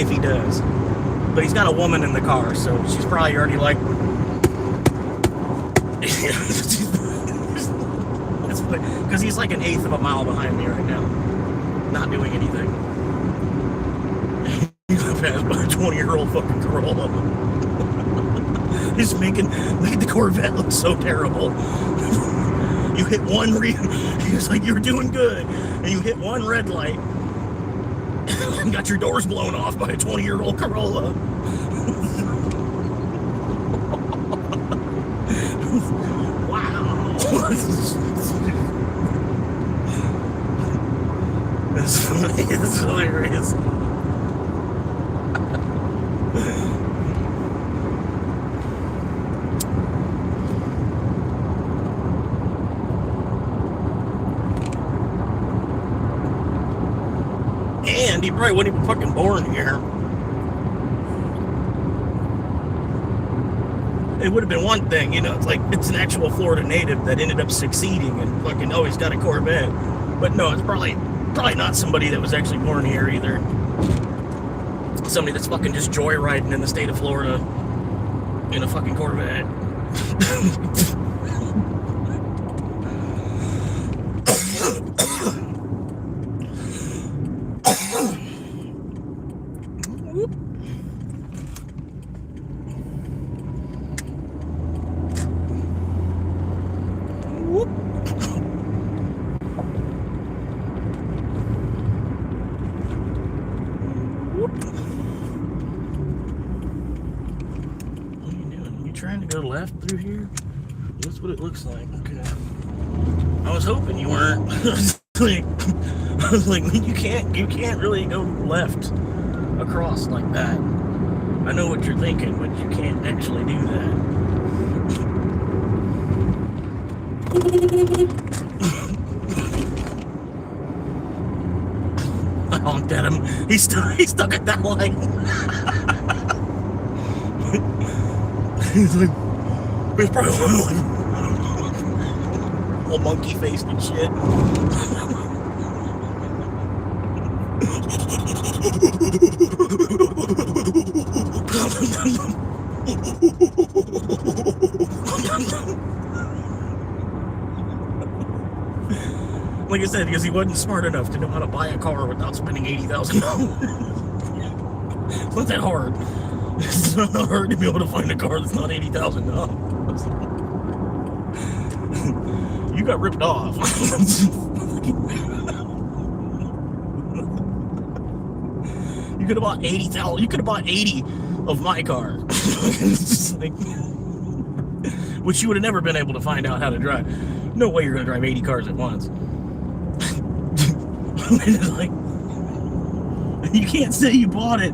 If he does. But he's got a woman in the car, so she's probably already like... Because he's like 1/8 of a mile behind me right now. Not doing anything. He's gonna pass by a 20-year-old fucking Corolla. He's making the Corvette look so terrible. You hit one he was like, you're doing good. And you hit one red light and got your doors blown off by a 20-year-old Corolla. Wow. It's hilarious. And he probably wasn't even fucking born here. It would have been one thing, you know, it's like it's an actual Florida native that ended up succeeding and fucking, oh, he's got a Corvette. But no, it's probably not somebody that was actually born here either. Somebody that's fucking just joyriding in the state of Florida in a fucking Corvette. Left through here. That's what it looks like. Okay. I was hoping you weren't. I was like, you can't really go left across like that. I know what you're thinking, but you can't actually do that. I honked at him. He's stuck at that light. He's like, he's probably all monkey faced and shit. Like I said, because he wasn't smart enough to know how to buy a car without spending $80,000. It's not that hard. It's not hard to be able to find a car that's not $80,000. You got ripped off. You could have bought 80,000. You could have bought 80 of my car, which you would have never been able to find out how to drive. No way you're going to drive 80 cars at once. Like, you can't say you bought it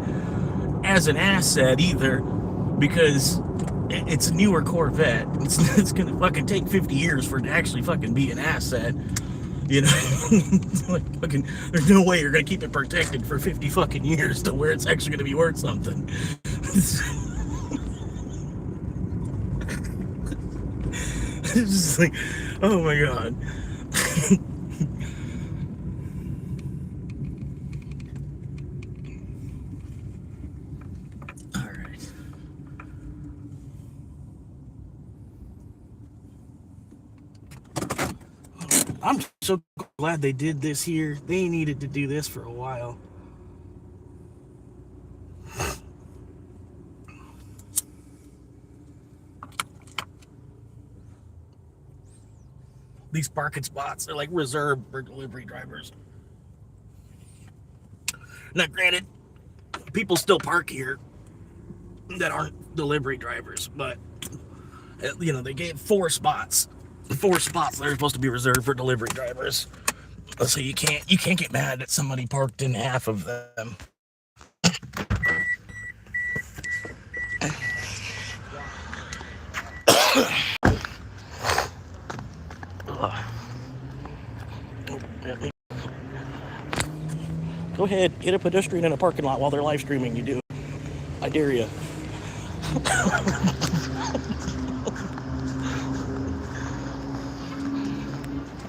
as an asset either, because it's a newer Corvette. It's gonna fucking take 50 years for it to actually fucking be an asset. You know, like fucking, there's no way you're gonna keep it protected for 50 fucking years to where it's actually gonna be worth something. It's just like, oh my god. All right. I'm so glad they did this here. They needed to do this for a while. These parking spots are like reserved for delivery drivers. Now, granted, people still park here that aren't delivery drivers, but you know, they gave 4 spots. 4 spots that are supposed to be reserved for delivery drivers. So you can't get mad that somebody parked in half of them. Go ahead, hit a pedestrian in a parking lot while they're live streaming. You do. I dare you.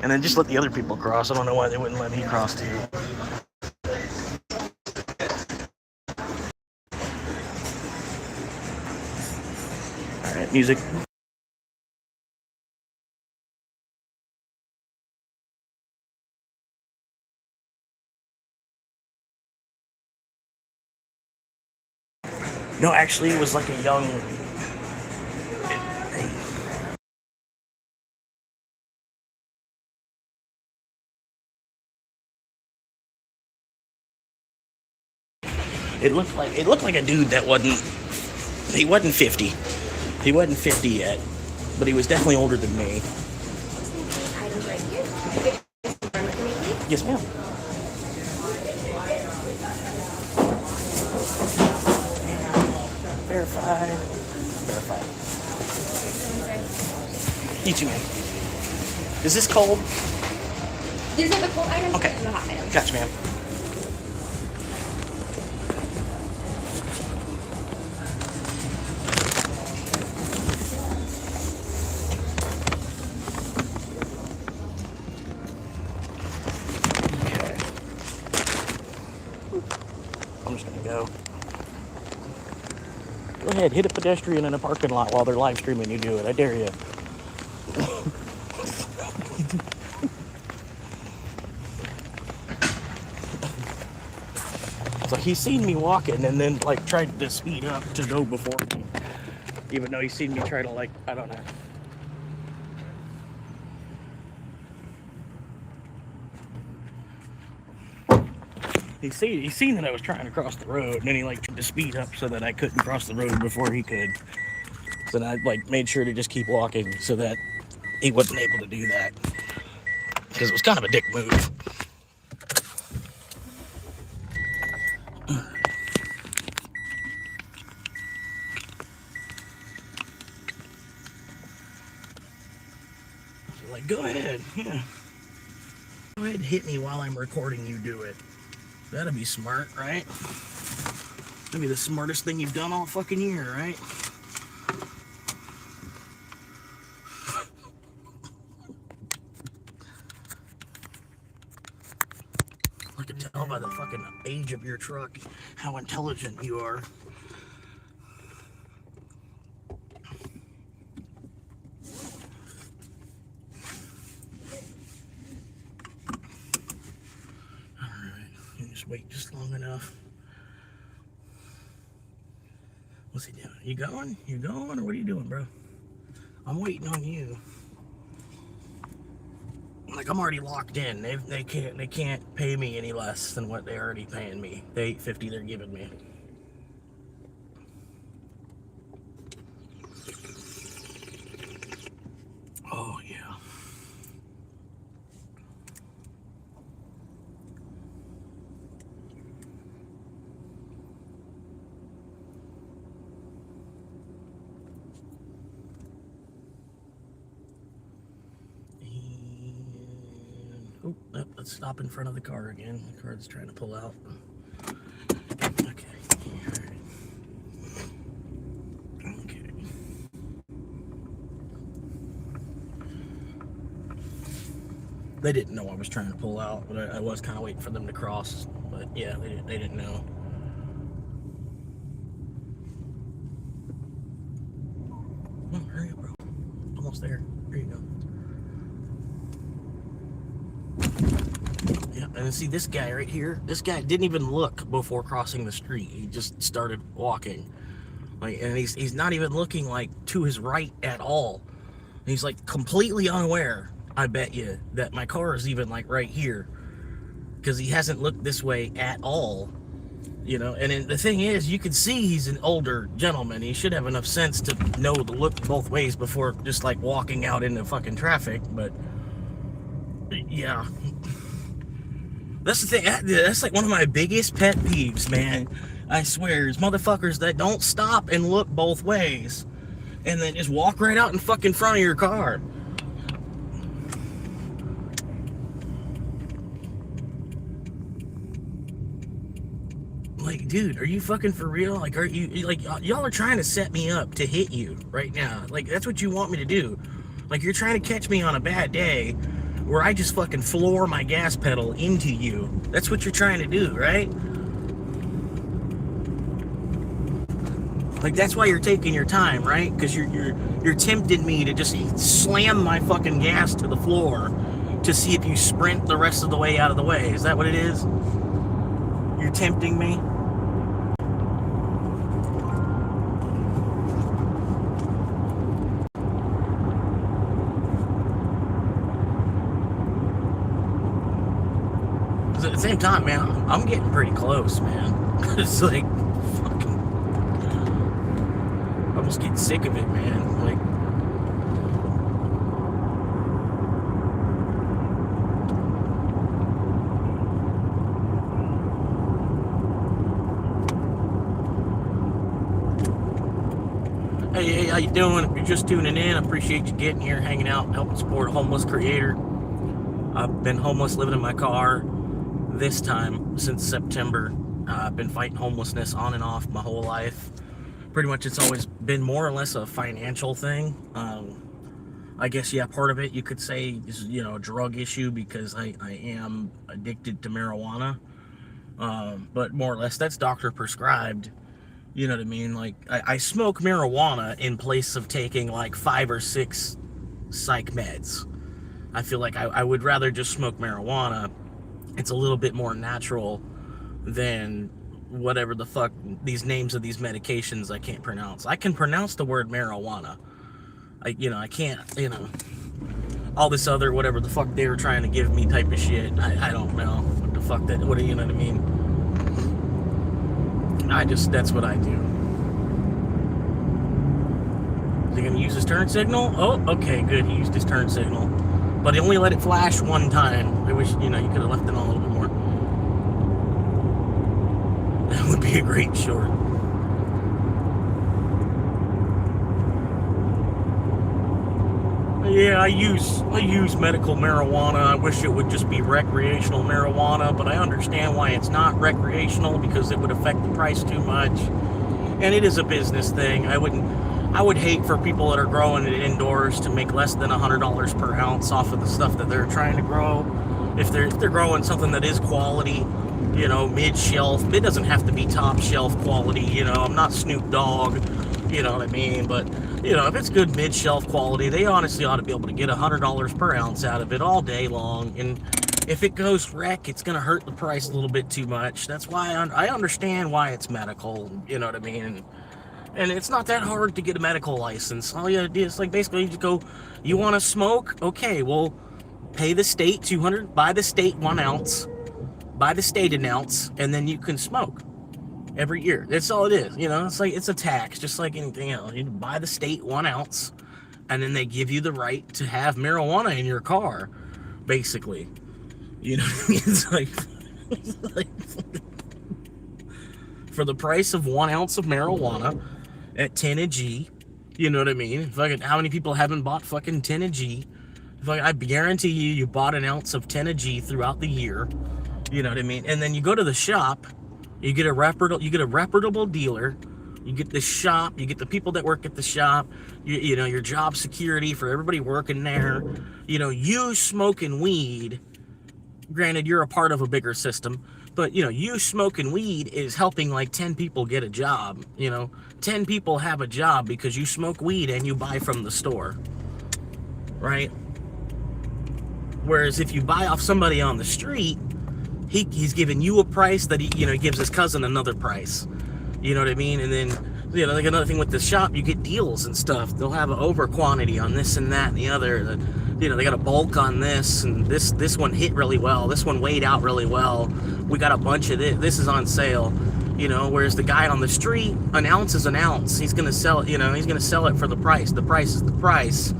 And then just let the other people cross. I don't know why they wouldn't let me cross too. All right, music. No, actually, it was like a young. It looked like a dude that wasn't. He wasn't 50. He wasn't 50 yet, but he was definitely older than me. Items right here. Yes, ma'am. Verified. Verified. You too, ma'am. Is this cold? These are the cold items. Okay. And the hot items. Gotcha, ma'am. Okay. I'm just gonna go. Go ahead, hit a pedestrian in a parking lot while they're live streaming. You do it. I dare you. So he's seen me walking and then like tried to speed up to go before me. Even though he's seen me try to like, I don't know. He's seen that I was trying to cross the road, and then he like tried to speed up so that I couldn't cross the road before he could. So then I like made sure to just keep walking so that he wasn't able to do that. Because it was kind of a dick move. So like, go ahead, yeah. Go ahead and hit me while I'm recording you do it. That'd be smart, right? That'd be the smartest thing you've done all fucking year, right? I can tell by the fucking age of your truck how intelligent you are. Alright, you just wait just long enough. What's he doing? You going? You going, or what are you doing, bro? I'm waiting on you. Like, I'm already locked in. They can't pay me any less than what they're already paying me. The $8.50 they're giving me. Oh yeah. And, oh. let's stop in front of the car again. The car's trying to pull out. Okay. Okay. They didn't know I was trying to pull out, but I was kind of waiting for them to cross. But yeah, they didn't know. Oh, hurry up, bro. Almost there. There you go. Yeah, and then see this guy right here. This guy didn't even look before crossing the street. He just started walking, like, and he's not even looking like to his right at all. He's like completely unaware, I bet you, that my car is even like right here, because he hasn't looked this way at all. You know, and then the thing is, you can see he's an older gentleman. He should have enough sense to know to look both ways before just like walking out into fucking traffic. But yeah, that's the thing. That's like one of my biggest pet peeves, man. I swear, is motherfuckers that don't stop and look both ways and then just walk right out in fucking front of your car. Like, dude, are you fucking for real? Like, are you, like, y'all are trying to set me up to hit you right now. Like, that's what you want me to do. Like, you're trying to catch me on a bad day where I just fucking floor my gas pedal into you. That's what you're trying to do, right? Like, that's why you're taking your time, right? Because you're tempting me to just slam my fucking gas to the floor to see if you sprint the rest of the way out of the way. Is that what it is? You're tempting me? At the same time, man, I'm getting pretty close, man. It's like, fucking, I almost get sick of it, man. Like, hey, how you doing? If you're just tuning in, I appreciate you getting here, hanging out, helping support a homeless creator. I've been homeless, living in my car this time since September. I've been fighting homelessness on and off my whole life. Pretty much it's always been more or less a financial thing. I guess, yeah, part of it you could say is, you know, a drug issue because I am addicted to marijuana. But more or less that's doctor prescribed. You know what I mean? Like, I smoke marijuana in place of taking like 5 or 6 psych meds. I feel like I would rather just smoke marijuana. It's a little bit more natural than whatever the fuck these names of these medications I can't pronounce. I can pronounce the word marijuana. I can't, all this other whatever the fuck they were trying to give me type of shit. I don't know what the fuck you know what I mean? That's what I do. Is he gonna use his turn signal? Oh, okay, good, he used his turn signal. But he only let it flash one time. I wish, you could have left it on a little bit more. That would be a great short. Yeah, I use medical marijuana. I wish it would just be recreational marijuana, but I understand why it's not recreational because it would affect the price too much. And it is a business thing. I would hate for people that are growing it indoors to make less than $100 per ounce off of the stuff that they're trying to grow. If they're growing something that is quality, mid-shelf, it doesn't have to be top shelf quality. I'm not Snoop Dogg, you know what I mean? But if it's good mid-shelf quality, they honestly ought to be able to get $100 per ounce out of it all day long. And if it goes wreck, it's gonna hurt the price a little bit too much. That's why I understand why it's medical. You know what I mean? And it's not that hard to get a medical license. All you gotta do is basically you just go, you want to smoke? Okay, well, pay the state $200, buy the state 1 ounce, buy the state an ounce, and then you can smoke every year. That's all it is. It's a tax, just like anything else. You buy the state 1 ounce, and then they give you the right to have marijuana in your car, basically. It's like for the price of 1 ounce of marijuana at 10 a G, you know what I mean? Fucking, how many people haven't bought fucking 10 a G Like, I guarantee you bought an ounce of 10 of G throughout the year. You know what I mean? And then you go to the shop, you get a reputable dealer, you get the shop, you get the people that work at the shop, you know, your job security for everybody working there. You know, you smoking weed, granted you're a part of a bigger system, but you know, you smoking weed is helping like 10 people get a job. You know, 10 people have a job because you smoke weed and you buy from the store, right? Whereas if you buy off somebody on the street, he's giving you a price that he gives his cousin another price. You know what I mean? And then, you know, like another thing with the shop, you get deals and stuff. They'll have an over quantity on this and that and the other. You know, they got a bulk on this, and this one hit really well. This one weighed out really well. We got a bunch of this. This is on sale. You know, whereas the guy on the street, an ounce is an ounce. He's gonna sell it. You know, he's gonna sell it for the price. The price is the price.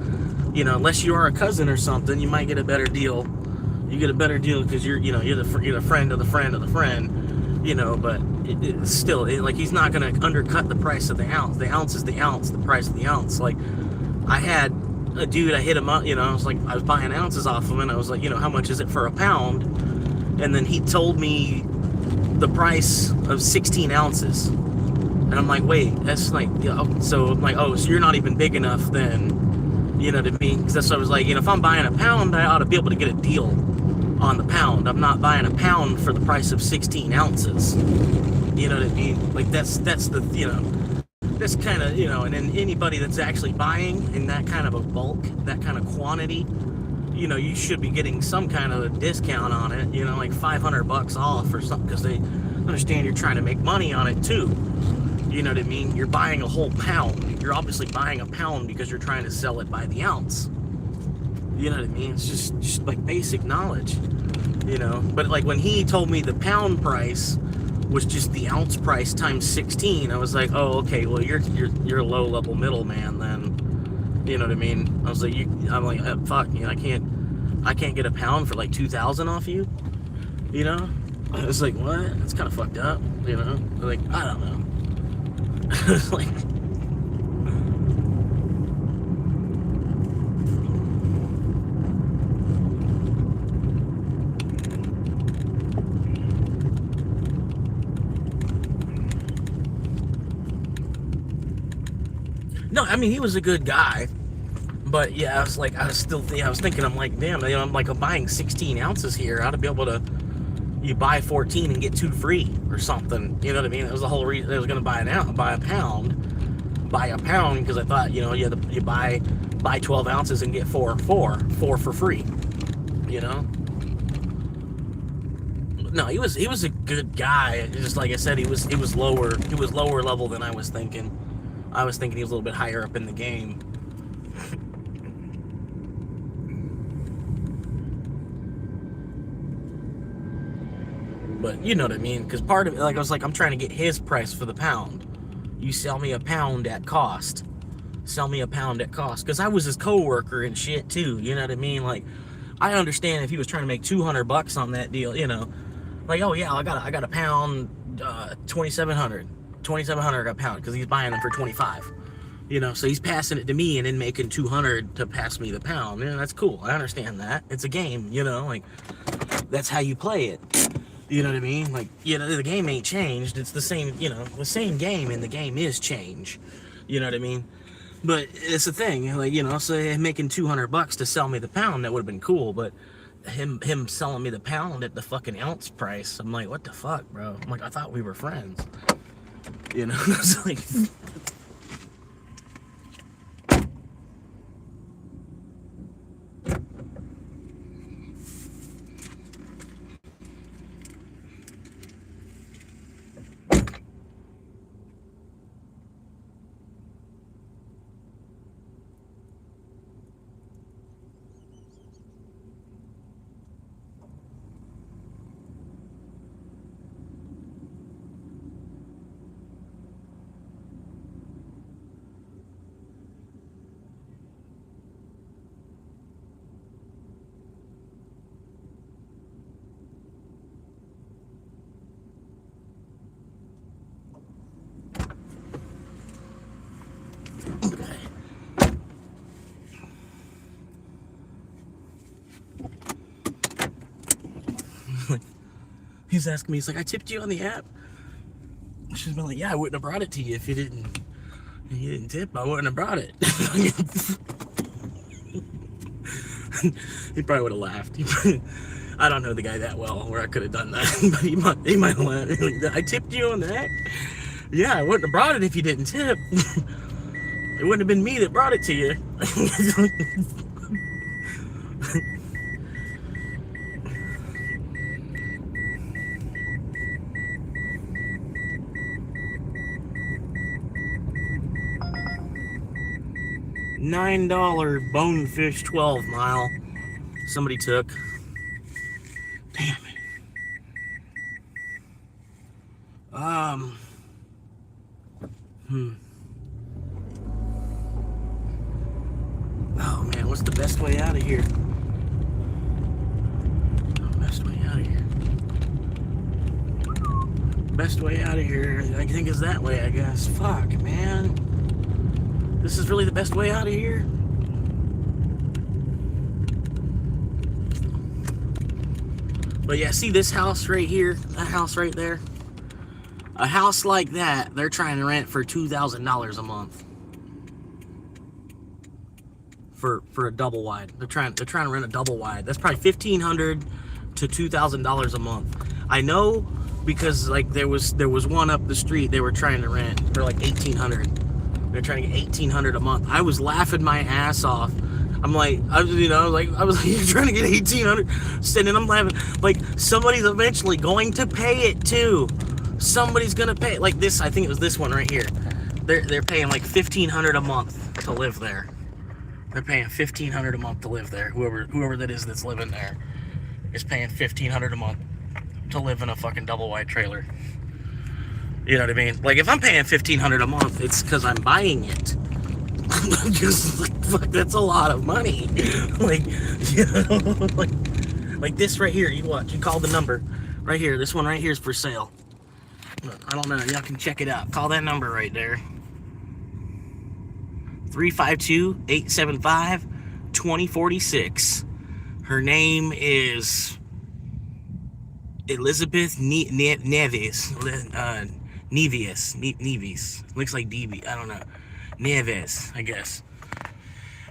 You know, unless you are a cousin or something, you might get a better deal. You get a better deal because you're the friend of the friend of the friend, you know. But it's still, like, he's not gonna undercut the price of the ounce. The ounce is the ounce. The price of the ounce. Like, I had a dude, I hit him up. You know, I was buying ounces off him, and I was like, you know, how much is it for a pound? And then he told me the price of 16 ounces, and I'm like, wait, that's like, so I'm like, oh, so you're not even big enough then. You know what I mean? Because that's what I was like, you know, if I'm buying a pound, I ought to be able to get a deal on the pound. I'm not buying a pound for the price of 16 ounces. You know what I mean? Like, that's the, you know, that's kind of, you know, and then anybody that's actually buying in that kind of a bulk, that kind of quantity, you know, you should be getting some kind of a discount on it, you know, like $500 off or something, because they understand you're trying to make money on it too. You know what I mean? You're buying a whole pound. You're obviously buying a pound because you're trying to sell it by the ounce. You know what I mean? It's just like basic knowledge, you know? But like when he told me the pound price was just the ounce price times 16, I was like, oh, okay, well, you're a low-level middleman then. You know what I mean? I was like, I'm like, fuck, you know, I can't get a pound for like 2,000 off you, you know? I was like, what? It's kind of fucked up, you know? Like, I don't know. Like, no, I mean, he was a good guy, but yeah, I was thinking, I'm like, damn, you know, I'm buying 16 ounces here. I ought to be able to, you buy 14 and get 2 free or something. You know what I mean? That was the whole reason I was going to buy a pound because I thought, you know, you buy 12 ounces and get four for free. You know? No, he was a good guy. Just like I said, he was lower level than I was thinking. I was thinking he was a little bit higher up in the game. But you know what I mean? Because part of it, like, I was like, I'm trying to get his price for the pound. You sell me a pound at cost. Sell me a pound at cost. Because I was his co-worker and shit too. You know what I mean? Like, I understand if he was trying to make $200 on that deal, you know. Like, oh yeah, I got a pound, 2,700. 2,700 a pound because he's buying them for 25. You know, so he's passing it to me and then making 200 to pass me the pound. Yeah, that's cool. I understand that. It's a game, you know, like, that's how you play it. You know what I mean? Like, you know, the game ain't changed. It's the same, you know, the same game, and the game is change. You know what I mean? But it's the thing, like, you know, so making $200 to sell me the pound, that would have been cool. But him selling me the pound at the fucking ounce price, I'm like, what the fuck, bro? I'm like, I thought we were friends. You know, it's like. He's asking me, he's like, I tipped you on the app. She's been like, yeah, I wouldn't have brought it to you if you didn't tip. I wouldn't have brought it. He probably would have laughed. I don't know the guy that well where I could have done that, but he might have laughed. I tipped you on that? Yeah, I wouldn't have brought it if you didn't tip. It wouldn't have been me that brought it to you. $9 bonefish 12 mile. Somebody took. Damn it. Oh man, what's the best way out of here? Best way out of here. Best way out of here, I think, is that way, I guess. Fuck, man. This is really the best way out of here? But yeah, see this house right here? That house right there? A house like that, they're trying to rent for $2,000 a month. For a double wide. They're trying to rent a double wide. That's probably $1,500 to $2,000 a month. I know because like there was one up the street they were trying to rent for like $1,800. They're trying to get $1,800 a month. I was laughing my ass off. I'm like, I was like, you're trying to get $1,800, and I'm laughing. Like, somebody's eventually going to pay it too. Somebody's gonna pay it. Like this, I think it was this one right here. They're paying like $1,500 a month to live there. They're paying $1,500 a month to live there. Whoever that is that's living there is paying $1,500 a month to live in a fucking double wide trailer. You know what I mean? Like, if I'm paying $1,500 a month, it's because I'm buying it. Just like, fuck, that's a lot of money. Like, you know, like this right here. You watch. You call the number right here. This one right here is for sale. I don't know. Y'all can check it out. Call that number right there. 352-875-2046. Her name is Elizabeth Neves. Neves. Looks like DB. I don't know. Neves, I guess.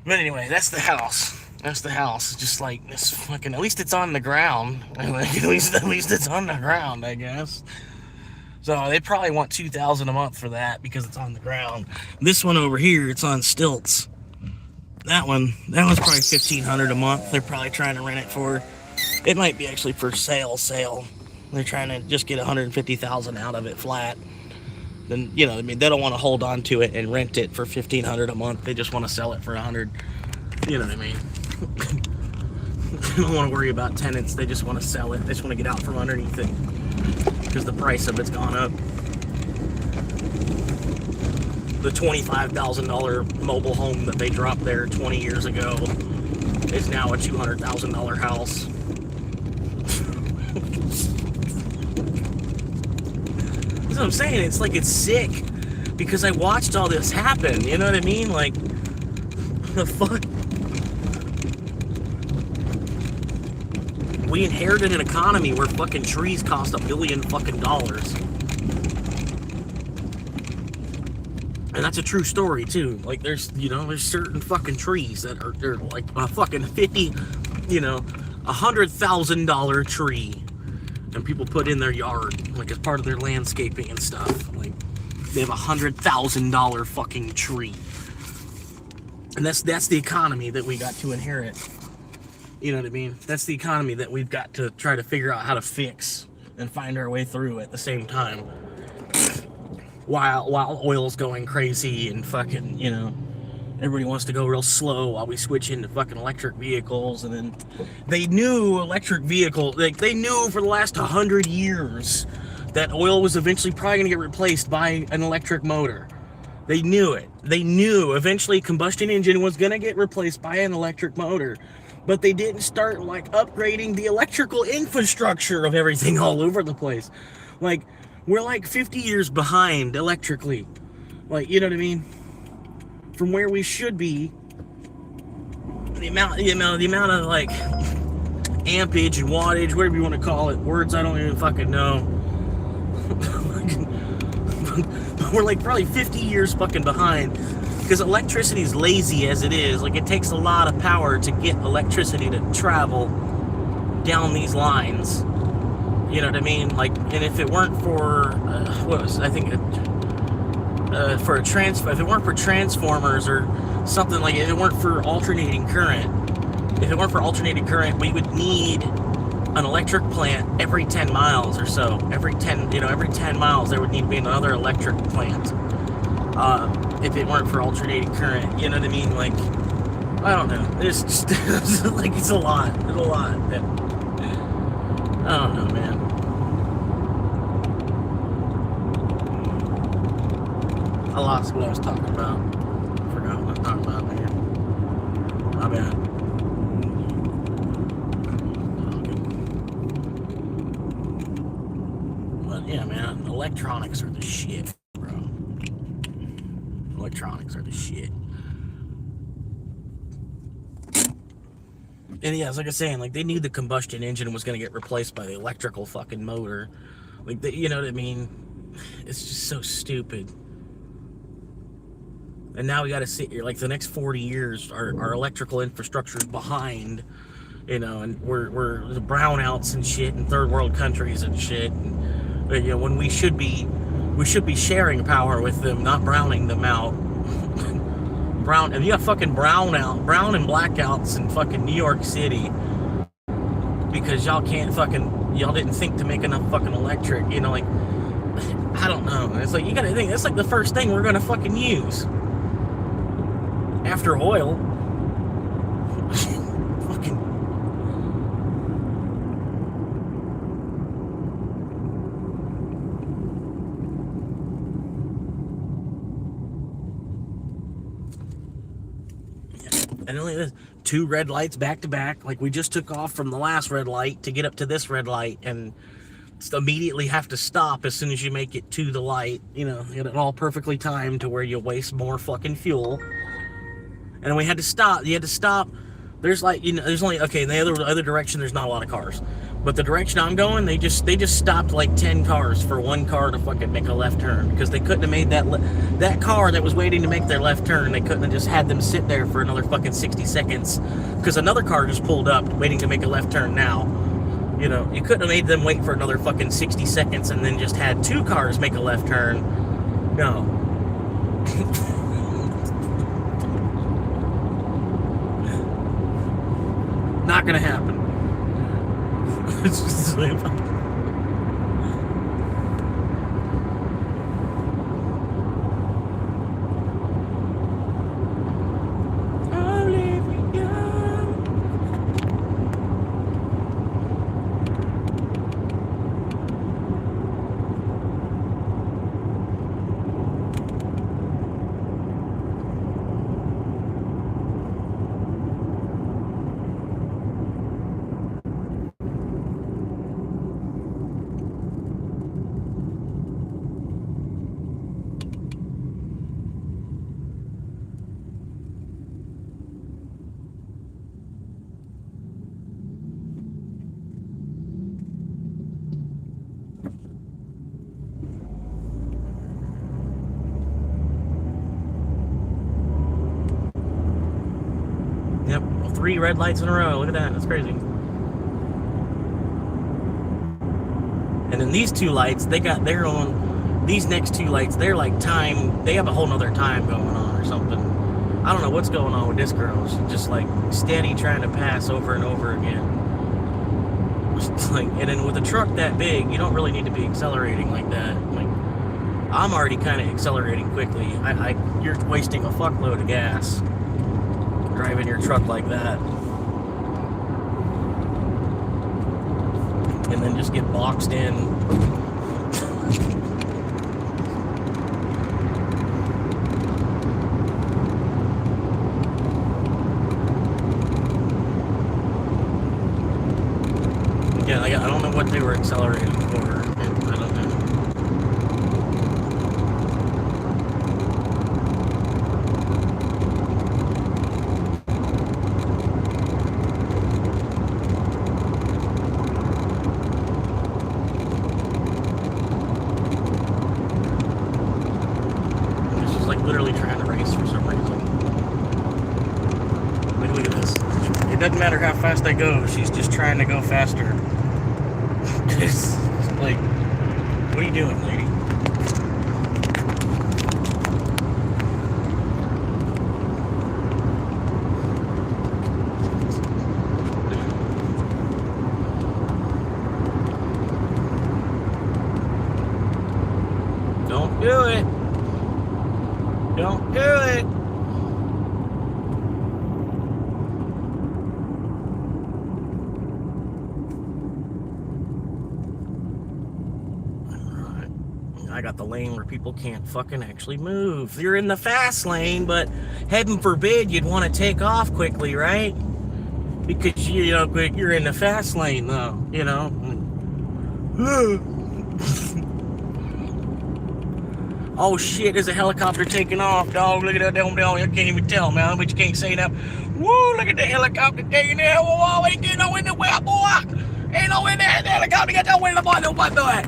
But anyway, that's the house. That's the house. Just like this fucking. At least it's on the ground. Like, at least it's on the ground, I guess. So they probably want $2,000 a month for that because it's on the ground. This one over here, it's on stilts. That one's probably $1,500 a month. They're probably trying to rent it for. It might be actually for sale. They're trying to just get $150,000 out of it flat. Then, you know, I mean, they don't want to hold on to it and rent it for $1,500 a month. They just want to sell it for $100. You know what I mean? They don't want to worry about tenants. They just want to sell it. They just want to get out from underneath it because the price of it's gone up. The $25,000 mobile home that they dropped there 20 years ago is now a $200,000 house. That's what I'm saying. It's like, it's sick because I watched all this happen. You know what I mean? Like, the fuck? We inherited an economy where fucking trees cost $1 billion fucking dollars. And that's a true story too. Like, there's certain fucking trees that are like a fucking $100,000 tree, and people put in their yard like as part of their landscaping and stuff. Like, they have $100,000 fucking tree, and that's the economy that we got to inherit. You know what I mean? That's the economy that we've got to try to figure out how to fix and find our way through at the same time. While oil's going crazy and fucking, you know, everybody wants to go real slow while we switch into fucking electric vehicles. And then they knew electric vehicles, like, they knew for the last 100 years that oil was eventually probably going to get replaced by an electric motor. They knew it. They knew eventually combustion engine was going to get replaced by an electric motor. But they didn't start, like, upgrading the electrical infrastructure of everything all over the place. Like, we're like 50 years behind electrically. Like, you know what I mean? From where we should be. The amount of like ampage and wattage, whatever you want to call it. Words I don't even fucking know. We're like probably 50 years fucking behind because electricity is lazy as it is. Like, it takes a lot of power to get electricity to travel down these lines. You know what I mean? Like, and if it weren't for if it weren't for transformers or something, like if it weren't for alternating current, we would need an electric plant every 10 miles or so. Every 10 miles there would need to be another electric plant. If it weren't for alternating current, you know what I mean? Like, I don't know. It's just like it's a lot. It's a lot. I don't know, man. I lost what I was talking about. Forgot what I was talking about, man. My bad. But yeah, man, electronics are the shit, bro. Electronics are the shit. And yeah, it's like I was saying, like, they knew the combustion engine was going to get replaced by the electrical fucking motor. Like, you know what I mean? It's just so stupid. And now we got to sit here, like, the next 40 years, our electrical infrastructure is behind, you know, and we're the brownouts and shit in third world countries and shit. And, you know, when we should be sharing power with them, not browning them out. And you got fucking brown and blackouts in fucking New York City because y'all didn't think to make enough fucking electric, you know, like, I don't know. It's like, you gotta think, that's like the first thing we're gonna fucking use after oil. Fucking. And only this, 2 red lights back to back. Like, we just took off from the last red light to get up to this red light, and immediately have to stop as soon as you make it to the light. You know, get it all perfectly timed to where you waste more fucking fuel. And we had to stop. You had to stop. There's like, you know, there's only, okay, in the other direction there's not a lot of cars, but the direction I'm going, they just stopped like 10 cars for one car to fucking make a left turn, because they couldn't have made that car that was waiting to make their left turn, they couldn't have just had them sit there for another fucking 60 seconds because another car just pulled up waiting to make a left turn now. You know, you couldn't have made them wait for another fucking 60 seconds and then just had 2 cars make a left turn. No. Not gonna happen. It's just like, yep, 3 red lights in a row. Look at that. That's crazy. And then these 2 lights, they got their own. These next 2 lights, they're like time. They have a whole nother time going on or something. I don't know what's going on with this girl. She's just like steady trying to pass over and over again. Like, and then with a truck that big, you don't really need to be accelerating like that. Like, I'm already kind of accelerating quickly. You're wasting a fuckload of gas driving your truck like that, and then just get boxed in. Yeah, like, I don't know what they were accelerating for. I don't know. doesn't matter how fast I go. She's just trying to go faster. It's like, what are you doing, lady? Don't do it. Don't do it. I got the lane where people can't fucking actually move. You're in the fast lane, but heaven forbid you'd want to take off quickly, right? Because you're in the fast lane, though. You know. Oh shit! There's a helicopter taking off, dog. Look at that damn dog. I can't even tell, man. But you can't say that. Woo! Look at the helicopter taking there. Whoa! Ain't getting no in the way, boy. Ain't no in there. The helicopter got no in the boy. No boy.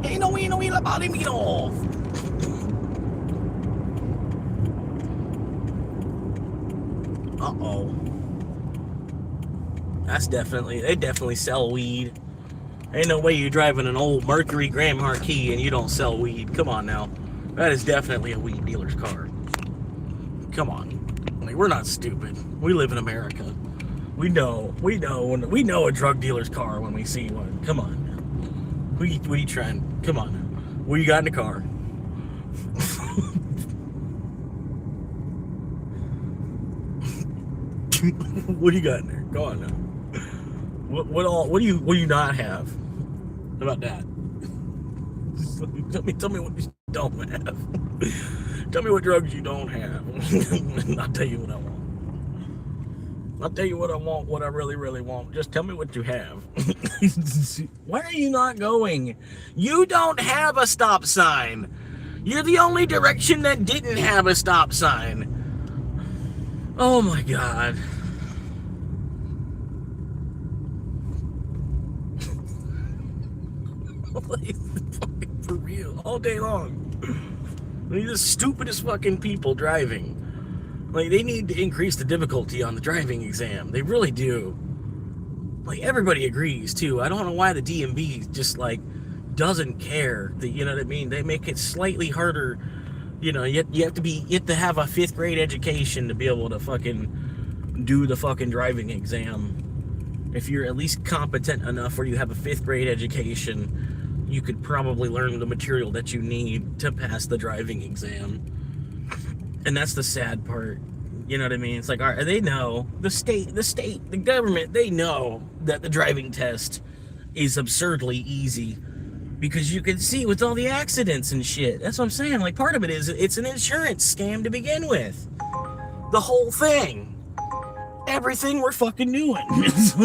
Ain't no wheel about him, get off. Uh-oh. They definitely sell weed. Ain't no way you're driving an old Mercury Grand Marquis and you don't sell weed. Come on now. That is definitely a weed dealer's car. Come on. Like, we're not stupid. We live in America. We know a drug dealer's car when we see one. Come on. What are you trying? Come on now. What you got in the car? What do you got in there? Go on now. What do you not have? How about that? Tell me what you don't have. Tell me what drugs you don't have. I'll tell you what I want. I'll tell you what I want, what I really, really want. Just tell me what you have. Why are you not going? You don't have a stop sign. You're the only direction that didn't have a stop sign. Oh my God. Like, fucking for real. All day long. They're the stupidest fucking people driving. Like, they need to increase the difficulty on the driving exam. They really do. Like, everybody agrees, too. I don't know why the DMV just, like, doesn't care. You know what I mean? They make it slightly harder. You know, you have to have a 5th grade education to be able to fucking do the fucking driving exam. If you're at least competent enough where you have a 5th grade education, you could probably learn the material that you need to pass the driving exam. And that's the sad part. You know what I mean? It's like, all right, they know, the government, they know that the driving test is absurdly easy because you can see with all the accidents and shit. That's what I'm saying. Like, part of it is it's an insurance scam to begin with. The whole thing. Everything we're fucking doing. It's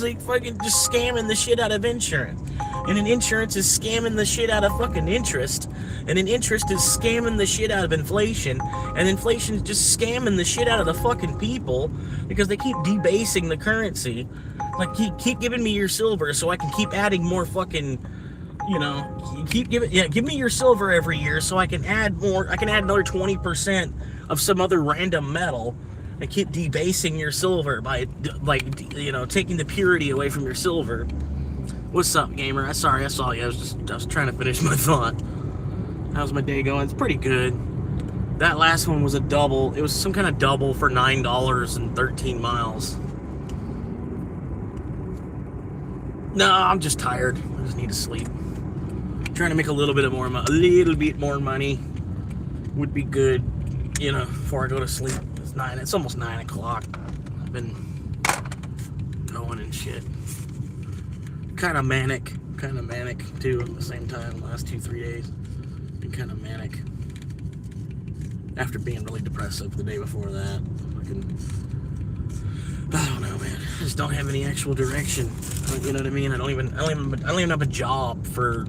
like fucking just scamming the shit out of insurance. And an insurance is scamming the shit out of fucking interest. And an interest is scamming the shit out of inflation. And inflation is just scamming the shit out of the fucking people because they keep debasing the currency. Like, keep giving me your silver so I can keep adding more fucking, you know, give me your silver every year so I can add more. I can add another 20% of some other random metal. And keep debasing your silver by, like, you know, taking the purity away from your silver. What's up, gamer? Sorry, I saw you. I was trying to finish my thought. How's my day going? It's pretty good. That last one was a double. It was some kind of double for $9 and 13 miles. No, I'm just tired. I just need to sleep. Trying to make a little bit more money would be good, you know, before I go to sleep. It's almost 9 o'clock. I've been going and shit. Kind of manic too at the same time. The last 2-3 days been kind of manic after being really depressive the day before that. I don't know, man. I just don't have any actual direction. You know what I mean? I don't even have a job for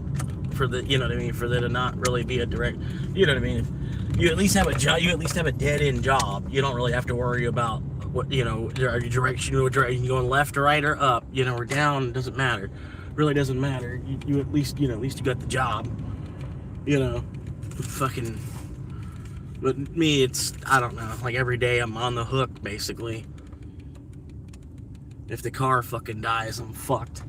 the, you know what I mean, for there to not really be a direct, you know what I mean? You at least have a job. You at least have a dead-end job. You don't really have to worry about what, you know, your direction. You going left or right or up, you know, or down. Doesn't matter. Really doesn't matter. You at least, you know, at least you got the job. You know, fucking. But me, it's, I don't know, like every day I'm on the hook, basically. If the car fucking dies, I'm fucked.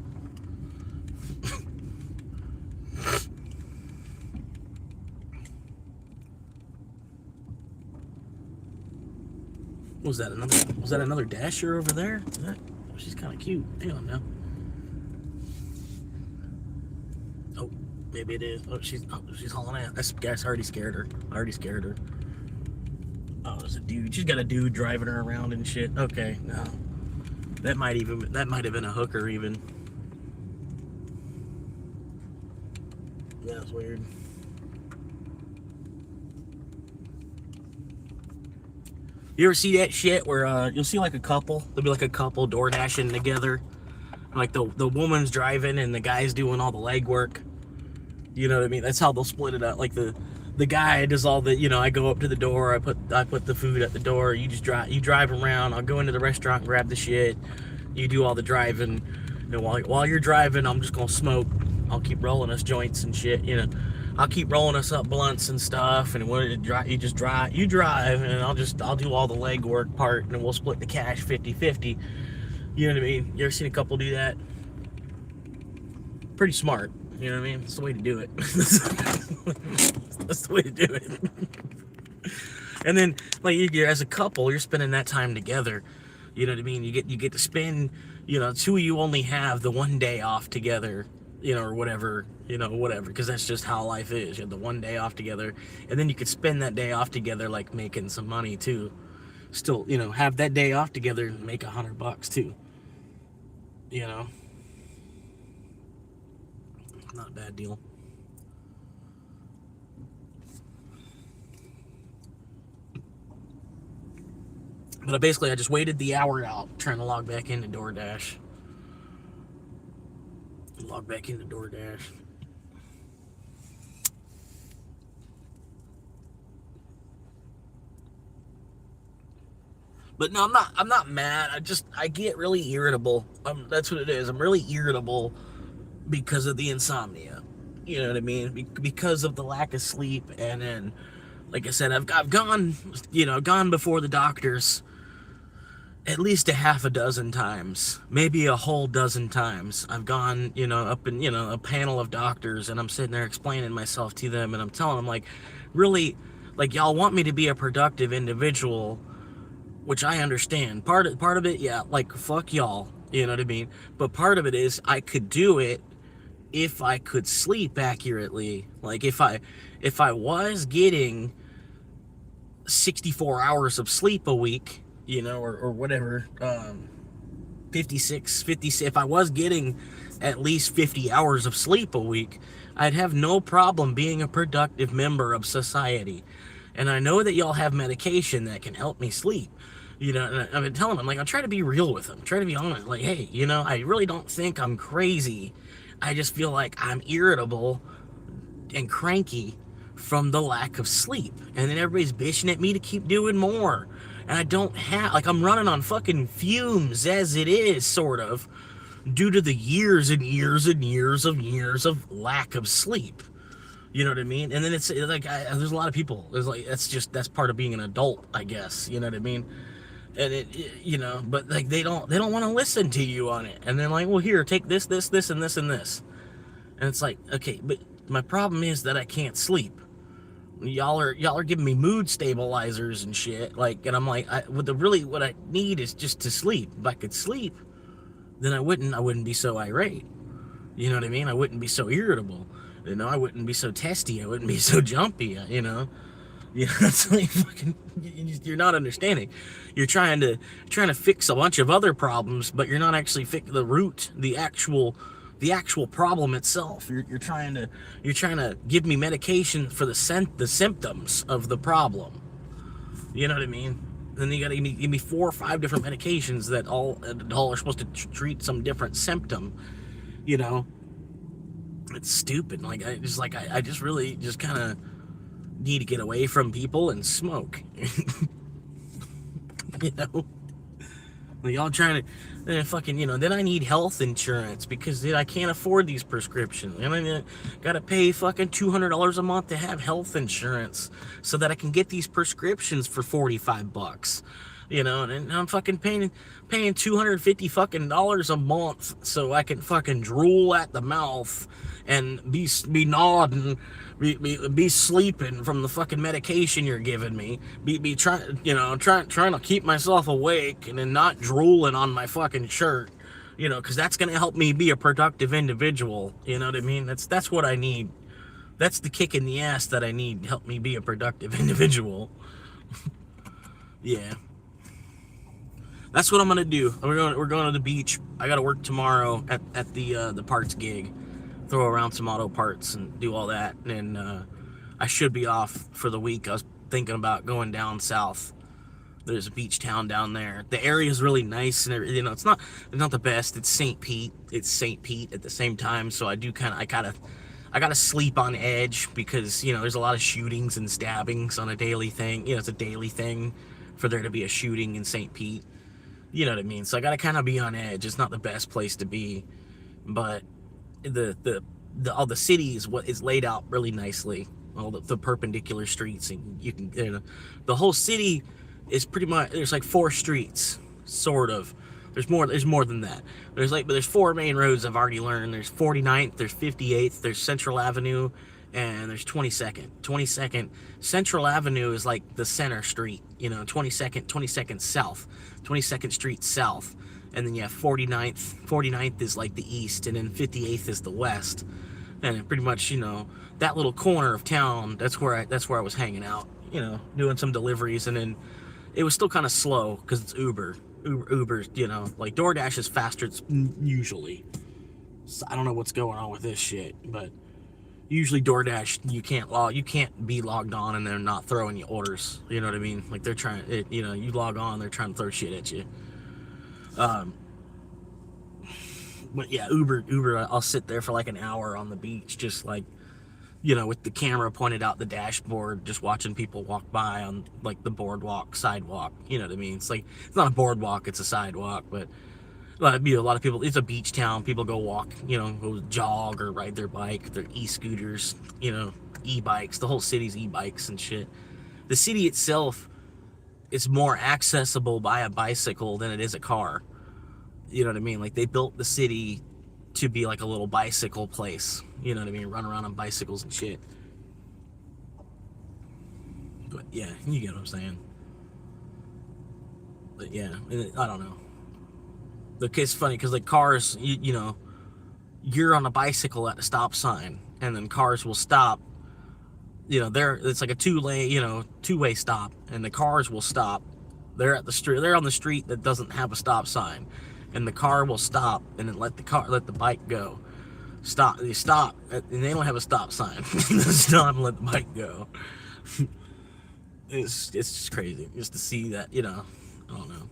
Was that another Dasher over there? She's kind of cute. Hang on now. Oh, maybe it is. Oh, she's hauling ass. That guy's already scared her. Oh, there's a dude. She's got a dude driving her around and shit. Okay, no. That might have been a hooker even. That's weird. You ever see that shit where you'll see like a couple, there'll be like a couple DoorDashing together, like the woman's driving and the guy's doing all the legwork. You know what I mean? That's how they'll split it up. Like the guy does all the, I go up to the door, I put the food at the door. You drive around. I'll go into the restaurant and grab the shit. You do all the driving. And while you're driving, I'm just gonna smoke. I'll keep rolling us joints and shit. I'll keep rolling us up blunts and stuff, and you drive, and I'll do all the legwork part, and we'll split the cash 50-50. You know what I mean? You ever seen a couple do that? Pretty smart. You know what I mean? That's the way to do it. That's the way to do it. And then, like, you're, as a couple, you're spending that time together. You know what I mean? You get to spend, two of you only have the one day off together. Or whatever, because that's just how life is. You have the one day off together, and then you could spend that day off together, like making some money too. Still, have that day off together and make $100 too. Not a bad deal. But basically, I just waited the hour out, trying to log back into DoorDash. Log back into DoorDash. But no, I'm not mad. I get really irritable. That's what it is. I'm really irritable because of the insomnia. You know what I mean? Because of the lack of sleep. And then, like I said, I've gone before the doctors at least a half a dozen times, maybe a whole dozen times. I've gone, up in, a panel of doctors, and I'm sitting there explaining myself to them, and I'm telling them, like, really, like, y'all want me to be a productive individual, which I understand. Part of it, yeah, like, fuck y'all, you know what I mean? But part of it is I could do it if I could sleep accurately. Like, if I was getting 64 hours of sleep a week, or whatever, 56, if I was getting at least 50 hours of sleep a week, I'd have no problem being a productive member of society. And I know that y'all have medication that can help me sleep, and I've been telling them, like, I'll try to be real with them, try to be honest, like, hey, I really don't think I'm crazy. I just feel like I'm irritable and cranky from the lack of sleep. And then everybody's bitching at me to keep doing more. And I don't have, like, I'm running on fucking fumes as it is, sort of, due to the years and years and years of lack of sleep. You know what I mean? And then it's like, there's a lot of people, there's like, that's part of being an adult, I guess. You know what I mean? And but like, they don't want to listen to you on it. And they're like, well, here, take this, and this, and this. And it's like, okay, but my problem is that I can't sleep. Y'all are giving me mood stabilizers and shit, like, and I'm like, what I need is just to sleep. If I could sleep, then I wouldn't be so irate. You know what I mean? I wouldn't be so irritable. I wouldn't be so testy. I wouldn't be so jumpy. It's like, fucking, you're not understanding. You're trying to fix a bunch of other problems, but you're not actually fixing the root, the actual problem itself. You're trying to give me medication for the symptoms of the problem. You know what I mean? Then you gotta give me 4 or 5 different medications that all are supposed to treat some different symptom. It's stupid. Like, I just really just kind of need to get away from people and smoke. Like, y'all trying to, fucking, then I need health insurance because I can't afford these prescriptions. And I gotta pay fucking $200 a month to have health insurance so that I can get these prescriptions for $45. And I'm fucking paying $250 fucking dollars a month so I can fucking drool at the mouth and be nodding, be sleeping from the fucking medication you're giving me, be trying to keep myself awake and then not drooling on my fucking shirt, because that's gonna help me be a productive individual. You know what I mean? That's what I need. That's the kick in the ass that I need to help me be a productive individual. Yeah. That's what I'm gonna do. We're going to the beach. I gotta work tomorrow at the parts gig, throw around some auto parts and do all that. And I should be off for the week. I was thinking about going down south. There's a beach town down there. The area is really nice, and it's not the best. It's St. Pete. It's St. Pete at the same time. So I gotta sleep on edge because there's a lot of shootings and stabbings on a daily thing. It's a daily thing for there to be a shooting in St. Pete. You know what I mean? So I gotta kind of be on edge. It's not the best place to be, but all the city is laid out really nicely. All the perpendicular streets, and you can the whole city is pretty much, there's like 4 streets, sort of. There's more than that. There's 4 main roads I've already learned. There's 49th, there's 58th, there's Central Avenue, and there's 22nd. Central Avenue is like the center street, 22nd south, 22nd Street south, and then you have 49th is like the east, and then 58th is the west, and pretty much that little corner of town, that's where I was hanging out, doing some deliveries, and then it was still kind of slow because it's Uber's, like DoorDash is faster usually. So I don't know what's going on with this shit, but usually DoorDash, you can't be logged on and they're not throwing you orders. You know what I mean? Like they're trying, you log on, they're trying to throw shit at you. But yeah, Uber, I'll sit there for like an hour on the beach, just like, with the camera pointed out the dashboard, just watching people walk by on like the sidewalk. You know what I mean? It's like, it's not a boardwalk, it's a sidewalk, but a lot of people, it's a beach town. People go walk, go jog or ride their bike, their e-scooters, e-bikes. The whole city's e-bikes and shit. The city itself is more accessible by a bicycle than it is a car. You know what I mean? Like they built the city to be like a little bicycle place. You know what I mean? Run around on bicycles and shit. But yeah, you get what I'm saying. But yeah, I don't know. It's funny because like cars, you're on a bicycle at a stop sign, and then cars will stop. It's like a two-way stop, and the cars will stop. They're on the street that doesn't have a stop sign, and the car will stop and then let the bike go. They stop, and they don't have a stop sign. They stop and let the bike go. It's just crazy just to see that. I don't know.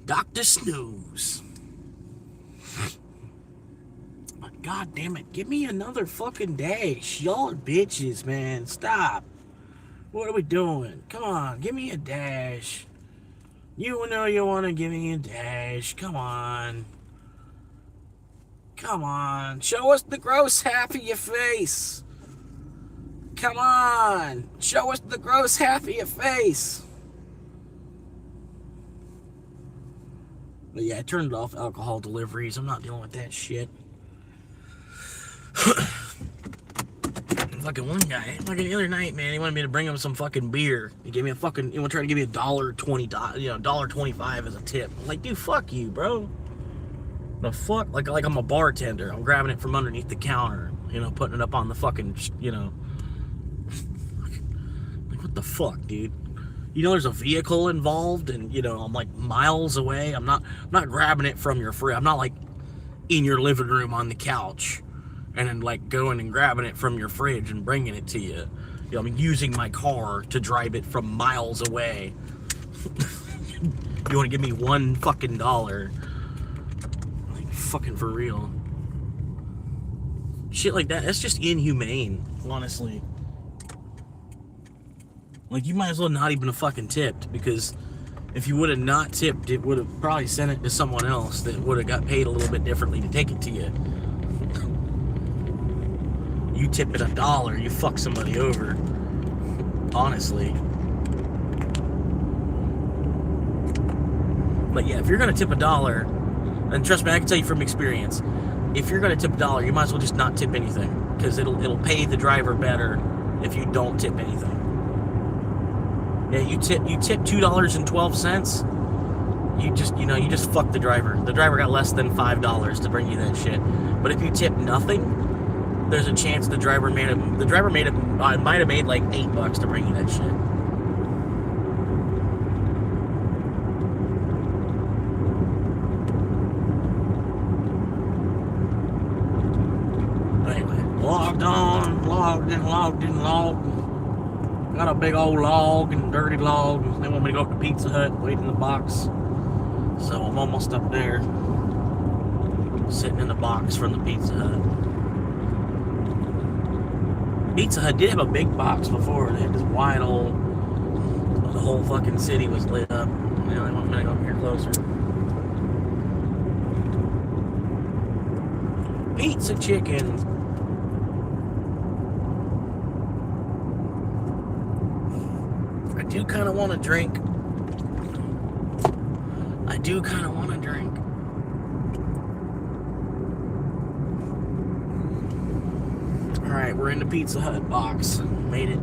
Dr. Snooze. God damn it. Give me another fucking dash. Y'all are bitches, man. Stop. What are we doing? Come on. Give me a dash. You know you want to give me a dash. Come on. Come on. Show us the gross half of your face. Come on. Show us the gross half of your face. But yeah, I turned off alcohol deliveries. I'm not dealing with that shit. fucking one guy, fucking the other night, man, he wanted me to bring him some fucking beer. He gave me a fucking, he tried to give me $1.20, you know, $1.25 as a tip. I'm like, dude, fuck you, bro. The fuck? Like I'm a bartender. I'm grabbing it from underneath the counter, you know, putting it up on the fucking, you know. Like, what the fuck, dude? You know, there's a vehicle involved, and you know, I'm like miles away. I'm not grabbing it from your fridge. I'm not like in your living room on the couch, and then like going and grabbing it from your fridge and bringing it to you. You know, I'm using my car to drive it from miles away. You want to give me $1 fucking dollar? Like, fucking for real. Shit like that, that's just inhumane, honestly. Like, you might as well not even have fucking tipped, because if you would have not tipped, it would have probably sent it to someone else that would have got paid a little bit differently to take it to you. You tip it $1, you fuck somebody over. Honestly. But yeah, if you're gonna tip $1, and trust me, I can tell you from experience, if you're gonna tip $1, you might as well just not tip anything, because it'll pay the driver better if you don't tip anything. Yeah, you tip $2.12. You just fucked the driver. The driver got less than $5 to bring you that shit. But if you tip nothing, there's a chance the driver might have made like $8 to bring you that shit. Anyway, logged in. Got a big old log and dirty log. They want me to go up to Pizza Hut, wait in the box. So I'm almost up there, sitting in the box from the Pizza Hut. Pizza Hut did have a big box before. They had this wide old, the whole fucking city was lit up. You know, they want me to go up here closer. Pizza chicken. I do kind of want to drink. Alright, we're in the Pizza Hut box. Made it.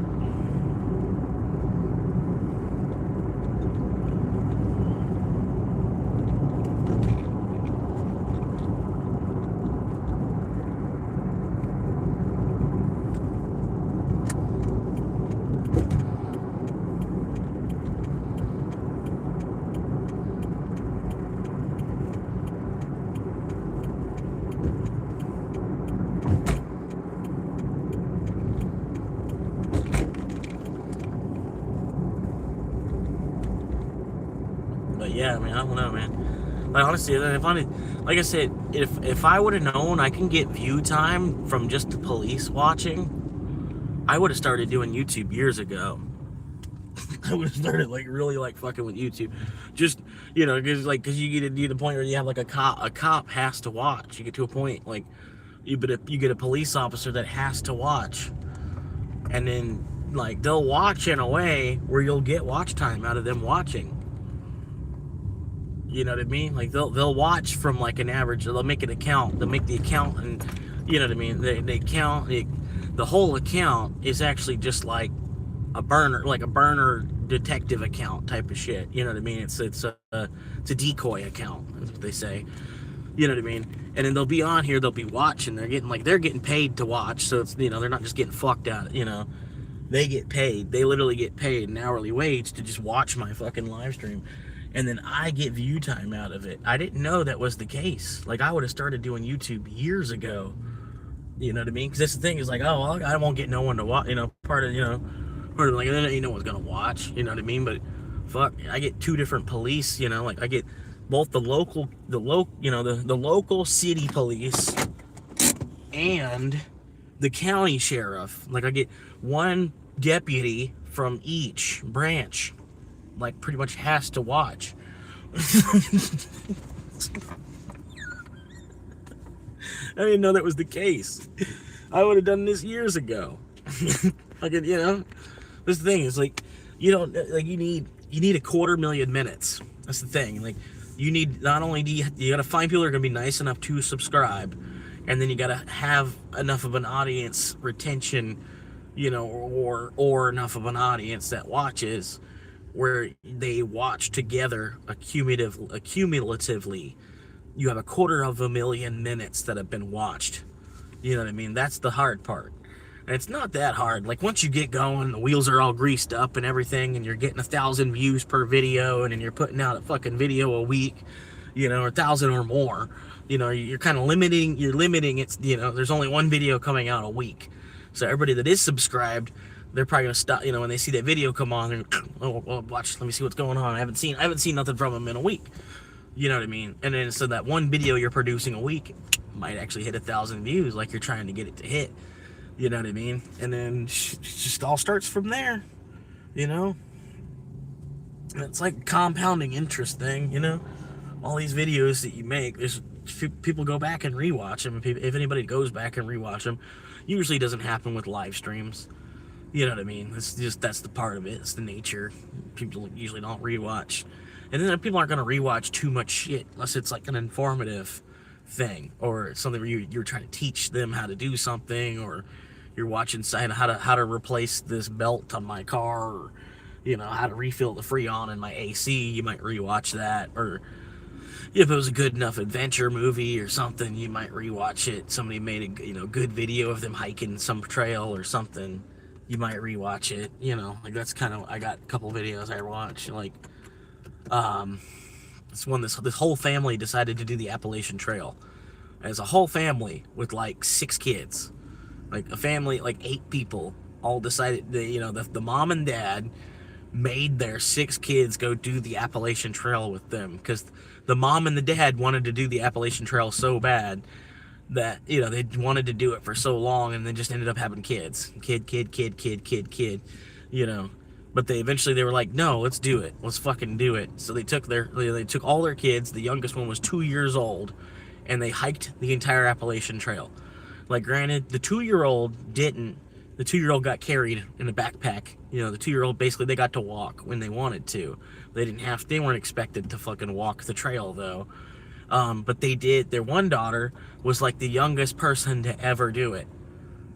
But yeah, I mean, I don't know, man. Like, honestly, like I said, if I would have known I can get view time from just the police watching, I would have started doing YouTube years ago. I would have started like really like fucking with YouTube, just, you know, because you get to the point where you have like a cop has to watch. You get to a point like you get a police officer that has to watch, and then like they'll watch in a way where you'll get watch time out of them watching. You know what I mean? Like they'll watch from like an average. They'll make an account. They'll make the account, and you know what I mean. They count. The whole account is actually just like a burner detective account type of shit. You know what I mean? It's a decoy account. That's what they say. You know what I mean? And then they'll be on here. They'll be watching. They're getting paid to watch. So it's, you know, they're not just getting fucked out. You know, they get paid. They literally get paid an hourly wage to just watch my fucking live stream. And then I get view time out of it. I didn't know that was the case. Like, I would have started doing YouTube years ago. You know what I mean? Because that's the thing, is like, oh, well, I won't get no one to watch. You know, part of like, then ain't no one's gonna watch. You know what I mean? But fuck, I get two different police. You know, like I get both the local city police and the county sheriff. Like, I get one deputy from each branch. Like, pretty much has to watch. I didn't know that was the case. I would have done this years ago. Like, you know, this thing is like, you don't, like, you need 250,000 minutes. That's the thing. Like, you need, not only do you gotta find people that are gonna be nice enough to subscribe, and then you gotta have enough of an audience retention or enough of an audience that watches, where they watch together accumulatively. You have 250,000 minutes that have been watched. You know what I mean? That's the hard part. And it's not that hard. Like, once you get going, the wheels are all greased up and everything, and you're getting 1,000 views per video, and then you're putting out a fucking video a week, or 1,000 or more. You're kind of limiting it. There's only one video coming out a week. So everybody that is subscribed, they're probably gonna stop. When they see that video come on, they're, oh, well, watch. Let me see what's going on. I haven't seen nothing from them in a week. You know what I mean? And then so that one video you're producing a week might actually hit 1,000 views, like you're trying to get it to hit. You know what I mean? And then it just all starts from there. And it's like a compounding interest thing. All these videos that you make, there's people go back and rewatch them. If anybody goes back and rewatch them, usually doesn't happen with live streams. You know what I mean? That's the part of it. It's the nature. People usually don't rewatch. And then people aren't going to rewatch too much shit unless it's like an informative thing, or something where you're trying to teach them how to do something, or you're watching how to replace this belt on my car, or how to refill the Freon in my AC. You might rewatch that. Or if it was a good enough adventure movie or something, you might rewatch it. Somebody made a good video of them hiking some trail or something, you might rewatch it. Like, that's kind of, I got a couple videos I watch, like this whole family decided to do the Appalachian Trail as a whole family with like 6 kids, like a family, like 8 people, all decided the mom and dad made their 6 kids go do the Appalachian Trail with them, because the mom and the dad wanted to do the Appalachian Trail so bad that they wanted to do it for so long, and then just ended up having kids, kid, but they were like, no, let's do it, let's fucking do it. So they took all their kids. The youngest one was 2 years old, and they hiked the entire Appalachian Trail. Like, granted, the 2-year-old didn't. The 2-year-old got carried in a backpack. The 2-year-old, basically, they got to walk when they wanted to. They weren't expected to fucking walk the trail, though. But they did. Their one daughter was like the youngest person to ever do it.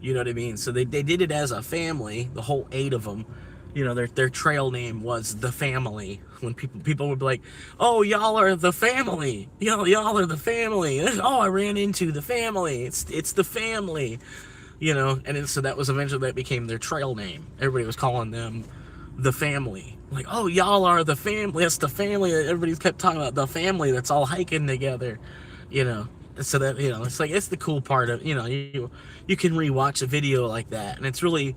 You know what I mean? So they did it as a family, the whole 8 of them. Their trail name was The Family. When people would be like, oh, y'all are the family. Y'all are the family. Oh, I ran into the family. It's the family. So that became their trail name. Everybody was calling them The Family. Like, oh, y'all are the family. That's the family. Everybody kept talking about the family that's all hiking together. So that, it's like, it's the cool part of, you can rewatch a video like that, and it's really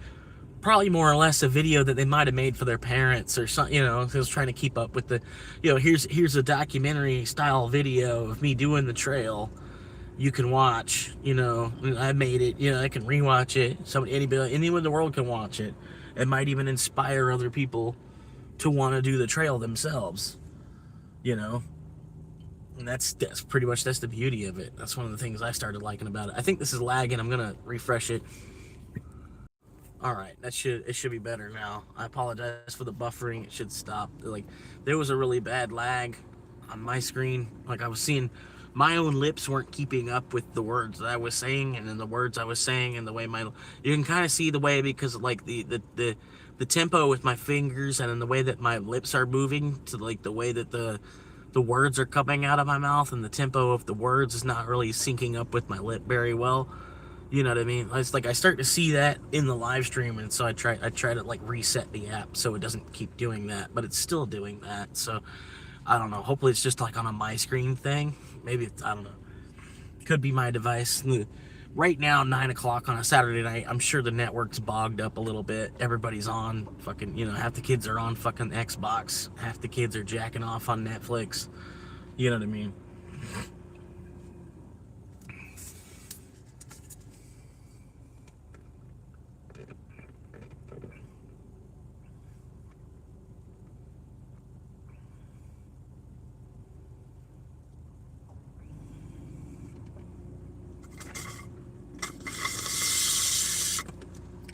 probably more or less a video that they might have made for their parents or something. It was trying to keep up with the, here's a documentary style video of me doing the trail. You can watch. I made it. I can rewatch it. Anyone in the world can watch it. It might even inspire other people to want to do the trail themselves. And that's pretty much, that's the beauty of it. That's one of the things I started liking about it. I think this is lagging. I'm gonna refresh it. All right, it should be better now. I apologize for the buffering. It should stop. Like, there was a really bad lag on my screen. Like, I was seeing my own lips weren't keeping up with the words that I was saying, and then the words I was saying, and the way you can kind of see the way, because like the tempo with my fingers, and then the way that my lips are moving to, like, the way that the words are coming out of my mouth, and the tempo of the words is not really syncing up with my lip very well. You know what I mean? It's like I start to see that in the live stream, and so I try to like reset the app so it doesn't keep doing that, but it's still doing that. So I don't know. Hopefully it's just like on a my screen thing. Maybe it's, I don't know. Could be my device. Right now, 9 o'clock on a Saturday night, I'm sure the network's bogged up a little bit. Everybody's on fucking, half the kids are on fucking Xbox. Half the kids are jacking off on Netflix. You know what I mean?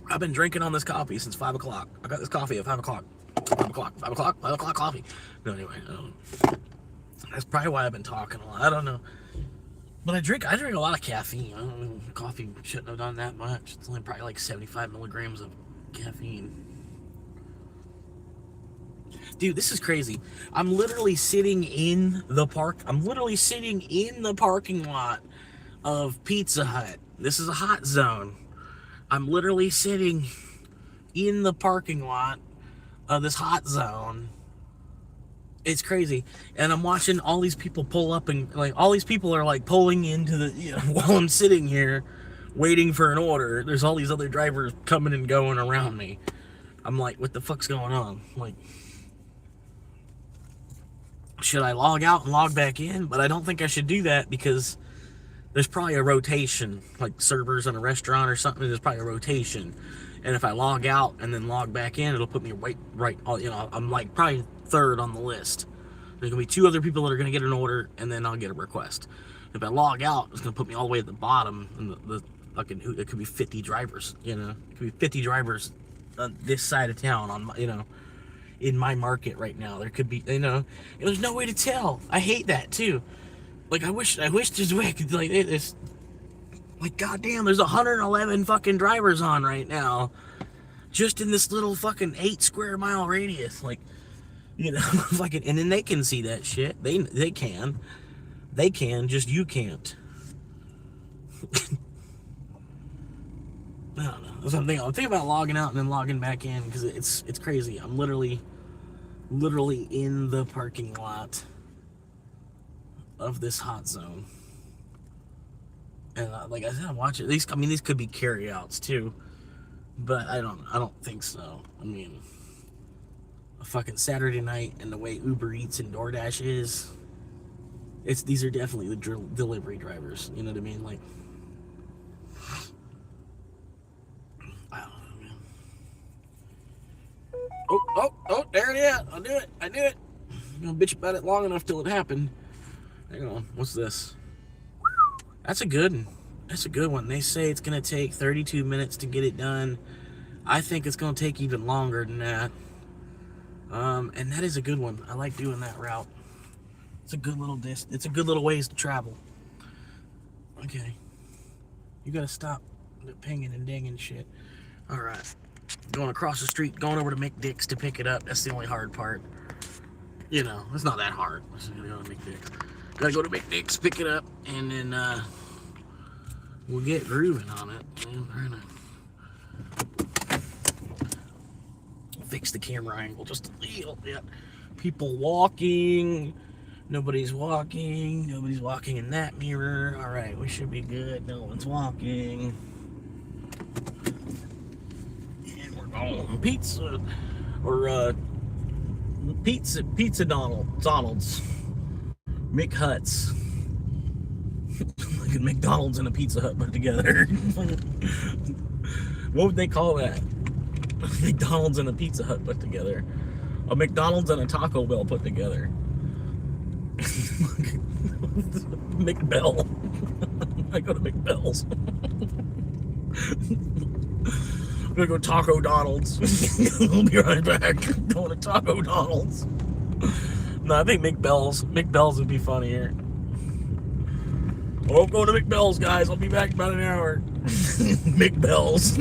I've been drinking on this coffee since 5 o'clock. I got this coffee at 5 o'clock. 5 o'clock coffee. No, anyway, that's probably why I've been talking a lot. I don't know. But I drink a lot of caffeine. I don't know, coffee shouldn't have done that much. It's only probably like 75 milligrams of caffeine. Dude, this is crazy. I'm literally sitting in the parking lot of Pizza Hut. This is a hot zone. I'm literally sitting in the parking lot of this hot zone. It's crazy. And I'm watching all these people pull up, and like all these people are like pulling into the, you know, while I'm sitting here waiting for an order. There's all these other drivers coming and going around me. I'm like, what the fuck's going on? Like, should I log out and log back in? But I don't think I should do that because there's probably a rotation, like servers in a restaurant or something. There's probably a rotation. And if I log out and then log back in, it'll put me right, you know, I'm like probably third on the list. There's gonna be 2 other people that are gonna get an order, and then I'll get a request. If I log out, it's gonna put me all the way at the bottom, and the fucking, it could be 50 drivers, you know, it could be 50 drivers on this side of town, on, you know, in my market right now. There could be, you know, there's no way to tell. I hate that too. Like, I wish there's a way I could, like, it's like, goddamn, there's 111 fucking drivers on right now, just in this little fucking 8 square mile radius. Like, you know, fucking, and then they can see that shit. They can, just you can't. I don't know. That's what I'm thinking about logging out and then logging back in, because it's crazy. I'm literally in the parking lot of this hot zone. And like I said, I'm watching these. I mean, these could be carryouts too, but I don't think so. I mean, a fucking Saturday night and the way Uber Eats and DoorDash is, these are definitely the delivery drivers. You know what I mean? Like, I don't know, man. Oh, there it is. I knew it. I'm gonna bitch about it long enough till it happened. Hang on, what's this? That's a good one. That's a good one. They say it's going to take 32 minutes to get it done. I think it's going to take even longer than that. And that is a good one. I like doing that route. It's a good little it's a good little ways to travel. Okay. You got to stop the pinging and dinging shit. All right. Going across the street, going over to McDick's to pick it up. That's the only hard part. You know, it's not that hard. I'm just going to go to McDick's. Gotta go to McDick's, pick it up, and then we'll get grooving on it. I'm trying to fix the camera angle just a little bit. People walking. Nobody's walking. Nobody's walking in that mirror. All right, we should be good. No one's walking. And we're going pizza or pizza Donald's. McHuts. Like a McDonald's and a Pizza Hut put together. What would they call that? McDonald's and a Pizza Hut put together. A McDonald's and a Taco Bell put together. McBell. I go to McBell's. I'm gonna go Taco Donald's. I'll be right back. Going to Taco Donald's. No, I think McBell's would be funnier. Oh, I'm going to McBell's, guys. I'll be back in about an hour. McBell's.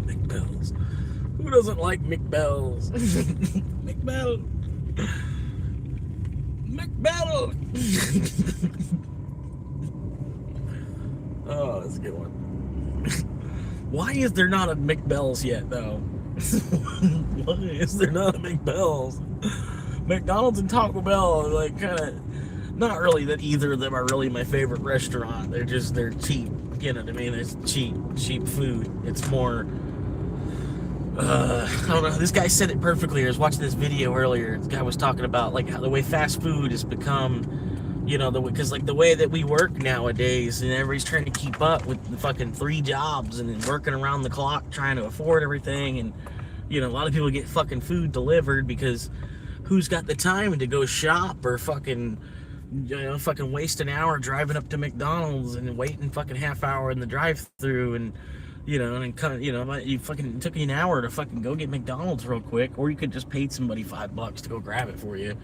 McBell's. Who doesn't like McBell's? McBell. Oh, that's a good one. Why is there not a McBell's yet, though? Why is there not a McBell's? McDonald's and Taco Bell are like kind of, not really that either of them are really my favorite restaurant. They're cheap. You know what I mean? It's cheap food. It's more, I don't know. This guy said it perfectly. I was watching this video earlier. This guy was talking about like how the way fast food has become, you know, because like the way that we work nowadays, and everybody's trying to keep up with the fucking 3 jobs and then working around the clock trying to afford everything. And, you know, a lot of people get fucking food delivered because who's got the time to go shop or fucking, you know, fucking waste an hour driving up to McDonald's and waiting fucking half hour in the drive-thru. And, You know, and kind of, you know, you fucking it took me an hour to fucking go get McDonald's real quick, or you could just pay somebody $5 to go grab it for you.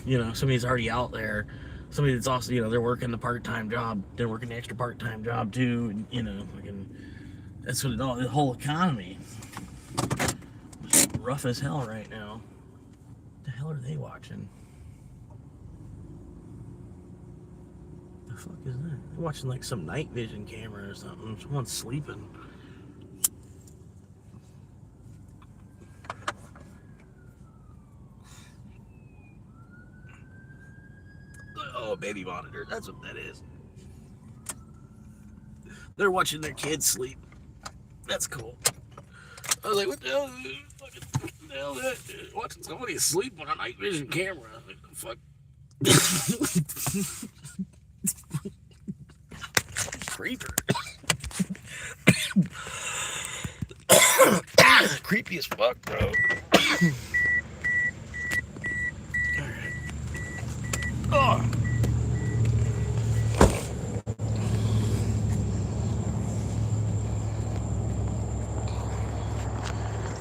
You know, somebody's already out there. Somebody that's also, you know, they're working the part-time job, they're working the extra part-time job too, and you know, fucking, that's what it all. The whole economy is rough as hell right now. What the hell are they watching? The fuck is that? They're watching like some night vision camera or something. Someone's sleeping. Oh, baby monitor. That's what that is. They're watching their kids sleep. That's cool. I was like, what the hell is this? What the hell is that? Watching somebody sleep on a night vision camera. Like, the fuck? Creeper. Creepy as fuck, bro. Alright. Oh.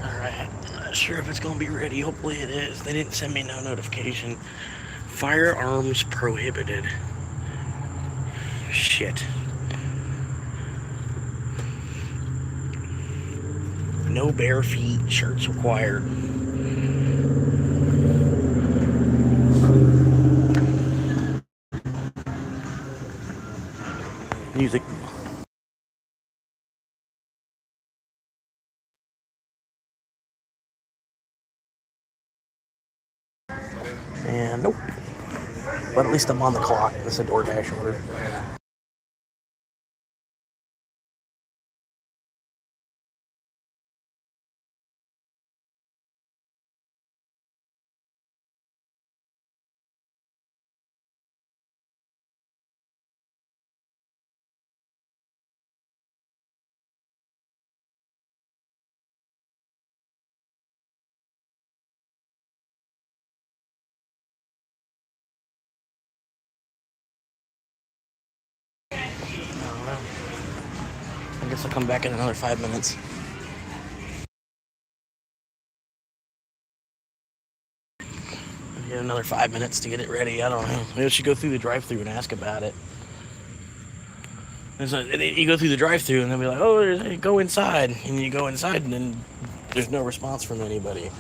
Alright. I'm not sure if it's gonna be ready. Hopefully it is. They didn't send me no notification. Firearms prohibited. Shit. No bare feet, shirts required. Music. And nope. But at least I'm on the clock. It's a DoorDash order. I guess I'll come back in another 5 minutes. Get another 5 minutes to get it ready. I don't know. Maybe I should go through the drive-thru and ask about it. You go through the drive-thru and they'll be like, "Oh, go inside," and you go inside and then there's no response from anybody.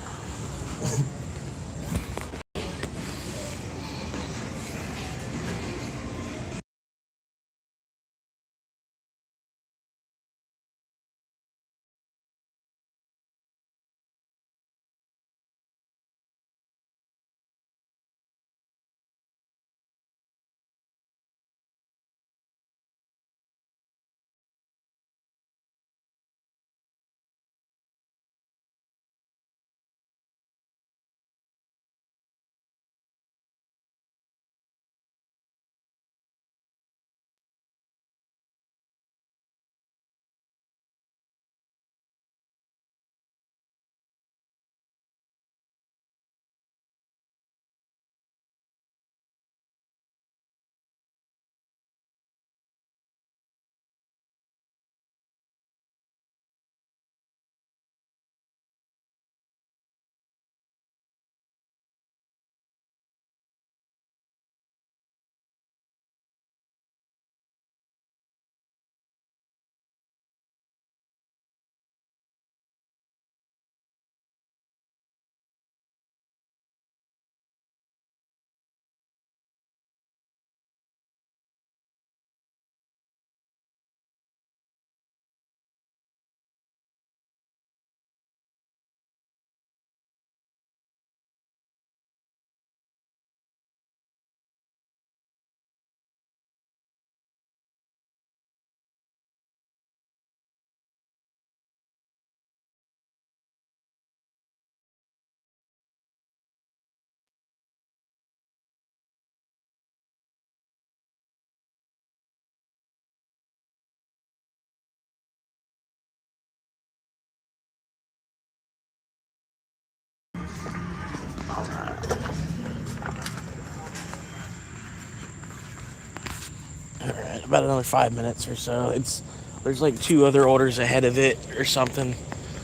Alright, about another 5 minutes or so. It's There's like 2 other orders ahead of it or something.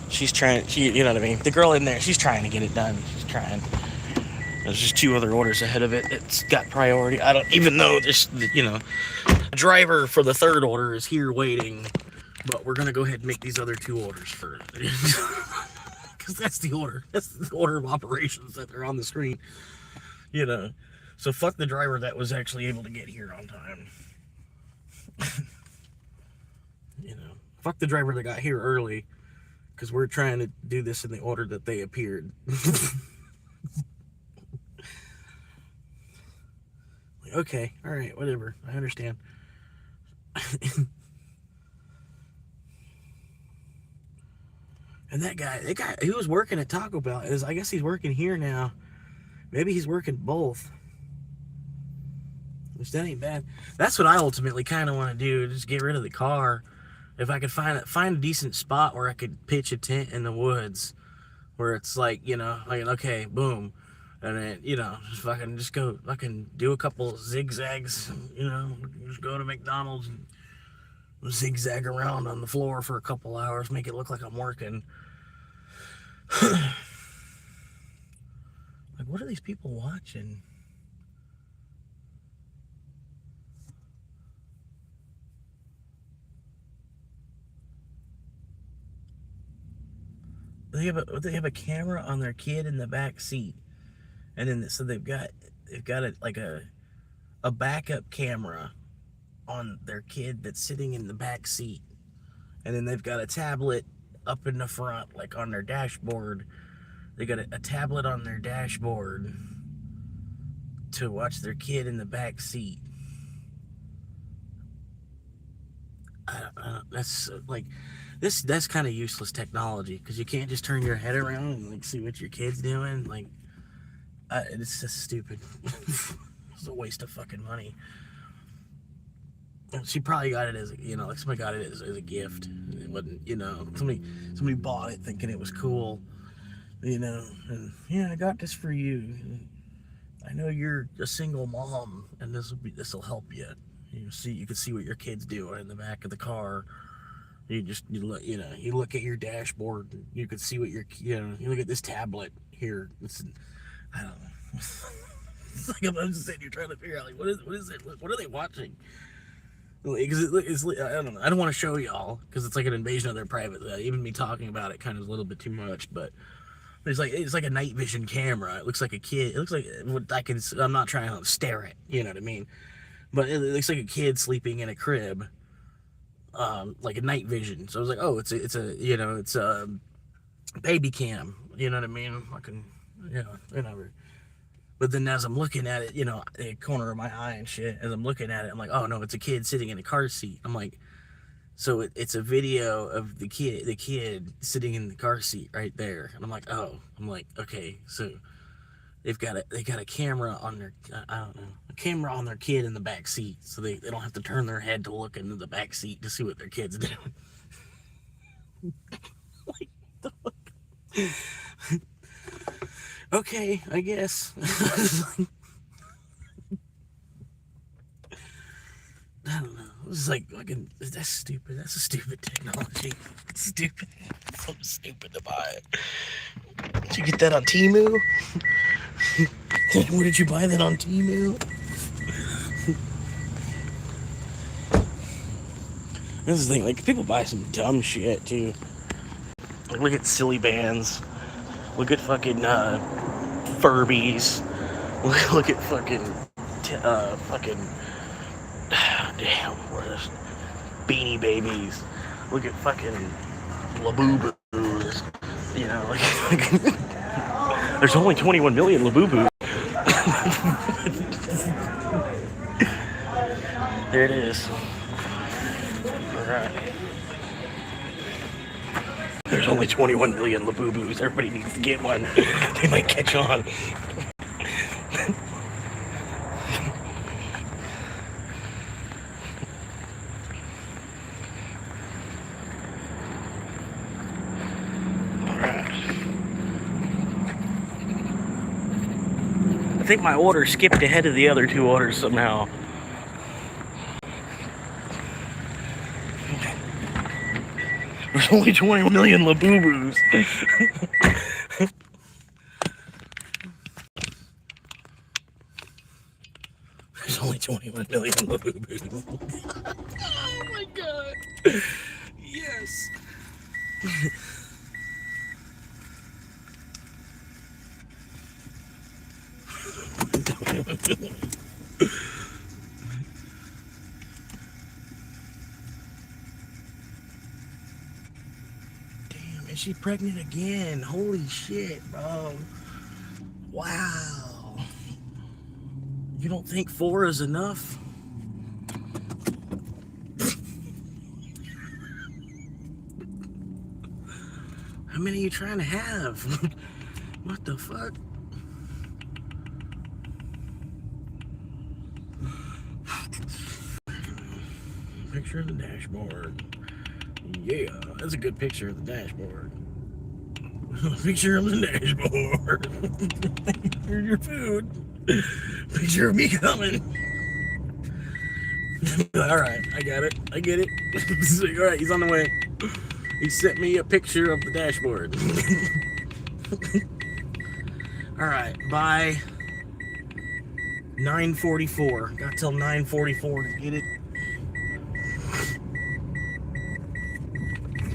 She's trying, you know what I mean? The girl in there, she's trying to get it done. She's trying. There's just 2 other orders ahead of it. It's got priority. I don't even know this, you know. The driver for the 3rd order is here waiting, but we're going to go ahead and make these other 2 orders first. Because that's the order. That's the order of operations that are on the screen. You know. So fuck the driver that was actually able to get here on time. You know. Fuck the driver that got here early. Because we're trying to do this in the order that they appeared. Okay, alright, whatever. I understand. And that guy, he was working at Taco Bell. I guess he's working here now. Maybe he's working both. Which that ain't bad. That's what I ultimately kind of want to do. Just get rid of the car. If I could find a decent spot where I could pitch a tent in the woods. Where it's like, you know, like, okay, boom. And then, you know, just go fucking do a couple zigzags, you know, just go to McDonald's and zigzag around on the floor for a couple hours, make it look like I'm working. Like, what are these people watching? They have a camera on their kid in the back seat. And then, so they've got a backup camera on their kid that's sitting in the back seat. And then they've got a tablet up in the front, like on their dashboard. They got a tablet on their dashboard to watch their kid in the back seat. That's like, that's kind of useless technology, because you can't just turn your head around and like see what your kid's doing. Like, it's just stupid. It's a waste of fucking money. She probably got it as, you know, like somebody got it as a gift. It wasn't, you know, somebody bought it thinking it was cool, you know. And yeah, I got this for you. I know you're a single mom, and this will help you. You can see what your kid's doing in the back of the car. You look at your dashboard. You can see what you look at this tablet here. I don't know. It's like I'm just sitting here trying to figure out, like, what is it? What are they watching? Because I don't know. I don't want to show y'all because it's like an invasion of their private. Even me talking about it kind of is a little bit too much. But it's like a night vision camera. It looks like a kid. It looks like what I can. I'm not trying to stare at. You know what I mean? But it looks like a kid sleeping in a crib. Like a night vision. So I was like, oh, it's a baby cam. You know what I mean? Fucking, whatever. But then as I'm looking at it, the corner of my eye and shit, as I'm looking at it, I'm like, oh no, it's a kid sitting in a car seat. I'm like, so it's a video of the kid sitting in the car seat right there. And I'm like, oh, okay, so they got a camera on their, I don't know, a camera on their kid in the back seat, so they don't have to turn their head to look into the back seat to see what their kid's doing. Like, the fuck? Okay, I guess. I don't know. It's like fucking. That's stupid. That's a stupid technology. It's stupid. It's so stupid to buy it. Did you get that on Temu? Where did you buy that on Temu? This is the thing. Like, people buy some dumb shit too. Like, look at silly bands. Look at fucking Furbies. Look at fucking damn, what is Beanie Babies. Look at fucking Labubu's. Like there's only 21 million Labubus. There it is. Alright. There's only 21 million Labubus. Everybody needs to get one. They might catch on. I think my order skipped ahead of the other two orders somehow. There's only 20 million Labubu's. There's only 21 million Labubu's. Oh my god. Yes. Damn, is she pregnant again? Holy shit, bro. Wow. You don't think 4 is enough? How many are you trying to have? What the fuck? Picture of the dashboard. Yeah, that's a good picture of the dashboard. Picture of the dashboard. Here's your food. Picture of me coming. Alright, I got it. I get it. Alright, he's on the way. He sent me a picture of the dashboard. Alright, by 9:44. Got till 9:44 to get it.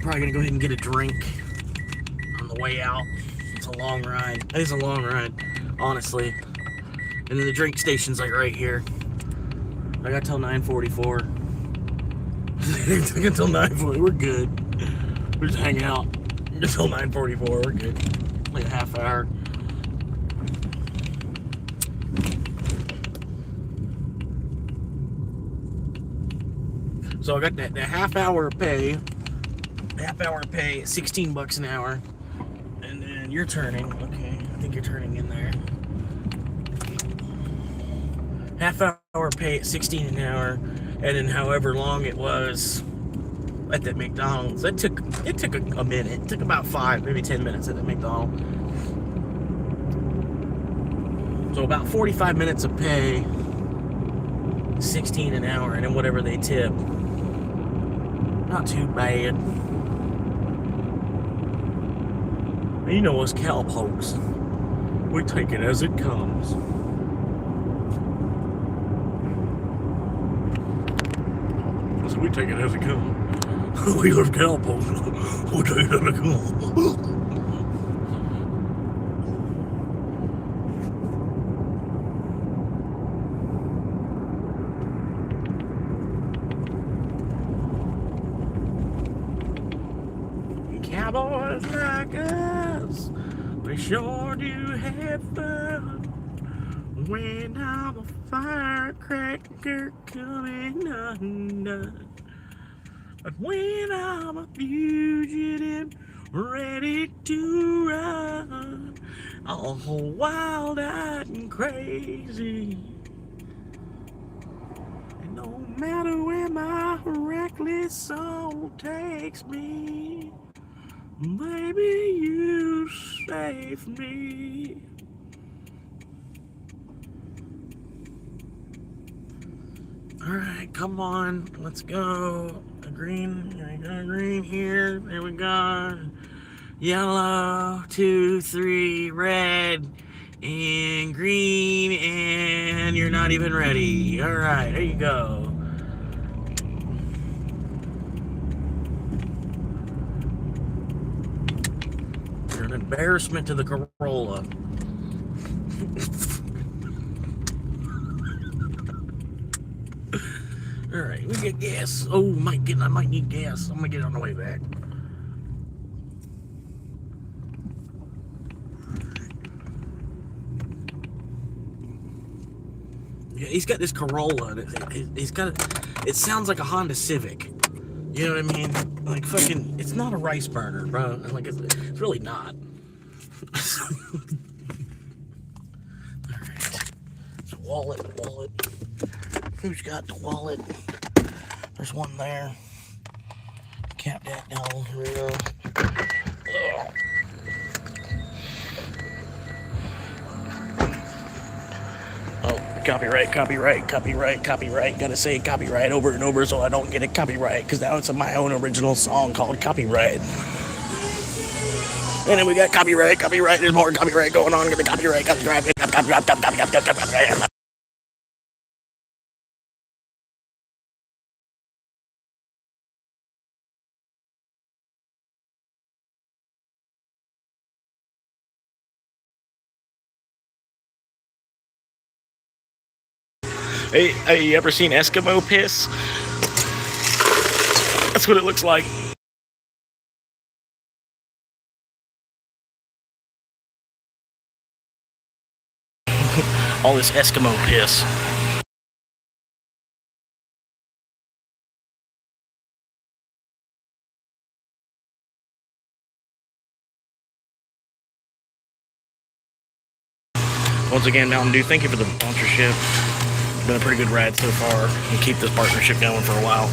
Probably gonna go ahead and get a drink on the way out. It's a long ride. It is a long ride, honestly. And then the drink station's like right here. I got till 9:44. I got till 9:40. We're good. We're just hanging out until 9:44. We're good. Like a half hour. So I got that half hour pay. Half hour pay, 16 bucks an hour. And then you're turning. Okay, I think you're turning in there. Half hour pay at 16 an hour, and then however long it was at that McDonald's. It took a minute. It took about 5, maybe 10 minutes at the McDonald's. So about 45 minutes of pay, 16 an hour, and then whatever they tip. Not too bad. You know us cowpokes. We take it as it comes. So we take it as it comes. We love cowpokes. We take it as it comes. Cowboys like us, we sure do have fun. When I'm a firecracker coming undone, but when I'm a fugitive ready to run, all wild-eyed and crazy. And no matter where my reckless soul takes me, baby, you save me. Alright, come on, let's go. A green, there we go, green here, there we go. Yellow, 2, 3, red, and green, and you're not even ready. Alright, there you go. You're an embarrassment to the Corolla. Alright, we get gas. Oh, I might need gas. I'm gonna get on the way back. Yeah, he's got this Corolla. It sounds like a Honda Civic. You know what I mean? Like fucking, it's not a rice burner, bro. Like it's really not. Alright. So wallet. Who's got the wallet? There's one there. Cap that down. Here we go. Oh, copyright. Gotta say copyright over and over so I don't get a copyright, because now it's my own original song called Copyright. And then we got copyright. There's more copyright going on. Get the copyright. Hey, you ever seen Eskimo piss? That's what it looks like. All this Eskimo piss. Once again, Mountain Dew, thank you for the sponsorship. It's been a pretty good ride so far, and keep this partnership going for a while.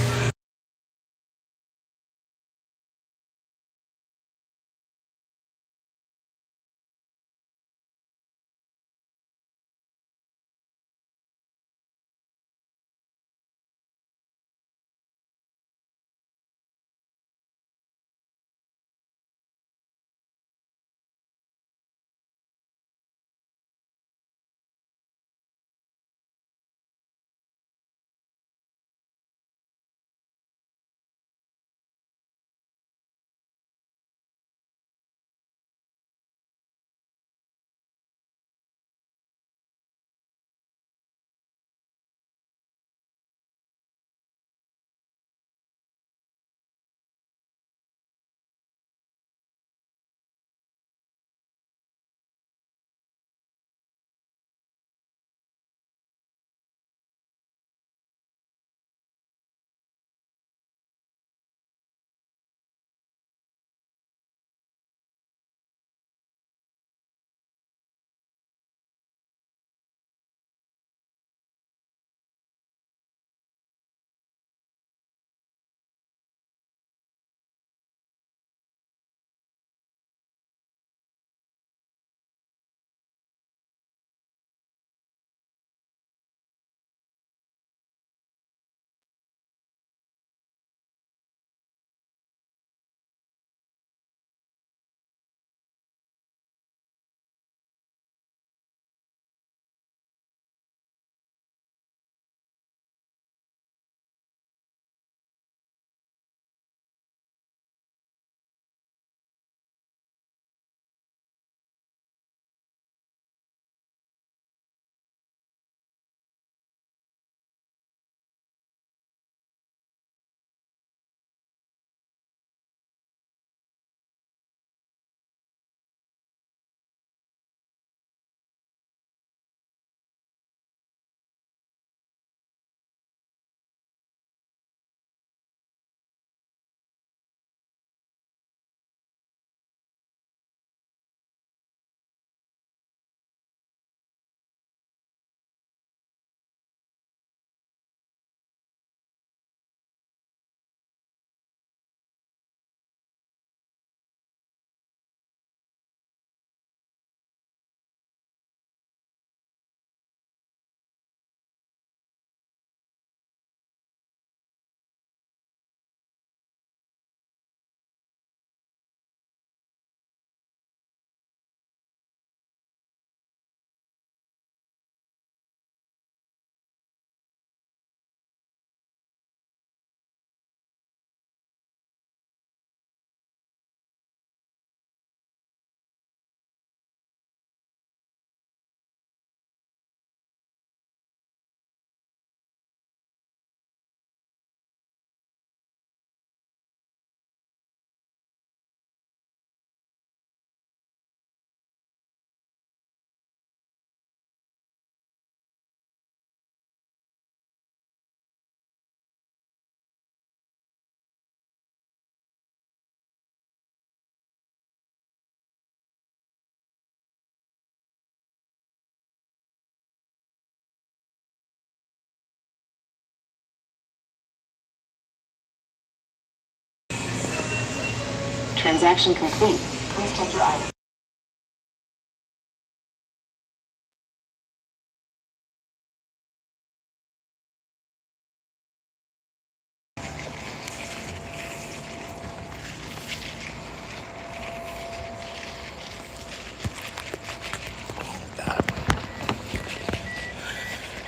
Transaction complete. Please check your items.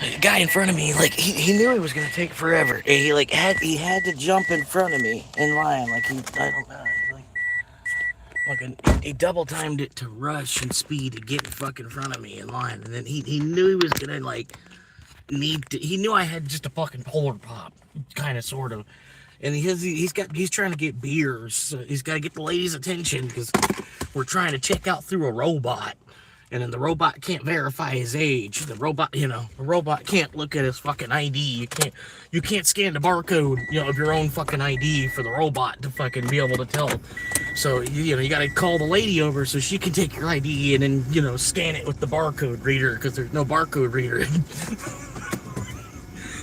The guy in front of me, like, he knew it was gonna take forever. And he had to jump in front of me in line. Like, I don't know. He double timed it to rush and speed to get fucking in front of me in line. And then he knew he was gonna, like, he knew I had just a fucking polar pop, kind of, sort of. And he's trying to get beers. So he's got to get the ladies' attention because we're trying to check out through a robot. And then the robot can't verify his age. The robot can't look at his fucking ID. You can't scan the barcode, of your own fucking ID for the robot to fucking be able to tell. So, you got to call the lady over so she can take your ID and then, scan it with the barcode reader because there's no barcode reader.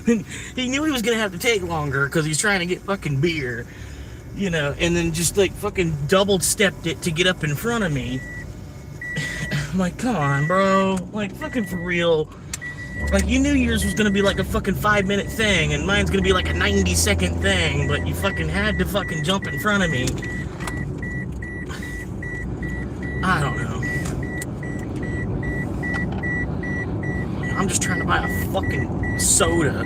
And he knew he was going to have to take longer because he's trying to get fucking beer, and then just, like, fucking double-stepped it to get up in front of me. I'm like, come on, bro. Like, fucking for real. Like, you knew yours was gonna be like a fucking 5-minute thing, and mine's gonna be like a 90-second thing, but you fucking had to fucking jump in front of me. I don't know. I'm just trying to buy a fucking soda.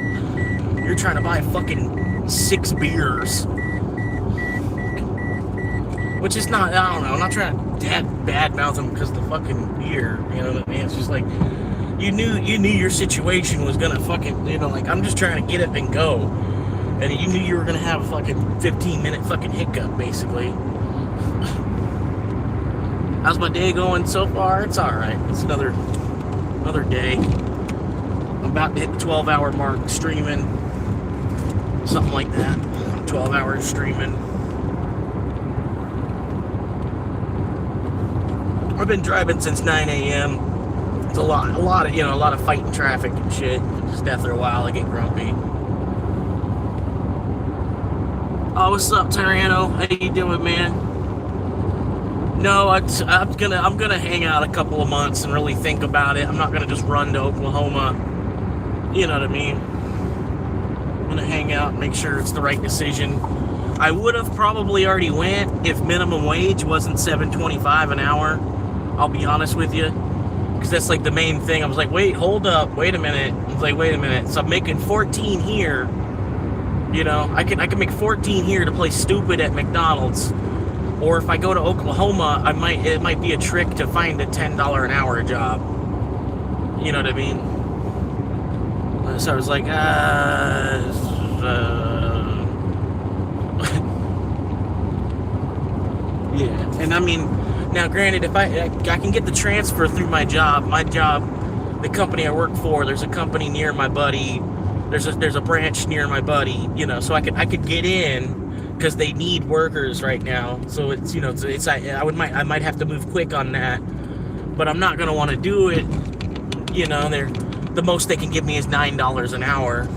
You're trying to buy fucking 6 beers. Which is not, I don't know, I'm not trying to badmouth him because of the fucking beer, you know what I mean? It's just like, you knew your situation was gonna fucking, like, I'm just trying to get up and go. And you knew you were gonna have a fucking 15-minute fucking hiccup, basically. How's my day going so far? It's alright. It's another day. I'm about to hit the 12-hour mark streaming. Something like that. 12 hours streaming. I've been driving since 9 a.m. It's a lot of fighting traffic and shit. Just after a while, I get grumpy. Oh, what's up, Tyranno? How you doing, man? No, I'm gonna hang out a couple of months and really think about it. I'm not gonna just run to Oklahoma. You know what I mean? I'm gonna hang out and make sure it's the right decision. I would have probably already went if minimum wage wasn't $7.25 an hour. I'll be honest with you, because that's like the main thing. I was like, wait a minute. I was like, wait a minute. So I'm making 14 here. I can make 14 here to play stupid at McDonald's, or if I go to Oklahoma, it might be a trick to find a $10 an hour job. You know what I mean? So I was like, yeah, and I mean. Now, granted, if I can get the transfer through my job, the company I work for, there's a company near my buddy, there's a branch near my buddy, so I could get in because they need workers right now. So it's I might have to move quick on that, but I'm not gonna want to do it. The most they can give me is $9 an hour.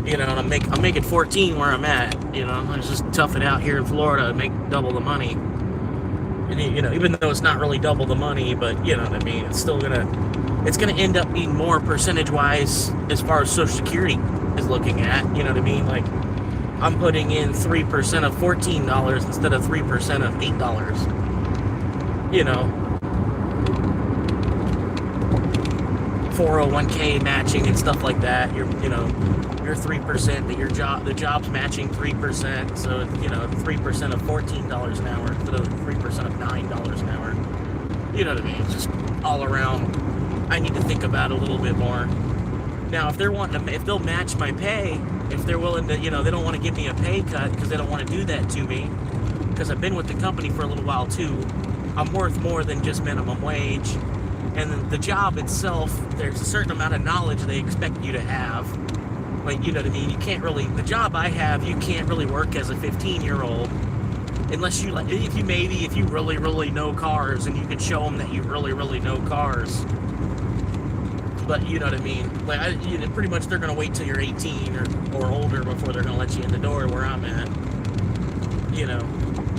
And I'm making 14 where I'm at. I just tough it out here in Florida and make double the money. And even though it's not really double the money, but you know what I mean, it's gonna end up being more percentage-wise as far as Social Security is looking at. You know what I mean? Like, I'm putting in 3% of $14 instead of 3% of $8. 401k matching and stuff like that. You're 3%, but the job's matching 3%, so 3% of $14 an hour instead of 3% of $9 an hour. You know what I mean? It's just all around. I need to think about it a little bit more. Now, if they'll match my pay, if they're willing to, they don't want to give me a pay cut because they don't want to do that to me, because I've been with the company for a little while too. I'm worth more than just minimum wage. And the job itself, there's a certain amount of knowledge they expect you to have. Like, you know what I mean? The job I have, you can't really work as a 15-year-old unless if you really, really know cars and you can show them that you really, really know cars. But you know what I mean? Like, pretty much they're going to wait till you're 18 or older before they're going to let you in the door where I'm at.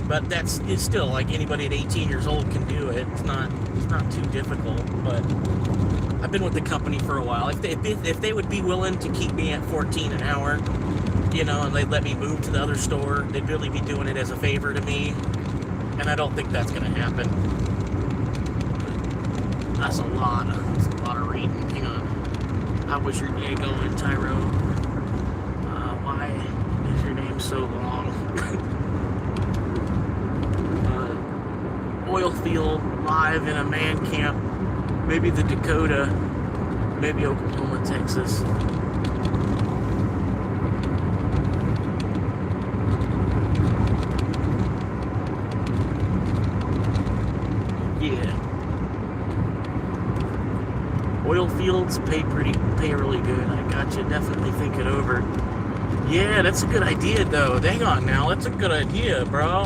But it's still, like, anybody at 18 years old can do it. It's not too difficult, but I've been with the company for a while. If they would be willing to keep me at 14 an hour, and they'd let me move to the other store, they'd really be doing it as a favor to me, and I don't think that's going to happen. That's a lot of reading. Hang on. How was your day going, Tyro? Why is your name so long? Oil field live in a man camp. Maybe the Dakota. Maybe Oklahoma, Texas. Yeah. Oil fields pay really good. I got you. Definitely think it over. Yeah, that's a good idea though. Dang on now, that's a good idea, bro.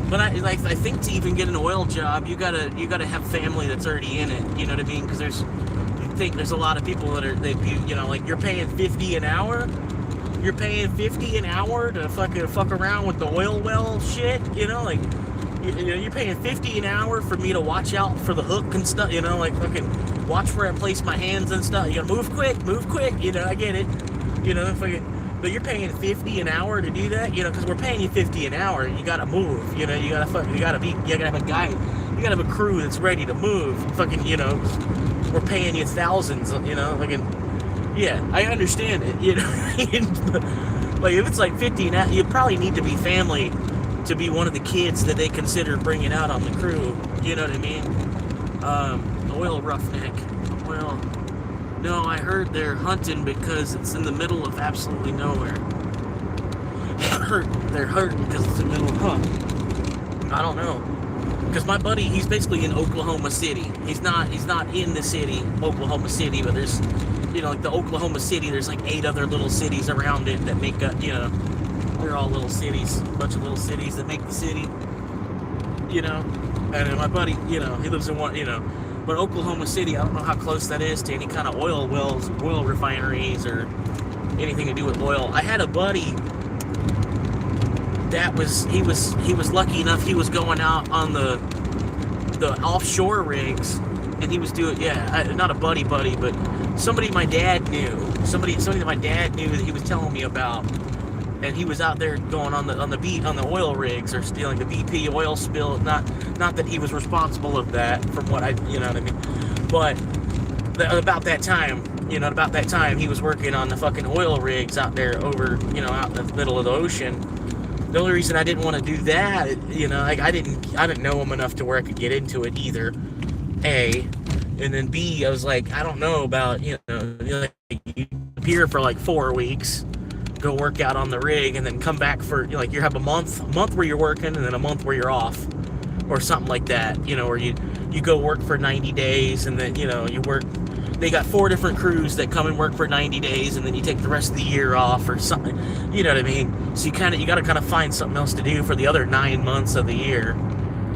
But I think to even get an oil job, you gotta have family that's already in it. You know what I mean? Because there's a lot of people that like you're paying $50 an hour. You're paying $50 an hour to fuck around with the oil well shit. You know, like you're paying $50 an hour for me to watch out for the hook and stuff. You know, like fucking watch where I place my hands and stuff. You gotta move quick. You know, I get it. You know, fucking. But you're paying $50 an hour to do that, you know, because we're paying you $50 an hour. You gotta move, you know. You gotta have a guy, you gotta have a crew that's ready to move. Fucking, you know, we're paying you thousands, you know. Fucking, yeah, I understand it, you know. Like if it's like 50 an hour, you probably need to be family to be one of the kids that they consider bringing out on the crew. You know what I mean? Oil roughneck. Well. No, I heard they're hunting because it's in the middle of absolutely nowhere. They're hurting because it's in the middle of, I don't know. Because my buddy, he's basically in Oklahoma City. He's not in the city, Oklahoma City, but there's, you know, like the Oklahoma City, there's like 8 other little cities around it that make up, you know, they're all little cities, a bunch of little cities that make the city, you know. And my buddy, you know, he lives in one, you know. But Oklahoma City, I don't know how close that is to any kind of oil wells, oil refineries, or anything to do with oil. I had a buddy that he was lucky enough, he was going out on the offshore rigs, and he was doing, not a buddy, but somebody my dad knew, somebody that my dad knew that he was telling me about. And he was out there going on the oil rigs, or stealing the BP oil spill. Not that he was responsible of that, from what you know what I mean. But about that time, he was working on the fucking oil rigs out there over, you know, out in the middle of the ocean. The only reason I didn't want to do that, you know, like I didn't know him enough to where I could get into it either. A, and then B, I was like, I don't know about, you know, like you appear for like 4 weeks. Go work out on the rig and then come back for, like, you have a month where you're working and then a month where you're off, or something like that, you know, or you go work for 90 days and then, you know, you work, they got 4 different crews that come and work for 90 days and then you take the rest of the year off or something, you know what I mean? So you gotta kind of find something else to do for the other 9 months of the year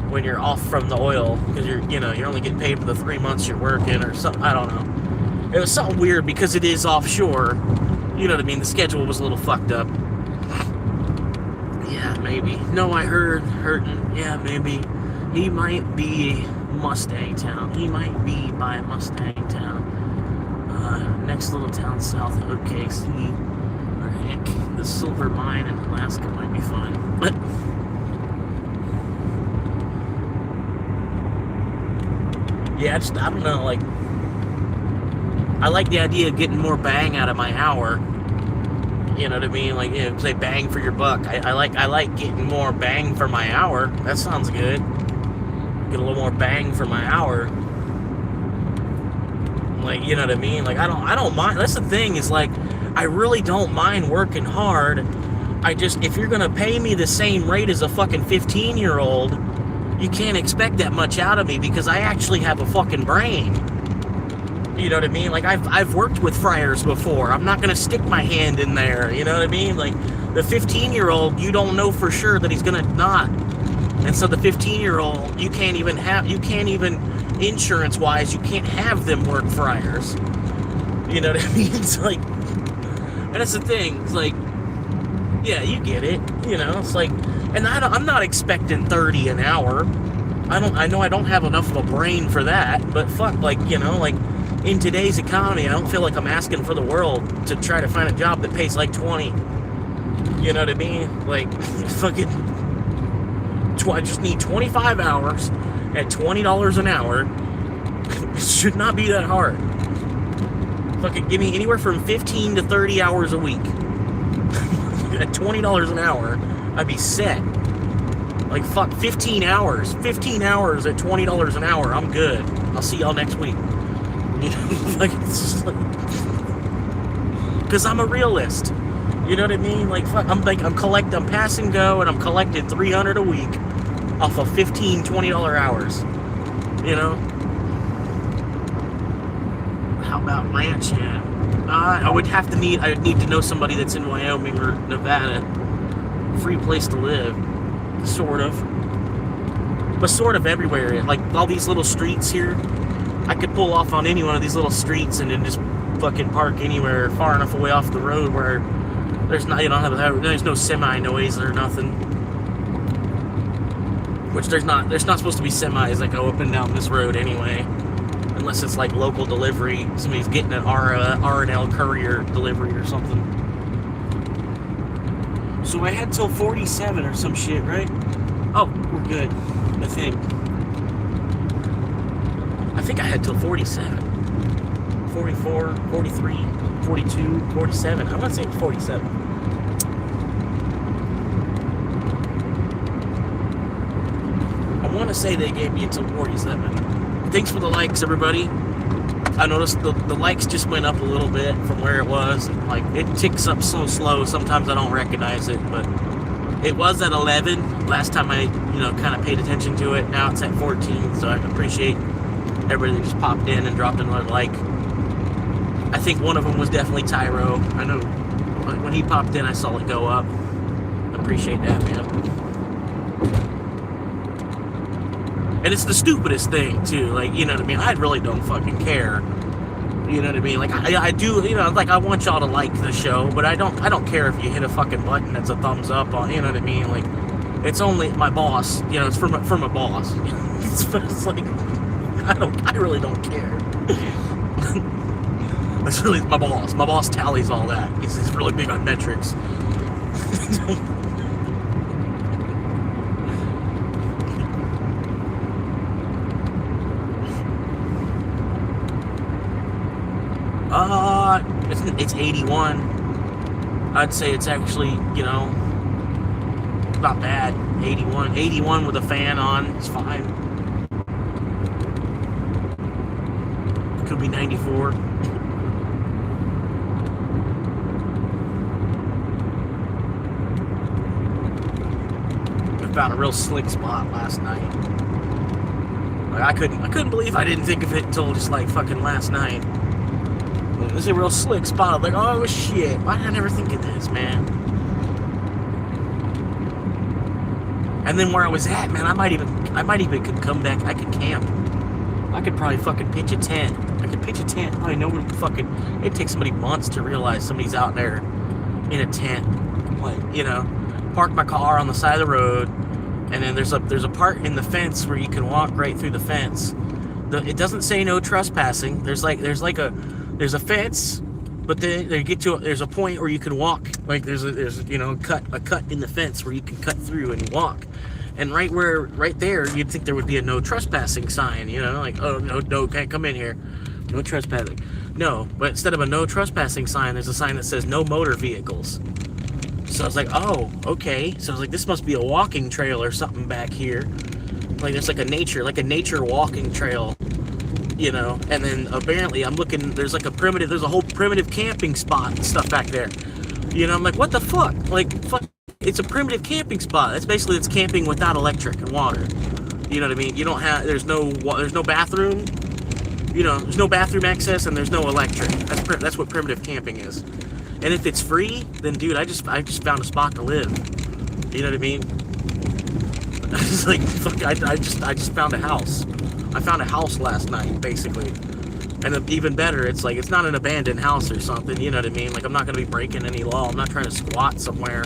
when you're off from the oil, because you're only getting paid for the 3 months you're working or something. I don't know. It was something weird because it is offshore. You know what I mean? The schedule was a little fucked up. Yeah, maybe. No, I heard hurting. Yeah, maybe. He might be Mustang Town. He might be by Mustang Town. Next little town south of OKC. Or heck, the silver mine in Alaska might be fun. But yeah, I don't know, like, I like the idea of getting more bang out of my hour. You know what I mean? Like, you know, say bang for your buck. I like getting more bang for my hour. That sounds good. Get a little more bang for my hour. Like, you know what I mean? Like, I don't mind. That's the thing, is like, I really don't mind working hard. If you're gonna pay me the same rate as a fucking 15-year-old, you can't expect that much out of me, because I actually have a fucking brain. You know what I mean? Like, I've worked with fryers before. I'm not gonna stick my hand in there. You know what I mean? Like, the 15-year-old, you don't know for sure that he's gonna not. And so the 15-year-old, you can't even insurance-wise, you can't have them work fryers. You know what I mean? It's like, and that's the thing. It's like, yeah, you get it. You know, it's like, and I'm not expecting 30 an hour. I know I don't have enough of a brain for that, but fuck, like, you know, like, in today's economy, I don't feel like I'm asking for the world to try to find a job that pays like 20. You know what I mean? Like, fucking, I just need 25 hours at $20 an hour. It should not be that hard. Fucking give me anywhere from 15 to 30 hours a week. At $20 an hour, I'd be set. Like, fuck, 15 hours. 15 hours at $20 an hour, I'm good. I'll see y'all next week. You know, like, it's just like... Because I'm a realist. You know what I mean? Like, fuck, I'm pass and go, and I'm collecting $300 a week off of $15, $20 hours. You know? How about ranch? Yeah. I'd need to know somebody that's in Wyoming or Nevada. Free place to live. Sort of. But sort of everywhere. Like, all these little streets here, I could pull off on any one of these little streets and then just fucking park anywhere far enough away off the road where there's no semi noise or nothing. Which there's not supposed to be semis that go up and down this road anyway. Unless it's like local delivery. Somebody's getting an R&L courier delivery or something. So I had till 47 or some shit, right? Oh, we're good. I think I had till 47. 44, 43, 42, 47. I'm not saying 47. I want to say they gave me until 47. Thanks for the likes, everybody. I noticed the likes just went up a little bit from where it was. Like, it ticks up so slow, sometimes I don't recognize it, but it was at 11 last time I, kind of paid attention to it. Now it's at 14, so I appreciate everybody that just popped in and dropped another like. I think one of them was definitely Tyro. I know when he popped in, I saw it go up. I appreciate that, man. And it's the stupidest thing, too. Like, you know what I mean? I really don't fucking care. You know what I mean? Like, I do, like, I want y'all to like the show, but I don't care if you hit a fucking button that's a thumbs up on, you know what I mean? Like, it's only my boss, it's from a boss. It's like, I really don't care. That's really my boss. My boss tallies all that. He's really big on metrics. It's 81. I'd say it's actually, not bad. 81. 81 with a fan on. It's fine. Could be 94. I found a real slick spot last night. Like, I couldn't believe I didn't think of it until just like fucking last night. This is a real slick spot. I'm like, oh shit, why did I never think of this, man? And then where I was at, man, I might even could come back. I could camp. I could probably fucking pitch a tent. I could pitch a tent. Probably no one fucking. It takes somebody months to realize somebody's out there in a tent. Like, park my car on the side of the road, and then there's a part in the fence where you can walk right through the fence. It doesn't say no trespassing. There's a fence, but then there's a point where you can walk. Like there's a cut in the fence where you can cut through and walk. And right there, you'd think there would be a no trespassing sign. Like, oh no, can't come in here, no trespassing. No, but instead of a no trespassing sign, there's a sign that says no motor vehicles. So I was like, oh, okay. So I was like, this must be a walking trail or something back here. Like there's like a nature walking trail. And then apparently I'm looking, there's a whole primitive camping spot and stuff back there. I'm like, what the fuck? Like, fuck, it's a primitive camping spot. It's camping without electric and water. You know what I mean? There's no bathroom. There's no bathroom access and there's no electric. That's what primitive camping is. And if it's free, then dude, I just found a spot to live. You know what I mean? I was like, fuck, I just found a house. I found a house last night, basically. And even better, it's like, it's not an abandoned house or something, you know what I mean? Like, I'm not going to be breaking any law. I'm not trying to squat somewhere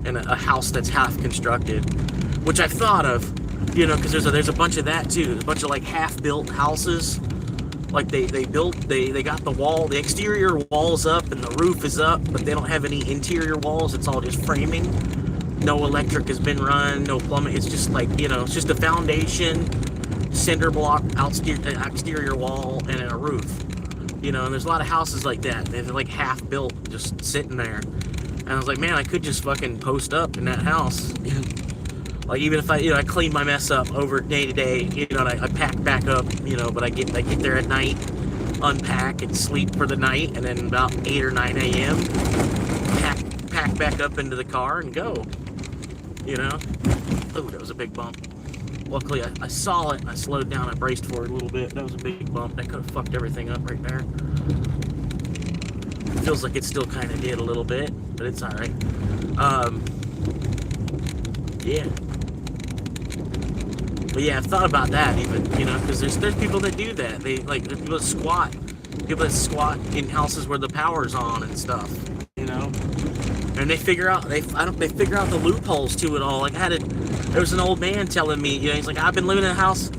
in a house that's half constructed, which I've thought of, because there's a bunch of that too. There's a bunch of like half-built houses. Like they got the exterior walls up and the roof is up, but they don't have any interior walls. It's all just framing. No electric has been run, no plumbing. It's just like, it's just a foundation, cinder block, exterior wall, and a roof. You know, and there's a lot of houses like that. They're like half built, just sitting there. And I was like, man, I could just fucking post up in that house. Like, even if I, you know, I clean my mess up over day to day, you know, and I pack back up, you know, but I get there at night, unpack and sleep for the night, and then about 8 or 9 a.m. pack back up into the car and go. You know? Oh, that was a big bump. Luckily, I saw it and I slowed down. I braced for it a little bit. That was a big bump. That could have fucked everything up right there. Feels like it still kind of did a little bit, but it's all right. Yeah. But yeah, I've thought about that even, you know, because there's people that do that. There's people that squat. People that squat in houses where the power's on and stuff, you know. And they figure out the loopholes to it all. Like there was an old man telling me, you know, he's like, I've been living in a house.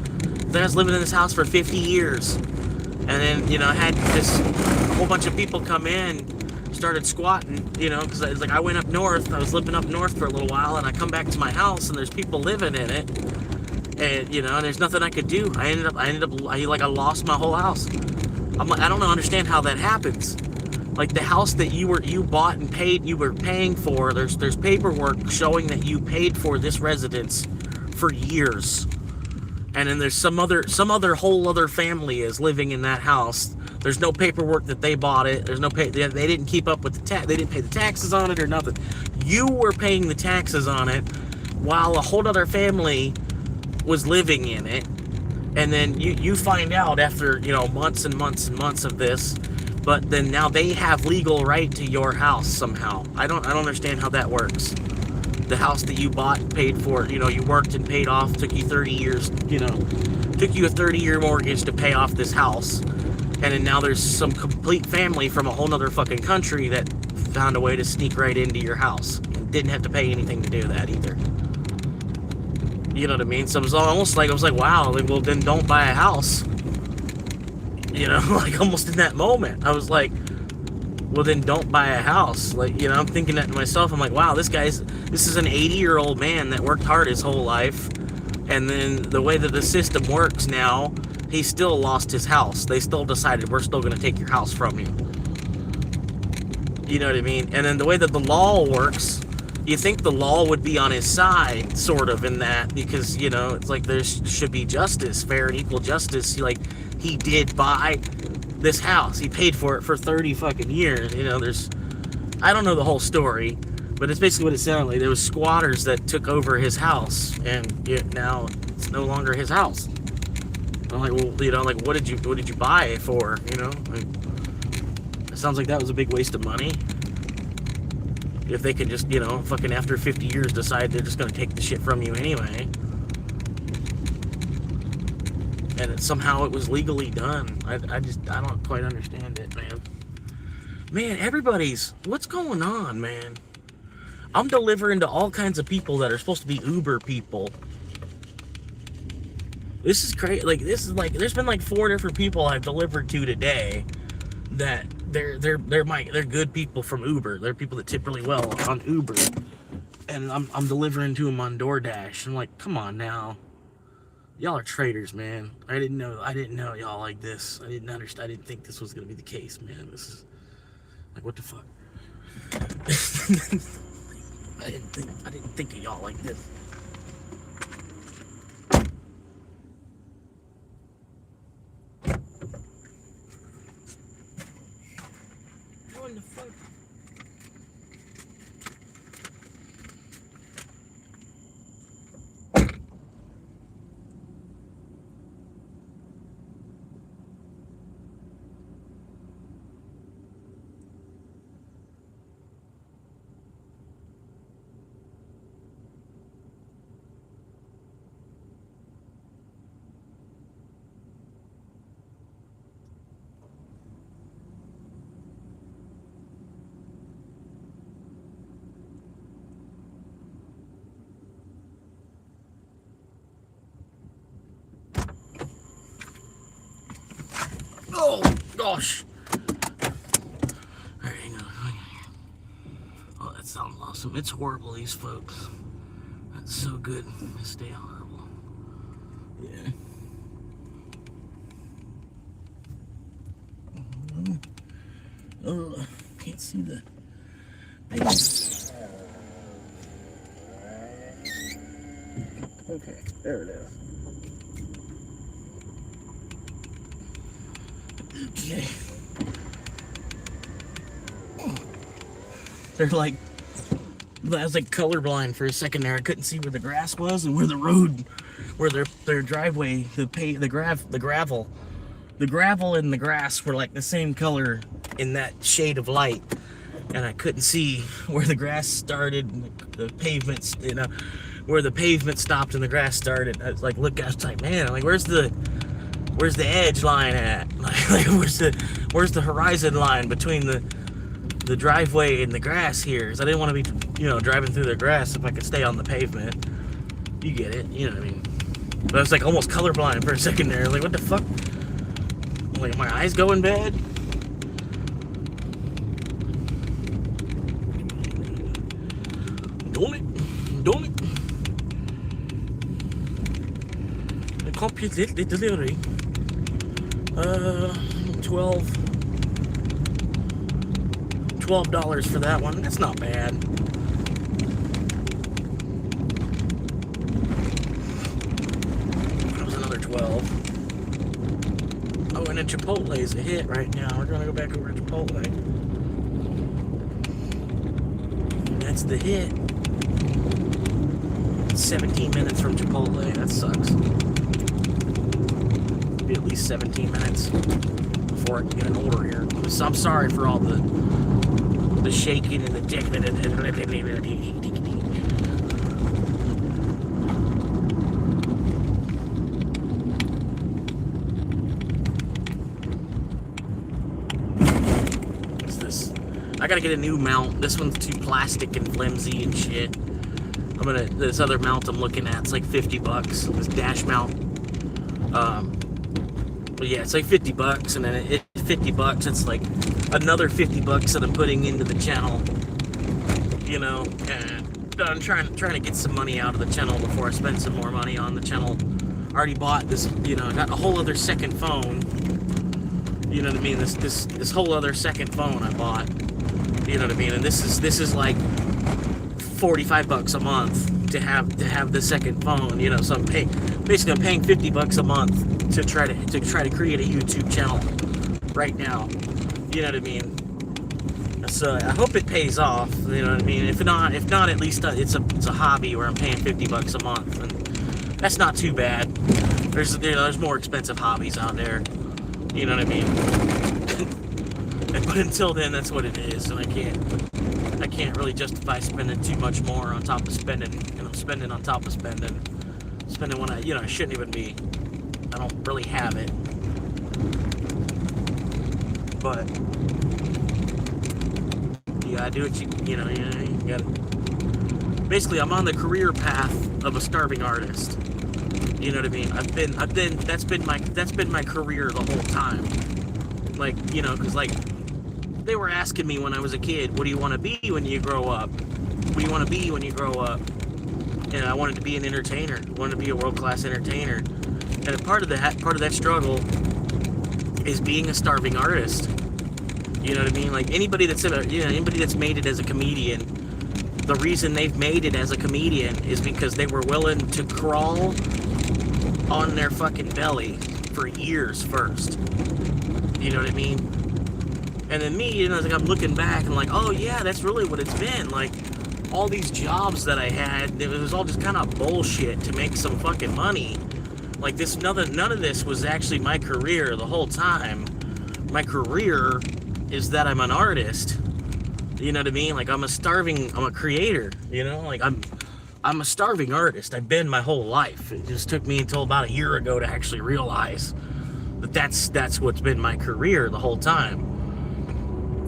I was living in this house for 50 years, and then, you know, I had a whole bunch of people come in, started squatting, you know, because it's like I went up north. I was living up north for a little while, and I come back to my house, and there's people living in it, and you know, and there's nothing I could do. I lost my whole house. I'm like, I don't understand how that happens. Like the house that you bought and paid, you were paying for. There's paperwork showing that you paid for this residence for years, and then there's some other whole other family is living in that house. There's no paperwork that they bought it. There's no they didn't keep up with the tax. They didn't pay the taxes on it or nothing. You were paying the taxes on it while a whole other family was living in it, and then you find out after, you know, months and months and months of this. But then now they have legal right to your house somehow. I don't understand how that works. The house that you bought and paid for, you know, you worked and paid off, took you 30 years, you know, took you a 30-year mortgage to pay off this house. And then now there's some complete family from a whole nother fucking country that found a way to sneak right into your house and didn't have to pay anything to do that either. You know what I mean? So it was almost like, I was like, wow, like, well, then don't buy a house. You know, like almost in that moment, I was like, well, then don't buy a house. Like, you know, I'm thinking that to myself. I'm like, wow, this is an 80-year-old man that worked hard his whole life. And then the way that the system works now, he still lost his house. They still decided, we're still going to take your house from you. You know what I mean? And then the way that the law works, you think the law would be on his side, sort of, in that, because, you know, it's like there should be justice, fair and equal justice. Like, he did buy this house. He paid for it for 30 fucking years. You know, I don't know the whole story, but it's basically what it sounded like. There was squatters that took over his house, and now it's no longer his house. I'm like, well, you know, like, what did you buy it for? You know, like, it sounds like that was a big waste of money. If they could just, you know, fucking after 50 years decide they're just gonna take the shit from you anyway. And somehow it was legally done. I don't quite understand it, man. Man, what's going on, man? I'm delivering to all kinds of people that are supposed to be Uber people. This is crazy. Like, there's been like 4 different people I've delivered to today that they're good people from Uber. They're people that tip really well on Uber. And I'm delivering to them on DoorDash. I'm like, come on now. Y'all are traitors, man. I didn't know y'all like this. I didn't think this was gonna be the case, man. This is like, what the fuck? I didn't think of y'all like this. What the fuck? Oh, gosh. Alright, hang on. Oh, that sounds awesome. It's horrible, these folks. That's so good. Stay horrible. Yeah. Oh, can't see the. Okay, there it is. Okay. They're like, I was like colorblind for a second there. I couldn't see where the grass was and where the road, where their driveway, the gravel and the grass were like the same color in that shade of light, and I couldn't see where the grass started and the pavements, where the pavement stopped and the grass started. I was like, I was like, man, I'm like, where's the edge line at? Like, where's the horizon line between the driveway and the grass here? Because I didn't want to be, driving through the grass if I could stay on the pavement. You get it, you know what I mean? But I was like almost colorblind for a second there. Like, what the fuck? Like, my eyes going bad? Don't it? The complete delivery. $12 for that one. That's not bad. That was another 12. Oh, and then Chipotle is a hit right now. We're gonna go back over to Chipotle. That's the hit. 17 minutes from Chipotle. That sucks. Be at least 17 minutes before I can get an order here. So I'm sorry for all the shaking and the dick. What's this? I gotta get a new mount. This one's too plastic and flimsy and shit. This other mount I'm looking at, it's like $50. This dash mount. But yeah, it's like $50, and then $50, it's like another $50 that I'm putting into the channel. And I'm trying to get some money out of the channel before I spend some more money on the channel. I already bought this, I got a whole other second phone. You know what I mean? This whole other second phone I bought. You know what I mean? And this is like $45 a month to have the second phone. So I'm paying $50 a month to try to create a YouTube channel right now. You know what I mean? So I hope it pays off. You know what I mean? If not, at least it's a hobby where I'm paying $50 a month, and that's not too bad. There's more expensive hobbies out there. You know what I mean? But until then, that's what it is, and I can't really justify spending too much more on top of spending, spending on top of spending when I shouldn't even be. I don't really have it. But you gotta do what you gotta. Basically, I'm on the career path of a starving artist. You know what I mean? That's been my career the whole time. Like, because like they were asking me when I was a kid, what do you want to be when you grow up? What do you want to be when you grow up? And I wanted to be an entertainer. I wanted to be a world-class entertainer. And a part of that struggle is being a starving artist. You know what I mean? Like anybody that's made it as a comedian, the reason they've made it as a comedian is because they were willing to crawl on their fucking belly for years first. You know what I mean? And then me, like I'm looking back and like, oh yeah, that's really what it's been. Like all these jobs that I had, it was all just kind of bullshit to make some fucking money. Like none of this was actually my career the whole time. My career is that I'm an artist. You know what I mean? Like I'm a creator, like I'm a starving artist. I've been my whole life. It just took me until about a year ago to actually realize that that's what's been my career the whole time.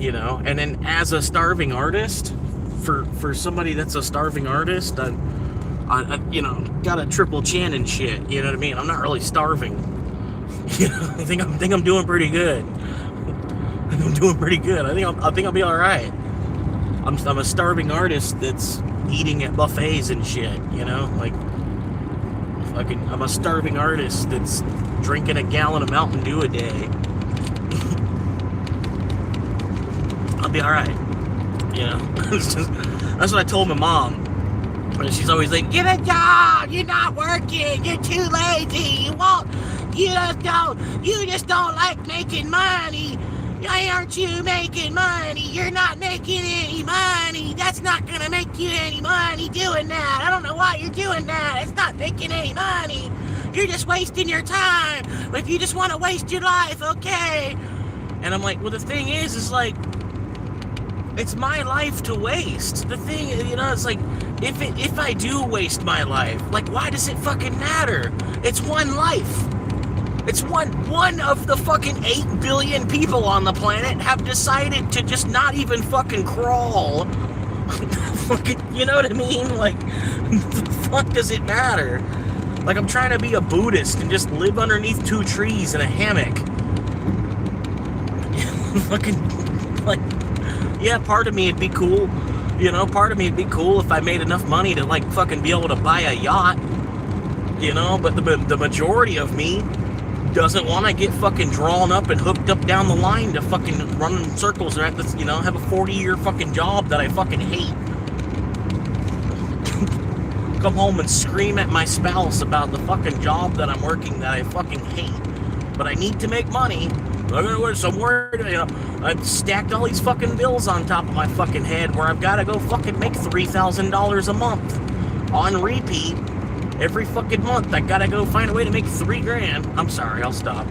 And then as a starving artist, for somebody that's a starving artist, I got a triple chin and shit. You know what I mean? I'm not really starving. I think I'm doing pretty good. I'm doing pretty good. I think I'll be all right. I'm a starving artist that's eating at buffets and shit. Like I'm a starving artist that's drinking a gallon of Mountain Dew a day. be all right. You know, that's what I told my mom. And she's always like, get a job, you're not working, you're too lazy, you just don't like making money. Why aren't you making money? You're not making any money. That's not gonna make you any money doing that. I don't know why you're doing that. It's not making any money. You're just wasting your time. If you just want to waste your life, okay. And I'm like, well, the thing is like, it's my life to waste. The thing, you know, it's like, if I do waste my life, like, why does it fucking matter? It's one life. It's one of the fucking 8 billion people on the planet have decided to just not even fucking crawl. Fucking, you know what I mean? Like, the fuck does it matter? Like, I'm trying to be a Buddhist and just live underneath 2 trees in a hammock. Fucking, like, yeah, part of me it'd be cool. You know, part of me it'd be cool if I made enough money to, like, fucking be able to buy a yacht. You know, but the majority of me doesn't want to get fucking drawn up and hooked up down the line to fucking run in circles or at this, you know, have a 40-year fucking job that I fucking hate. Come home and scream at my spouse about the fucking job that I'm working that I fucking hate. But I need to make money. Somewhere, you know, I've stacked all these fucking bills on top of my fucking head where I've got to go fucking make $3,000 a month on repeat. Every fucking month, I gotta go find a way to make $3,000. I'm sorry, I'll stop.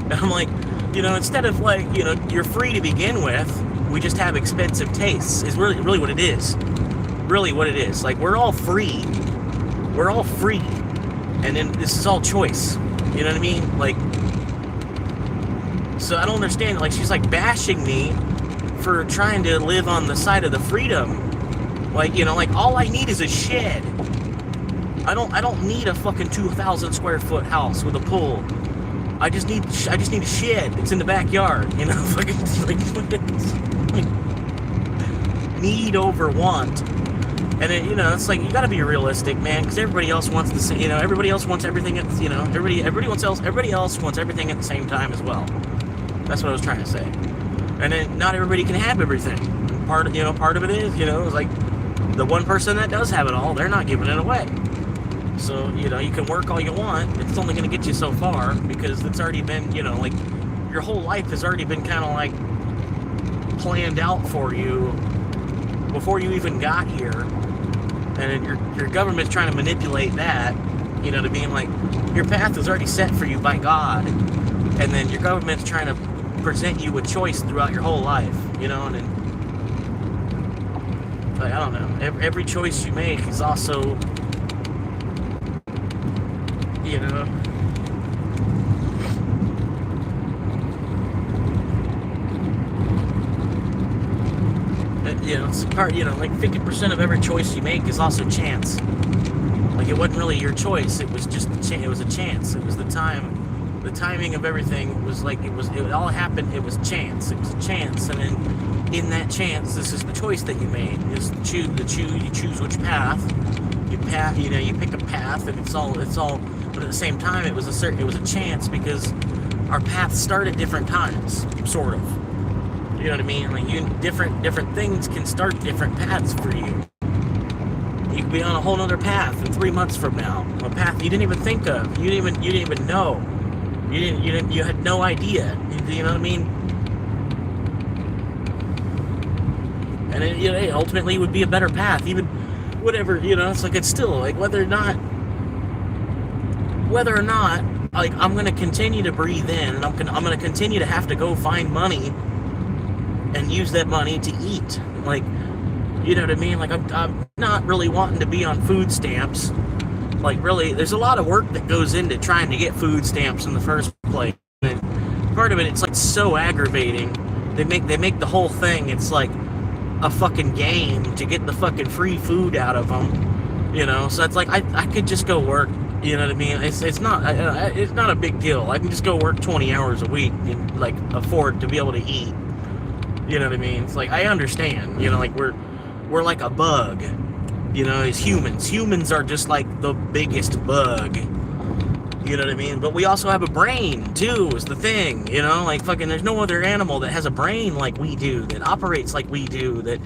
And I'm like, you know, instead of like, you know, you're free to begin with, we just have expensive tastes, is really what it is. Really what it is. Like, we're all free. We're all free. And then this is all choice. You know what I mean? Like, so I don't understand. Like, she's like bashing me for trying to live on the side of the freedom. Like, you know, like, all I need is a shed. I don't need a fucking 2,000 square foot house with a pool. I just need a shed. It's in the backyard, you know. Fucking like need over want. And it, you know, it's like, you gotta be realistic, man, because everybody else wants the same. You know, everybody else wants everything at, you know, everybody else wants everything at the same time as well. That's what I was trying to say. And then not everybody can have everything. Part of it is, you know, it's like, the one person that does have it all, they're not giving it away. So, you know, you can work all you want. It's only going to get you so far because it's already been, you know, like, your whole life has already been kind of like planned out for you before you even got here. And your government's trying to manipulate that, you know, to being like, your path is already set for you by God. And then your government's trying to present you with choice throughout your whole life, you know, and then, like, I don't know. Every choice you make is also, you know, it's part, you know, like 50% of every choice you make is also chance. Like, it wasn't really your choice. It was just it was a chance. It was the timing of everything was like, it all happened. It was chance. It was a chance, and then in that chance, this is the choice that you made. Is you choose which path. You pick a path, and it's all. But at the same time, it was a chance because our paths start at different times, sort of. You know what I mean? Like, different things can start different paths for you. You could be on a whole other path in 3 months from now, a path you didn't even think of. You didn't even know. You had no idea. You know what I mean? And it, you know, it ultimately would be a better path, even whatever, you know. It's like, it's still like whether or not like, I'm gonna continue to breathe in, and I'm gonna continue to have to go find money and use that money to eat. Like, you know what I mean? Like, I'm not really wanting to be on food stamps. Like, really, there's a lot of work that goes into trying to get food stamps in the first place. And part of it, it's like so aggravating. They make the whole thing, it's like a fucking game to get the fucking free food out of them, you know. So it's like, I could just go work, you know what I mean? It's not a big deal. I can just go work 20 hours a week and, like, afford to be able to eat, you know what I mean? It's like, I understand, you know, like, we're like a bug, you know, as humans are just like the biggest bug, You know what I mean? But we also have a brain, too, is the thing. You know, like fucking there's no other animal that has a brain like we do, that operates like we do, that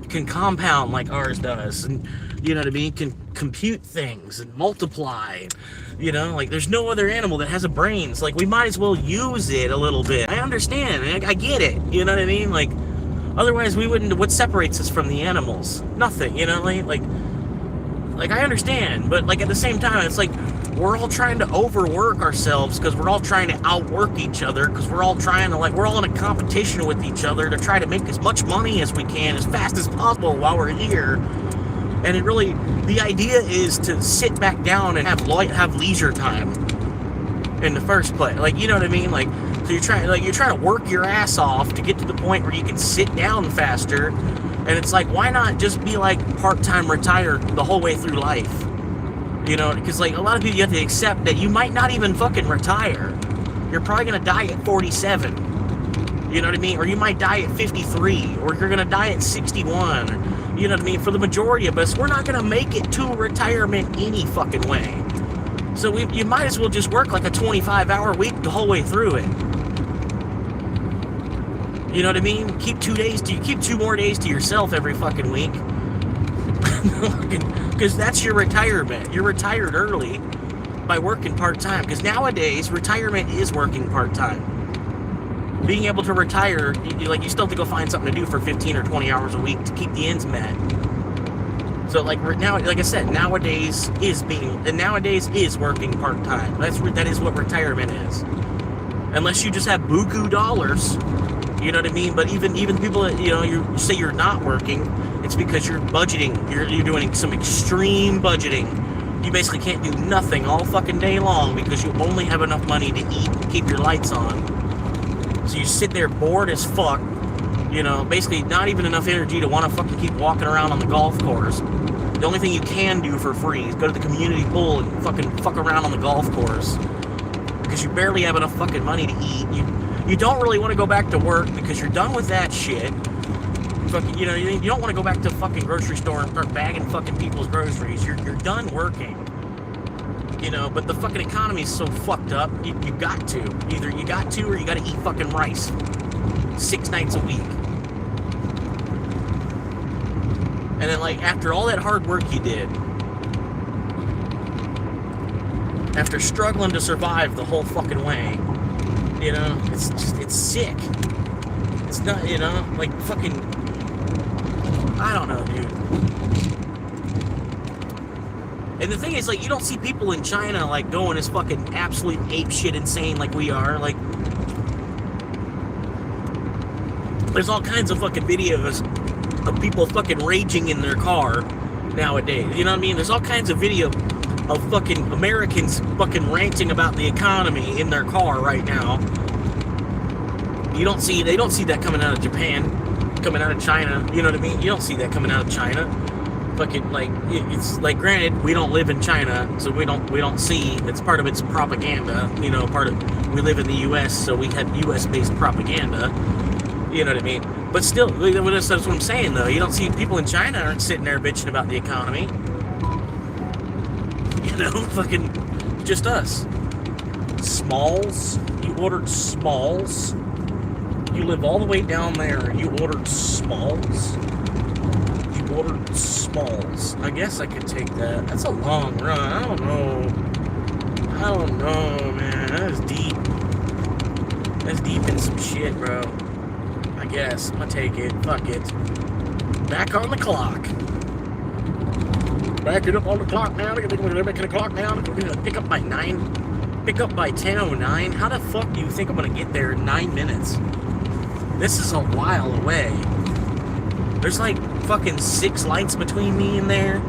can compound like ours does. And, you know what I mean? Can compute things and multiply. You know, like there's no other animal that has a brain. It's like we might as well use it a little bit. I understand. I get it. You know what I mean? Like, otherwise we wouldn't. What separates us from the animals? Nothing. You know, like I understand, but like at the same time, it's like we're all trying to overwork ourselves because we're all trying to outwork each other, because we're all trying to, like, we're all in a competition with each other to try to make as much money as we can as fast as possible while we're here. And it really, the idea is to sit back down and have leisure time in the first place. Like, you know what I mean? Like, so you're trying to work your ass off to get to the point where you can sit down faster. And it's like, why not just be like part-time retired the whole way through life? You know, because like a lot of people, you have to accept that you might not even fucking retire. You're probably going to die at 47. You know what I mean? Or you might die at 53. Or you're going to die at 61. Or, you know what I mean? For the majority of us, we're not going to make it to retirement any fucking way. So you might as well just work like a 25-hour week the whole way through it. You know what I mean? Keep 2 more days to yourself every fucking week. Because that's your retirement. You're retired early by working part-time. Because nowadays, retirement is working part-time. Being able to retire, you still have to go find something to do for 15 or 20 hours a week to keep the ends met. So like now, like I said, nowadays is working part-time. That is what retirement is. Unless you just have buku dollars. You know what I mean? But even people that, you know, you say you're not working, it's because you're budgeting. You're doing some extreme budgeting. You basically can't do nothing all fucking day long because you only have enough money to eat and keep your lights on. So you sit there bored as fuck, you know, basically not even enough energy to want to fucking keep walking around on the golf course. The only thing you can do for free is go to the community pool and fucking fuck around on the golf course. Because you barely have enough fucking money to eat. You don't really want to go back to work because you're done with that shit. Fucking, you know, you don't want to go back to the fucking grocery store and start bagging fucking people's groceries. You're done working. You know, but the fucking economy is so fucked up, you got to. Either you got to or you got to eat fucking rice 6 nights a week. And then, like, after all that hard work you did, after struggling to survive the whole fucking way, you know, it's sick. It's not, you know, like fucking, I don't know, dude. And the thing is, like, you don't see people in China, like, going as fucking absolute apeshit insane like we are. Like, there's all kinds of fucking videos of people fucking raging in their car nowadays. You know what I mean? There's all kinds of video of fucking Americans fucking ranting about the economy in their car right now. They don't see that coming out of Japan, coming out of China. You know what I mean? You don't see that coming out of China. Fucking, like, it's like, granted, we don't live in China, so we don't see. It's part of its propaganda. You know, we live in the U.S., so we have U.S.-based propaganda. You know what I mean? But still, that's what I'm saying, though. You don't see people in China aren't sitting there bitching about the economy. You know, fucking just us. Smalls. You ordered Smalls. You live all the way down there. You ordered Smalls. You ordered Smalls. I guess I could take that. That's a long run. I don't know, man. That is deep. That's deep in some shit, bro. I guess. I'll take it. Fuck it. Back on the clock. Back it up on the clock now. Back the clock now. We're gonna pick up by 9. Pick up by 10:09. How the fuck do you think I'm gonna get there in 9 minutes? This is a while away. There's like fucking 6 lights between me and there.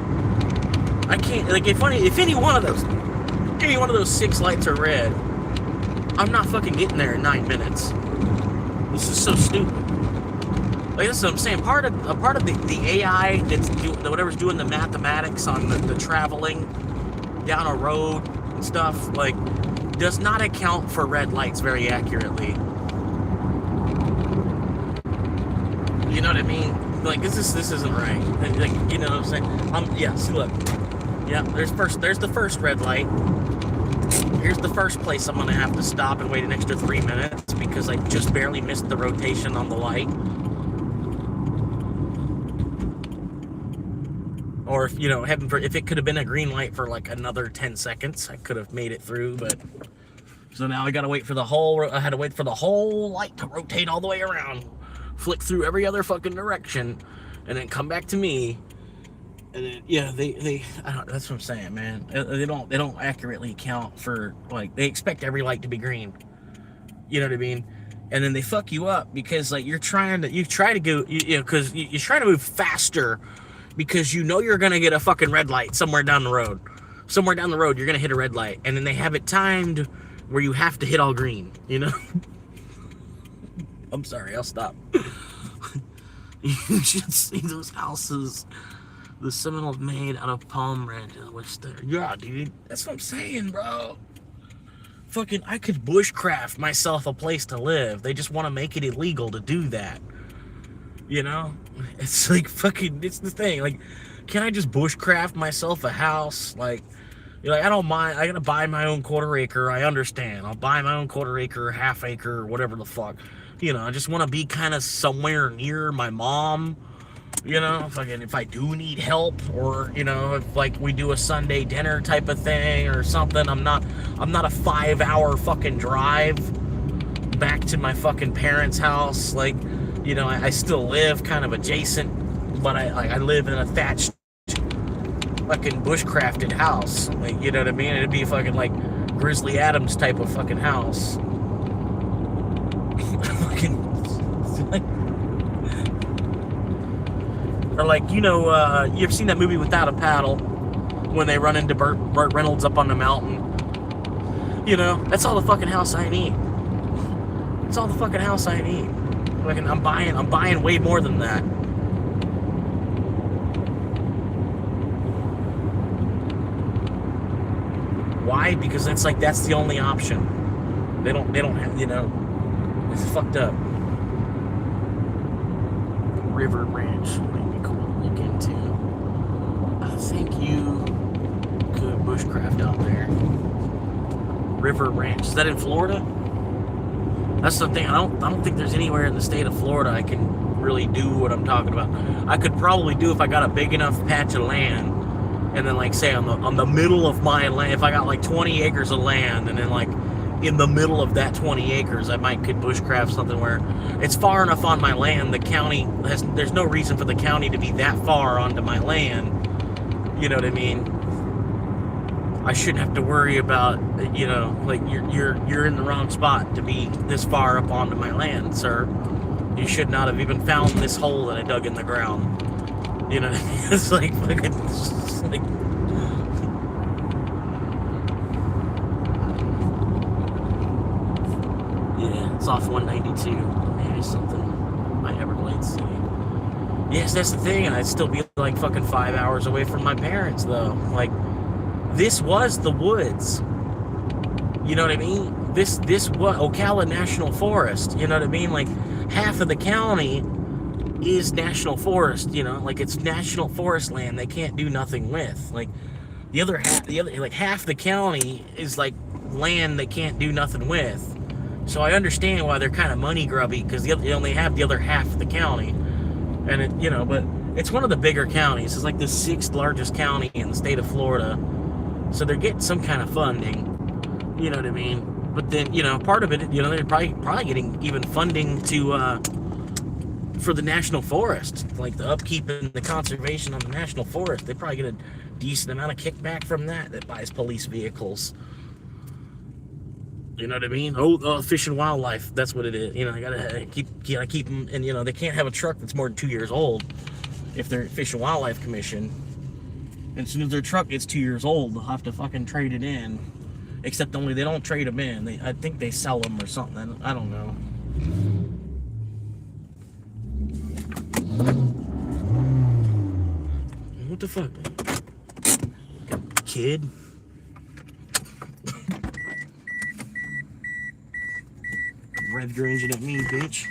I can't, like, if any one of those 6 lights are red, I'm not fucking getting there in 9 minutes. This is so stupid. Like, this is what I'm saying. Part of the AI that's whatever's doing the mathematics on the traveling down a road and stuff, like, does not account for red lights very accurately. You know what I mean? Like, this isn't right. Like, you know what I'm saying? Yeah, see, look. Yeah, there's the first red light. Here's the first place I'm gonna have to stop and wait an extra 3 minutes because I just barely missed the rotation on the light. Or if, you know, if it could have been a green light for like another 10 seconds, I could have made it through, but... So now I gotta wait for the whole, I had to wait for the whole light to rotate all the way around, flick through every other fucking direction, and then come back to me. And then, yeah, that's what I'm saying, man. They don't accurately account for, like, they expect every light to be green. You know what I mean? And then they fuck you up because, like, you try to go, you know, because you're trying to move faster because you know you're gonna get a fucking red light somewhere down the road. Somewhere down the road, you're gonna hit a red light, and then they have it timed where you have to hit all green, you know? I'm sorry, I'll stop. You should see those houses the Seminoles made out of palm branches, which they're, yeah, dude, that's what I'm saying, bro. Fucking, I could bushcraft myself a place to live. They just want to make it illegal to do that. You know? It's like fucking, it's the thing. Like, can I just bushcraft myself a house? Like, you're like, I don't mind. I gotta buy my own quarter acre. I understand. I'll buy my own quarter acre, half acre, whatever the fuck. You know, I just want to be kind of somewhere near my mom. You know, if I do need help, or, you know, if like we do a Sunday dinner type of thing or something, I'm not a 5-hour fucking drive back to my fucking parents' house. Like, you know, I still live kind of adjacent, but I live in a thatched fucking bushcrafted house. Like, you know what I mean? It'd be fucking like Grizzly Adams type of fucking house. Fucking like, or like, you know, you ever seen that movie Without a Paddle when they run into Burt Reynolds up on the mountain? You know, that's all the fucking house I need. It's all the fucking house I need. Like, I'm buying way more than that. Why? Because that's the only option. They don't have, you know, it's fucked up. River Ranch might be cool to look into. I think you could bushcraft out there. River Ranch, is that in Florida? That's the thing. I don't think there's anywhere in the state of Florida I can really do what I'm talking about. I could probably do if I got a big enough patch of land. And then, like, say on the middle of my land, if I got like 20 acres of land, and then like in the middle of that 20 acres, I could bushcraft something where it's far enough on my land. The county there's no reason for the county to be that far onto my land. You know what I mean? I shouldn't have to worry about, you know, like you're in the wrong spot to be this far up onto my land, sir. You should not have even found this hole that I dug in the ground. You know what I mean? It's like fucking. Like, yeah, it's off 192. Maybe something by Everglades City. Yes, that's the thing, and I'd still be like fucking 5 hours away from my parents, though. Like, this was the woods. You know what I mean? This was Ocala National Forest. You know what I mean? Like, half of the county is national forest, you know, like it's national forest land they can't do nothing with. Like the other half the county is like land they can't do nothing with. So I understand why they're kind of money grubby, because they only have the other half of the county, and it, you know, but it's one of the bigger counties. It's like the 6th largest county in the state of Florida, so they're getting some kind of funding. You know what I mean? But then, you know, part of it, you know, they're probably getting even funding to for the national forest, like the upkeep and the conservation on the national forest. They probably get a decent amount of kickback from that buys police vehicles. You know what I mean? Oh, Fish and Wildlife, that's what it is. You know, I gotta keep them, and you know, they can't have a truck that's more than 2 years old if they're Fish and Wildlife Commission. And as soon as their truck gets 2 years old, they'll have to fucking trade it in. Except only they don't trade them in. I think they sell them or something. I don't know. What the fuck? Kid? Rev your engine at me, bitch.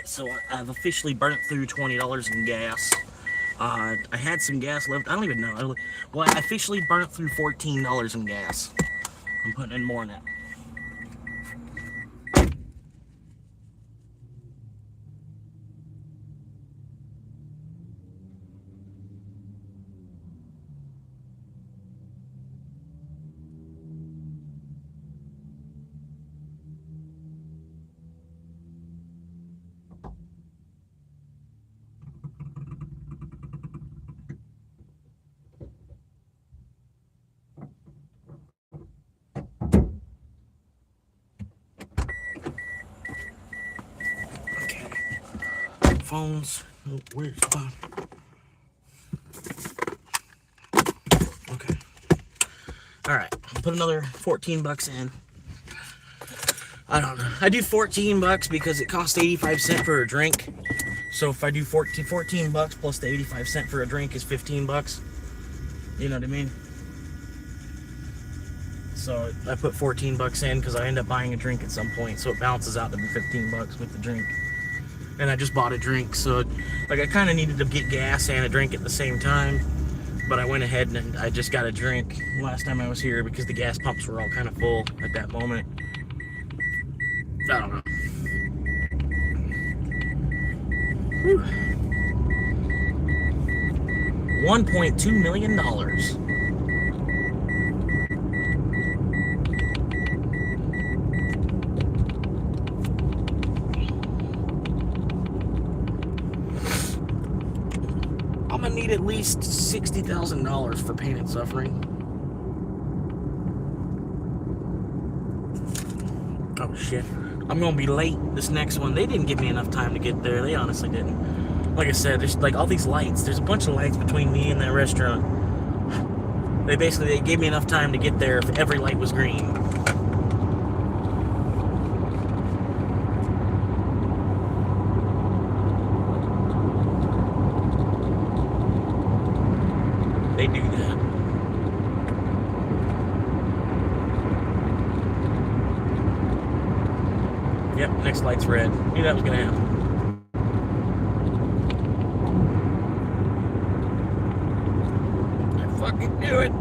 Alright, so I've officially burnt through $20 in gas. I had some gas left. I don't even know. Well, I officially burnt through $14 in gas. I'm putting in more now. Phones. Oh, where's the phone? Okay. All right. Put another 14 bucks in. I don't know. I do 14 bucks because it costs 85 cents for a drink. So if I do 14 bucks plus the 85 cents for a drink is 15 bucks. You know what I mean? So I put 14 bucks in because I end up buying a drink at some point. So it balances out to be 15 bucks with the drink. And I just bought a drink, so like I kind of needed to get gas and a drink at the same time, but I went ahead and I just got a drink last time I was here because the gas pumps were all kind of full at that moment. I don't know. Whew. $1.2 million. I'm gonna need at least $60,000 for pain and suffering. Oh shit. I'm gonna be late this next one. They didn't give me enough time to get there. They honestly didn't. Like I said, there's like all these lights. There's a bunch of lights between me and that restaurant. They gave me enough time to get there if every light was green. They do that. Yep, next light's red. Knew that was gonna happen. I fucking knew it.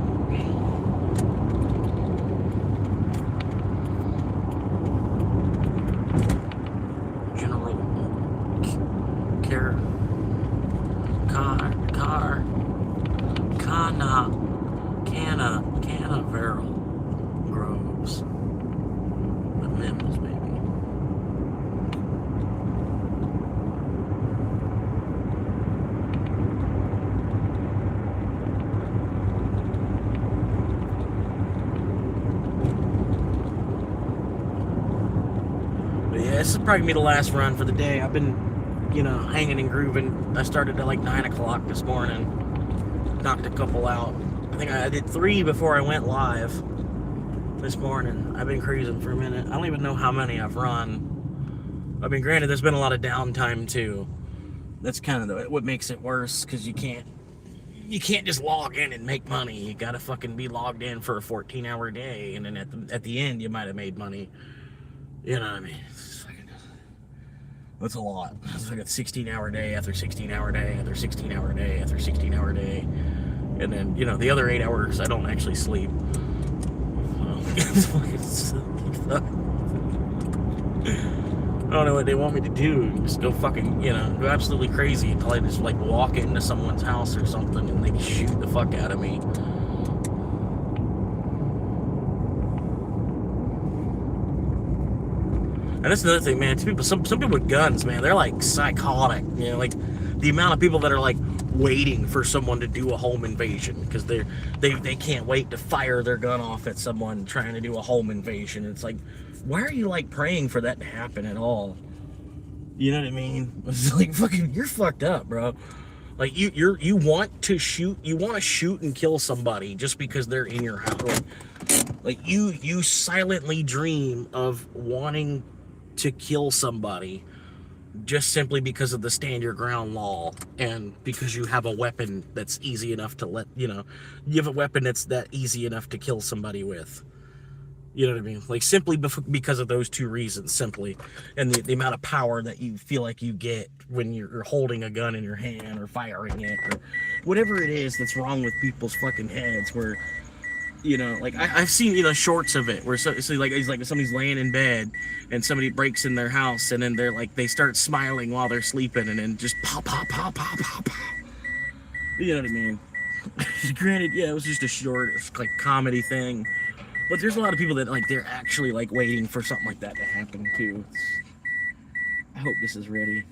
General Canaveral Groves. The Mims, baby. But yeah, this is probably gonna be the last run for the day. I've been, hanging and grooving. I started at like 9 o'clock this morning. Knocked a couple out. I think I did 3 before I went live this morning. I've been cruising for a minute. I don't even know how many I've run. I mean, granted, there's been a lot of downtime too. That's kind of what makes it worse, because you can't just log in and make money. You gotta fucking be logged in for a 14-hour day, and then at the end you might have made money. You know what I mean? That's a lot. It's like a 16-hour day after 16-hour day after 16-hour day after 16-hour day. And then, the other 8 hours I don't actually sleep. I don't know what they want me to do. Just go fucking, go absolutely crazy until I just like walk into someone's house or something and they shoot the fuck out of me. And that's another thing, man. Some people with guns, man, they're like psychotic. Like the amount of people that are like waiting for someone to do a home invasion because they can't wait to fire their gun off at someone trying to do a home invasion. It's like, why are you like praying for that to happen at all? You know what I mean? It's like, fucking, you're fucked up, bro. Like you want to shoot and kill somebody just because they're in your house. Like you silently dream of wanting to kill somebody just simply because of the stand your ground law, and because you have a weapon that's easy enough to you have a weapon that's that easy enough to kill somebody with. You know what I mean? Like simply because of those two reasons, simply, and the amount of power that you feel like you get when you're holding a gun in your hand or firing it or whatever it is that's wrong with people's fucking heads. Where like I've seen shorts of it where so like it's like somebody's laying in bed and somebody breaks in their house and then they start smiling while they're sleeping and then just pop pop pop pop pop pop. You know what I mean? Granted, yeah, it was just a short like comedy thing. But there's a lot of people that they're actually waiting for something like that to happen too. I hope this is ready.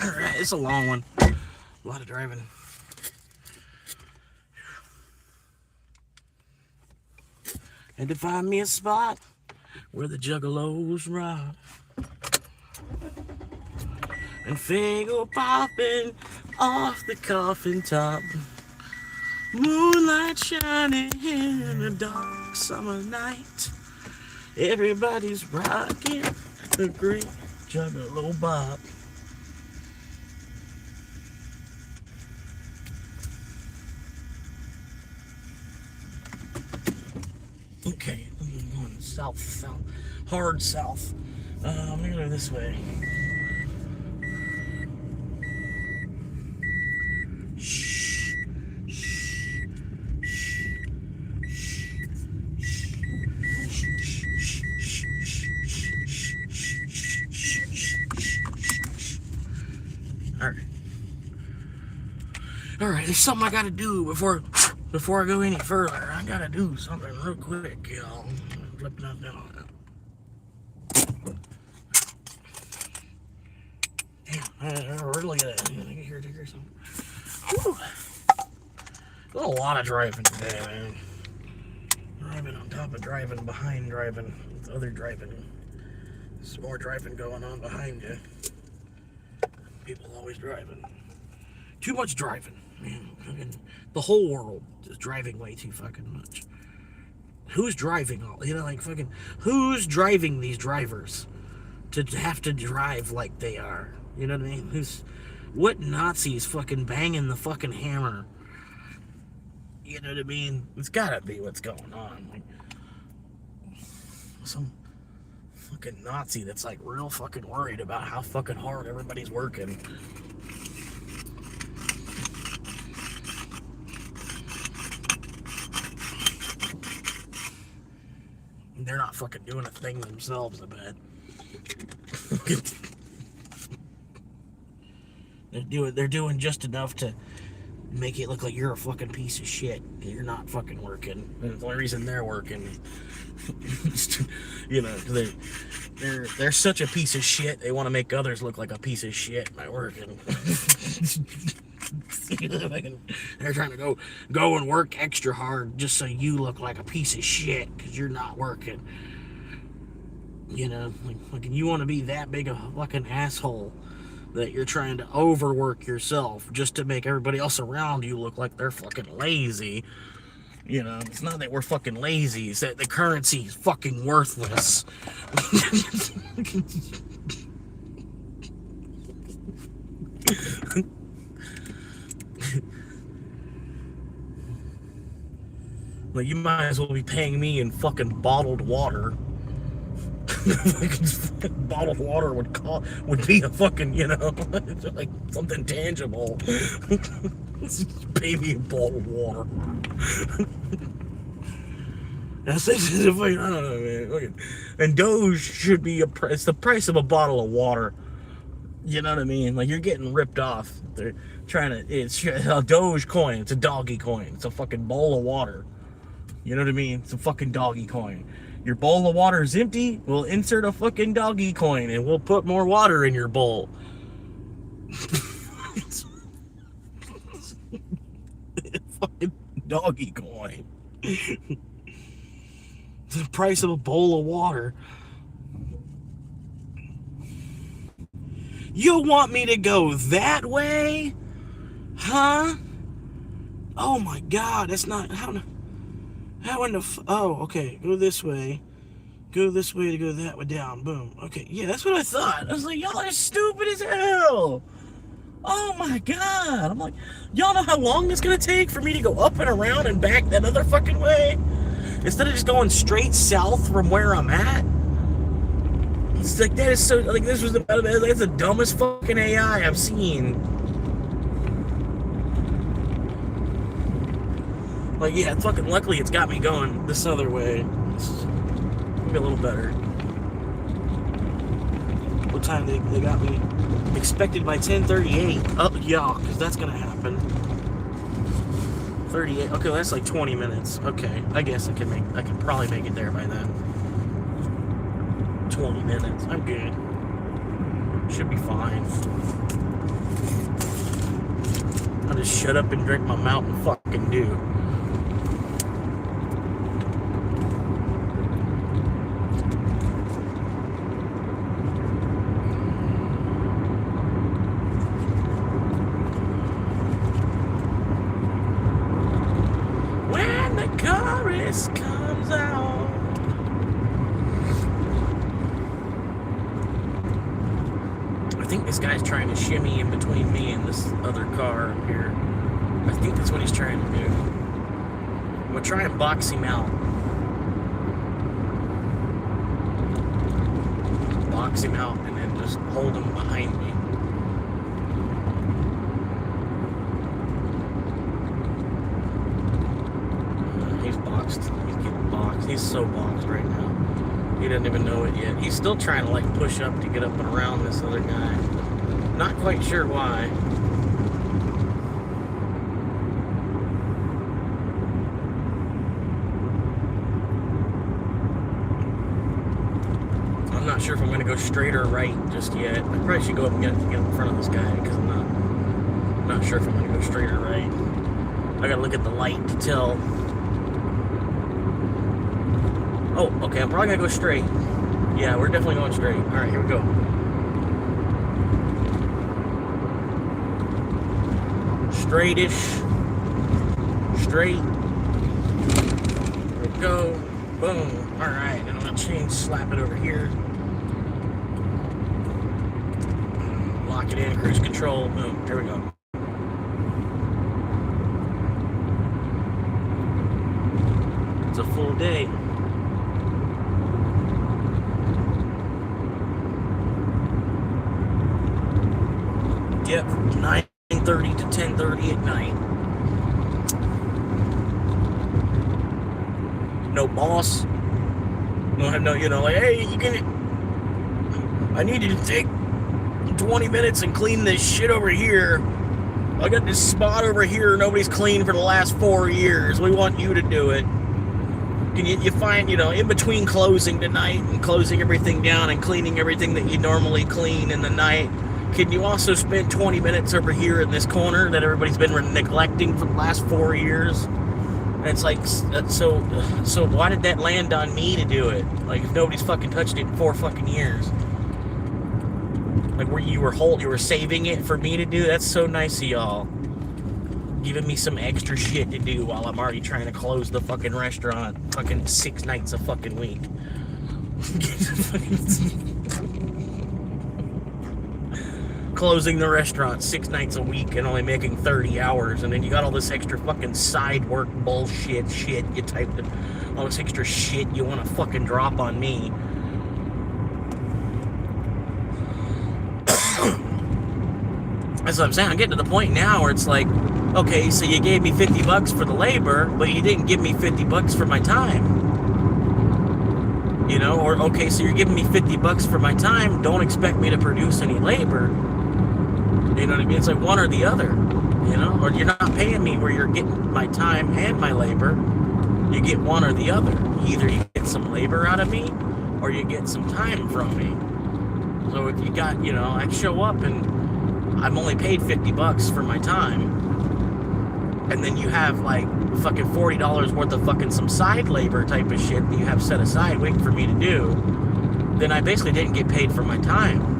All right, it's a long one. A lot of driving. Had to find me a spot where the juggalos rock and finger popping off the coffin top. Moonlight shining in a dark summer night. Everybody's rocking the great juggalo bop. Okay, I'm going south, hard south. I'm gonna go this way. Shh, shh, shh. All right, there's something I gotta do before I go any further. I gotta do something real quick, y'all. Flipping up down. Damn, I really gotta hear something. Whew. There's a lot of driving today, man. Driving on top of driving, behind driving, with other driving. There's more driving going on behind you. People always driving. Too much driving. Man, the whole world is driving way too fucking much. Who's driving all? Who's driving these drivers to have to drive like they are? You know what I mean? What Nazi's fucking banging the fucking hammer? You know what I mean? It's gotta be what's going on. Some fucking Nazi that's real fucking worried about how fucking hard everybody's working. They're not fucking doing a thing themselves, I bet. They're doing just enough to make it look like you're a fucking piece of shit. You're not fucking working. And the only reason they're working, you know, they're such a piece of shit. They want to make others look like a piece of shit by working. They're trying to go and work extra hard just so you look like a piece of shit because you're not working. You know, like you want to be that big of a fucking asshole that you're trying to overwork yourself just to make everybody else around you look like they're fucking lazy. You know, it's not that we're fucking lazy, it's that the currency is fucking worthless. Like, you might as well be paying me in fucking bottled water. Bottled water would be a fucking, you know, like something tangible. Pay me in bottled water. That's I don't know, man. And Doge should be it's the price of a bottle of water. You know what I mean? Like, you're getting ripped off. They're trying to. It's a Doge coin. It's a doggy coin. It's a fucking bowl of water. You know what I mean? It's a fucking doggy coin. Your bowl of water is empty, we'll insert a fucking doggy coin and we'll put more water in your bowl. Fucking doggy coin. The price of a bowl of water. You want me to go that way? Huh? Oh my god, that's not how in the oh, okay, go this way to go that way down, boom. Okay, yeah, that's what I thought. I was like, y'all are stupid as hell. Oh my god. I'm like, y'all know how long it's gonna take for me to go up and around and back that other fucking way? Instead of just going straight south from where I'm at? It's like, that is so, like, that's the dumbest fucking AI I've seen. Like, yeah, fucking luckily it's got me going this other way. It's maybe a little better. What time they got me? Expected by 10:38. Oh, yeah, because that's going to happen. 38. Okay, well, that's like 20 minutes. Okay, I guess I can probably make it there by then. 20 minutes. I'm good. Should be fine. I'll just shut up and drink my Mountain fucking Dew. When the chorus comes out. I think this guy's trying to shimmy in between me and this other car up here. I think that's what he's trying to do. I'm gonna try and box him out. Box him out and then just hold him behind me. He's boxed. He's getting boxed. He's so boxed right now. He doesn't even know it yet. He's still trying to like push up to get up and around this other guy. Not quite sure why. I'm not sure if I'm going to go straight or right just yet. I probably should go up and get in front of this guy because I'm not sure if I'm going to go straight or right. I got to look at the light to tell. Oh, okay, I'm probably going to go straight. Yeah, we're definitely going straight. All right, here we go. Straightish. Straight. There we go. Boom. All right, and I'm going to slap it over here. Lock it in, cruise control. Boom. There we go. It's a full day. Yep, 9:30 to 10:30 at night. No boss. Don't have no, you know, like, hey, I need you to take 20 minutes and clean this shit over here. I got this spot over here nobody's cleaned for the last 4 years. We want you to do it. Can you find, in between closing tonight and closing everything down and cleaning everything that you normally clean in the night, can you also spend 20 minutes over here in this corner that everybody's been neglecting for the last 4 years? And it's like, so why did that land on me to do it? Like, if nobody's fucking touched it in 4 fucking years. Like, you were saving it for me to do? That's so nice of y'all. Giving me some extra shit to do while I'm already trying to close the fucking restaurant fucking 6 nights a fucking week. Closing the restaurant 6 nights a week and only making 30 hours, and then you got all this extra fucking side work bullshit shit you typed in, all this extra shit you want to fucking drop on me. That's what I'm saying. I'm getting to the point now where it's like, okay, so you gave me $50 for the labor, but you didn't give me $50 for my time. Or okay, so you're giving me $50 for my time, don't expect me to produce any labor. You know what I mean? It's like one or the other, or you're not paying me where you're getting my time and my labor. You get one or the other. Either you get some labor out of me or you get some time from me. So if you got, I show up and I'm only paid $50 for my time, and then you have like fucking $40 worth of fucking some side labor type of shit that you have set aside waiting for me to do, then I basically didn't get paid for my time.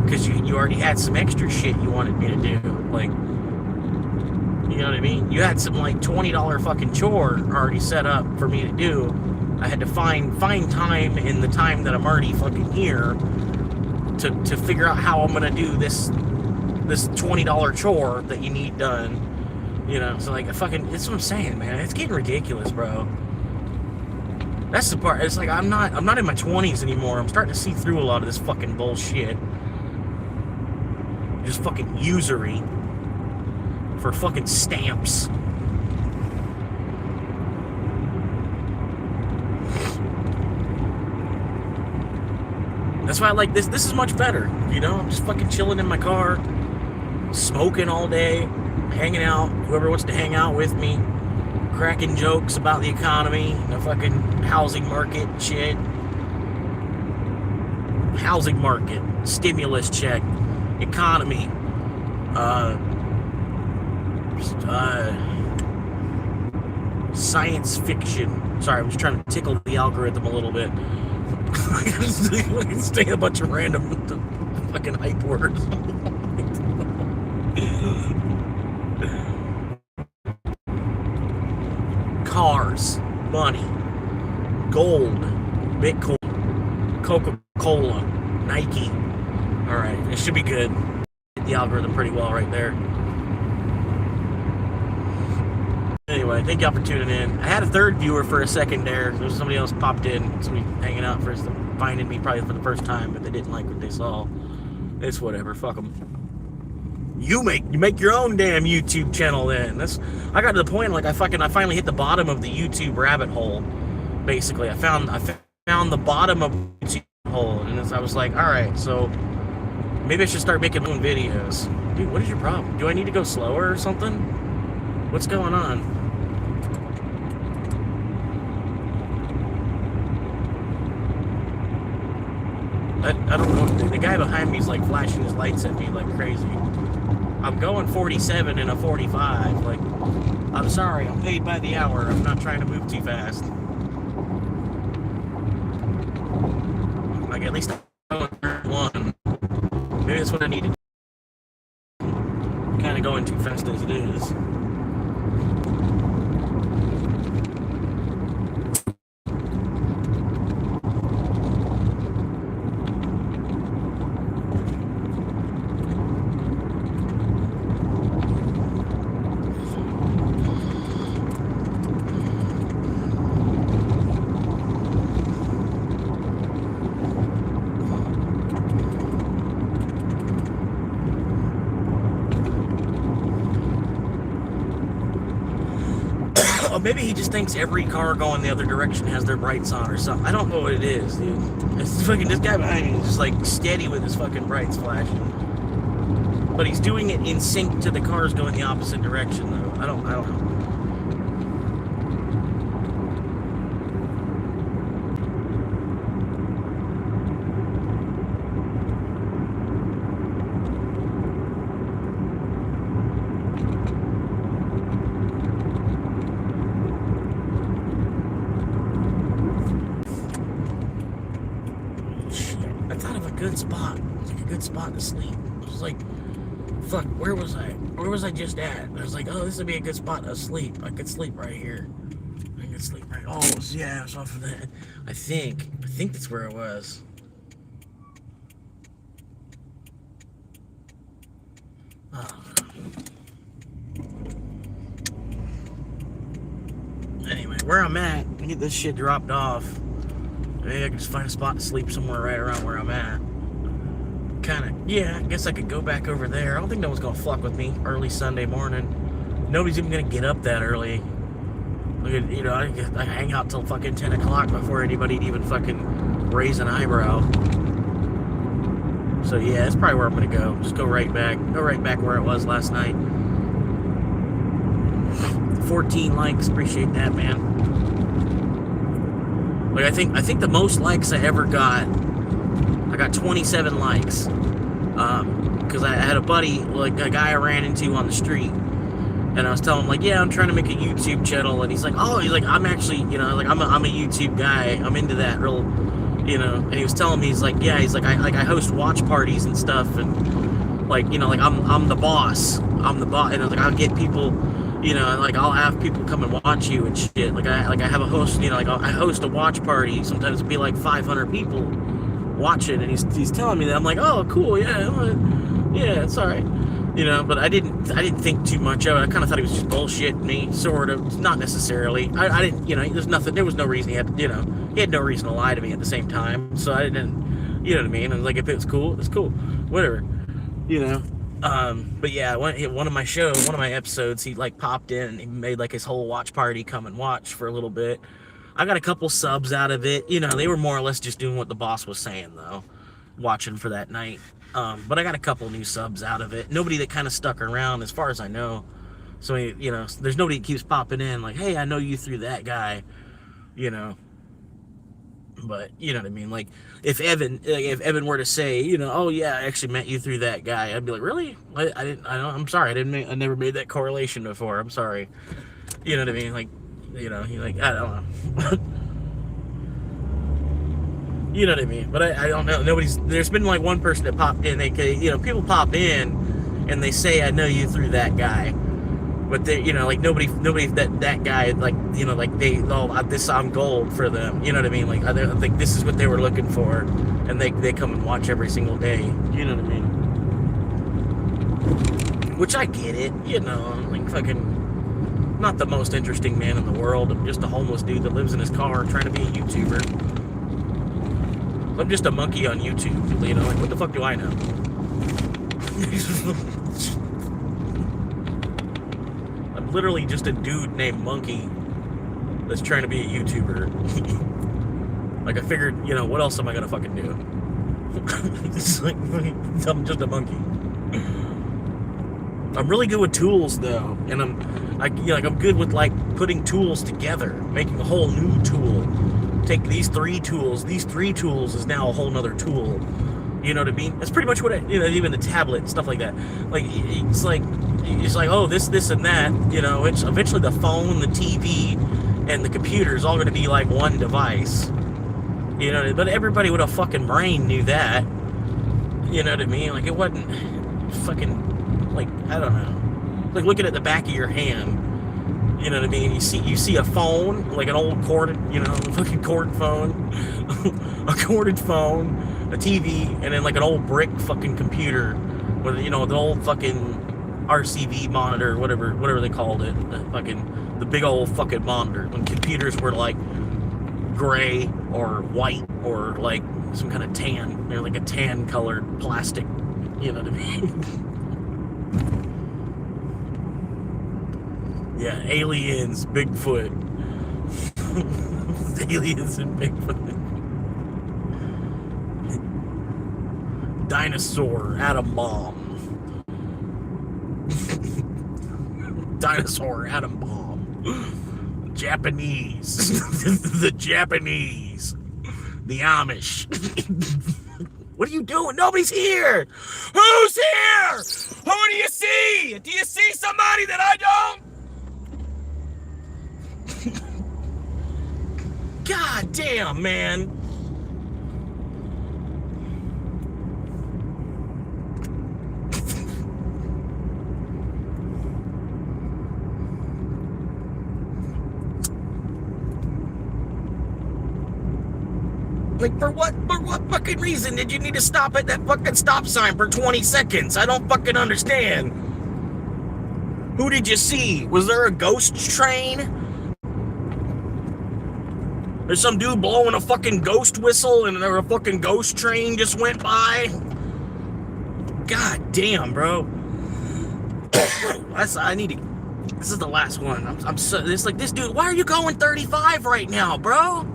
Because you already had some extra shit you wanted me to do. Like, you know what I mean? You had some like $20 fucking chore already set up for me to do. I had to find time in the time that I'm already fucking here to figure out how I'm gonna do this $20 chore that you need done. So like that's what I'm saying, man. It's getting ridiculous, bro. That's the part. It's like I'm not in my 20s anymore. I'm starting to see through a lot of this fucking bullshit. Just fucking usury for fucking stamps. That's why I like this. This is much better. I'm just fucking chilling in my car, smoking all day, hanging out, whoever wants to hang out with me, cracking jokes about the economy, the fucking housing market shit. Housing market, stimulus check, economy, science fiction. Sorry, I'm just trying to tickle the algorithm a little bit. Stay a bunch of random fucking hype words. Cars, money, gold, Bitcoin, Coca-Cola, Nike. All right, it should be good. Hit the algorithm pretty well right there. Anyway, thank y'all for tuning in. I had a third viewer for a second there. There was somebody else popped in, somebody hanging out first, finding me probably for the first time, but they didn't like what they saw. It's whatever. Fuck them. You make your own damn YouTube channel then. I got to the point like I finally hit the bottom of the YouTube rabbit hole. Basically, I found the bottom of the YouTube hole, and I was like, all right, so maybe I should start making my own videos. Dude, what is your problem? Do I need to go slower or something? What's going on? I don't know. The guy behind me is like flashing his lights at me like crazy. I'm going 47 in a 45. Like, I'm sorry, I'm paid by the hour. I'm not trying to move too fast. Like, at least I'm going one. Maybe that's what I need to do. I'm kind of going too fast as it is. Maybe he just thinks every car going the other direction has their brights on or something. I don't know what it is, dude. It's fucking, this guy behind me is just like steady with his fucking brights flashing. but he's doing it in sync to the cars going the opposite direction, though. I don't know. I thought of a good spot. It was like a good spot to sleep. I was like, fuck, where was I? Where was I just at? I was like, oh, this would be a good spot to sleep. I could sleep right here. I could sleep right. Oh, yeah, it was off of that. I think that's where it was. Oh. Anyway, where I'm at, I get this shit dropped off. Maybe I can just find a spot to sleep somewhere right around where I'm at. Yeah, I guess I could go back over there. I don't think no one's gonna fuck with me early Sunday morning. Nobody's even gonna get up that early. Look at, you know, I hang out till fucking 10 o'clock before anybody'd even fucking raise an eyebrow. So yeah, that's probably where I'm gonna go. Just go right back where it was last night. 14 likes, appreciate that, man. Like, I think the most likes I ever got, I got 27 likes. Because I had a buddy, like a guy I ran into on the street, and I was telling him, like, yeah, I'm trying to make a YouTube channel, and he's like, I'm actually, you know, like, I'm a YouTube guy, I'm into that real, you know, and he was telling me, he's like, I host watch parties and stuff, and, like, you know, like, I'm the boss, and I was like, I'll get people, you know, like, I'll have people come and watch you and shit, I have a host, you know, like, I host a watch party, sometimes it'd be like 500 people watching, and he's telling me that. I'm like, oh, cool, yeah, it's all right, you know. But I didn't think too much of it. I kind of thought he was just bullshitting me, sort of. Not necessarily. I didn't, you know. There was no reason he had no reason to lie to me at the same time. So I didn't, you know what I mean. I was like, if it's cool, it's cool, whatever, you know. But yeah, one of my episodes, he like popped in and he made like his whole watch party come and watch for a little bit. I got a couple subs out of it. You know, they were more or less just doing what the boss was saying, though, watching for that night. But I got a couple new subs out of it. Nobody that kind of stuck around, as far as I know. So, you know, there's nobody that keeps popping in, like, hey, I know you through that guy, you know. But, you know what I mean? Like, if Evan were to say, you know, oh, yeah, I actually met you through that guy, I'd be like, really? I'm sorry. I never made that correlation before. I'm sorry. You know what I mean? Like, you know, he like, I don't know. You know what I mean? But I don't know. There's been like one person that popped in. You know, people pop in and they say, I know you through that guy. But they, you know, like nobody that guy, like, you know, like I'm gold for them. You know what I mean? Like, I think this is what they were looking for. And they come and watch every single day. You know what I mean? Which I get it, you know, like fucking not the most interesting man in the world. I'm just a homeless dude that lives in his car trying to be a YouTuber. I'm just a monkey on YouTube, you know, like, what the fuck do I know? I'm literally just a dude named Monkey that's trying to be a YouTuber. Like, I figured, you know, what else am I gonna fucking do? It's like, I'm just a monkey. I'm really good with tools, though, and I'm good with, like, putting tools together, making a whole new tool. Take these three tools is now a whole nother tool. You know what I mean? That's pretty much what even the tablet and stuff like that. Like, it's like, oh, this and that, you know, it's eventually the phone, the TV, and the computer is all going to be like one device. You know, but everybody with a fucking brain knew that. You know what I mean? Like, it wasn't fucking, like, I don't know. Like, looking at the back of your hand. You know what I mean? You see a phone, like an old corded, you know, fucking cord phone, a corded phone, a TV, and then like an old brick fucking computer with, you know, the old fucking RCV monitor, whatever they called it, the big old fucking monitor. When computers were like gray or white or like some kind of tan, they're like a tan colored plastic. You know what I mean? Yeah, aliens, Bigfoot. Aliens and Bigfoot. Dinosaur, atom bomb. Dinosaur atom bomb. Japanese. The Japanese. The Amish. What are you doing? Nobody's here. Who's here? Who do you see? Do you see somebody that I don't? God damn, man. Like, for what fucking reason did you need to stop at that fucking stop sign for 20 seconds? I don't fucking understand. Who did you see? Was there a ghost train? There's some dude blowing a fucking ghost whistle and there a fucking ghost train just went by? God damn, bro. I need to... This is the last one. I'm so... It's like, this dude, why are you going 35 right now, bro?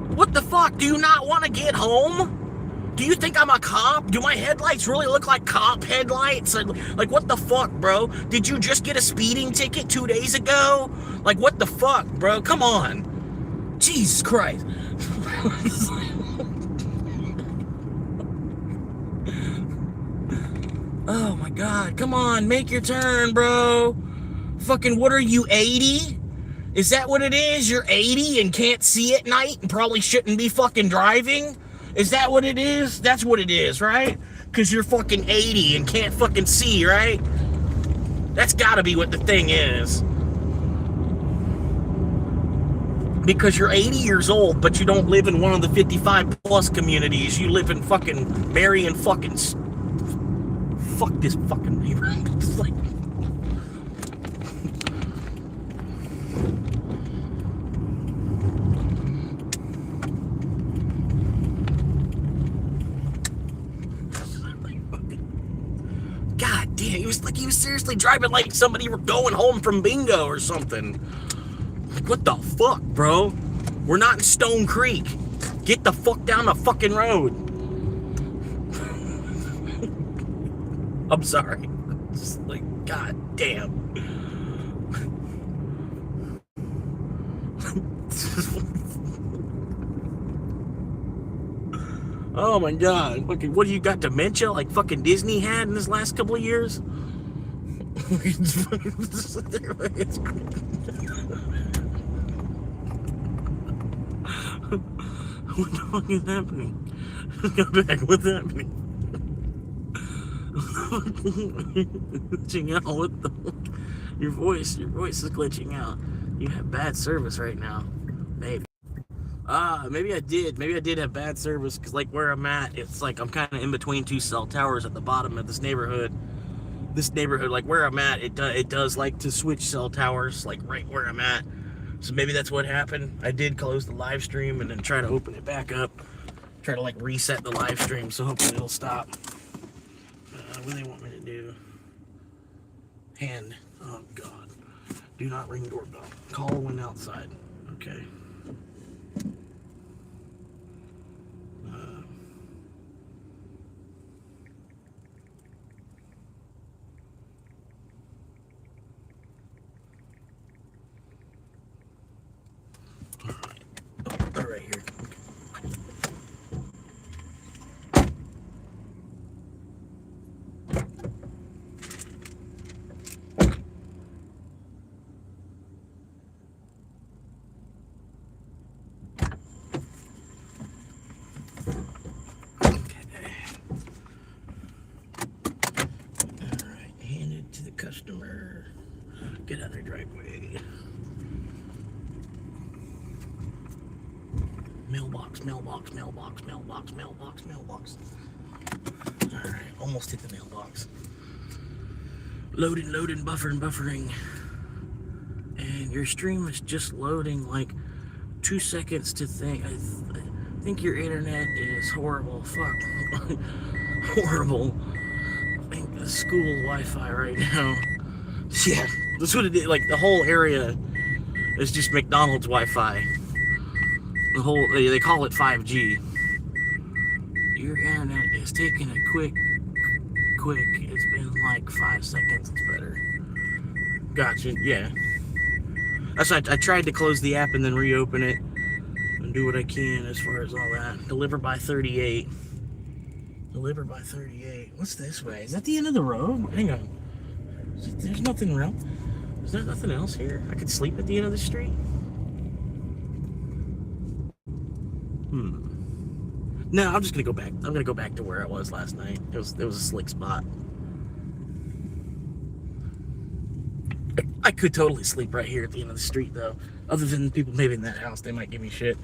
What the fuck? Do you not want to get home? Do you think I'm a cop? Do my headlights really look like cop headlights? Like, what the fuck, bro? Did you just get a speeding ticket 2 days ago? Like, what the fuck, bro? Come on. Jesus Christ. Oh my God. Come on. Make your turn, bro. Fucking, what are you, 80? Is that what it is? You're 80 and can't see at night and probably shouldn't be fucking driving? Is that what it is? That's what it is, right? Because you're fucking 80 and can't fucking see, right? That's gotta be what the thing is. Because you're 80 years old, but you don't live in one of the 55 plus communities. You live in fucking Marion fucking... Fuck this fucking neighborhood. It's like... God damn, he was seriously driving like somebody were going home from bingo or something. Like, what the fuck, bro? We're not in Stone Creek. Get the fuck down the fucking road. I'm sorry. Just like, god damn. Oh my god. Fucking, what do you got, dementia like fucking Disney had in this last couple of years? What the fuck is happening? Come back, what's happening? Glitching out, what the fuck? Your voice is glitching out. You have bad service right now. Maybe. Maybe I did have bad service, because like where I'm at, it's like I'm kind of in between two cell towers at the bottom of this neighborhood. Like where I'm at, it does like to switch cell towers, like right where I'm at. So maybe that's what happened. I did close the live stream and then try to open it back up. Try to like reset the live stream, so hopefully it'll stop. What do they want me to do? Hand. Oh god. Do not ring doorbell. Call when outside. Okay. Right here. Alright, hand it to the customer. Get out of their driveway. Mailbox. Alright, almost hit the mailbox. Loading, buffering. And your stream is just loading like 2 seconds to think. I think your internet is horrible. Fuck. Horrible. I think the school Wi-Fi right now. Yeah, that's what it is. Like the whole area is just McDonald's Wi-Fi. The whole, they call it 5G. Your internet is taking a quick. It's been like 5 seconds. It's better. Gotcha. Yeah. That's why I tried to close the app and then reopen it and do what I can as far as all that. Deliver by 38. Deliver by 38. What's this way? Is that the end of the road? Hang on. There's nothing around. Is there nothing else here? I could sleep at the end of the street? No, I'm just gonna go back. I'm gonna go back to where I was last night. It was a slick spot. I could totally sleep right here at the end of the street, though. Other than people maybe in that house, they might give me shit.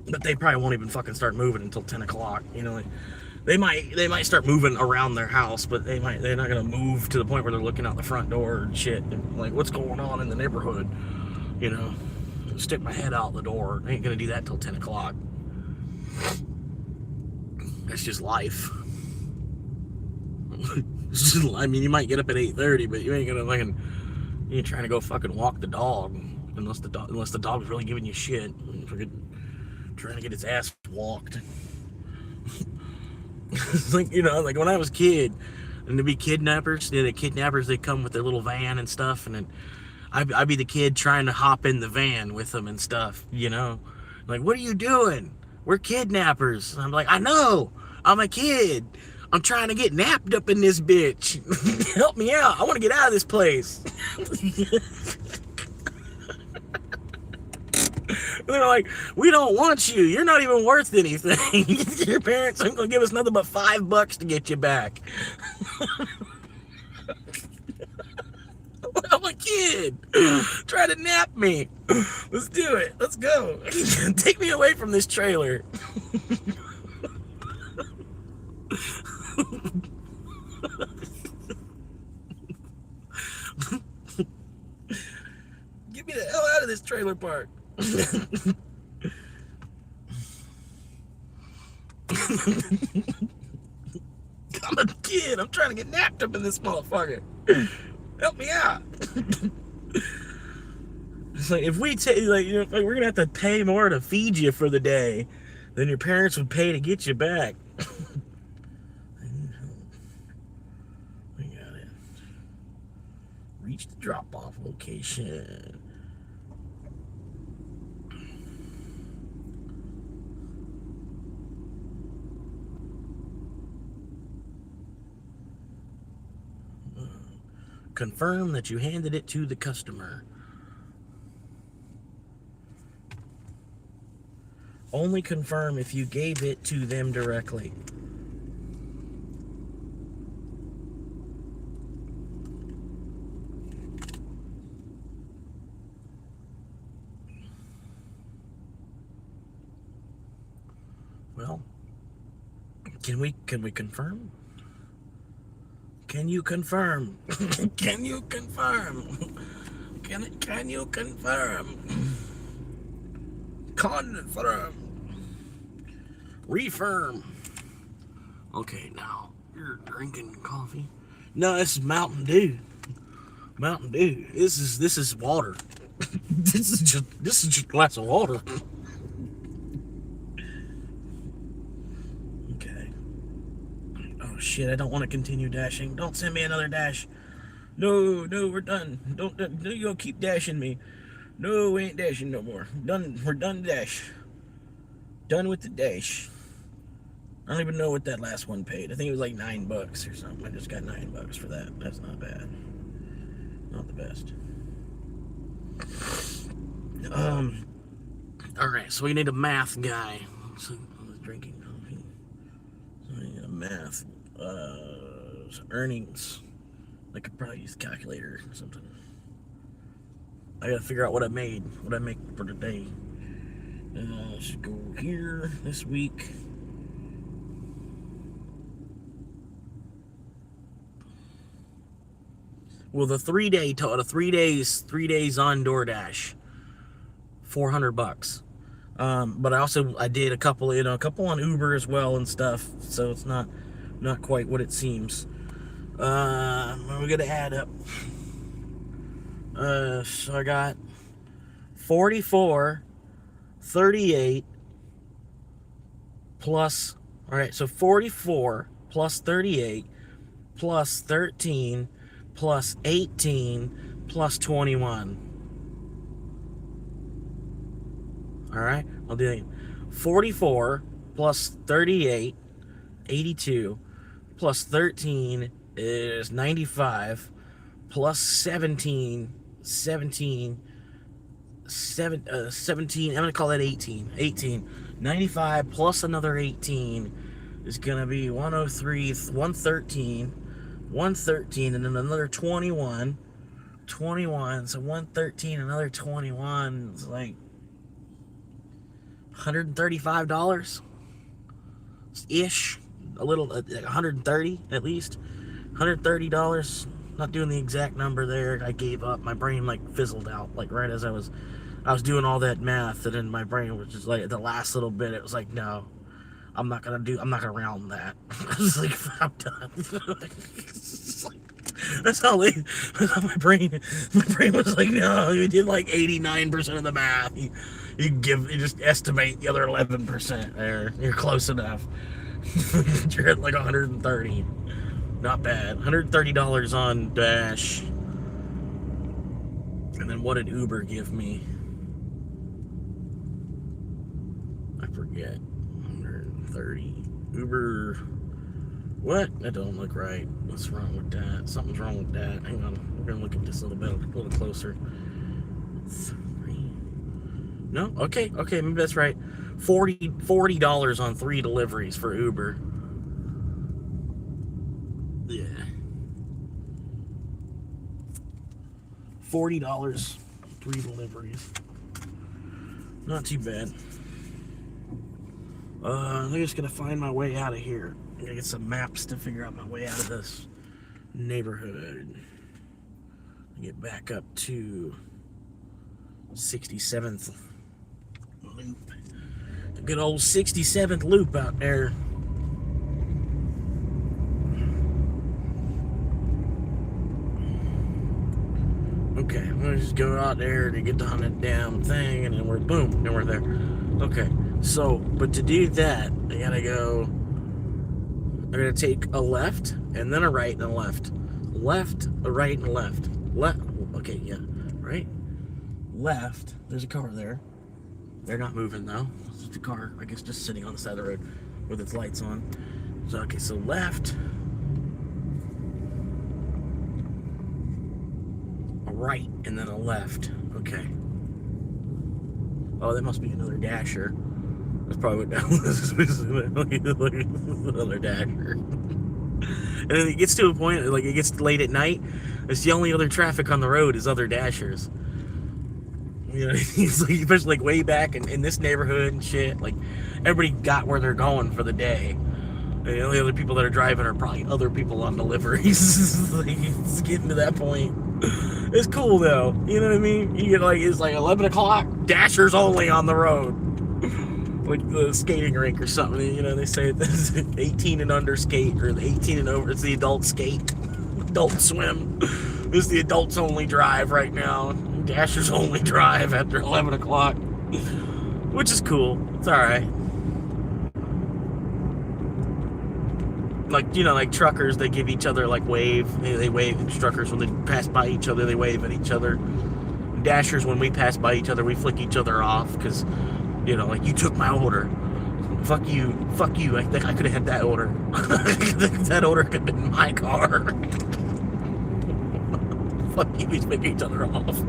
But they probably won't even fucking start moving until 10 o'clock. You know, like, they might start moving around their house, but they're not gonna move to the point where they're looking out the front door and shit. And like, what's going on in the neighborhood? You know, stick my head out the door. I ain't gonna do that till 10 o'clock. That's just life. I mean, you might get up at 8:30, but you ain't gonna fucking. You ain't trying to go fucking walk the dog unless the dog's really giving you shit. Trying to get its ass walked. It's like, you know, like when I was a kid, and to be kidnappers, the kidnappers, they come with their little van and stuff, and then I'd be the kid trying to hop in the van with them and stuff, you know, like, what are you doing? We're kidnappers. And I'm like, I know, I'm a kid. I'm trying to get napped up in this bitch. Help me out. I want to get out of this place. They're like, we don't want you. You're not even worth anything. Your parents aren't going to give us nothing but $5 to get you back. I'm a kid. Try to nap me. Let's do it. Let's go. Take me away from this trailer. Get me the hell out of this trailer park. I'm a kid. I'm trying to get napped up in this motherfucker. Help me out. It's like, if we take, like, you know, like, we're gonna have to pay more to feed you for the day than your parents would pay to get you back. We got it. Reach the drop-off location. Confirm that you handed it to the customer. Only confirm if you gave it to them directly. Well, can we confirm? Can you confirm? Can you confirm? Can you confirm? Confirm. Refirm. Okay, now you're drinking coffee. No, this is Mountain Dew. Mountain Dew. This is water. This is just a glass of water. Shit, I don't want to continue dashing. Don't send me another dash. No, we're done. No, you'll keep dashing me. No, we ain't dashing no more. Done. We're done dash. Done with the dash. I don't even know what that last one paid. I think it was like $9 or something. I just got $9 for that. That's not bad. Not the best. All right, so we need a math guy. So I was drinking coffee. So I need a math. Earnings. I could probably use a calculator or something. I gotta figure out what I make for today. Should go here this week. Well, the 3 days on DoorDash, $400. But I did a couple on Uber as well and stuff. So it's not quite what it seems. We're gonna add up. So I got 44, 38 plus. All right, so 44 plus 38 plus 13 plus 18 plus 21. All right, I'll do it. 44 plus 38, 82, plus 13 is 95, plus 17, 17, 17, I'm gonna call that 18, 95 plus another 18 is gonna be 103, 113, 113, and then another 21, so 113, another 21, it's like $135 ish, a little, like 130 at least, $130. Not doing the exact number there. I gave up. My brain like fizzled out, like right as I was doing all that math, and then my brain was just like the last little bit. It was like, no, I'm not gonna round that. I was like, I'm done. That's how my brain was like, no, you did like 89% of the math. You just estimate the other 11% there. You're close enough. You're at like 130. Not bad. $130 on Dash. And then what did Uber give me? I forget. 130. Uber. What? That don't look right. What's wrong with that? Something's wrong with that. Hang on. We're going to look at this a little closer. 3. No? Okay. Maybe that's right. $40 on 3 deliveries for Uber. Yeah. $40, 3 deliveries. Not too bad. I'm just gonna find my way out of here. I'm gonna get some maps to figure out my way out of this neighborhood. Get back up to 67th loop. The good old 67th loop out there. Okay, I'm gonna just go out there to get on that damn thing, and then we're there. Okay, so, but to do that, I gotta take a left, and then a right, and a left. Left, a right, and a left. Okay, yeah, right, left, there's a car there. They're not moving though. It's just a car, I guess, just sitting on the side of the road with its lights on. So, okay, so left, right, and then a left. Okay. Oh, that must be another Dasher. That's probably what that was. Another Dasher. And then it gets to a point, like it gets late at night, it's the only other traffic on the road is other Dashers. You know, it's like, especially like way back in this neighborhood and shit, like everybody got where they're going for the day. And the only other people that are driving are probably other people on deliveries. Like, it's getting to that point. It's cool though, you know what I mean? You get like, it's like 11 o'clock, Dashers only on the road. Like the skating rink or something, you know, they say this 18 and under skate, or the 18 and over, it's the adult skate, adult swim. This is the adults only drive right now. Dashers only drive after 11 o'clock, which is cool. It's alright. Like, you know, like truckers, they give each other like wave. They wave. Truckers, when they pass by each other, they wave at each other. Dashers, when we pass by each other, we flick each other off because, you know, like, you took my order. Fuck you. I think I could have had that order. That order could have been my car. Fuck you, we flick each other off.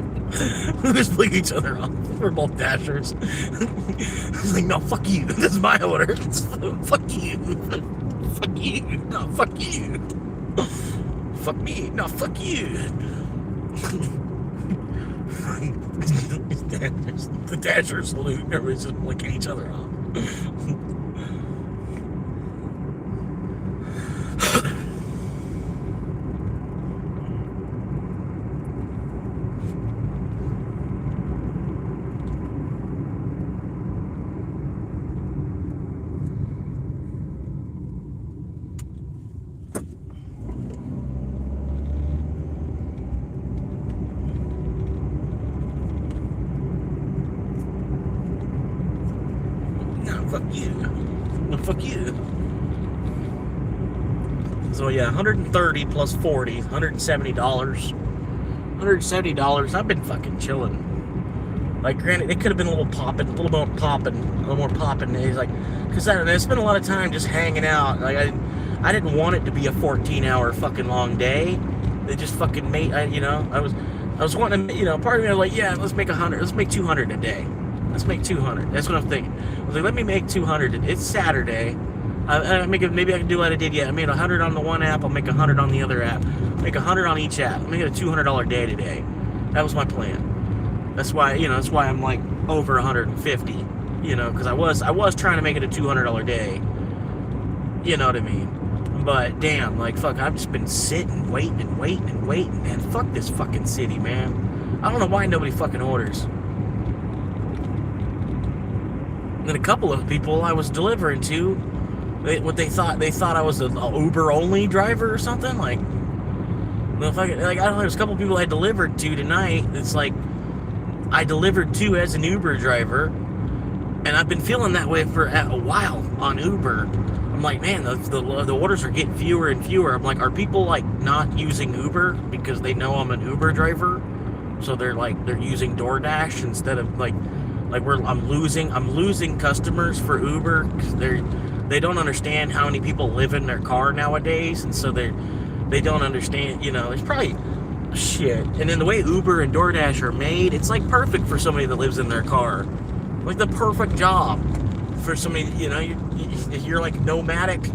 We just flick each other off. We're both Dashers. It's like, no, fuck you. This is my order. Fuck you. Fuck you. No, fuck you. Fuck me. No, fuck you. The Dashers salute. Everybody's just flicking each other off. Fuck you. No, fuck you. So yeah, 130 plus 40, $170. $170. I've been fucking chilling. Like, granted, it could have been a little more popping. He's like, because I spent a lot of time just hanging out. Like, I didn't want it to be a 14-hour fucking long day. They just fucking made, I was wanting to, part of me was like, yeah, let's make 100, let's make 200 a day. Let's make 200. That's what I'm thinking. I was like, let me make 200. It's Saturday. Maybe I can do what I did yet. I made 100 on the one app. I'll make 100 on the other app. Make 100 on each app. I'll make it a $200 day today. That was my plan. That's why I'm like over 150. Because I was trying to make it a $200 day. You know what I mean? But damn, like fuck, I've just been sitting, waiting, man. Fuck this fucking city, man. I don't know why nobody fucking orders. And then a couple of people I was delivering to, they thought I was a Uber only driver or something. Like, well, I don't know. There's a couple of people I delivered to tonight. It's like I delivered to as an Uber driver, and I've been feeling that way for a while on Uber. I'm like, man, the orders are getting fewer and fewer. I'm like, are people like not using Uber because they know I'm an Uber driver? So they're using DoorDash instead of I'm losing customers for Uber because they don't understand how many people live in their car nowadays, and so they don't understand. There's probably shit. And then the way Uber and DoorDash are made, it's like perfect for somebody that lives in their car, like the perfect job for somebody. You're like nomadic.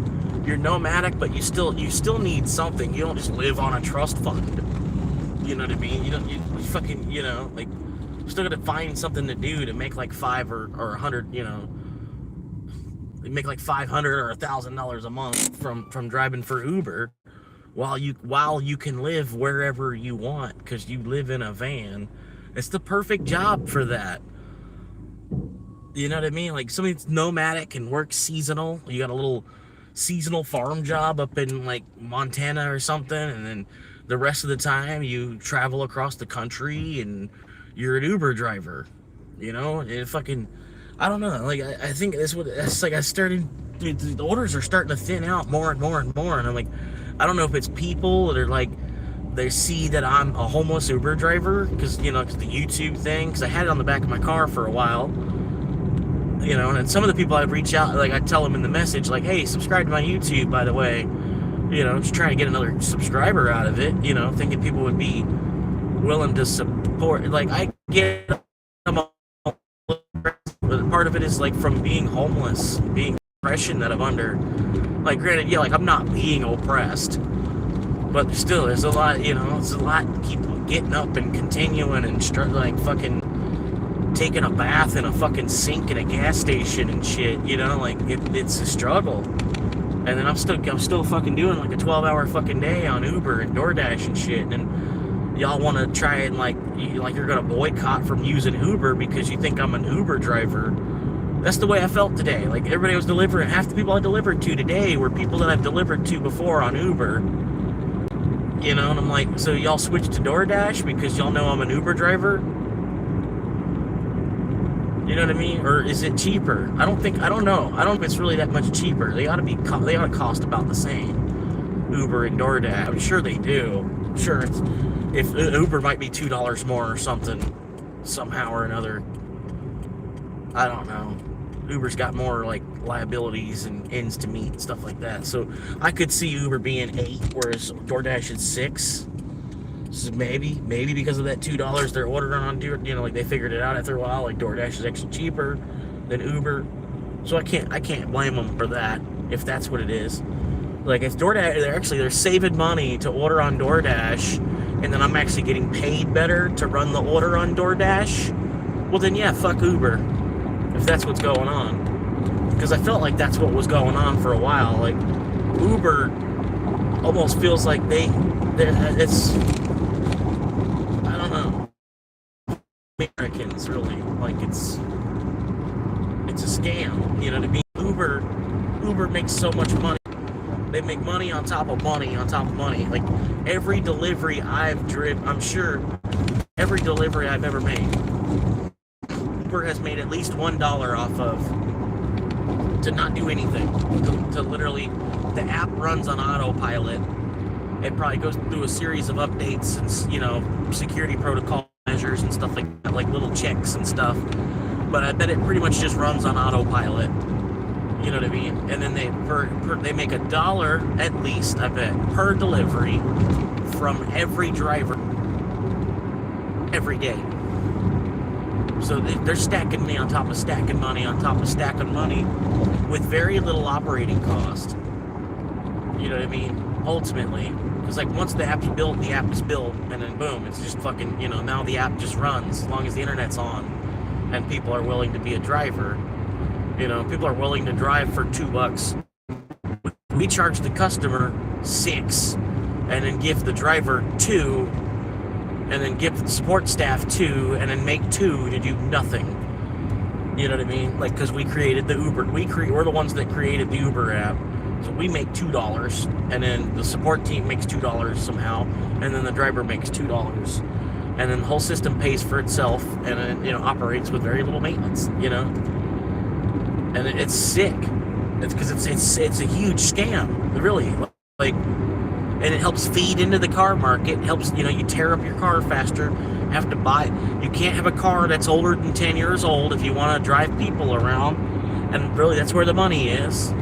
You're nomadic, but you still need something. You don't just live on a trust fund. You know what I mean? You fucking you still got to find something to do to make like $500 or $100. Make like $500 or $1,000 a month from driving for Uber, while you can live wherever you want because you live in a van. It's the perfect job for that. You know what I mean? Like somebody that's nomadic and works seasonal. You got a little seasonal farm job up in like Montana or something, and then the rest of the time you travel across the country and you're an Uber driver. It fucking, I don't know. Like I think that's like I started. The orders are starting to thin out more and more and more, and I'm like, I don't know if it's people that are like, they see that I'm a homeless Uber driver because the YouTube thing. Because I had it on the back of my car for a while. And some of the people I'd reach out, like I tell them in the message, like, hey, subscribe to my YouTube, by the way. Just trying to get another subscriber out of it. Thinking people would be willing to support. Like I get them, but part of it is like from being homeless, being depression that I'm under. Like granted, yeah, like I'm not being oppressed, but still, there's a lot. It's a lot to keep getting up and continuing and fucking taking a bath in a fucking sink at a gas station and shit. It's a struggle. And then I'm still fucking doing like a 12-hour fucking day on Uber and DoorDash and shit. And y'all want to try and you're gonna boycott from using Uber because you think I'm an Uber driver. That's the way I felt today. Like everybody I was delivering, half the people I delivered to today were people that I've delivered to before on Uber. And I'm like, so y'all switched to DoorDash because y'all know I'm an Uber driver? You know what I mean? Or is it cheaper? I don't know. I don't think it's really that much cheaper. They ought to cost about the same. Uber and DoorDash. I'm sure they do. I'm sure if Uber might be $2 more or something, somehow or another. I don't know. Uber's got more like liabilities and ends to meet and stuff like that. So I could see Uber being 8, whereas DoorDash is 6. So maybe because of that $2 they're ordering on, like they figured it out after a while. Like DoorDash is actually cheaper than Uber, so I can't blame them for that if that's what it is. Like if DoorDash, they're saving money to order on DoorDash, and then I'm actually getting paid better to run the order on DoorDash. Well then, yeah, fuck Uber if that's what's going on, because I felt like that's what was going on for a while. Like Uber almost feels like it's. Americans really like it's a scam. You know what I mean? Uber makes so much money. They make money on top of money on top of money. Like every delivery I've driven, I'm sure every delivery I've ever made, Uber has made at least $1 off of. to not do anything, to literally, the app runs on autopilot. It probably goes through a series of updates and, you know, security protocol measures and stuff like that, like little checks and stuff. But I bet it pretty much just runs on autopilot. You know what I mean? And then they make $1 at least, I bet, per delivery from every driver every day. So they're stacking money on top of stacking money on top of stacking money with very little operating cost. You know what I mean? Ultimately, because like once the app's built, and then boom, it's just fucking, you know, now the app just runs as long as the internet's on and people are willing to be a driver. You know, people are willing to drive for $2. We charge the customer $6 and then give the driver $2 and then give the support staff $2 and then make $2 to do nothing. You know what I mean? Like, because we created the Uber, we're the ones that created the Uber app. So we make $2, and then the support team makes $2 somehow, and then the driver makes $2, and then the whole system pays for itself, and it, you know, operates with very little maintenance, you know. And it's sick. It's because it's a huge scam, really. Like, and it helps feed into the car market. It helps, you know, you tear up your car faster. Have to buy. You can't have a car that's older than 10 years old if you want to drive people around, and really that's where the money is.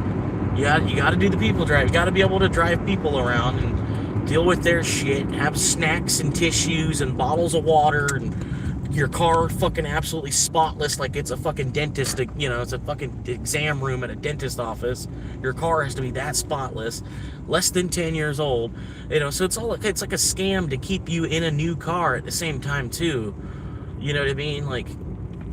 You got to do the people drive. You got to be able to drive people around and deal with their shit. Have snacks and tissues and bottles of water and your car fucking absolutely spotless like it's a fucking dentist. You know, it's a fucking exam room at a dentist office. Your car has to be that spotless. Less than 10 years old. You know, so it's like a scam to keep you in a new car at the same time too. You know what I mean? Like,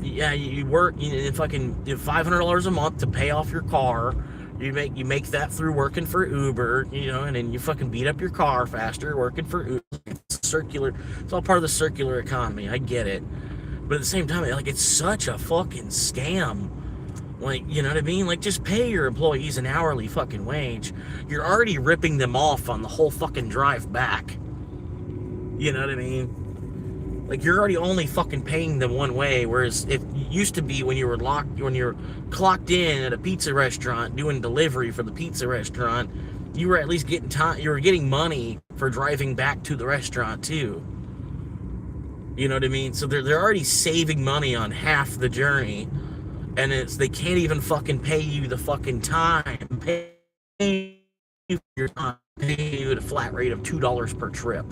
yeah, you work, you fucking $500 a month to pay off your car. You make that through working for Uber, you know, and then you fucking beat up your car faster working for Uber. It's circular. It's all part of the circular economy. I get it, but at the same time, like, it's such a fucking scam. Like, you know what I mean? Like, just pay your employees an hourly fucking wage. You're already ripping them off on the whole fucking drive back. You know what I mean? Like, you're already only fucking paying them one way, whereas it used to be when you were clocked in at a pizza restaurant doing delivery for the pizza restaurant, you were at least getting time. You were getting money for driving back to the restaurant too. You know what I mean? So they're already saving money on half the journey, and they can't even fucking pay you the fucking time. Pay you for your time. Pay you at a flat rate of $2 per trip.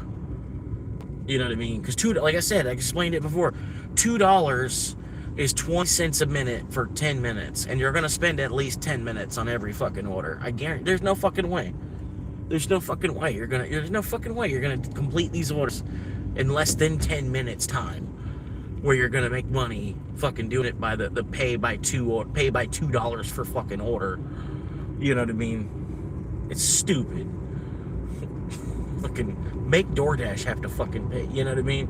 You know what I mean? Because like I said, I explained it before, $2 is 20 cents a minute for 10 minutes, and you're gonna spend at least 10 minutes on every fucking order. I guarantee. There's no fucking way. There's no fucking way you're gonna complete these orders in less than 10 minutes time, where you're gonna make money fucking doing it by the pay by $2 for fucking order. You know what I mean? It's stupid. Fucking make DoorDash have to fucking pay, you know what I mean?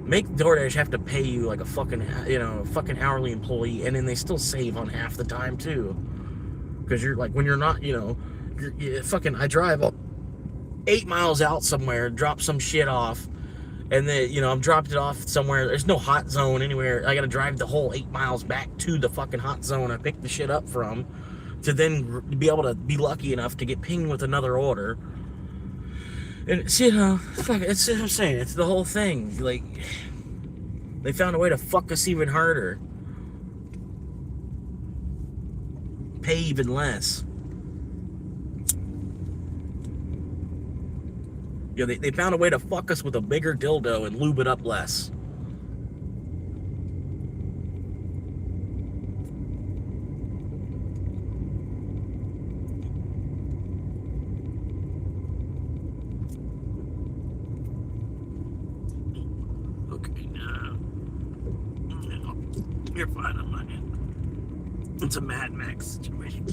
Make DoorDash have to pay you like a fucking, you know, fucking hourly employee, and then they still save on half the time too. Because you're like, when you're not, you know, I drive 8 miles out somewhere, drop some shit off, and then, you know, I'm dropped it off somewhere. There's no hot zone anywhere. I gotta drive the whole 8 miles back to the fucking hot zone I picked the shit up from, to then be able to be lucky enough to get pinged with another order. And it's, you know, it's what I'm saying. It's the whole thing. Like, they found a way to fuck us even harder. Pay even less. You know, they found a way to fuck us with a bigger dildo and lube it up less. You're fine, I'm not in. It's a Mad Max situation.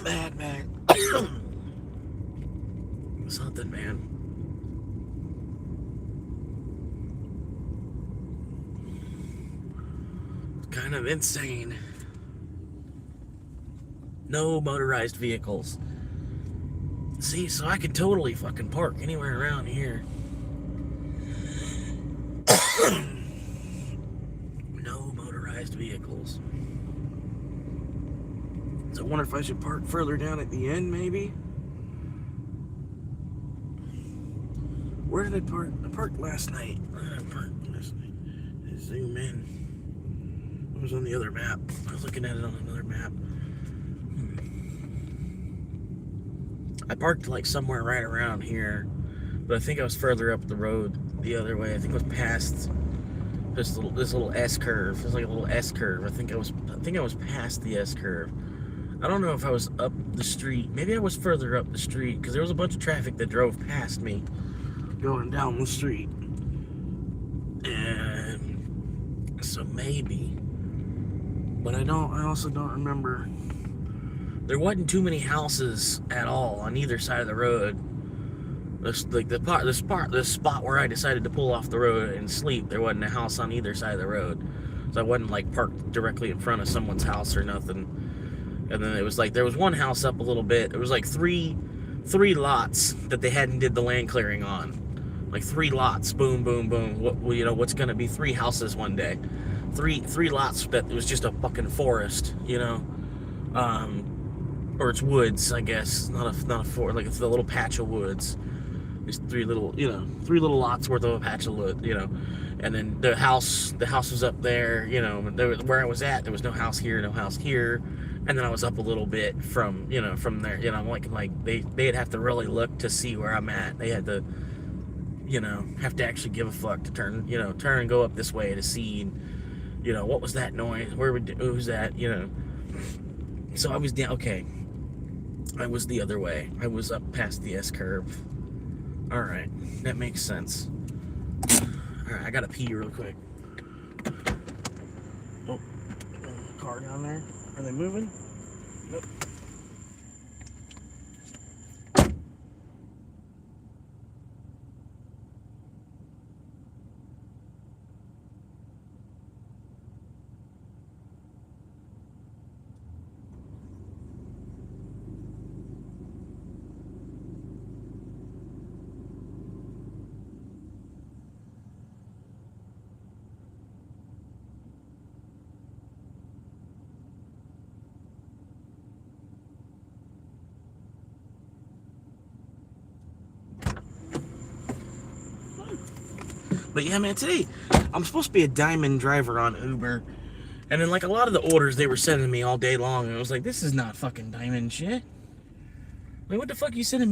Mad Max. Something, man. It's kind of insane. No motorized vehicles. See, so I could totally fucking park anywhere around here. No motorized vehicles. So I wonder if I should park further down at the end, maybe? Where did I park? I parked last night. Where did I park last night? Zoom in. It was on the other map. I was looking at it on another map. I parked like somewhere right around here, but I think I was further up the road the other way. I think it was past this little S curve. It's like a little S curve. I think I was past the S curve. I don't know if I was up the street. Maybe I was further up the street because there was a bunch of traffic that drove past me going down the street. And so maybe, but I also don't remember. There wasn't too many houses at all on either side of the road. The spot where I decided to pull off the road and sleep, there wasn't a house on either side of the road. So I wasn't like parked directly in front of someone's house or nothing. And then it was like there was one house up a little bit. It was like three lots that they hadn't did the land clearing on. Like 3 lots, boom, boom, boom. What's gonna be 3 houses one day? Three lots that it was just a fucking forest, or it's woods, I guess. Not a forest, like it's a little patch of woods. There's 3 little lots worth of a patch of wood, And then the house was up there, where I was at. There was no house here, no house here. And then I was up a little bit from there, like they'd have to really look to see where I'm at. They had to, have to actually give a fuck to turn and go up this way to see, what was that noise? Who's that? So I was down. Okay, I was the other way. I was up past the S curve. All right, that makes sense. All right, I gotta pee real quick. Oh, car down there. Are they moving? Nope. But yeah, man, today I'm supposed to be a diamond driver on Uber. And then, like, a lot of the orders they were sending me all day long, and I was like, this is not fucking diamond shit. Like, what the fuck are you sending me?